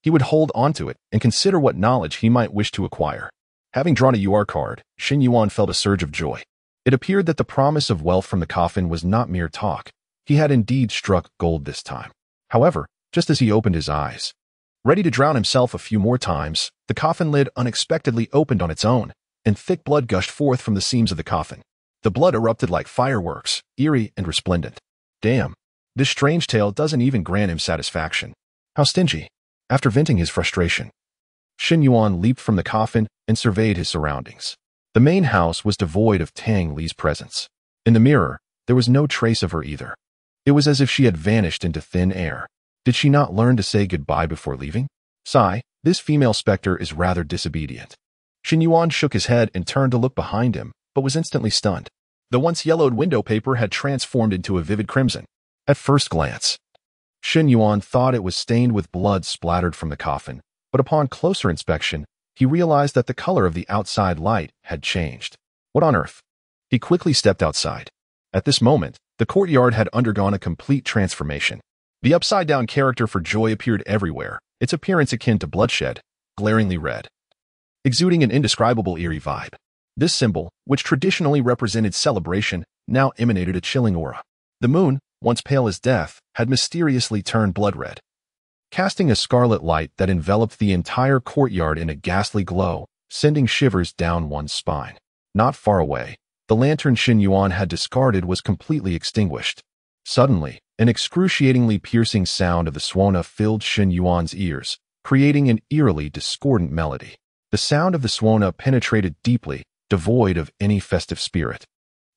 He would hold onto it and consider what knowledge he might wish to acquire. Having drawn a UR card, Shen Yuan felt a surge of joy. It appeared that the promise of wealth from the coffin was not mere talk. He had indeed struck gold this time. However, just as he opened his eyes, ready to drown himself a few more times, the coffin lid unexpectedly opened on its own, and thick blood gushed forth from the seams of the coffin. The blood erupted like fireworks, eerie and resplendent. Damn, this strange tale doesn't even grant him satisfaction. How stingy. After venting his frustration, Shen Yuan leaped from the coffin and surveyed his surroundings. The main house was devoid of Tang Li's presence. In the mirror, there was no trace of her either. It was as if she had vanished into thin air. Did she not learn to say goodbye before leaving? Sigh, this female specter is rather disobedient. Shen Yuan shook his head and turned to look behind him, but was instantly stunned. The once yellowed window paper had transformed into a vivid crimson. At first glance, Shen Yuan thought it was stained with blood splattered from the coffin, but upon closer inspection, he realized that the color of the outside light had changed. What on earth? He quickly stepped outside. At this moment, the courtyard had undergone a complete transformation. The upside-down character for joy appeared everywhere, its appearance akin to bloodshed, glaringly red, exuding an indescribable eerie vibe. This symbol, which traditionally represented celebration, now emanated a chilling aura. The moon, once pale as death, had mysteriously turned blood red, casting a scarlet light that enveloped the entire courtyard in a ghastly glow, sending shivers down one's spine. Not far away, the lantern Shen Yuan had discarded was completely extinguished. Suddenly, an excruciatingly piercing sound of the Suona filled Shen Yuan's ears, creating an eerily discordant melody. The sound of the Suona penetrated deeply, devoid of any festive spirit,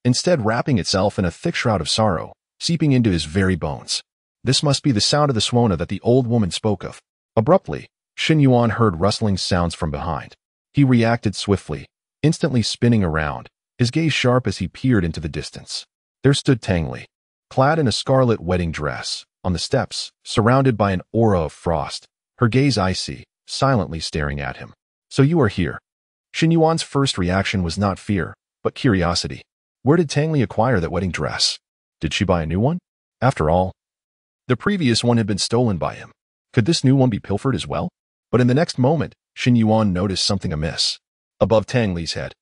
instead wrapping itself in a thick shroud of sorrow, seeping into his very bones. This must be the sound of the Suona that the old woman spoke of. Abruptly, Shen Yuan heard rustling sounds from behind. He reacted swiftly, instantly spinning around, his gaze sharp as he peered into the distance. There stood Tang Li, clad in a scarlet wedding dress, on the steps, surrounded by an aura of frost, her gaze icy, silently staring at him. So you are here. Shen Yuan's first reaction was not fear, but curiosity. Where did Tang Li acquire that wedding dress? Did she buy a new one? After all, the previous one had been stolen by him. Could this new one be pilfered as well? But in the next moment, Shen Yuan noticed something amiss. Above Tang Li's head,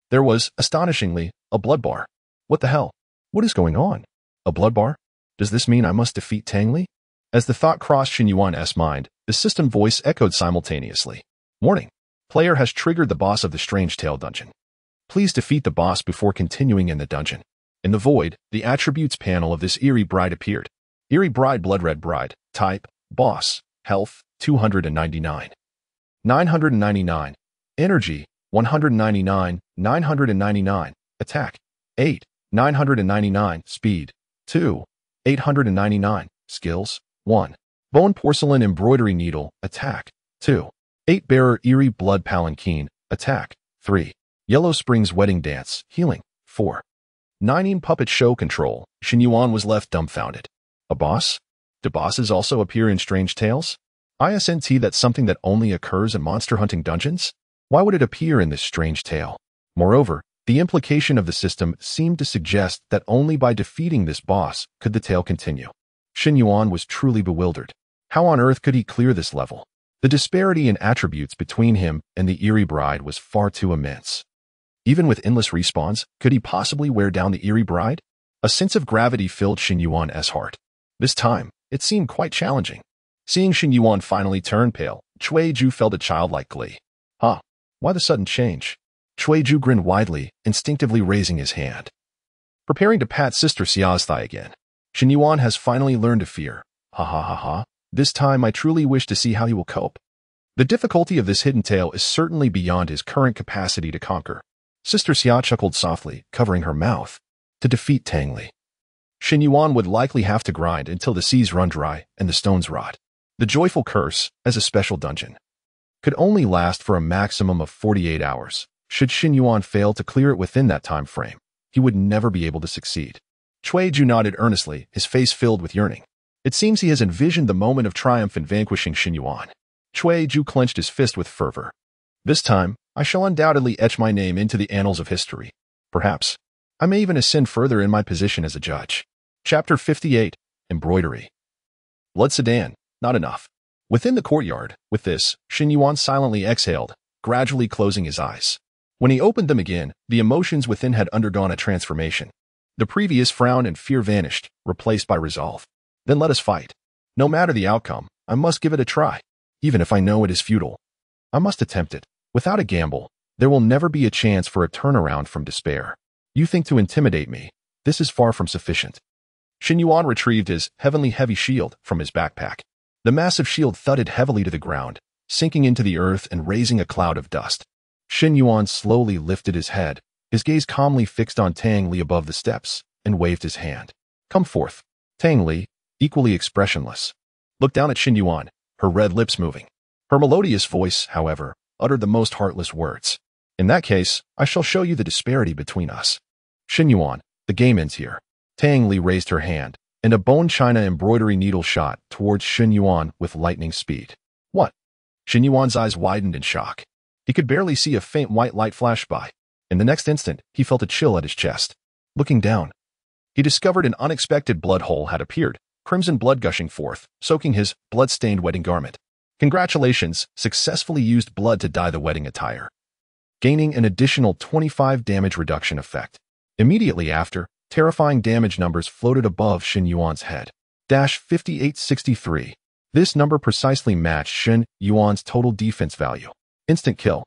there was, astonishingly, a blood bar. What the hell? What is going on? A blood bar? Does this mean I must defeat Tang Li? As the thought crossed Shen Yuan's mind, the system voice echoed simultaneously. Warning. Player has triggered the boss of the Strange Tale dungeon. Please defeat the boss before continuing in the dungeon. In the void, the attributes panel of this eerie bride appeared. Eerie bride, blood red bride, type, boss, health, 299. 999. Energy, 199, 999. Attack, 8, 999. Speed, 2, 899. Skills, 1. Bone porcelain embroidery needle, attack, 2. 8 bearer eerie blood palanquin, attack, 3. Yellow Springs wedding dance, healing, 4. 9 puppet show control. Shen Yuan was left dumbfounded. A boss? Do bosses also appear in strange tales? Isn't that something that only occurs in monster hunting dungeons? Why would it appear in this strange tale? Moreover, the implication of the system seemed to suggest that only by defeating this boss could the tale continue. Shen Yuan was truly bewildered. How on earth could he clear this level? The disparity in attributes between him and the eerie bride was far too immense. Even with endless respawns, could he possibly wear down the eerie bride? A sense of gravity filled Shen Yuan's heart. This time, it seemed quite challenging. Seeing Shen Yuan finally turn pale, Ju felt a childlike glee. Huh? Why the sudden change? Ju grinned widely, instinctively raising his hand. Preparing to pat Sister Xia's thigh again. Shen Yuan has finally learned to fear. Ha ha ha ha. This time I truly wish to see how he will cope. The difficulty of this hidden tale is certainly beyond his current capacity to conquer. Sister Xia chuckled softly, covering her mouth. To defeat Tang Li, Shen Yuan would likely have to grind until the seas run dry and the stones rot. The joyful curse, as a special dungeon, could only last for a maximum of 48 hours. Should Shen Yuan fail to clear it within that time frame, he would never be able to succeed. Ju nodded earnestly, his face filled with yearning. It seems he has envisioned the moment of triumph in vanquishing Shen Yuan. Ju clenched his fist with fervor. This time, I shall undoubtedly etch my name into the annals of history. Perhaps, I may even ascend further in my position as a judge. Chapter 58, Embroidery. Blood sedan, not enough. Within the courtyard, with this, Shen Yuan silently exhaled, gradually closing his eyes. When he opened them again, the emotions within had undergone a transformation. The previous frown and fear vanished, replaced by resolve. Then let us fight. No matter the outcome, I must give it a try. Even if I know it is futile, I must attempt it. Without a gamble, there will never be a chance for a turnaround from despair. You think to intimidate me? This is far from sufficient. Shen Yuan retrieved his heavenly heavy shield from his backpack. The massive shield thudded heavily to the ground, sinking into the earth and raising a cloud of dust. Shen Yuan slowly lifted his head, his gaze calmly fixed on Tang Li above the steps, and waved his hand. Come forth. Tang Li, equally expressionless, looked down at Shen Yuan, her red lips moving. Her melodious voice, however, uttered the most heartless words. In that case, I shall show you the disparity between us. Shen Yuan, the game ends here. Tang Li raised her hand, and a bone china embroidery needle shot towards Shen Yuan with lightning speed. What? Shen Yuan's eyes widened in shock. He could barely see a faint white light flash by. In the next instant, he felt a chill at his chest. Looking down, he discovered an unexpected blood hole had appeared, crimson blood gushing forth, soaking his blood-stained wedding garment. Congratulations, successfully used blood to dye the wedding attire, gaining an additional 25 damage reduction effect. Immediately after, terrifying damage numbers floated above Shen Yuan's head. 5863. This number precisely matched Shen Yuan's total defense value. Instant kill.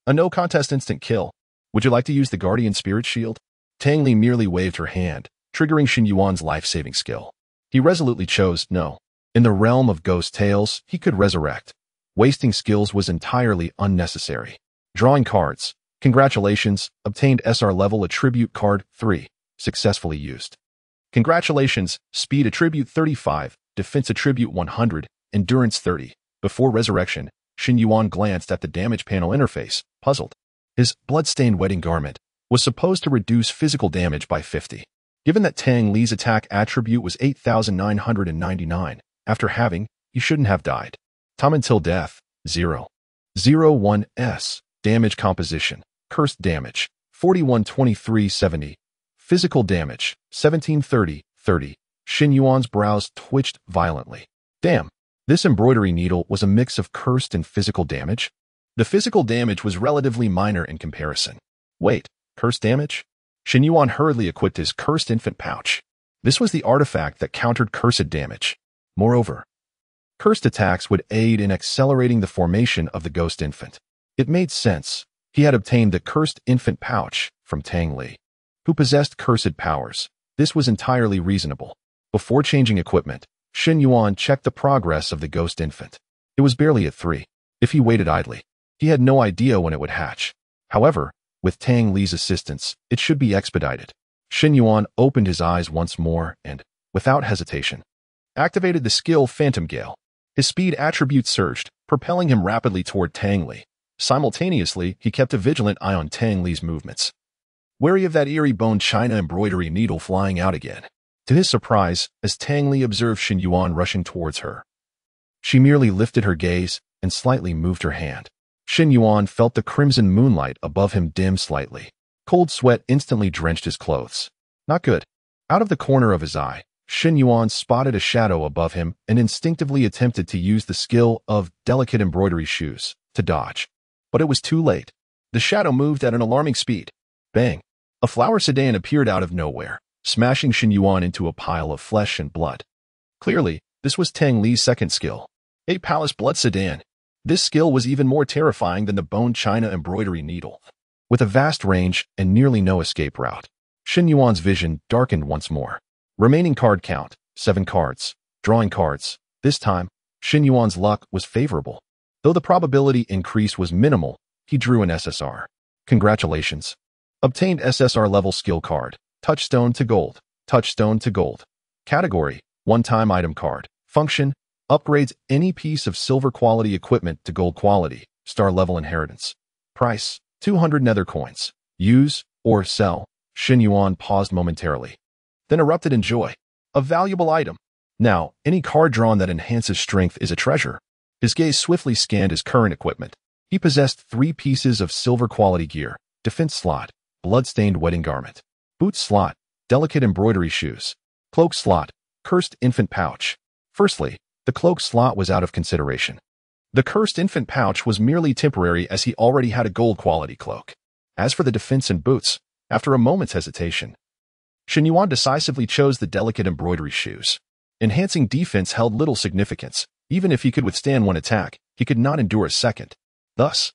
A no-contest instant kill. Would you like to use the Guardian Spirit Shield? Tang Li merely waved her hand, triggering Shen Yuan's life-saving skill. He resolutely chose no. In the realm of ghost tales, he could resurrect. Wasting skills was entirely unnecessary. Drawing cards. Congratulations, obtained SSR-level attribute card 3. Successfully used. Congratulations, speed attribute 35, defense attribute 100, endurance 30. Before resurrection, Shen Yuan glanced at the damage panel interface, puzzled. His blood-stained wedding garment was supposed to reduce physical damage by 50. Given that Tang Li's attack attribute was 8,999, after having, he shouldn't have died. Time until death, 0. 01s. Damage composition. Cursed damage, 412370. Physical damage, 1730-30. Shen Yuan's brows twitched violently. Damn, this embroidery needle was a mix of cursed and physical damage? The physical damage was relatively minor in comparison. Wait, cursed damage? Shen Yuan hurriedly equipped his cursed infant pouch. This was the artifact that countered cursed damage. Moreover, cursed attacks would aid in accelerating the formation of the ghost infant. It made sense. He had obtained the cursed infant pouch from Tang Li, who possessed cursed powers. This was entirely reasonable. Before changing equipment, Shen Yuan checked the progress of the ghost infant. It was barely at 3. If he waited idly, he had no idea when it would hatch. However, with Tang Li's assistance, it should be expedited. Shen Yuan opened his eyes once more and, without hesitation, activated the skill Phantom Gale. His speed attribute surged, propelling him rapidly toward Tang Li. Simultaneously, he kept a vigilant eye on Tang Li's movements, wary of that eerie bone china embroidery needle flying out again. To his surprise, as Tang Li observed Shen Yuan rushing towards her, she merely lifted her gaze and slightly moved her hand. Shen Yuan felt the crimson moonlight above him dim slightly. Cold sweat instantly drenched his clothes. Not good. Out of the corner of his eye, Shen Yuan spotted a shadow above him and instinctively attempted to use the skill of delicate embroidery shoes to dodge. But it was too late. The shadow moved at an alarming speed. Bang! A flower sedan appeared out of nowhere, smashing Shen Yuan into a pile of flesh and blood. Clearly, this was Tang Li's second skill. A palace blood sedan. This skill was even more terrifying than the bone china embroidery needle. With a vast range and nearly no escape route, Shen Yuan's vision darkened once more. Remaining card count, 7 cards. Drawing cards. This time, Shen Yuan's luck was favorable. Though the probability increase was minimal, he drew an SSR. Congratulations. Obtained SSR-level skill card. Touchstone to gold. Touchstone to gold. Category, one-time item card. Function, upgrades any piece of silver quality equipment to gold quality. Star-level inheritance. Price, 200 nether coins. Use or sell. Shen Yuan paused momentarily, then erupted in joy. A valuable item. Now, any card drawn that enhances strength is a treasure. His gaze swiftly scanned his current equipment. He possessed 3 pieces of silver quality gear. Defense slot, blood-stained wedding garment. Boot slot, delicate embroidery shoes. Cloak slot, cursed infant pouch. Firstly, the cloak slot was out of consideration. The cursed infant pouch was merely temporary as he already had a gold quality cloak. As for the defense and boots, after a moment's hesitation, Shen Yuan decisively chose the delicate embroidery shoes. Enhancing defense held little significance. Even if he could withstand one attack, he could not endure a second. Thus,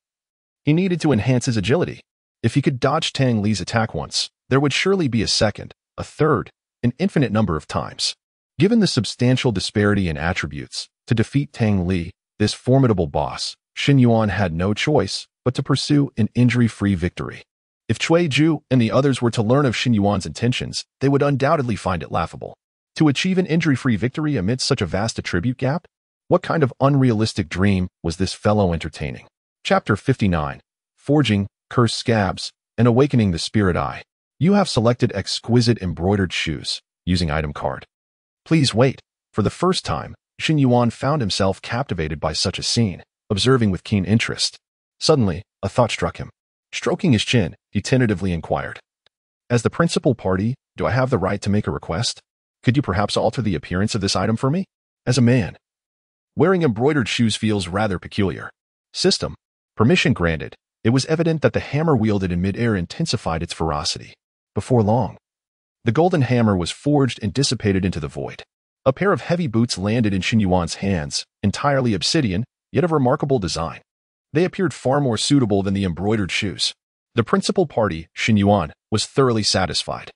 he needed to enhance his agility. If he could dodge Tang Li's attack once, there would surely be a second, a third, an infinite number of times. Given the substantial disparity in attributes, to defeat Tang Li, this formidable boss, Shen Yuan had no choice but to pursue an injury-free victory. If Cui Ju and the others were to learn of Shen Yuan's intentions, they would undoubtedly find it laughable. To achieve an injury-free victory amidst such a vast attribute gap? What kind of unrealistic dream was this fellow entertaining? Chapter 59. Forging, Cursed Scabs, and Awakening the Spirit Eye. You have selected exquisite embroidered shoes, using item card. Please wait. For the first time, Shen Yuan found himself captivated by such a scene, observing with keen interest. Suddenly, a thought struck him. Stroking his chin, he tentatively inquired. As the principal party, do I have the right to make a request? Could you perhaps alter the appearance of this item for me? As a man, wearing embroidered shoes feels rather peculiar. System. Permission granted. It was evident that the hammer wielded in midair intensified its ferocity. Before long, the golden hammer was forged and dissipated into the void. A pair of heavy boots landed in Shen Yuan's hands, entirely obsidian, yet of remarkable design. They appeared far more suitable than the embroidered shoes. The principal party, Shen Yuan, was thoroughly satisfied.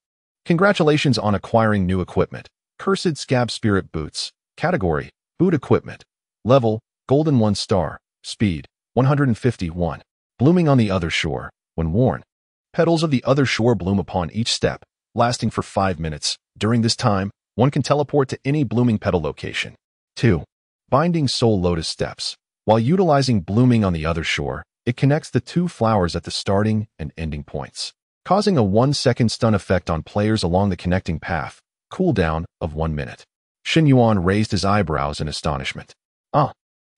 Congratulations on acquiring new equipment. Cursed Scab Spirit Boots. Category, Boot Equipment. Level, Golden 1 star. Speed, 151. Blooming on the other shore, when worn. Petals of the other shore bloom upon each step, lasting for 5 minutes. During this time, one can teleport to any blooming petal location. 2. Binding Soul Lotus Steps. While utilizing blooming on the other shore, it connects the 2 flowers at the starting and ending points, causing a 1-second stun effect on players along the connecting path. Cooldown of 1 minute. Shen Yuan raised his eyebrows in astonishment.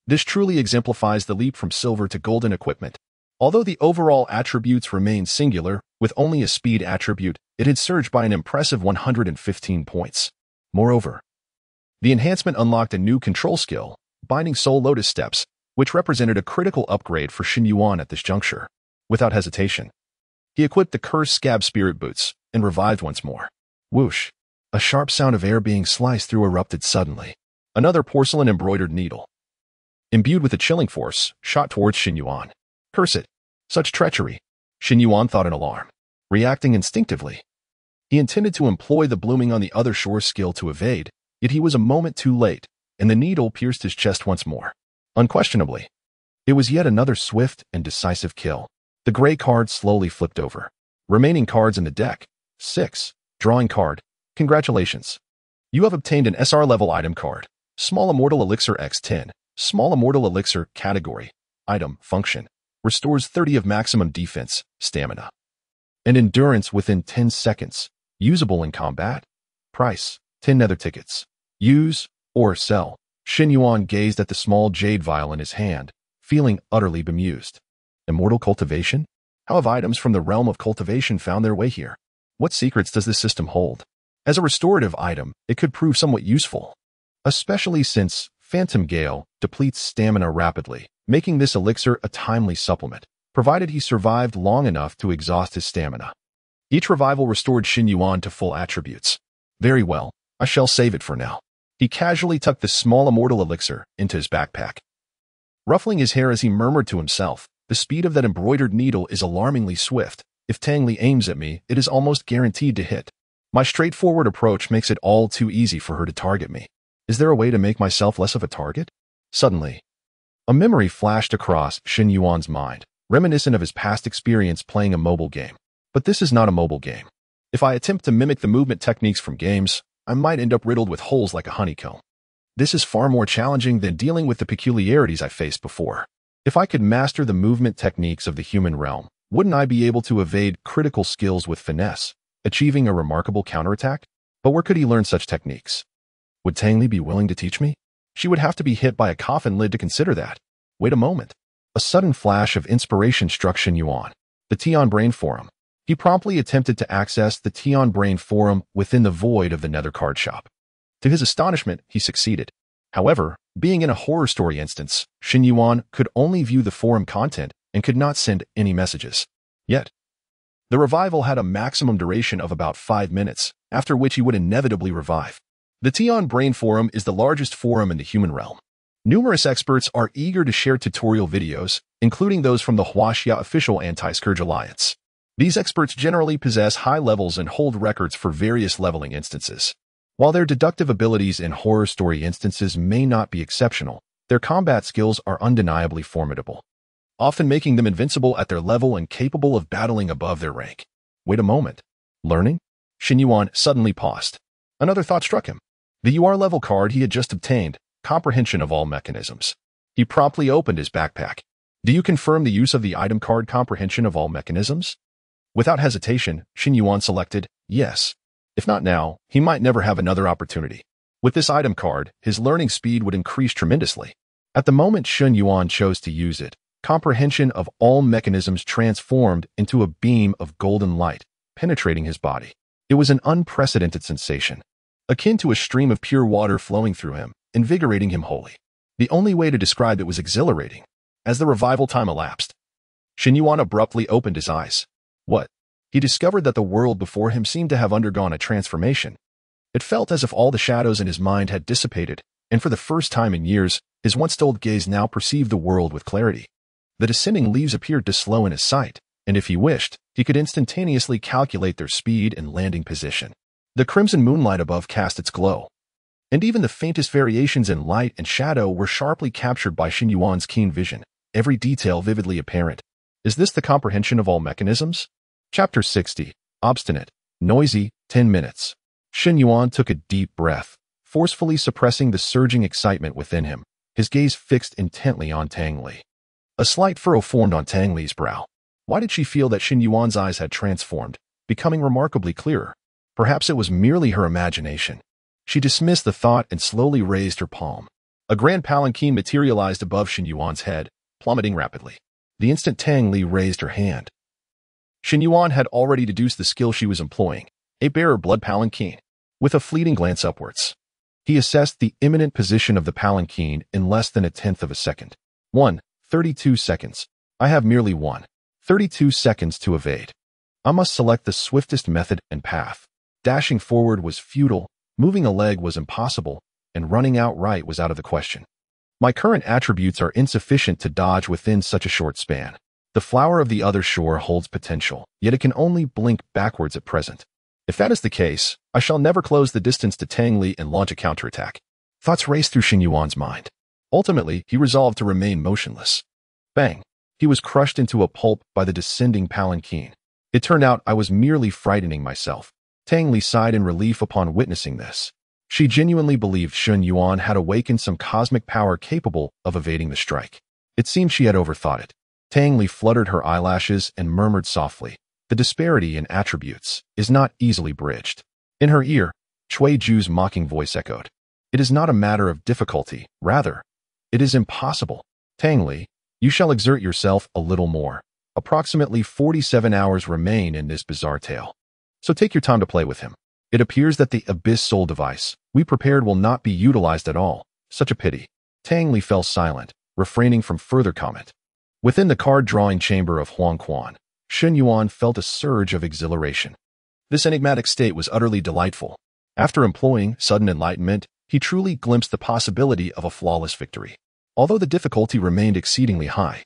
This truly exemplifies the leap from silver to golden equipment. Although the overall attributes remained singular, with only a speed attribute, it had surged by an impressive 115 points. Moreover, the enhancement unlocked a new control skill, Binding Soul Lotus Steps, which represented a critical upgrade for Shen Yuan at this juncture. Without hesitation, he equipped the Cursed Scab Spirit Boots and revived once more. Whoosh! A sharp sound of air being sliced through erupted suddenly. Another porcelain embroidered needle, imbued with a chilling force, shot towards Shen Yuan. Curse it! Such treachery! Shen Yuan thought in alarm. Reacting instinctively, he intended to employ the blooming on the other shore skill to evade, yet he was a moment too late, and the needle pierced his chest once more. Unquestionably, it was yet another swift and decisive kill. The gray card slowly flipped over. Remaining cards in the deck. 6. Drawing card. Congratulations. You have obtained an SR-level item card. Small Immortal Elixir X10. Small Immortal Elixir. Category. Item. Function. Restores 30 of maximum defense, stamina, and endurance within 10 seconds. Usable in combat. Price. 10 nether tickets. Use or sell. Shen Yuan gazed at the small jade vial in his hand, feeling utterly bemused. Immortal cultivation? How have items from the realm of cultivation found their way here? What secrets does this system hold? As a restorative item, it could prove somewhat useful, especially since Phantom Gale depletes stamina rapidly, making this elixir a timely supplement, provided he survived long enough to exhaust his stamina. Each revival restored Shen Yuan to full attributes. Very well, I shall save it for now. He casually tucked the small immortal elixir into his backpack. Ruffling his hair as he murmured to himself, the speed of that embroidered needle is alarmingly swift. If Tang Li aims at me, it is almost guaranteed to hit. My straightforward approach makes it all too easy for her to target me. Is there a way to make myself less of a target? Suddenly, a memory flashed across Shen Yuan's mind, reminiscent of his past experience playing a mobile game. But this is not a mobile game. If I attempt to mimic the movement techniques from games, I might end up riddled with holes like a honeycomb. This is far more challenging than dealing with the peculiarities I faced before. If I could master the movement techniques of the human realm, wouldn't I be able to evade critical skills with finesse, achieving a remarkable counterattack? But where could he learn such techniques? Would Tang Li be willing to teach me? She would have to be hit by a coffin lid to consider that. Wait a moment. A sudden flash of inspiration struck Shen Yuan. The Tian Brain Forum. He promptly attempted to access the Tian Brain Forum within the void of the Nether Card Shop. To his astonishment, he succeeded. However, being in a horror story instance, Shen Yuan could only view the forum content and could not send any messages. Yet, the revival had a maximum duration of about 5 minutes, after which he would inevitably revive. The Tian Brain Forum is the largest forum in the human realm. Numerous experts are eager to share tutorial videos, including those from the Huaxia official Anti-Scourge Alliance. These experts generally possess high levels and hold records for various leveling instances. While their deductive abilities in horror story instances may not be exceptional, their combat skills are undeniably formidable, often making them invincible at their level and capable of battling above their rank. Wait a moment. Learning? Shen Yuan suddenly paused. Another thought struck him. The UR-level card he had just obtained, comprehension of all mechanisms. He promptly opened his backpack. Do you confirm the use of the item card comprehension of all mechanisms? Without hesitation, Shen Yuan selected yes. If not now, he might never have another opportunity. With this item card, his learning speed would increase tremendously. At the moment Shen Yuan chose to use it, comprehension of all mechanisms transformed into a beam of golden light, penetrating his body. It was an unprecedented sensation, akin to a stream of pure water flowing through him, invigorating him wholly. The only way to describe it was exhilarating. As the revival time elapsed, Shen Yuan abruptly opened his eyes. What? He discovered that the world before him seemed to have undergone a transformation. It felt as if all the shadows in his mind had dissipated, and for the first time in years, his once dulled gaze now perceived the world with clarity. The descending leaves appeared to slow in his sight, and if he wished, he could instantaneously calculate their speed and landing position. The crimson moonlight above cast its glow, and even the faintest variations in light and shadow were sharply captured by Shen Yuan's keen vision, every detail vividly apparent. Is this the comprehension of all mechanisms? Chapter 60. Obstinate. Noisy. 10 minutes. Shen Yuan took a deep breath, forcefully suppressing the surging excitement within him, his gaze fixed intently on Tang Li. A slight furrow formed on Tang Li's brow. Why did she feel that Shen Yuan's eyes had transformed, becoming remarkably clearer? Perhaps it was merely her imagination. She dismissed the thought and slowly raised her palm. A grand palanquin materialized above Shen Yuan's head, plummeting rapidly. The instant Tang Li raised her hand, Shen Yuan had already deduced the skill she was employing, a bearer blood palanquin. With a fleeting glance upwards, he assessed the imminent position of the palanquin in less than 1/10 of a second. 32 seconds. I have merely 32 seconds to evade. I must select the swiftest method and path. Dashing forward was futile, moving a leg was impossible, and running outright was out of the question. My current attributes are insufficient to dodge within such a short span. The flower of the other shore holds potential, yet it can only blink backwards at present. If that is the case, I shall never close the distance to Tang Li and launch a counterattack. Thoughts raced through Shen Yuan's mind. Ultimately, he resolved to remain motionless. Bang! He was crushed into a pulp by the descending palanquin. It turned out I was merely frightening myself. Tang Li sighed in relief upon witnessing this. She genuinely believed Shen Yuan had awakened some cosmic power capable of evading the strike. It seemed she had overthought it. Tang Li fluttered her eyelashes and murmured softly, "The disparity in attributes is not easily bridged." In her ear, Cui Ju's mocking voice echoed. It is not a matter of difficulty, rather, it is impossible. Tang Li, you shall exert yourself a little more. Approximately 47 hours remain in this bizarre tale. So take your time to play with him. It appears that the Abyss Soul device we prepared will not be utilized at all. Such a pity. Tang Li fell silent, refraining from further comment. Within the card-drawing chamber of Huang Quan, Shen Yuan felt a surge of exhilaration. This enigmatic state was utterly delightful. After employing sudden enlightenment, he truly glimpsed the possibility of a flawless victory. Although the difficulty remained exceedingly high,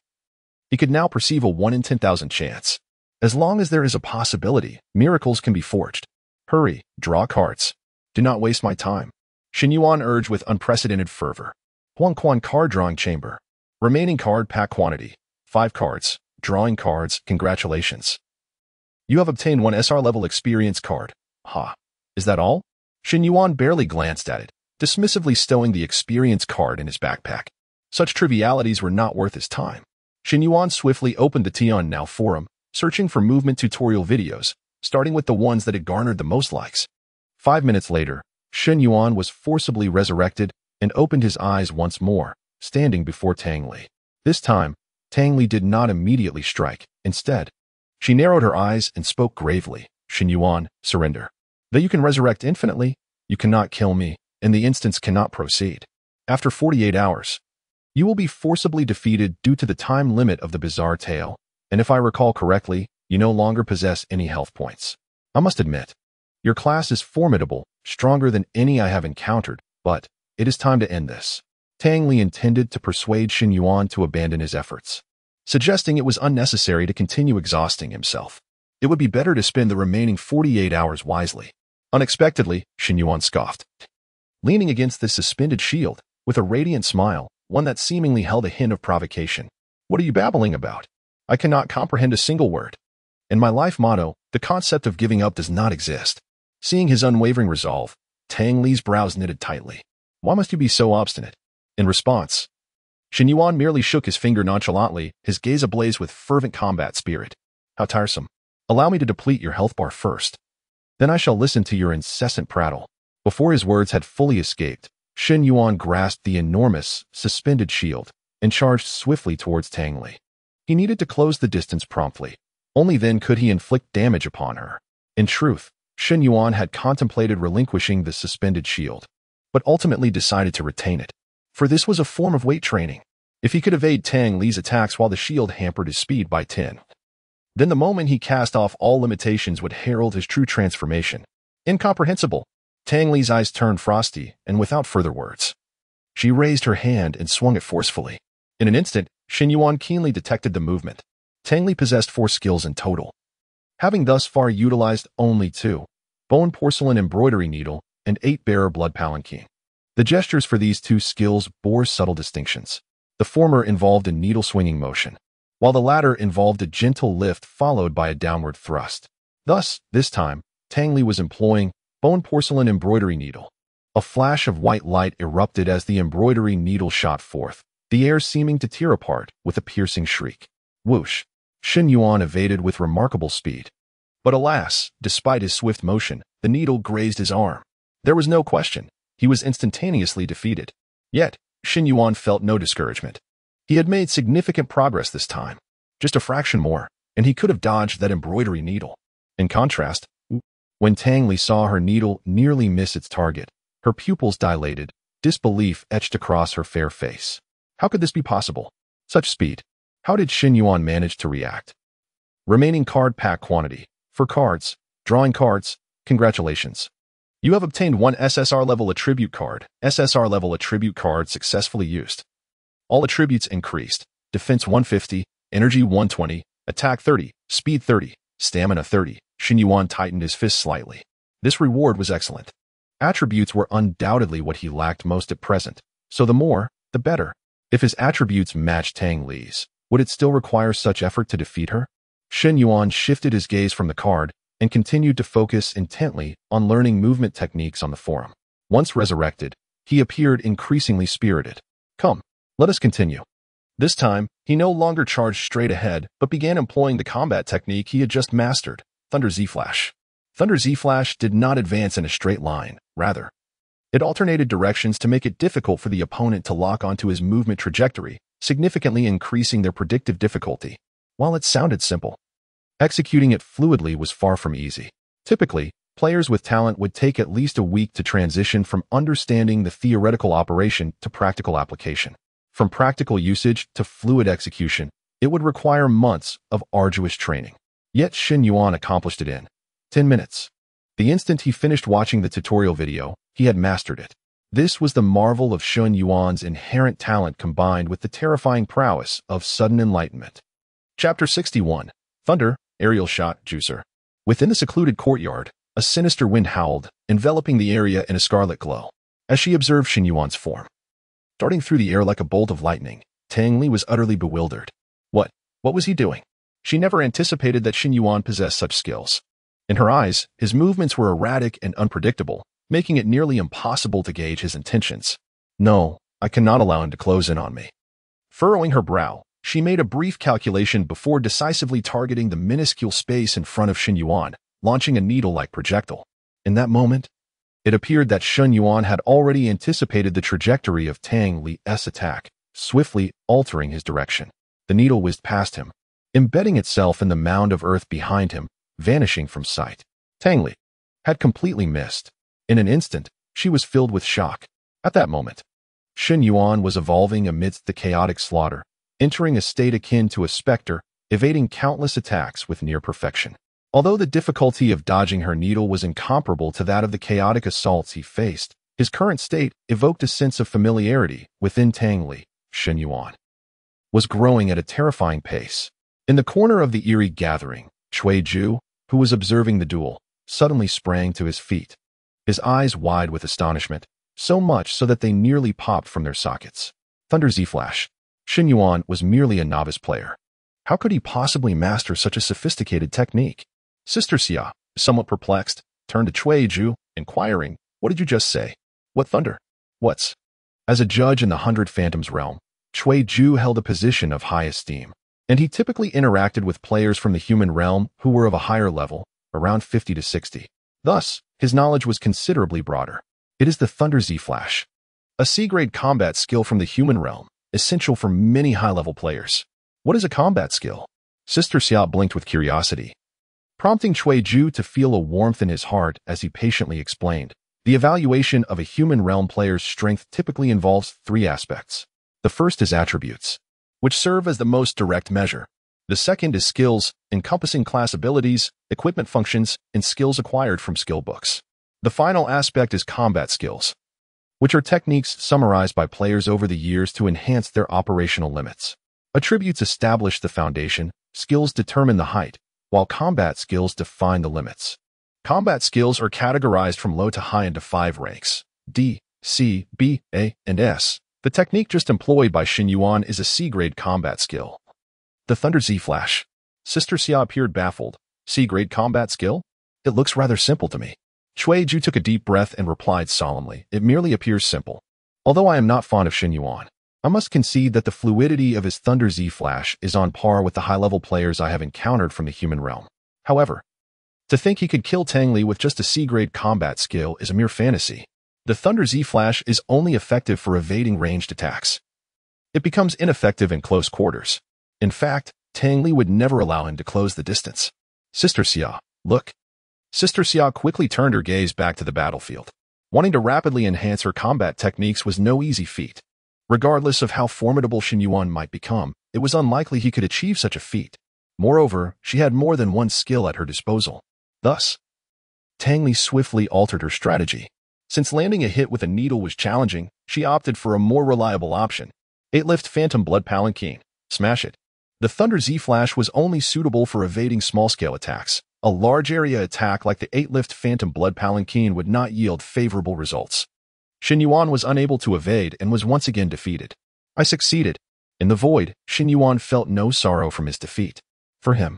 he could now perceive a 1 in 10,000 chance. As long as there is a possibility, miracles can be forged. Hurry, draw cards. Do not waste my time. Shen Yuan urged with unprecedented fervor. Huang Quan card drawing chamber. Remaining card pack quantity. 5 cards. Drawing cards. Congratulations. You have obtained 1 SSR-level experience card. Ha. Is that all? Shen Yuan barely glanced at it, dismissively stowing the experience card in his backpack. Such trivialities were not worth his time. Shen Yuan swiftly opened the Tian Now forum, searching for movement tutorial videos, starting with the ones that had garnered the most likes. 5 minutes later, Shen Yuan was forcibly resurrected and opened his eyes once more, standing before Tang Li. This time, Tang Li did not immediately strike. Instead, she narrowed her eyes and spoke gravely. Shen Yuan, surrender. Though you can resurrect infinitely, you cannot kill me, and the instance cannot proceed. After 48 hours, you will be forcibly defeated due to the time limit of the bizarre tale, and if I recall correctly, you no longer possess any health points. I must admit, your class is formidable, stronger than any I have encountered, but it is time to end this. Tang Li intended to persuade Shen Yuan to abandon his efforts, suggesting it was unnecessary to continue exhausting himself. It would be better to spend the remaining 48 hours wisely. Unexpectedly, Shen Yuan scoffed. Leaning against this suspended shield, with a radiant smile, one that seemingly held a hint of provocation. What are you babbling about? I cannot comprehend a single word. In my life motto, the concept of giving up does not exist. Seeing his unwavering resolve, Tang Li's brows knitted tightly. Why must you be so obstinate? In response, Shen Yuan merely shook his finger nonchalantly, his gaze ablaze with fervent combat spirit. How tiresome. Allow me to deplete your health bar first. Then I shall listen to your incessant prattle. Before his words had fully escaped, Shen Yuan grasped the enormous, suspended shield and charged swiftly towards Tang Li. He needed to close the distance promptly. Only then could he inflict damage upon her. In truth, Shen Yuan had contemplated relinquishing the suspended shield, but ultimately decided to retain it. For this was a form of weight training. If he could evade Tang Li's attacks while the shield hampered his speed by 10, then the moment he cast off all limitations would herald his true transformation. Incomprehensible. Tang Li's eyes turned frosty, and without further words, she raised her hand and swung it forcefully. In an instant, Shen Yuan keenly detected the movement. Tang Li possessed 4 skills in total, having thus far utilized only 2, bone porcelain embroidery needle and 8 bearer blood palanquin. The gestures for these 2 skills bore subtle distinctions. The former involved a needle swinging motion, while the latter involved a gentle lift followed by a downward thrust. Thus, this time, Tang Li was employing bone porcelain embroidery needle. A flash of white light erupted as the embroidery needle shot forth, the air seeming to tear apart with a piercing shriek. Whoosh! Shen Yuan evaded with remarkable speed. But alas, despite his swift motion, the needle grazed his arm. There was no question. He was instantaneously defeated. Yet, Shen Yuan felt no discouragement. He had made significant progress this time. Just a fraction more, and he could have dodged that embroidery needle. In contrast, when Tang Li saw her needle nearly miss its target, her pupils dilated, disbelief etched across her fair face. How could this be possible? Such speed. How did Shen Yuan manage to react? Remaining card pack quantity. For cards, drawing cards, congratulations. You have obtained 1 SSR-level attribute card. SSR-level attribute card successfully used. All attributes increased. Defense 150, energy 120, attack 30, speed 30, stamina 30. Shen Yuan tightened his fist slightly. This reward was excellent. Attributes were undoubtedly what he lacked most at present, so the more, the better. If his attributes matched Tang Li's, would it still require such effort to defeat her? Shen Yuan shifted his gaze from the card and continued to focus intently on learning movement techniques on the forum. Once resurrected, he appeared increasingly spirited. Come, let us continue. This time, he no longer charged straight ahead, but began employing the combat technique he had just mastered, Thunder Z-Flash. Thunder Z-Flash did not advance in a straight line, rather. It alternated directions to make it difficult for the opponent to lock onto his movement trajectory, significantly increasing their predictive difficulty. While it sounded simple, executing it fluidly was far from easy. Typically, players with talent would take at least a week to transition from understanding the theoretical operation to practical application. From practical usage to fluid execution, it would require months of arduous training. Yet Shen Yuan accomplished it in 10 minutes. The instant he finished watching the tutorial video, he had mastered it. This was the marvel of Shen Yuan's inherent talent combined with the terrifying prowess of sudden enlightenment. Chapter 61. Thunder, Aerial Shot, Juicer. Within the secluded courtyard, a sinister wind howled, enveloping the area in a scarlet glow. As she observed Shen Yuan's form, darting through the air like a bolt of lightning, Tang Li was utterly bewildered. What was he doing? She never anticipated that Shen Yuan possessed such skills. In her eyes, his movements were erratic and unpredictable, making it nearly impossible to gauge his intentions. No, I cannot allow him to close in on me. Furrowing her brow, she made a brief calculation before decisively targeting the minuscule space in front of Shen Yuan, launching a needle-like projectile. In that moment, it appeared that Shen Yuan had already anticipated the trajectory of Tang Li's attack, swiftly altering his direction. The needle whizzed past him, embedding itself in the mound of earth behind him, vanishing from sight. Tang Li had completely missed. In an instant, she was filled with shock. At that moment, Shen Yuan was evolving amidst the chaotic slaughter, entering a state akin to a specter, evading countless attacks with near perfection. Although the difficulty of dodging her needle was incomparable to that of the chaotic assaults he faced, his current state evoked a sense of familiarity within Tang Li. Shen Yuan was growing at a terrifying pace. In the corner of the eerie gathering, Cui Ju, who was observing the duel, suddenly sprang to his feet, his eyes wide with astonishment, so much so that they nearly popped from their sockets. Thunder Z-Flash. Shen Yuan was merely a novice player. How could he possibly master such a sophisticated technique? Sister Xia, somewhat perplexed, turned to Cui Ju, inquiring, "What did you just say? What thunder? What's?" As a judge in the 100 Phantoms realm, Cui Ju held a position of high esteem, and he typically interacted with players from the human realm who were of a higher level, around 50 to 60. Thus, his knowledge was considerably broader. It is the Thunder Z-Flash, a C-grade combat skill from the human realm, essential for many high-level players. What is a combat skill? Sister Xia blinked with curiosity, prompting Cui Ju to feel a warmth in his heart as he patiently explained. The evaluation of a human realm player's strength typically involves 3 aspects. The first is attributes, which serve as the most direct measure. The second is skills, encompassing class abilities, equipment functions, and skills acquired from skill books. The final aspect is combat skills, which are techniques summarized by players over the years to enhance their operational limits. Attributes establish the foundation, skills determine the height, while combat skills define the limits. Combat skills are categorized from low to high into 5 ranks: D, C, B, A, and S. The technique just employed by Shen Yuan is a C-grade combat skill. The Thunder Z-Flash. Sister Xia appeared baffled. C-grade combat skill? It looks rather simple to me. Cui Ju took a deep breath and replied solemnly, "It merely appears simple. Although I am not fond of Shen Yuan, I must concede that the fluidity of his Thunder Z-Flash is on par with the high-level players I have encountered from the human realm. However, to think he could kill Tang Li with just a C-grade combat skill is a mere fantasy. The Thunder Z-Flash is only effective for evading ranged attacks. It becomes ineffective in close quarters. In fact, Tang Li would never allow him to close the distance." Sister Xia, look. Sister Xia quickly turned her gaze back to the battlefield. Wanting to rapidly enhance her combat techniques was no easy feat. Regardless of how formidable Shen Yuan might become, it was unlikely he could achieve such a feat. Moreover, she had more than one skill at her disposal. Thus, Tang Li swiftly altered her strategy. Since landing a hit with a needle was challenging, she opted for a more reliable option. 8-lift Phantom Blood Palanquin. Smash it. The Thunder Z-Flash was only suitable for evading small-scale attacks. A large area attack like the 8-lift Phantom Blood Palanquin would not yield favorable results. Shen Yuan was unable to evade and was once again defeated. I succeeded. In the void, Shen Yuan felt no sorrow from his defeat. For him,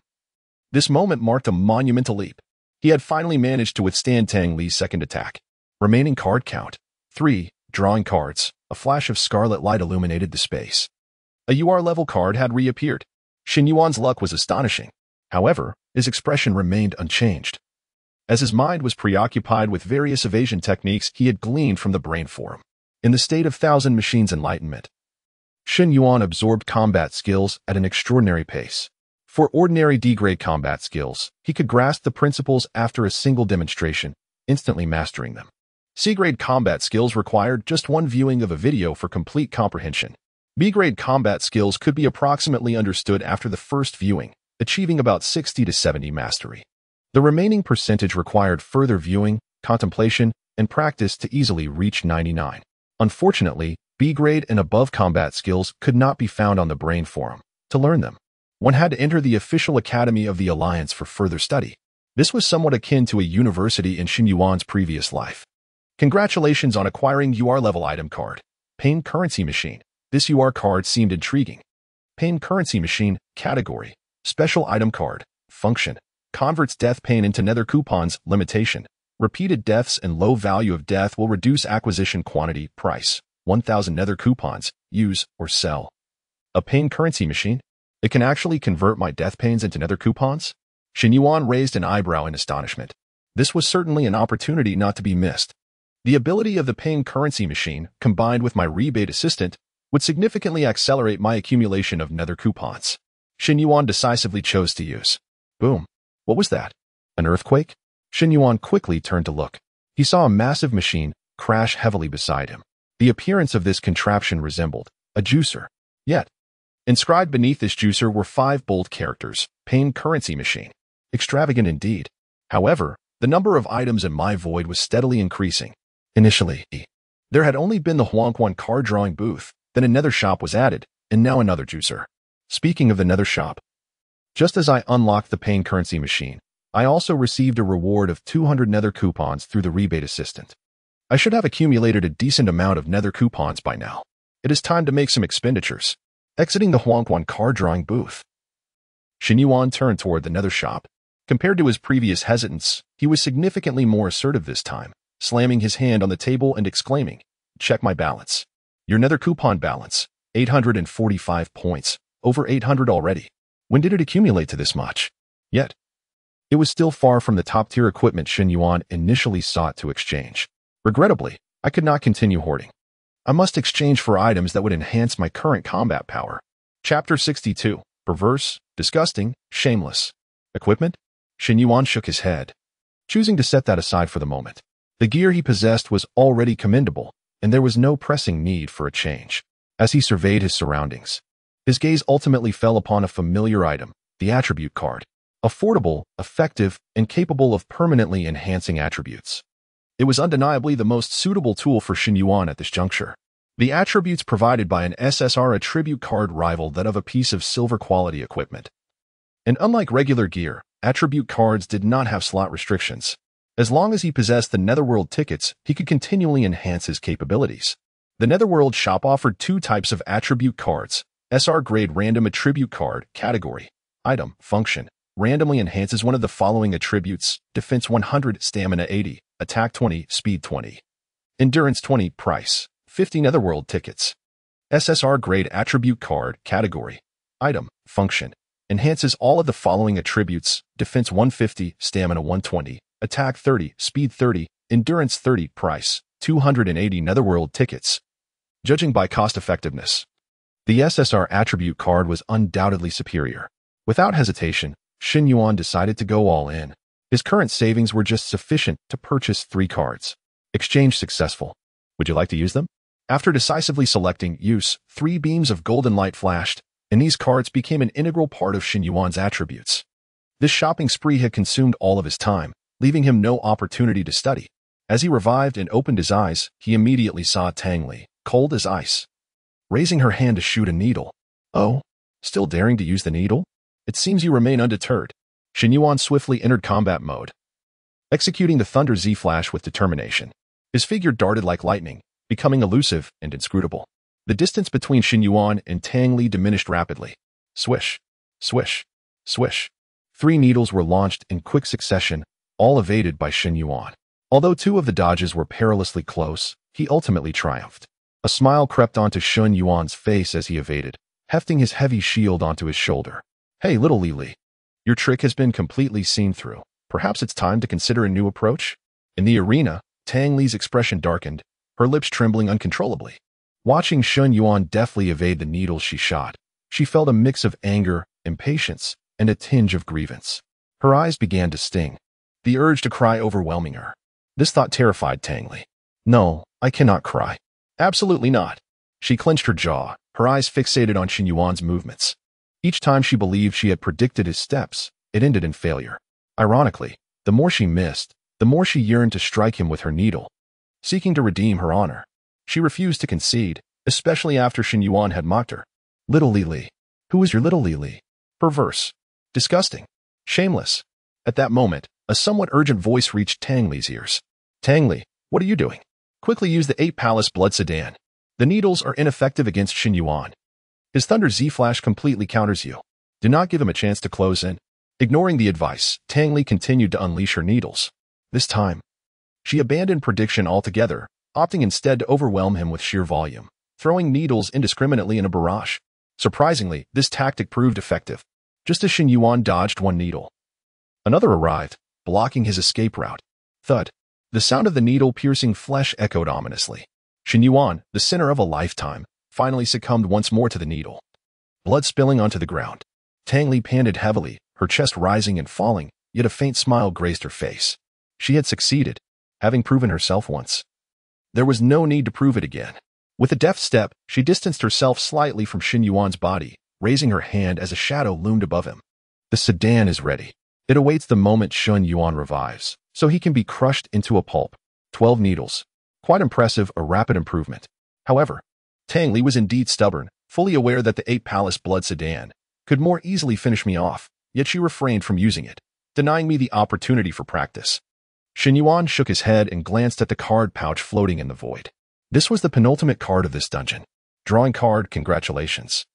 this moment marked a monumental leap. He had finally managed to withstand Tang Li's second attack. Remaining card count: 3. Drawing cards. A flash of scarlet light illuminated the space. A UR-level card had reappeared. Shen Yuan's luck was astonishing. However, his expression remained unchanged. as his mind was preoccupied with various evasion techniques he had gleaned from the brain forum. In the state of thousand machines enlightenment, Shen Yuan absorbed combat skills at an extraordinary pace. For ordinary D-grade combat skills, he could grasp the principles after a single demonstration, instantly mastering them. C-grade combat skills required just one viewing of a video for complete comprehension. B-grade combat skills could be approximately understood after the first viewing, achieving about 60 to 70 mastery. The remaining percentage required further viewing, contemplation, and practice to easily reach 99. Unfortunately, B-grade and above combat skills could not be found on the Brain Forum. To learn them, one had to enter the official academy of the Alliance for further study. This was somewhat akin to a university in Shen Yuan's previous life. Congratulations on acquiring UR-level item card. Pain currency machine. This UR card seemed intriguing. Pain currency machine, category. Special item card. Function. Converts death pain into nether coupons. Limitation. Repeated deaths and low value of death will reduce acquisition quantity. Price. 1,000 nether coupons. Use or sell. A pain currency machine? It can actually convert my death pains into nether coupons? Shen Yuan raised an eyebrow in astonishment. This was certainly an opportunity not to be missed. The ability of the pain currency machine, combined with my rebate assistant, would significantly accelerate my accumulation of nether coupons. Shen Yuan decisively chose to use. Boom. What was that? An earthquake? Shen Yuan quickly turned to look. He saw a massive machine crash heavily beside him. The appearance of this contraption resembled a juicer. Yet, inscribed beneath this juicer were 5 bold characters, pain currency machine. Extravagant indeed. However, the number of items in my void was steadily increasing. Initially, there had only been the Huangquan card drawing booth, then a nether shop was added, and now another juicer. Speaking of the nether shop, just as I unlocked the pain currency machine, I also received a reward of 200 nether coupons through the rebate assistant. I should have accumulated a decent amount of nether coupons by now. It is time to make some expenditures. Exiting the Huangquan card drawing booth, Shen Yuan turned toward the nether shop. Compared to his previous hesitance, he was significantly more assertive this time, slamming his hand on the table and exclaiming, "Check my balance. Your nether coupon balance, 845 points, over 800 already. When did it accumulate to this much?" Yet, it was still far from the top-tier equipment Shen Yuan initially sought to exchange. Regrettably, I could not continue hoarding. I must exchange for items that would enhance my current combat power. Chapter 62. Perverse, disgusting, shameless. Equipment? Shen Yuan shook his head, choosing to set that aside for the moment. The gear he possessed was already commendable, and there was no pressing need for a change. As he surveyed his surroundings, his gaze ultimately fell upon a familiar item, the attribute card. Affordable, effective, and capable of permanently enhancing attributes. It was undeniably the most suitable tool for Shen Yuan at this juncture. The attributes provided by an SSR attribute card rivaled that of a piece of silver quality equipment. And unlike regular gear, attribute cards did not have slot restrictions. As long as he possessed the Netherworld tickets, he could continually enhance his capabilities. The Netherworld shop offered 2 types of attribute cards: SR-grade random attribute card, category, item, function. Randomly enhances one of the following attributes: defense 100, stamina 80, attack 20, speed 20, endurance 20, price 50 Netherworld tickets. SSR-grade attribute card, category, item, function. Enhances all of the following attributes: defense 150, stamina 120, attack 30, speed 30, endurance 30, price 280 Netherworld tickets. Judging by cost-effectiveness, the SSR attribute card was undoubtedly superior. Without hesitation, Shen Yuan decided to go all in. His current savings were just sufficient to purchase 3 cards. Exchange successful. Would you like to use them? After decisively selecting use, 3 beams of golden light flashed, and these cards became an integral part of Shen Yuan's attributes. This shopping spree had consumed all of his time, leaving him no opportunity to study. As he revived and opened his eyes, he immediately saw Tang Li, cold as ice, raising her hand to shoot a needle. Oh, still daring to use the needle? It seems you remain undeterred. Shen Yuan swiftly entered combat mode, executing the Thunder Z flash with determination. His figure darted like lightning, becoming elusive and inscrutable. The distance between Shen Yuan and Tang Li diminished rapidly. Swish, swish, swish. 3 needles were launched in quick succession, all evaded by Shen Yuan. Although 2 of the dodges were perilously close, he ultimately triumphed. A smile crept onto Shen Yuan's face as he evaded, hefting his heavy shield onto his shoulder. Hey, little Li Li. Your trick has been completely seen through. Perhaps it's time to consider a new approach? In the arena, Tang Li's expression darkened, her lips trembling uncontrollably. Watching Shen Yuan deftly evade the needles she shot, she felt a mix of anger, impatience, and a tinge of grievance. Her eyes began to sting, the urge to cry overwhelming her. This thought terrified Tang Li. No, I cannot cry. Absolutely not. She clenched her jaw, her eyes fixated on Shen Yuan's movements. Each time she believed she had predicted his steps, it ended in failure. Ironically, the more she missed, the more she yearned to strike him with her needle. Seeking to redeem her honor, she refused to concede, especially after Shen Yuan had mocked her. Little Li. Who is your little Li? Perverse. Disgusting. Shameless. At that moment, a somewhat urgent voice reached Tang Li's ears. Tang Li, what are you doing? Quickly use the 8 Palace Blood Sedan. The needles are ineffective against Shen Yuan. His Thunder Z-Flash completely counters you. Do not give him a chance to close in. Ignoring the advice, Tang Li continued to unleash her needles. This time, she abandoned prediction altogether, opting instead to overwhelm him with sheer volume, throwing needles indiscriminately in a barrage. Surprisingly, this tactic proved effective. Just as Shen Yuan dodged one needle, another arrived, blocking his escape route. Thud. The sound of the needle-piercing flesh echoed ominously. Shen Yuan, the sinner of a lifetime, finally succumbed once more to the needle. Blood spilling onto the ground. Tang Li panted heavily, her chest rising and falling, yet a faint smile graced her face. She had succeeded, having proven herself once. There was no need to prove it again. With a deft step, she distanced herself slightly from Shen Yuan's body, raising her hand as a shadow loomed above him. The sedan is ready. It awaits the moment Shen Yuan revives, so he can be crushed into a pulp. 12 needles. Quite impressive, a rapid improvement. However, Tang Li was indeed stubborn, fully aware that the 8 Palace Blood Sedan could more easily finish me off, yet she refrained from using it, denying me the opportunity for practice. Shen Yuan shook his head and glanced at the card pouch floating in the void. This was the penultimate card of this dungeon. Drawing card, congratulations.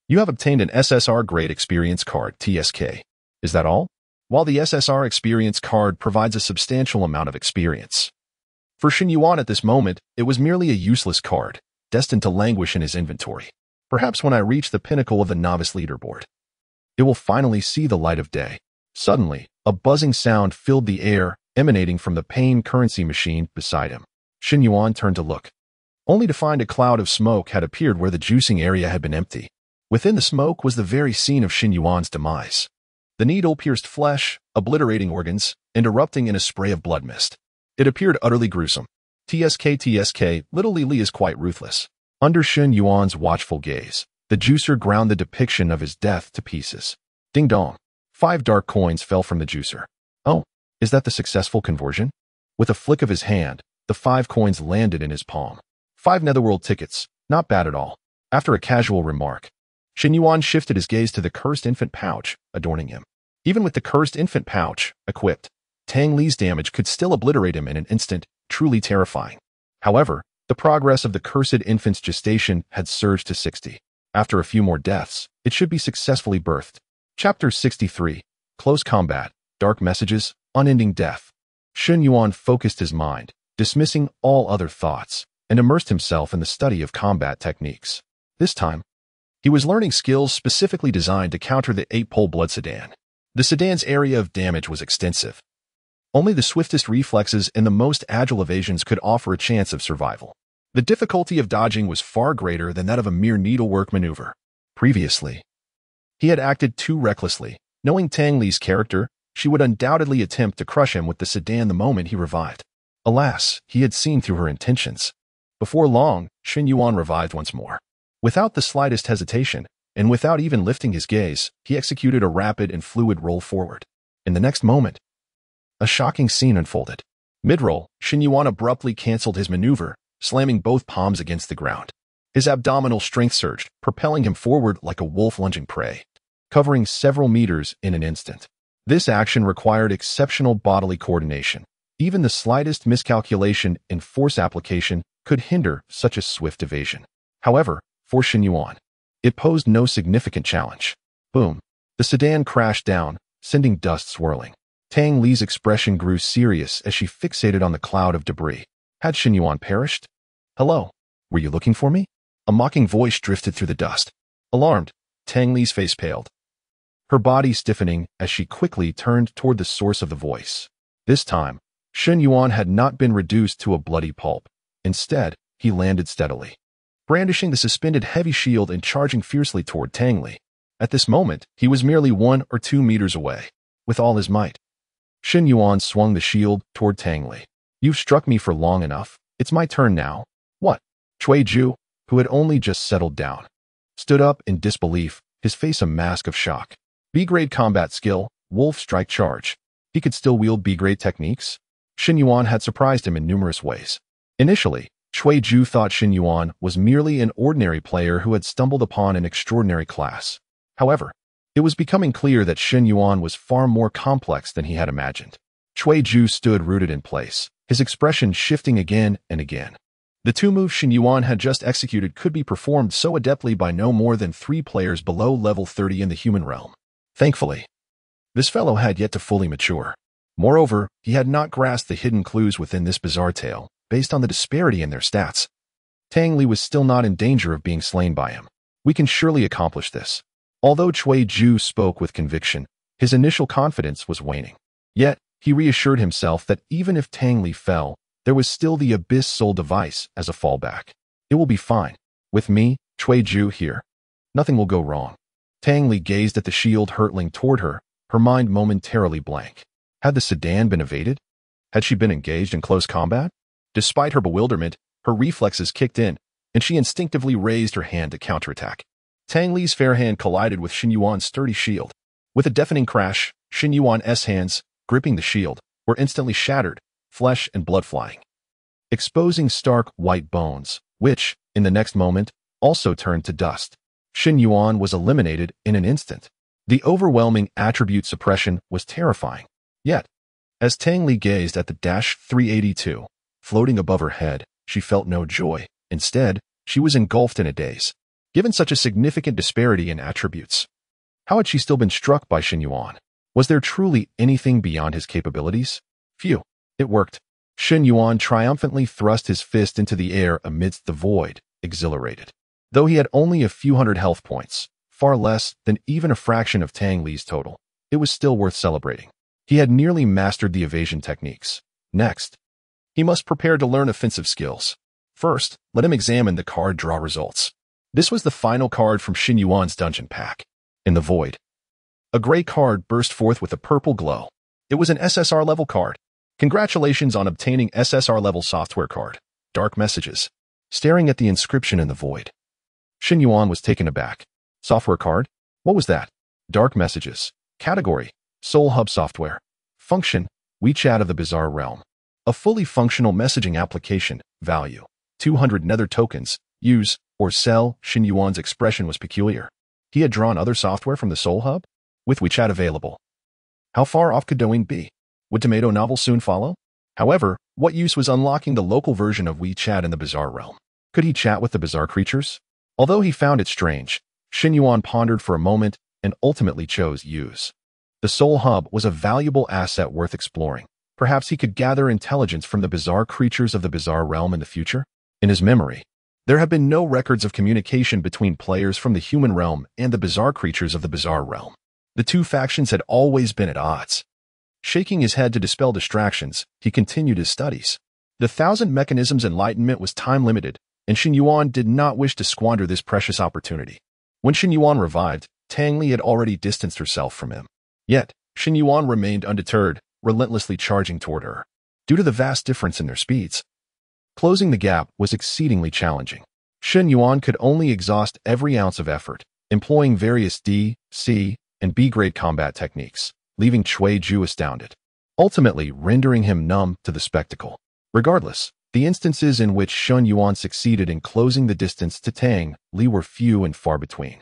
You have obtained an SSR Grade Experience Card, TSK. Is that all? While the SSR Experience Card provides a substantial amount of experience, for Shen Yuan at this moment, it was merely a useless card, destined to languish in his inventory. Perhaps when I reach the pinnacle of the novice leaderboard, it will finally see the light of day. Suddenly, a buzzing sound filled the air, emanating from the pain currency machine beside him. Shen Yuan turned to look, only to find a cloud of smoke had appeared where the juicing area had been empty. Within the smoke was the very scene of Shen Yuan's demise. The needle pierced flesh, obliterating organs, and erupting in a spray of blood mist. It appeared utterly gruesome. TSK, little Li is quite ruthless. Under Shen Yuan's watchful gaze, the juicer ground the depiction of his death to pieces. Ding dong. 5 dark coins fell from the juicer. Oh, is that the successful conversion? With a flick of his hand, the 5 coins landed in his palm. 5 netherworld tickets, not bad at all. After a casual remark, Shen Yuan shifted his gaze to the cursed infant pouch, adorning him. Even with the cursed infant pouch equipped, Tang Li's damage could still obliterate him in an instant, truly terrifying. However, the progress of the cursed infant's gestation had surged to 60. After a few more deaths, it should be successfully birthed. Chapter 63. Close Combat, Dark Messages, Unending Death. Shen Yuan focused his mind, dismissing all other thoughts, and immersed himself in the study of combat techniques. This time, he was learning skills specifically designed to counter the 8-pole blood sedan. The sedan's area of damage was extensive. Only the swiftest reflexes and the most agile evasions could offer a chance of survival. The difficulty of dodging was far greater than that of a mere needlework maneuver. Previously, he had acted too recklessly. Knowing Tang Li's character, she would undoubtedly attempt to crush him with the sedan the moment he revived. Alas, he had seen through her intentions. Before long, Shen Yuan revived once more. Without the slightest hesitation, and without even lifting his gaze, he executed a rapid and fluid roll forward. In the next moment, a shocking scene unfolded. Mid-roll, Shen Yuan abruptly canceled his maneuver, slamming both palms against the ground. His abdominal strength surged, propelling him forward like a wolf lunging prey, covering several meters in an instant. This action required exceptional bodily coordination. Even the slightest miscalculation in force application could hinder such a swift evasion. However, for Shen Yuan, it posed no significant challenge. Boom. The sedan crashed down, sending dust swirling. Tang Li's expression grew serious as she fixated on the cloud of debris. Had Shen Yuan perished? Hello? Were you looking for me? A mocking voice drifted through the dust. Alarmed, Tang Li's face paled. her body stiffening as she quickly turned toward the source of the voice. This time, Shen Yuan had not been reduced to a bloody pulp. Instead, he landed steadily, brandishing the suspended heavy shield and charging fiercely toward Tang Li. At this moment, he was merely 1 or 2 meters away. With all his might, Shen Yuan swung the shield toward Tang Li. "You've struck me for long enough. It's my turn now." "What?" Cui Ju, who had only just settled down, stood up in disbelief, his face a mask of shock. B-grade combat skill, Wolf Strike Charge. He could still wield B-grade techniques? Shen Yuan had surprised him in numerous ways. Initially, Cui Ju thought Shen Yuan was merely an ordinary player who had stumbled upon an extraordinary class. However, it was becoming clear that Shen Yuan was far more complex than he had imagined. Cui Ju stood rooted in place, his expression shifting again and again. The 2 moves Shen Yuan had just executed could be performed so adeptly by no more than 3 players below level 30 in the human realm. Thankfully, this fellow had yet to fully mature. Moreover, he had not grasped the hidden clues within this bizarre tale, based on the disparity in their stats. Tang Li was still not in danger of being slain by him. "We can surely accomplish this." Although Cui Ju spoke with conviction, his initial confidence was waning. Yet, he reassured himself that even if Tang Li fell, there was still the Abyss Soul device as a fallback. "It will be fine. With me, Cui Ju, here. Nothing will go wrong." Tang Li gazed at the shield hurtling toward her, her mind momentarily blank. Had the sedan been evaded? Had she been engaged in close combat? Despite her bewilderment, her reflexes kicked in, and she instinctively raised her hand to counterattack. Tang Li's fair hand collided with Shen Yuan's sturdy shield. With a deafening crash, Shen Yuan's hands, gripping the shield, were instantly shattered, flesh and blood flying, exposing stark white bones, which, in the next moment, also turned to dust. Shen Yuan was eliminated in an instant. The overwhelming attribute suppression was terrifying. Yet, as Tang Li gazed at the -382 floating above her head, she felt no joy. Instead, she was engulfed in a daze. Given such a significant disparity in attributes, how had she still been struck by Shen Yuan? Was there truly anything beyond his capabilities? Phew, it worked. Shen Yuan triumphantly thrust his fist into the air amidst the void, exhilarated. Though he had only a few hundred health points, far less than even a fraction of Tang Li's total, it was still worth celebrating. He had nearly mastered the evasion techniques. Next, he must prepare to learn offensive skills. First, let him examine the card draw results. This was the final card from Shen Yuan's dungeon pack. In the void, a gray card burst forth with a purple glow. It was an SSR-level card. Congratulations on obtaining SSR-level software card. Dark messages. Staring at the inscription in the void, Shen Yuan was taken aback. Software card? What was that? Dark messages. Category: Soul Hub software. Function: WeChat of the Bizarre Realm. A fully functional messaging application. Value: 200 nether tokens. Use or sell. Shen Yuan's expression was peculiar. He had drawn other software from the Soul Hub? With WeChat available, how far off could Douyin be? Would Tomato Novel soon follow? However, what use was unlocking the local version of WeChat in the Bizarre Realm? Could he chat with the bizarre creatures? Although he found it strange, Shen Yuan pondered for a moment and ultimately chose use. The Soul Hub was a valuable asset worth exploring. Perhaps he could gather intelligence from the bizarre creatures of the Bizarre Realm in the future. In his memory, there have been no records of communication between players from the human realm and the bizarre creatures of the Bizarre Realm. The two factions had always been at odds. Shaking his head to dispel distractions, he continued his studies. The 1,000 Mechanisms Enlightenment was time-limited, and Shen Yuan did not wish to squander this precious opportunity. When Shen Yuan revived, Tang Li had already distanced herself from him. Yet, Shen Yuan remained undeterred, relentlessly charging toward her. Due to the vast difference in their speeds, closing the gap was exceedingly challenging. Shen Yuan could only exhaust every ounce of effort, employing various D, C, and B-grade combat techniques, leaving Cui Ju astounded, ultimately rendering him numb to the spectacle. Regardless, the instances in which Shen Yuan succeeded in closing the distance to Tang Li were few and far between.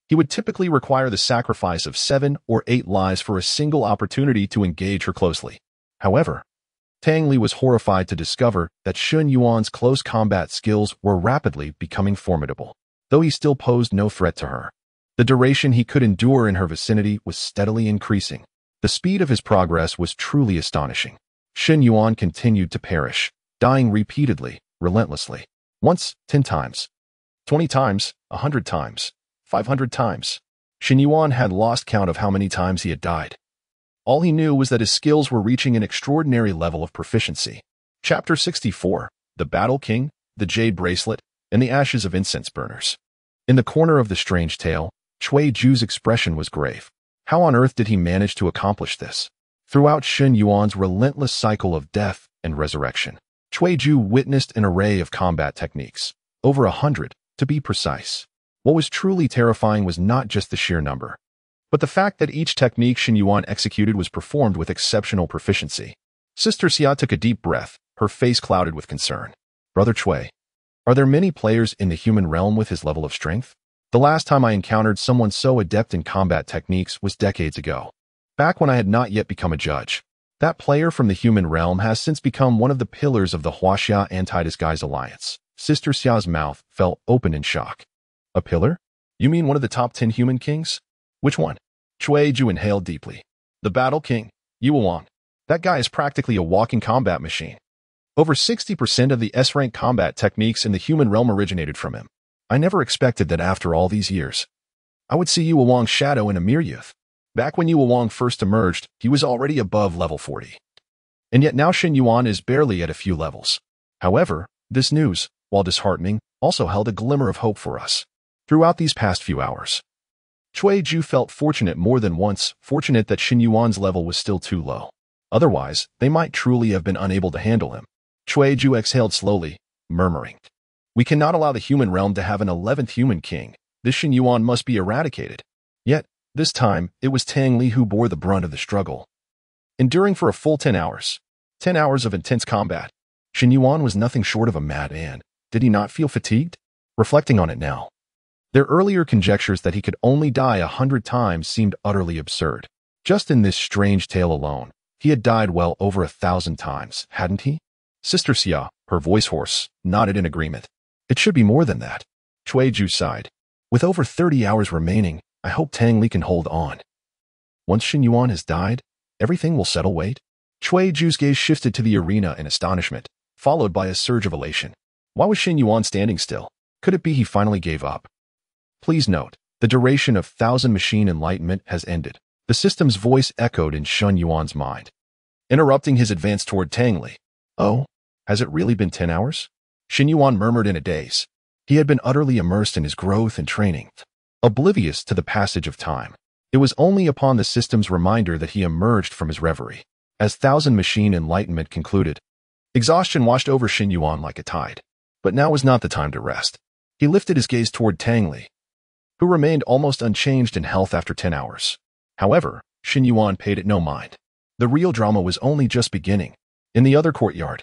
He would typically require the sacrifice of 7 or 8 lives for a single opportunity to engage her closely. However, Tang Li was horrified to discover that Shen Yuan's close combat skills were rapidly becoming formidable. Though he still posed no threat to her, the duration he could endure in her vicinity was steadily increasing. The speed of his progress was truly astonishing. Shen Yuan continued to perish, dying repeatedly, relentlessly. Once, 10 times. 20 times, 100 times, 500 times. Shen Yuan had lost count of how many times he had died. All he knew was that his skills were reaching an extraordinary level of proficiency. Chapter 64, The Battle King, the Jade Bracelet, and the Ashes of Incense Burners. In the corner of the strange tale, Cui Ju's expression was grave. How on earth did he manage to accomplish this? Throughout Shen Yuan's relentless cycle of death and resurrection, Cui Ju witnessed an array of combat techniques, over 100, to be precise. What was truly terrifying was not just the sheer number, but the fact that each technique Shen Yuan executed was performed with exceptional proficiency. Sister Xia took a deep breath, her face clouded with concern. Brother Cui, are there many players in the human realm with his level of strength? The last time I encountered someone so adept in combat techniques was decades ago, back when I had not yet become a judge. That player from the human realm has since become one of the pillars of the Huaxia Anti-Disguise Alliance. Sister Xia's mouth fell open in shock. A pillar? You mean one of the top 10 human kings? Which one? Cui Ju inhaled deeply. The Battle King, Yuan. That guy is practically a walking combat machine. Over 60% of the S-rank combat techniques in the human realm originated from him. I never expected that after all these years, I would see Yuan's shadow in a mere youth. Back when Yuan first emerged, he was already above level 40. And yet now Shen Yuan is barely at a few levels. However, this news, while disheartening, also held a glimmer of hope for us. Throughout these past few hours, Cui Ju felt fortunate more than once, fortunate that Shen Yuan's level was still too low. Otherwise, they might truly have been unable to handle him. Cui Ju exhaled slowly, murmuring, "We cannot allow the human realm to have an 11th human king. This Shen Yuan must be eradicated." Yet, this time, it was Tang Li who bore the brunt of the struggle. Enduring for a full 10 hours. 10 hours of intense combat. Shen Yuan was nothing short of a madman. Did he not feel fatigued? Reflecting on it now, their earlier conjectures that he could only die 100 times seemed utterly absurd. Just in this strange tale alone, he had died well over 1,000 times, hadn't he? Sister Xia, her voice hoarse, nodded in agreement. It should be more than that. Cui Ju sighed. With over 30 hours remaining, I hope Tang Li can hold on. Once Shen Yuan has died, everything will settle. Wait. Cui Ju's gaze shifted to the arena in astonishment, followed by a surge of elation. Why was Shen Yuan standing still? Could it be he finally gave up? Please note, the duration of 1,000 machine enlightenment has ended. The system's voice echoed in Shen Yuan's mind, interrupting his advance toward Tang Li. Oh, has it really been 10 hours? Shen Yuan murmured in a daze. He had been utterly immersed in his growth and training, oblivious to the passage of time. It was only upon the system's reminder that he emerged from his reverie. As 1,000 machine enlightenment concluded, exhaustion washed over Shen Yuan like a tide. But now was not the time to rest. He lifted his gaze toward Tang Li, who remained almost unchanged in health after 10 hours. However, Shen Yuan paid it no mind. The real drama was only just beginning. In the other courtyard,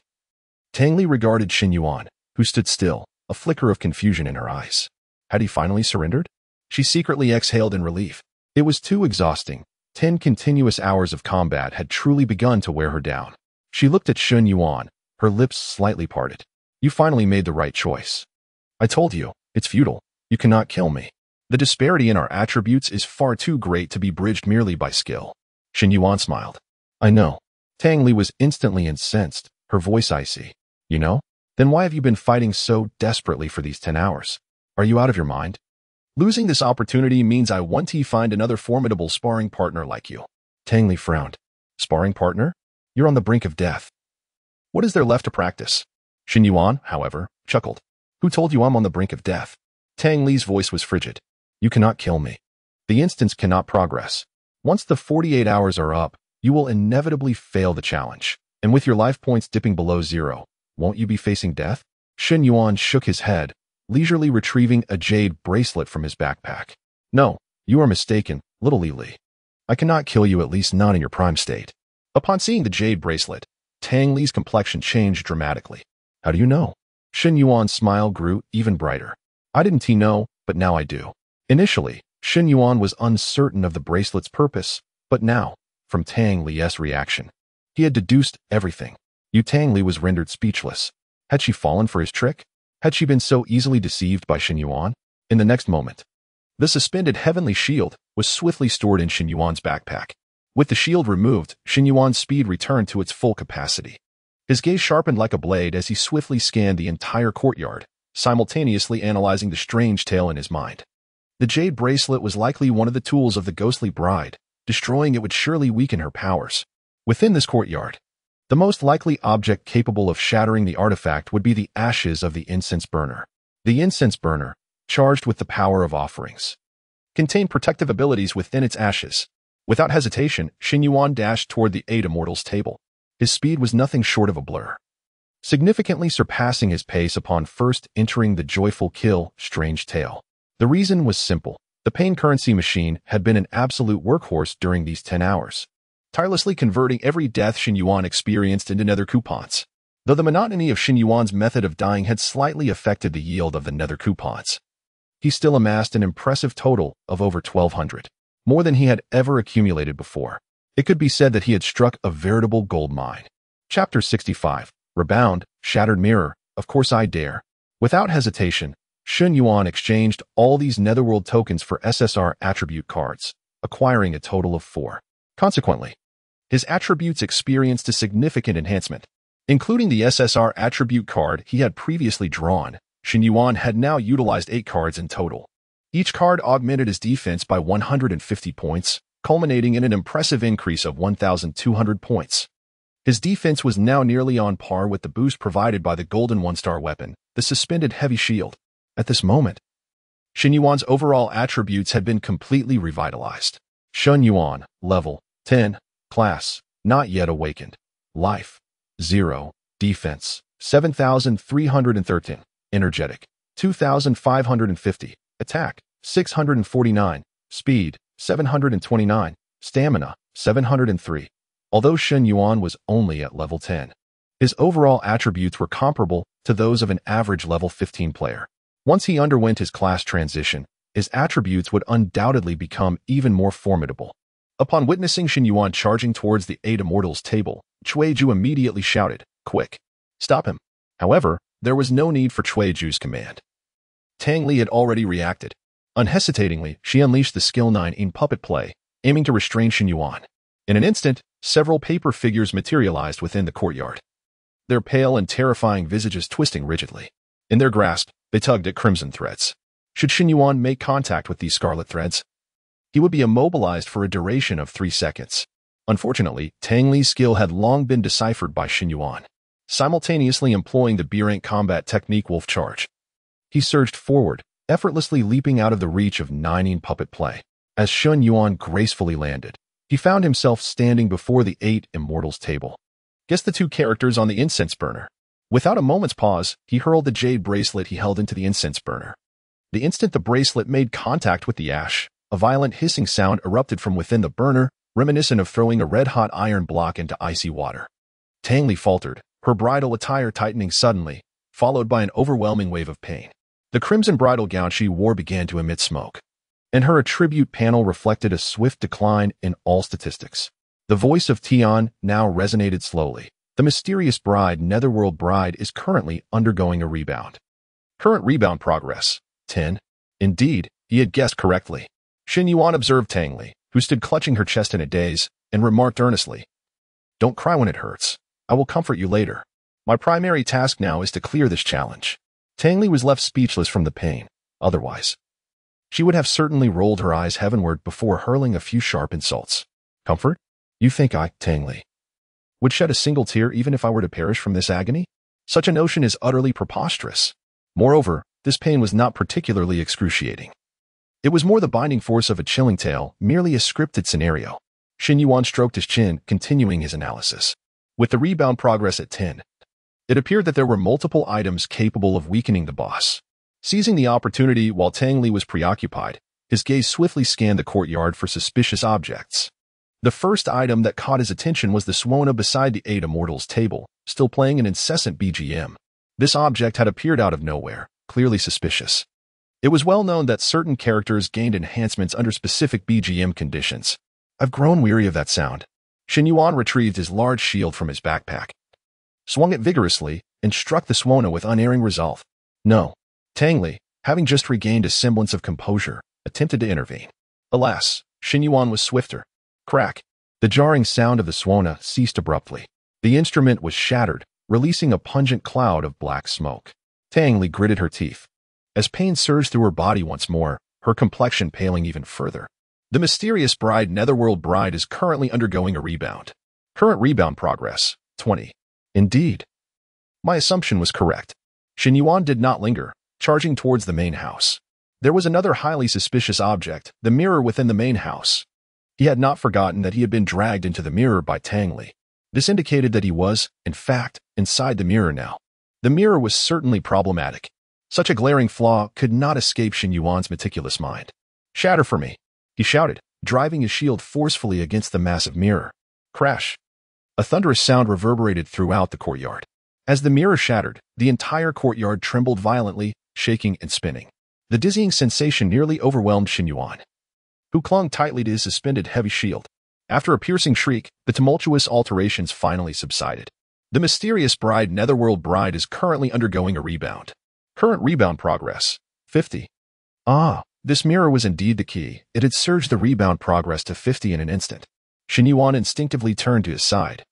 Tang Li regarded Shen Yuan, who stood still, a flicker of confusion in her eyes. Had he finally surrendered? She secretly exhaled in relief. It was too exhausting. 10 continuous hours of combat had truly begun to wear her down. She looked at Shen Yuan, her lips slightly parted. You finally made the right choice. I told you, it's futile. You cannot kill me. The disparity in our attributes is far too great to be bridged merely by skill. Shen Yuan smiled. I know. Tang Li was instantly incensed, her voice icy. You know? Then why have you been fighting so desperately for these 10 hours? Are you out of your mind? Losing this opportunity means I want to find another formidable sparring partner like you. Tang Li frowned. Sparring partner? You're on the brink of death. What is there left to practice? Shen Yuan, however, chuckled. Who told you I'm on the brink of death? Tang Li's voice was frigid. You cannot kill me. The instance cannot progress. Once the 48 hours are up, you will inevitably fail the challenge. And with your life points dipping below 0, won't you be facing death? Shen Yuan shook his head, leisurely retrieving a jade bracelet from his backpack. No, you are mistaken, little Li. I cannot kill you, at least not in your prime state. Upon seeing the jade bracelet, Tang Li's complexion changed dramatically. How do you know? Shen Yuan's smile grew even brighter. I didn't know, but now I do. Initially, Shen Yuan was uncertain of the bracelet's purpose, but now, from Tang Li's reaction, he had deduced everything. Tang Li was rendered speechless. Had she fallen for his trick? Had she been so easily deceived by Shen Yuan? In the next moment, the suspended heavenly shield was swiftly stored in Shen Yuan's backpack. With the shield removed, Shen Yuan's speed returned to its full capacity. His gaze sharpened like a blade as he swiftly scanned the entire courtyard, simultaneously analyzing the strange tale in his mind. The jade bracelet was likely one of the tools of the ghostly bride. Destroying it would surely weaken her powers. Within this courtyard, the most likely object capable of shattering the artifact would be the ashes of the incense burner. The incense burner, charged with the power of offerings, contained protective abilities within its ashes. Without hesitation, Shen Yuan dashed toward the 8 immortals table. His speed was nothing short of a blur, significantly surpassing his pace upon first entering the joyful kill strange tale. The reason was simple. The pain currency machine had been an absolute workhorse during these 10 hours, tirelessly converting every death Shen Yuan experienced into nether coupons. Though the monotony of Shen Yuan's method of dying had slightly affected the yield of the nether coupons, he still amassed an impressive total of over 1,200, more than he had ever accumulated before. It could be said that he had struck a veritable gold mine. Chapter 65. Rebound, Shattered Mirror. Of course I dare. Without hesitation, Shen Yuan exchanged all these netherworld tokens for SSR attribute cards, acquiring a total of 4. Consequently, his attributes experienced a significant enhancement. Including the SSR attribute card he had previously drawn, Shen Yuan had now utilized 8 cards in total. Each card augmented his defense by 150 points, culminating in an impressive increase of 1,200 points. His defense was now nearly on par with the boost provided by the golden 1-star weapon, the suspended heavy shield. At this moment, Shen Yuan's overall attributes had been completely revitalized. Shen Yuan, level 10, class, not yet awakened, life 0, defense 7,313, energetic 2,550, attack 649, speed 729, stamina 703. Although Shen Yuan was only at level 10, his overall attributes were comparable to those of an average level 15 player. Once he underwent his class transition, his attributes would undoubtedly become even more formidable. Upon witnessing Shen Yuan charging towards the 8 immortals table, Cuiju immediately shouted, "Quick! Stop him!" However, there was no need for Cuiju's command. Tang Li had already reacted. Unhesitatingly, she unleashed the skill 9 in puppet play, aiming to restrain Shen Yuan. In an instant, several paper figures materialized within the courtyard, their pale and terrifying visages twisting rigidly. In their grasp, they tugged at crimson threads. Should Shen Yuan make contact with these scarlet threads, he would be immobilized for a duration of 3 seconds. Unfortunately, Tang Li's skill had long been deciphered by Shen Yuan. Simultaneously employing the B-rank combat technique Wolf Charge, he surged forward, effortlessly leaping out of the reach of 9 in puppet play. As Shen Yuan gracefully landed, he found himself standing before the 8 immortals table. Guess the 2 characters on the incense burner. Without a moment's pause, he hurled the jade bracelet he held into the incense burner. The instant the bracelet made contact with the ash, a violent hissing sound erupted from within the burner, reminiscent of throwing a red-hot iron block into icy water. Tang Li faltered, her bridal attire tightening suddenly, followed by an overwhelming wave of pain. The crimson bridal gown she wore began to emit smoke, and her attribute panel reflected a swift decline in all statistics. The voice of Tian now resonated slowly. The mysterious bride, Netherworld Bride, is currently undergoing a rebound. Current rebound progress, 10. Indeed, he had guessed correctly. Shen Yuan observed Tang Li, who stood clutching her chest in a daze, and remarked earnestly, "Don't cry when it hurts. I will comfort you later. My primary task now is to clear this challenge." Tang Li was left speechless from the pain. Otherwise, she would have certainly rolled her eyes heavenward before hurling a few sharp insults. "Comfort? You think I, Tang Li, would shed a single tear even if I were to perish from this agony? Such a notion is utterly preposterous. Moreover, this pain was not particularly excruciating. It was more the binding force of a chilling tale, merely a scripted scenario." Shen Yuan stroked his chin, continuing his analysis. With the rebound progress at 10, it appeared that there were multiple items capable of weakening the boss. Seizing the opportunity while Tang Li was preoccupied, his gaze swiftly scanned the courtyard for suspicious objects. The first item that caught his attention was the Swona beside the 8 immortals table, still playing an incessant BGM. This object had appeared out of nowhere, clearly suspicious. It was well known that certain characters gained enhancements under specific BGM conditions. "I've grown weary of that sound." Shen Yuan retrieved his large shield from his backpack, swung it vigorously, and struck the Swona with unerring resolve. No. Tang Li, having just regained a semblance of composure, attempted to intervene. Alas, Shen Yuan was swifter. Crack. The jarring sound of the Swona ceased abruptly. The instrument was shattered, releasing a pungent cloud of black smoke. Tang Li gritted her teeth. As pain surged through her body once more, her complexion paling even further. The mysterious netherworld bride is currently undergoing a rebound. Current rebound progress, 20. Indeed. My assumption was correct. Shen Yuan did not linger, charging towards the main house. There was another highly suspicious object, the mirror within the main house. He had not forgotten that he had been dragged into the mirror by Tang Li. This indicated that he was, in fact, inside the mirror now. The mirror was certainly problematic. Such a glaring flaw could not escape Shen Yuan's meticulous mind. "Shatter for me," he shouted, driving his shield forcefully against the massive mirror. Crash. A thunderous sound reverberated throughout the courtyard. As the mirror shattered, the entire courtyard trembled violently, shaking and spinning. The dizzying sensation nearly overwhelmed Shen Yuan, who clung tightly to his suspended heavy shield. After a piercing shriek, the tumultuous alterations finally subsided. The mysterious netherworld bride is currently undergoing a rebound. Current rebound progress, 50. Ah, this mirror was indeed the key. It had surged the rebound progress to 50 in an instant. Shen Yuan instinctively turned to his side.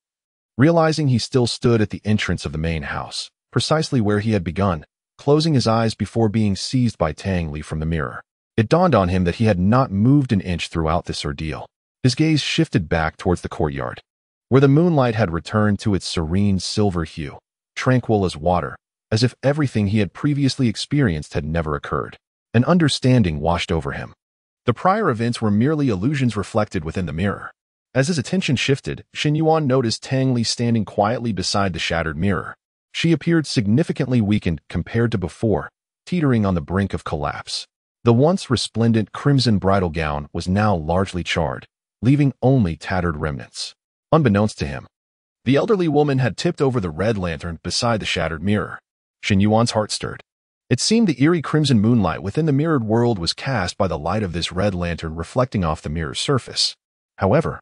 Realizing he still stood at the entrance of the main house, precisely where he had begun, closing his eyes before being seized by Tang Li from the mirror. It dawned on him that he had not moved an inch throughout this ordeal. His gaze shifted back towards the courtyard, where the moonlight had returned to its serene silver hue, tranquil as water, as if everything he had previously experienced had never occurred. An understanding washed over him. The prior events were merely illusions reflected within the mirror. As his attention shifted, Shen Yuan noticed Tang Li standing quietly beside the shattered mirror. She appeared significantly weakened compared to before, teetering on the brink of collapse. The once resplendent crimson bridal gown was now largely charred, leaving only tattered remnants. Unbeknownst to him, the elderly woman had tipped over the red lantern beside the shattered mirror. Shen Yuan's heart stirred. It seemed the eerie crimson moonlight within the mirrored world was cast by the light of this red lantern reflecting off the mirror's surface. However,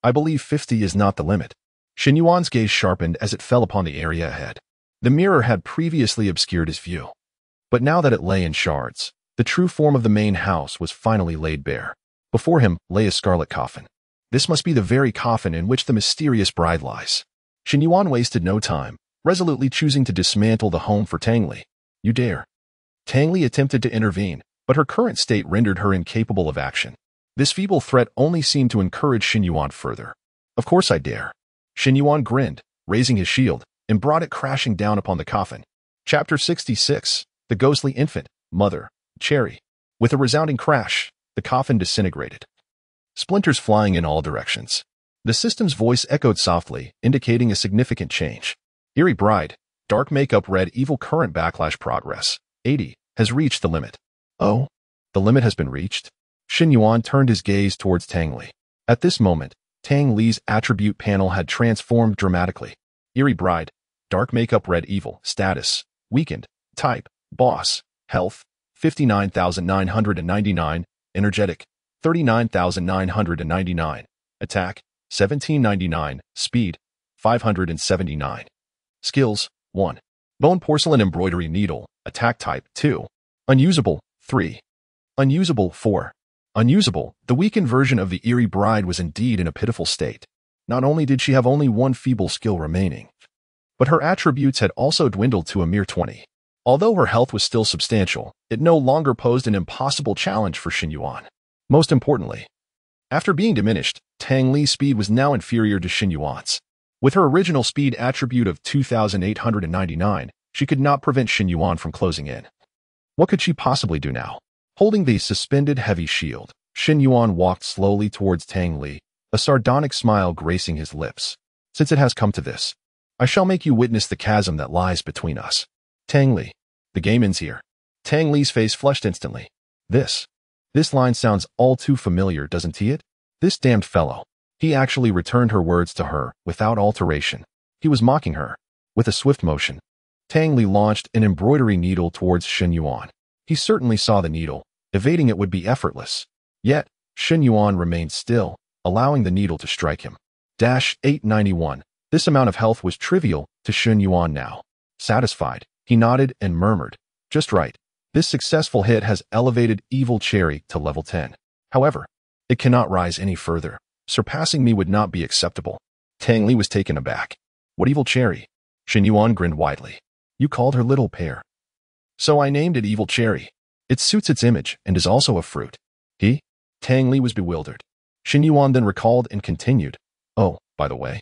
I believe 50 is not the limit. Shen Yuan's gaze sharpened as it fell upon the area ahead. The mirror had previously obscured his view. But now that it lay in shards, the true form of the main house was finally laid bare. Before him lay a scarlet coffin. This must be the very coffin in which the mysterious bride lies. Shen Yuan wasted no time, resolutely choosing to dismantle the home for Tang Li. "You dare." Tang Li attempted to intervene, but her current state rendered her incapable of action. This feeble threat only seemed to encourage Shen Yuan further. "Of course I dare." Shen Yuan grinned, raising his shield, and brought it crashing down upon the coffin. Chapter 66, The Ghostly Infant, Mother, Cherry. With a resounding crash, the coffin disintegrated, splinters flying in all directions. The system's voice echoed softly, indicating a significant change. "Eerie bride, dark makeup red evil current backlash progress, 80, has reached the limit." "Oh, the limit has been reached?" Shen Yuan turned his gaze towards Tang Li. At this moment, Tang Li's attribute panel had transformed dramatically. Eerie bride, dark makeup red evil, status, weakened, type, boss, health, 59,999, energetic, 39,999, attack, 1799, speed, 579. Skills, 1. Bone porcelain embroidery needle, attack type, 2. Unusable, 3. Unusable, 4. Unusable, the weakened version of the eerie bride was indeed in a pitiful state. Not only did she have only one feeble skill remaining, but her attributes had also dwindled to a mere 20. Although her health was still substantial, it no longer posed an impossible challenge for Shen Yuan. Most importantly, after being diminished, Tang Li's speed was now inferior to Shen Yuan's. With her original speed attribute of 2,899, she could not prevent Shen Yuan from closing in. What could she possibly do now? Holding the suspended heavy shield, Shen Yuan walked slowly towards Tang Li, a sardonic smile gracing his lips. "Since it has come to this, I shall make you witness the chasm that lies between us." "Tang Li, the game ends here." Tang Li's face flushed instantly. This line sounds all too familiar, doesn't it? This damned fellow. He actually returned her words to her without alteration. He was mocking her. With a swift motion, Tang Li launched an embroidery needle towards Shen Yuan. He certainly saw the needle. Evading it would be effortless. Yet, Shen Yuan remained still, allowing the needle to strike him. 891. This amount of health was trivial to Shen Yuan now. Satisfied, he nodded and murmured, "Just right. This successful hit has elevated Evil Cherry to level 10. However, it cannot rise any further. Surpassing me would not be acceptable." Tang Li was taken aback. "What Evil Cherry?" Shen Yuan grinned widely. "You called her Little Pear. So I named it Evil Cherry." It suits its image and is also a fruit. Tang Li was bewildered. Shen Yuan then recalled and continued. Oh, by the way,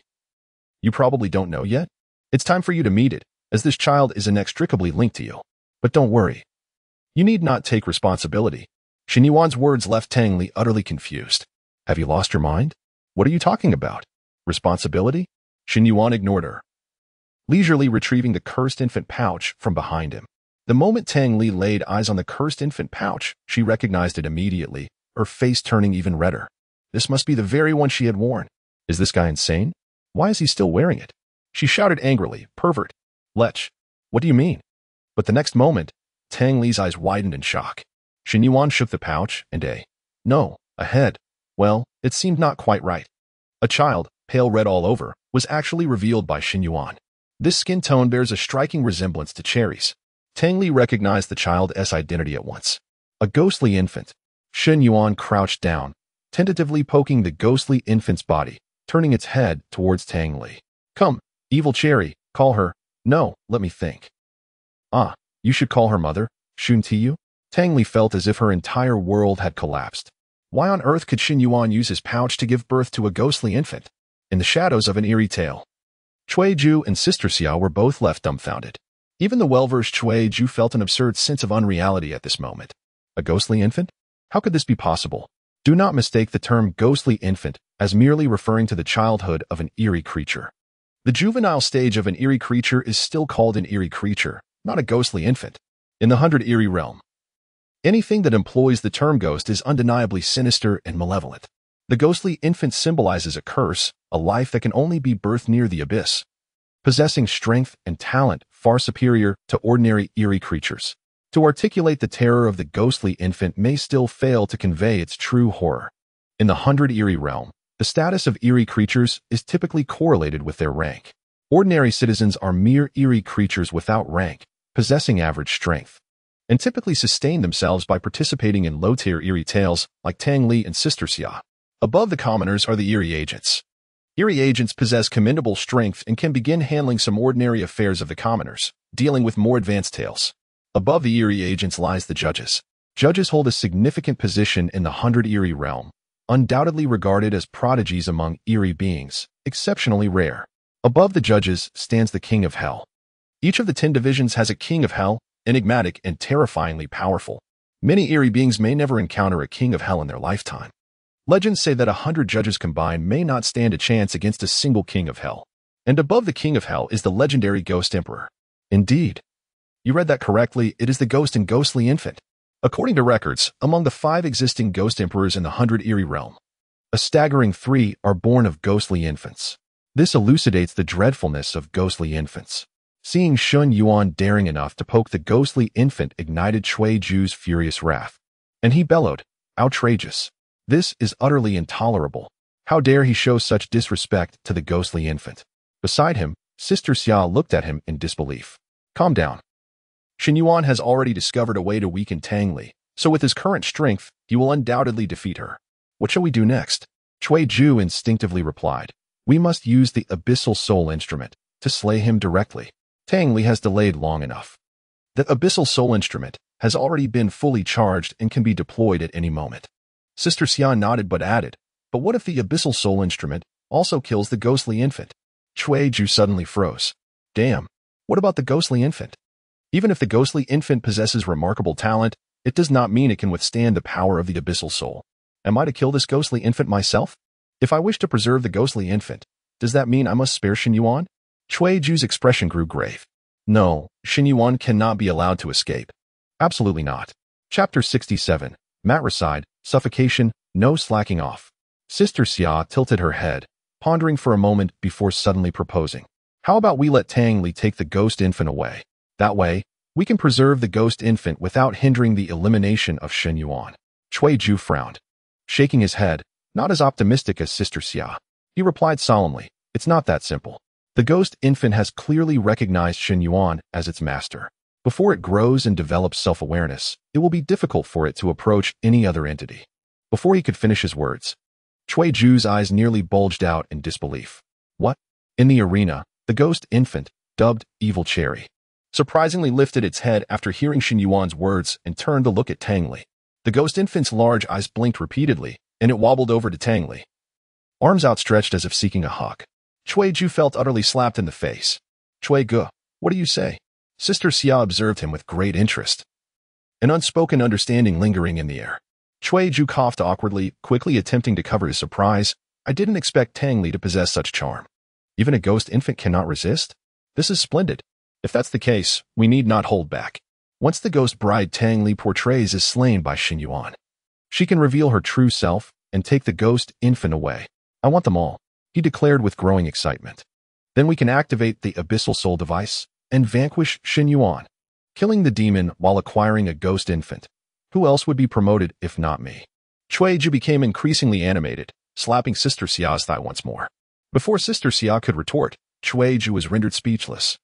you probably don't know yet? It's time for you to meet it, as this child is inextricably linked to you. But don't worry. You need not take responsibility. Shen Yuan's words left Tang Li utterly confused. Have you lost your mind? What are you talking about? Responsibility? Shen Yuan ignored her, leisurely retrieving the cursed infant pouch from behind him. The moment Tang Li laid eyes on the cursed infant pouch, she recognized it immediately, her face turning even redder. This must be the very one she had worn. Is this guy insane? Why is he still wearing it? She shouted angrily, pervert. Lech, what do you mean? But the next moment, Tang Li's eyes widened in shock. Shen Yuan shook the pouch and a head. Well, it seemed not quite right. A child, pale red all over, was actually revealed by Shen Yuan. This skin tone bears a striking resemblance to Cherry's. Tang Li recognized the child's identity at once. A ghostly infant. Shen Yuan crouched down, tentatively poking the ghostly infant's body, turning its head towards Tang Li. Come, evil Cherry, call her. No, let me think. You should call her mother, Shun Tiyu? Tang Li felt as if her entire world had collapsed. Why on earth could Shen Yuan use his pouch to give birth to a ghostly infant? In the shadows of an eerie tale, Cui Ju and Sister Xia were both left dumbfounded. Even the well-versed Cui Ju felt an absurd sense of unreality at this moment. A ghostly infant? How could this be possible? Do not mistake the term ghostly infant as merely referring to the childhood of an eerie creature. The juvenile stage of an eerie creature is still called an eerie creature, not a ghostly infant. In the 100 Eerie realm, anything that employs the term ghost is undeniably sinister and malevolent. The ghostly infant symbolizes a curse, a life that can only be birthed near the abyss, possessing strength and talent far superior to ordinary eerie creatures. To articulate the terror of the ghostly infant may still fail to convey its true horror. In the 100 Eerie realm, the status of eerie creatures is typically correlated with their rank. Ordinary citizens are mere eerie creatures without rank, possessing average strength, and typically sustain themselves by participating in low-tier eerie tales like Tang Li and Sister Xia. Above the commoners are the eerie agents. Eerie agents possess commendable strength and can begin handling some ordinary affairs of the commoners, dealing with more advanced tales. Above the eerie agents lies the judges. Judges hold a significant position in the 100 Eerie realm, undoubtedly regarded as prodigies among eerie beings, exceptionally rare. Above the judges stands the King of Hell. Each of the 10 divisions has a King of Hell, enigmatic and terrifyingly powerful. Many eerie beings may never encounter a King of Hell in their lifetime. Legends say that 100 judges combined may not stand a chance against a single King of Hell. And above the King of Hell is the legendary Ghost Emperor. Indeed. You read that correctly, it is the ghost and ghostly infant. According to records, among the 5 existing ghost emperors in the 100 Eerie realm, a staggering 3 are born of ghostly infants. This elucidates the dreadfulness of ghostly infants. Seeing Shen Yuan daring enough to poke the ghostly infant ignited Cui Ju's furious wrath. And he bellowed, outrageous. This is utterly intolerable. How dare he show such disrespect to the ghostly infant? Beside him, Sister Xia looked at him in disbelief. Calm down. Shen Yuan has already discovered a way to weaken Tang Li, so with his current strength, he will undoubtedly defeat her. What shall we do next? Cui Ju instinctively replied. We must use the Abyssal Soul Instrument to slay him directly. Tang Li has delayed long enough. The Abyssal Soul Instrument has already been fully charged and can be deployed at any moment. Sister Xia nodded but added, but what if the Abyssal Soul Instrument also kills the ghostly infant? Cui Ju suddenly froze. Damn, what about the ghostly infant? Even if the ghostly infant possesses remarkable talent, it does not mean it can withstand the power of the Abyssal Soul. Am I to kill this ghostly infant myself? If I wish to preserve the ghostly infant, does that mean I must spare Shen Yuan? Cui Ju's expression grew grave. No, Shen Yuan cannot be allowed to escape. Absolutely not. Chapter 67. Matricide, Suffocation, No Slacking Off. Sister Xia tilted her head, pondering for a moment before suddenly proposing. How about we let Tang Li take the ghost infant away? That way, we can preserve the ghost infant without hindering the elimination of Shen Yuan. Cui Ju frowned, shaking his head, not as optimistic as Sister Xia. He replied solemnly, it's not that simple. The ghost infant has clearly recognized Shen Yuan as its master. Before it grows and develops self-awareness, it will be difficult for it to approach any other entity. Before he could finish his words, Cui Ju's eyes nearly bulged out in disbelief. What? In the arena, the ghost infant, dubbed Evil Cherry, surprisingly lifted its head after hearing Shen Yuan's words and turned to look at Tang Li. The ghost infant's large eyes blinked repeatedly, and it wobbled over to Tang Li, arms outstretched as if seeking a hug. Cui Ju felt utterly slapped in the face. Cui Ge, what do you say? Sister Xia observed him with great interest, an unspoken understanding lingering in the air. Cui Ju coughed awkwardly, quickly attempting to cover his surprise. I didn't expect Tang Li to possess such charm. Even a ghost infant cannot resist? This is splendid. If that's the case, we need not hold back. Once the ghost bride Tang Li portrays is slain by Shen Yuan, she can reveal her true self and take the ghost infant away. I want them all, he declared with growing excitement. Then we can activate the Abyssal Soul device and vanquish Shen Yuan, killing the demon while acquiring a ghost infant. Who else would be promoted if not me? Cui Ju became increasingly animated, slapping Sister Xia's thigh once more. Before Sister Xia could retort, Cui Ju was rendered speechless,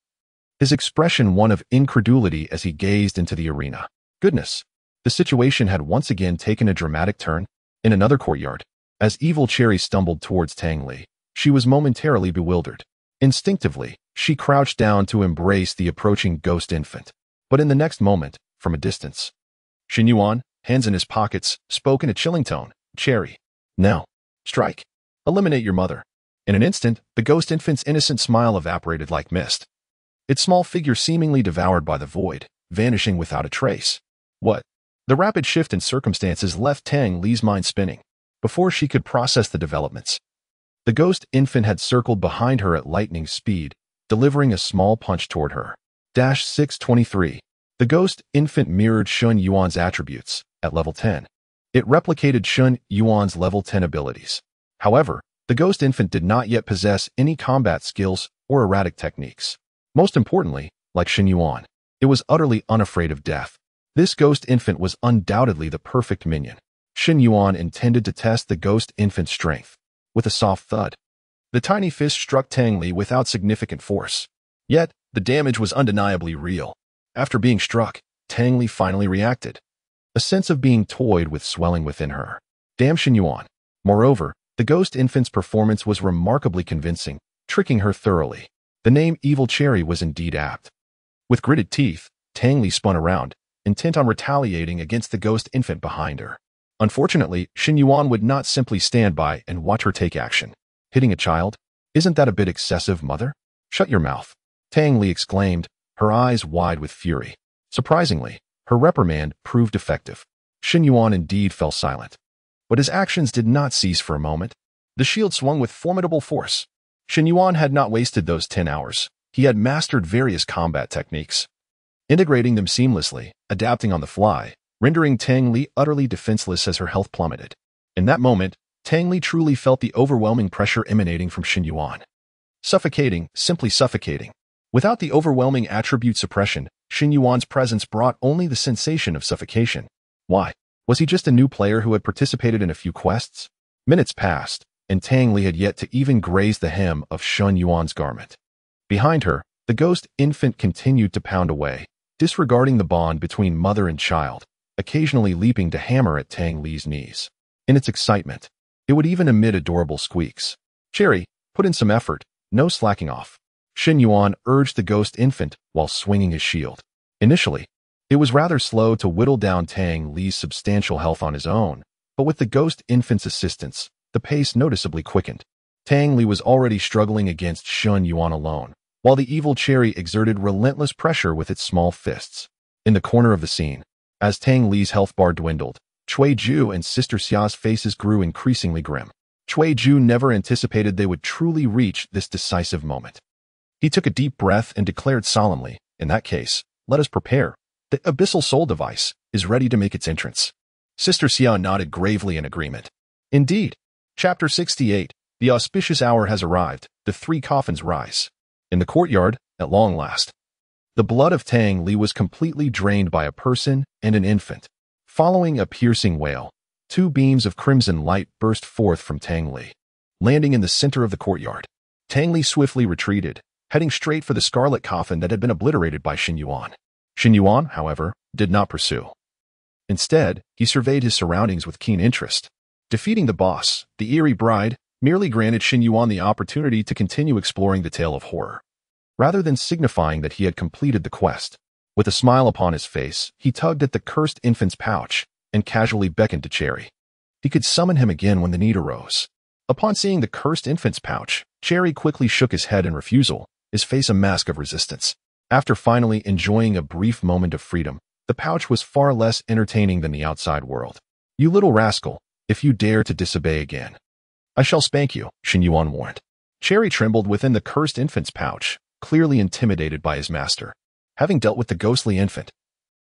his expression one of incredulity as he gazed into the arena. Goodness! The situation had once again taken a dramatic turn. In another courtyard, as Evil Cherry stumbled towards Tang Li, she was momentarily bewildered. Instinctively, she crouched down to embrace the approaching ghost infant. But in the next moment, from a distance, Shen Yuan, hands in his pockets, spoke in a chilling tone. Cherry, now, strike. Eliminate your mother. In an instant, the ghost infant's innocent smile evaporated like mist, its small figure seemingly devoured by the void, vanishing without a trace. What? The rapid shift in circumstances left Tang Li's mind spinning. Before she could process the developments, the ghost infant had circled behind her at lightning speed, delivering a small punch toward her. 623. The ghost infant mirrored Shen Yuan's attributes at level 10. It replicated Shen Yuan's level 10 abilities. However, the ghost infant did not yet possess any combat skills or erratic techniques. Most importantly, like Shen Yuan, it was utterly unafraid of death. This ghost infant was undoubtedly the perfect minion. Shen Yuan intended to test the ghost infant's strength. With a soft thud, the tiny fist struck Tang Li without significant force. Yet, the damage was undeniably real. After being struck, Tang Li finally reacted, a sense of being toyed with swelling within her. Damn Shen Yuan. Moreover, the ghost infant's performance was remarkably convincing, tricking her thoroughly. The name Evil Cherry was indeed apt. With gritted teeth, Tang Li spun around, intent on retaliating against the ghost infant behind her. Unfortunately, Shen Yuan would not simply stand by and watch her take action. Hitting a child? Isn't that a bit excessive, mother? Shut your mouth, Tang Li exclaimed, her eyes wide with fury. Surprisingly, her reprimand proved effective. Shen Yuan indeed fell silent. But his actions did not cease for a moment. The shield swung with formidable force. Shen Yuan had not wasted those 10 hours. He had mastered various combat techniques, integrating them seamlessly, adapting on the fly, rendering Tang Li utterly defenseless as her health plummeted. In that moment, Tang Li truly felt the overwhelming pressure emanating from Shen Yuan. Suffocating, simply suffocating. Without the overwhelming attribute suppression, Shen Yuan's presence brought only the sensation of suffocation. Why? Was he just a new player who had participated in a few quests? Minutes passed, and Tang Li had yet to even graze the hem of Shen Yuan's garment. Behind her, the ghost infant continued to pound away, disregarding the bond between mother and child, occasionally leaping to hammer at Tang Li's knees. In its excitement, it would even emit adorable squeaks. Cherry, put in some effort, no slacking off. Shen Yuan urged the ghost infant while swinging his shield. Initially, it was rather slow to whittle down Tang Li's substantial health on his own, but with the ghost infant's assistance, the pace noticeably quickened. Tang Li was already struggling against Shen Yuan alone, while the evil cherry exerted relentless pressure with its small fists. In the corner of the scene, as Tang Li's health bar dwindled, Cui Ju and Sister Xia's faces grew increasingly grim. Cui Ju never anticipated they would truly reach this decisive moment. He took a deep breath and declared solemnly, in that case, let us prepare. The Abyssal Soul device is ready to make its entrance. Sister Xia nodded gravely in agreement. Indeed. Chapter 68. The auspicious hour has arrived. The three coffins rise. In the courtyard, at long last, the blood of Tang Li was completely drained by a person and an infant. Following a piercing wail, two beams of crimson light burst forth from Tang Li. Landing in the center of the courtyard, Tang Li swiftly retreated, heading straight for the scarlet coffin that had been obliterated by Shen Yuan. Shen Yuan, however, did not pursue. Instead, he surveyed his surroundings with keen interest. Defeating the boss, the eerie bride, merely granted Shen Yuan the opportunity to continue exploring the tale of horror. rather than signifying that he had completed the quest. With a smile upon his face, he tugged at the cursed infant's pouch and casually beckoned to Cherry. He could summon him again when the need arose. Upon seeing the cursed infant's pouch, Cherry quickly shook his head in refusal, his face a mask of resistance. After finally enjoying a brief moment of freedom, the pouch was far less entertaining than the outside world. "You little rascal, if you dare to disobey again, I shall spank you," Shen Yuan warned. Cherry trembled within the cursed infant's pouch, clearly intimidated by his master. Having dealt with the ghostly infant,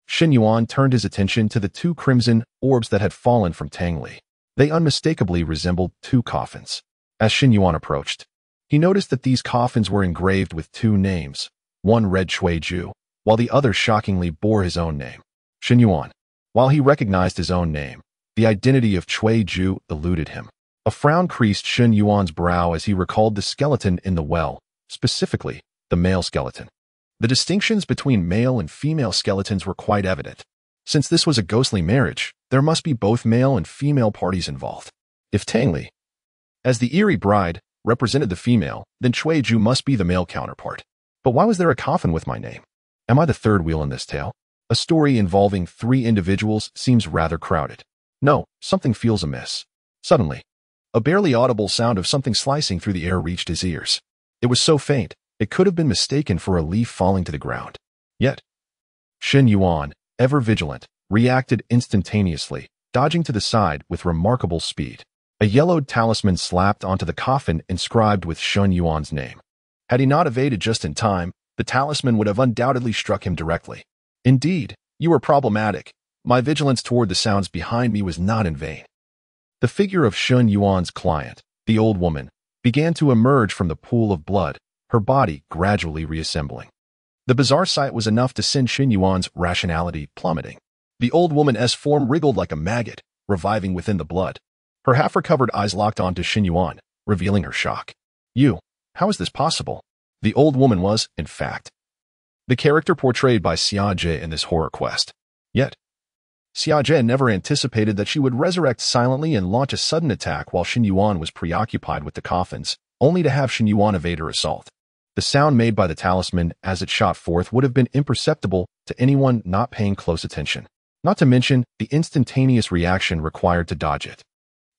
Shen Yuan turned his attention to the two crimson orbs that had fallen from Tang Li. They unmistakably resembled two coffins. As Shen Yuan approached, he noticed that these coffins were engraved with two names. One read Cui Ju, while the other shockingly bore his own name, Shen Yuan. While he recognized his own name, the identity of Cui Ju eluded him. A frown creased Shen Yuan's brow as he recalled the skeleton in the well, specifically, the male skeleton. The distinctions between male and female skeletons were quite evident. Since this was a ghostly marriage, there must be both male and female parties involved. If Tang Li, as the eerie bride, represented the female, then Cui Ju must be the male counterpart. But why was there a coffin with my name? Am I the third wheel in this tale? A story involving three individuals seems rather crowded. No, something feels amiss. Suddenly, a barely audible sound of something slicing through the air reached his ears. It was so faint, it could have been mistaken for a leaf falling to the ground. Yet, Shen Yuan, ever vigilant, reacted instantaneously, dodging to the side with remarkable speed. A yellowed talisman slapped onto the coffin inscribed with Shen Yuan's name. Had he not evaded just in time, the talisman would have undoubtedly struck him directly. Indeed, you were problematic. My vigilance toward the sounds behind me was not in vain. The figure of Shen Yuan's client, the old woman, began to emerge from the pool of blood, her body gradually reassembling. The bizarre sight was enough to send Shen Yuan's rationality plummeting. The old woman's form wriggled like a maggot, reviving within the blood. Her half-recovered eyes locked onto Shen Yuan, revealing her shock. How is this possible? The old woman was, in fact, the character portrayed by Xia Jie in this horror quest. Yet, Xia Jie never anticipated that she would resurrect silently and launch a sudden attack while Shen Yuan was preoccupied with the coffins, only to have Shen Yuan evade her assault. The sound made by the talisman as it shot forth would have been imperceptible to anyone not paying close attention, not to mention the instantaneous reaction required to dodge it.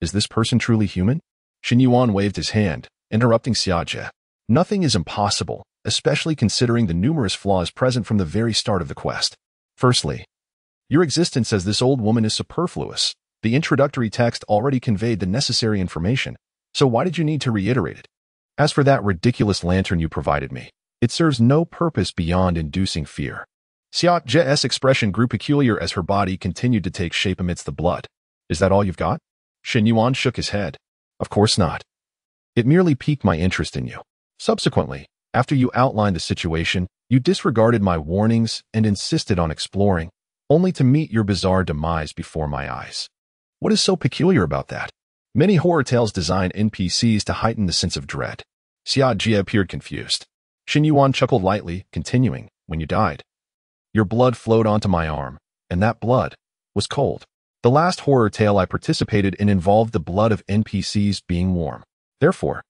Is this person truly human? Shen Yuan waved his hand, interrupting Xia Jie. Nothing is impossible, especially considering the numerous flaws present from the very start of the quest. Firstly, your existence as this old woman is superfluous. The introductory text already conveyed the necessary information, so why did you need to reiterate it? As for that ridiculous lantern you provided me, it serves no purpose beyond inducing fear. Xia Jie's expression grew peculiar as her body continued to take shape amidst the blood. Is that all you've got? Shen Yuan shook his head. Of course not. It merely piqued my interest in you. Subsequently, after you outlined the situation, you disregarded my warnings and insisted on exploring, only to meet your bizarre demise before my eyes. What is so peculiar about that? Many horror tales design NPCs to heighten the sense of dread. Xia Jie appeared confused. Shen Yuan chuckled lightly, continuing, when you died, your blood flowed onto my arm, and that blood was cold. The last horror tale I participated in involved the blood of NPCs being warm. Therefore,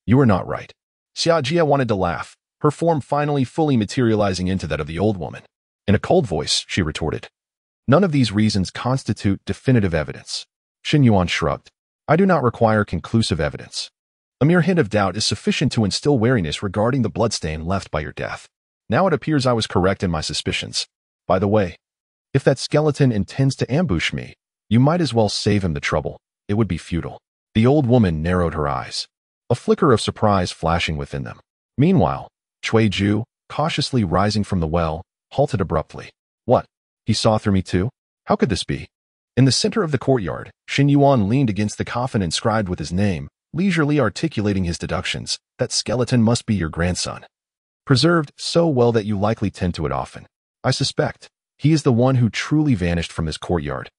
you were not right. Xia Jie wanted to laugh, her form finally fully materializing into that of the old woman. In a cold voice, she retorted, none of these reasons constitute definitive evidence. Shen Yuan shrugged. I do not require conclusive evidence. A mere hint of doubt is sufficient to instill wariness regarding the bloodstain left by your death. Now it appears I was correct in my suspicions. By the way, if that skeleton intends to ambush me, you might as well save him the trouble. It would be futile. The old woman narrowed her eyes, a flicker of surprise flashing within them. Meanwhile, Cui Ju, cautiously rising from the well, halted abruptly. What? He saw through me too? How could this be? In the center of the courtyard, Shen Yuan leaned against the coffin inscribed with his name, leisurely articulating his deductions. That skeleton must be your grandson. Preserved so well that you likely tend to it often. I suspect he is the one who truly vanished from this courtyard.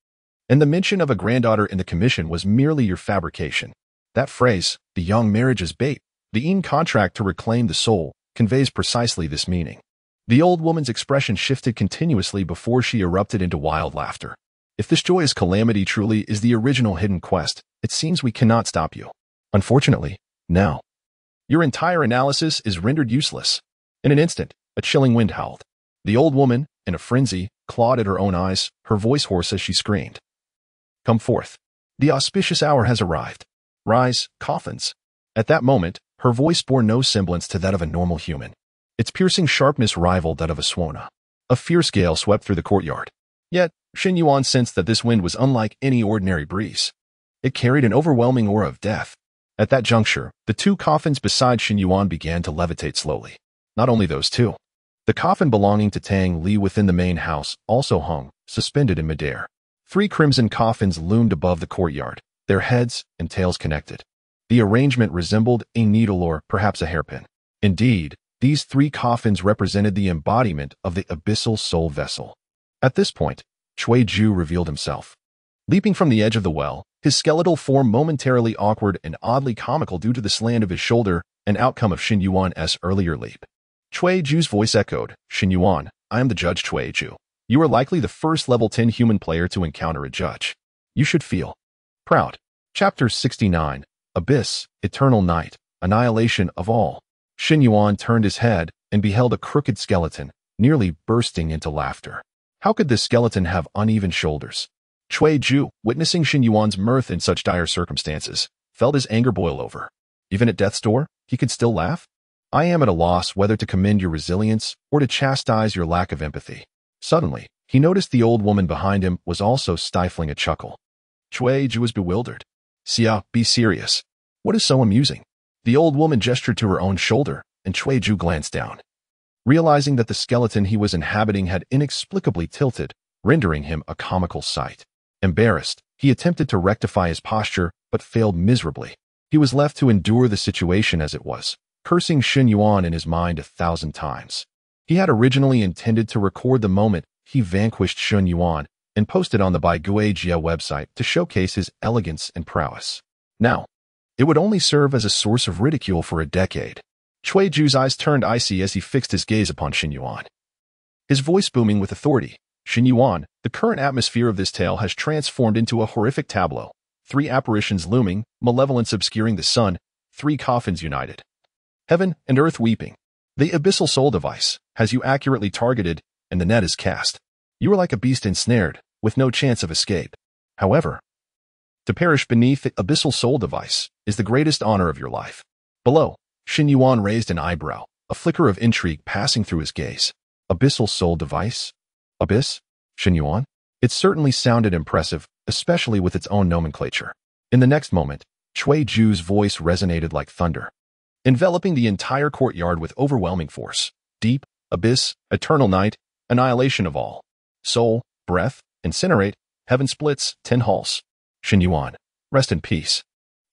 And the mention of a granddaughter in the commission was merely your fabrication. That phrase, the young marriage is bait, the contract to reclaim the soul, conveys precisely this meaning. The old woman's expression shifted continuously before she erupted into wild laughter. If this joyous calamity truly is the original hidden quest, it seems we cannot stop you. Unfortunately, now, your entire analysis is rendered useless. In an instant, a chilling wind howled. The old woman, in a frenzy, clawed at her own eyes, her voice hoarse as she screamed. "Come forth. The auspicious hour has arrived. Rise, coffins." At that moment, her voice bore no semblance to that of a normal human. Its piercing sharpness rivaled that of a swana. A fierce gale swept through the courtyard. Yet, Shen Yuan sensed that this wind was unlike any ordinary breeze. It carried an overwhelming aura of death. At that juncture, the two coffins beside Shen Yuan began to levitate slowly. Not only those two. The coffin belonging to Tang Li within the main house also hung, suspended in midair. 3 crimson coffins loomed above the courtyard, their heads and tails connected. The arrangement resembled a needle or perhaps a hairpin. Indeed, these 3 coffins represented the embodiment of the abyssal soul vessel. At this point, Cui Ju revealed himself. Leaping from the edge of the well, his skeletal form momentarily awkward and oddly comical due to the slant of his shoulder, an outcome of Shen Yuan's earlier leap. Cui Ju's voice echoed, "Shen Yuan, I am the judge Cui Ju. You are likely the first level 10 human player to encounter a judge. You should feel proud." Chapter 69, Abyss, Eternal Night, Annihilation of All. Shen Yuan turned his head and beheld a crooked skeleton, nearly bursting into laughter. How could this skeleton have uneven shoulders? Cui Ju, witnessing Shen Yuan's mirth in such dire circumstances, felt his anger boil over. Even at death's door, he could still laugh? I am at a loss whether to commend your resilience or to chastise your lack of empathy. Suddenly, he noticed the old woman behind him was also stifling a chuckle. Cui Ju was bewildered. "Xia, be serious. What is so amusing?" The old woman gestured to her own shoulder, and Cui Ju glanced down. Realizing that the skeleton he was inhabiting had inexplicably tilted, rendering him a comical sight. Embarrassed, he attempted to rectify his posture, but failed miserably. He was left to endure the situation as it was, cursing Shen Yuan in his mind 1,000 times. He had originally intended to record the moment he vanquished Shen Yuan and post it on the Baiguijia website to showcase his elegance and prowess. Now, it would only serve as a source of ridicule for a decade. Cui Ju's eyes turned icy as he fixed his gaze upon Shen Yuan. His voice booming with authority. "Shen Yuan, the current atmosphere of this tale has transformed into a horrific tableau. 3 apparitions looming, malevolence obscuring the sun, 3 coffins united. Heaven and earth weeping. The abyssal soul device has you accurately targeted, and the net is cast. You are like a beast ensnared, with no chance of escape. However, to perish beneath the abyssal soul device is the greatest honor of your life." Below, Shen Yuan raised an eyebrow, a flicker of intrigue passing through his gaze. Abyssal soul device? Abyss? Shen Yuan? It certainly sounded impressive, especially with its own nomenclature. In the next moment, Cui Ju's voice resonated like thunder, enveloping the entire courtyard with overwhelming force. Deep, abyss, eternal night, annihilation of all. Soul, breath, incinerate, heaven splits, 10 halls. Shen Yuan, rest in peace.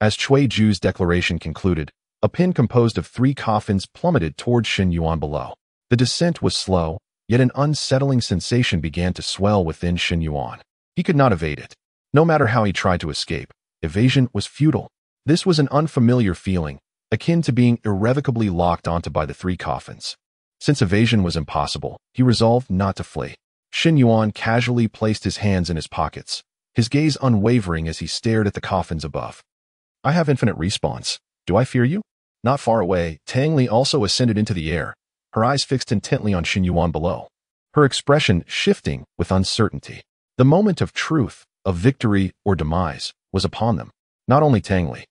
As Cui Ju's declaration concluded, a pin composed of 3 coffins plummeted towards Shen Yuan below. The descent was slow, yet an unsettling sensation began to swell within Shen Yuan. He could not evade it. No matter how he tried to escape, evasion was futile. This was an unfamiliar feeling, akin to being irrevocably locked onto by the 3 coffins. Since evasion was impossible, he resolved not to flee. Shen Yuan casually placed his hands in his pockets, his gaze unwavering as he stared at the coffins above. "I have infinite respawns. Do I fear you?" Not far away, Tang Li also ascended into the air, her eyes fixed intently on Shen Yuan below, her expression shifting with uncertainty. The moment of truth, of victory or demise, was upon them. Not only Tang Li,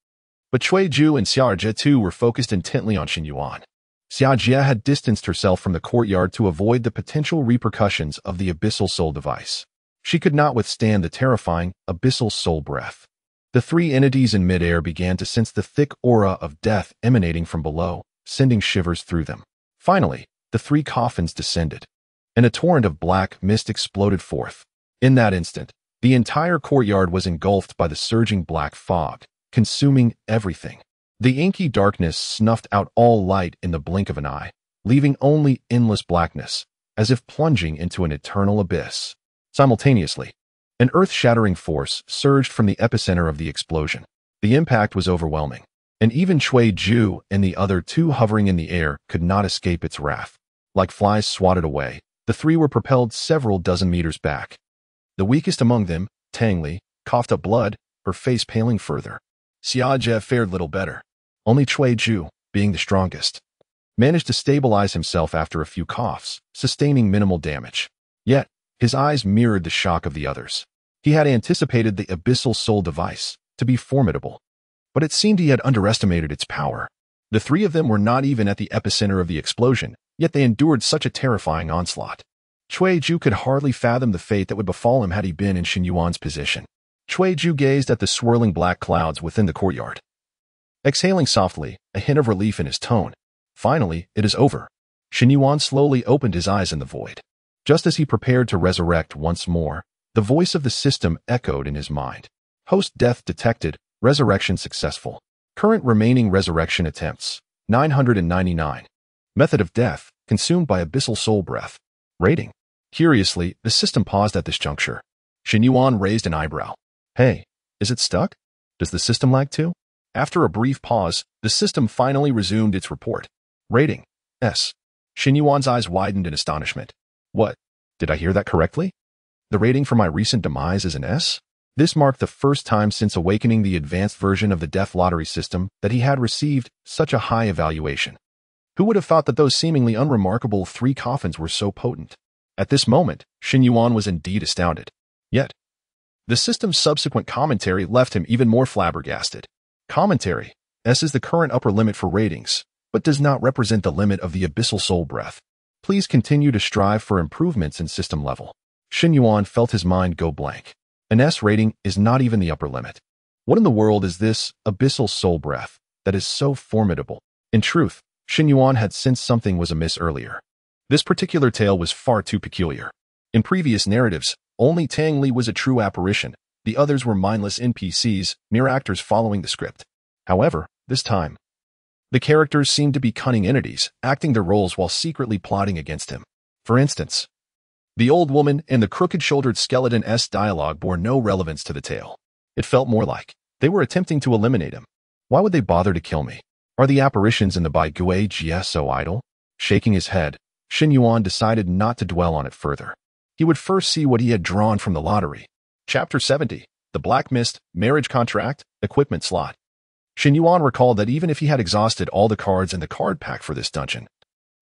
but Cui Ju and Xia Jie too were focused intently on Shen Yuan. Xia Jie had distanced herself from the courtyard to avoid the potential repercussions of the abyssal soul device. She could not withstand the terrifying abyssal soul breath. The 3 entities in midair began to sense the thick aura of death emanating from below, sending shivers through them. Finally, the 3 coffins descended, and a torrent of black mist exploded forth. In that instant, the entire courtyard was engulfed by the surging black fog, consuming everything. The inky darkness snuffed out all light in the blink of an eye, leaving only endless blackness, as if plunging into an eternal abyss. Simultaneously, an earth-shattering force surged from the epicenter of the explosion. The impact was overwhelming, and even Cui Ju and the other 2 hovering in the air could not escape its wrath. Like flies swatted away, the 3 were propelled several dozen meters back. The weakest among them, Tang Li, coughed up blood, her face paling further. Xia Jie fared little better, only Cui Ju being the strongest. managed to stabilize himself after a few coughs, sustaining minimal damage. Yet, his eyes mirrored the shock of the others. He had anticipated the Abyssal Soul device to be formidable, but it seemed he had underestimated its power. The three of them were not even at the epicenter of the explosion, yet they endured such a terrifying onslaught. Cuiju could hardly fathom the fate that would befall him had he been in Shen Yuan's position. Cuiju gazed at the swirling black clouds within the courtyard, exhaling softly, a hint of relief in his tone. Finally, it is over. Shen Yuan slowly opened his eyes in the void. Just as he prepared to resurrect once more, the voice of the system echoed in his mind. Host death detected, resurrection successful. Current remaining resurrection attempts, 999. Method of death, consumed by Abyssal Soul Breath. Rating. Curiously, the system paused at this juncture. Shen Yuan raised an eyebrow. Hey, is it stuck? Does the system lag too? After a brief pause, the system finally resumed its report. Rating. S. Shen Yuan's eyes widened in astonishment. What? Did I hear that correctly? The rating for my recent demise is an S? This marked the first time since awakening the advanced version of the death lottery system that he had received such a high evaluation. Who would have thought that those seemingly unremarkable 3 coffins were so potent? At this moment, Shen Yuan was indeed astounded. Yet, the system's subsequent commentary left him even more flabbergasted. Commentary. S is the current upper limit for ratings, but does not represent the limit of the Abyssal Soul Breath. Please continue to strive for improvements in system level. Shen Yuan felt his mind go blank. An S rating is not even the upper limit. What in the world is this Abyssal Soul Breath that is so formidable? In truth, Shen Yuan had sensed something was amiss earlier. This particular tale was far too peculiar. In previous narratives, only Tang Li was a true apparition. The others were mindless NPCs, mere actors following the script. However, this time, the characters seemed to be cunning entities, acting their roles while secretly plotting against him. For instance, the old woman and the crooked-shouldered skeleton-s dialogue bore no relevance to the tale. It felt more like they were attempting to eliminate him. Why would they bother to kill me? Are the apparitions in the Bai Gui Jie so idle? Shaking his head, Shen Yuan decided not to dwell on it further. He would first see what he had drawn from the lottery. Chapter 70. The Black Mist, Marriage Contract, Equipment Slot. Shen Yuan recalled that even if he had exhausted all the cards in the card pack for this dungeon,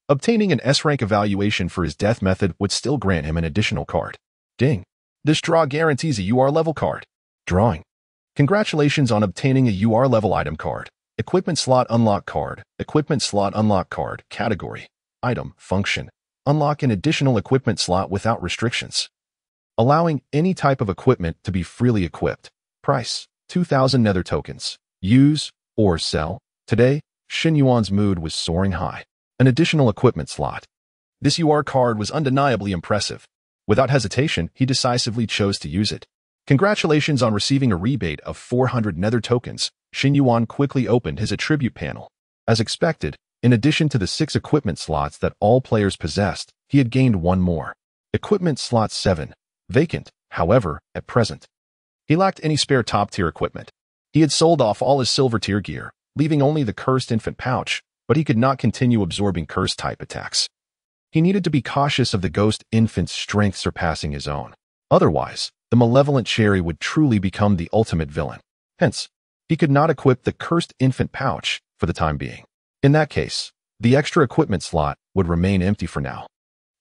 obtaining an S-rank evaluation for his death method would still grant him an additional card. Ding. This draw guarantees a UR-level card. Drawing. Congratulations on obtaining a UR-level item card. Equipment slot unlock card. Equipment slot unlock card. Category. Item. Function. Unlock an additional equipment slot without restrictions, allowing any type of equipment to be freely equipped. Price. 2,000 nether tokens. Use or sell. Today, Shen Yuan's mood was soaring high. An additional equipment slot. This UR card was undeniably impressive. Without hesitation, he decisively chose to use it. Congratulations on receiving a rebate of 400 nether tokens. Shen Yuan quickly opened his attribute panel. As expected, in addition to the 6 equipment slots that all players possessed, he had gained one more. Equipment slot 7. Vacant, however, at present. He lacked any spare top-tier equipment. He had sold off all his silver-tier gear, leaving only the cursed infant pouch, but he could not continue absorbing curse-type attacks. He needed to be cautious of the ghost infant's strength surpassing his own. Otherwise, the malevolent Cherry would truly become the ultimate villain. Hence, he could not equip the cursed infant pouch for the time being. In that case, the extra equipment slot would remain empty for now.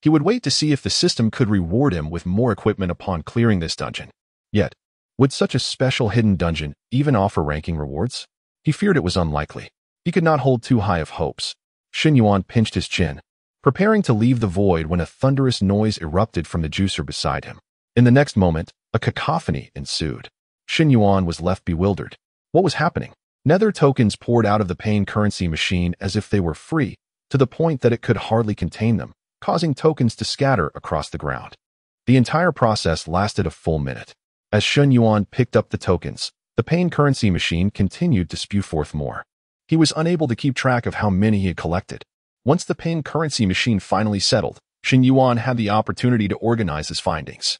He would wait to see if the system could reward him with more equipment upon clearing this dungeon. Yet, would such a special hidden dungeon even offer ranking rewards? He feared it was unlikely. He could not hold too high of hopes. Shen Yuan pinched his chin, preparing to leave the void when a thunderous noise erupted from the juicer beside him. In the next moment, a cacophony ensued. Shen Yuan was left bewildered. What was happening? Nether tokens poured out of the pain currency machine as if they were free, to the point that it could hardly contain them, causing tokens to scatter across the ground. The entire process lasted a full minute. As Shen Yuan picked up the tokens, the pain currency machine continued to spew forth more. He was unable to keep track of how many he had collected. Once the pain currency machine finally settled, Shen Yuan had the opportunity to organize his findings.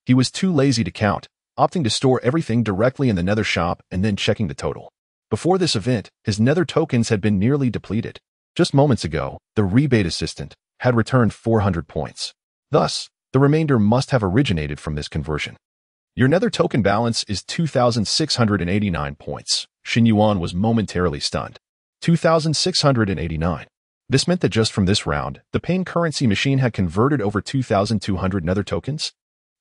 He was too lazy to count, opting to store everything directly in the nether shop and then checking the total. Before this event, his nether tokens had been nearly depleted. Just moments ago, the rebate assistant had returned 400 points. Thus, the remainder must have originated from this conversion. Your nether token balance is 2,689 points. Shen Yuan was momentarily stunned. 2,689. This meant that just from this round, the pain currency machine had converted over 2,200 nether tokens?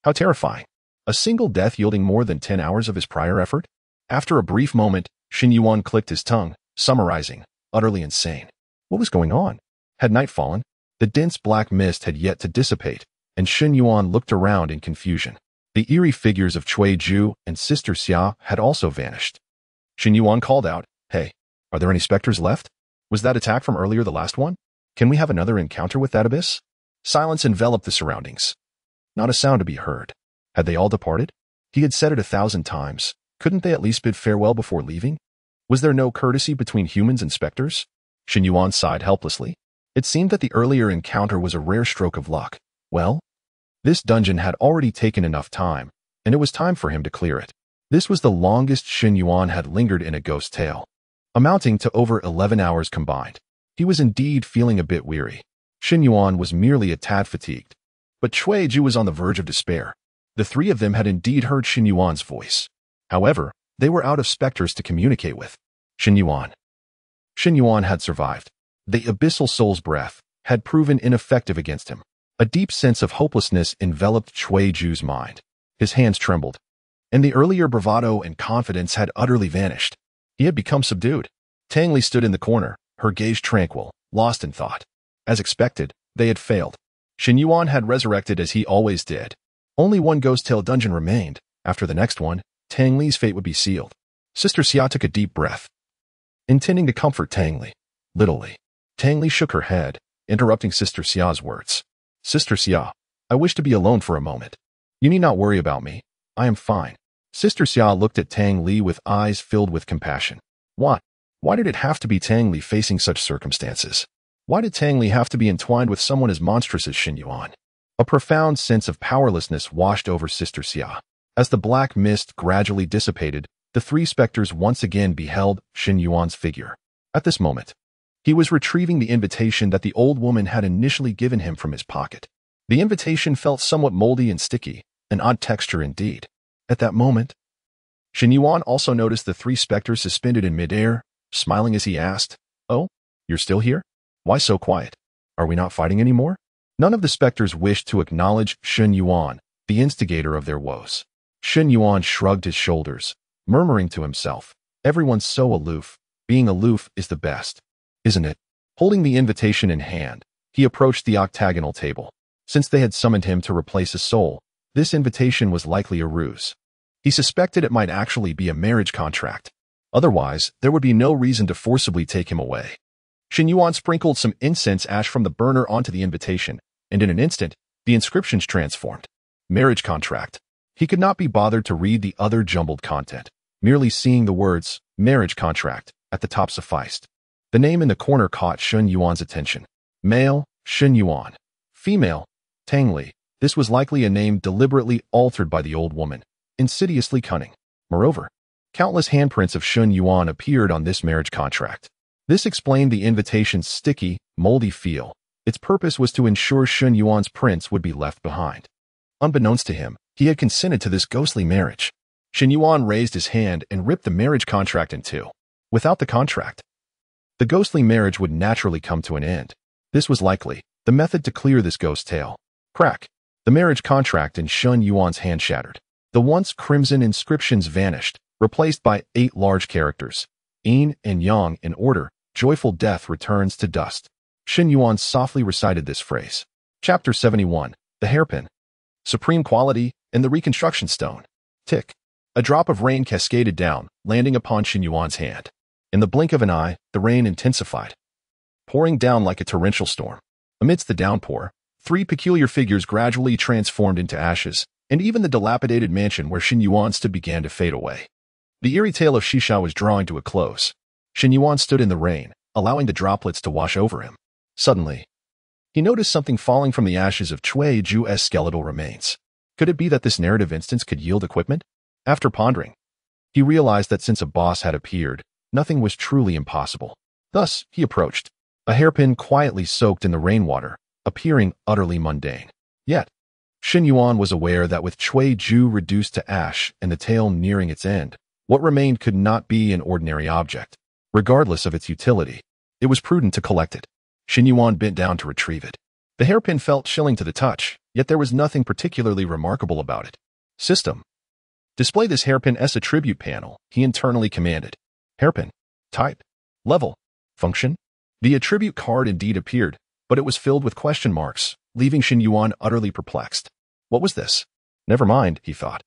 How terrifying. A single death yielding more than 10 hours of his prior effort? After a brief moment, Shen Yuan clicked his tongue, summarizing, utterly insane. What was going on? Had night fallen? The dense black mist had yet to dissipate, and Shen Yuan looked around in confusion. The eerie figures of Cui Ju and Sister Xia had also vanished. Shen Yuan called out, "Hey, are there any specters left? Was that attack from earlier the last one? Can we have another encounter with that abyss?" Silence enveloped the surroundings. Not a sound to be heard. Had they all departed? He had said it 1,000 times. Couldn't they at least bid farewell before leaving? Was there no courtesy between humans and specters? Shen Yuan sighed helplessly. It seemed that the earlier encounter was a rare stroke of luck. Well, this dungeon had already taken enough time, and it was time for him to clear it. This was the longest Shen Yuan had lingered in a ghost tale, amounting to over 11 hours combined. He was indeed feeling a bit weary. Shen Yuan was merely a tad fatigued, but Cui Ju was on the verge of despair. The three of them had indeed heard Shen Yuan's voice. However, they were out of specters to communicate with. Shen Yuan had survived. The abyssal soul's breath had proven ineffective against him. A deep sense of hopelessness enveloped Cui Ju's mind. His hands trembled, and the earlier bravado and confidence had utterly vanished. He had become subdued. Tang Li stood in the corner, her gaze tranquil, lost in thought. As expected, they had failed. Shen Yuan had resurrected as he always did. Only one ghost tail dungeon remained. After the next one, Tang Li's fate would be sealed. Sister Xia took a deep breath, intending to comfort Tang Li. Littlely, Tang Li shook her head, interrupting Sister Xia's words. "Sister Xia, I wish to be alone for a moment. You need not worry about me. I am fine." Sister Xia looked at Tang Li with eyes filled with compassion. What? Why did it have to be Tang Li facing such circumstances? Why did Tang Li have to be entwined with someone as monstrous as Shen Yuan? A profound sense of powerlessness washed over Sister Xia. As the black mist gradually dissipated, the three specters once again beheld Shen Yuan's figure. At this moment, he was retrieving the invitation that the old woman had initially given him from his pocket. The invitation felt somewhat moldy and sticky, an odd texture indeed. At that moment, Shen Yuan also noticed the three specters suspended in midair, smiling as he asked, "Oh, you're still here? Why so quiet? Are we not fighting anymore?" None of the specters wished to acknowledge Shen Yuan, the instigator of their woes. Shen Yuan shrugged his shoulders, murmuring to himself, "Everyone's so aloof. Being aloof is the best, isn't it?" Holding the invitation in hand, he approached the octagonal table. Since they had summoned him to replace a soul, this invitation was likely a ruse. He suspected it might actually be a marriage contract. Otherwise, there would be no reason to forcibly take him away. Shen Yuan sprinkled some incense ash from the burner onto the invitation, and in an instant, the inscriptions transformed. Marriage contract. He could not be bothered to read the other jumbled content. Merely seeing the words, marriage contract, at the top sufficed. The name in the corner caught Shen Yuan's attention. Male, Shen Yuan. Female, Tang Li. This was likely a name deliberately altered by the old woman, insidiously cunning. Moreover, countless handprints of Shen Yuan appeared on this marriage contract. This explained the invitation's sticky, moldy feel. Its purpose was to ensure Shen Yuan's prints would be left behind. Unbeknownst to him, he had consented to this ghostly marriage. Shen Yuan raised his hand and ripped the marriage contract in two. Without the contract, the ghostly marriage would naturally come to an end. This was likely the method to clear this ghost tale. Crack. The marriage contract in Shen Yuan's hand shattered. The once crimson inscriptions vanished, replaced by 8 large characters. Yin and Yang in order, joyful death returns to dust. Shen Yuan softly recited this phrase. Chapter 71, The Hairpin. Supreme quality in the reconstruction stone. Tick. A drop of rain cascaded down, landing upon Shen Yuan's hand. In the blink of an eye, the rain intensified, pouring down like a torrential storm. Amidst the downpour, 3 peculiar figures gradually transformed into ashes, and even the dilapidated mansion where Shen Yuan stood began to fade away. The eerie tale of Shisha was drawing to a close. Shen Yuan stood in the rain, allowing the droplets to wash over him. Suddenly, he noticed something falling from the ashes of Cui Ju's skeletal remains. Could it be that this narrative instance could yield equipment? After pondering, he realized that since a boss had appeared, nothing was truly impossible. Thus, he approached, a hairpin quietly soaked in the rainwater, appearing utterly mundane. Yet, Shen Yuan was aware that with Cui Ju reduced to ash and the tale nearing its end, what remained could not be an ordinary object. Regardless of its utility, it was prudent to collect it. Shen Yuan bent down to retrieve it. The hairpin felt chilling to the touch, yet there was nothing particularly remarkable about it. System. Display this hairpin as attribute panel, he internally commanded. Hairpin. Type. Level. Function. The attribute card indeed appeared, but it was filled with question marks, leaving Shen Yuan utterly perplexed. What was this? Never mind, he thought.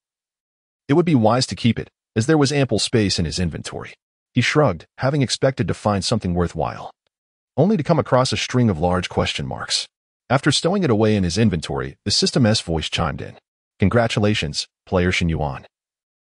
It would be wise to keep it, as there was ample space in his inventory. He shrugged, having expected to find something worthwhile, only to come across a string of large question marks. After stowing it away in his inventory, the system's voice chimed in. Congratulations, player Shen Yuan,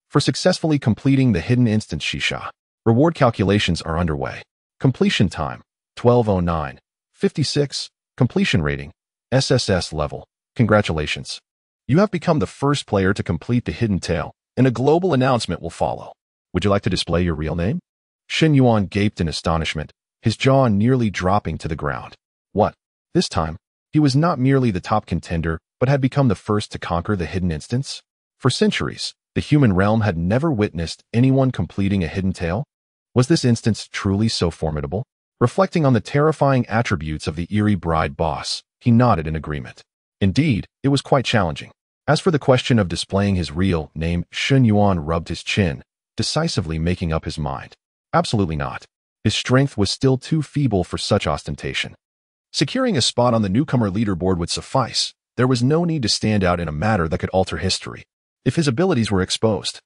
for successfully completing the hidden instance Shisha. Reward calculations are underway. Completion time, 12:09. 56. Completion rating, SSR-level. Congratulations. You have become the first player to complete the hidden tale, and a global announcement will follow. Would you like to display your real name? Shen Yuan gaped in astonishment, his jaw nearly dropping to the ground. What? This time, he was not merely the top contender, but had become the first to conquer the hidden instance? For centuries, the human realm had never witnessed anyone completing a hidden tale. Was this instance truly so formidable? Reflecting on the terrifying attributes of the eerie bride boss, he nodded in agreement. Indeed, it was quite challenging. As for the question of displaying his real name, Shen Yuan rubbed his chin, decisively making up his mind. Absolutely not. His strength was still too feeble for such ostentation. Securing a spot on the newcomer leaderboard would suffice. There was no need to stand out in a matter that could alter history. If his abilities were exposed,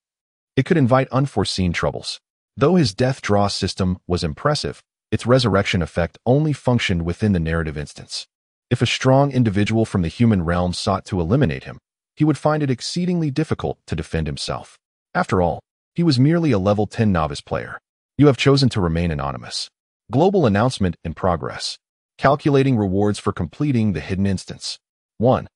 it could invite unforeseen troubles. Though his death draw system was impressive, its resurrection effect only functioned within the narrative instance. If a strong individual from the human realm sought to eliminate him, he would find it exceedingly difficult to defend himself. After all, he was merely a level 10 novice player. You have chosen to remain anonymous. Global announcement in progress. Calculating rewards for completing the hidden instance. 1.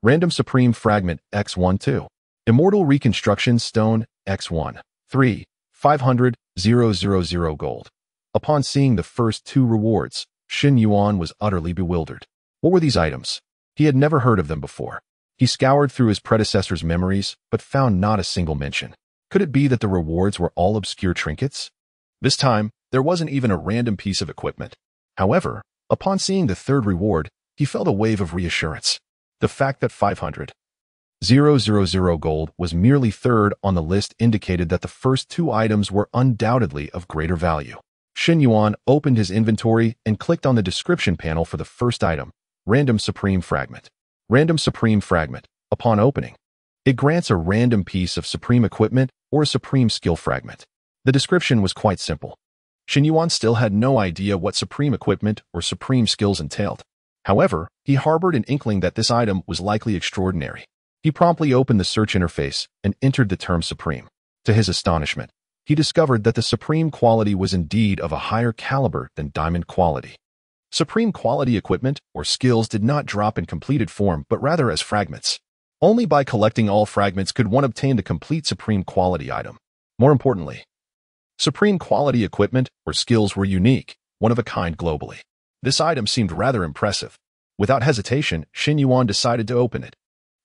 Random Supreme Fragment X12. Immortal Reconstruction Stone X1. 3. 500,000 gold. Upon seeing the first two rewards, Shen Yuan was utterly bewildered. What were these items? He had never heard of them before. He scoured through his predecessor's memories, but found not a single mention. Could it be that the rewards were all obscure trinkets? This time, there wasn't even a random piece of equipment. However, upon seeing the third reward, he felt a wave of reassurance. The fact that 500,000 gold was merely third on the list indicated that the first two items were undoubtedly of greater value. Shen Yuan opened his inventory and clicked on the description panel for the first item, Random Supreme Fragment. Random Supreme Fragment. Upon opening, it grants a random piece of supreme equipment or a supreme skill fragment. The description was quite simple. Shen Yuan still had no idea what supreme equipment or supreme skills entailed. However, he harbored an inkling that this item was likely extraordinary. He promptly opened the search interface and entered the term supreme. To his astonishment, he discovered that the supreme quality was indeed of a higher caliber than diamond quality. Supreme quality equipment or skills did not drop in completed form, but rather as fragments. Only by collecting all fragments could one obtain the complete supreme quality item. More importantly, supreme quality equipment or skills were unique, one of a kind globally. This item seemed rather impressive. Without hesitation, Shen Yuan decided to open it.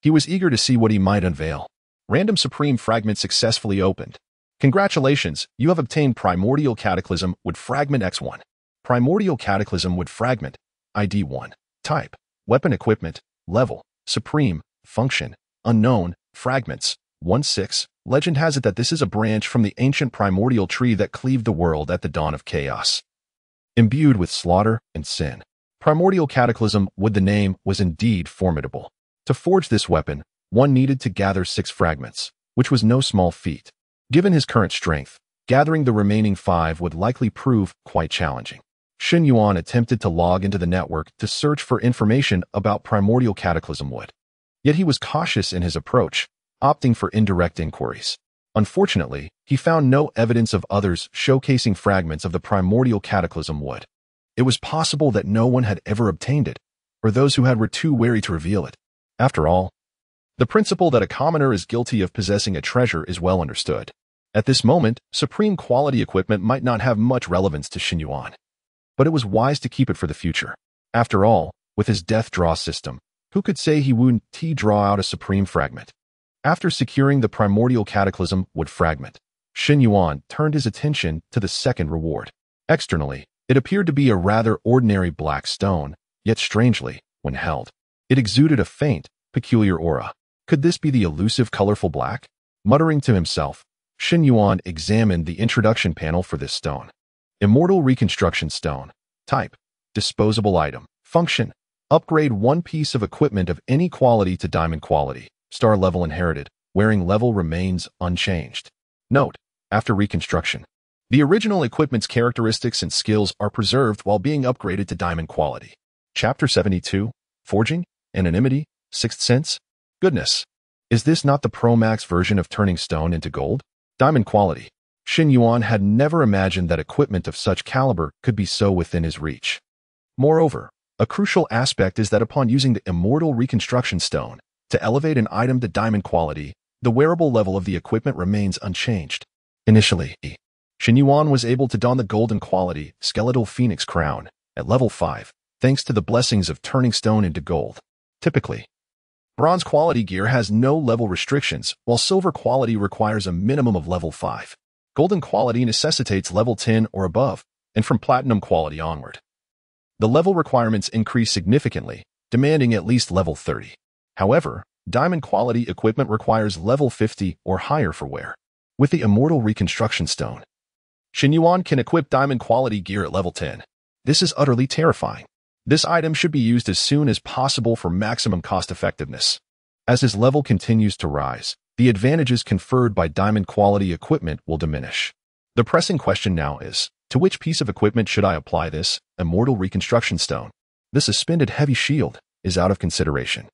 He was eager to see what he might unveil. Random Supreme Fragment successfully opened. Congratulations, you have obtained Primordial Cataclysm with Fragment X1. Primordial Cataclysm with Fragment, ID 1. Type, Weapon Equipment, Level, Supreme, Function, Unknown, Fragments, 1-6. Legend has it that this is a branch from the ancient primordial tree that cleaved the world at the dawn of chaos. Imbued with slaughter and sin. Primordial Cataclysm with the name was indeed formidable. To forge this weapon, one needed to gather 6 fragments, which was no small feat. Given his current strength, gathering the remaining 5 would likely prove quite challenging. Shen Yuan attempted to log into the network to search for information about Primordial Cataclysm wood. Yet he was cautious in his approach, opting for indirect inquiries. Unfortunately, he found no evidence of others showcasing fragments of the Primordial Cataclysm wood. It was possible that no one had ever obtained it, or those who had were too wary to reveal it. After all, the principle that a commoner is guilty of possessing a treasure is well understood. At this moment, supreme quality equipment might not have much relevance to Shen Yuan, but it was wise to keep it for the future. After all, with his death draw system, who could say he wouldn't draw out a supreme fragment? After securing the Primordial Cataclysm wood fragment, Shen Yuan turned his attention to the second reward. Externally, It appeared to be a rather ordinary black stone, yet strangely, when held, it exuded a faint, peculiar aura. Could this be the elusive colorful black? Muttering to himself, Shen Yuan examined the introduction panel for this stone. Immortal Reconstruction Stone. Type: disposable item. Function: upgrade one piece of equipment of any quality to diamond quality. Star level inherited. Wearing level remains unchanged. Note: after reconstruction, the original equipment's characteristics and skills are preserved while being upgraded to diamond quality. Chapter 72. Forging? Anonymity? Sixth Sense? Goodness. Is this not the Pro Max version of turning stone into gold? Diamond quality. Shen Yuan had never imagined that equipment of such caliber could be so within his reach. Moreover, a crucial aspect is that upon using the Immortal Reconstruction Stone to elevate an item to diamond quality, the wearable level of the equipment remains unchanged. Initially, Shen Yuan was able to don the golden quality Skeletal Phoenix Crown at level 5, thanks to the blessings of turning stone into gold. Typically, bronze quality gear has no level restrictions, while silver quality requires a minimum of level 5. Golden quality necessitates level 10 or above, and from platinum quality onward, the level requirements increase significantly, demanding at least level 30. However, diamond quality equipment requires level 50 or higher for wear. With the Immortal Reconstruction Stone, Shen Yuan can equip diamond quality gear at level 10. This is utterly terrifying. This item should be used as soon as possible for maximum cost effectiveness. As his level continues to rise, the advantages conferred by diamond quality equipment will diminish. The pressing question now is, to which piece of equipment should I apply this Immortal Reconstruction Stone? The suspended heavy shield is out of consideration.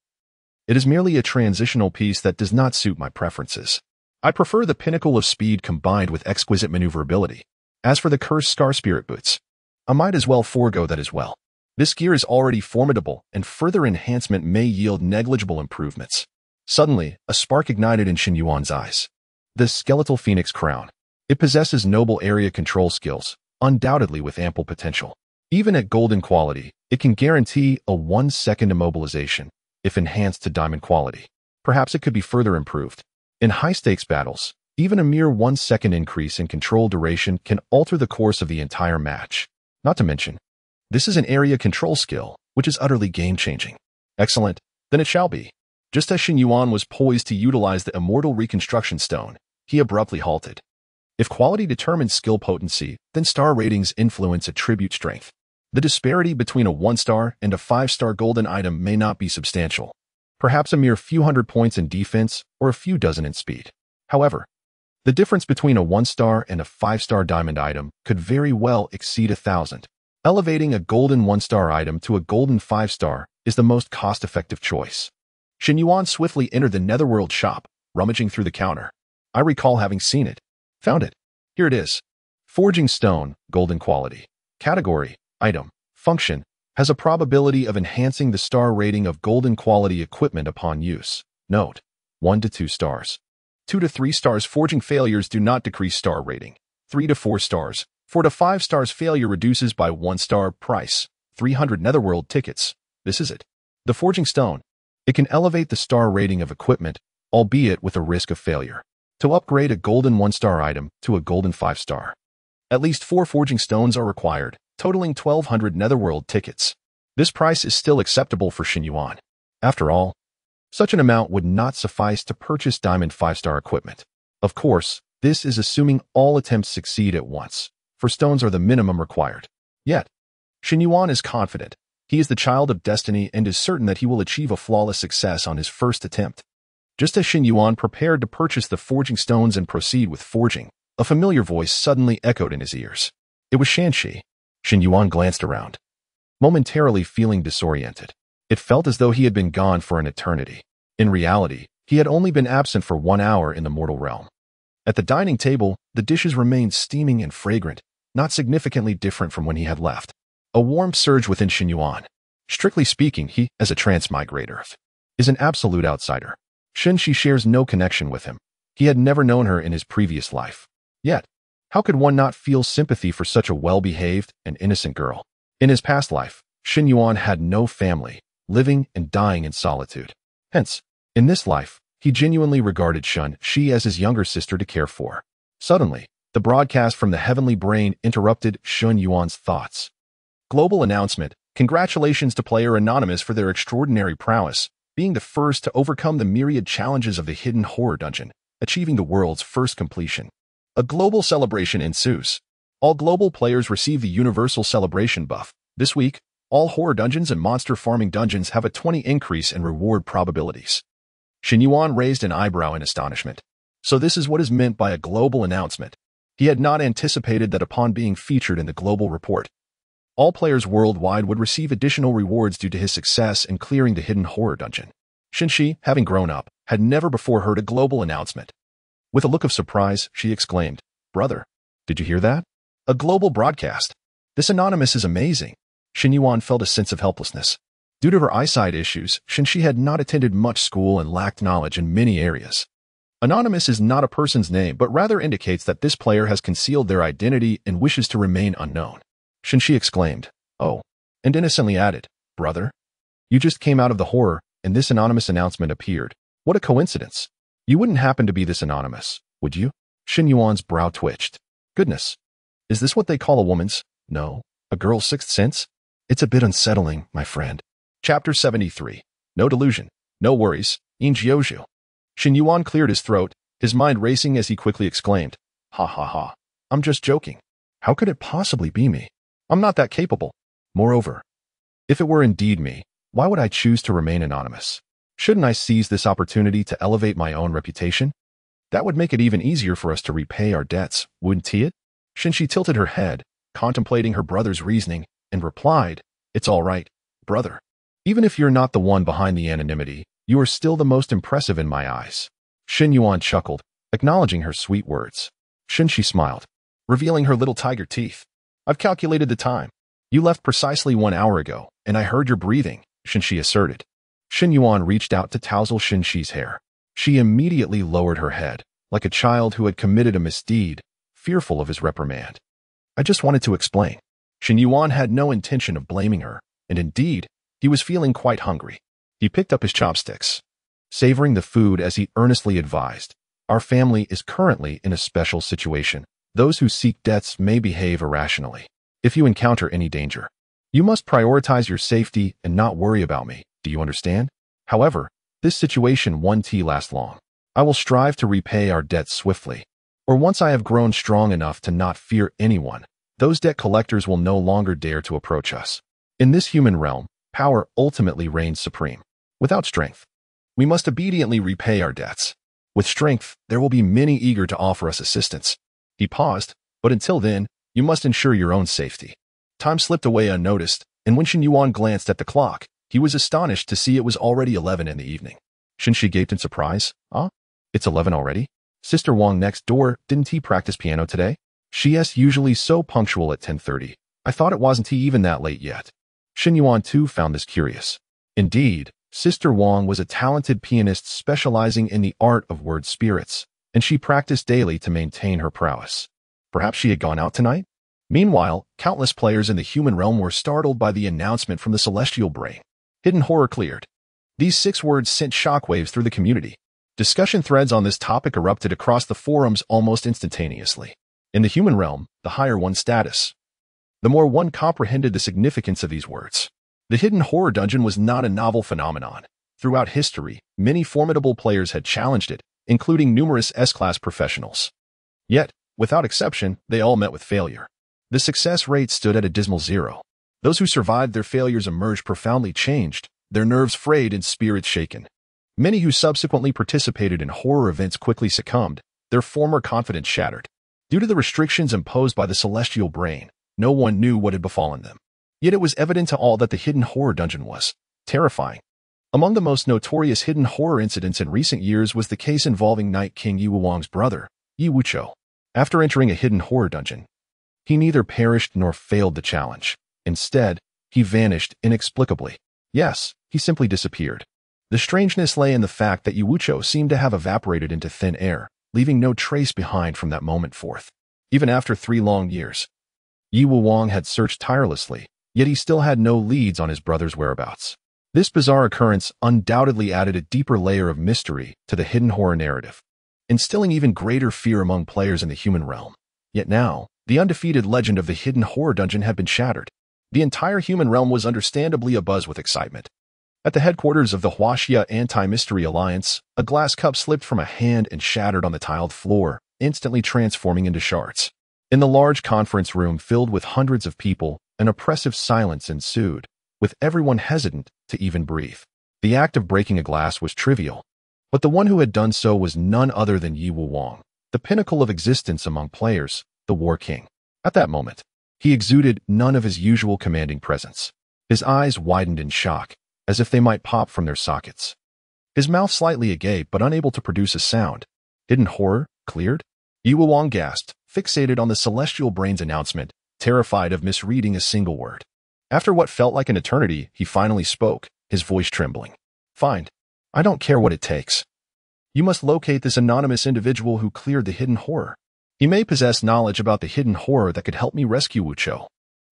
It is merely a transitional piece that does not suit my preferences. I prefer the pinnacle of speed combined with exquisite maneuverability. As for the cursed Scar Spirit boots, I might as well forego that as well. This gear is already formidable, and further enhancement may yield negligible improvements. Suddenly, a spark ignited in Shen Yuan's eyes. The Skeletal Phoenix Crown. It possesses noble area control skills, undoubtedly with ample potential. Even at golden quality, it can guarantee a 1-second immobilization, if enhanced to diamond quality. Perhaps it could be further improved. In high-stakes battles, even a mere 1-second increase in control duration can alter the course of the entire match. Not to mention, this is an area control skill, which is utterly game-changing. Excellent, then it shall be. Just as Shen Yuan was poised to utilize the Immortal Reconstruction Stone, he abruptly halted. If quality determines skill potency, then star ratings influence attribute strength. The disparity between a 1-star and a 5-star golden item may not be substantial. Perhaps a mere few hundred points in defense or a few dozen in speed. However, the difference between a 1-star and a 5-star diamond item could very well exceed 1,000. Elevating a golden 1-star item to a golden 5-star is the most cost-effective choice. Shen Yuan swiftly entered the Netherworld shop, rummaging through the counter. I recall having seen it. Found it. Here it is. Forging stone, golden quality. Category, item. Function, has a probability of enhancing the star rating of golden quality equipment upon use. Note: 1 to 2 stars. 2 to 3 stars forging failures do not decrease star rating. 3 to 4 stars. 4 to 5 stars failure reduces by 1 star. Price: 300 Netherworld tickets. This is it. The forging stone. It can elevate the star rating of equipment, albeit with a risk of failure. To upgrade a golden 1-star item to a golden 5-star, at least 4 forging stones are required, totaling 1,200 Netherworld tickets. This price is still acceptable for Shen Yuan. After all, such an amount would not suffice to purchase diamond 5-star equipment. Of course, this is assuming all attempts succeed at once, for stones are the minimum required. Yet, Shen Yuan is confident. He is the child of destiny and is certain that he will achieve a flawless success on his first attempt. Just as Shen Yuan prepared to purchase the forging stones and proceed with forging, a familiar voice suddenly echoed in his ears. It was Shanxi. Shen Yuan glanced around, momentarily feeling disoriented. It felt as though he had been gone for an eternity. In reality, he had only been absent for 1 hour in the mortal realm. At the dining table, the dishes remained steaming and fragrant, not significantly different from when he had left. A warmth surged within Shen Yuan. Strictly speaking, he, as a transmigrator, is an absolute outsider. Shanxi shares no connection with him. He had never known her in his previous life. Yet, how could one not feel sympathy for such a well-behaved and innocent girl? In his past life, Shen Yuan had no family, living and dying in solitude. Hence, in this life, he genuinely regarded Shanxi as his younger sister to care for. Suddenly, The broadcast from the heavenly brain interrupted Shen Yuan's thoughts. Global announcement. Congratulations to player Anonymous for their extraordinary prowess, being the first to overcome the myriad challenges of the hidden horror dungeon, achieving the world's first completion. A global celebration ensues. All global players receive the universal celebration buff. This week, all horror dungeons and monster farming dungeons have a 20 increase in reward probabilities. Shen Yuan raised an eyebrow in astonishment. So this is what is meant by a global announcement. He had not anticipated that upon being featured in the global report, all players worldwide would receive additional rewards due to his success in clearing the hidden horror dungeon. Shenxi, having grown up, had never before heard a global announcement. With a look of surprise, she exclaimed, "Brother, did you hear that? A global broadcast. This Anonymous is amazing." Shen Yuan felt a sense of helplessness. Due to her eyesight issues, Shenxi had not attended much school and lacked knowledge in many areas. Anonymous is not a person's name, but rather indicates that this player has concealed their identity and wishes to remain unknown. Shenxi exclaimed, "Oh," and innocently added, "Brother, you just came out of the horror, and this anonymous announcement appeared. What a coincidence. You wouldn't happen to be this anonymous, would you?" Shen Yuan's brow twitched. Goodness. Is this what they call a woman's, no, a girl's sixth sense? It's a bit unsettling, my friend. Chapter 73. No delusion. No worries. In Jiuzhu. Shen Yuan cleared his throat, his mind racing as he quickly exclaimed, "Ha ha ha. I'm just joking. How could it possibly be me? I'm not that capable. Moreover, if it were indeed me, why would I choose to remain anonymous? Shouldn't I seize this opportunity to elevate my own reputation? That would make it even easier for us to repay our debts, wouldn't it?" Shenxi tilted her head, contemplating her brother's reasoning, and replied, "It's all right, brother. Even if you're not the one behind the anonymity, you are still the most impressive in my eyes." Shen Yuan chuckled, acknowledging her sweet words. Shenxi smiled, revealing her little tiger teeth. "I've calculated the time. You left precisely 1 hour ago, and I heard your breathing," Shenxi asserted. Shen Yuan reached out to touzle Shenxi's hair. She immediately lowered her head, like a child who had committed a misdeed, fearful of his reprimand. "I just wanted to explain." Shen Yuan had no intention of blaming her, and indeed, he was feeling quite hungry. He picked up his chopsticks, savoring the food as he earnestly advised, "Our family is currently in a special situation. Those who seek debts may behave irrationally. If you encounter any danger, you must prioritize your safety and not worry about me. Do you understand? However, this situation won't last long. I will strive to repay our debts swiftly. Or once I have grown strong enough to not fear anyone, those debt collectors will no longer dare to approach us. In this human realm, power ultimately reigns supreme. Without strength, we must obediently repay our debts. With strength, there will be many eager to offer us assistance." He paused, "But until then, you must ensure your own safety." Time slipped away unnoticed, and when Shen Yuan glanced at the clock, he was astonished to see it was already 11 in the evening. Shenxi gaped in surprise. "Ah, it's 11 already? Sister Wang next door, didn't he practice piano today? She's usually so punctual at 10:30. I thought it wasn't even that late yet." Shen Yuan too found this curious. Indeed, Sister Wang was a talented pianist specializing in the art of word spirits, and she practiced daily to maintain her prowess. Perhaps she had gone out tonight? Meanwhile, countless players in the human realm were startled by the announcement from the celestial brain. Hidden horror cleared. These 6 words sent shockwaves through the community. Discussion threads on this topic erupted across the forums almost instantaneously. In the human realm, the higher one's status, the more one comprehended the significance of these words. The hidden horror dungeon was not a novel phenomenon. Throughout history, many formidable players had challenged it, including numerous S-class professionals. Yet, without exception, they all met with failure. The success rate stood at a dismal 0. Those who survived their failures emerged profoundly changed, their nerves frayed and spirits shaken. Many who subsequently participated in horror events quickly succumbed, their former confidence shattered. Due to the restrictions imposed by the celestial brain, no one knew what had befallen them. Yet it was evident to all that the hidden horror dungeon was terrifying. Among the most notorious hidden horror incidents in recent years was the case involving Night King Yi Wang's brother, Yi Wuqiu. After entering a hidden horror dungeon, he neither perished nor failed the challenge. Instead, he vanished inexplicably. Yes, he simply disappeared. The strangeness lay in the fact that Yi Wuqiu seemed to have evaporated into thin air, leaving no trace behind from that moment forth. Even after 3 long years, Yi Wang had searched tirelessly, yet he still had no leads on his brother's whereabouts. This bizarre occurrence undoubtedly added a deeper layer of mystery to the hidden horror narrative, instilling even greater fear among players in the human realm. Yet now, the undefeated legend of the hidden horror dungeon had been shattered. The entire human realm was understandably abuzz with excitement. At the headquarters of the Huaxia Anti-Mystery Alliance, a glass cup slipped from a hand and shattered on the tiled floor, instantly transforming into shards. In the large conference room filled with hundreds of people, an oppressive silence ensued, with everyone hesitant to even breathe. The act of breaking a glass was trivial, but the one who had done so was none other than Yi Wuwang, the pinnacle of existence among players, the War King. At that moment, he exuded none of his usual commanding presence. His eyes widened in shock, as if they might pop from their sockets. His mouth slightly agape but unable to produce a sound. Hidden horror? Cleared? Yi Wuwang gasped, fixated on the celestial brain's announcement, terrified of misreading a single word. After what felt like an eternity, he finally spoke, his voice trembling. Fine. I don't care what it takes. You must locate this anonymous individual who cleared the hidden horror. He may possess knowledge about the hidden horror that could help me rescue Wuchou.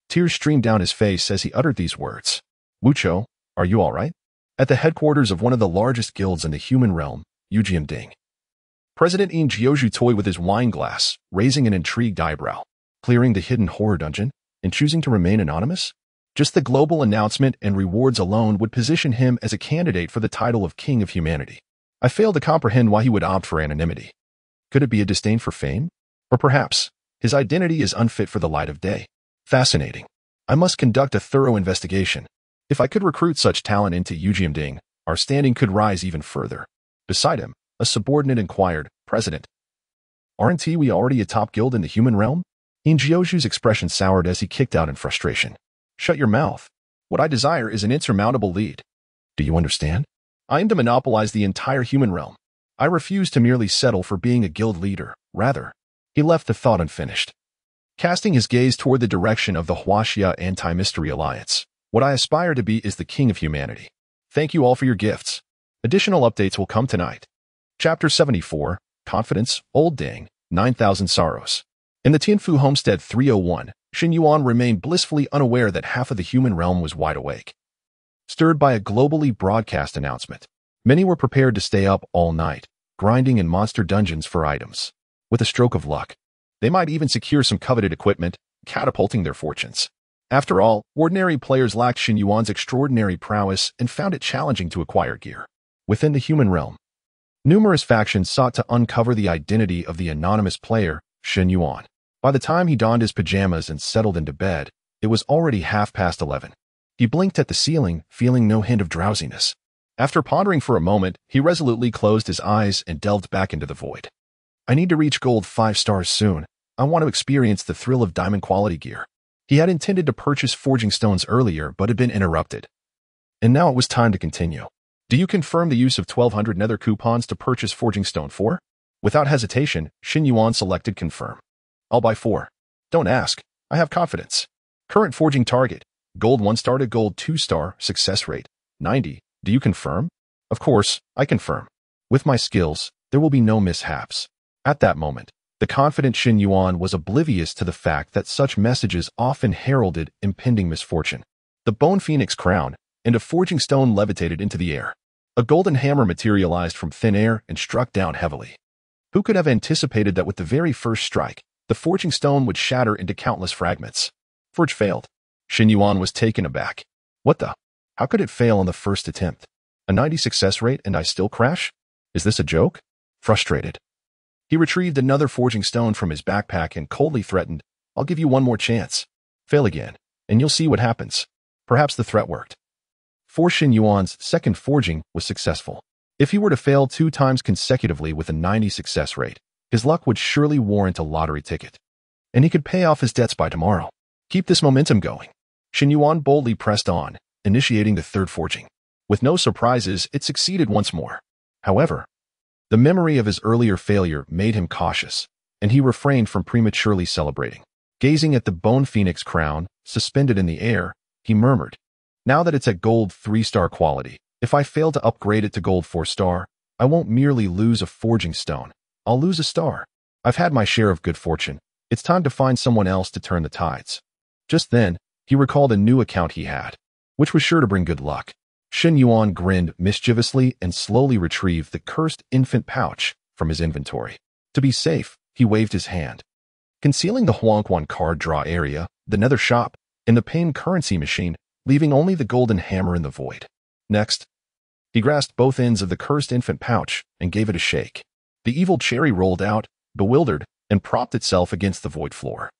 Tears streamed down his face as he uttered these words. Wuchou, are you all right? At the headquarters of one of the largest guilds in the human realm, Ding. President Yin Jiuzhu toyed with his wine glass, raising an intrigued eyebrow. Clearing the hidden horror dungeon and choosing to remain anonymous? Just the global announcement and rewards alone would position him as a candidate for the title of King of Humanity. I fail to comprehend why he would opt for anonymity. Could it be a disdain for fame? Or perhaps, his identity is unfit for the light of day. Fascinating. I must conduct a thorough investigation. If I could recruit such talent into Ding, our standing could rise even further. Beside him, a subordinate inquired, President, aren't we already a top guild in the human realm? Yin Jiuzhu's expression soured as he kicked out in frustration. Shut your mouth. What I desire is an insurmountable lead. Do you understand? I aim to monopolize the entire human realm. I refuse to merely settle for being a guild leader. Rather, he left the thought unfinished. Casting his gaze toward the direction of the Huaxia Anti-Mystery Alliance, what I aspire to be is the King of Humanity. Thank you all for your gifts. Additional updates will come tonight. Chapter 74, Confidence, Old Dang, 9,000 Sorrows. In the Tianfu Homestead 301, Shen Yuan remained blissfully unaware that half of the human realm was wide awake. Stirred by a globally broadcast announcement, many were prepared to stay up all night, grinding in monster dungeons for items. With a stroke of luck, they might even secure some coveted equipment, catapulting their fortunes. After all, ordinary players lacked Shen Yuan's extraordinary prowess and found it challenging to acquire gear. Within the human realm, numerous factions sought to uncover the identity of the anonymous player, Shen Yuan. By the time he donned his pajamas and settled into bed, it was already 11:30. He blinked at the ceiling, feeling no hint of drowsiness. After pondering for a moment, he resolutely closed his eyes and delved back into the void. I need to reach gold 5 stars soon. I want to experience the thrill of diamond quality gear. He had intended to purchase forging stones earlier, but had been interrupted. And now it was time to continue. Do you confirm the use of 1,200 nether coupons to purchase forging stone 4? Without hesitation, Shen Yuan selected confirm. I'll buy 4. Don't ask. I have confidence. Current forging target. Gold 1 star to gold 2 star, success rate, 90. Do you confirm? Of course, I confirm. With my skills, there will be no mishaps. At that moment, the confident Shen Yuan was oblivious to the fact that such messages often heralded impending misfortune. The bone phoenix crown and a forging stone levitated into the air. A golden hammer materialized from thin air and struck down heavily. Who could have anticipated that with the very first strike, the forging stone would shatter into countless fragments? Forge failed. Shen Yuan was taken aback. What the? How could it fail on the first attempt? A 90 success rate and I still crash? Is this a joke? Frustrated, he retrieved another forging stone from his backpack and coldly threatened, I'll give you one more chance. Fail again, and you'll see what happens. Perhaps the threat worked. For Shen Yuan's second forging was successful. If he were to fail 2 times consecutively with a 90 success rate, his luck would surely warrant a lottery ticket. And he could pay off his debts by tomorrow. Keep this momentum going. Shen Yuan boldly pressed on, initiating the third forging. With no surprises, it succeeded once more. However, the memory of his earlier failure made him cautious, and he refrained from prematurely celebrating. Gazing at the bone phoenix crown, suspended in the air, he murmured, now that it's at gold 3-star quality, if I fail to upgrade it to gold 4-star, I won't merely lose a forging stone, I'll lose a star. I've had my share of good fortune. It's time to find someone else to turn the tides. Just then, he recalled a new account he had, which was sure to bring good luck. Shen Yuan grinned mischievously and slowly retrieved the cursed infant pouch from his inventory. To be safe, he waved his hand. concealing the Huangquan card draw area, the nether shop, and the pain currency machine, leaving only the golden hammer in the void. Next, he grasped both ends of the cursed infant pouch and gave it a shake. The evil cherry rolled out, bewildered, and propped itself against the void floor,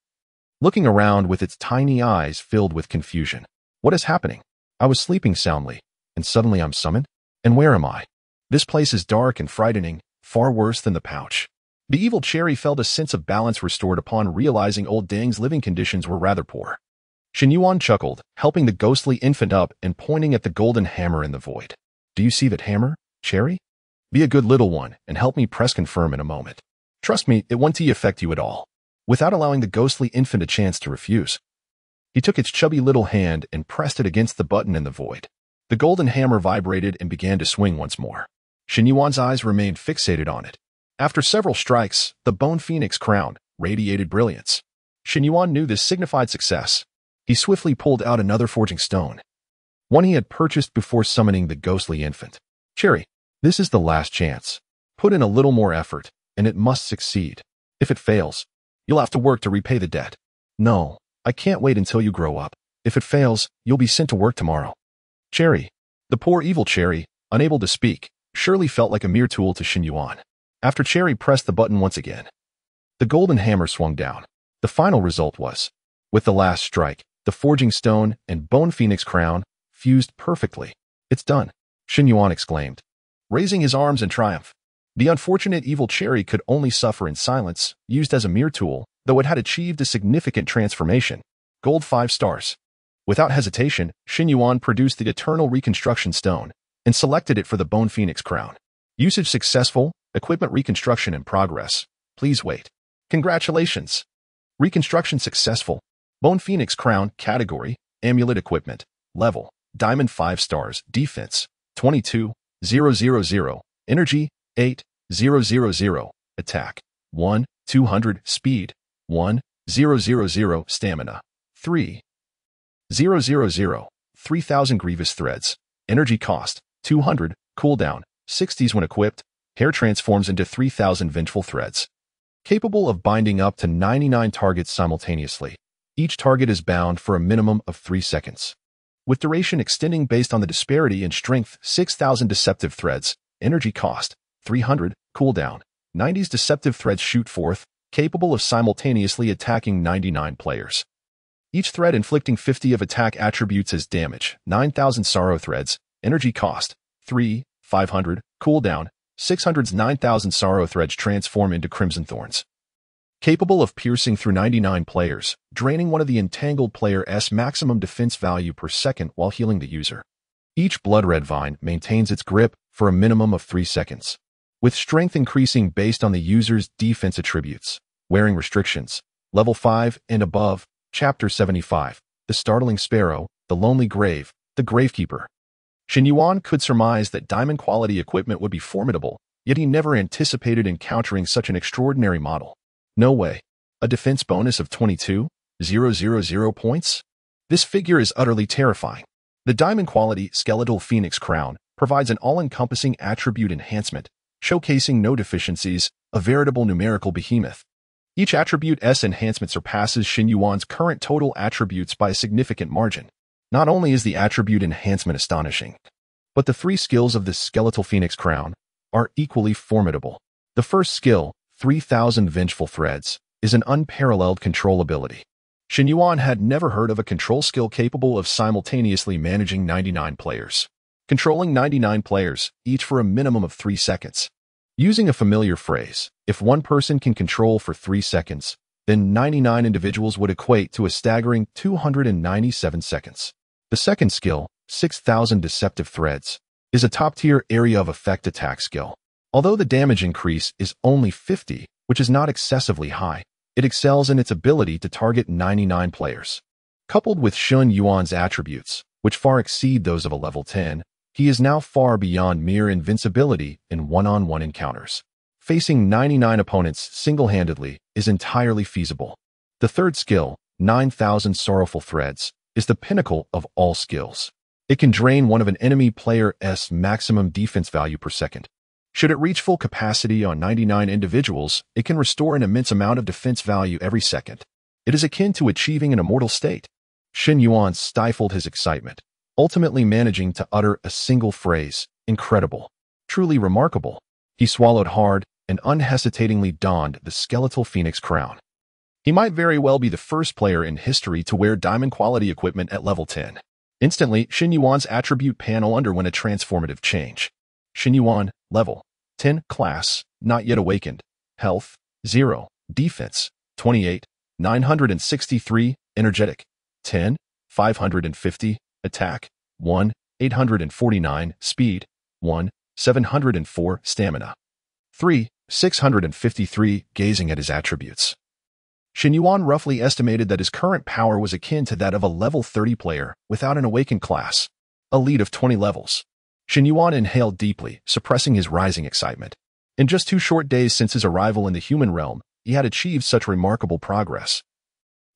looking around with its tiny eyes filled with confusion. What is happening? I was sleeping soundly, and suddenly I'm summoned? And where am I? This place is dark and frightening, far worse than the pouch. The evil cherry felt a sense of balance restored upon realizing old Dang's living conditions were rather poor. Shen Yuan chuckled, helping the ghostly infant up and pointing at the golden hammer in the void. Do you see that hammer, Cherry? Be a good little one and help me press confirm in a moment. Trust me, it won't affect you at all. Without allowing the ghostly infant a chance to refuse, he took its chubby little hand and pressed it against the button in the void. The golden hammer vibrated and began to swing once more. Shen Yuan's eyes remained fixated on it. After several strikes, the bone phoenix crown radiated brilliance. Shen Yuan knew this signified success. He swiftly pulled out another forging stone, one he had purchased before summoning the ghostly infant. Cherry, this is the last chance. Put in a little more effort, and it must succeed. If it fails, you'll have to work to repay the debt. No, I can't wait until you grow up. If it fails, you'll be sent to work tomorrow. Cherry, the poor evil Cherry, unable to speak, surely felt like a mere tool to Shen Yuan. After Cherry pressed the button once again, the golden hammer swung down. The final result was, with the last strike, the forging stone and bone phoenix crown fused perfectly. It's done, Shen Yuan exclaimed, raising his arms in triumph. The unfortunate evil Cherry could only suffer in silence, used as a mere tool, though it had achieved a significant transformation. Gold 5 stars. Without hesitation, Shen Yuan produced the Eternal Reconstruction Stone and selected it for the Bone Phoenix Crown. Usage successful, equipment reconstruction in progress. Please wait. Congratulations. Reconstruction successful. Bone Phoenix Crown category, amulet equipment, level, diamond 5 stars, defense, 22,000, energy, 8,000, attack, 1,200, speed, 1,000, stamina, 3,000, 3,000 grievous threads, energy cost, 200, cooldown, 60s when equipped, hair transforms into 3,000 vengeful threads. Capable of binding up to 99 targets simultaneously. Each target is bound for a minimum of 3 seconds. With duration extending based on the disparity in strength, 6,000 deceptive threads, energy cost, 300, cooldown, 90s deceptive threads shoot forth, capable of simultaneously attacking 99 players. Each thread inflicting 50 of attack attributes as damage, 9,000 sorrow threads, energy cost, 500, cooldown, 600's 9,000 sorrow threads transform into crimson thorns. Capable of piercing through 99 players, draining one of the entangled player's maximum defense value per second while healing the user. Each blood red vine maintains its grip for a minimum of 3 seconds, with strength increasing based on the user's defense attributes. Wearing restrictions, level 5 and above, Chapter 75, The Startling Sparrow, The Lonely Grave, The Gravekeeper. Shen Yuan could surmise that diamond quality equipment would be formidable, yet he never anticipated encountering such an extraordinary model. No way. A defense bonus of 22,000 points? This figure is utterly terrifying. The diamond quality skeletal phoenix crown provides an all-encompassing attribute enhancement, showcasing no deficiencies, a veritable numerical behemoth. Each attribute's enhancement surpasses Shen Yuan's current total attributes by a significant margin. Not only is the attribute enhancement astonishing, but the 3 skills of this skeletal phoenix crown are equally formidable. The first skill, 3,000 vengeful threads, is an unparalleled control ability. Shen Yuan had never heard of a control skill capable of simultaneously managing 99 players. Controlling 99 players, each for a minimum of 3 seconds. Using a familiar phrase, if one person can control for 3 seconds, then 99 individuals would equate to a staggering 297 seconds. The second skill, 6,000 deceptive threads, is a top-tier area of effect attack skill. Although the damage increase is only 50, which is not excessively high, it excels in its ability to target 99 players. Coupled with Shen Yuan's attributes, which far exceed those of a level 10, he is now far beyond mere invincibility in one-on-one encounters. Facing 99 opponents single-handedly is entirely feasible. The third skill, 9,000 sorrowful threads, is the pinnacle of all skills. It can drain one of an enemy player's maximum defense value per second. Should it reach full capacity on 99 individuals, it can restore an immense amount of defense value every second. It is akin to achieving an immortal state. Shen Yuan stifled his excitement, ultimately managing to utter a single phrase, incredible, truly remarkable. He swallowed hard and unhesitatingly donned the skeletal phoenix crown. He might very well be the first player in history to wear diamond-quality equipment at level 10. Instantly, Shen Yuan's attribute panel underwent a transformative change. Shen Yuan, level 10, class, not yet awakened, health, 0, defense, 28, 963, energetic, 10, 550, attack, 1, 849, speed, 1, 704, stamina, 3, 653, gazing at his attributes. Shen Yuan roughly estimated that his current power was akin to that of a level 30 player without an awakened class, a lead of 20 levels. Shen Yuan inhaled deeply, suppressing his rising excitement. In just 2 short days since his arrival in the human realm, he had achieved such remarkable progress.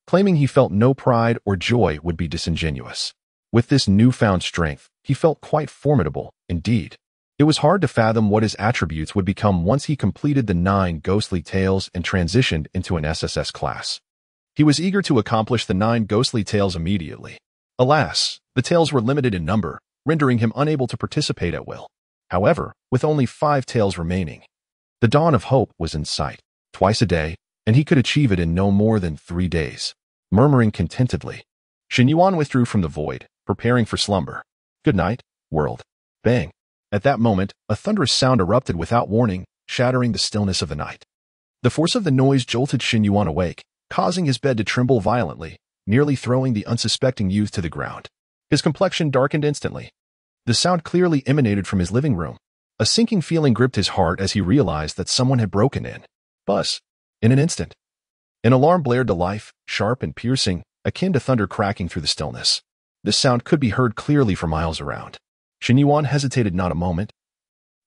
Claiming he felt no pride or joy would be disingenuous. With this newfound strength, he felt quite formidable, indeed. It was hard to fathom what his attributes would become once he completed the 9 ghostly tales and transitioned into an SSS class. He was eager to accomplish the 9 ghostly tales immediately. Alas, the tales were limited in number, rendering him unable to participate at will. However, with only 5 tales remaining, the dawn of hope was in sight. Twice a day, and he could achieve it in no more than 3 days. Murmuring contentedly, Shen Yuan withdrew from the void, preparing for slumber. Good night, world. Bang. At that moment, a thunderous sound erupted without warning, shattering the stillness of the night. The force of the noise jolted Shen Yuan awake, causing his bed to tremble violently, nearly throwing the unsuspecting youth to the ground. His complexion darkened instantly. The sound clearly emanated from his living room. A sinking feeling gripped his heart as he realized that someone had broken in. Buzz. In an instant, an alarm blared to life, sharp and piercing, akin to thunder cracking through the stillness. This sound could be heard clearly for miles around. Shen Yuan hesitated not a moment,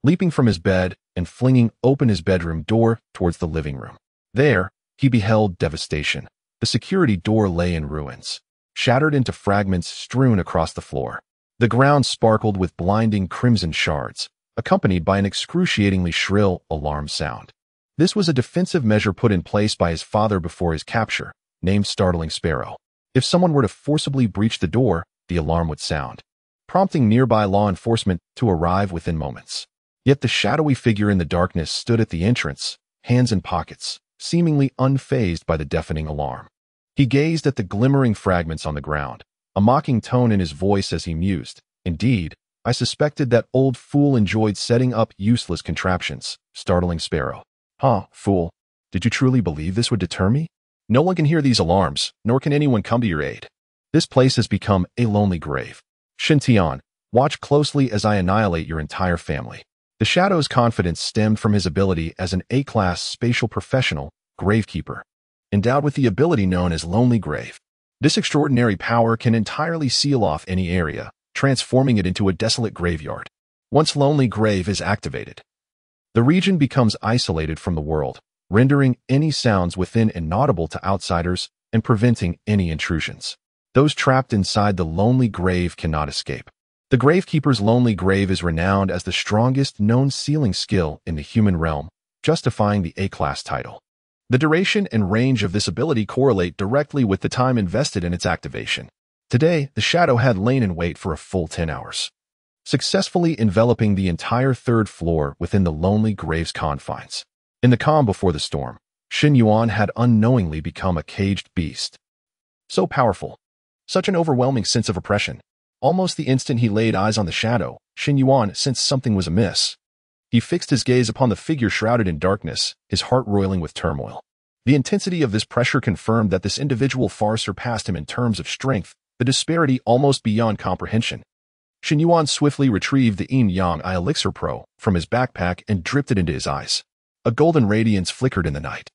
leaping from his bed and flinging open his bedroom door towards the living room. There, he beheld devastation. The security door lay in ruins, shattered into fragments strewn across the floor. The ground sparkled with blinding crimson shards, accompanied by an excruciatingly shrill alarm sound. This was a defensive measure put in place by his father before his capture, named Startling Sparrow. If someone were to forcibly breach the door, the alarm would sound, prompting nearby law enforcement to arrive within moments. Yet the shadowy figure in the darkness stood at the entrance, hands in pockets, seemingly unfazed by the deafening alarm. He gazed at the glimmering fragments on the ground, a mocking tone in his voice as he mused. Indeed, I suspected that old fool enjoyed setting up useless contraptions, Startling Sparrow. Huh, fool. Did you truly believe this would deter me? No one can hear these alarms, nor can anyone come to your aid. This place has become a lonely grave. Shen Tian, watch closely as I annihilate your entire family. The Shadow's confidence stemmed from his ability as an A-class spatial professional, gravekeeper, endowed with the ability known as Lonely Grave. This extraordinary power can entirely seal off any area, transforming it into a desolate graveyard. Once Lonely Grave is activated, the region becomes isolated from the world, rendering any sounds within inaudible to outsiders and preventing any intrusions. Those trapped inside the Lonely Grave cannot escape. The Gravekeeper's Lonely Grave is renowned as the strongest known sealing skill in the human realm, justifying the A-class title. The duration and range of this ability correlate directly with the time invested in its activation. Today, the Shadow had lain in wait for a full 10 hours, successfully enveloping the entire 3rd floor within the Lonely Grave's confines. In the calm before the storm, Shen Yuan had unknowingly become a caged beast. So powerful, such an overwhelming sense of oppression. Almost the instant he laid eyes on the Shadow, Shen Yuan sensed something was amiss. He fixed his gaze upon the figure shrouded in darkness, his heart roiling with turmoil. The intensity of this pressure confirmed that this individual far surpassed him in terms of strength, the disparity almost beyond comprehension. Shen Yuan swiftly retrieved the Yin-Yang Eye Elixir Pro from his backpack and dripped it into his eyes. A golden radiance flickered in the night,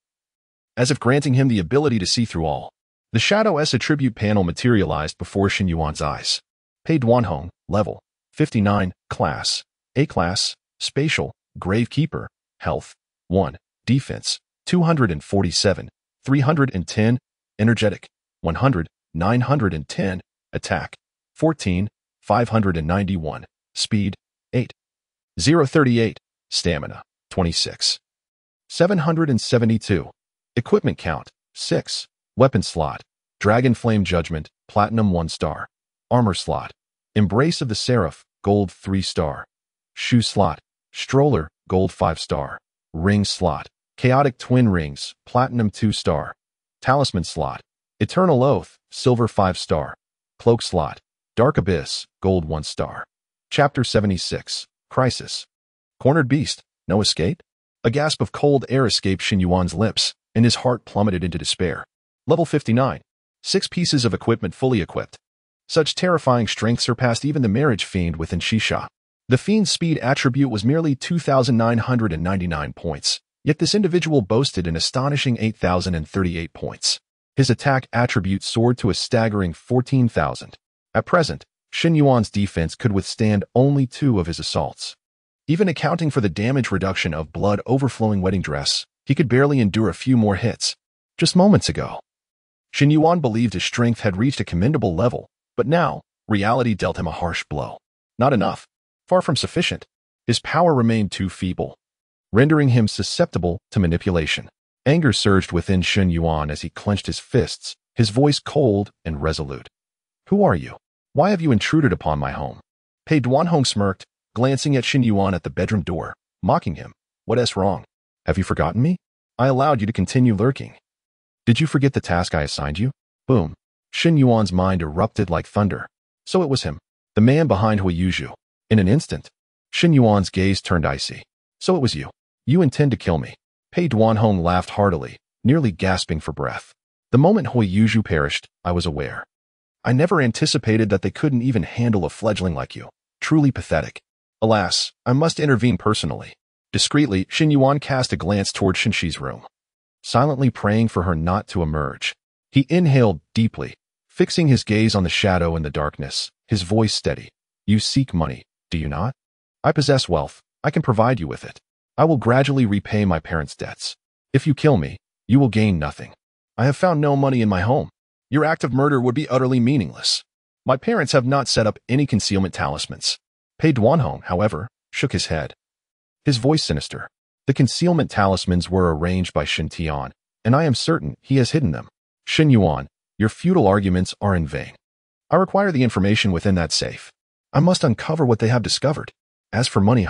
as if granting him the ability to see through all. The Shadow's attribute panel materialized before Shen Yuan's eyes. Pei Duanhong, level 59, class, A-class, spatial, gravekeeper, health, 1, defense, 247, 310, energetic, 100, 910, attack, 14, 591, speed, 8, 038, Stamina, 26. 772. Equipment count, 6. Weapon slot, Dragon Flame Judgment, Platinum 1 star. Armor slot, Embrace of the Seraph, Gold 3 star. Shoe slot, Stroller, Gold 5 star. Ring slot, Chaotic Twin Rings, Platinum 2 star. Talisman slot, Eternal Oath, Silver 5 star. Cloak slot, Dark Abyss, Gold 1 star. Chapter 76. Crisis. Cornered Beast, no escape? A gasp of cold air escaped Shen Yuan's lips, and his heart plummeted into despair. Level 59. 6 pieces of equipment fully equipped. Such terrifying strength surpassed even the marriage fiend within Shisha. The fiend's speed attribute was merely 2,999 points, yet this individual boasted an astonishing 8,038 points. His attack attribute soared to a staggering 14,000. At present, Shen Yuan's defense could withstand only 2 of his assaults. Even accounting for the damage reduction of blood overflowing wedding dress, he could barely endure a few more hits. Just moments ago, Shen Yuan believed his strength had reached a commendable level, but now, reality dealt him a harsh blow. Not enough. Far from sufficient. His power remained too feeble, rendering him susceptible to manipulation. Anger surged within Shen Yuan as he clenched his fists, his voice cold and resolute. Who are you? Why have you intruded upon my home? Pei Duanhong smirked, glancing at Shen Yuan at the bedroom door, mocking him. What's wrong? Have you forgotten me? I allowed you to continue lurking. Did you forget the task I assigned you? Boom. Shen Yuan's mind erupted like thunder. So it was him, the man behind Hui Yuzhu. In an instant, Shen Yuan's gaze turned icy. So it was you. You intend to kill me. Pei Duanhong laughed heartily, nearly gasping for breath. The moment Hui Yuzhu perished, I was aware. I never anticipated that they couldn't even handle a fledgling like you. Truly pathetic. Alas, I must intervene personally. Discreetly, Shen Yuan cast a glance toward Shenxi's room, silently praying for her not to emerge. He inhaled deeply, fixing his gaze on the shadow in the darkness, his voice steady. You seek money, do you not? I possess wealth. I can provide you with it. I will gradually repay my parents' debts. If you kill me, you will gain nothing. I have found no money in my home. Your act of murder would be utterly meaningless. My parents have not set up any concealment talismans. Pei Duanhong, however, shook his head, his voice sinister. The concealment talismans were arranged by Shen Tian, and I am certain he has hidden them. Shen Yuan, your futile arguments are in vain. I require the information within that safe. I must uncover what they have discovered. As for money,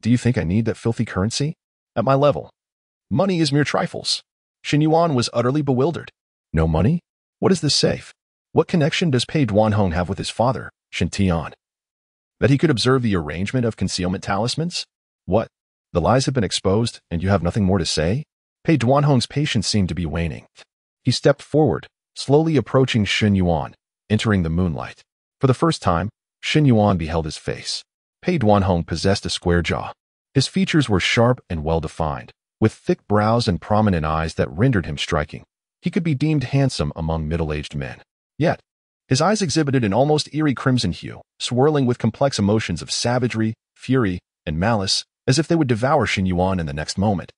do you think I need that filthy currency? At my level, money is mere trifles. Shen Yuan was utterly bewildered. No money? What is this safe? What connection does Pei Duanhong have with his father, Shen Tian? That he could observe the arrangement of concealment talismans? What? The lies have been exposed, and you have nothing more to say? Pei Duanhong's patience seemed to be waning. He stepped forward, slowly approaching Shen Yuan, entering the moonlight. For the first time, Shen Yuan beheld his face. Pei Duanhong possessed a square jaw. His features were sharp and well-defined, with thick brows and prominent eyes that rendered him striking. He could be deemed handsome among middle-aged men. Yet, his eyes exhibited an almost eerie crimson hue, swirling with complex emotions of savagery, fury, and malice, as if they would devour Shen Yuan in the next moment.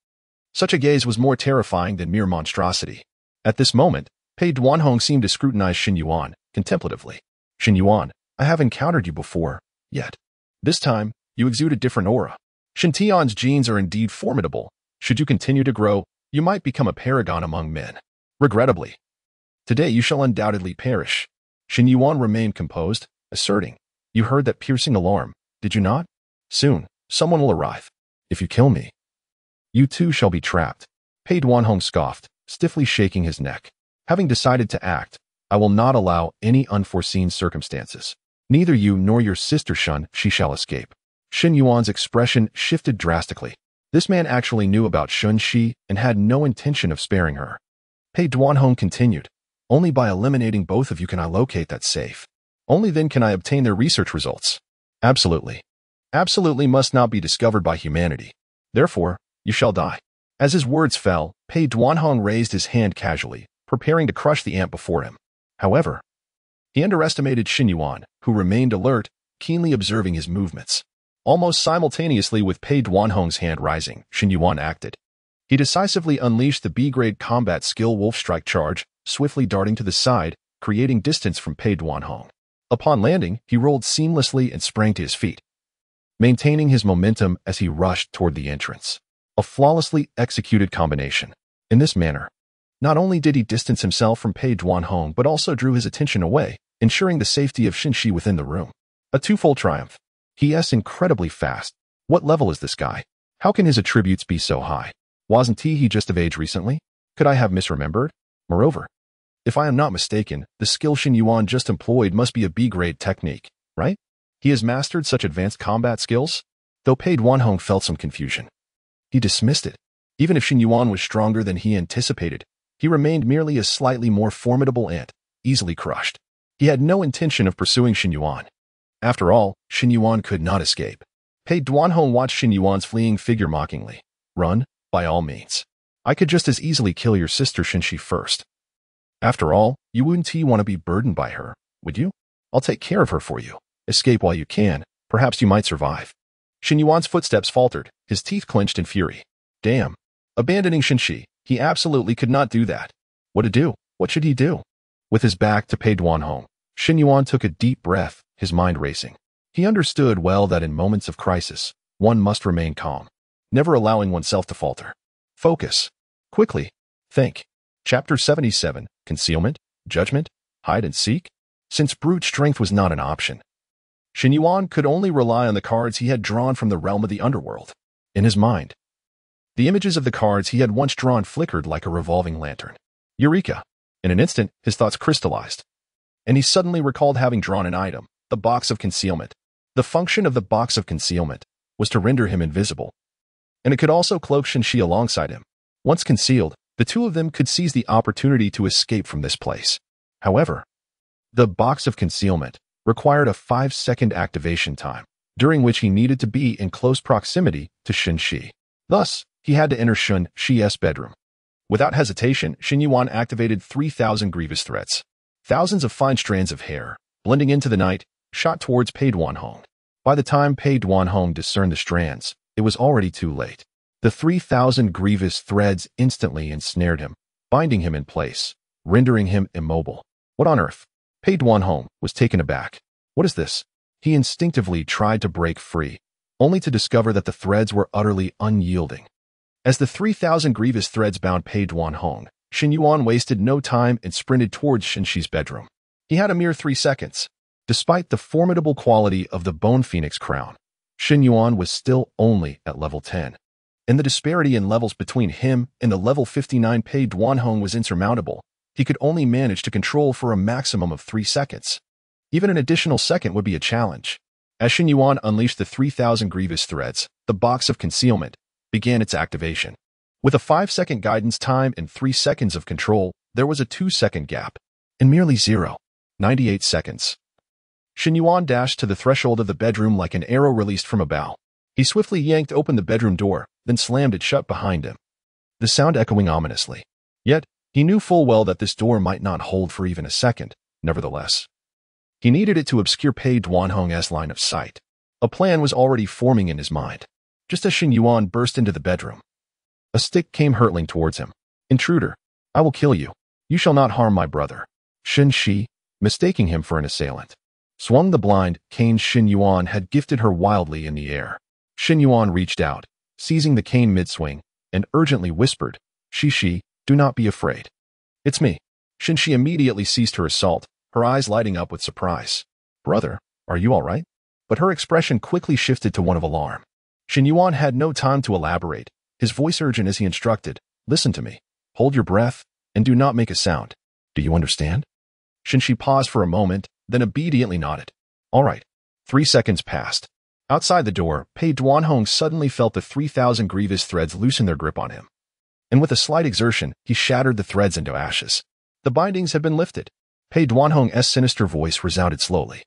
Such a gaze was more terrifying than mere monstrosity. At this moment, Pei Duanhong seemed to scrutinize Shen Yuan contemplatively. Shen Yuan, I have encountered you before, yet this time, you exude a different aura. Shen Tian's genes are indeed formidable. Should you continue to grow, you might become a paragon among men. Regrettably, today you shall undoubtedly perish. Shen Yuan remained composed, asserting, You heard that piercing alarm, did you not? Soon, someone will arrive. If you kill me, you too shall be trapped. Pei Duanhong scoffed, stiffly shaking his neck. Having decided to act, I will not allow any unforeseen circumstances. Neither you nor your sister she shall escape. Shen Yuan's expression shifted drastically. This man actually knew about Shun Shi and had no intention of sparing her. Pei Duanhong continued, Only by eliminating both of you can I locate that safe. Only then can I obtain their research results. Absolutely. Absolutely must not be discovered by humanity. Therefore, you shall die. As his words fell, Pei Duanhong raised his hand casually, preparing to crush the ant before him. However, he underestimated Shen Yuan, who remained alert, keenly observing his movements. Almost simultaneously with Pei Duanhong's hand rising, Shen Yuan acted. He decisively unleashed the B-grade combat skill Wolf Strike charge, swiftly darting to the side, creating distance from Pei Duanhong. Upon landing, he rolled seamlessly and sprang to his feet. maintaining his momentum as he rushed toward the entrance. A flawlessly executed combination. In this manner, not only did he distance himself from Pei Duanhong, but also drew his attention away, ensuring the safety of Shen within the room. A twofold triumph. He is incredibly fast. What level is this guy? How can his attributes be so high? Wasn't he just of age recently? Could I have misremembered? Moreover, if I am not mistaken, the skill Shen Yuan just employed must be a B-grade technique, right? He has mastered such advanced combat skills? Though Pei Duanhong felt some confusion, he dismissed it. Even if Shen Yuan was stronger than he anticipated, he remained merely a slightly more formidable ant, easily crushed. He had no intention of pursuing Shen Yuan. After all, Shen Yuan could not escape. Pei Duanhong watched Shen Yuan's fleeing figure mockingly. Run, by all means. I could just as easily kill your sister Shen first. After all, you wouldn't want to be burdened by her, would you? I'll take care of her for you. Escape while you can. Perhaps you might survive. Shen Yuan's footsteps faltered, his teeth clenched in fury. Damn. Abandoning Shen, he absolutely could not do that. What to do? What should he do? With his back to Pei Duanhong, Shen Yuan took a deep breath, his mind racing. He understood well that in moments of crisis, one must remain calm, never allowing oneself to falter. Focus. Quickly. Think. Chapter 77, Concealment, Judgment, Hide and Seek? Since brute strength was not an option, Shen Yuan could only rely on the cards he had drawn from the realm of the underworld. In his mind, the images of the cards he had once drawn flickered like a revolving lantern. Eureka! In an instant, his thoughts crystallized, and he suddenly recalled having drawn an item, the box of concealment. The function of the box of concealment was to render him invisible, and it could also cloak Shen alongside him. Once concealed, the two of them could seize the opportunity to escape from this place. However, the box of concealment required a 5-second activation time, during which he needed to be in close proximity to Shen. Thus, he had to enter Shen's bedroom. Without hesitation, Shen Yuan activated 3,000 grievous threads. Thousands of fine strands of hair, blending into the night, shot towards Pei Duanhong. By the time Pei Duanhong discerned the strands, it was already too late. The 3,000 grievous threads instantly ensnared him, binding him in place, rendering him immobile. What on earth? Pei Duanhong was taken aback. What is this? He instinctively tried to break free, only to discover that the threads were utterly unyielding. As the 3,000 grievous threads bound Pei Duanhong, Shen Yuan wasted no time and sprinted towards Shen's bedroom. He had a mere 3 seconds. Despite the formidable quality of the Bone Phoenix crown, Shen Yuan was still only at level 10. And the disparity in levels between him and the level 59 Pei Duanhong was insurmountable. He could only manage to control for a maximum of 3 seconds. Even an additional second would be a challenge. As Shen Yuan unleashed the 3,000 grievous threads, the box of concealment began its activation. With a 5-second guidance time and 3 seconds of control, there was a 2-second gap. In merely 98 seconds. Shen Yuan dashed to the threshold of the bedroom like an arrow released from a bow. He swiftly yanked open the bedroom door, then slammed it shut behind him, the sound echoing ominously. Yet, he knew full well that this door might not hold for even a second. Nevertheless, he needed it to obscure Pei Duanhong's line of sight. A plan was already forming in his mind. Just as Shen Yuan burst into the bedroom, a stick came hurtling towards him. Intruder, I will kill you. You shall not harm my brother. Shen, mistaking him for an assailant, swung the blind cane Shen Yuan had gifted her wildly in the air. Shen Yuan reached out, seizing the cane mid-swing, and urgently whispered, Shi, do not be afraid. It's me. Shen immediately ceased her assault, her eyes lighting up with surprise. Brother, are you all right? But her expression quickly shifted to one of alarm. Shen Yuan had no time to elaborate, his voice urgent as he instructed, listen to me, hold your breath, and do not make a sound. Do you understand? Shen paused for a moment, then obediently nodded. All right. 3 seconds passed. Outside the door, Pei Duanhong suddenly felt the 3,000 grievous threads loosen their grip on him. And with a slight exertion, he shattered the threads into ashes. The bindings had been lifted. Pei Duanhong's sinister voice resounded slowly.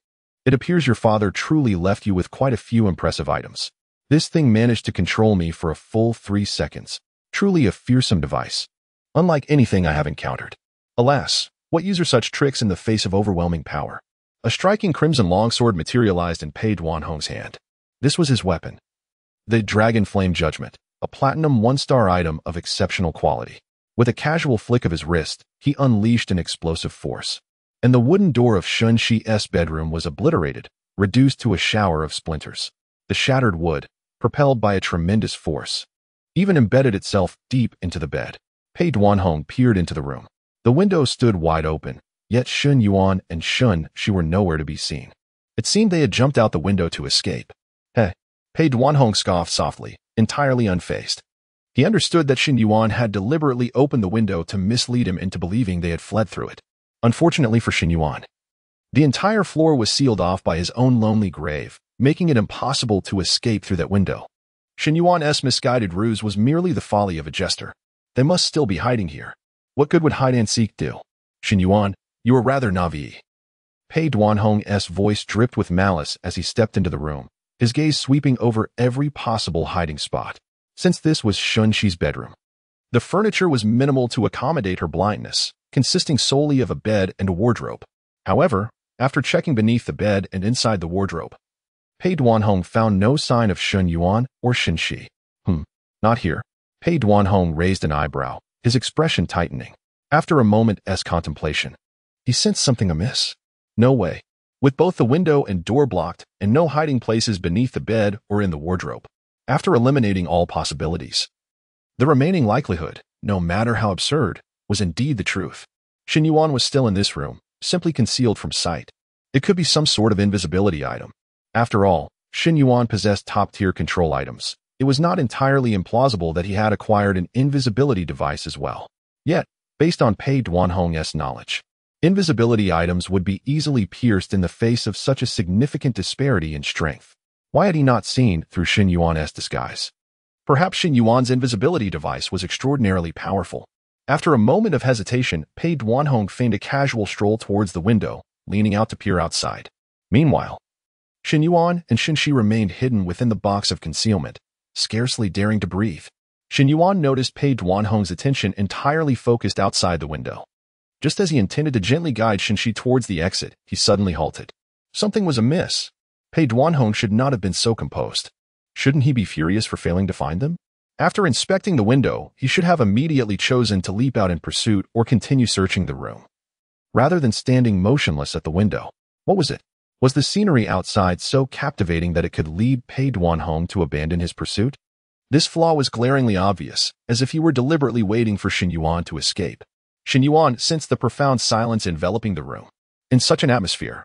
It appears your father truly left you with quite a few impressive items. This thing managed to control me for a full 3 seconds. Truly a fearsome device. Unlike anything I have encountered. Alas, what use are such tricks in the face of overwhelming power? A striking crimson longsword materialized in Pei Duanhong's hand. This was his weapon. The Dragon Flame Judgment, a platinum 1-star item of exceptional quality. With a casual flick of his wrist, he unleashed an explosive force. And the wooden door of Shen's bedroom was obliterated, reduced to a shower of splinters. The shattered wood, propelled by a tremendous force, even embedded itself deep into the bed. Pei Duanhong peered into the room. The window stood wide open, yet Shen Yuan and Shen Shi were nowhere to be seen. It seemed they had jumped out the window to escape. Heh. Pei Duanhong scoffed softly, entirely unfazed. He understood that Shen Yuan had deliberately opened the window to mislead him into believing they had fled through it. Unfortunately for Shen Yuan, the entire floor was sealed off by his own lonely grave, making it impossible to escape through that window. Shen Yuan's misguided ruse was merely the folly of a jester. They must still be hiding here. What good would hide-and-seek do? Shen Yuan, you are rather naive. Pei Duanhong's voice dripped with malice as he stepped into the room, his gaze sweeping over every possible hiding spot. Since this was Shen Shi's bedroom, the furniture was minimal to accommodate her blindness, consisting solely of a bed and a wardrobe. However, after checking beneath the bed and inside the wardrobe, Pei Duanhong found no sign of Shen Yuan or Shen Shi. Not here. Pei Duanhong raised an eyebrow, his expression tightening. After a moment's contemplation, he sensed something amiss. No way. With both the window and door blocked and no hiding places beneath the bed or in the wardrobe. After eliminating all possibilities, the remaining likelihood, no matter how absurd, was indeed the truth. Shen Yuan was still in this room, simply concealed from sight. It could be some sort of invisibility item. After all, Shen Yuan possessed top-tier control items. It was not entirely implausible that he had acquired an invisibility device as well. Yet, based on Pei Duanhong's knowledge, invisibility items would be easily pierced in the face of such a significant disparity in strength. Why had he not seen through Shen Yuan's disguise? Perhaps Shen Yuan's invisibility device was extraordinarily powerful. After a moment of hesitation, Pei Duanhong feigned a casual stroll towards the window, leaning out to peer outside. Meanwhile, Shen Yuan and Shen Shi remained hidden within the box of concealment, scarcely daring to breathe. Shen Yuan noticed Pei Duanhong's attention entirely focused outside the window. Just as he intended to gently guide Shen Shi towards the exit, he suddenly halted. Something was amiss. Pei Duanhong should not have been so composed. Shouldn't he be furious for failing to find them? After inspecting the window, he should have immediately chosen to leap out in pursuit or continue searching the room, rather than standing motionless at the window. What was it? Was the scenery outside so captivating that it could lead Pei Duanhong to abandon his pursuit? This flaw was glaringly obvious, as if he were deliberately waiting for Shen Yuan to escape. Shen Yuan sensed the profound silence enveloping the room. In such an atmosphere,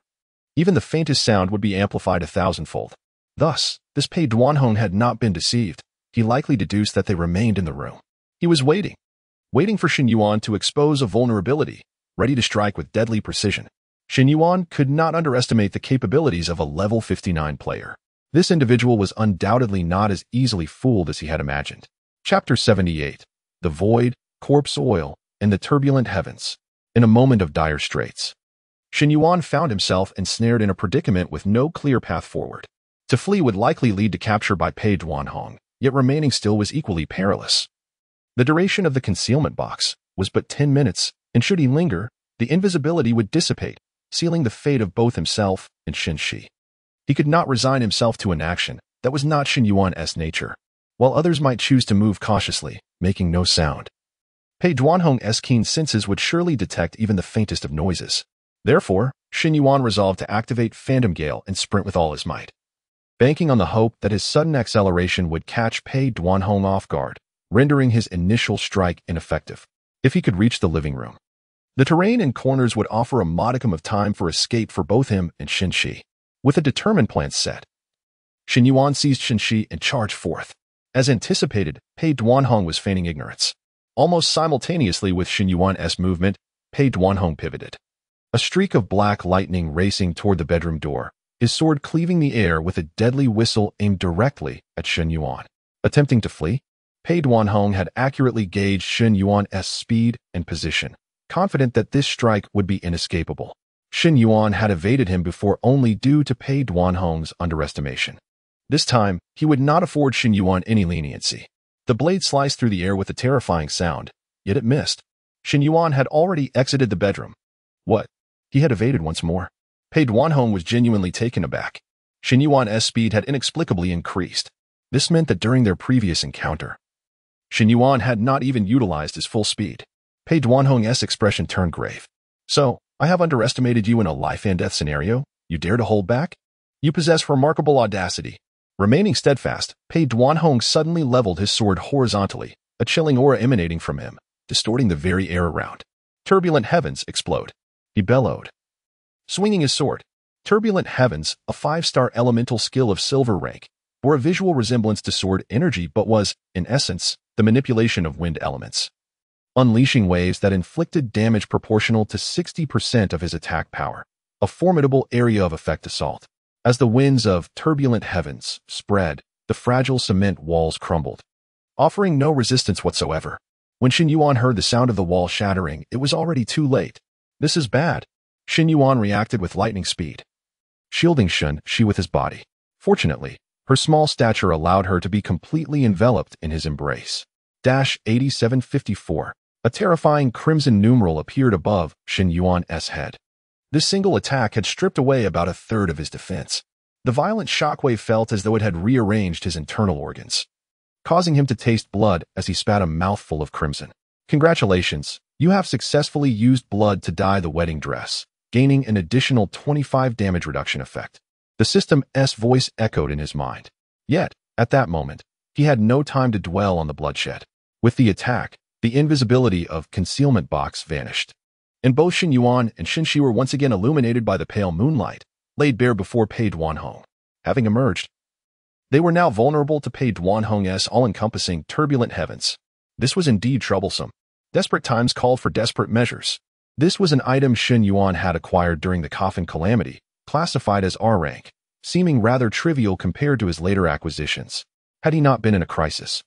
even the faintest sound would be amplified 1,000-fold. Thus, this Pei Duanhong had not been deceived. He likely deduced that they remained in the room. He was waiting for Shen Yuan to expose a vulnerability, ready to strike with deadly precision. Shen Yuan could not underestimate the capabilities of a level 59 player. This individual was undoubtedly not as easily fooled as he had imagined. Chapter 78. The Void, Corpse Oil, and the Turbulent Heavens. In a moment of dire straits, Shen Yuan found himself ensnared in a predicament with no clear path forward. To flee would likely lead to capture by Pei Duanhong, yet remaining still was equally perilous. The duration of the concealment box was but 10 minutes, and should he linger, the invisibility would dissipate, sealing the fate of both himself and Shen Shi. He could not resign himself to an action that was not Shen Yuan's nature, while others might choose to move cautiously, making no sound. Pei Duanhong's keen senses would surely detect even the faintest of noises. Therefore, Shen Yuan resolved to activate Phantom Gale and sprint with all his might, banking on the hope that his sudden acceleration would catch Pei Duanhong off guard, rendering his initial strike ineffective. If he could reach the living room, the terrain and corners would offer a modicum of time for escape for both him and Shen Shi. With a determined plan set, Shen Yuan seized Shen Shi and charged forth. As anticipated, Pei Duanhong was feigning ignorance. Almost simultaneously with Shen Yuan's movement, Pei Duanhong pivoted. A streak of black lightning racing toward the bedroom door, his sword cleaving the air with a deadly whistle aimed directly at Shen Yuan. Attempting to flee, Pei Duanhong had accurately gauged Shen Yuan's speed and position, confident that this strike would be inescapable. Shen Yuan had evaded him before only due to Pei Duanhong's underestimation. This time, he would not afford Shen Yuan any leniency. The blade sliced through the air with a terrifying sound, yet it missed. Shen Yuan had already exited the bedroom. What? He had evaded once more. Pei Duanhong was genuinely taken aback. Shen Yuan's speed had inexplicably increased. This meant that during their previous encounter, Shen Yuan had not even utilized his full speed. Pei Duanhong's expression turned grave. So, I have underestimated you in a life and death scenario? You dare to hold back? You possess remarkable audacity. Remaining steadfast, Pei Duanhong suddenly leveled his sword horizontally, a chilling aura emanating from him, distorting the very air around. Turbulent heavens explode. He bellowed. Swinging his sword, Turbulent Heavens, a 5-star elemental skill of silver rank, bore a visual resemblance to sword energy but was, in essence, the manipulation of wind elements, unleashing waves that inflicted damage proportional to 60% of his attack power, a formidable area of effect assault. As the winds of Turbulent Heavens spread, the fragile cement walls crumbled, offering no resistance whatsoever. When Shen Yuan heard the sound of the wall shattering, it was already too late. This is bad. Shen Yuan reacted with lightning speed, shielding Shen Shi with his body. Fortunately, her small stature allowed her to be completely enveloped in his embrace. 8754. A terrifying crimson numeral appeared above Shen Yuan's head. This single attack had stripped away about a third of his defense. The violent shockwave felt as though it had rearranged his internal organs, causing him to taste blood as he spat a mouthful of crimson. Congratulations, you have successfully used blood to dye the wedding dress, gaining an additional 25 damage reduction effect. The system's voice echoed in his mind. Yet, at that moment, he had no time to dwell on the bloodshed. With the attack, the invisibility of concealment box vanished, and both Shen Yuan and Shen Shi were once again illuminated by the pale moonlight, laid bare before Pei Duanhong. Having emerged, they were now vulnerable to Pei Duanhong's all-encompassing turbulent heavens. This was indeed troublesome. Desperate times called for desperate measures. This was an item Shen Yuan had acquired during the Coffin calamity, classified as R rank, seeming rather trivial compared to his later acquisitions. Had he not been in a crisis,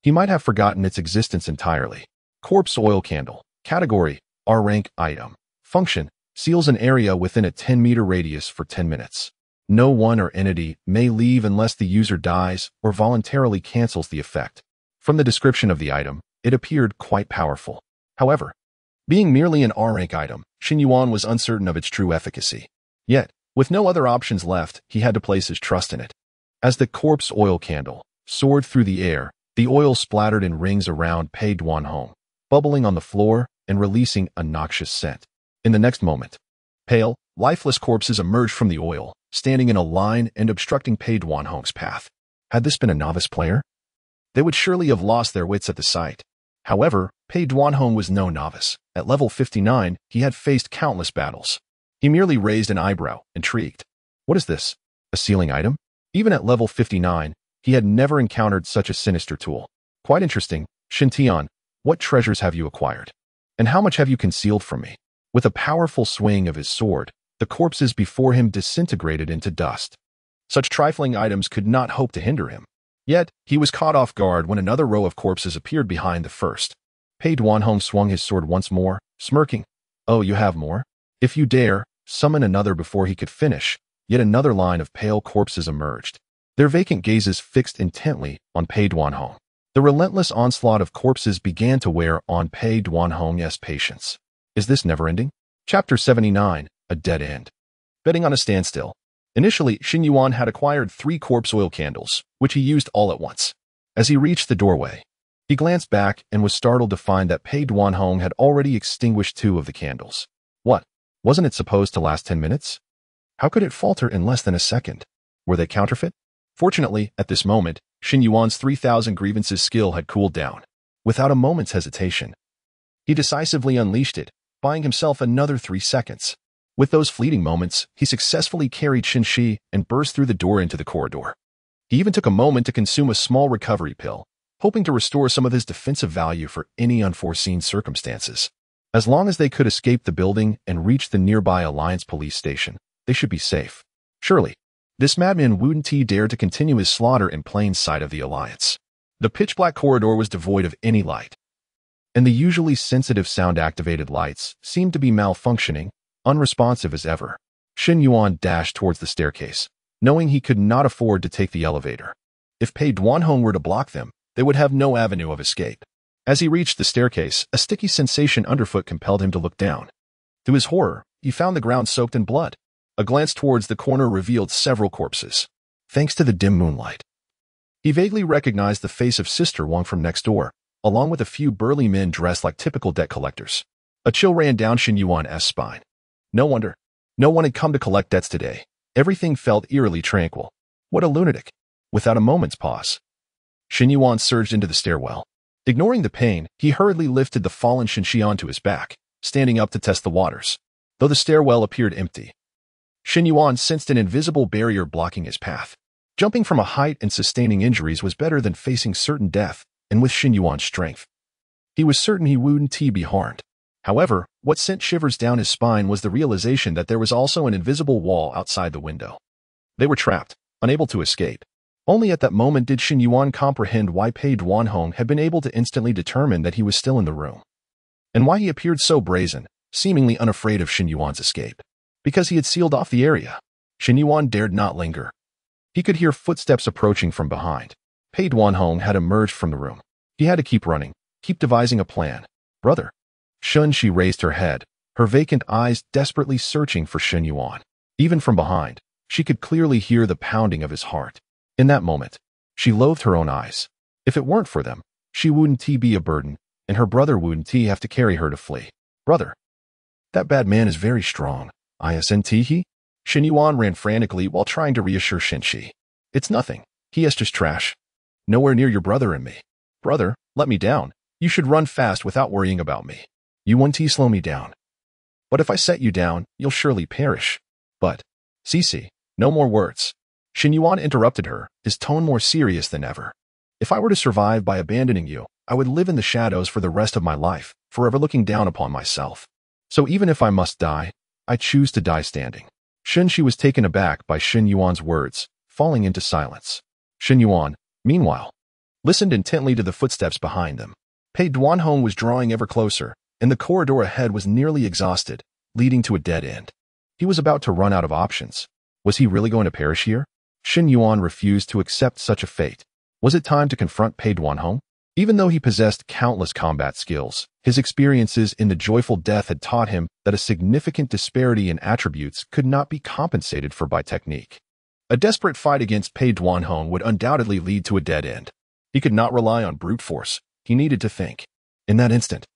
he might have forgotten its existence entirely. Corpse oil candle. Category: R rank item. Function: seals an area within a 10-meter radius for 10 minutes. No one or entity may leave unless the user dies or voluntarily cancels the effect. From the description of the item, it appeared quite powerful. However, being merely an R rank item, Shen Yuan was uncertain of its true efficacy. Yet, with no other options left, he had to place his trust in it. As the corpse oil candle soared through the air, the oil splattered in rings around Pei Duanhong, bubbling on the floor and releasing a noxious scent. In the next moment, pale, lifeless corpses emerged from the oil, standing in a line and obstructing Pei Duanhong's path. Had this been a novice player, they would surely have lost their wits at the sight. However, Pei Duanhong was no novice. At level 59, he had faced countless battles. He merely raised an eyebrow, intrigued. What is this? A sealing item? Even at level 59, he had never encountered such a sinister tool. Quite interesting. Shen Tian, what treasures have you acquired? And how much have you concealed from me? With a powerful swing of his sword, the corpses before him disintegrated into dust. Such trifling items could not hope to hinder him. Yet, he was caught off guard when another row of corpses appeared behind the first. Pei Duanhong swung his sword once more, smirking. Oh, you have more? If you dare, summon another. Before he could finish, yet another line of pale corpses emerged, their vacant gazes fixed intently on Pei Duanhong. The relentless onslaught of corpses began to wear on Pei Duanhong's patience. Is this never-ending? Chapter 79, A Dead End. Betting on a standstill. Initially, Shen Yuan had acquired 3 corpse oil candles, which he used all at once. As he reached the doorway, he glanced back and was startled to find that Pei Duanhong had already extinguished 2 of the candles. What? Wasn't it supposed to last 10 minutes? How could it falter in less than a second? Were they counterfeit? Fortunately, at this moment, Shen Yuan's 3,000 grievances skill had cooled down. Without a moment's hesitation, he decisively unleashed it, buying himself another 3 seconds. With those fleeting moments, he successfully carried Shen Shi and burst through the door into the corridor. He even took a moment to consume a small recovery pill, hoping to restore some of his defensive value for any unforeseen circumstances. As long as they could escape the building and reach the nearby Alliance police station, they should be safe. Surely, this madman wouldn't dare to continue his slaughter in plain sight of the Alliance. The pitch-black corridor was devoid of any light, and the usually sensitive sound-activated lights seemed to be malfunctioning, unresponsive as ever. Shen Yuan dashed towards the staircase, knowing he could not afford to take the elevator. If Pei Duanhong were to block them, they would have no avenue of escape. As he reached the staircase, a sticky sensation underfoot compelled him to look down. To his horror, he found the ground soaked in blood. A glance towards the corner revealed several corpses. Thanks to the dim moonlight, he vaguely recognized the face of Sister Wang from next door, along with a few burly men dressed like typical debt collectors. A chill ran down Shen Yuan's spine. No wonder. No one had come to collect debts today. Everything felt eerily tranquil. What a lunatic. without a moment's pause. Shen Yuan surged into the stairwell. Ignoring the pain, he hurriedly lifted the fallen Shen Shi onto his back, standing up to test the waters. Though the stairwell appeared empty, Shen Yuan sensed an invisible barrier blocking his path. Jumping from a height and sustaining injuries was better than facing certain death, and with Shen Yuan's strength, he was certain he wouldn't be harmed. However, what sent shivers down his spine was the realization that there was also an invisible wall outside the window. They were trapped, unable to escape. Only at that moment did Shen Yuan comprehend why Pei Duanhong had been able to instantly determine that he was still in the room, and why he appeared so brazen, seemingly unafraid of Shen Yuan's escape. Because he had sealed off the area. Shen Yuan dared not linger. He could hear footsteps approaching from behind. Pei Duanhong had emerged from the room. He had to keep running, keep devising a plan. Brother. Shen Shi raised her head, her vacant eyes desperately searching for Shen Yuan. Even from behind, she could clearly hear the pounding of his heart. In that moment, she loathed her own eyes. If it weren't for them, she wouldn't be a burden, and her brother wouldn't have to carry her to flee. Brother. That bad man is very strong. Isn't he? Shen Yuan ran frantically while trying to reassure Shen Shi. It's nothing. He is just trash. Nowhere near your brother and me. Brother, let me down. You should run fast without worrying about me. You won't slow me down. But if I set you down, you'll surely perish. But, Cici, no more words. Shen Yuan interrupted her, his tone more serious than ever. If I were to survive by abandoning you, I would live in the shadows for the rest of my life, forever looking down upon myself. So even if I must die, I choose to die standing. Shen Shi was taken aback by Shen Yuan's words, falling into silence. Shen Yuan, meanwhile, listened intently to the footsteps behind them. Pei Duanhong was drawing ever closer, and the corridor ahead was nearly exhausted, leading to a dead end. He was about to run out of options. Was he really going to perish here? Shen Yuan refused to accept such a fate. Was it time to confront Pei Duanhong? Even though he possessed countless combat skills, his experiences in the joyful death had taught him that a significant disparity in attributes could not be compensated for by technique. A desperate fight against Pei Duanhong would undoubtedly lead to a dead end. He could not rely on brute force. He needed to think. In that instant,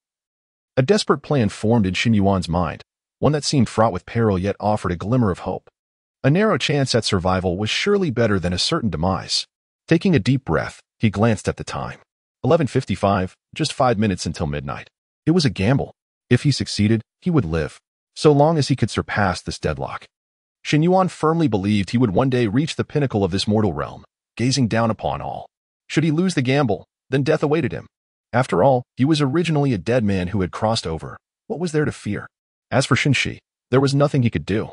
a desperate plan formed in Shen Yuan's mind, one that seemed fraught with peril yet offered a glimmer of hope. A narrow chance at survival was surely better than a certain demise. Taking a deep breath, he glanced at the time. 11:55, just 5 minutes until midnight. It was a gamble. If he succeeded, he would live, so long as he could surpass this deadlock. Shen Yuan firmly believed he would one day reach the pinnacle of this mortal realm, gazing down upon all. Should he lose the gamble, then death awaited him. After all, he was originally a dead man who had crossed over. What was there to fear? As for Shen Shi, there was nothing he could do.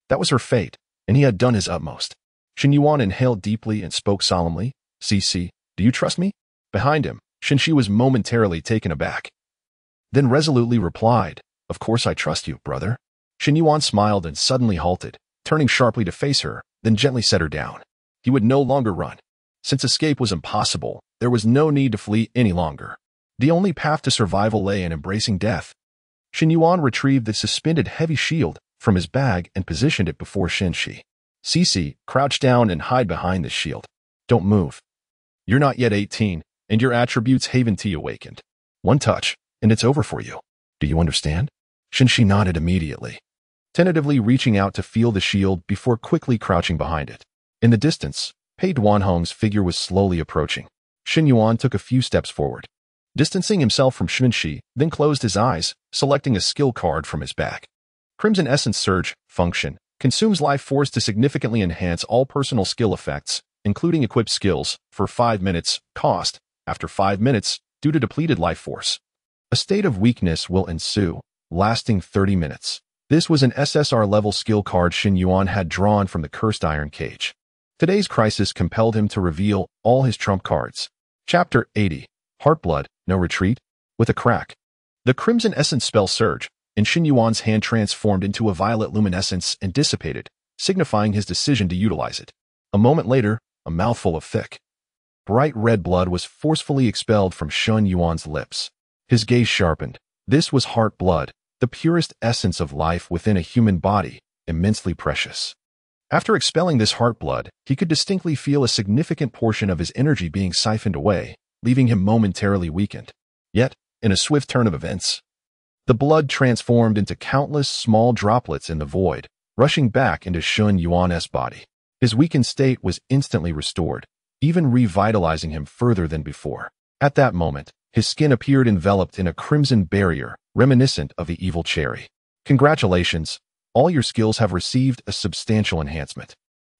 That was her fate, and he had done his utmost. Shen Yuan inhaled deeply and spoke solemnly. "Cici, do you trust me?" Behind him, Shen Shi was momentarily taken aback. Then resolutely replied, "Of course I trust you, brother." Shen Yuan smiled and suddenly halted, turning sharply to face her, then gently set her down. He would no longer run. Since escape was impossible, there was no need to flee any longer. The only path to survival lay in embracing death. Shen Yuan retrieved the suspended heavy shield from his bag and positioned it before Shen Shi. "Cici, crouch down and hide behind this shield. Don't move. You're not yet 18, and your attributes haven't awakened. One touch, and it's over for you. Do you understand?" Shen Shi nodded immediately, tentatively reaching out to feel the shield before quickly crouching behind it. In the distance, Pei Duanhong's figure was slowly approaching. Shen Yuan took a few steps forward, distancing himself from Shen Shi, then closed his eyes, selecting a skill card from his bag. Crimson Essence Surge function consumes life force to significantly enhance all personal skill effects, including equipped skills, for 5 minutes, cost, after 5 minutes, due to depleted life force. A state of weakness will ensue, lasting 30 minutes. This was an SSR-level skill card Shen Yuan had drawn from the Cursed Iron Cage. Today's crisis compelled him to reveal all his trump cards. Chapter 80, Heartblood, No Retreat. With a crack, the Crimson Essence spell surged, and Shen Yuan's hand transformed into a violet luminescence and dissipated, signifying his decision to utilize it. A moment later, a mouthful of thick, bright red blood was forcefully expelled from Shen Yuan's lips. His gaze sharpened. This was heart blood, the purest essence of life within a human body, immensely precious. After expelling this heart blood, he could distinctly feel a significant portion of his energy being siphoned away, leaving him momentarily weakened. Yet, in a swift turn of events, the blood transformed into countless small droplets in the void, rushing back into Shen Yuan's body. His weakened state was instantly restored, even revitalizing him further than before. At that moment, his skin appeared enveloped in a crimson barrier, reminiscent of the evil cherry. Congratulations, all your skills have received a substantial enhancement.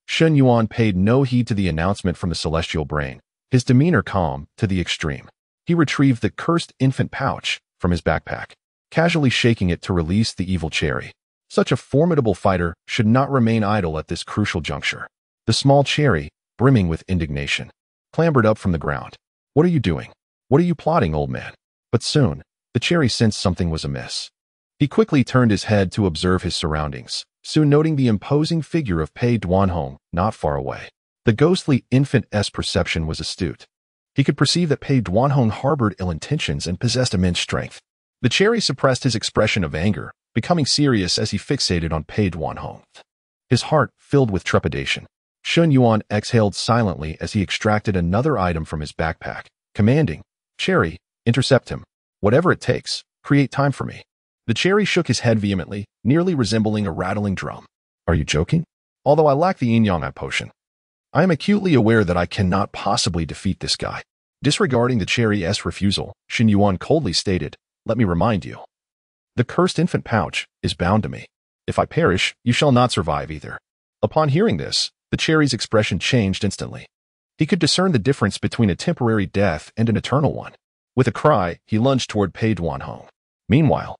Shen Yuan paid no heed to the announcement from the celestial brain, his demeanor calm to the extreme. He retrieved the cursed infant pouch from his backpack, casually shaking it to release the evil cherry. Such a formidable fighter should not remain idle at this crucial juncture. The small cherry, brimming with indignation, clambered up from the ground. What are you doing? What are you plotting, old man? But soon, the cherry sensed something was amiss. He quickly turned his head to observe his surroundings, soon noting the imposing figure of Pei Duanhong not far away. The ghostly infant's perception was astute. He could perceive that Pei Duanhong harbored ill intentions and possessed immense strength. The cherry suppressed his expression of anger, becoming serious as he fixated on Pei Duanhong. His heart filled with trepidation. Shen Yuan exhaled silently as he extracted another item from his backpack, commanding, "Cherry, intercept him. Whatever it takes, create time for me." The cherry shook his head vehemently, nearly resembling a rattling drum. "Are you joking? Although I lack the yin-yang potion, I am acutely aware that I cannot possibly defeat this guy." Disregarding the cherry's refusal, Shen Yuan coldly stated, "Let me remind you. The cursed infant pouch is bound to me. If I perish, you shall not survive either." Upon hearing this, the cherry's expression changed instantly. He could discern the difference between a temporary death and an eternal one. With a cry, he lunged toward Pei Duanhong. Meanwhile,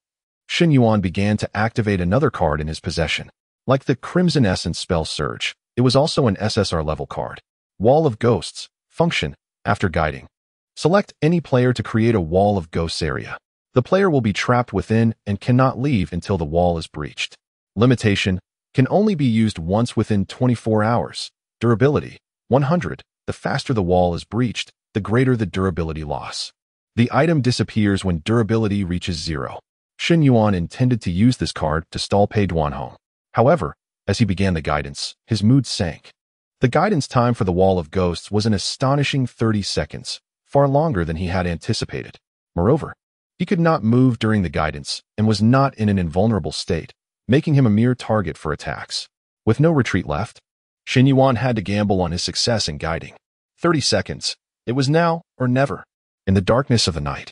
Shen Yuan began to activate another card in his possession. Like the Crimson Essence spell Surge, it was also an SSR-level card. Wall of Ghosts. Function. After guiding, select any player to create a Wall of Ghosts area. The player will be trapped within and cannot leave until the wall is breached. Limitation. Can only be used once within 24 hours. Durability. 100. The faster the wall is breached, the greater the durability loss. The item disappears when durability reaches 0. Shen Yuan intended to use this card to stall Pei Duanhong. However, as he began the guidance, his mood sank. The guidance time for the Wall of Ghosts was an astonishing 30 seconds, far longer than he had anticipated. Moreover, he could not move during the guidance and was not in an invulnerable state, making him a mere target for attacks. With no retreat left, Shen Yuan had to gamble on his success in guiding. 30 seconds. It was now or never. In the darkness of the night,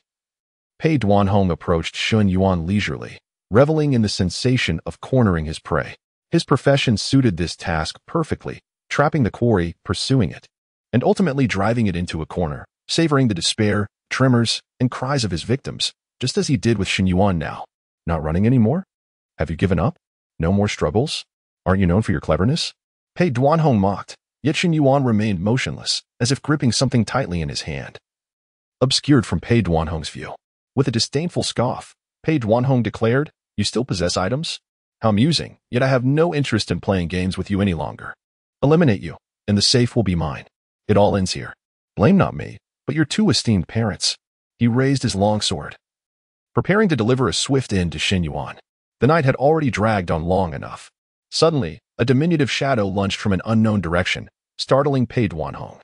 Pei Duanhong approached Shen Yuan leisurely, reveling in the sensation of cornering his prey. His profession suited this task perfectly, trapping the quarry, pursuing it, and ultimately driving it into a corner, savoring the despair, tremors, and cries of his victims, just as he did with Shen Yuan now. Not running anymore? Have you given up? No more struggles? Aren't you known for your cleverness? Pei Duanhong mocked, yet Shen Yuan remained motionless, as if gripping something tightly in his hand. Obscured from Pei Duanhong's view. With a disdainful scoff, Pei Duanhong declared, "You still possess items? How amusing, yet I have no interest in playing games with you any longer. Eliminate you, and the safe will be mine. It all ends here. Blame not me, but your two esteemed parents." He raised his long sword, preparing to deliver a swift end to Shen Yuan. The night had already dragged on long enough. Suddenly, a diminutive shadow lunged from an unknown direction, startling Pei Duanhong.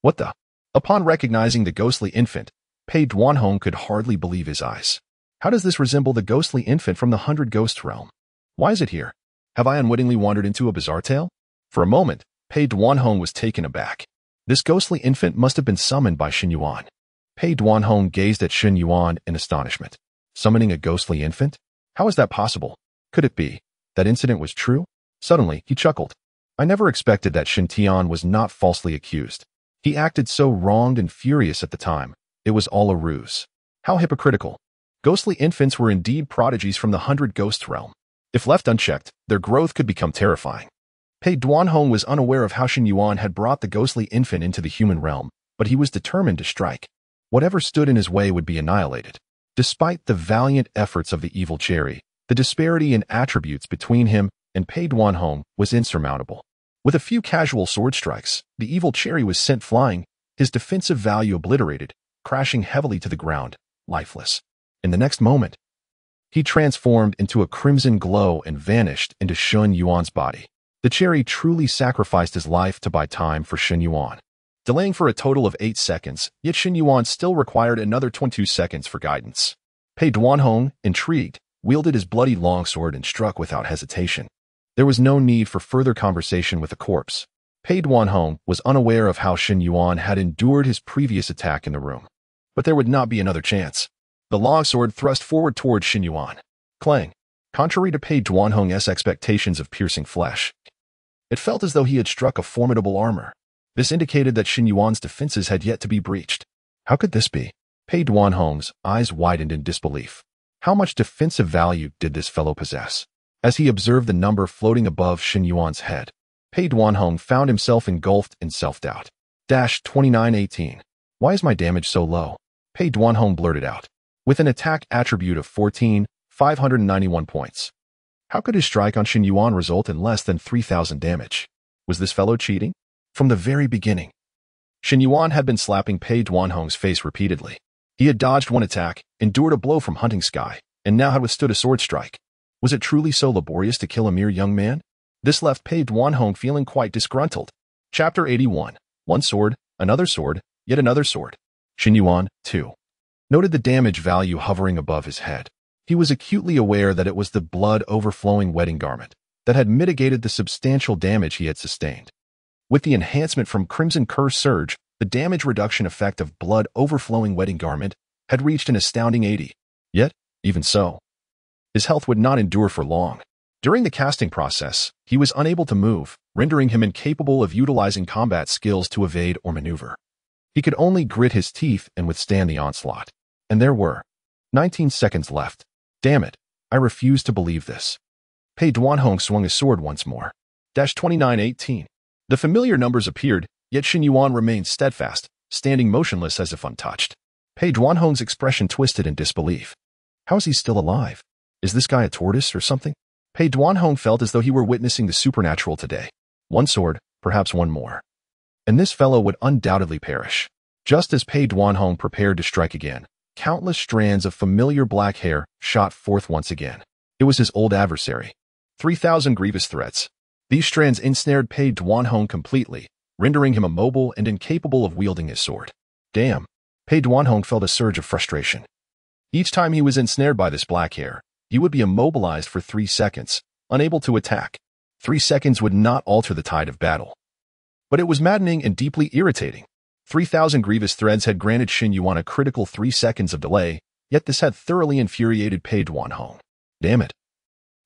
What the? Upon recognizing the ghostly infant, Pei Duanhong could hardly believe his eyes. How does this resemble the ghostly infant from the 100 Ghost realm? Why is it here? Have I unwittingly wandered into a bizarre tale? For a moment, Pei Duanhong was taken aback. This ghostly infant must have been summoned by Shen Yuan. Pei Duanhong gazed at Shen Yuan in astonishment. Summoning a ghostly infant? How is that possible? Could it be that incident was true? Suddenly, he chuckled. I never expected that Shen Tian was not falsely accused. He acted so wronged and furious at the time. It was all a ruse. How hypocritical. Ghostly infants were indeed prodigies from the 100 Ghost realm. If left unchecked, their growth could become terrifying. Pei Duanhong was unaware of how Shen Yuan had brought the ghostly infant into the human realm, but he was determined to strike. Whatever stood in his way would be annihilated. Despite the valiant efforts of the evil cherry, the disparity in attributes between him and Pei Duanhong was insurmountable. With a few casual sword strikes, the evil cherry was sent flying, his defensive value obliterated, crashing heavily to the ground, lifeless. In the next moment, he transformed into a crimson glow and vanished into Shen Yuan's body. The cherry truly sacrificed his life to buy time for Shen Yuan, delaying for a total of 8 seconds, yet Shen Yuan still required another 22 seconds for guidance. Pei Duanhong, intrigued, wielded his bloody longsword and struck without hesitation. There was no need for further conversation with the corpse. Pei Duanhong was unaware of how Shen Yuan had endured his previous attack in the room. But there would not be another chance. The long sword thrust forward toward Shen Yuan. Clang. Contrary to Pei Duanhong's expectations of piercing flesh, it felt as though he had struck a formidable armor. This indicated that Shen Yuan's defenses had yet to be breached. How could this be? Pei Duanhong's eyes widened in disbelief. How much defensive value did this fellow possess? As he observed the number floating above Shen Yuan's head, Pei Duanhong found himself engulfed in self-doubt. 2918. Why is my damage so low? Pei Duanhong blurted out. With an attack attribute of 14, 591 points. How could his strike on Shen Yuan result in less than 3,000 damage? Was this fellow cheating? From the very beginning, Shen Yuan had been slapping Pei Duanhong's face repeatedly. He had dodged one attack, endured a blow from Hunting Sky, and now had withstood a sword strike. Was it truly so laborious to kill a mere young man? This left Pei Duanhong feeling quite disgruntled. Chapter 81. One sword, yet another sword. Shen Yuan, too, noted the damage value hovering above his head. He was acutely aware that it was the blood-overflowing wedding garment that had mitigated the substantial damage he had sustained. With the enhancement from Crimson Curse Surge, the damage reduction effect of blood-overflowing wedding garment had reached an astounding 80. Yet, even so, his health would not endure for long. During the casting process, he was unable to move, rendering him incapable of utilizing combat skills to evade or maneuver. He could only grit his teeth and withstand the onslaught. And there were 19 seconds left. Damn it, I refuse to believe this. Pei Duanhong swung his sword once more. 2918. The familiar numbers appeared, yet Shen Yuan remained steadfast, standing motionless as if untouched. Pei Duanhong's expression twisted in disbelief. How is he still alive? Is this guy a tortoise or something? Pei Duanhong felt as though he were witnessing the supernatural today. One sword, perhaps one more. And this fellow would undoubtedly perish. Just as Pei Duanhong prepared to strike again, countless strands of familiar black hair shot forth once again. It was his old adversary. 3,000 grievous threads. These strands ensnared Pei Duanhong completely, rendering him immobile and incapable of wielding his sword. Damn. Pei Duanhong felt a surge of frustration. Each time he was ensnared by this black hair, he would be immobilized for 3 seconds, unable to attack. 3 seconds would not alter the tide of battle. But it was maddening and deeply irritating. 3,000 grievous threads had granted Shen Yuan a critical 3 seconds of delay, yet this had thoroughly infuriated Pei Duanhong. Damn it.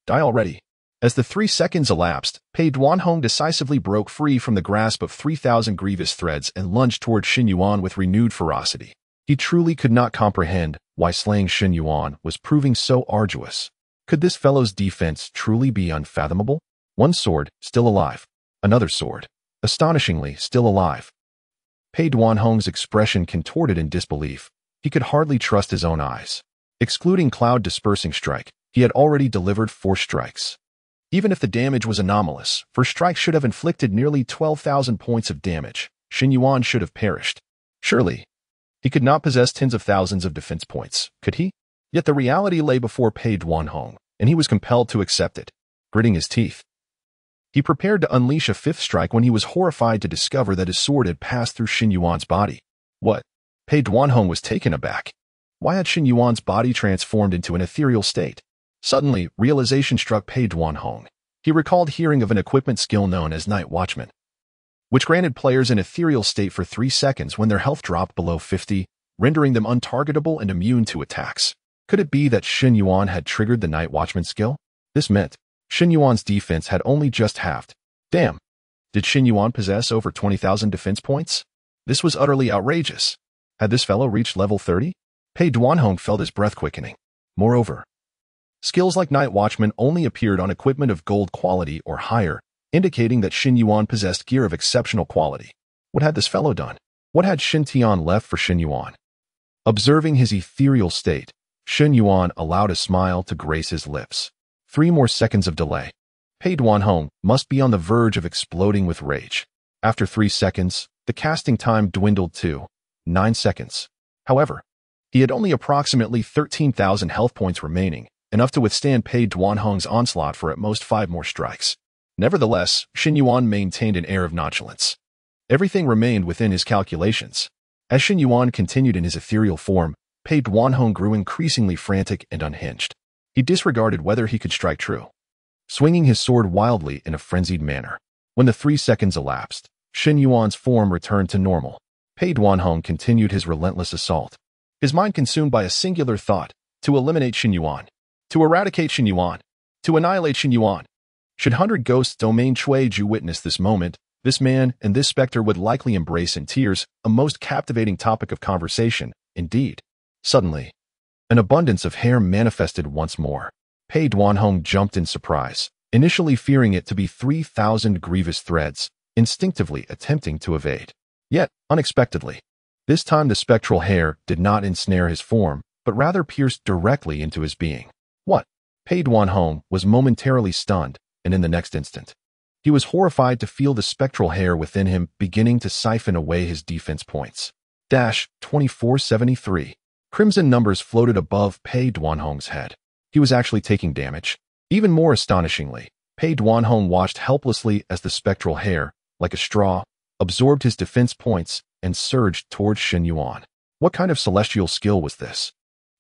Die already. As the 3 seconds elapsed, Pei Duanhong decisively broke free from the grasp of 3,000 grievous threads and lunged toward Shen Yuan with renewed ferocity. He truly could not comprehend why slaying Shen Yuan was proving so arduous. Could this fellow's defense truly be unfathomable? One sword, still alive. Another sword, astonishingly still alive. Pei Duanhong's expression contorted in disbelief. He could hardly trust his own eyes. Excluding Cloud Dispersing Strike, he had already delivered 4 strikes. Even if the damage was anomalous, for strikes should have inflicted nearly 12,000 points of damage. Shen Yuan should have perished. Surely, he could not possess tens of thousands of defense points, could he? Yet the reality lay before Pei Duanhong, and he was compelled to accept it. Gritting his teeth, he prepared to unleash a 5th strike when he was horrified to discover that his sword had passed through Shen Yuan's body. What? Pei Duanhong was taken aback. Why had Shen Yuan's body transformed into an ethereal state? Suddenly, realization struck Pei Duanhong. He recalled hearing of an equipment skill known as Night Watchman, which granted players an ethereal state for 3 seconds when their health dropped below 50, rendering them untargetable and immune to attacks. Could it be that Shen Yuan had triggered the Night Watchman skill? This meant Shen Yuan's defense had only just halved. Damn. Did Shen Yuan possess over 20,000 defense points? This was utterly outrageous. Had this fellow reached level 30? Pei Duanhong felt his breath quickening. Moreover, skills like Night Watchman only appeared on equipment of gold quality or higher, indicating that Shen Yuan possessed gear of exceptional quality. What had this fellow done? What had Shen Tian left for Shen Yuan? Observing his ethereal state, Shen Yuan allowed a smile to grace his lips. 3 more seconds of delay. Pei Duanhong must be on the verge of exploding with rage. After 3 seconds, the casting time dwindled to 9 seconds. However, he had only approximately 13,000 health points remaining, enough to withstand Pei Duanhong's onslaught for at most 5 more strikes. Nevertheless, Shen Yuan maintained an air of nonchalance. Everything remained within his calculations. As Shen Yuan continued in his ethereal form, Pei Duanhong grew increasingly frantic and unhinged. He disregarded whether he could strike true, swinging his sword wildly in a frenzied manner. When the 3 seconds elapsed, Shen Yuan's form returned to normal. Pei Duanhong continued his relentless assault, his mind consumed by a singular thought: to eliminate Shen Yuan, to eradicate Shen Yuan, to annihilate Shen Yuan. Should 100 Ghosts Domain Chui Ju witness this moment, this man and this specter would likely embrace in tears, a most captivating topic of conversation, indeed. Suddenly, an abundance of hair manifested once more. Pei Duanhong jumped in surprise, initially fearing it to be 3,000 grievous threads, instinctively attempting to evade. Yet, unexpectedly, this time the spectral hair did not ensnare his form, but rather pierced directly into his being. What? Pei Duanhong was momentarily stunned, and in the next instant, he was horrified to feel the spectral hair within him beginning to siphon away his defense points. 2473. Crimson numbers floated above Pei Duanhong's head. He was actually taking damage. Even more astonishingly, Pei Duanhong watched helplessly as the spectral hair, like a straw, absorbed his defense points and surged towards Shen Yuan. What kind of celestial skill was this?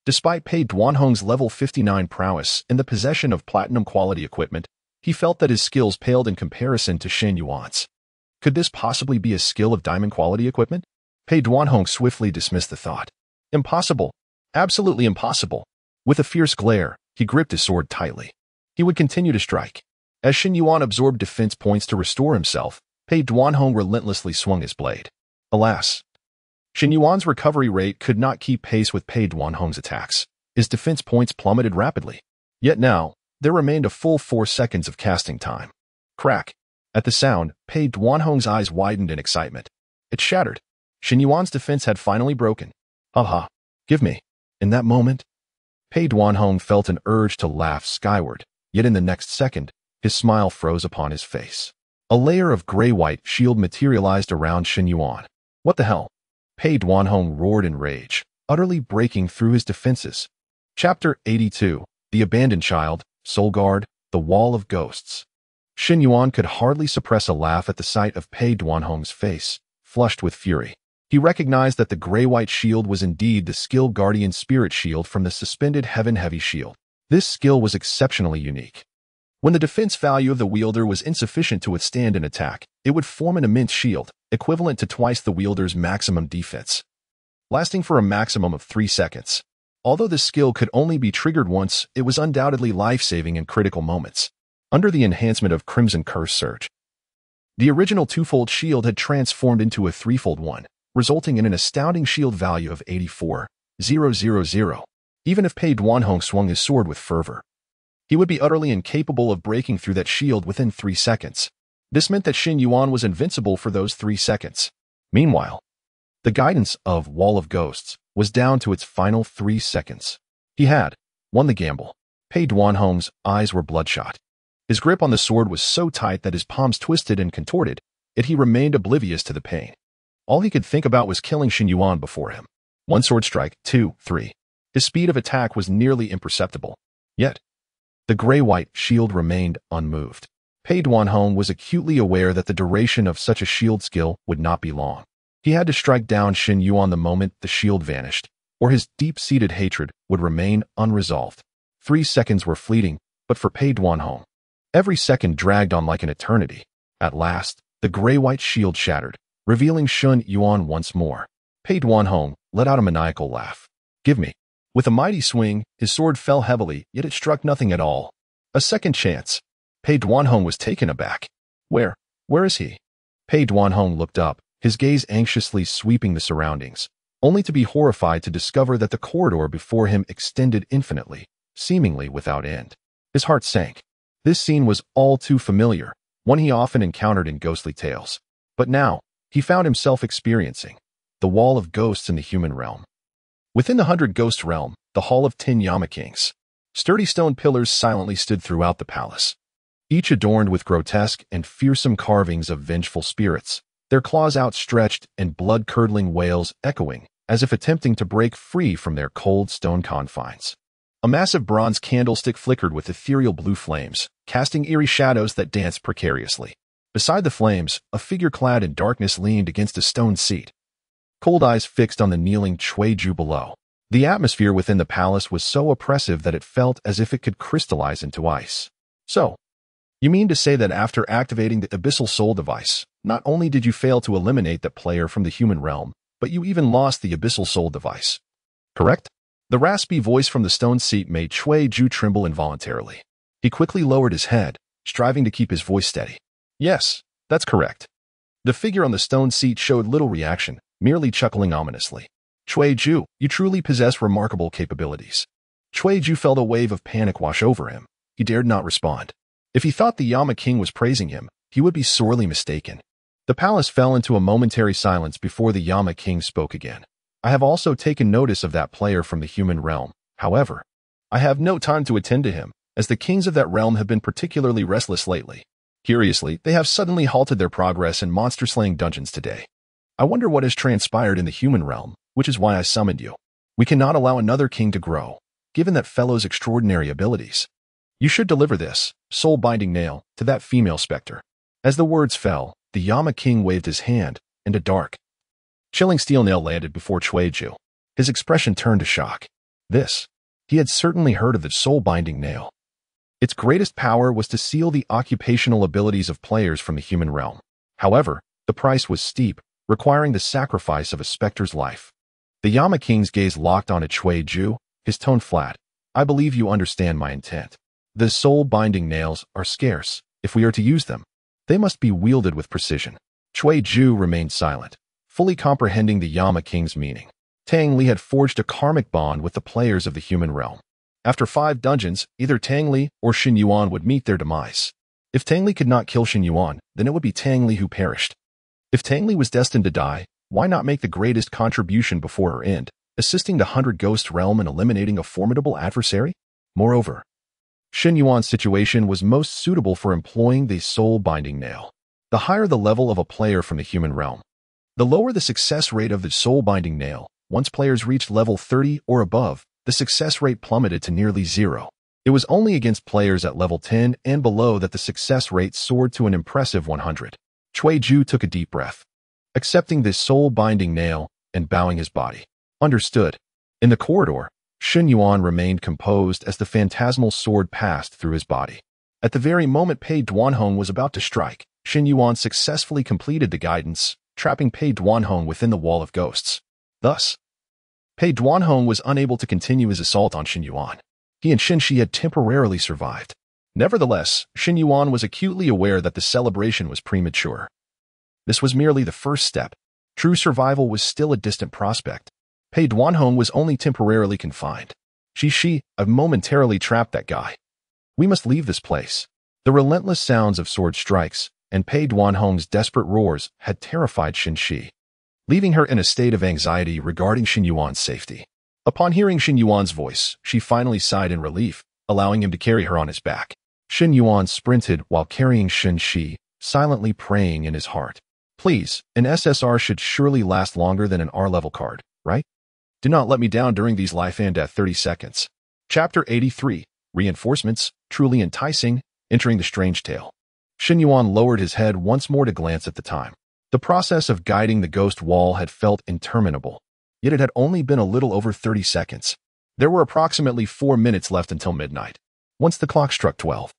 Despite Pei Duanhong's level 59 prowess and the possession of platinum-quality equipment, he felt that his skills paled in comparison to Shen Yuan's. Could this possibly be a skill of diamond-quality equipment? Pei Duanhong swiftly dismissed the thought. Impossible. Absolutely impossible. With a fierce glare, he gripped his sword tightly. He would continue to strike. As Shen Yuan absorbed defense points to restore himself, Pei Duanhong relentlessly swung his blade. Alas, Shen Yuan's recovery rate could not keep pace with Pei Duanhong's attacks. His defense points plummeted rapidly. Yet now, there remained a full 4 seconds of casting time. Crack. At the sound, Pei Duanhong's eyes widened in excitement. It shattered. Shen Yuan's defense had finally broken. Aha. Give me. In that moment, Pei Duanhong felt an urge to laugh skyward, yet in the next second, his smile froze upon his face. A layer of gray-white shield materialized around Shen Yuan. What the hell? Pei Duanhong roared in rage, utterly breaking through his defenses. Chapter 82. The Abandoned Child, Soul Guard, The Wall of Ghosts. Shen Yuan could hardly suppress a laugh at the sight of Pei Duanhong's face, flushed with fury. He recognized that the gray-white shield was indeed the Skill Guardian Spirit Shield from the suspended Heaven Heavy Shield. This skill was exceptionally unique. When the defense value of the wielder was insufficient to withstand an attack, it would form an immense shield, equivalent to twice the wielder's maximum defense, lasting for a maximum of 3 seconds. Although this skill could only be triggered once, it was undoubtedly life-saving in critical moments. Under the enhancement of Crimson Curse Surge, the original 2-fold shield had transformed into a 3-fold one, resulting in an astounding shield value of 84,000. Even if Pei Duanhong swung his sword with fervor, he would be utterly incapable of breaking through that shield within 3 seconds. This meant that Shen Yuan was invincible for those 3 seconds. Meanwhile, the guidance of Wall of Ghosts was down to its final 3 seconds. He had won the gamble. Pei Duanhong's eyes were bloodshot. His grip on the sword was so tight that his palms twisted and contorted, yet he remained oblivious to the pain. All he could think about was killing Shen Yuan before him. 1 sword strike, 2, 3. His speed of attack was nearly imperceptible. Yet, the gray-white shield remained unmoved. Pei Duanhong was acutely aware that the duration of such a shield skill would not be long. He had to strike down Shen Yuan the moment the shield vanished, or his deep-seated hatred would remain unresolved. 3 seconds were fleeting, but for Pei Duanhong, every second dragged on like an eternity. At last, the gray-white shield shattered, revealing Shen Yuan once more. Pei Duanhong let out a maniacal laugh. Give me. With a mighty swing, his sword fell heavily, yet it struck nothing at all. A second chance. Pei Duanhong was taken aback. Where is he? Pei Duanhong looked up, his gaze anxiously sweeping the surroundings, only to be horrified to discover that the corridor before him extended infinitely, seemingly without end. His heart sank. This scene was all too familiar, one he often encountered in ghostly tales. But now, he found himself experiencing the Wall of Ghosts in the human realm. Within the 100 Ghost realm, the Hall of 10 Yama Kings, sturdy stone pillars silently stood throughout the palace, each adorned with grotesque and fearsome carvings of vengeful spirits, their claws outstretched and blood-curdling wails echoing, as if attempting to break free from their cold stone confines. A massive bronze candlestick flickered with ethereal blue flames, casting eerie shadows that danced precariously. Beside the flames, a figure clad in darkness leaned against a stone seat, cold eyes fixed on the kneeling Chui Ju below. The atmosphere within the palace was so oppressive that it felt as if it could crystallize into ice. So, You mean to say that after activating the Abyssal Soul device, not only did you fail to eliminate that player from the human realm, but you even lost the Abyssal Soul device, correct? The raspy voice from the stone seat made Cui Ju tremble involuntarily. He quickly lowered his head, striving to keep his voice steady. Yes, that's correct. The figure on the stone seat showed little reaction, merely chuckling ominously. Cui Ju, you truly possess remarkable capabilities. Cui Ju felt a wave of panic wash over him. He dared not respond. If he thought the Yama King was praising him, he would be sorely mistaken. The palace fell into a momentary silence before the Yama King spoke again. I have also taken notice of that player from the human realm. However, I have no time to attend to him, as the kings of that realm have been particularly restless lately. Curiously, they have suddenly halted their progress in monster-slaying dungeons today. I wonder what has transpired in the human realm, which is why I summoned you. We cannot allow another king to grow, given that fellow's extraordinary abilities. You should deliver this soul-binding nail to that female specter. As the words fell, the Yama King waved his hand, and a dark, chilling steel nail landed before Cui Ju. His expression turned to shock. He had certainly heard of the soul-binding nail. Its greatest power was to seal the occupational abilities of players from the human realm. However, the price was steep, requiring the sacrifice of a specter's life. The Yama King's gaze locked on Cui Ju, his tone flat. I believe you understand my intent. The soul-binding nails are scarce. If we are to use them, they must be wielded with precision. Cui Ju remained silent, fully comprehending the Yama King's meaning. Tang Li had forged a karmic bond with the players of the human realm. After 5 dungeons, either Tang Li or Shen Yuan would meet their demise. If Tang Li could not kill Shen Yuan, then it would be Tang Li who perished. If Tang Li was destined to die, why not make the greatest contribution before her end, assisting the 100 Ghost realm in eliminating a formidable adversary? Moreover, Shen Yuan's situation was most suitable for employing the soul-binding nail. The higher the level of a player from the human realm, the lower the success rate of the soul-binding nail. Once players reached level 30 or above, the success rate plummeted to nearly 0. It was only against players at level 10 and below that the success rate soared to an impressive 100. Cui Ju took a deep breath, accepting this soul-binding nail and bowing his body. Understood. In the corridor, Shen Yuan remained composed as the phantasmal sword passed through his body. At the very moment Pei Duanhong was about to strike, Shen Yuan successfully completed the guidance, trapping Pei Duanhong within the wall of ghosts. Thus, Pei Duanhong was unable to continue his assault on Shen Yuan. He and Shen Shi had temporarily survived. Nevertheless, Shen Yuan was acutely aware that the celebration was premature. This was merely the first step. True survival was still a distant prospect. Pei Duanhong was only temporarily confined. I've momentarily trapped that guy. We must leave this place. The relentless sounds of sword strikes and Pei Duanhong's desperate roars had terrified Shen Shi, leaving her in a state of anxiety regarding Shen Yuan's safety. Upon hearing Shen Yuan's voice, she finally sighed in relief, allowing him to carry her on his back. Shen Yuan sprinted while carrying Shen Shi, silently praying in his heart. Please, an SSR should surely last longer than an R-level card, right? Do not let me down during these life and death 30 seconds. Chapter 83, Reinforcements, Truly Enticing, Entering the Strange Tale. Shen Yuan lowered his head once more to glance at the time. The process of guiding the ghost wall had felt interminable, yet it had only been a little over 30 seconds. There were approximately 4 minutes left until midnight. Once the clock struck 12,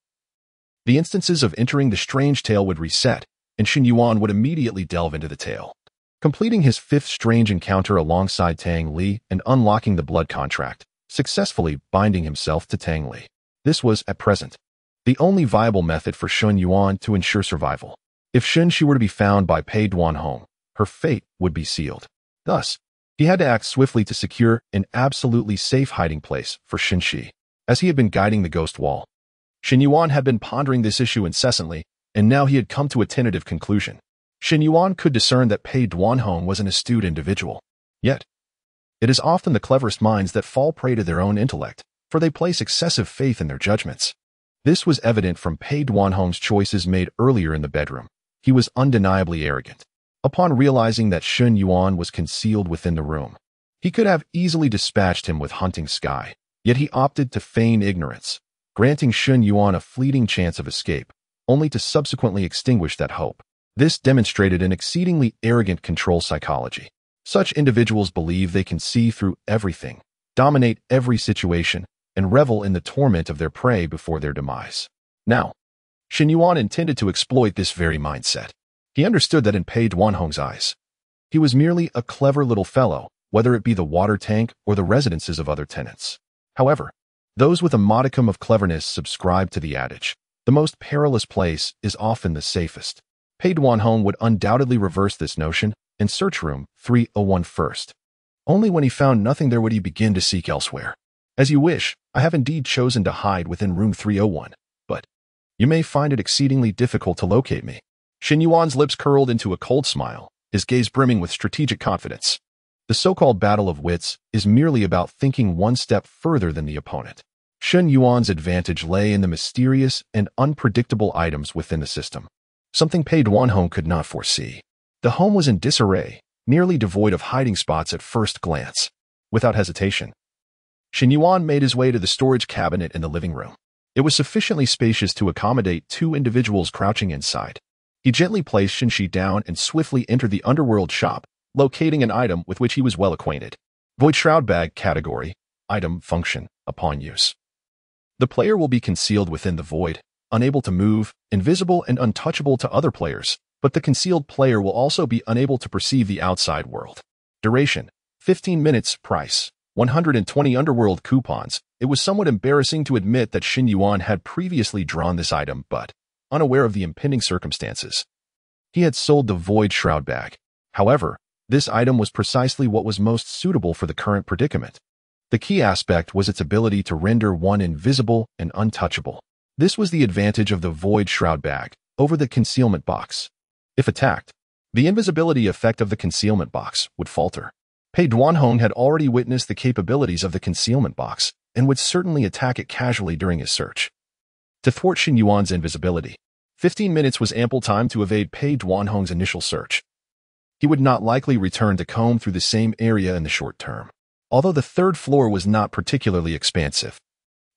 the instances of entering the strange tale would reset, and Shen Yuan would immediately delve into the tale, completing his 5th strange encounter alongside Tang Li and unlocking the blood contract, successfully binding himself to Tang Li. This was, at present, the only viable method for Shen Yuan to ensure survival. If Shen Shi were to be found by Pei Duanhong, her fate would be sealed. Thus, he had to act swiftly to secure an absolutely safe hiding place for Shen Shi. As he had been guiding the ghost wall, Shen Yuan had been pondering this issue incessantly, and now he had come to a tentative conclusion. Shen Yuan could discern that Pei Duanhong was an astute individual. Yet, it is often the cleverest minds that fall prey to their own intellect, for they place excessive faith in their judgments. This was evident from Pei Duanhong's choices made earlier in the bedroom. He was undeniably arrogant. Upon realizing that Shen Yuan was concealed within the room, he could have easily dispatched him with Hunting Sky, yet he opted to feign ignorance, granting Shen Yuan a fleeting chance of escape, only to subsequently extinguish that hope. This demonstrated an exceedingly arrogant control psychology. Such individuals believe they can see through everything, dominate every situation, and revel in the torment of their prey before their demise. Now, Shen Yuan intended to exploit this very mindset. He understood that in Pei Duanhong's eyes, he was merely a clever little fellow, whether it be the water tank or the residences of other tenants. However, those with a modicum of cleverness subscribe to the adage, the most perilous place is often the safest. Pei Duanhong would undoubtedly reverse this notion and search room 301 first. Only when he found nothing there would he begin to seek elsewhere. As you wish, I have indeed chosen to hide within room 301, but you may find it exceedingly difficult to locate me. Shen Yuan's lips curled into a cold smile, his gaze brimming with strategic confidence. The so-called battle of wits is merely about thinking one step further than the opponent. Shen Yuan's advantage lay in the mysterious and unpredictable items within the system, something Pei Duanhong could not foresee. The home was in disarray, nearly devoid of hiding spots at first glance. Without hesitation, Shen Yuan made his way to the storage cabinet in the living room. It was sufficiently spacious to accommodate two individuals crouching inside. He gently placed Shen Shi down and swiftly entered the underworld shop, locating an item with which he was well acquainted. Void Shroud Bag category, item function, upon use. The player will be concealed within the void, unable to move, invisible and untouchable to other players, but the concealed player will also be unable to perceive the outside world. Duration, 15 minutes. Price, 120 underworld coupons. It was somewhat embarrassing to admit that Shen Yuan had previously drawn this item, but, unaware of the impending circumstances, he had sold the Void Shroud Bag. However, this item was precisely what was most suitable for the current predicament. The key aspect was its ability to render one invisible and untouchable. This was the advantage of the Void Shroud Bag over the concealment box. If attacked, the invisibility effect of the concealment box would falter. Pei Duanhong had already witnessed the capabilities of the concealment box and would certainly attack it casually during his search. To thwart Shen Yuan's invisibility, 15 minutes was ample time to evade Pei Duanhong's initial search. He would not likely return to comb through the same area in the short term. Although the third floor was not particularly expansive,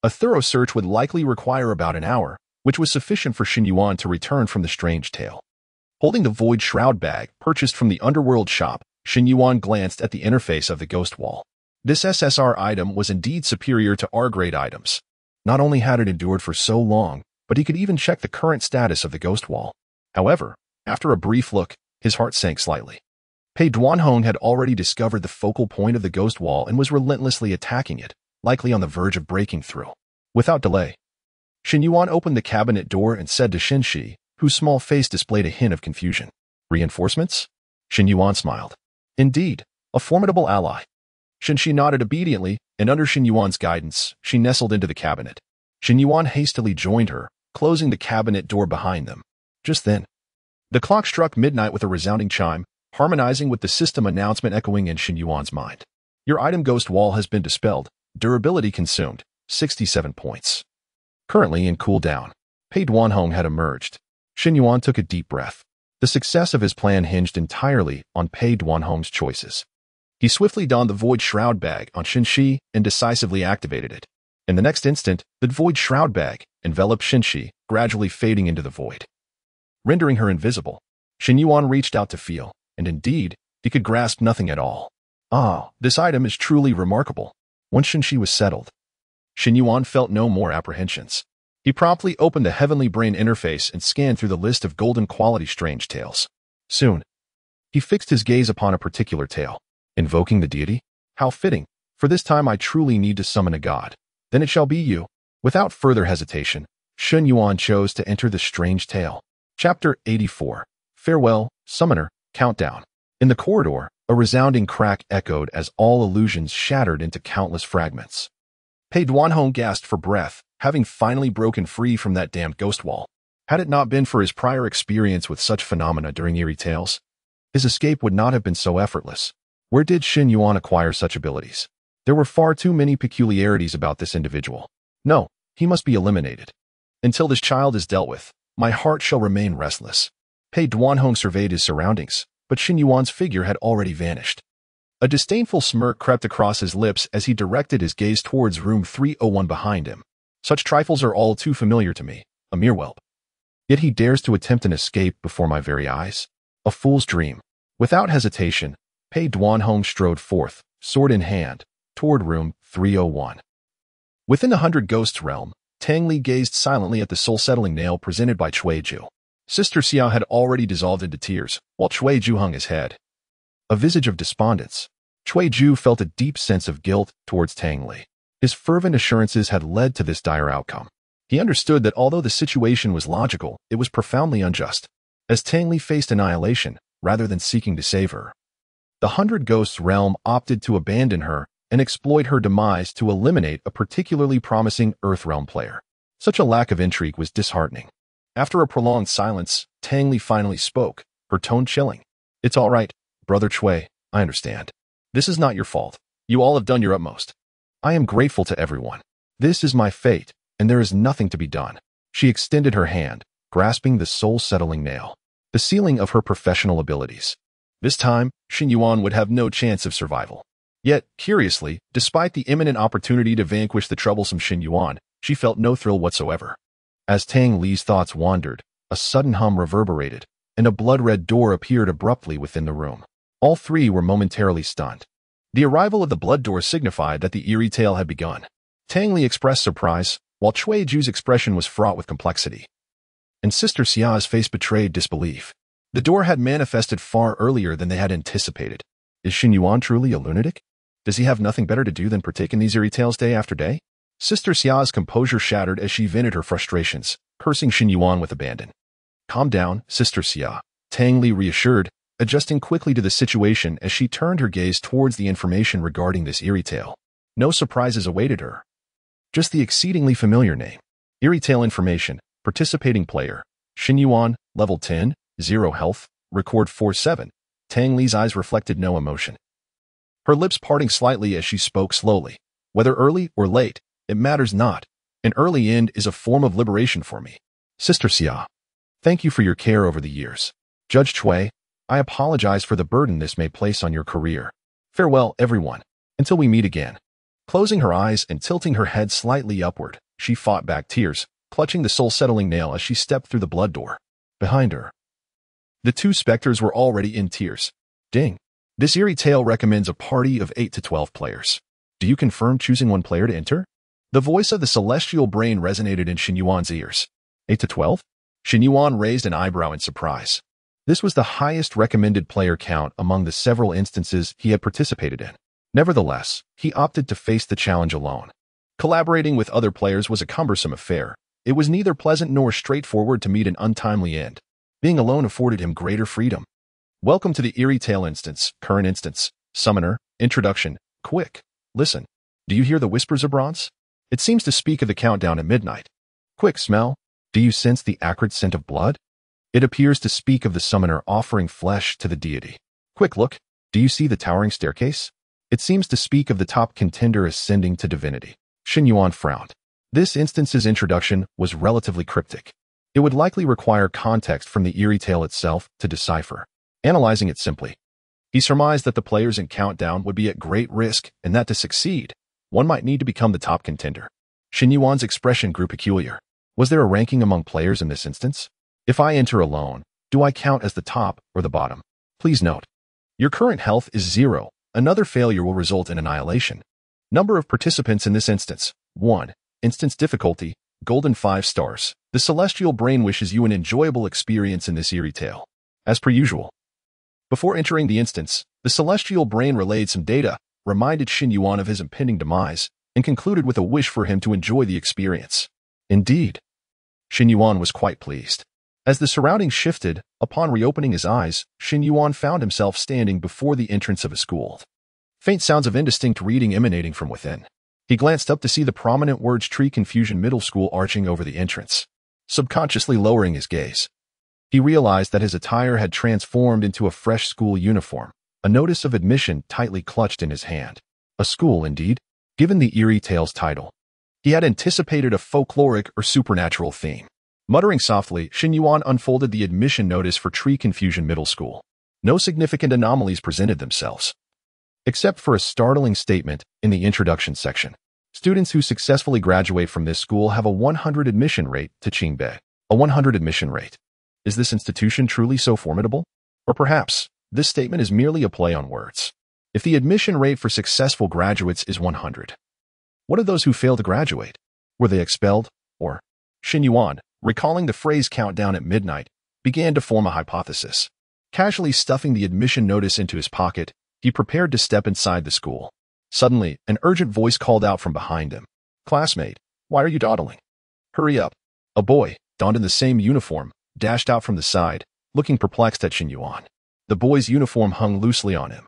a thorough search would likely require about an hour, which was sufficient for Shen Yuan to return from the strange tale. Holding the Void Shroud Bag purchased from the underworld shop, Shen Yuan glanced at the interface of the ghost wall. This SSR item was indeed superior to R-grade items. Not only had it endured for so long, but he could even check the current status of the ghost wall. However, after a brief look, his heart sank slightly. Pei Duanhong had already discovered the focal point of the ghost wall and was relentlessly attacking it, likely on the verge of breaking through. Without delay, Shen Yuan opened the cabinet door and said to Shen Shi, whose small face displayed a hint of confusion, "Reinforcements?" Shen Yuan smiled. "Indeed, a formidable ally." Shen Shi nodded obediently, and under Shen Yuan's guidance, she nestled into the cabinet. Shen Yuan hastily joined her, closing the cabinet door behind them. Just then, the clock struck midnight with a resounding chime, harmonizing with the system announcement echoing in Shen Yuan's mind. Your item ghost wall has been dispelled. Durability consumed, 67 points. Currently in cooldown, Pei Duanhong had emerged. Shen Yuan took a deep breath. The success of his plan hinged entirely on Pei Duanhong's choices. He swiftly donned the Void Shroud Bag on Shen Shi and decisively activated it. In the next instant, the Void Shroud Bag enveloped Shen Shi, gradually fading into the void. Rendering her invisible, Shen Yuan reached out to feel, and indeed, he could grasp nothing at all. Ah, this item is truly remarkable. Once Shen Shi was settled, Shen Yuan felt no more apprehensions. He promptly opened the Heavenly Brain interface and scanned through the list of golden quality strange tales. Soon, he fixed his gaze upon a particular tale. Invoking the deity? How fitting. For this time I truly need to summon a god. Then it shall be you. Without further hesitation, Shen Yuan chose to enter the strange tale. Chapter 84. Farewell, Summoner, Countdown. In the corridor, a resounding crack echoed as all illusions shattered into countless fragments. Pei Duanhong gasped for breath, having finally broken free from that damned ghost wall. Had it not been for his prior experience with such phenomena during eerie tales, his escape would not have been so effortless. Where did Shen Yuan acquire such abilities? There were far too many peculiarities about this individual. No, he must be eliminated. Until this child is dealt with, my heart shall remain restless. Pei Duanhong surveyed his surroundings, but Shen Yuan's figure had already vanished. A disdainful smirk crept across his lips as he directed his gaze towards room 301 behind him. Such trifles are all too familiar to me, a mere whelp. Yet he dares to attempt an escape before my very eyes? A fool's dream. Without hesitation, Pei Duanhong strode forth, sword in hand, toward room 301. Within the 100 Ghosts realm, Tang Li gazed silently at the soul-settling nail presented by Ju. Sister Xia had already dissolved into tears, while Ju hung his head. A visage of despondence. Ju felt a deep sense of guilt towards Tang Li. His fervent assurances had led to this dire outcome. He understood that although the situation was logical, it was profoundly unjust, as Tang Li faced annihilation rather than seeking to save her. The 100 Ghosts realm opted to abandon her and exploit her demise to eliminate a particularly promising Earth realm player. Such a lack of intrigue was disheartening. After a prolonged silence, Tang Li finally spoke, her tone chilling. "It's all right, Brother Chui, I understand. This is not your fault. You all have done your utmost. I am grateful to everyone. This is my fate, and there is nothing to be done." She extended her hand, grasping the soul-settling nail, the ceiling of her professional abilities. This time, Shen Yuan would have no chance of survival. Yet, curiously, despite the imminent opportunity to vanquish the troublesome Shen Yuan, she felt no thrill whatsoever. As Tang Li's thoughts wandered, a sudden hum reverberated, and a blood-red door appeared abruptly within the room. All three were momentarily stunned. The arrival of the blood door signified that the eerie tale had begun. Tang Li expressed surprise, while Ju's expression was fraught with complexity. And Sister Xia's face betrayed disbelief. The door had manifested far earlier than they had anticipated. Is Shen Yuan truly a lunatic? Does he have nothing better to do than partake in these eerie tales day after day? Sister Xia's composure shattered as she vented her frustrations, cursing Shen Yuan with abandon. "Calm down, Sister Xia," Tang Li reassured, adjusting quickly to the situation as she turned her gaze towards the information regarding this eerie tale. No surprises awaited her. Just the exceedingly familiar name. Eerie tale information, participating player, Shen Yuan, level 10, 0 health, record 47. Tang Li's eyes reflected no emotion. Her lips parting slightly as she spoke slowly. "Whether early or late, it matters not. An early end is a form of liberation for me. Sister Xia, thank you for your care over the years. Judge Chui, I apologize for the burden this may place on your career. Farewell, everyone, until we meet again." Closing her eyes and tilting her head slightly upward, she fought back tears, clutching the soul-settling nail as she stepped through the blood door. Behind her, the two specters were already in tears. "Ding. This eerie tale recommends a party of 8 to 12 players. Do you confirm choosing one player to enter?" The voice of the celestial brain resonated in Shen Yuan's ears. 8 to 12? Shen Yuan raised an eyebrow in surprise. This was the highest recommended player count among the several instances he had participated in. Nevertheless, he opted to face the challenge alone. Collaborating with other players was a cumbersome affair. It was neither pleasant nor straightforward to meet an untimely end. Being alone afforded him greater freedom. Welcome to the eerie tale instance, current instance, summoner, introduction, quick. Listen. Do you hear the whispers of bronze? It seems to speak of the countdown at midnight. Quick, smell. Do you sense the acrid scent of blood? It appears to speak of the summoner offering flesh to the deity. Quick look. Do you see the towering staircase? It seems to speak of the top contender ascending to divinity. Shen Yuan frowned. This instance's introduction was relatively cryptic. It would likely require context from the eerie tale itself to decipher. Analyzing it simply, he surmised that the players in Countdown would be at great risk and that to succeed, one might need to become the top contender. Shen Yuan's expression grew peculiar. Was there a ranking among players in this instance? If I enter alone, do I count as the top or the bottom? Please note, your current health is 0. Another failure will result in annihilation. Number of participants in this instance, 1. Instance difficulty, golden 5 stars. The celestial brain wishes you an enjoyable experience in this eerie tale. As per usual. Before entering the instance, the celestial brain relayed some data, reminded Shen Yuan of his impending demise, and concluded with a wish for him to enjoy the experience. Indeed. Shen Yuan was quite pleased. As the surroundings shifted, upon reopening his eyes, Shen Yuan found himself standing before the entrance of a school. Faint sounds of indistinct reading emanating from within. He glanced up to see the prominent words Tree Confusion Middle School arching over the entrance. Subconsciously lowering his gaze, he realized that his attire had transformed into a fresh school uniform, a notice of admission tightly clutched in his hand. A school, indeed, given the eerie tale's title. He had anticipated a folkloric or supernatural theme. Muttering softly, Shen Yuan unfolded the admission notice for Tree Confusion Middle School. No significant anomalies presented themselves, except for a startling statement in the introduction section. Students who successfully graduate from this school have a 100 admission rate to Qingbe. A 100 admission rate. Is this institution truly so formidable? Or perhaps, this statement is merely a play on words. If the admission rate for successful graduates is 100, what of those who fail to graduate? Were they expelled, or Shen Yuan, recalling the phrase countdown at midnight, began to form a hypothesis. Casually stuffing the admission notice into his pocket, he prepared to step inside the school. Suddenly, an urgent voice called out from behind him. "Classmate, why are you dawdling? Hurry up." A boy, donned in the same uniform, dashed out from the side, looking perplexed at Shen Yuan. The boy's uniform hung loosely on him,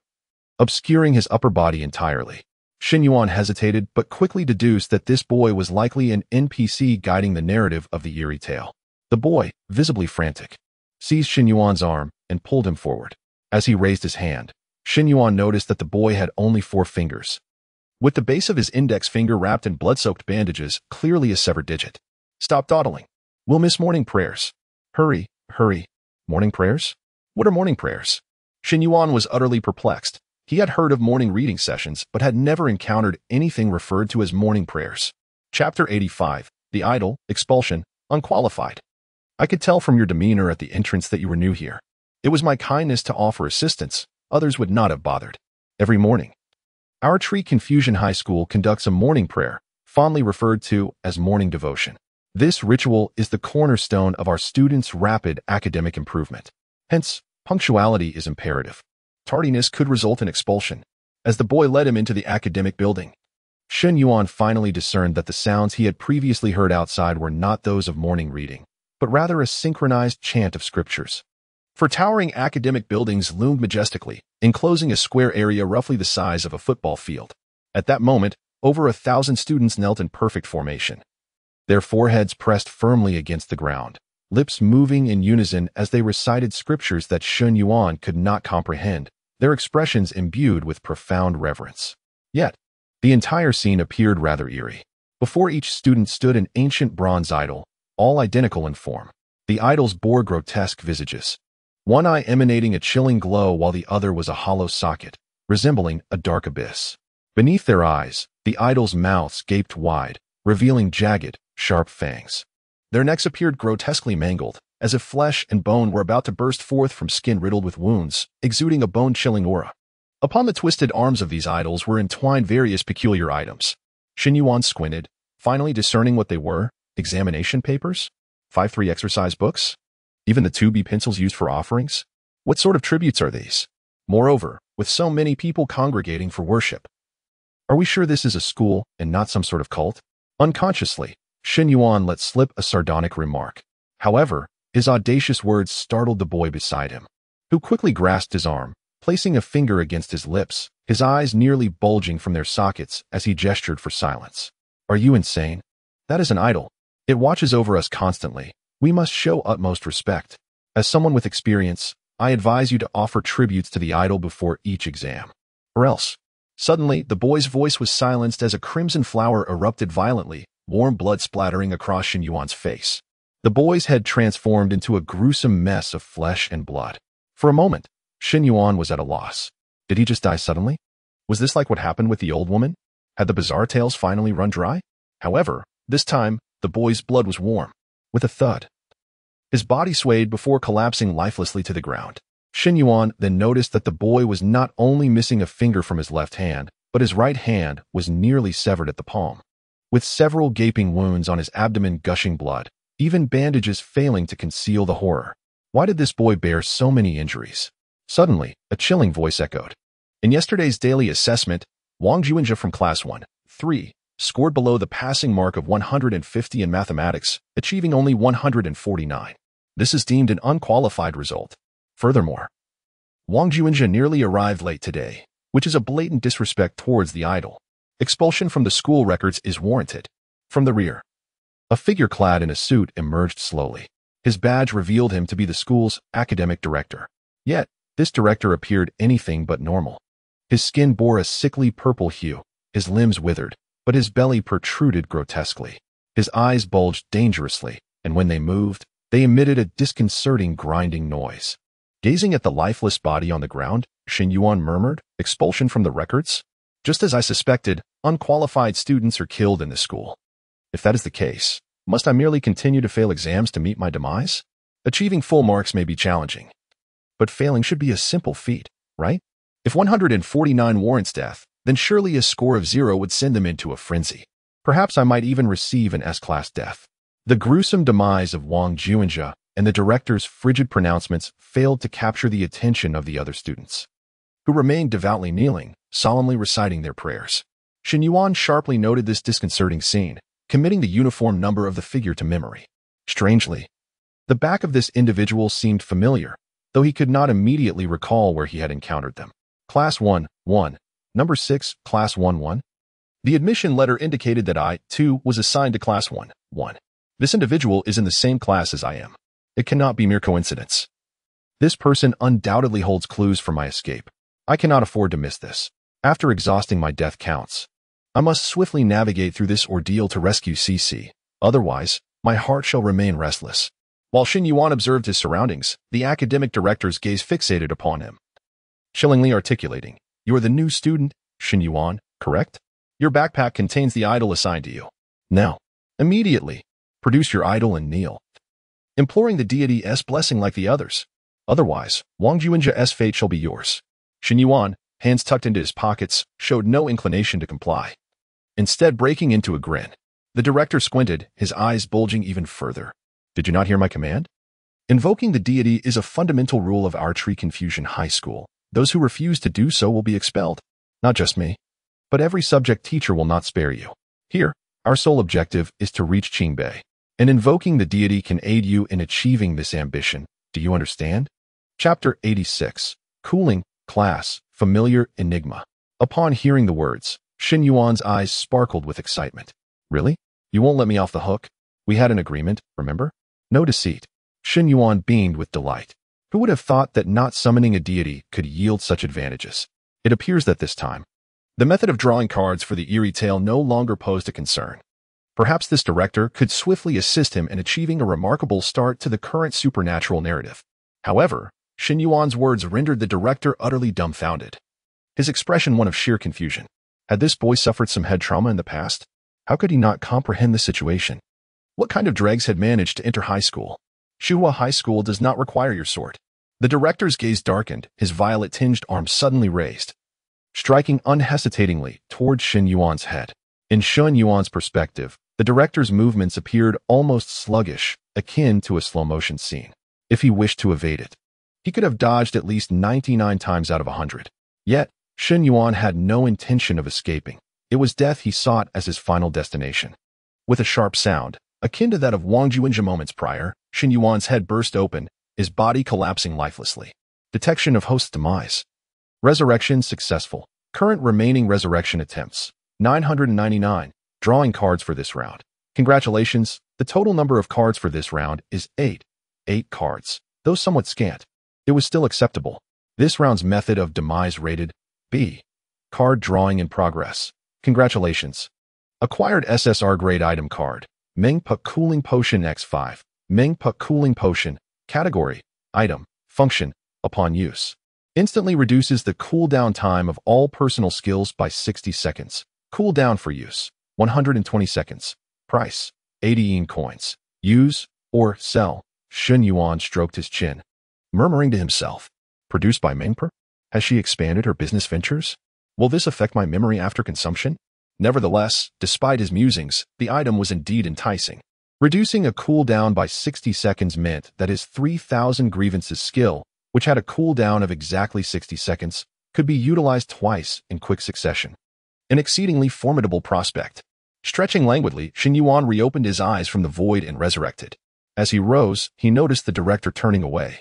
obscuring his upper body entirely. Shen Yuan hesitated but quickly deduced that this boy was likely an NPC guiding the narrative of the eerie tale. The boy, visibly frantic, seized Shen Yuan's arm and pulled him forward. As he raised his hand, Shen Yuan noticed that the boy had only 4 fingers, with the base of his index finger wrapped in blood-soaked bandages, clearly a severed digit. "Stop dawdling. We'll miss morning prayers. Hurry, hurry." Morning prayers? What are morning prayers? Shen Yuan was utterly perplexed. He had heard of morning reading sessions, but had never encountered anything referred to as morning prayers. Chapter 85, The Idol, Expulsion, Unqualified. "I could tell from your demeanor at the entrance that you were new here. It was my kindness to offer assistance. Others would not have bothered. Every morning, our Tree Confusion High School conducts a morning prayer, fondly referred to as morning devotion. This ritual is the cornerstone of our students' rapid academic improvement. Hence, punctuality is imperative. Tardiness could result in expulsion." As the boy led him into the academic building, Shen Yuan finally discerned that the sounds he had previously heard outside were not those of morning reading, but rather a synchronized chant of scriptures. For towering academic buildings loomed majestically, enclosing a square area roughly the size of a football field. At that moment, over 1,000 students knelt in perfect formation, their foreheads pressed firmly against the ground, lips moving in unison as they recited scriptures that Shen Yuan could not comprehend, their expressions imbued with profound reverence. Yet, the entire scene appeared rather eerie. Before each student stood an ancient bronze idol, all identical in form. The idols bore grotesque visages, one eye emanating a chilling glow while the other was a hollow socket, resembling a dark abyss. Beneath their eyes, the idols' mouths gaped wide, revealing jagged, sharp fangs. Their necks appeared grotesquely mangled, as if flesh and bone were about to burst forth from skin riddled with wounds, exuding a bone-chilling aura. Upon the twisted arms of these idols were entwined various peculiar items. Shen Yuan squinted, finally discerning what they were: examination papers? 5-3 exercise books? Even the 2B pencils used for offerings? What sort of tributes are these? Moreover, with so many people congregating for worship, are we sure this is a school and not some sort of cult? Unconsciously, Shen Yuan let slip a sardonic remark. However, his audacious words startled the boy beside him, who quickly grasped his arm, placing a finger against his lips, his eyes nearly bulging from their sockets as he gestured for silence. "Are you insane? That is an idol. It watches over us constantly. We must show utmost respect. As someone with experience, I advise you to offer tributes to the idol before each exam. Or else." Suddenly, the boy's voice was silenced as a crimson flower erupted violently, warm blood splattering across Shen Yuan's face. The boy's head transformed into a gruesome mess of flesh and blood. For a moment, Shen Yuan was at a loss. Did he just die suddenly? Was this like what happened with the old woman? Had the bizarre tales finally run dry? However, this time, the boy's blood was warm. With a thud, his body swayed before collapsing lifelessly to the ground. Shen Yuan then noticed that the boy was not only missing a finger from his left hand, but his right hand was nearly severed at the palm, with several gaping wounds on his abdomen gushing blood, even bandages failing to conceal the horror. Why did this boy bear so many injuries? Suddenly, a chilling voice echoed. In yesterday's daily assessment, Wang Juinjia from Class 1-3 scored below the passing mark of 150 in mathematics, achieving only 149. This is deemed an unqualified result. Furthermore, Wang Juinjia nearly arrived late today, which is a blatant disrespect towards the idol. Expulsion from the school records is warranted. From the rear, a figure clad in a suit emerged slowly. His badge revealed him to be the school's academic director. Yet, this director appeared anything but normal. His skin bore a sickly purple hue, his limbs withered, but his belly protruded grotesquely. His eyes bulged dangerously, and when they moved, they emitted a disconcerting grinding noise. Gazing at the lifeless body on the ground, Shen Yuan murmured, "Expulsion from the records? Just as I suspected, unqualified students are killed in this school. If that is the case, must I merely continue to fail exams to meet my demise? Achieving full marks may be challenging, but failing should be a simple feat, right? If 149 warrants death, then surely a score of 0 would send them into a frenzy. Perhaps I might even receive an S-class death. The gruesome demise of Wang Juanjia and the director's frigid pronouncements failed to capture the attention of the other students, who remained devoutly kneeling, solemnly reciting their prayers. Shen Yuan sharply noted this disconcerting scene, committing the uniform number of the figure to memory. Strangely, the back of this individual seemed familiar, though he could not immediately recall where he had encountered them. Class 1, 1. Number 6, Class 1, 1. The admission letter indicated that I, too, was assigned to Class 1, 1. This individual is in the same class as I am. It cannot be mere coincidence. This person undoubtedly holds clues for my escape. I cannot afford to miss this. After exhausting my death counts, I must swiftly navigate through this ordeal to rescue CC. Otherwise, my heart shall remain restless. While Shen Yuan observed his surroundings, the academic director's gaze fixated upon him, chillingly articulating, "You are the new student, Shen Yuan, correct? Your backpack contains the idol assigned to you. Now, immediately, produce your idol and kneel, imploring the deity's blessing like the others. Otherwise, Wang Juanjia's fate shall be yours." Shen Yuan, hands tucked into his pockets, showed no inclination to comply. Instead, breaking into a grin, the director squinted, his eyes bulging even further. "Did you not hear my command? Invoking the deity is a fundamental rule of Archery Confusion High School. Those who refuse to do so will be expelled. Not just me, but every subject teacher will not spare you. Here, our sole objective is to reach Qingbei, and invoking the deity can aid you in achieving this ambition. Do you understand?" Chapter 86. Cooling, Class, Familiar Enigma. Upon hearing the words, Shen Yuan's eyes sparkled with excitement. "Really? You won't let me off the hook? We had an agreement, remember? No deceit." Shen Yuan beamed with delight. Who would have thought that not summoning a deity could yield such advantages? It appears that this time, the method of drawing cards for the eerie tale no longer posed a concern. Perhaps this director could swiftly assist him in achieving a remarkable start to the current supernatural narrative. However, Shen Yuan's words rendered the director utterly dumbfounded, his expression one of sheer confusion. Had this boy suffered some head trauma in the past? How could he not comprehend the situation? What kind of dregs had managed to enter high school? Shuhua High School does not require your sort. The director's gaze darkened, his violet-tinged arm suddenly raised, striking unhesitatingly toward Shen Yuan's head. In Shen Yuan's perspective, the director's movements appeared almost sluggish, akin to a slow-motion scene. If he wished to evade it, he could have dodged at least 99 times out of 100. Yet, Shen Yuan had no intention of escaping. It was death he sought as his final destination. With a sharp sound, akin to that of Wang Juanjia moments prior, Shen Yuan's head burst open, his body collapsing lifelessly. Detection of host's demise. Resurrection successful. Current remaining resurrection attempts, 999. Drawing cards for this round. Congratulations, the total number of cards for this round is 8. 8 cards. Though somewhat scant, it was still acceptable. This round's method of demise rated B. Card drawing in progress. Congratulations. Acquired SSR grade item card. Mengpa Cooling Potion X5. Mengpa Cooling Potion. Category. Item. Function. Upon use, instantly reduces the cooldown time of all personal skills by 60 seconds. Cooldown for use. 120 seconds. Price. 80 yen coins. Use or sell. Shen Yuan stroked his chin, murmuring to himself. Produced by Mengpa? Has she expanded her business ventures? Will this affect my memory after consumption? Nevertheless, despite his musings, the item was indeed enticing. Reducing a cooldown by 60 seconds meant that his 3,000 grievances skill, which had a cooldown of exactly 60 seconds, could be utilized twice in quick succession. An exceedingly formidable prospect. Stretching languidly, Shen Yuan reopened his eyes from the void and resurrected. As he rose, he noticed the director turning away,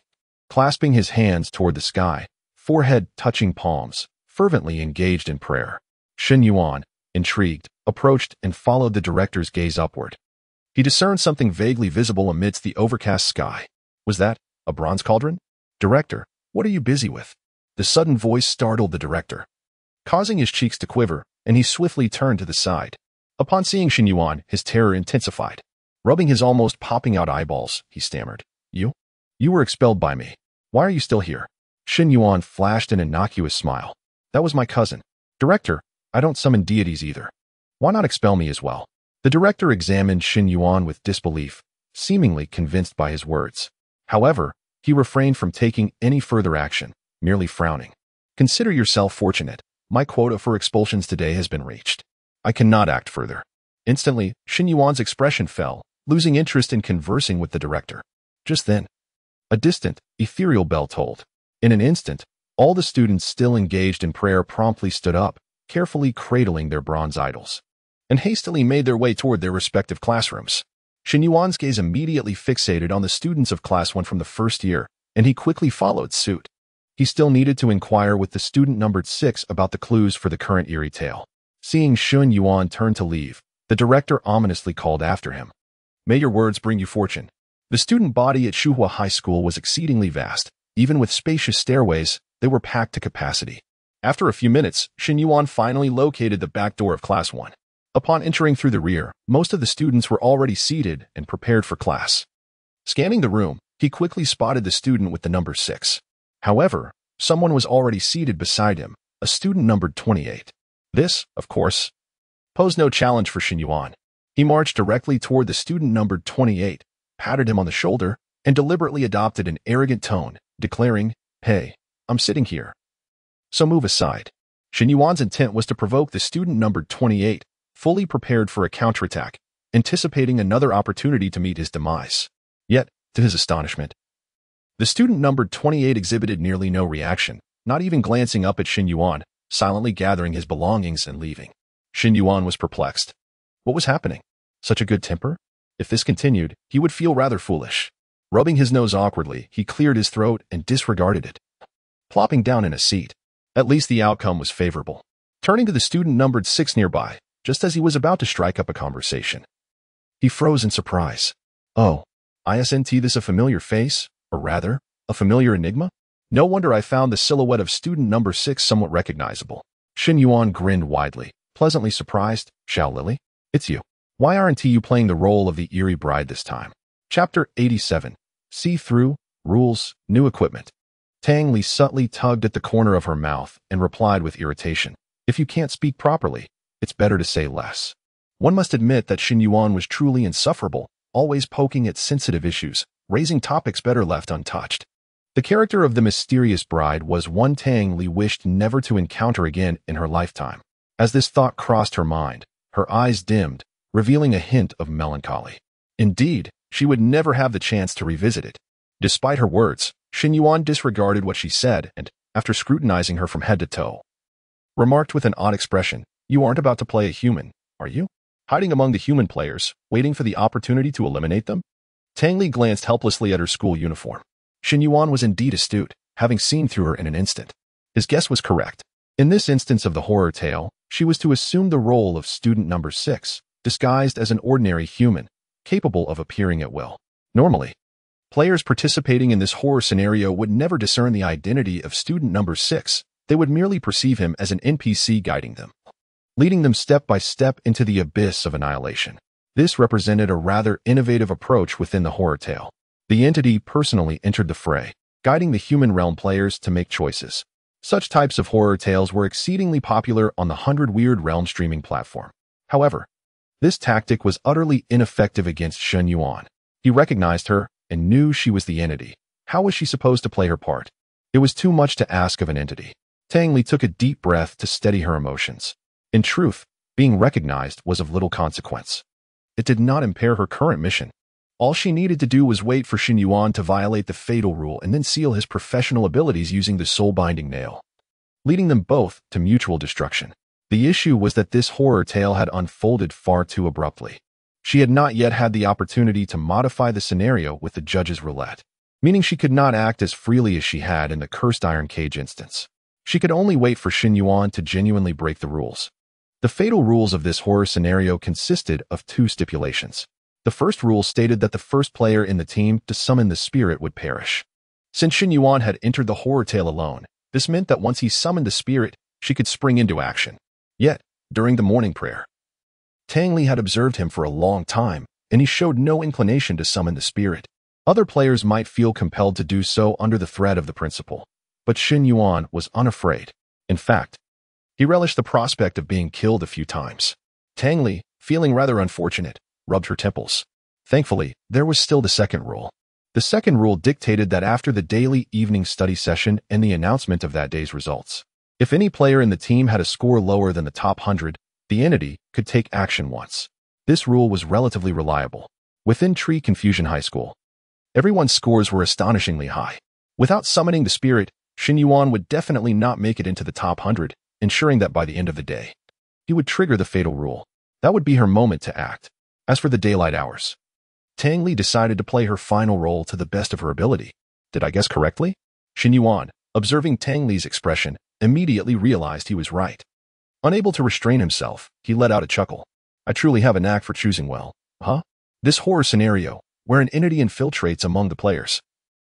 clasping his hands toward the sky, forehead touching palms, fervently engaged in prayer. Shen Yuan, intrigued, approached and followed the director's gaze upward. He discerned something vaguely visible amidst the overcast sky. Was that a bronze cauldron? Director, what are you busy with? The sudden voice startled the director, causing his cheeks to quiver, and he swiftly turned to the side. Upon seeing Shen Yuan, his terror intensified. Rubbing his almost popping out eyeballs, he stammered. You were expelled by me. Why are you still here? Shen Yuan flashed an innocuous smile. That was my cousin. Director, I don't summon deities either. Why not expel me as well? The director examined Shen Yuan with disbelief, seemingly convinced by his words. However, he refrained from taking any further action, merely frowning. Consider yourself fortunate. My quota for expulsions today has been reached. I cannot act further. Instantly, Shen Yuan's expression fell, losing interest in conversing with the director. Just then, a distant, ethereal bell tolled. In an instant, all the students still engaged in prayer promptly stood up, carefully cradling their bronze idols, and hastily made their way toward their respective classrooms. Shen Yuan's gaze immediately fixated on the students of Class 1 from the first year, and he quickly followed suit. He still needed to inquire with the student numbered 6 about the clues for the current eerie tale. Seeing Shen Yuan turn to leave, the director ominously called after him. "May your words bring you fortune." The student body at Shuhua High School was exceedingly vast. Even with spacious stairways, they were packed to capacity. After a few minutes, Shen Yuan finally located the back door of Class 1. Upon entering through the rear, most of the students were already seated and prepared for class. Scanning the room, he quickly spotted the student with the number 6. However, someone was already seated beside him, a student numbered 28. This, of course, posed no challenge for Shen Yuan. He marched directly toward the student numbered 28, patted him on the shoulder, and deliberately adopted an arrogant tone, declaring, "Hey, I'm sitting here, so move aside." Shen Yuan's intent was to provoke the student numbered 28, fully prepared for a counterattack, anticipating another opportunity to meet his demise. Yet, to his astonishment, the student numbered 28 exhibited nearly no reaction, not even glancing up at Shen Yuan, silently gathering his belongings and leaving. Shen Yuan was perplexed. What was happening? Such a good temper? If this continued, he would feel rather foolish. Rubbing his nose awkwardly, he cleared his throat and disregarded it, plopping down in a seat. At least the outcome was favorable. Turning to the student numbered 6 nearby, just as he was about to strike up a conversation, he froze in surprise. "Oh, isn't this a familiar face? Or rather, a familiar enigma? No wonder I found the silhouette of student number 6 somewhat recognizable." Shen Yuan grinned widely, pleasantly surprised. "Xiao Lily, it's you. Why aren't you playing the role of the eerie bride this time?" Chapter 87. See-through, rules, new equipment. Tang Li subtly tugged at the corner of her mouth and replied with irritation. "If you can't speak properly, it's better to say less." One must admit that Shen Yuan was truly insufferable, always poking at sensitive issues, raising topics better left untouched. The character of the mysterious bride was one Tang Li wished never to encounter again in her lifetime. As this thought crossed her mind, her eyes dimmed, revealing a hint of melancholy. Indeed, she would never have the chance to revisit it. Despite her words, Shen Yuan disregarded what she said and, after scrutinizing her from head to toe, remarked with an odd expression, "You aren't about to play a human, are you? Hiding among the human players, waiting for the opportunity to eliminate them?" Tang Li glanced helplessly at her school uniform. Shen Yuan was indeed astute, having seen through her in an instant. His guess was correct. In this instance of the horror tale, she was to assume the role of student number 6, disguised as an ordinary human, capable of appearing at will. Normally, players participating in this horror scenario would never discern the identity of student number 6. They would merely perceive him as an NPC guiding them, leading them step by step into the abyss of annihilation. This represented a rather innovative approach within the horror tale. The entity personally entered the fray, guiding the human realm players to make choices. Such types of horror tales were exceedingly popular on the 100 Weird Realm streaming platform. However, this tactic was utterly ineffective against Shen Yuan. He recognized her and knew she was the entity. How was she supposed to play her part? It was too much to ask of an entity. Tang Li took a deep breath to steady her emotions. In truth, being recognized was of little consequence. It did not impair her current mission. All she needed to do was wait for Shen Yuan to violate the fatal rule and then seal his professional abilities using the soul-binding nail, leading them both to mutual destruction. The issue was that this horror tale had unfolded far too abruptly. She had not yet had the opportunity to modify the scenario with the judge's roulette, meaning she could not act as freely as she had in the cursed iron cage instance. She could only wait for Shen Yuan to genuinely break the rules. The fatal rules of this horror scenario consisted of 2 stipulations. The first rule stated that the first player in the team to summon the spirit would perish. Since Shen Yuan had entered the horror tale alone, this meant that once he summoned the spirit, she could spring into action. Yet, during the morning prayer, Tang Li had observed him for a long time, and he showed no inclination to summon the spirit. Other players might feel compelled to do so under the threat of the principle, but Shen Yuan was unafraid. In fact, he relished the prospect of being killed a few times. Tang Li, feeling rather unfortunate, rubbed her temples. Thankfully, there was still the second rule. The second rule dictated that after the daily evening study session and the announcement of that day's results, if any player in the team had a score lower than the top 100, the entity could take action once. This rule was relatively reliable. Within Tree Confusion High School, everyone's scores were astonishingly high. Without summoning the spirit, Shen Yuan would definitely not make it into the top 100, ensuring that by the end of the day, he would trigger the fatal rule. That would be her moment to act. As for the daylight hours, Tang Li decided to play her final role to the best of her ability. Did I guess correctly? Shen Yuan, observing Tang Li's expression, immediately realized he was right. Unable to restrain himself, he let out a chuckle. I truly have a knack for choosing well, huh? This horror scenario, where an entity infiltrates among the players,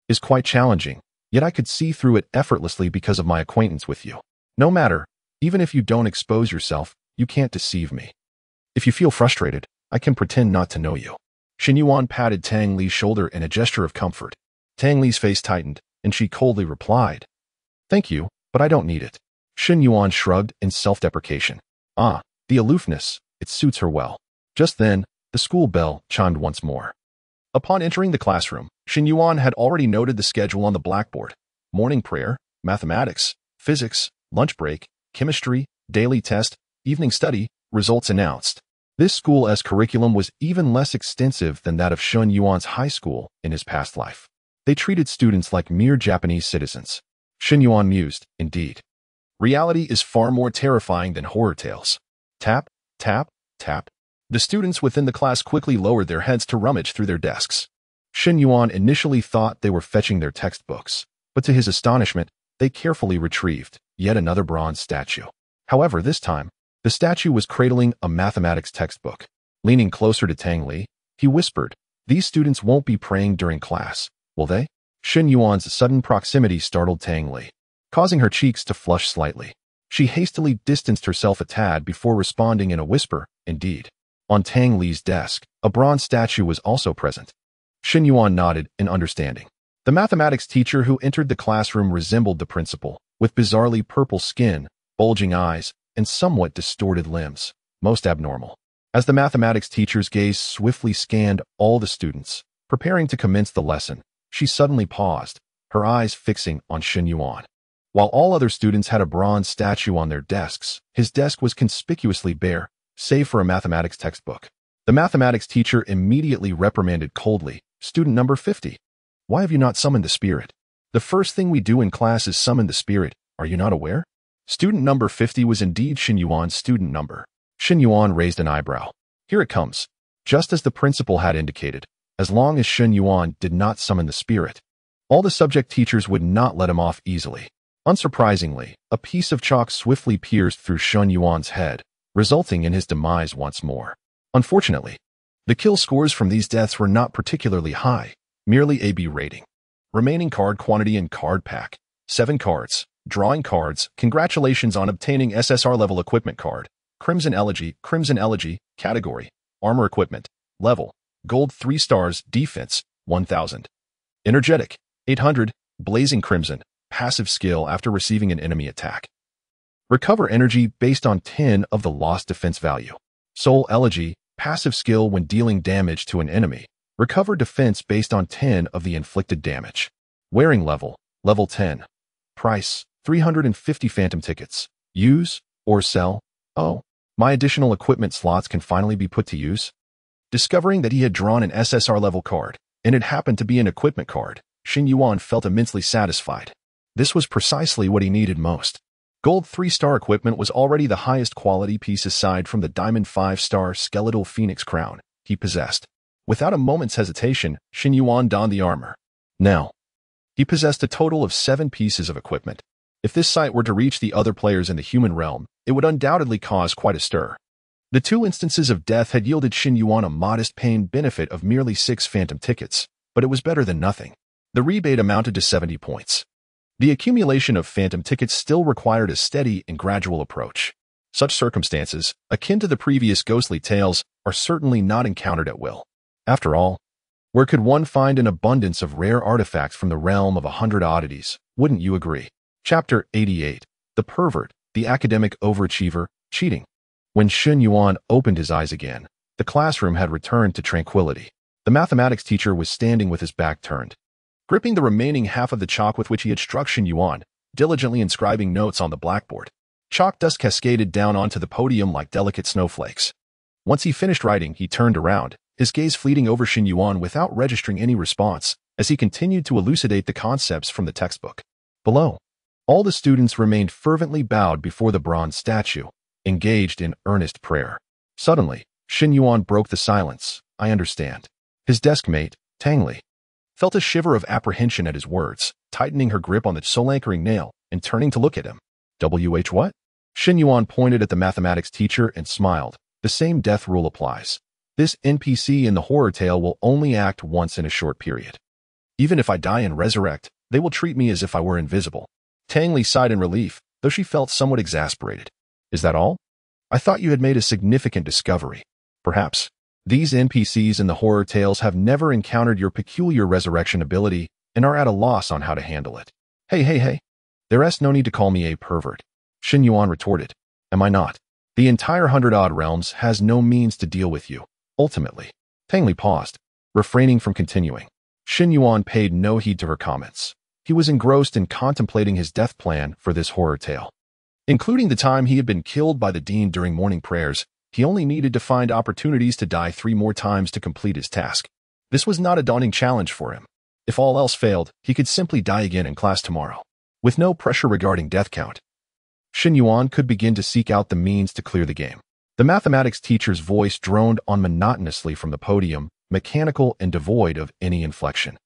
is quite challenging, yet I could see through it effortlessly because of my acquaintance with you. No matter, even if you don't expose yourself, you can't deceive me. If you feel frustrated, I can pretend not to know you. Shen Yuan patted Tang Li's shoulder in a gesture of comfort. Tang Li's face tightened, and she coldly replied, "Thank you, but I don't need it." Shen Yuan shrugged in self-deprecation. Ah, the aloofness, it suits her well. Just then, the school bell chimed once more. Upon entering the classroom, Shen Yuan had already noted the schedule on the blackboard. Morning prayer, mathematics, physics, lunch break, chemistry, daily test, evening study, results announced. This school's curriculum was even less extensive than that of Shen Yuan's high school in his past life. They treated students like mere Japanese citizens. Shen Yuan mused, indeed. Reality is far more terrifying than horror tales. Tap, tap, tap. The students within the class quickly lowered their heads to rummage through their desks. Shen Yuan initially thought they were fetching their textbooks, but to his astonishment, they carefully retrieved yet another bronze statue. However, this time, the statue was cradling a mathematics textbook. Leaning closer to Tang Li, he whispered, "These students won't be praying during class, will they?" Shen Yuan's sudden proximity startled Tang Li, causing her cheeks to flush slightly. She hastily distanced herself a tad before responding in a whisper, "Indeed." On Tang Li's desk, a bronze statue was also present. Shen Yuan nodded in understanding. The mathematics teacher who entered the classroom resembled the principal, with bizarrely purple skin, bulging eyes, and somewhat distorted limbs, most abnormal. As the mathematics teacher's gaze swiftly scanned all the students, preparing to commence the lesson, she suddenly paused, her eyes fixing on Shen Yuan. While all other students had a bronze statue on their desks, his desk was conspicuously bare, save for a mathematics textbook. The mathematics teacher immediately reprimanded coldly, "Student number 50. Why have you not summoned the spirit? The first thing we do in class is summon the spirit, are you not aware?" Student number 50 was indeed Shen Yuan's student number. Shen Yuan raised an eyebrow. Here it comes. Just as the principal had indicated, as long as Shen Yuan did not summon the spirit, all the subject teachers would not let him off easily. Unsurprisingly, a piece of chalk swiftly pierced through Shen Yuan's head, resulting in his demise once more. Unfortunately, the kill scores from these deaths were not particularly high, merely AB rating. Remaining card quantity in card pack, 7 cards. Drawing cards, congratulations on obtaining SSR-level equipment card. Crimson Elegy, category, armor equipment, level, gold 3 stars, defense, 1000. Energetic, 800, blazing crimson, passive skill after receiving an enemy attack. Recover energy based on 10 of the lost defense value. Soul Elegy, passive skill when dealing damage to an enemy. Recover defense based on 10 of the inflicted damage. Wearing level, level 10. Price, 350 phantom tickets. Use or sell. Oh, my additional equipment slots can finally be put to use. Discovering that he had drawn an SSR-level card, and it happened to be an equipment card, Shen Yuan felt immensely satisfied. This was precisely what he needed most. Gold 3-star equipment was already the highest quality piece aside from the diamond 5-star skeletal phoenix crown he possessed. Without a moment's hesitation, Shen Yuan donned the armor. Now, he possessed a total of 7 pieces of equipment. If this sight were to reach the other players in the human realm, it would undoubtedly cause quite a stir. The 2 instances of death had yielded Shen Yuan a modest paying benefit of merely 6 phantom tickets, but it was better than nothing. The rebate amounted to 70 points. The accumulation of phantom tickets still required a steady and gradual approach. Such circumstances, akin to the previous ghostly tales, are certainly not encountered at will. After all, where could one find an abundance of rare artifacts from the realm of 100 oddities, wouldn't you agree? Chapter 88. The Pervert, the Academic Overachiever, Cheating. When Shen Yuan opened his eyes again, the classroom had returned to tranquility. The mathematics teacher was standing with his back turned, gripping the remaining half of the chalk with which he had struck Shen Yuan, diligently inscribing notes on the blackboard. Chalk dust cascaded down onto the podium like delicate snowflakes. Once he finished writing, he turned around, his gaze fleeting over Shen Yuan without registering any response as he continued to elucidate the concepts from the textbook. Below, all the students remained fervently bowed before the bronze statue, engaged in earnest prayer. Suddenly, Shen Yuan broke the silence. "I understand." His desk mate, Tang Li, felt a shiver of apprehension at his words, tightening her grip on the soul-anchoring nail and turning to look at him. What? Shen Yuan pointed at the mathematics teacher and smiled. "The same death rule applies. This NPC in the horror tale will only act once in a short period. Even if I die and resurrect, they will treat me as if I were invisible." Tang Li sighed in relief, though she felt somewhat exasperated. "Is that all? I thought you had made a significant discovery. Perhaps these NPCs in the horror tales have never encountered your peculiar resurrection ability and are at a loss on how to handle it." Hey. There's no need to call me a pervert," Shen Yuan retorted. "Am I not? The entire 100-odd realms has no means to deal with you, ultimately." Tang Li paused, refraining from continuing. Shen Yuan paid no heed to her comments. He was engrossed in contemplating his death plan for this horror tale. Including the time he had been killed by the dean during morning prayers, he only needed to find opportunities to die 3 more times to complete his task. This was not a daunting challenge for him. If all else failed, he could simply die again in class tomorrow. With no pressure regarding death count, Shen Yuan could begin to seek out the means to clear the game. The mathematics teacher's voice droned on monotonously from the podium, mechanical and devoid of any inflection.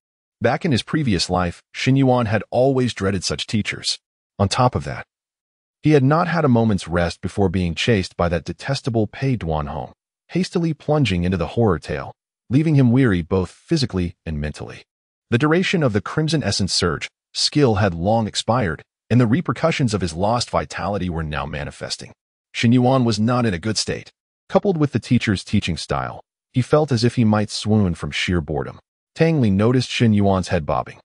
Back in his previous life, Shen Yuan had always dreaded such teachers. On top of that, he had not had a moment's rest before being chased by that detestable Pei Duan Hong, hastily plunging into the horror tale, leaving him weary both physically and mentally. The duration of the Crimson Essence Surge skill had long expired, and the repercussions of his lost vitality were now manifesting. Shen Yuan was not in a good state. Coupled with the teacher's teaching style, he felt as if he might swoon from sheer boredom. Tang Li noticed Shen Yuan's head bobbing,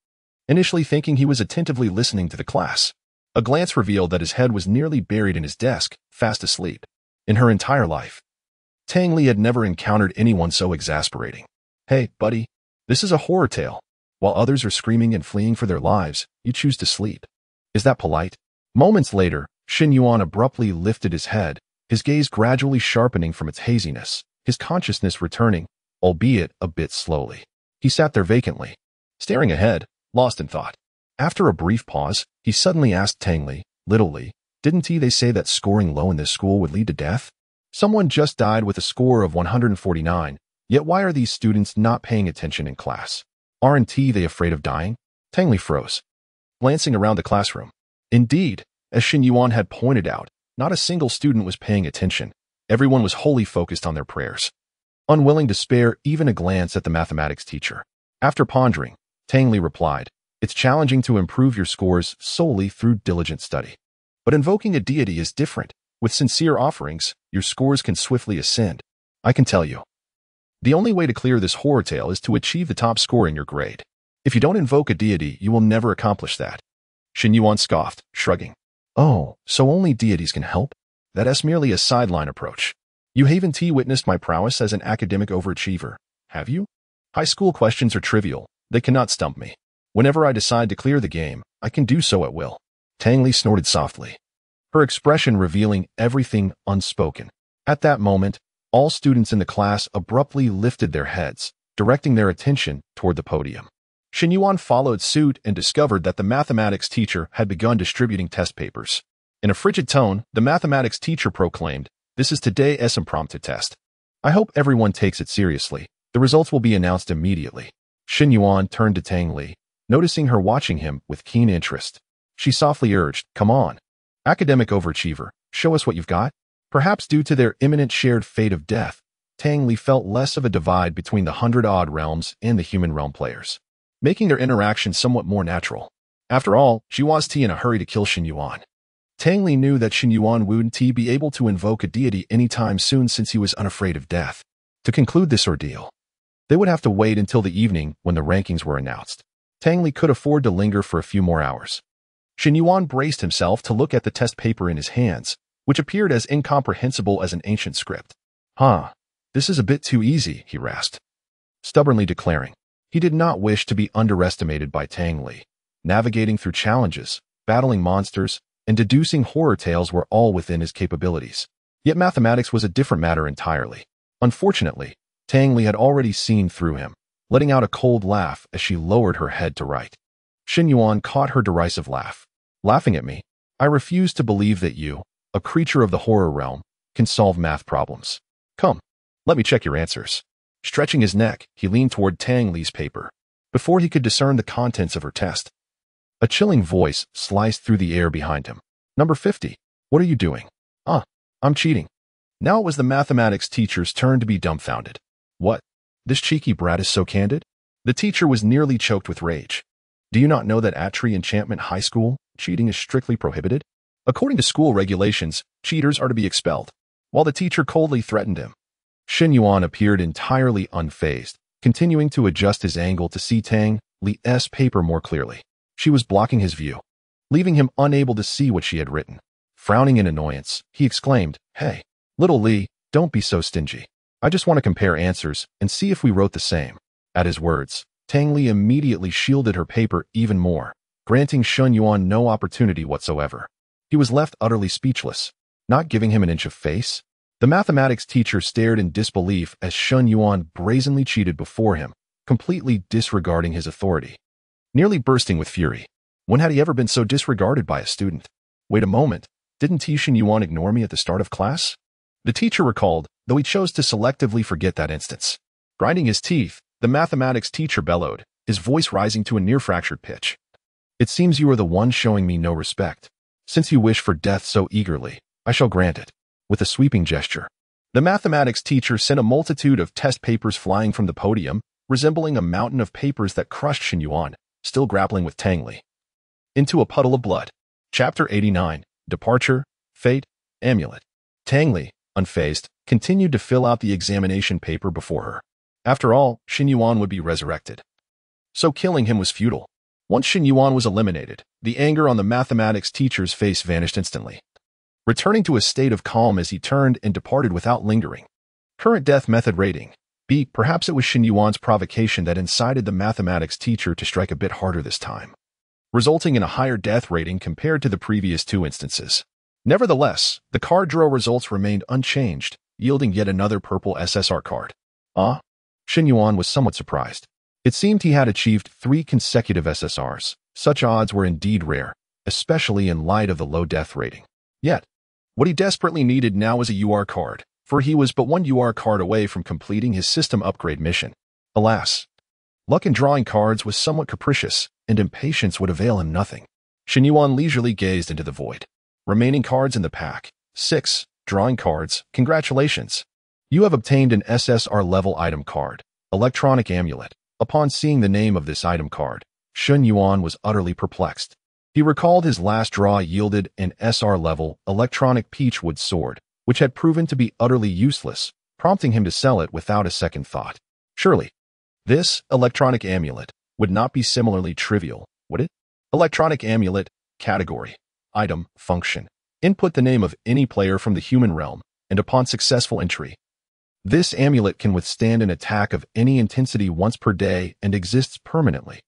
initially thinking he was attentively listening to the class. A glance revealed that his head was nearly buried in his desk, fast asleep. In her entire life, Tang Li had never encountered anyone so exasperating. "Hey, buddy, this is a horror tale. While others are screaming and fleeing for their lives, you choose to sleep. Is that polite?" Moments later, Shen Yuan abruptly lifted his head, his gaze gradually sharpening from its haziness, his consciousness returning, albeit a bit slowly. He sat there vacantly, staring ahead, lost in thought. After a brief pause, he suddenly asked Tang Li, "Little Li, didn't they say that scoring low in this school would lead to death? Someone just died with a score of 149, yet why are these students not paying attention in class? Aren't they afraid of dying?" Tang Li froze, glancing around the classroom. Indeed, as Shen Yuan had pointed out, not a single student was paying attention. Everyone was wholly focused on their prayers, unwilling to spare even a glance at the mathematics teacher. After pondering, Tang Li replied, "It's challenging to improve your scores solely through diligent study. But invoking a deity is different. With sincere offerings, your scores can swiftly ascend. I can tell you, the only way to clear this horror tale is to achieve the top score in your grade. If you don't invoke a deity, you will never accomplish that." Shen Yuan scoffed, shrugging. "Oh, so only deities can help? That's merely a sideline approach. You haven't witnessed my prowess as an academic overachiever, have you? High school questions are trivial. They cannot stump me. Whenever I decide to clear the game, I can do so at will." Tang Li snorted softly, her expression revealing everything unspoken. At that moment, all students in the class abruptly lifted their heads, directing their attention toward the podium. Shen Yuan followed suit and discovered that the mathematics teacher had begun distributing test papers. In a frigid tone, the mathematics teacher proclaimed, "This is today's impromptu test. I hope everyone takes it seriously. The results will be announced immediately." Shen Yuan turned to Tang Li, noticing her watching him with keen interest. She softly urged, "Come on, academic overachiever, show us what you've got." Perhaps due to their imminent shared fate of death, Tang Li felt less of a divide between the 100-odd realms and the human realm players, making their interaction somewhat more natural. After all, she was in a hurry to kill Shen Yuan. Tang Li knew that Shen Yuan wouldn't be able to invoke a deity anytime soon since he was unafraid of death. To conclude this ordeal, they would have to wait until the evening when the rankings were announced. Tang Li could afford to linger for a few more hours. Shen Yuan braced himself to look at the test paper in his hands, which appeared as incomprehensible as an ancient script. This is a bit too easy," he rasped, stubbornly declaring. He did not wish to be underestimated by Tang Li. Navigating through challenges, battling monsters, and deducing horror tales were all within his capabilities. Yet mathematics was a different matter entirely. Unfortunately, Tang Li had already seen through him, letting out a cold laugh as she lowered her head to write. Shen Yuan caught her derisive laugh. Laughing at me? I refuse to believe that you, a creature of the horror realm, can solve math problems. Come, let me check your answers. Stretching his neck, he leaned toward Tang Li's paper. Before he could discern the contents of her test, a chilling voice sliced through the air behind him. Number 50. What are you doing? I'm cheating. Now it was the mathematics teacher's turn to be dumbfounded. What? This cheeky brat is so candid? The teacher was nearly choked with rage. Do you not know that at Tree Enchantment High School, cheating is strictly prohibited? According to school regulations, cheaters are to be expelled, while the teacher coldly threatened him. Shen Yuan appeared entirely unfazed, continuing to adjust his angle to see Tang Li's paper more clearly. She was blocking his view, leaving him unable to see what she had written. Frowning in annoyance, he exclaimed, "Hey, little Li, don't be so stingy. I just want to compare answers and see if we wrote the same." At his words, Tang Li immediately shielded her paper even more, granting Shen Yuan no opportunity whatsoever. He was left utterly speechless, not giving him an inch of face. The mathematics teacher stared in disbelief as Shen Yuan brazenly cheated before him, completely disregarding his authority. Nearly bursting with fury. When had he ever been so disregarded by a student? Wait a moment, didn't Shen Yuan ignore me at the start of class? The teacher recalled, though he chose to selectively forget that instance. Grinding his teeth, the mathematics teacher bellowed, his voice rising to a near-fractured pitch. It seems you are the one showing me no respect. Since you wish for death so eagerly, I shall grant it. With a sweeping gesture, the mathematics teacher sent a multitude of test papers flying from the podium, resembling a mountain of papers that crushed Shen Yuan, still grappling with Tang Li, into a puddle of blood. Chapter 89. Departure, Fate, Amulet. Tang Li, unfazed, continued to fill out the examination paper before her. After all, Shen Yuan would be resurrected, so killing him was futile. Once Shen Yuan was eliminated, the anger on the mathematics teacher's face vanished instantly, returning to a state of calm as he turned and departed without lingering. Current death method rating. B. Perhaps it was Shen Yuan's provocation that incited the mathematics teacher to strike a bit harder this time, resulting in a higher death rating compared to the previous two instances. Nevertheless, the card draw results remained unchanged, yielding yet another purple SSR card. Shen Yuan was somewhat surprised. It seemed he had achieved 3 consecutive SSRs. Such odds were indeed rare, especially in light of the low death rating. Yet, what he desperately needed now was a UR card, for he was but 1 UR card away from completing his system upgrade mission. Alas, luck in drawing cards was somewhat capricious, and impatience would avail him nothing. Shen Yuan leisurely gazed into the void. Remaining cards in the pack. 6. Drawing cards. Congratulations. You have obtained an SSR-level item card, Electronic Amulet. Upon seeing the name of this item card, Shen Yuan was utterly perplexed. He recalled his last draw yielded an SR-level Electronic Peachwood sword, which had proven to be utterly useless, prompting him to sell it without a second thought. Surely, this Electronic Amulet would not be similarly trivial, would it? Electronic Amulet. Category. Item. Function. Input the name of any player from the human realm, and upon successful entry, this amulet can withstand an attack of any intensity once per day and exists permanently.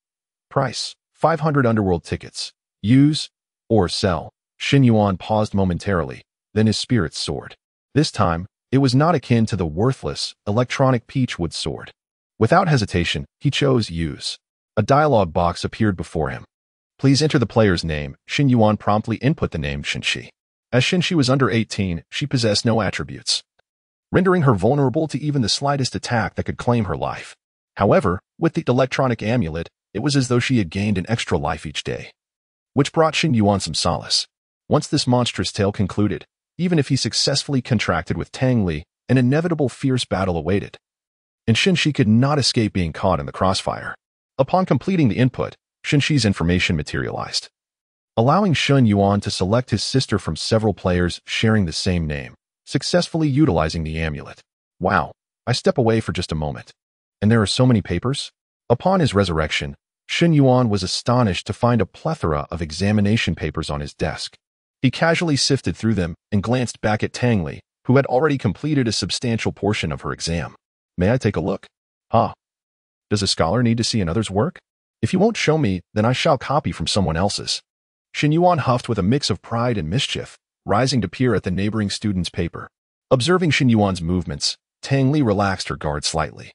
Price. 500 underworld tickets. Use or sell. Shen Yuan paused momentarily, then his spirits soared. This time, it was not akin to the worthless Electronic Peachwood sword. Without hesitation, he chose use. A dialog box appeared before him. Please enter the player's name. Shen Yuan promptly input the name Shenshi. As Shenshi was under 18, she possessed no attributes, rendering her vulnerable to even the slightest attack that could claim her life. However, with the Electronic Amulet, it was as though she had gained an extra life each day, which brought Shen Yuan some solace. Once this monstrous tale concluded, even if he successfully contracted with Tang Li, an inevitable fierce battle awaited, and Shenshi could not escape being caught in the crossfire. Upon completing the input, Shenshi's information materialized, allowing Shen Yuan to select his sister from several players sharing the same name, successfully utilizing the amulet. Wow, I step away for just a moment. And there are so many papers? Upon his resurrection, Shen Yuan was astonished to find a plethora of examination papers on his desk. He casually sifted through them and glanced back at Tang Li, who had already completed a substantial portion of her exam. May I take a look? Does a scholar need to see another's work? If you won't show me, then I shall copy from someone else's. Shen Yuan huffed with a mix of pride and mischief, rising to peer at the neighboring student's paper. Observing Shen Yuan's movements, Tang Li relaxed her guard slightly,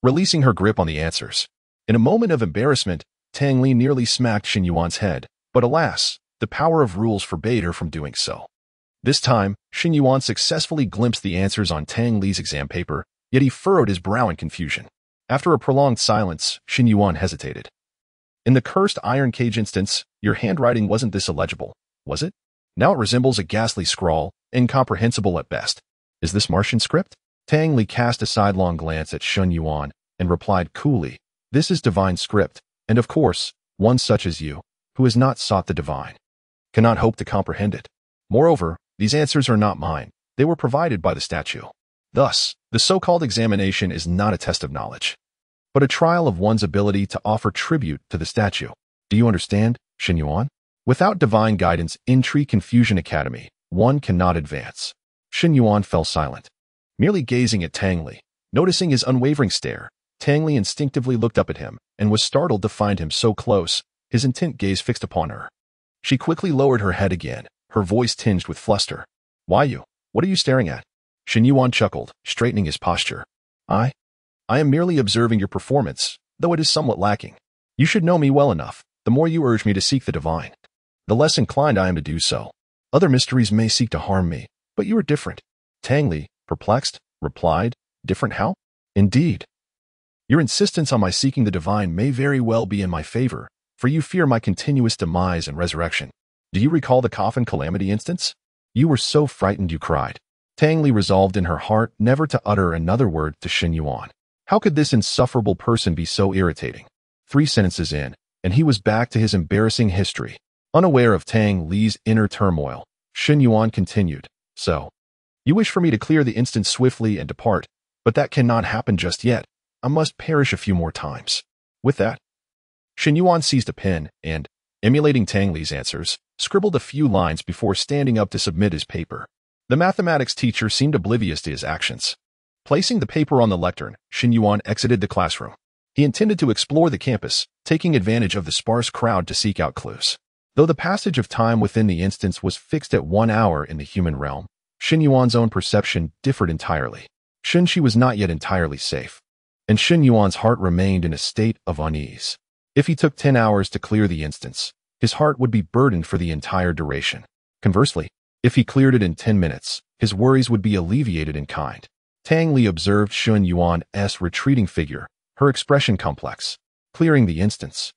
releasing her grip on the answers. In a moment of embarrassment, Tang Li nearly smacked Shen Yuan's head, but alas, the power of rules forbade her from doing so. This time, Shen Yuan successfully glimpsed the answers on Tang Li's exam paper, yet he furrowed his brow in confusion. After a prolonged silence, Shen Yuan hesitated. In the cursed iron cage instance, your handwriting wasn't this illegible, was it? Now it resembles a ghastly scrawl, incomprehensible at best. Is this Martian script? Tang Li cast a sidelong glance at Shen Yuan and replied coolly, "This is divine script, and of course, one such as you, who has not sought the divine, cannot hope to comprehend it. Moreover, these answers are not mine. They were provided by the statue. Thus, the so-called examination is not a test of knowledge, but a trial of one's ability to offer tribute to the statue. Do you understand, Shen Yuan? Without divine guidance in Tree Confusion Academy, one cannot advance." Shen Yuan fell silent, merely gazing at Tang Li. Noticing his unwavering stare, Tang Li instinctively looked up at him and was startled to find him so close, his intent gaze fixed upon her. She quickly lowered her head again, her voice tinged with fluster. "Why you? What are you staring at?" Shen Yuan chuckled, straightening his posture. I am merely observing your performance, though it is somewhat lacking. You should know me well enough. The more you urge me to seek the divine, the less inclined I am to do so. Other mysteries may seek to harm me, but you are different." Tang Li, perplexed, replied, "Different how?" "Indeed. Your insistence on my seeking the divine may very well be in my favor, for you fear my continuous demise and resurrection. Do you recall the Coffin calamity instance? You were so frightened you cried." Tang Li resolved in her heart never to utter another word to Shen Yuan. How could this insufferable person be so irritating? 3 sentences in, and he was back to his embarrassing history. Unaware of Tang Li's inner turmoil, Shen Yuan continued, "So, you wish for me to clear the instance swiftly and depart, but that cannot happen just yet. I must perish a few more times." With that, Shen Yuan seized a pen and, emulating Tang Li's answers, scribbled a few lines before standing up to submit his paper. The mathematics teacher seemed oblivious to his actions. Placing the paper on the lectern, Shen Yuan exited the classroom. He intended to explore the campus, taking advantage of the sparse crowd to seek out clues. Though the passage of time within the instance was fixed at 1 hour in the human realm, Shen Yuan's own perception differed entirely. She was not yet entirely safe, and Shen Yuan's heart remained in a state of unease. If he took 10 hours to clear the instance, his heart would be burdened for the entire duration. Conversely, if he cleared it in 10 minutes, his worries would be alleviated in kind. Tang Li observed Shen Yuan's retreating figure, her expression complex. Clearing the instance.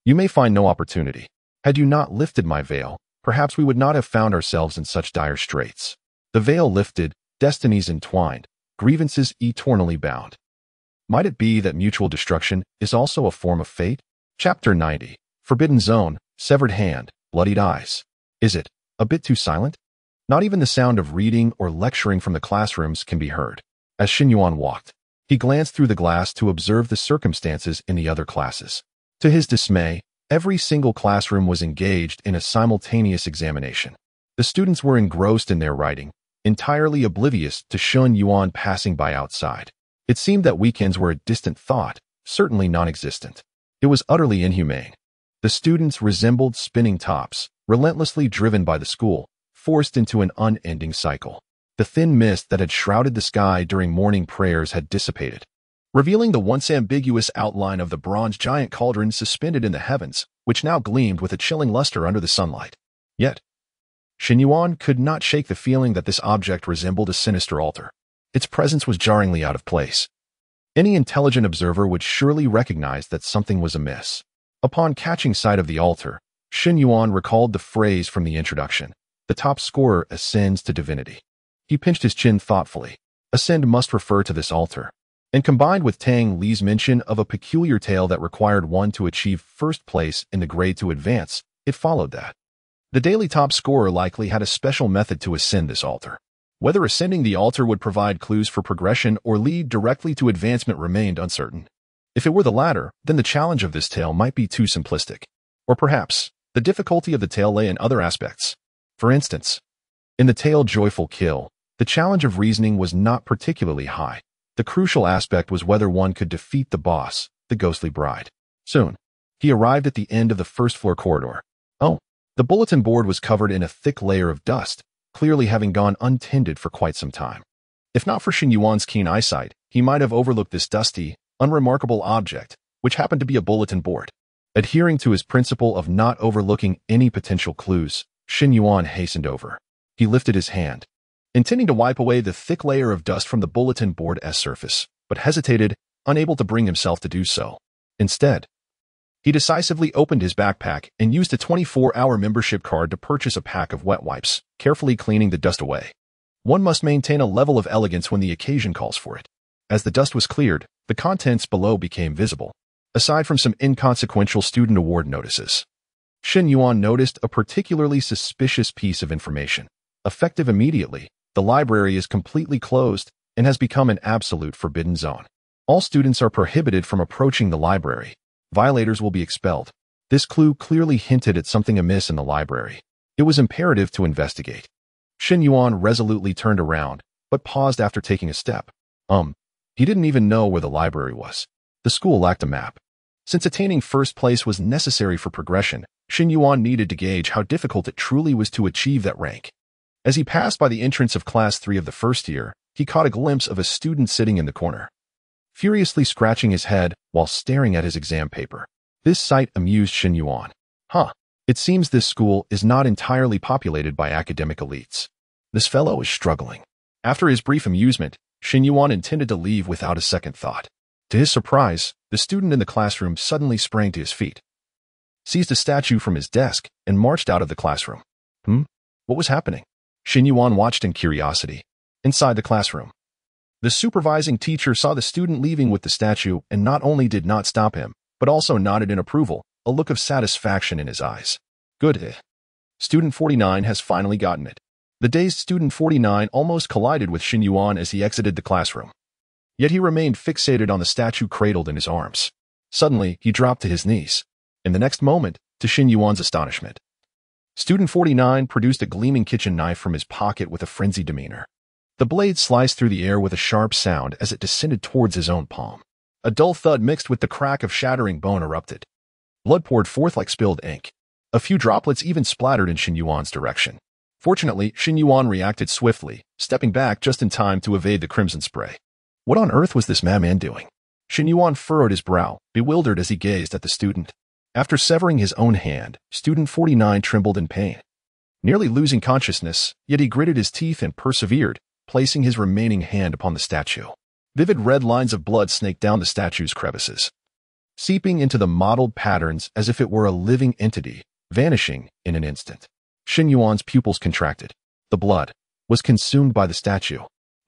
"You may find no opportunity. Had you not lifted my veil, perhaps we would not have found ourselves in such dire straits. The veil lifted, destinies entwined, grievances eternally bound. Might it be that mutual destruction is also a form of fate?" Chapter 90. Forbidden Zone, Severed Hand, Bloodied Eyes. Is it a bit too silent? Not even the sound of reading or lecturing from the classrooms can be heard. As Shen Yuan walked, he glanced through the glass to observe the circumstances in the other classes. To his dismay, every single classroom was engaged in a simultaneous examination. The students were engrossed in their writing, entirely oblivious to Shen Yuan passing by outside. It seemed that weekends were a distant thought, certainly non-existent. It was utterly inhumane. The students resembled spinning tops, relentlessly driven by the school, forced into an unending cycle. The thin mist that had shrouded the sky during morning prayers had dissipated, revealing the once ambiguous outline of the bronze giant cauldron suspended in the heavens, which now gleamed with a chilling luster under the sunlight. Yet, Shen Yuan could not shake the feeling that this object resembled a sinister altar. Its presence was jarringly out of place. Any intelligent observer would surely recognize that something was amiss. Upon catching sight of the altar, Shen Yuan recalled the phrase from the introduction, "The top scorer ascends to divinity." He pinched his chin thoughtfully. Ascend must refer to this altar. And combined with Tang Li's mention of a peculiar tale that required one to achieve first place in the grade to advance, it followed that the daily top scorer likely had a special method to ascend this altar. Whether ascending the altar would provide clues for progression or lead directly to advancement remained uncertain. If it were the latter, then the challenge of this tale might be too simplistic. Or perhaps, the difficulty of the tale lay in other aspects. For instance, in the tale Joyful Kill, the challenge of reasoning was not particularly high. The crucial aspect was whether one could defeat the boss, the ghostly bride. Soon, he arrived at the end of the first-floor corridor. Oh, the bulletin board was covered in a thick layer of dust, clearly having gone untended for quite some time. If not for Shen Yuan's keen eyesight, he might have overlooked this dusty, unremarkable object, which happened to be a bulletin board. Adhering to his principle of not overlooking any potential clues, Shen Yuan hastened over. He lifted his hand, intending to wipe away the thick layer of dust from the bulletin board's surface, but hesitated, unable to bring himself to do so. Instead, he decisively opened his backpack and used a 24-hour membership card to purchase a pack of wet wipes, carefully cleaning the dust away. One must maintain a level of elegance when the occasion calls for it. As the dust was cleared, the contents below became visible, aside from some inconsequential student award notices. Shen Yuan noticed a particularly suspicious piece of information. Effective immediately, the library is completely closed and has become an absolute forbidden zone. All students are prohibited from approaching the library. Violators will be expelled. This clue clearly hinted at something amiss in the library. It was imperative to investigate. Shen Yuan resolutely turned around, but paused after taking a step. He didn't even know where the library was. The school lacked a map. Since attaining first place was necessary for progression, Shen Yuan needed to gauge how difficult it truly was to achieve that rank. As he passed by the entrance of Class 3 of the first year, he caught a glimpse of a student sitting in the corner, furiously scratching his head while staring at his exam paper. This sight amused Shen Yuan. It seems this school is not entirely populated by academic elites. This fellow is struggling. After his brief amusement, Shen Yuan intended to leave without a second thought. To his surprise, the student in the classroom suddenly sprang to his feet, seized a statue from his desk, and marched out of the classroom. What was happening? Shen Yuan watched in curiosity. Inside the classroom, the supervising teacher saw the student leaving with the statue and not only did not stop him, but also nodded in approval, a look of satisfaction in his eyes. Good. Student 49 has finally gotten it. The dazed student 49 almost collided with Shen Yuan as he exited the classroom. Yet he remained fixated on the statue cradled in his arms. Suddenly, he dropped to his knees. In the next moment, to Shen Yuan's astonishment, student 49 produced a gleaming kitchen knife from his pocket with a frenzied demeanor. The blade sliced through the air with a sharp sound as it descended towards his own palm. A dull thud mixed with the crack of shattering bone erupted. Blood poured forth like spilled ink. A few droplets even splattered in Shen Yuan's direction. Fortunately, Shen Yuan reacted swiftly, stepping back just in time to evade the crimson spray. What on earth was this madman doing? Shen Yuan furrowed his brow, bewildered as he gazed at the student. After severing his own hand, student 49 trembled in pain, nearly losing consciousness, yet he gritted his teeth and persevered, placing his remaining hand upon the statue. Vivid red lines of blood snaked down the statue's crevices, seeping into the mottled patterns as if it were a living entity, vanishing in an instant. Shen Yuan's pupils contracted. The blood was consumed by the statue.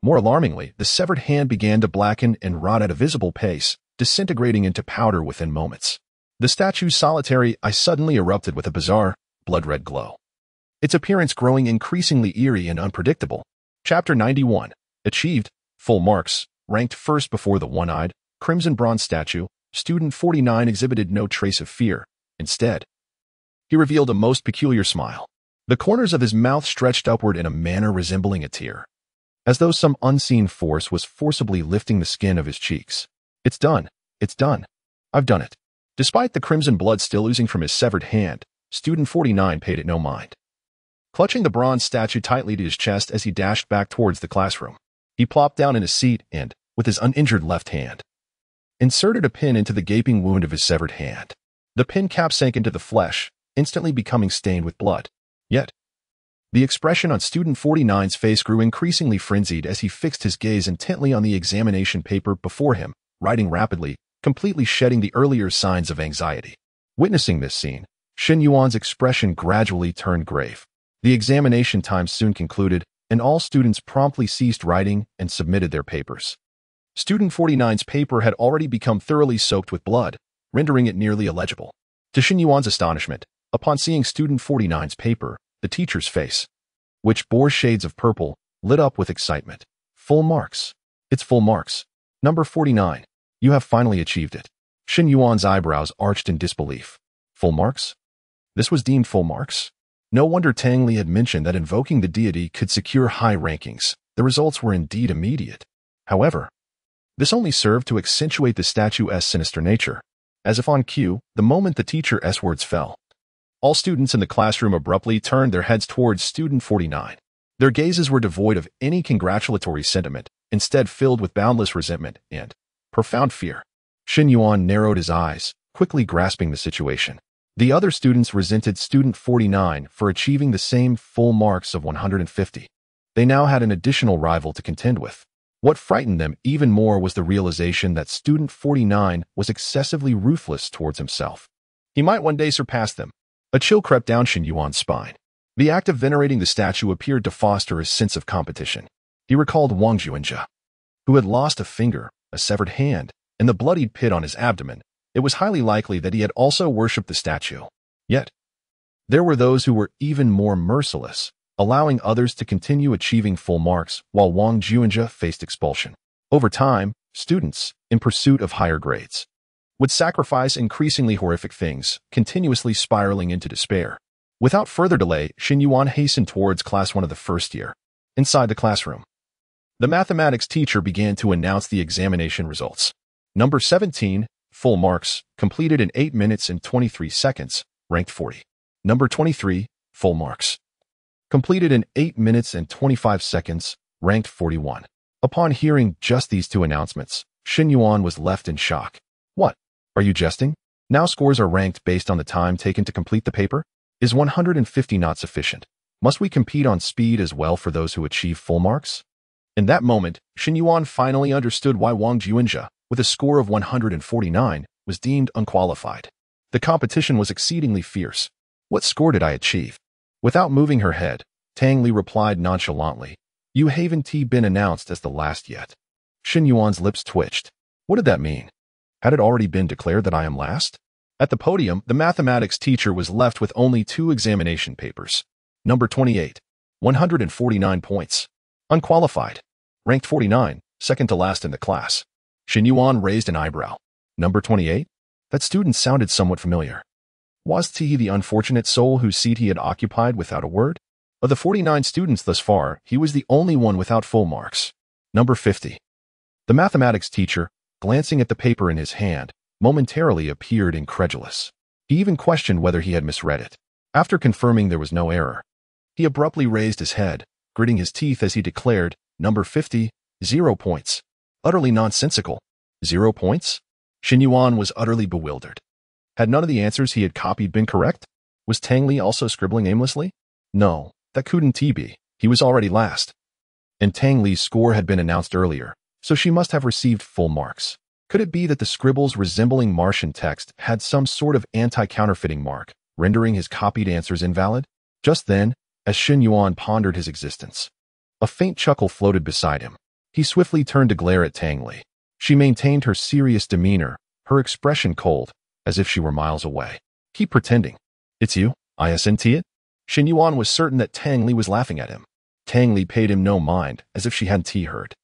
More alarmingly, the severed hand began to blacken and rot at a visible pace, disintegrating into powder within moments. The statue's solitary eye suddenly erupted with a bizarre, blood-red glow, its appearance growing increasingly eerie and unpredictable. Chapter 91. Achieved. Full marks. Ranked first before the one-eyed, crimson bronze statue, student 49 exhibited no trace of fear. Instead, he revealed a most peculiar smile. The corners of his mouth stretched upward in a manner resembling a tear, as though some unseen force was forcibly lifting the skin of his cheeks. It's done. It's done. I've done it. Despite the crimson blood still oozing from his severed hand, student 49 paid it no mind. Clutching the bronze statue tightly to his chest as he dashed back towards the classroom, he plopped down in his seat and, with his uninjured left hand, inserted a pin into the gaping wound of his severed hand. The pin cap sank into the flesh, instantly becoming stained with blood. Yet, the expression on student 49's face grew increasingly frenzied as he fixed his gaze intently on the examination paper before him, writing rapidly, completely shedding the earlier signs of anxiety. Witnessing this scene, Shen Yuan's expression gradually turned grave. The examination time soon concluded, and all students promptly ceased writing and submitted their papers. Student 49's paper had already become thoroughly soaked with blood, rendering it nearly illegible. To Shen Yuan's astonishment, upon seeing student 49's paper, the teacher's face, which bore shades of purple, lit up with excitement. Full marks. It's full marks. Number 49. You have finally achieved it. Shen Yuan's eyebrows arched in disbelief. Full marks? This was deemed full marks? No wonder Tang Li had mentioned that invoking the deity could secure high rankings. The results were indeed immediate. However, this only served to accentuate the statue's sinister nature. As if on cue, the moment the teacher's words fell, all students in the classroom abruptly turned their heads towards student 49. Their gazes were devoid of any congratulatory sentiment, instead filled with boundless resentment and profound fear. Shen Yuan narrowed his eyes, quickly grasping the situation. The other students resented student 49 for achieving the same full marks of 150. They now had an additional rival to contend with. What frightened them even more was the realization that student 49 was excessively ruthless towards himself. He might one day surpass them. A chill crept down Shen Yuan's spine. The act of venerating the statue appeared to foster a sense of competition. He recalled Wang Juinjia, who had lost a finger, a severed hand, and the bloodied pit on his abdomen. It was highly likely that he had also worshipped the statue. Yet, there were those who were even more merciless, allowing others to continue achieving full marks while Wang Juinjia faced expulsion. Over time, students, in pursuit of higher grades, would sacrifice increasingly horrific things, continuously spiraling into despair. Without further delay, Shen Yuan hastened towards class 1 of the first year. Inside the classroom, the mathematics teacher began to announce the examination results. Number 17, full marks, completed in 8 minutes and 23 seconds, ranked 40. Number 23, full marks, completed in 8 minutes and 25 seconds, ranked 41. Upon hearing just these two announcements, Shen Yuan was left in shock. What? Are you jesting? Now scores are ranked based on the time taken to complete the paper? Is 150 not sufficient? Must we compete on speed as well for those who achieve full marks? In that moment, Shen Yuan finally understood why Wang Juinjia, with a score of 149, was deemed unqualified. The competition was exceedingly fierce. What score did I achieve? Without moving her head, Tang Li replied nonchalantly, You haven't been announced as the last yet. Shen Yuan's lips twitched. What did that mean? Had it already been declared that I am last? At the podium, the mathematics teacher was left with only 2 examination papers. Number 28, 149 points. Unqualified. Ranked 49, second to last in the class. Shen Yuan raised an eyebrow. Number 28? That student sounded somewhat familiar. Was he the unfortunate soul whose seat he had occupied without a word? Of the 49 students thus far, he was the only one without full marks. Number 50. The mathematics teacher, glancing at the paper in his hand, momentarily appeared incredulous. He even questioned whether he had misread it. After confirming there was no error, he abruptly raised his head, gritting his teeth as he declared, Number 50, 0 points. Utterly nonsensical. 0 points? Shen Yuan was utterly bewildered. Had none of the answers he had copied been correct? Was Tang Li also scribbling aimlessly? No, that couldn't be. He was already last. And Tang Li's score had been announced earlier, so she must have received full marks. Could it be that the scribbles resembling Martian text had some sort of anti-counterfeiting mark, rendering his copied answers invalid? Just then, as Shen Yuan pondered his existence, a faint chuckle floated beside him. He swiftly turned to glare at Tang Li. She maintained her serious demeanor, her expression cold, as if she were miles away. Keep pretending. It's you, isn't it? Shen Yuan was certain that Tang Li was laughing at him. Tang Li paid him no mind, as if she hadn't heard.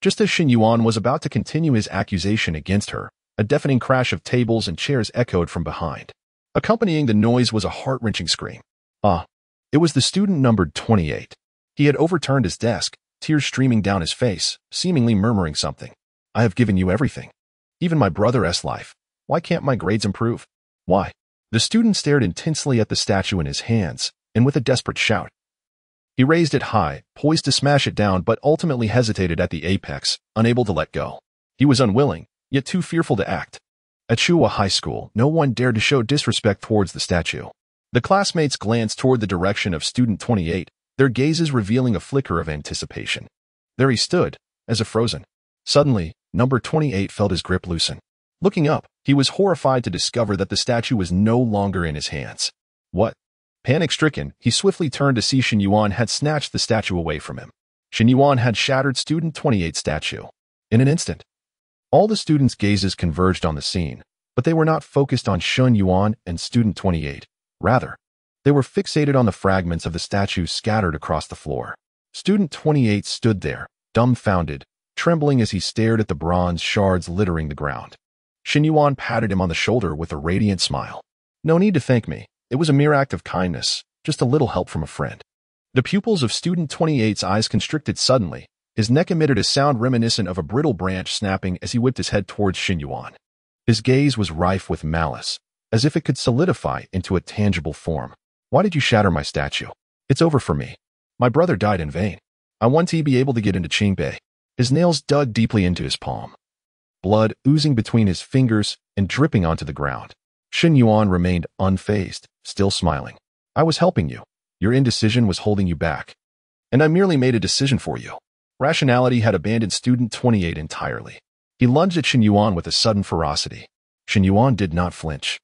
Just as Shen Yuan was about to continue his accusation against her, a deafening crash of tables and chairs echoed from behind. Accompanying the noise was a heart-wrenching scream. It was the student numbered 28. He had overturned his desk, tears streaming down his face, seemingly murmuring something. I have given you everything. Even my brother's life. Why can't my grades improve? Why? The student stared intensely at the statue in his hands, and with a desperate shout, he raised it high, poised to smash it down, but ultimately hesitated at the apex, unable to let go. He was unwilling, yet too fearful to act. At Chua High School, no one dared to show disrespect towards the statue. The classmates glanced toward the direction of student 28, their gazes revealing a flicker of anticipation. There he stood, as if frozen. Suddenly, number 28 felt his grip loosen. Looking up, he was horrified to discover that the statue was no longer in his hands. What? Panic-stricken, he swiftly turned to see Shen Yuan had snatched the statue away from him. Shen Yuan had shattered student 28's statue. In an instant, all the students' gazes converged on the scene, but they were not focused on Shen Yuan and student 28. Rather, they were fixated on the fragments of the statue scattered across the floor. Student 28 stood there, dumbfounded, trembling as he stared at the bronze shards littering the ground. Shen Yuan patted him on the shoulder with a radiant smile. No need to thank me. It was a mere act of kindness, just a little help from a friend. The pupils of student 28's eyes constricted suddenly. His neck emitted a sound reminiscent of a brittle branch snapping as he whipped his head towards Shen Yuan. His gaze was rife with malice, as if it could solidify into a tangible form. Why did you shatter my statue? It's over for me. My brother died in vain. I want to be able to get into Qingbei. His nails dug deeply into his palm, blood oozing between his fingers and dripping onto the ground. Shen Yuan remained unfazed, still smiling. I was helping you. Your indecision was holding you back. And I merely made a decision for you. Rationality had abandoned student 28 entirely. He lunged at Shen Yuan with a sudden ferocity. Shen Yuan did not flinch,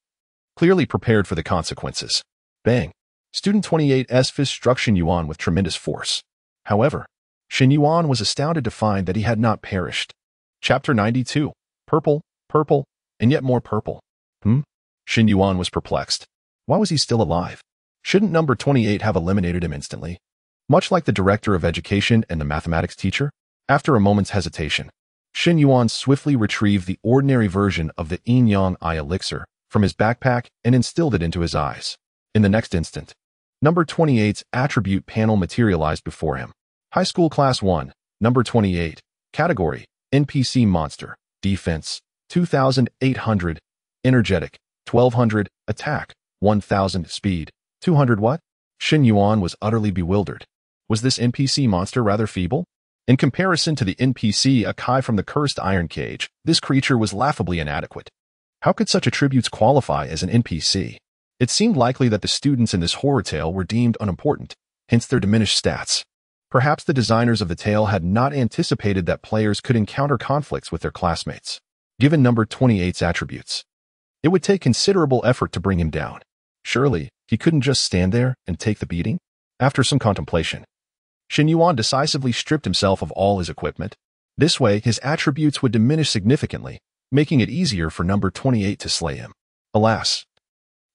clearly prepared for the consequences. Bang! Student 28's fist struck Shen Yuan with tremendous force. However, Shen Yuan was astounded to find that he had not perished. Chapter 92. Purple, purple, and yet more purple. Shen Yuan was perplexed. Why was he still alive? Shouldn't number 28 have eliminated him instantly? Much like the director of education and the mathematics teacher? After a moment's hesitation, Shen Yuan swiftly retrieved the ordinary version of the yin-yang eye elixir from his backpack and instilled it into his eyes. In the next instant, number 28's attribute panel materialized before him. High School Class 1, number 28. Category, NPC Monster. Defense, 2,800. Energetic, 1,200. Attack, 1,000. Speed, 200. What? Shen Yuan was utterly bewildered. Was this NPC monster rather feeble? In comparison to the NPC Akai from the Cursed Iron Cage, this creature was laughably inadequate. How could such attributes qualify as an NPC? It seemed likely that the students in this horror tale were deemed unimportant, hence their diminished stats. Perhaps the designers of the tale had not anticipated that players could encounter conflicts with their classmates. Given number 28's attributes, it would take considerable effort to bring him down. Surely, he couldn't just stand there and take the beating? After some contemplation, Shen Yuan decisively stripped himself of all his equipment. This way, his attributes would diminish significantly, making it easier for number 28 to slay him. Alas,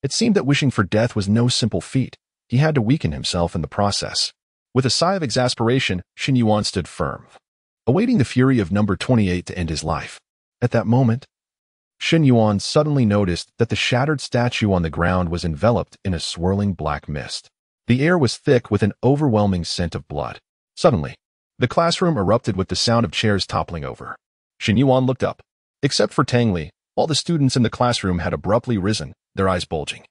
it seemed that wishing for death was no simple feat. He had to weaken himself in the process. With a sigh of exasperation, Shen Yuan stood firm, awaiting the fury of number 28 to end his life. At that moment, Shen Yuan suddenly noticed that the shattered statue on the ground was enveloped in a swirling black mist. The air was thick with an overwhelming scent of blood. Suddenly, the classroom erupted with the sound of chairs toppling over. Shen Yuan looked up. Except for Tang Li, all the students in the classroom had abruptly risen, their eyes bulging.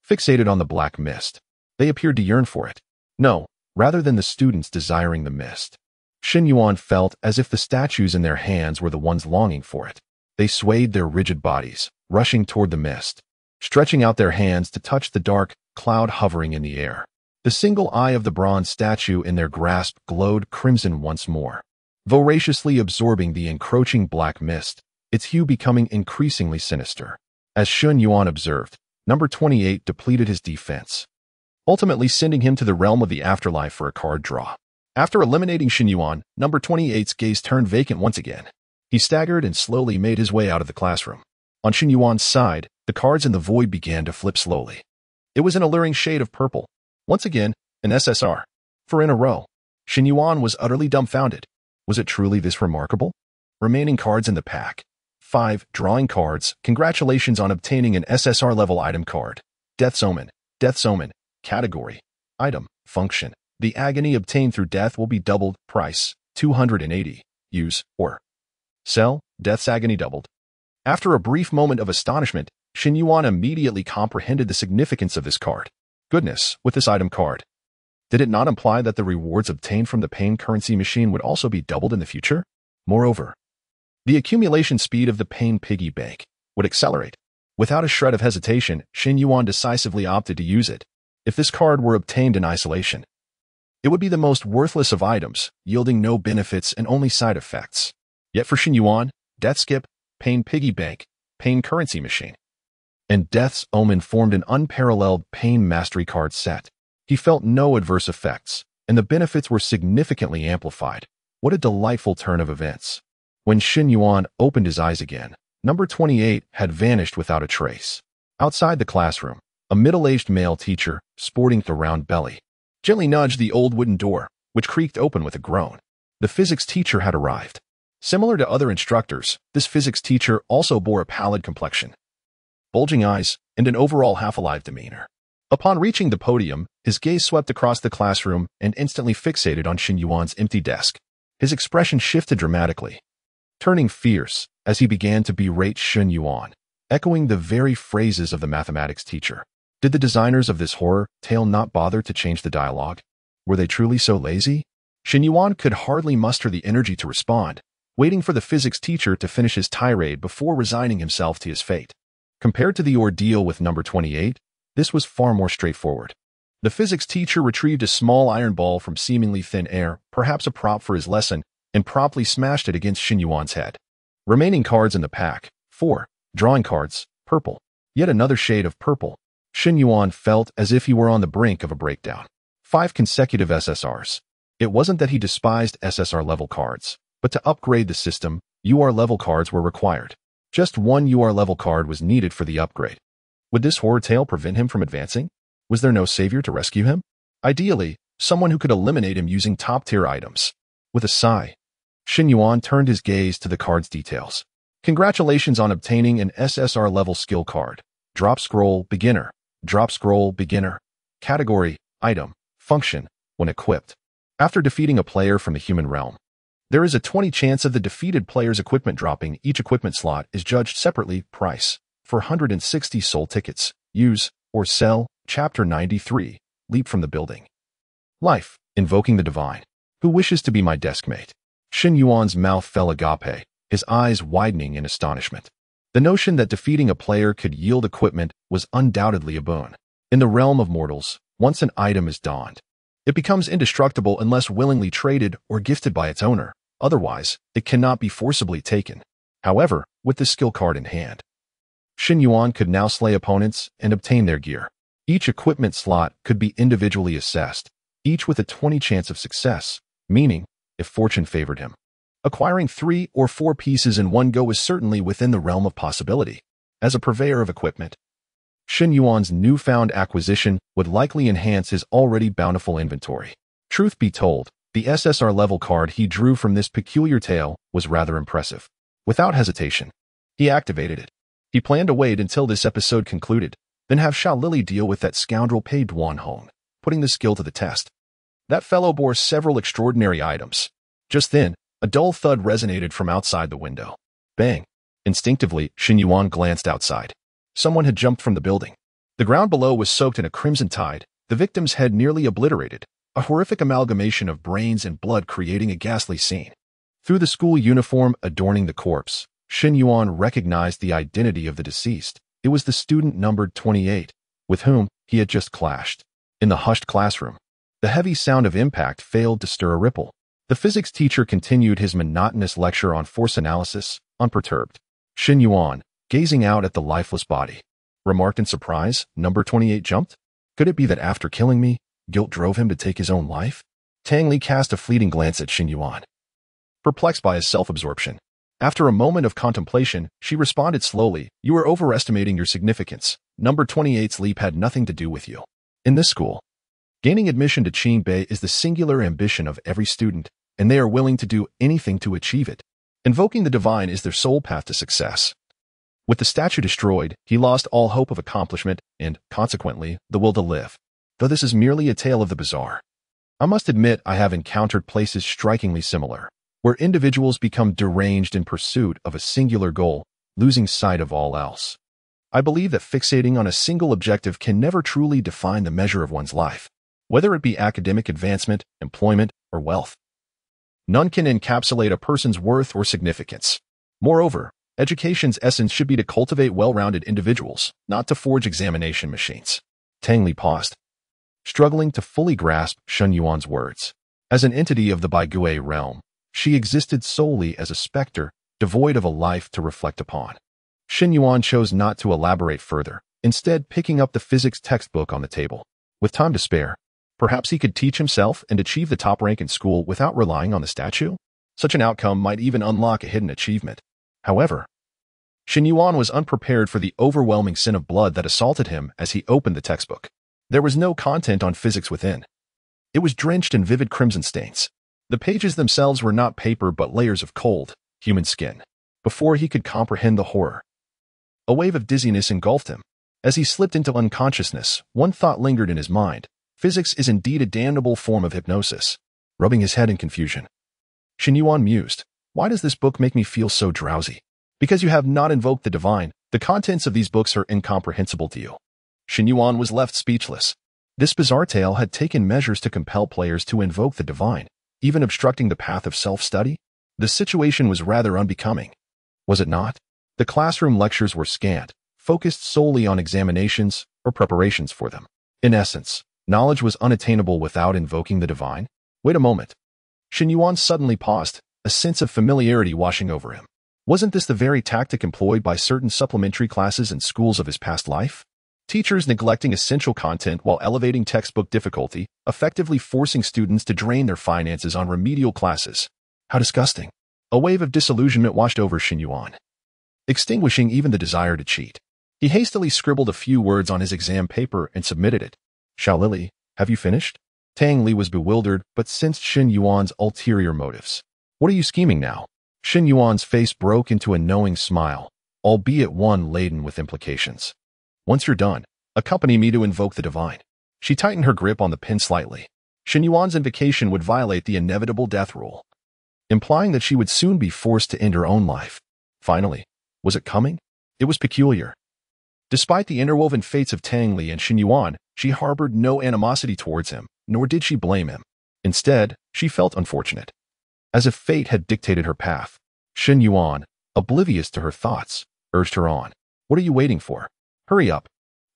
Fixated on the black mist, they appeared to yearn for it. No, rather than the students desiring the mist. Shen Yuan felt as if the statues in their hands were the ones longing for it. They swayed their rigid bodies, rushing toward the mist, stretching out their hands to touch the dark cloud hovering in the air. The single eye of the bronze statue in their grasp glowed crimson once more, voraciously absorbing the encroaching black mist, its hue becoming increasingly sinister. As Shen Yuan observed, number 28 depleted his defense, ultimately sending him to the realm of the afterlife for a card draw. After eliminating Shen Yuan, number 28's gaze turned vacant once again. He staggered and slowly made his way out of the classroom. On Shen Yuan's side, the cards in the void began to flip slowly. It was an alluring shade of purple. Once again, an SSR. 4 in a row. Shen Yuan was utterly dumbfounded. Was it truly this remarkable? Remaining cards in the pack. 5 drawing cards. Congratulations on obtaining an SSR-level item card. Death's Omen. Death's Omen. Category. Item. Function. The agony obtained through death will be doubled. Price. 280. Use. Or. Sell. Death's agony doubled. After a brief moment of astonishment, Shen Yuan immediately comprehended the significance of this card. Goodness, with this item card, did it not imply that the rewards obtained from the pain currency machine would also be doubled in the future? Moreover, the accumulation speed of the pain piggy bank would accelerate. Without a shred of hesitation, Shen Yuan decisively opted to use it. If this card were obtained in isolation, it would be the most worthless of items, yielding no benefits and only side effects. Yet for Shen Yuan, Death Skip, Pain Piggy Bank, Pain Currency Machine, and Death's Omen formed an unparalleled Pain Mastery card set. He felt no adverse effects, and the benefits were significantly amplified. What a delightful turn of events. When Shen Yuan opened his eyes again, number 28 had vanished without a trace. Outside the classroom, a middle-aged male teacher, sporting the round belly, gently nudged the old wooden door, which creaked open with a groan. The physics teacher had arrived. Similar to other instructors, this physics teacher also bore a pallid complexion, bulging eyes, and an overall half-alive demeanor. Upon reaching the podium, his gaze swept across the classroom and instantly fixated on Shen Yuan's empty desk. His expression shifted dramatically, turning fierce as he began to berate Shen Yuan, echoing the very phrases of the mathematics teacher. Did the designers of this horror tale not bother to change the dialogue? Were they truly so lazy? Shen Yuan could hardly muster the energy to respond, waiting for the physics teacher to finish his tirade before resigning himself to his fate. Compared to the ordeal with number 28, this was far more straightforward. The physics teacher retrieved a small iron ball from seemingly thin air, perhaps a prop for his lesson, and promptly smashed it against Shen Yuan's head. Remaining cards in the pack: 4. Drawing cards, purple. Yet another shade of purple. Shen Yuan felt as if he were on the brink of a breakdown. 5 consecutive SSRs. It wasn't that he despised SSR-level cards, but to upgrade the system, UR-level cards were required. Just one UR-level card was needed for the upgrade. Would this horror tale prevent him from advancing? Was there no savior to rescue him? Ideally, someone who could eliminate him using top-tier items. With a sigh, Shen Yuan turned his gaze to the card's details. Congratulations on obtaining an SSR-level skill card. Drop scroll, beginner. Drop scroll, beginner. Category, item, function, when equipped. After defeating a player from the human realm, there is a 20% chance of the defeated player's equipment dropping. Each equipment slot is judged separately. Price: 460 soul tickets. Use or sell. Chapter 93. Leap from the building. Life: invoking the divine. Who wishes to be my deskmate? Shen Yuan's mouth fell agape, his eyes widening in astonishment. The notion that defeating a player could yield equipment was undoubtedly a boon. In the realm of mortals, once an item is donned, it becomes indestructible unless willingly traded or gifted by its owner. Otherwise, it cannot be forcibly taken. However, with the skill card in hand, Shen Yuan could now slay opponents and obtain their gear. Each equipment slot could be individually assessed, each with a 20% chance of success, meaning, if fortune favored him, acquiring 3 or 4 pieces in one go is certainly within the realm of possibility. As a purveyor of equipment, Shen Yuan's newfound acquisition would likely enhance his already bountiful inventory. Truth be told, the SSR-level card he drew from this peculiar tale was rather impressive. Without hesitation, he activated it. He planned to wait until this episode concluded, then have Xiao Lily deal with that scoundrel Pei Duanhong, putting the skill to the test. That fellow bore several extraordinary items. Just then, a dull thud resonated from outside the window. Bang! Instinctively, Shen Yuan glanced outside. Someone had jumped from the building. The ground below was soaked in a crimson tide, the victim's head nearly obliterated, a horrific amalgamation of brains and blood creating a ghastly scene. Through the school uniform adorning the corpse, Shen Yuan recognized the identity of the deceased. It was the student numbered 28, with whom he had just clashed. In the hushed classroom, the heavy sound of impact failed to stir a ripple. The physics teacher continued his monotonous lecture on force analysis, unperturbed. Shen Yuan, gazing out at the lifeless body, remarked in surprise, "Number 28 jumped? Could it be that after killing me, guilt drove him to take his own life?" Tang Li cast a fleeting glance at Shen Yuan, perplexed by his self-absorption. After a moment of contemplation, she responded slowly, "You are overestimating your significance. Number 28's leap had nothing to do with you. In this school, gaining admission to Qingbei is the singular ambition of every student, and they are willing to do anything to achieve it. Invoking the divine is their sole path to success." With the statue destroyed, he lost all hope of accomplishment and, consequently, the will to live. Though this is merely a tale of the bizarre, I must admit I have encountered places strikingly similar, where individuals become deranged in pursuit of a singular goal, losing sight of all else. I believe that fixating on a single objective can never truly define the measure of one's life, whether it be academic advancement, employment, or wealth. None can encapsulate a person's worth or significance. Moreover, education's essence should be to cultivate well-rounded individuals, not to forge examination machines. Tang Li paused, struggling to fully grasp Shen Yuan's words. As an entity of the Baigui realm, she existed solely as a specter, devoid of a life to reflect upon. Shen Yuan chose not to elaborate further, instead picking up the physics textbook on the table. With time to spare, perhaps he could teach himself and achieve the top rank in school without relying on the statue? Such an outcome might even unlock a hidden achievement. However, Shen Yuan was unprepared for the overwhelming sin of blood that assaulted him as he opened the textbook. There was no content on physics within. It was drenched in vivid crimson stains. The pages themselves were not paper but layers of cold, human skin. Before he could comprehend the horror, a wave of dizziness engulfed him. As he slipped into unconsciousness, one thought lingered in his mind. Physics is indeed a damnable form of hypnosis. Rubbing his head in confusion, Shen Yuan mused, "Why does this book make me feel so drowsy? Because you have not invoked the divine. The contents of these books are incomprehensible to you." Shen Yuan was left speechless. This bizarre tale had taken measures to compel players to invoke the divine, even obstructing the path of self-study. The situation was rather unbecoming, was it not? The classroom lectures were scant, focused solely on examinations or preparations for them. In essence, knowledge was unattainable without invoking the divine. Wait a moment. Shen Yuan suddenly paused, a sense of familiarity washing over him. Wasn't this the very tactic employed by certain supplementary classes and schools of his past life? Teachers neglecting essential content while elevating textbook difficulty, effectively forcing students to drain their finances on remedial classes. How disgusting. A wave of disillusionment washed over Shen Yuan, extinguishing even the desire to cheat. He hastily scribbled a few words on his exam paper and submitted it. Xiao Lily, have you finished? Tang Li was bewildered but sensed Shen Yuan's ulterior motives. What are you scheming now? Shen Yuan's face broke into a knowing smile, albeit one laden with implications. Once you're done, accompany me to invoke the divine. She tightened her grip on the pen slightly. Shen Yuan's invocation would violate the inevitable death rule, implying that she would soon be forced to end her own life. Finally, was it coming? It was peculiar. Despite the interwoven fates of Tang Li and Shen Yuan, she harbored no animosity towards him, nor did she blame him. Instead, she felt unfortunate, as if fate had dictated her path. Shen Yuan, oblivious to her thoughts, urged her on. What are you waiting for? Hurry up.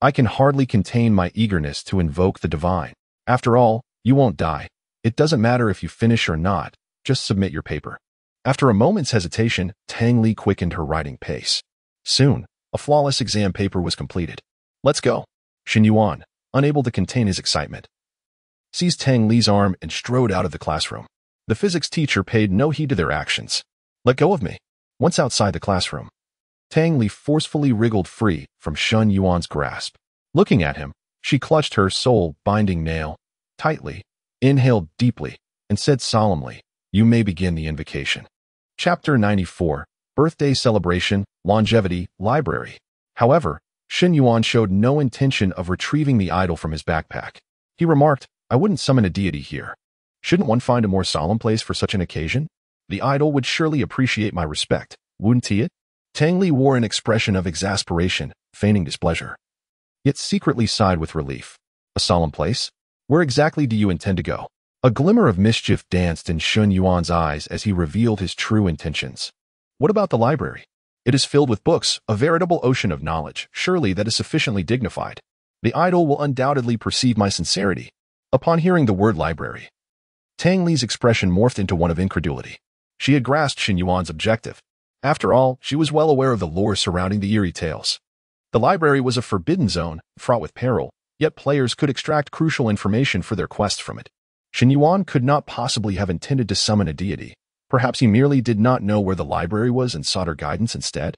I can hardly contain my eagerness to invoke the divine. After all, you won't die. It doesn't matter if you finish or not, just submit your paper. After a moment's hesitation, Tang Li quickened her writing pace. Soon, a flawless exam paper was completed. Let's go. Shen Yuan, unable to contain his excitement, seized Tang Li's arm and strode out of the classroom. The physics teacher paid no heed to their actions. Let go of me. Once outside the classroom, Tang Li forcefully wriggled free from Shen Yuan's grasp. Looking at him, she clutched her soul-binding nail tightly, inhaled deeply, and said solemnly, "You may begin the invocation." Chapter 94, Birthday Celebration, Longevity, Library. However, Shen Yuan showed no intention of retrieving the idol from his backpack. He remarked, "I wouldn't summon a deity here. Shouldn't one find a more solemn place for such an occasion? The idol would surely appreciate my respect, wouldn't he?" Tang Li wore an expression of exasperation, feigning displeasure, yet secretly sighed with relief. A solemn place? Where exactly do you intend to go? A glimmer of mischief danced in Shen Yuan's eyes as he revealed his true intentions. What about the library? It is filled with books, a veritable ocean of knowledge. Surely that is sufficiently dignified. The idol will undoubtedly perceive my sincerity. Upon hearing the word library, Tang Li's expression morphed into one of incredulity. She had grasped Shen Yuan's objective. After all, she was well aware of the lore surrounding the eerie tales. The library was a forbidden zone, fraught with peril, yet players could extract crucial information for their quests from it. Shen Yuan could not possibly have intended to summon a deity. Perhaps he merely did not know where the library was and sought her guidance instead.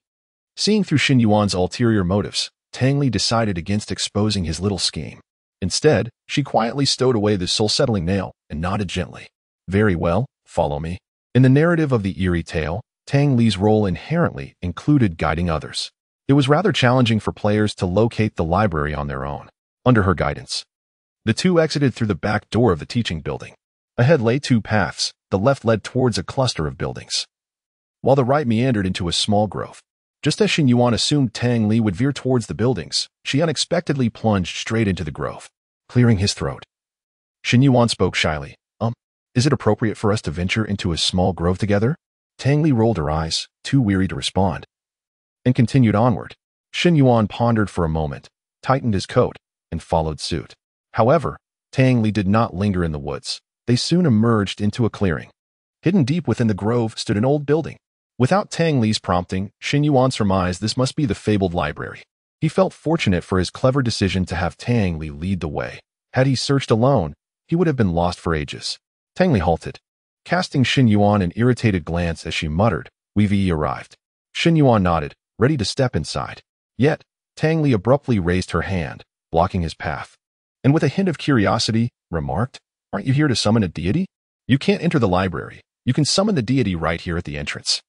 Seeing through Shen Yuan's ulterior motives, Tang Li decided against exposing his little scheme. Instead, she quietly stowed away the soul-settling nail and nodded gently. Very well, follow me. In the narrative of the eerie tale, Tang Li's role inherently included guiding others. It was rather challenging for players to locate the library on their own. Under her guidance, the two exited through the back door of the teaching building. Ahead lay two paths. The left led towards a cluster of buildings, while the right meandered into a small grove. Just as Shen Yuan assumed Tang Li would veer towards the buildings, she unexpectedly plunged straight into the grove, clearing his throat. Shen Yuan spoke shyly. Is it appropriate for us to venture into a small grove together? Tang Li rolled her eyes, too weary to respond, and continued onward. Shen Yuan pondered for a moment, tightened his coat, and followed suit. However, Tang Li did not linger in the woods. They soon emerged into a clearing. Hidden deep within the grove stood an old building. Without Tang Li's prompting, Shen Yuan surmised this must be the fabled library. He felt fortunate for his clever decision to have Tang Li lead the way. Had he searched alone, he would have been lost for ages. Tang Li halted, casting Shen Yuan an irritated glance as she muttered, "We've arrived." Shen Yuan nodded, ready to step inside. Yet, Tang Li abruptly raised her hand, blocking his path, and with a hint of curiosity, remarked, "Aren't you here to summon a deity? You can't enter the library. You can summon the deity right here at the entrance."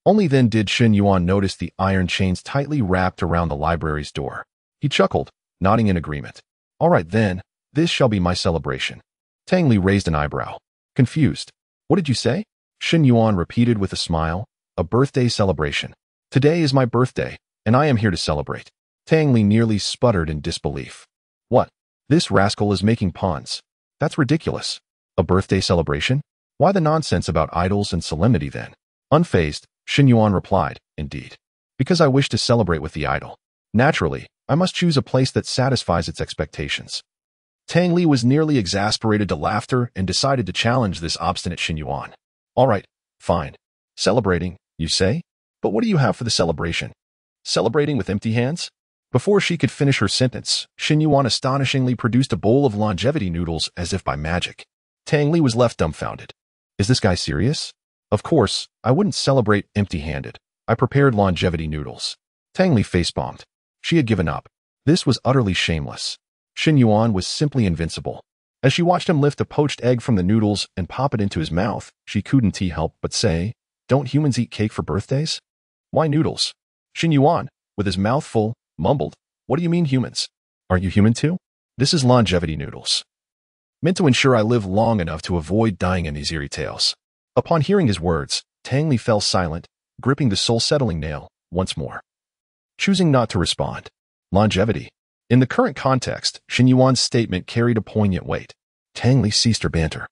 Only then did Shen Yuan notice the iron chains tightly wrapped around the library's door. He chuckled, nodding in agreement. "All right then, this shall be my celebration." Tang Li raised an eyebrow, confused. "What did you say?" Shen Yuan repeated with a smile, "A birthday celebration. Today is my birthday, and I am here to celebrate." Tang Li nearly sputtered in disbelief. "What? This rascal is making puns. That's ridiculous. A birthday celebration? Why the nonsense about idols and solemnity then? Unfazed, Shen Yuan replied, indeed. Because I wish to celebrate with the idol. Naturally, I must choose a place that satisfies its expectations. Tang Li was nearly exasperated to laughter and decided to challenge this obstinate Shen Yuan. All right, fine. Celebrating, you say? But what do you have for the celebration? Celebrating with empty hands? Before she could finish her sentence, Shen Yuan astonishingly produced a bowl of longevity noodles as if by magic. Tang Li was left dumbfounded. Is this guy serious? Of course, I wouldn't celebrate empty-handed. I prepared longevity noodles. Tang Li face-bombed. She had given up. This was utterly shameless. Shen Yuan was simply invincible. As she watched him lift a poached egg from the noodles and pop it into his mouth, she couldn't help but say, "Don't humans eat cake for birthdays? Why noodles?" Shen Yuan, with his mouth full, mumbled, "What do you mean humans? Aren't you human too? This is longevity noodles. Meant to ensure I live long enough to avoid dying in these eerie tales." Upon hearing his words, Tang Li fell silent, gripping the soul-settling nail once more. Choosing not to respond. Longevity. In the current context, Shen Yuan's statement carried a poignant weight. Tang Li ceased her banter,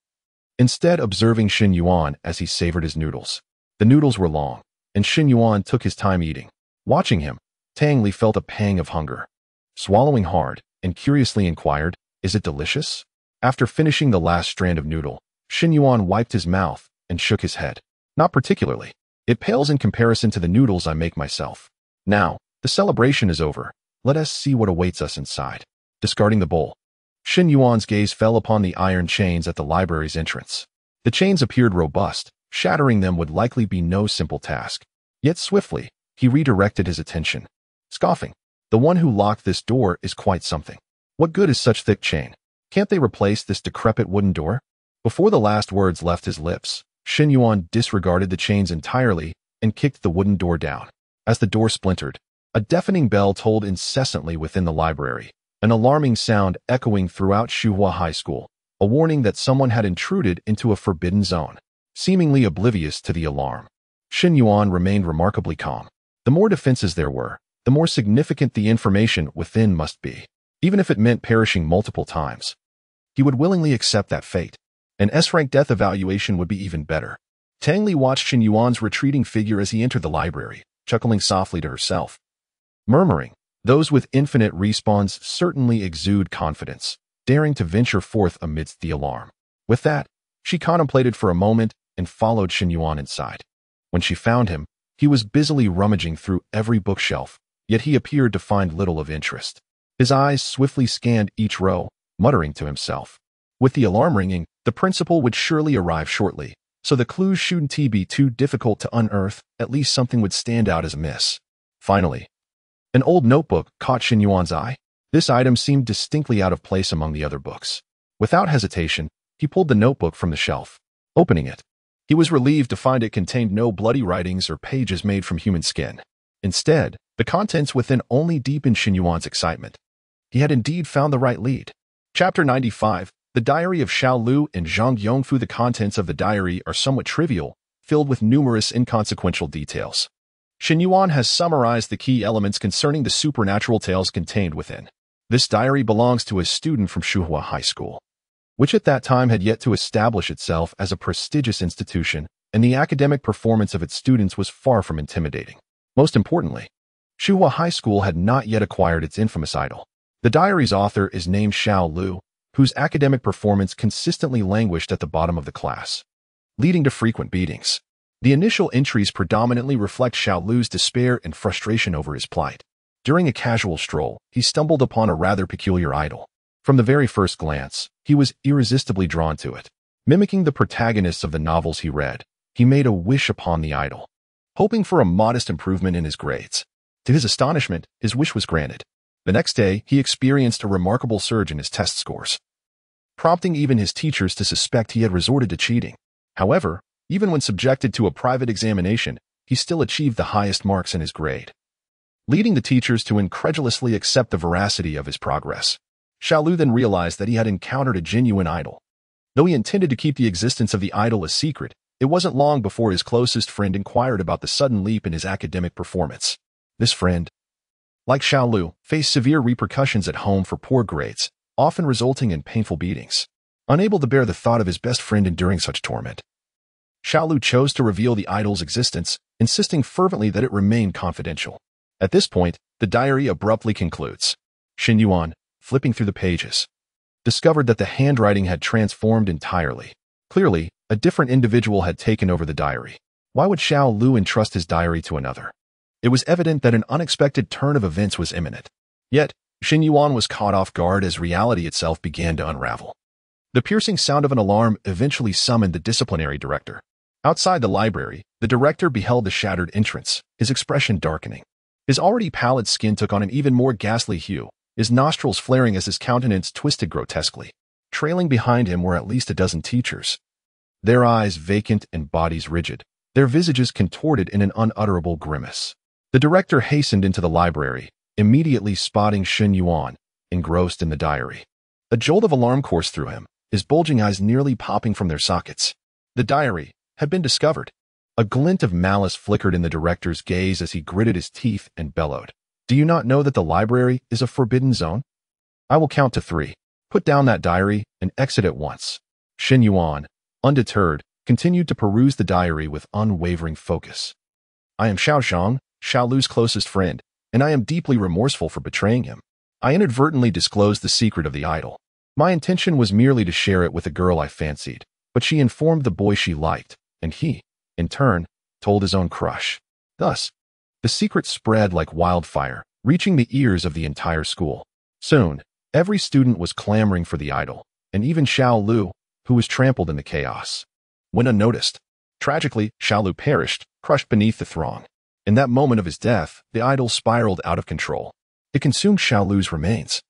instead observing Shen Yuan as he savored his noodles. The noodles were long, and Shen Yuan took his time eating. Watching him, Tang Li felt a pang of hunger. Swallowing hard, and curiously inquired, "Is it delicious?" After finishing the last strand of noodle, Shen Yuan wiped his mouth and shook his head. "Not particularly. It pales in comparison to the noodles I make myself. Now, the celebration is over. Let us see what awaits us inside." Discarding the bowl, Shen Yuan's gaze fell upon the iron chains at the library's entrance. The chains appeared robust. Shattering them would likely be no simple task. Yet swiftly, he redirected his attention. Scoffing, "The one who locked this door is quite something. What good is such thick chain? Can't they replace this decrepit wooden door?" Before the last words left his lips, Shen Yuan disregarded the chains entirely and kicked the wooden door down. As the door splintered, a deafening bell tolled incessantly within the library, an alarming sound echoing throughout Shuhua High School, a warning that someone had intruded into a forbidden zone. Seemingly oblivious to the alarm, Shen Yuan remained remarkably calm. The more defenses there were, the more significant the information within must be. Even if it meant perishing multiple times, he would willingly accept that fate. An S-rank death evaluation would be even better. Tang Li watched Shen Yuan's retreating figure as he entered the library, chuckling softly to herself, murmuring, "Those with infinite respawns certainly exude confidence, daring to venture forth amidst the alarm." With that, she contemplated for a moment and followed Shen Yuan inside. When she found him, he was busily rummaging through every bookshelf, yet he appeared to find little of interest. His eyes swiftly scanned each row, muttering to himself, "With the alarm ringing, the principal would surely arrive shortly, so the clues shouldn't be too difficult to unearth. At least something would stand out as a miss." Finally, an old notebook caught Shen Yuan's eye. This item seemed distinctly out of place among the other books. Without hesitation, he pulled the notebook from the shelf. Opening it, he was relieved to find it contained no bloody writings or pages made from human skin. Instead, the contents within only deepened Shen Yuan's excitement. He had indeed found the right lead. Chapter 95, The Diary of Xiao Lu and Zhang Yongfu. The contents of the diary are somewhat trivial, filled with numerous inconsequential details. Shen Yuan has summarized the key elements concerning the supernatural tales contained within. This diary belongs to a student from Shuhua High School, which at that time had yet to establish itself as a prestigious institution, and the academic performance of its students was far from intimidating. Most importantly, Shuhua High School had not yet acquired its infamous idol. The diary's author is named Xiao Lu, whose academic performance consistently languished at the bottom of the class, leading to frequent beatings. The initial entries predominantly reflect Xiao Lu's despair and frustration over his plight. During a casual stroll, he stumbled upon a rather peculiar idol. From the very first glance, he was irresistibly drawn to it. Mimicking the protagonists of the novels he read, he made a wish upon the idol, hoping for a modest improvement in his grades. To his astonishment, his wish was granted. The next day, he experienced a remarkable surge in his test scores, prompting even his teachers to suspect he had resorted to cheating. However, even when subjected to a private examination, he still achieved the highest marks in his grade, leading the teachers to incredulously accept the veracity of his progress. Xiao Lu then realized that he had encountered a genuine idol. Though he intended to keep the existence of the idol a secret, it wasn't long before his closest friend inquired about the sudden leap in his academic performance. This friend, like Xiao Lu, faced severe repercussions at home for poor grades, often resulting in painful beatings. Unable to bear the thought of his best friend enduring such torment, Xiaolu chose to reveal the idol's existence, insisting fervently that it remain confidential. At this point, the diary abruptly concludes. Shen Yuan, flipping through the pages, discovered that the handwriting had transformed entirely. Clearly, a different individual had taken over the diary. Why would Xiaolu entrust his diary to another? It was evident that an unexpected turn of events was imminent. Yet, Shen Yuan was caught off guard as reality itself began to unravel. The piercing sound of an alarm eventually summoned the disciplinary director. Outside the library, the director beheld the shattered entrance, his expression darkening. His already pallid skin took on an even more ghastly hue, his nostrils flaring as his countenance twisted grotesquely. Trailing behind him were at least a dozen teachers, their eyes vacant and bodies rigid, their visages contorted in an unutterable grimace. The director hastened into the library, immediately spotting Shen Yuan, engrossed in the diary. A jolt of alarm coursed through him, his bulging eyes nearly popping from their sockets. The diary had been discovered. A glint of malice flickered in the director's gaze as he gritted his teeth and bellowed. Do you not know that the library is a forbidden zone? I will count to 3. Put down that diary and exit at once. Shen Yuan, undeterred, continued to peruse the diary with unwavering focus. I am Xiao Zhang, Xiaolu's closest friend, and I am deeply remorseful for betraying him. I inadvertently disclosed the secret of the idol. My intention was merely to share it with a girl I fancied, but she informed the boy she liked, and he, in turn, told his own crush. Thus, the secret spread like wildfire, reaching the ears of the entire school. Soon, every student was clamoring for the idol, and even Xiaolu, who was trampled in the chaos. Went unnoticed. Tragically, Xiaolu perished, crushed beneath the throng. In that moment of his death, the idol spiraled out of control. It consumed Xiaolu's remains,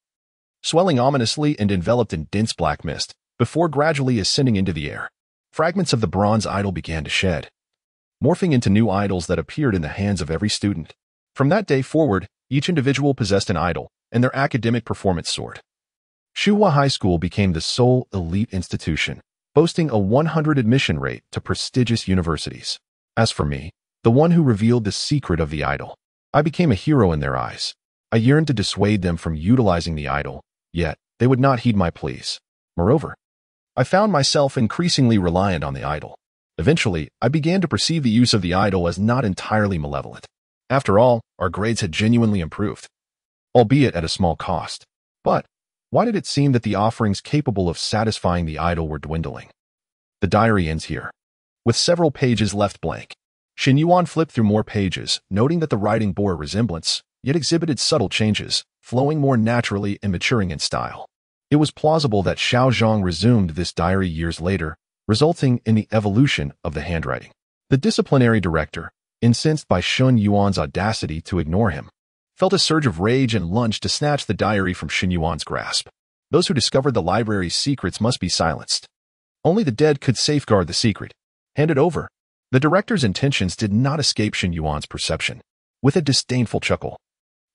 swelling ominously and enveloped in dense black mist, before gradually ascending into the air. Fragments of the bronze idol began to shed, morphing into new idols that appeared in the hands of every student. From that day forward, each individual possessed an idol, and their academic performance soared. Shuhua High School became the sole elite institution, boasting a 100 admission rate to prestigious universities. As for me, the one who revealed the secret of the idol, I became a hero in their eyes. I yearned to dissuade them from utilizing the idol, yet they would not heed my pleas. Moreover, I found myself increasingly reliant on the idol. Eventually, I began to perceive the use of the idol as not entirely malevolent. After all, our grades had genuinely improved, albeit at a small cost. But why did it seem that the offerings capable of satisfying the idol were dwindling? The diary ends here, with several pages left blank. Shen Yuan flipped through more pages, noting that the writing bore a resemblance, yet exhibited subtle changes, flowing more naturally and maturing in style. It was plausible that Xiao Zhang resumed this diary years later, resulting in the evolution of the handwriting. The disciplinary director, incensed by Shen Yuan's audacity to ignore him, felt a surge of rage and lunged to snatch the diary from Shen Yuan's grasp. Those who discovered the library's secrets must be silenced. Only the dead could safeguard the secret. Hand it over. The director's intentions did not escape Shen Yuan's perception. With a disdainful chuckle,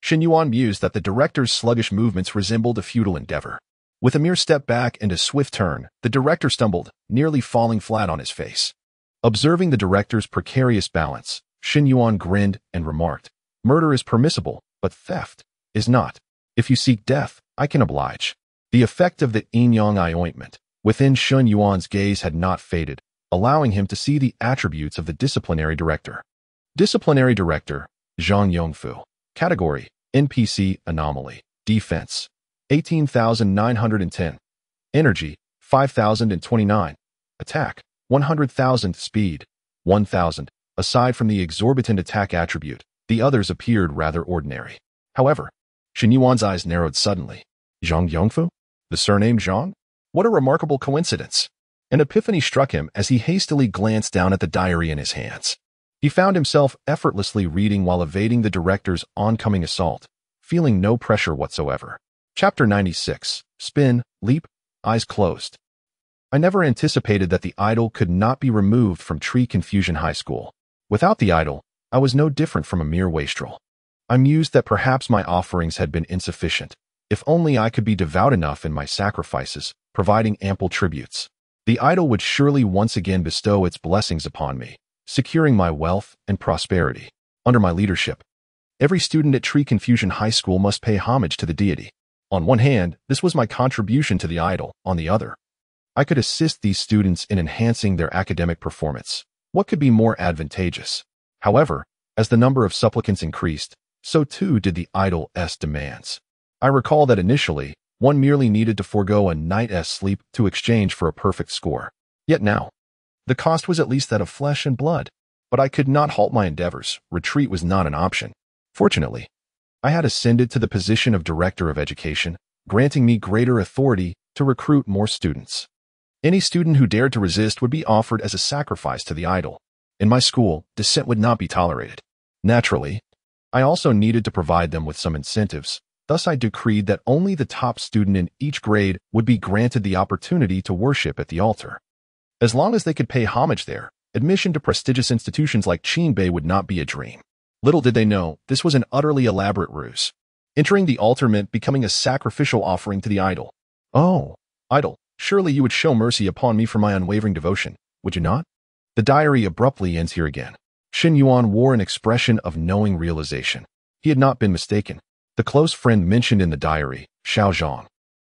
Shen Yuan mused that the director's sluggish movements resembled a futile endeavor. With a mere step back and a swift turn, the director stumbled, nearly falling flat on his face. Observing the director's precarious balance, Shen Yuan grinned and remarked, "Murder is permissible, but theft is not. If you seek death, I can oblige." The effect of the yin-yang eye ointment within Shen Yuan's gaze had not faded, allowing him to see the attributes of the disciplinary director. Disciplinary Director, Zhang Yongfu. Category, NPC Anomaly. Defense, 18,910. Energy, 5,029. Attack, 100,000. Speed, 1,000. Aside from the exorbitant attack attribute, the others appeared rather ordinary. However, Shen Yuan's eyes narrowed suddenly. Zhang Yongfu? The surname Zhang? What a remarkable coincidence. An epiphany struck him as he hastily glanced down at the diary in his hands. He found himself effortlessly reading while evading the director's oncoming assault, feeling no pressure whatsoever. Chapter 96. Spin, Leap, Eyes Closed. I never anticipated that the idol could not be removed from Tree Confusion High School. Without the idol, I was no different from a mere wastrel. I mused that perhaps my offerings had been insufficient. If only I could be devout enough in my sacrifices, providing ample tributes, the idol would surely once again bestow its blessings upon me, securing my wealth and prosperity. Under my leadership, every student at Tree Confusion High School must pay homage to the deity. On one hand, this was my contribution to the idol. On the other, I could assist these students in enhancing their academic performance. What could be more advantageous? However, as the number of supplicants increased, so too did the idol's demands. I recall that initially, one merely needed to forego a night's sleep to exchange for a perfect score. Yet now, the cost was at least that of flesh and blood. But I could not halt my endeavors. Retreat was not an option. Fortunately, I had ascended to the position of Director of Education, granting me greater authority to recruit more students. Any student who dared to resist would be offered as a sacrifice to the idol. In my school, dissent would not be tolerated. Naturally, I also needed to provide them with some incentives. Thus, I decreed that only the top student in each grade would be granted the opportunity to worship at the altar. As long as they could pay homage there, admission to prestigious institutions like Qingbei would not be a dream. Little did they know, this was an utterly elaborate ruse. Entering the altar meant becoming a sacrificial offering to the idol. Oh, idol, surely you would show mercy upon me for my unwavering devotion, would you not? The diary abruptly ends here again. Shen Yuan wore an expression of knowing realization. He had not been mistaken. The close friend mentioned in the diary, Xiao Zhang,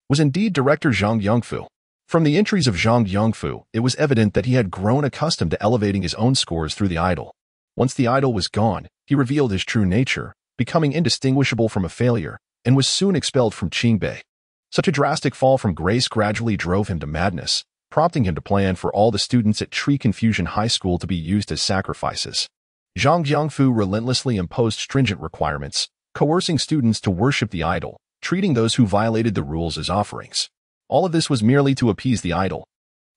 was indeed Director Zhang Yongfu. From the entries of Zhang Yongfu, it was evident that he had grown accustomed to elevating his own scores through the idol. Once the idol was gone, he revealed his true nature, becoming indistinguishable from a failure, and was soon expelled from Qingbei. Such a drastic fall from grace gradually drove him to madness, prompting him to plan for all the students at Tree Confusion High School to be used as sacrifices. Zhang Yongfu relentlessly imposed stringent requirements, coercing students to worship the idol, treating those who violated the rules as offerings. All of this was merely to appease the idol.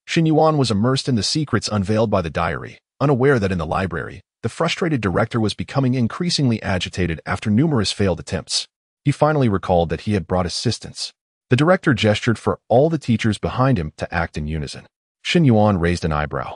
Shen Yuan was immersed in the secrets unveiled by the diary, unaware that in the library, the frustrated director was becoming increasingly agitated after numerous failed attempts. He finally recalled that he had brought assistance. The director gestured for all the teachers behind him to act in unison. Shen Yuan raised an eyebrow.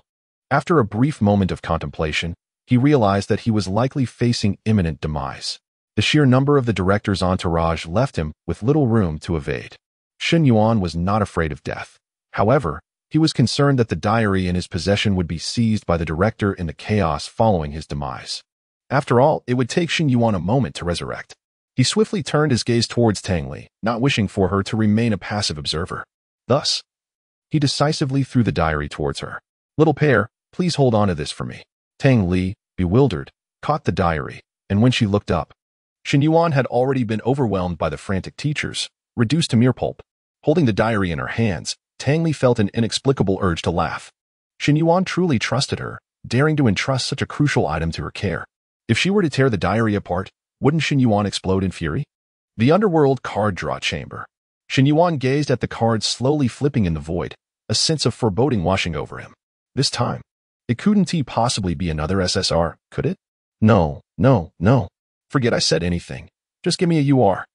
After a brief moment of contemplation, he realized that he was likely facing imminent demise. The sheer number of the director's entourage left him with little room to evade. Shen Yuan was not afraid of death. However, he was concerned that the diary in his possession would be seized by the director in the chaos following his demise. After all, it would take Shen Yuan a moment to resurrect. He swiftly turned his gaze towards Tang Li, not wishing for her to remain a passive observer. Thus, he decisively threw the diary towards her. "Little pair, please hold on to this for me." Tang Li, bewildered, caught the diary, and when she looked up, Shen Yuan had already been overwhelmed by the frantic teachers, reduced to mere pulp. Holding the diary in her hands, Tang Li felt an inexplicable urge to laugh. Shen Yuan truly trusted her, daring to entrust such a crucial item to her care. If she were to tear the diary apart, wouldn't Shen Yuan explode in fury? The underworld card draw chamber. Shen Yuan gazed at the cards slowly flipping in the void, a sense of foreboding washing over him. This time, it couldn't possibly be another SSR, could it? No. Forget I said anything. Just give me a UR.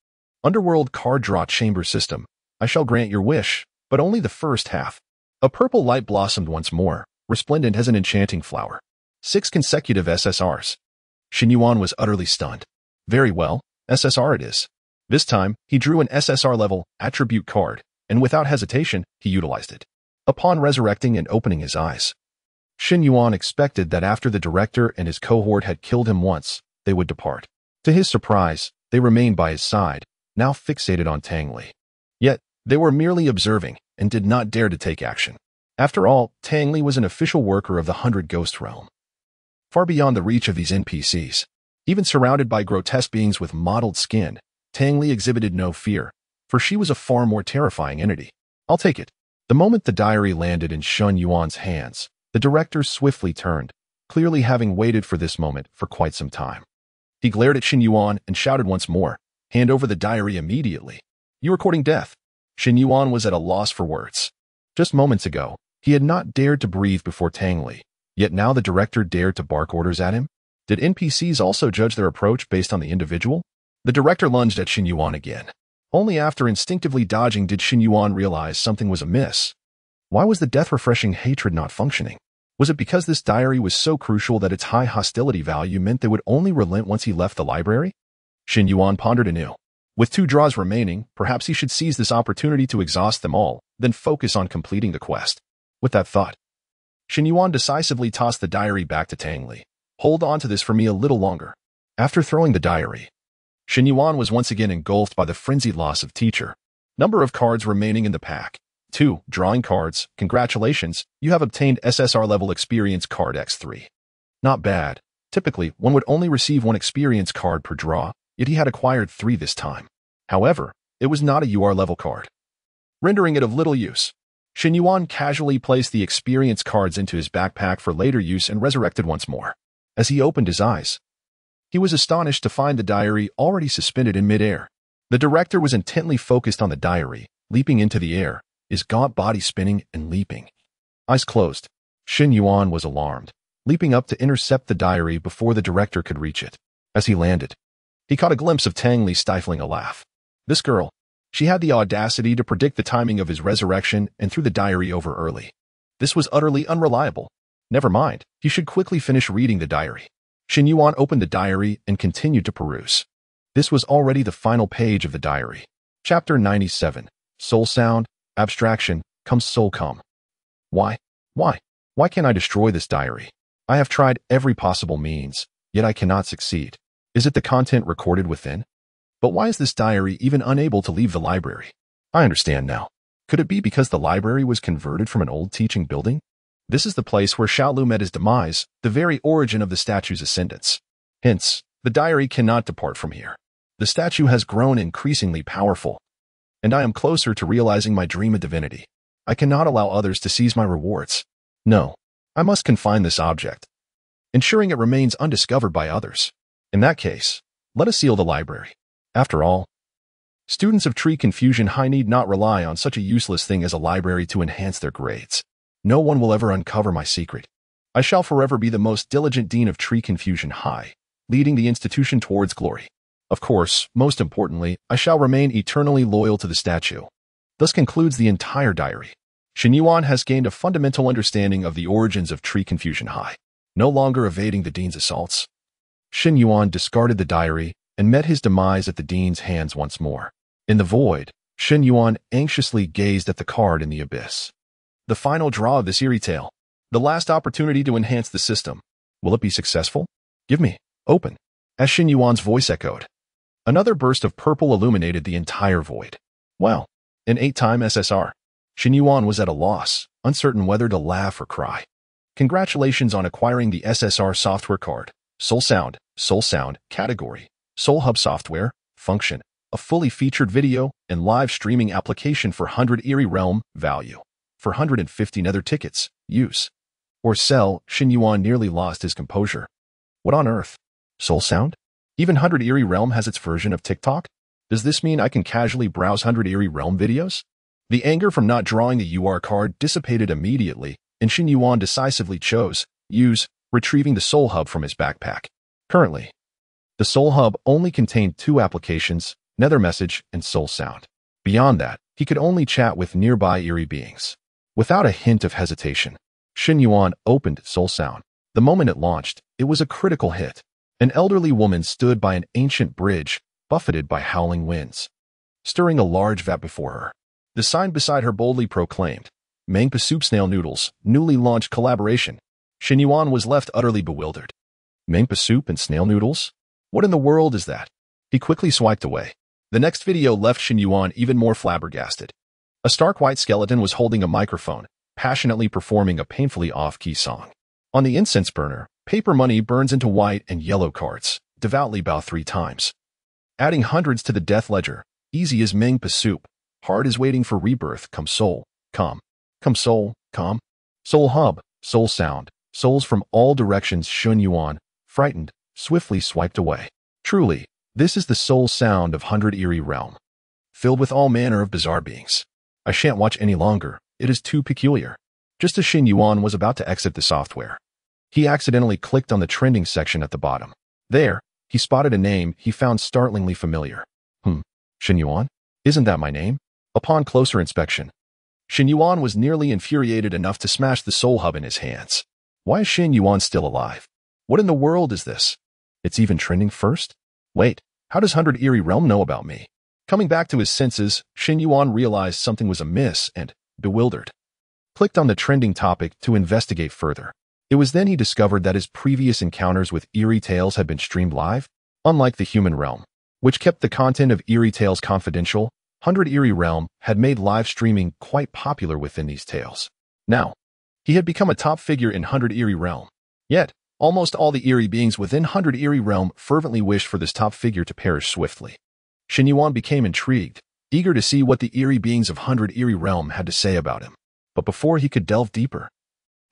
Underworld card draw chamber system. I shall grant your wish, but only the first half. A purple light blossomed once more, resplendent as an enchanting flower. 6 consecutive SSRs. Shen Yuan was utterly stunned. Very well, SSR it is. This time, he drew an SSR-level attribute card, and without hesitation, he utilized it. Upon resurrecting and opening his eyes, Shen Yuan expected that after the director and his cohort had killed him once, they would depart. To his surprise, they remained by his side, now fixated on Tang Li. Yet, they were merely observing and did not dare to take action. After all, Tang Li was an official worker of the 100 Ghost Realm. Far beyond the reach of these NPCs, even surrounded by grotesque beings with mottled skin, Tang Li exhibited no fear, for she was a far more terrifying entity. I'll take it. The moment the diary landed in Shen Yuan's hands, the director swiftly turned, clearly having waited for this moment for quite some time. He glared at Shen Yuan and shouted once more, "Hand over the diary immediately. You are courting death." Shen Yuan was at a loss for words. Just moments ago, he had not dared to breathe before Tang Li, yet now the director dared to bark orders at him? Did NPCs also judge their approach based on the individual? The director lunged at Shen Yuan again. Only after instinctively dodging did Shen Yuan realize something was amiss. Why was the death-refreshing hatred not functioning? Was it because this diary was so crucial that its high hostility value meant they would only relent once he left the library? Shen Yuan pondered anew. With 2 draws remaining, perhaps he should seize this opportunity to exhaust them all, then focus on completing the quest. With that thought, Shen Yuan decisively tossed the diary back to Tang Li. "Hold on to this for me a little longer." After throwing the diary, Shen Yuan was once again engulfed by the frenzied loss of teacher. Number of cards remaining in the pack. 2. Drawing cards. Congratulations, you have obtained SSR-level experience card X3. Not bad. Typically, one would only receive 1 experience card per draw, yet he had acquired 3 this time. However, it was not a UR-level card, rendering it of little use. Shen Yuan casually placed the experience cards into his backpack for later use and resurrected once more. As he opened his eyes, he was astonished to find the diary already suspended in midair. The director was intently focused on the diary, leaping into the air, his gaunt body spinning and leaping. Eyes closed, Shen Yuan was alarmed, leaping up to intercept the diary before the director could reach it. As he landed, he caught a glimpse of Tang Li stifling a laugh. This girl, she had the audacity to predict the timing of his resurrection and threw the diary over early. This was utterly unreliable. Never mind, he should quickly finish reading the diary. Shen Yuan opened the diary and continued to peruse. This was already the final page of the diary. Chapter 97. Soul Sound, Abstraction, Come Soul Come. Why can't I destroy this diary? I have tried every possible means, yet I cannot succeed. Is it the content recorded within? But why is this diary even unable to leave the library? I understand now. Could it be because the library was converted from an old teaching building? This is the place where Xiaolu met his demise, the very origin of the statue's ascendance. Hence, the diary cannot depart from here. The statue has grown increasingly powerful, and I am closer to realizing my dream of divinity. I cannot allow others to seize my rewards. No, I must confine this object, ensuring it remains undiscovered by others. In that case, let us seal the library. After all, students of Tree Confusion High need not rely on such a useless thing as a library to enhance their grades. No one will ever uncover my secret. I shall forever be the most diligent dean of Tree Confusion High, leading the institution towards glory. Of course, most importantly, I shall remain eternally loyal to the statue. Thus concludes the entire diary. Shen Yuan has gained a fundamental understanding of the origins of Tree Confusion High, no longer evading the dean's assaults. Shen Yuan discarded the diary and met his demise at the dean's hands once more. In the void, Shen Yuan anxiously gazed at the card in the abyss. The final draw of this eerie tale. The last opportunity to enhance the system. Will it be successful? Give me. Open. As Shen Yuan's voice echoed. Another burst of purple illuminated the entire void. Well, an 8-time SSR. Shen Yuan was at a loss, uncertain whether to laugh or cry. Congratulations on acquiring the SSR software card. Soul Sound, category. Soul Hub software, function, a fully featured video and live streaming application for 100 Eerie Realm, value. For 150 nether tickets, use. Or sell. Shen Yuan nearly lost his composure. What on earth? Soul Sound? Even 100 Eerie Realm has its version of TikTok? Does this mean I can casually browse 100 Eerie Realm videos? The anger from not drawing the UR card dissipated immediately, and Shen Yuan decisively chose, use, retrieving the Soul Hub from his backpack. Currently, the Soul Hub only contained 2 applications, Nether Message and Soul Sound. Beyond that, he could only chat with nearby eerie beings. Without a hint of hesitation, Shen Yuan opened Soul Sound. The moment it launched, it was a critical hit. An elderly woman stood by an ancient bridge, buffeted by howling winds, stirring a large vat before her. The sign beside her boldly proclaimed, Mangpa Soup Snail Noodles, newly launched collaboration. Shen Yuan was left utterly bewildered. Mangpa Soup and Snail Noodles? What in the world is that? He quickly swiped away. The next video left Shen Yuan even more flabbergasted. A stark white skeleton was holding a microphone, passionately performing a painfully off-key song. On the incense burner, paper money burns into white and yellow cards. Devoutly bow 3 times. Adding hundreds to the death ledger. Easy as Mangpa Soup. Hard is waiting for rebirth. Come soul, come. Come soul, come. Soul Hub, Soul Sound. Souls from all directions. Shen Yuan, frightened, swiftly swiped away. Truly, this is the soul sound of 100 Eerie Realm, filled with all manner of bizarre beings. I shan't watch any longer. It is too peculiar. Just as Shen Yuan was about to exit the software, he accidentally clicked on the trending section at the bottom. There, he spotted a name he found startlingly familiar. Shen Yuan? Isn't that my name? Upon closer inspection, Shen Yuan was nearly infuriated enough to smash the Soul Hub in his hands. Why is Shen Yuan still alive? What in the world is this? It's even trending first? Wait, how does 100 Eerie Realm know about me? Coming back to his senses, Shen Yuan realized something was amiss and, bewildered, clicked on the trending topic to investigate further. It was then he discovered that his previous encounters with Eerie Tales had been streamed live. Unlike the human realm, which kept the content of Eerie Tales confidential, 100 Eerie Realm had made live streaming quite popular within these tales. Now, he had become a top figure in 100 Eerie Realm. Yet, almost all the eerie beings within 100 Eerie Realm fervently wished for this top figure to perish swiftly. Shen Yuan became intrigued, eager to see what the eerie beings of 100 Eerie Realm had to say about him. But before he could delve deeper,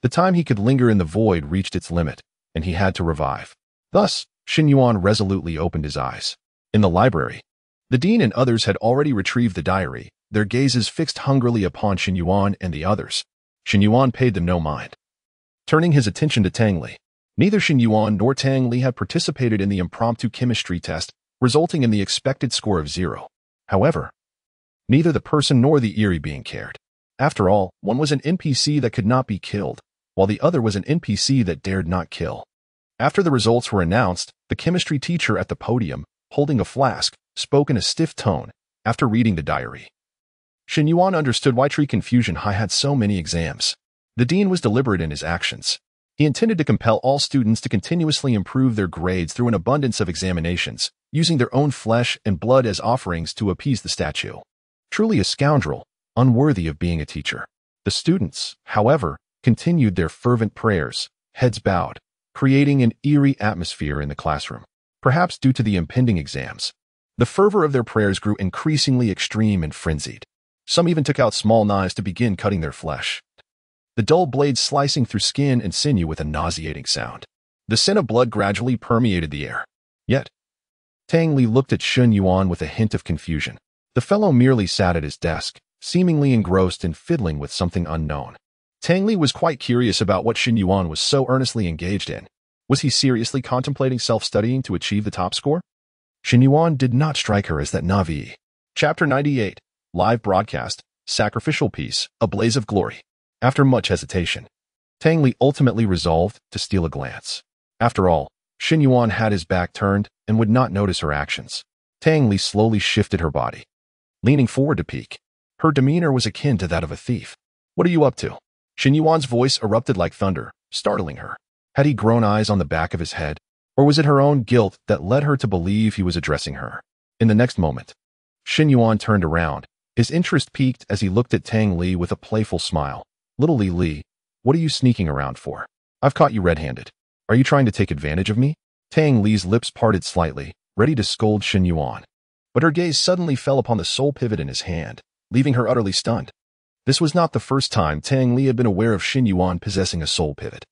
the time he could linger in the void reached its limit, and he had to revive. Thus, Shen Yuan resolutely opened his eyes. In the library, the dean and others had already retrieved the diary, their gazes fixed hungrily upon Shen Yuan and the others. Shen Yuan paid them no mind. Turning his attention to Tang Li, neither Shen Yuan nor Tang Li had participated in the impromptu chemistry test, resulting in the expected score of 0. However, neither the person nor the eerie being cared. After all, one was an NPC that could not be killed, while the other was an NPC that dared not kill. After the results were announced, the chemistry teacher at the podium, holding a flask, spoke in a stiff tone after reading the diary. Shen Yuan understood why Tree Confusion High had so many exams. The dean was deliberate in his actions. He intended to compel all students to continuously improve their grades through an abundance of examinations, using their own flesh and blood as offerings to appease the statue. Truly a scoundrel, unworthy of being a teacher. The students, however, continued their fervent prayers, heads bowed, creating an eerie atmosphere in the classroom. Perhaps due to the impending exams, the fervor of their prayers grew increasingly extreme and frenzied. Some even took out small knives to begin cutting their flesh, the dull blades slicing through skin and sinew with a nauseating sound. The scent of blood gradually permeated the air. Yet, Tang Li looked at Shen Yuan with a hint of confusion. The fellow merely sat at his desk, seemingly engrossed in fiddling with something unknown. Tang Li was quite curious about what Shen Yuan was so earnestly engaged in. Was he seriously contemplating self-studying to achieve the top score? Shen Yuan did not strike her as that Navi. Chapter 98, Live Broadcast, Sacrificial Piece, A Blaze of Glory. After much hesitation, Tang Li ultimately resolved to steal a glance. After all, Shen Yuan had his back turned and would not notice her actions. Tang Li slowly shifted her body, leaning forward to peek. Her demeanor was akin to that of a thief. "What are you up to?" Shen Yuan's voice erupted like thunder, startling her. Had he grown eyes on the back of his head, or was it her own guilt that led her to believe he was addressing her? In the next moment, Shen Yuan turned around. His interest piqued as he looked at Tang Li with a playful smile. "Little Li, what are you sneaking around for? I've caught you red-handed. Are you trying to take advantage of me?" Tang Li's lips parted slightly, ready to scold Shen Yuan. But her gaze suddenly fell upon the soul pivot in his hand, leaving her utterly stunned. This was not the first time Tang Li had been aware of Shen Yuan possessing a soul pivot.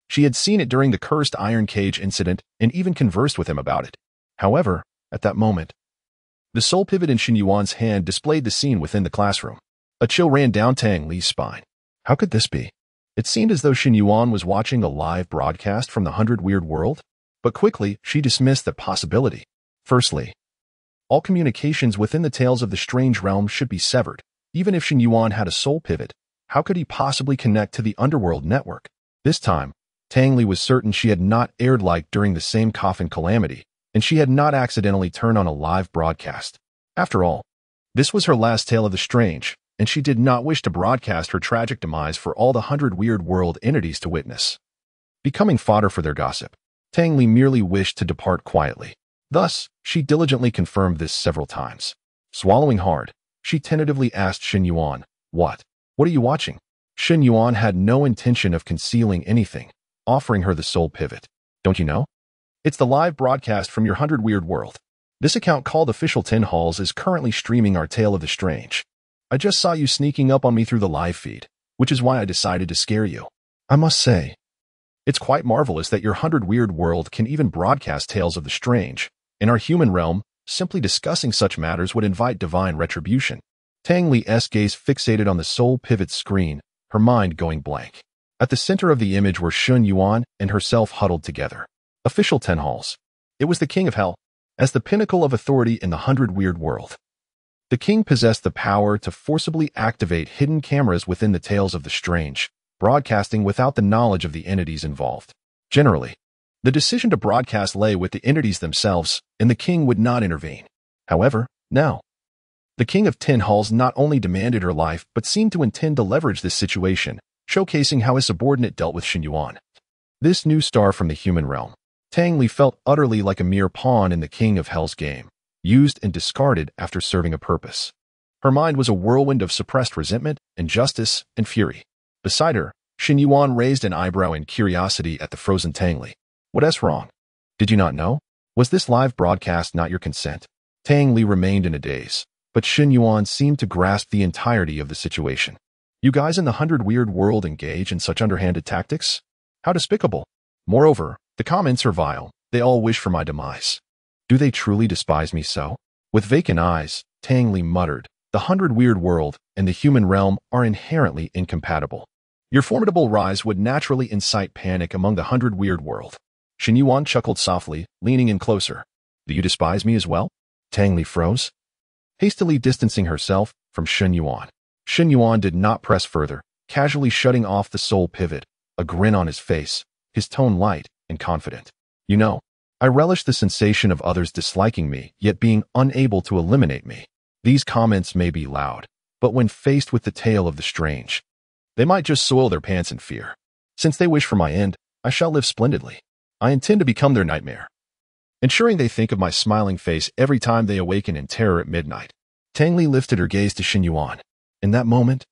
She had seen it during the cursed iron cage incident and even conversed with him about it. However, at that moment, the soul pivot in Shen Yuan's hand displayed the scene within the classroom. A chill ran down Tang Li's spine. How could this be? It seemed as though Shen Yuan was watching a live broadcast from the 100 Weird World, but quickly she dismissed that possibility. Firstly, all communications within the Tales of the Strange Realm should be severed. Even if Shen Yuan had a soul pivot, how could he possibly connect to the underworld network? This time, Tang Li was certain she had not aired like during the same Coffin calamity, and she had not accidentally turned on a live broadcast. After all, this was her last Tale of the Strange, and she did not wish to broadcast her tragic demise for all the 100 Weird World entities to witness. Becoming fodder for their gossip, Tang Li merely wished to depart quietly. Thus, she diligently confirmed this several times. Swallowing hard, she tentatively asked Shen Yuan, What are you watching?" Shen Yuan had no intention of concealing anything, offering her the soul pivot. "Don't you know? It's the live broadcast from your 100 Weird World. This account called Official 10 Halls is currently streaming our Tale of the Strange. I just saw you sneaking up on me through the live feed, which is why I decided to scare you. I must say, it's quite marvelous that your 100 Weird World can even broadcast Tales of the Strange. In our human realm, simply discussing such matters would invite divine retribution." Tang Li's gaze fixated on the soul pivot screen, her mind going blank. At the center of the image were Shen Yuan and herself huddled together. Official 10 Halls. It was the King of Hell, as the pinnacle of authority in the 100 Weird World. The king possessed the power to forcibly activate hidden cameras within the Tales of the Strange, broadcasting without the knowledge of the entities involved. Generally, the decision to broadcast lay with the entities themselves, and the king would not intervene. However, now, the King of 10 Halls not only demanded her life but seemed to intend to leverage this situation, showcasing how his subordinate dealt with Shen Yuan. This new star from the human realm, Tang Li felt utterly like a mere pawn in the King of Hell's game, used and discarded after serving a purpose. Her mind was a whirlwind of suppressed resentment, injustice, and fury. Beside her, Shen Yuan raised an eyebrow in curiosity at the frozen Tang Li. What's wrong? Did you not know? Was this live broadcast not your consent? Tang Li remained in a daze, but Shen Yuan seemed to grasp the entirety of the situation. You guys in the 100 Weird World engage in such underhanded tactics? How despicable. Moreover, the comments are vile. They all wish for my demise. Do they truly despise me so? With vacant eyes, Tang Li muttered, the 100 Weird World and the human realm are inherently incompatible. Your formidable rise would naturally incite panic among the 100 Weird World. Shen Yuan chuckled softly, leaning in closer. Do you despise me as well? Tang Li froze, hastily distancing herself from Shen Yuan. Shen Yuan did not press further, casually shutting off the soul pivot, a grin on his face, his tone light and confident. You know, I relish the sensation of others disliking me, yet being unable to eliminate me. These comments may be loud, but when faced with the tale of the strange, they might just soil their pants in fear. Since they wish for my end, I shall live splendidly. I intend to become their nightmare, ensuring they think of my smiling face every time they awaken in terror at midnight. Tang Li lifted her gaze to Shen Yuan. In that moment,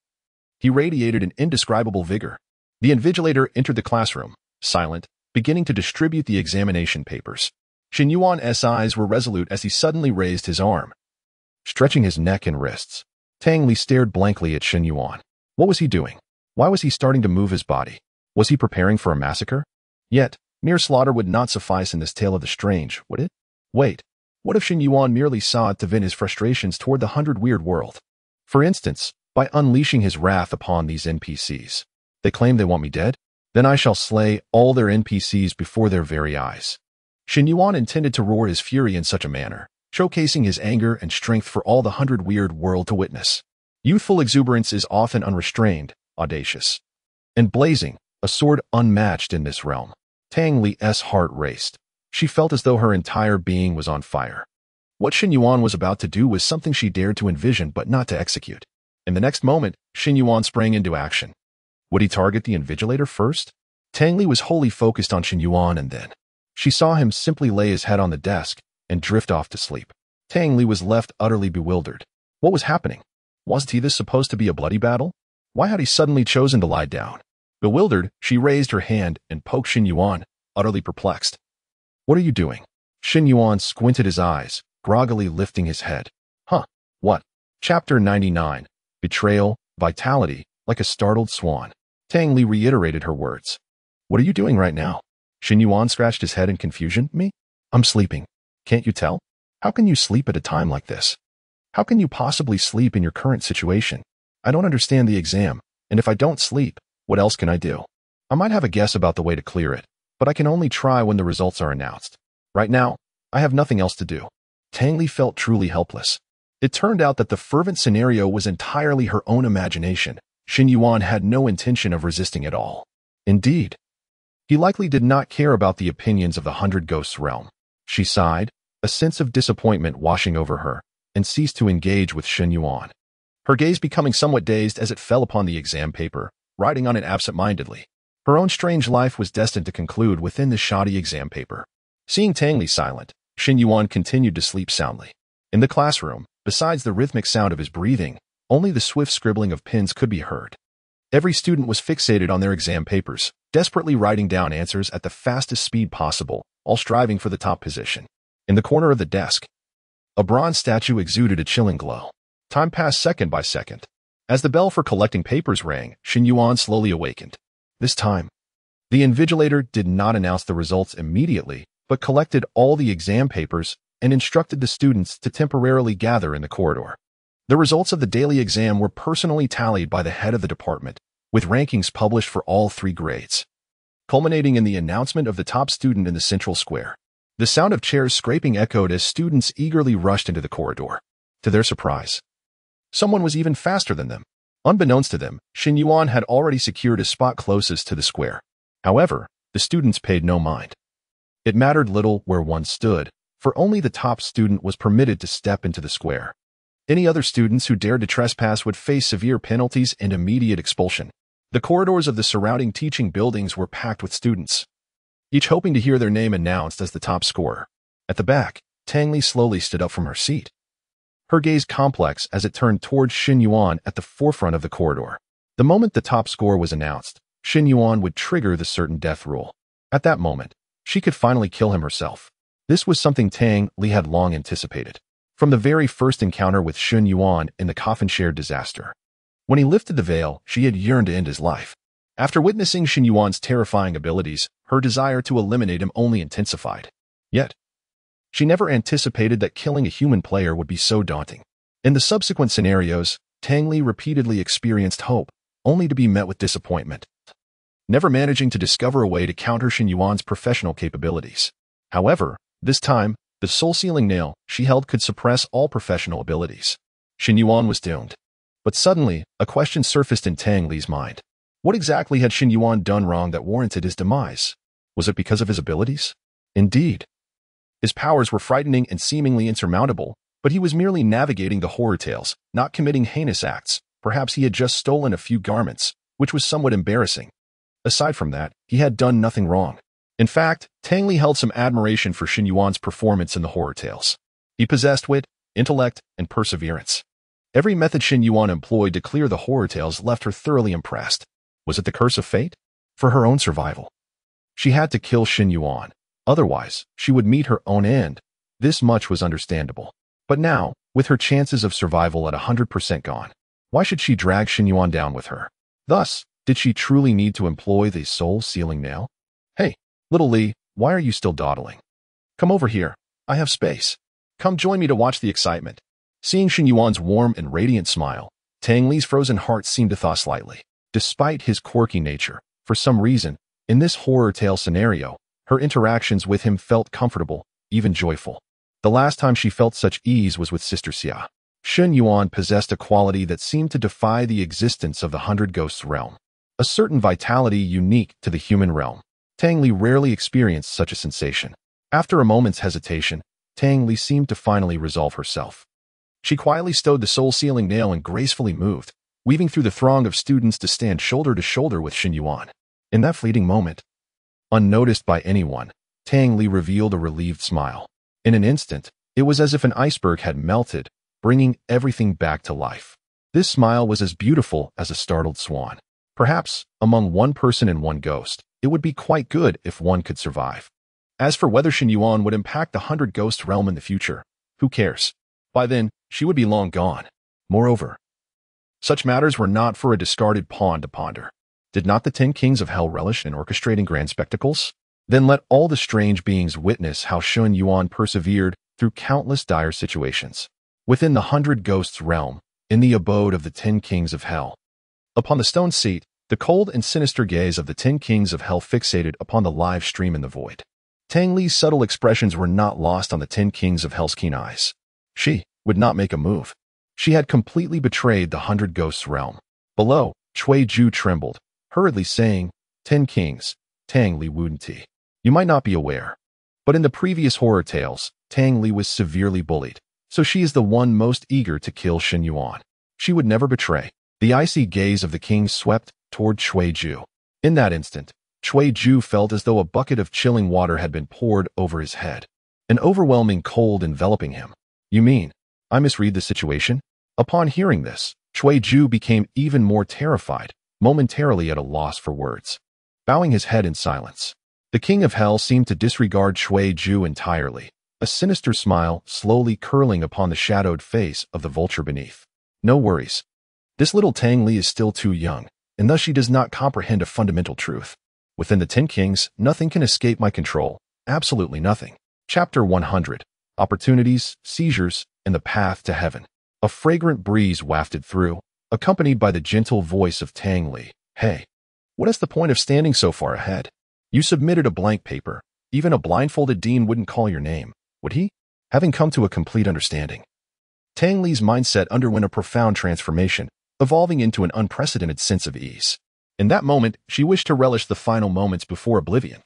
he radiated an indescribable vigor. The invigilator entered the classroom, silent, beginning to distribute the examination papers. Shen Yuan's eyes were resolute as he suddenly raised his arm, stretching his neck and wrists. Tang Li stared blankly at Shen Yuan. What was he doing? Why was he starting to move his body? Was he preparing for a massacre? Yet, mere slaughter would not suffice in this tale of the strange, would it? Wait, what if Shen Yuan merely saw it to vent his frustrations toward the 100 Weird World? For instance, by unleashing his wrath upon these NPCs. They claim they want me dead? Then I shall slay all their NPCs before their very eyes. Shen Yuan intended to roar his fury in such a manner, showcasing his anger and strength for all the 100 Weird World to witness. Youthful exuberance is often unrestrained, audacious, and blazing, a sword unmatched in this realm. Tang Li's heart raced. She felt as though her entire being was on fire. What Shen Yuan was about to do was something she dared to envision but not to execute. In the next moment, Shen Yuan sprang into action. Would he target the invigilator first? Tang Li was wholly focused on Shen Yuan, and then she saw him simply lay his head on the desk and drift off to sleep. Tang Li was left utterly bewildered. What was happening? Wasn't this supposed to be a bloody battle? Why had he suddenly chosen to lie down? Bewildered, she raised her hand and poked Shen Yuan, utterly perplexed. What are you doing? Shen Yuan squinted his eyes, groggily lifting his head. What? Chapter 99. Betrayal, Vitality, like a startled swan. Tang Li reiterated her words. What are you doing right now? Shen Yuan scratched his head in confusion. Me? I'm sleeping. Can't you tell? How can you sleep at a time like this? How can you possibly sleep in your current situation? I don't understand the exam, and if I don't sleep, what else can I do? I might have a guess about the way to clear it, but I can only try when the results are announced. Right now, I have nothing else to do. Tang Li felt truly helpless. It turned out that the fervent scenario was entirely her own imagination. Shen Yuan had no intention of resisting at all. Indeed, he likely did not care about the opinions of the 100 Ghosts realm. She sighed, a sense of disappointment washing over her, and ceased to engage with Shen Yuan. Her gaze becoming somewhat dazed as it fell upon the exam paper, writing on it absent-mindedly. Her own strange life was destined to conclude within the shoddy exam paper. Seeing Tang Li silent, Shen Yuan continued to sleep soundly. In the classroom, besides the rhythmic sound of his breathing, only the swift scribbling of pens could be heard. Every student was fixated on their exam papers, desperately writing down answers at the fastest speed possible, all striving for the top position. In the corner of the desk, a bronze statue exuded a chilling glow. Time passed second by second. As the bell for collecting papers rang, Shen Yuan slowly awakened. This time, the invigilator did not announce the results immediately, but collected all the exam papers and instructed the students to temporarily gather in the corridor. The results of the daily exam were personally tallied by the head of the department, with rankings published for all 3 grades, culminating in the announcement of the top student in the central square. The sound of chairs scraping echoed as students eagerly rushed into the corridor. To their surprise, someone was even faster than them. Unbeknownst to them, Shen Yuan had already secured a spot closest to the square. However, the students paid no mind. It mattered little where one stood, for only the top student was permitted to step into the square. Any other students who dared to trespass would face severe penalties and immediate expulsion. The corridors of the surrounding teaching buildings were packed with students, each hoping to hear their name announced as the top scorer. At the back, Tang Li slowly stood up from her seat. her gaze complex as it turned towards Shen Yuan at the forefront of the corridor. The moment the top score was announced, Shen Yuan would trigger the certain death rule. At that moment, she could finally kill him herself. This was something Tang Li had long anticipated. From the very first encounter with Shen Yuan in the Coffin shared disaster. When he lifted the veil, she had yearned to end his life. After witnessing Shen Yuan's terrifying abilities, her desire to eliminate him only intensified. Yet, she never anticipated that killing a human player would be so daunting. In the subsequent scenarios, Tang Li repeatedly experienced hope, only to be met with disappointment, never managing to discover a way to counter Shen Yuan's professional capabilities. However, this time, the soul-sealing nail she held could suppress all professional abilities. Shen Yuan was doomed. But suddenly, a question surfaced in Tang Li's mind. What exactly had Shen Yuan done wrong that warranted his demise? Was it because of his abilities? Indeed. His powers were frightening and seemingly insurmountable, but he was merely navigating the horror tales, not committing heinous acts. Perhaps he had just stolen a few garments, which was somewhat embarrassing. Aside from that, he had done nothing wrong. In fact, Tang Li held some admiration for Shen Yuan's performance in the horror tales. He possessed wit, intellect, and perseverance. Every method Shen Yuan employed to clear the horror tales left her thoroughly impressed. Was it the curse of fate? For her own survival, she had to kill Shen Yuan. Otherwise, she would meet her own end. This much was understandable. But now, with her chances of survival at 100% gone, why should she drag Shen Yuan down with her? Thus, did she truly need to employ the soul-sealing nail? Hey, little Li, why are you still dawdling? Come over here. I have space. Come join me to watch the excitement. Seeing Shen Yuan's warm and radiant smile, Tang Li's frozen heart seemed to thaw slightly. Despite his quirky nature, for some reason, in this horror tale scenario, her interactions with him felt comfortable, even joyful. The last time she felt such ease was with Sister Xia. Shen Yuan possessed a quality that seemed to defy the existence of the Hundred Ghosts realm. A certain vitality unique to the human realm. Tang Li rarely experienced such a sensation. After a moment's hesitation, Tang Li seemed to finally resolve herself. She quietly stowed the soul-sealing nail and gracefully moved, weaving through the throng of students to stand shoulder to shoulder with Shen Yuan. In that fleeting moment, unnoticed by anyone, Tang Li revealed a relieved smile. In an instant, it was as if an iceberg had melted, bringing everything back to life. This smile was as beautiful as a startled swan. Perhaps, among one person and one ghost, it would be quite good if one could survive. As for whether Shen Yuan would impact the Hundred Ghost realm in the future, who cares? By then, she would be long gone. Moreover, such matters were not for a discarded pawn to ponder. Did not the 10 Kings of Hell relish in orchestrating grand spectacles? Then let all the strange beings witness how Shen Yuan persevered through countless dire situations. Within the Hundred Ghosts realm, in the abode of the 10 Kings of Hell. Upon the stone seat, the cold and sinister gaze of the 10 Kings of Hell fixated upon the live stream in the void. Tang Li's subtle expressions were not lost on the 10 Kings of Hell's keen eyes. She would not make a move. She had completely betrayed the Hundred Ghosts realm. Below, Cui Ju trembled, hurriedly saying, 10 Kings, Tang Li wouldn't. You might not be aware, but in the previous horror tales, Tang Li was severely bullied, so she is the one most eager to kill Shen Yuan. She would never betray. The icy gaze of the king swept toward Cui Ju. In that instant, Cui Ju felt as though a bucket of chilling water had been poured over his head, an overwhelming cold enveloping him. You mean, I misread the situation? Upon hearing this, Cui Ju became even more terrified, momentarily at a loss for words. Bowing his head in silence, the King of Hell seemed to disregard Cui Ju entirely, a sinister smile slowly curling upon the shadowed face of the vulture beneath. No worries. This little Tang Li is still too young, and thus she does not comprehend a fundamental truth. Within the 10 Kings, nothing can escape my control. Absolutely nothing. Chapter 100. Opportunities, Seizures, and the Path to Heaven. A fragrant breeze wafted through, accompanied by the gentle voice of Tang Li. Hey, what is the point of standing so far ahead? You submitted a blank paper. Even a blindfolded dean wouldn't call your name, would he? Having come to a complete understanding, Tang Li's mindset underwent a profound transformation, evolving into an unprecedented sense of ease. In that moment, she wished to relish the final moments before oblivion,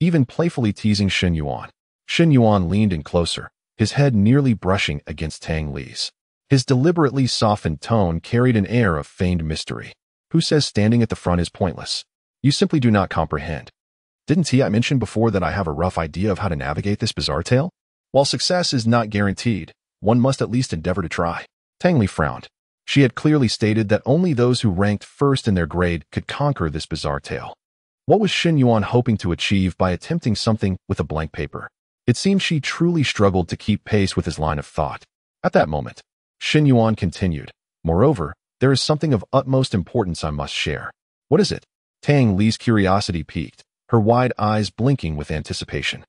even playfully teasing Shen Yuan. Shen Yuan leaned in closer, his head nearly brushing against Tang Li's. His deliberately softened tone carried an air of feigned mystery. Who says standing at the front is pointless? You simply do not comprehend. Didn't I mention before that I have a rough idea of how to navigate this bizarre tale? While success is not guaranteed, one must at least endeavor to try. Tang Li frowned. She had clearly stated that only those who ranked first in their grade could conquer this bizarre tale. What was Shen Yuan hoping to achieve by attempting something with a blank paper? It seemed she truly struggled to keep pace with his line of thought. At that moment, Shen Yuan continued, "Moreover, there is something of utmost importance I must share." "What is it?" Tang Li's curiosity piqued, her wide eyes blinking with anticipation.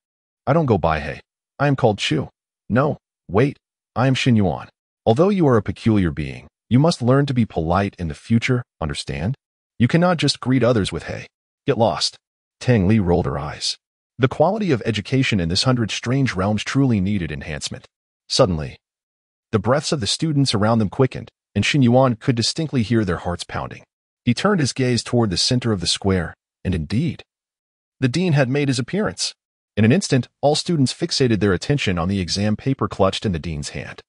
"I don't go by He. I am called Chu." "No, wait, I am Shen Yuan. Although you are a peculiar being, you must learn to be polite in the future, understand? You cannot just greet others with He. Get lost." Tang Li rolled her eyes. The quality of education in this 100 strange realms truly needed enhancement. Suddenly, the breaths of the students around them quickened, and Shen Yuan could distinctly hear their hearts pounding. He turned his gaze toward the center of the square, and indeed, the dean had made his appearance. In an instant, all students fixated their attention on the exam paper clutched in the dean's hand.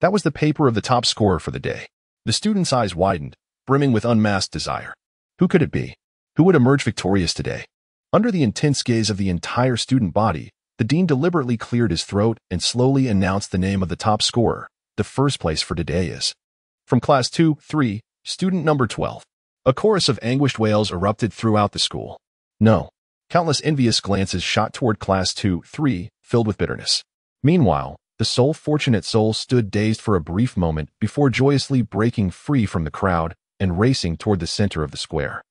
That was the paper of the top scorer for the day. The students' eyes widened, brimming with unmasked desire. Who could it be? Who would emerge victorious today? Under the intense gaze of the entire student body, the dean deliberately cleared his throat and slowly announced the name of the top scorer. The first place for today is, from class 2-3, student number 12. A chorus of anguished wails erupted throughout the school. No. Countless envious glances shot toward class 2-3, filled with bitterness. Meanwhile, the sole fortunate soul stood dazed for a brief moment before joyously breaking free from the crowd and racing toward the center of the square.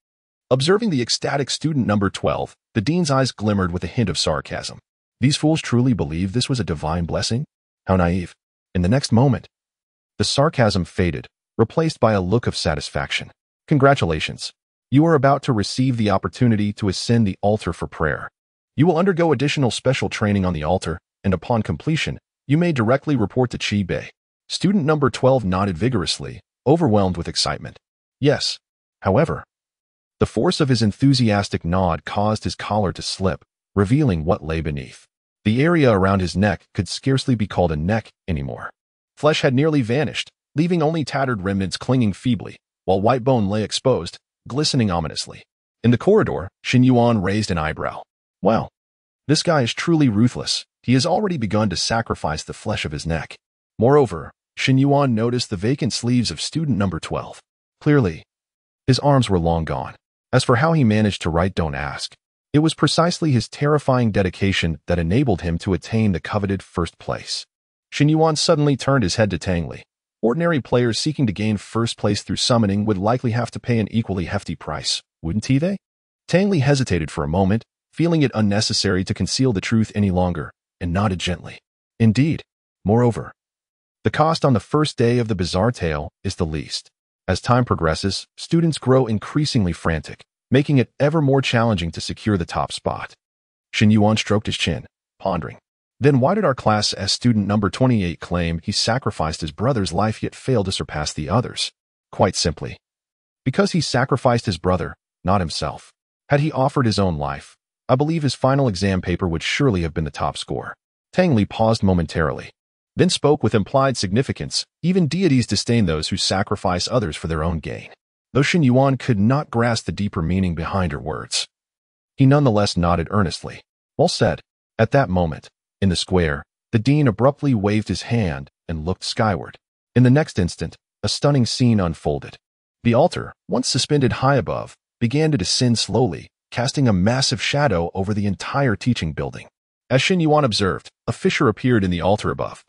Observing the ecstatic student number 12, the dean's eyes glimmered with a hint of sarcasm. These fools truly believed this was a divine blessing? How naive. In the next moment, the sarcasm faded, replaced by a look of satisfaction. Congratulations. You are about to receive the opportunity to ascend the altar for prayer. You will undergo additional special training on the altar, and upon completion, you may directly report to Qi Bei. Student number 12 nodded vigorously, overwhelmed with excitement. Yes. However, the force of his enthusiastic nod caused his collar to slip, revealing what lay beneath. The area around his neck could scarcely be called a neck anymore. Flesh had nearly vanished, leaving only tattered remnants clinging feebly, while white bone lay exposed, glistening ominously. In the corridor, Shen Yuan raised an eyebrow. Wow, this guy is truly ruthless. He has already begun to sacrifice the flesh of his neck. Moreover, Shen Yuan noticed the vacant sleeves of student number 12. Clearly, his arms were long gone. As for how he managed to write, don't ask. It was precisely his terrifying dedication that enabled him to attain the coveted first place. Shen Yuan suddenly turned his head to Tang Li. Ordinary players seeking to gain first place through summoning would likely have to pay an equally hefty price, wouldn't they? Tang Li hesitated for a moment, feeling it unnecessary to conceal the truth any longer, and nodded gently. Indeed. Moreover, the cost on the first day of the bizarre tale is the least. As time progresses, students grow increasingly frantic, making it ever more challenging to secure the top spot. Shen Yuan stroked his chin, pondering. Then why did our class S student number 28 claim he sacrificed his brother's life yet failed to surpass the others? Quite simply, because he sacrificed his brother, not himself. Had he offered his own life, I believe his final exam paper would surely have been the top score. Tang Li paused momentarily, then spoke with implied significance. Even deities disdain those who sacrifice others for their own gain. Though Shen Yuan could not grasp the deeper meaning behind her words, he nonetheless nodded earnestly. Well said. At that moment, in the square, the dean abruptly waved his hand and looked skyward. In the next instant, a stunning scene unfolded. The altar, once suspended high above, began to descend slowly, casting a massive shadow over the entire teaching building. As Shen Yuan observed, a fissure appeared in the altar above,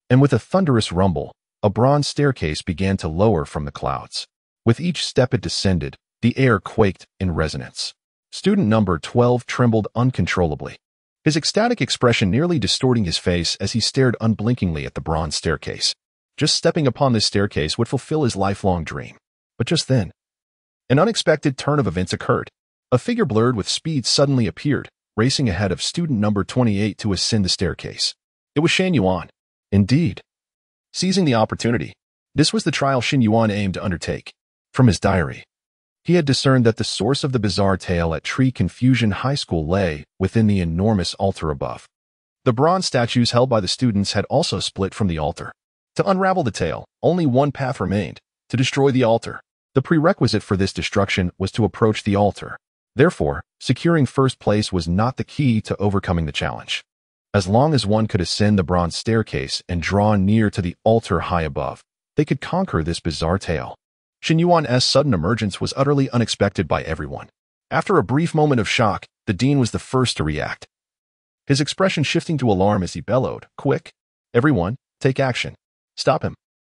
and with a thunderous rumble, a bronze staircase began to lower from the clouds. With each step it descended, the air quaked in resonance. Student number 12 trembled uncontrollably, his ecstatic expression nearly distorting his face as he stared unblinkingly at the bronze staircase. Just stepping upon this staircase would fulfill his lifelong dream. But just then, an unexpected turn of events occurred. A figure blurred with speed suddenly appeared, racing ahead of student number 28 to ascend the staircase. It was Shen Yuan. Indeed. Seizing the opportunity, this was the trial Shen Yuan aimed to undertake. From his diary, he had discerned that the source of the bizarre tale at Tree Confusion High School lay within the enormous altar above. The bronze statues held by the students had also split from the altar. To unravel the tale, only one path remained: to destroy the altar. The prerequisite for this destruction was to approach the altar. Therefore, securing first place was not the key to overcoming the challenge. As long as one could ascend the bronze staircase and draw near to the altar high above, they could conquer this bizarre tale. Shen Yuan's sudden emergence was utterly unexpected by everyone. After a brief moment of shock, the dean was the first to react. His expression shifting to alarm as he bellowed, "Quick! Everyone, take action! Stop him!"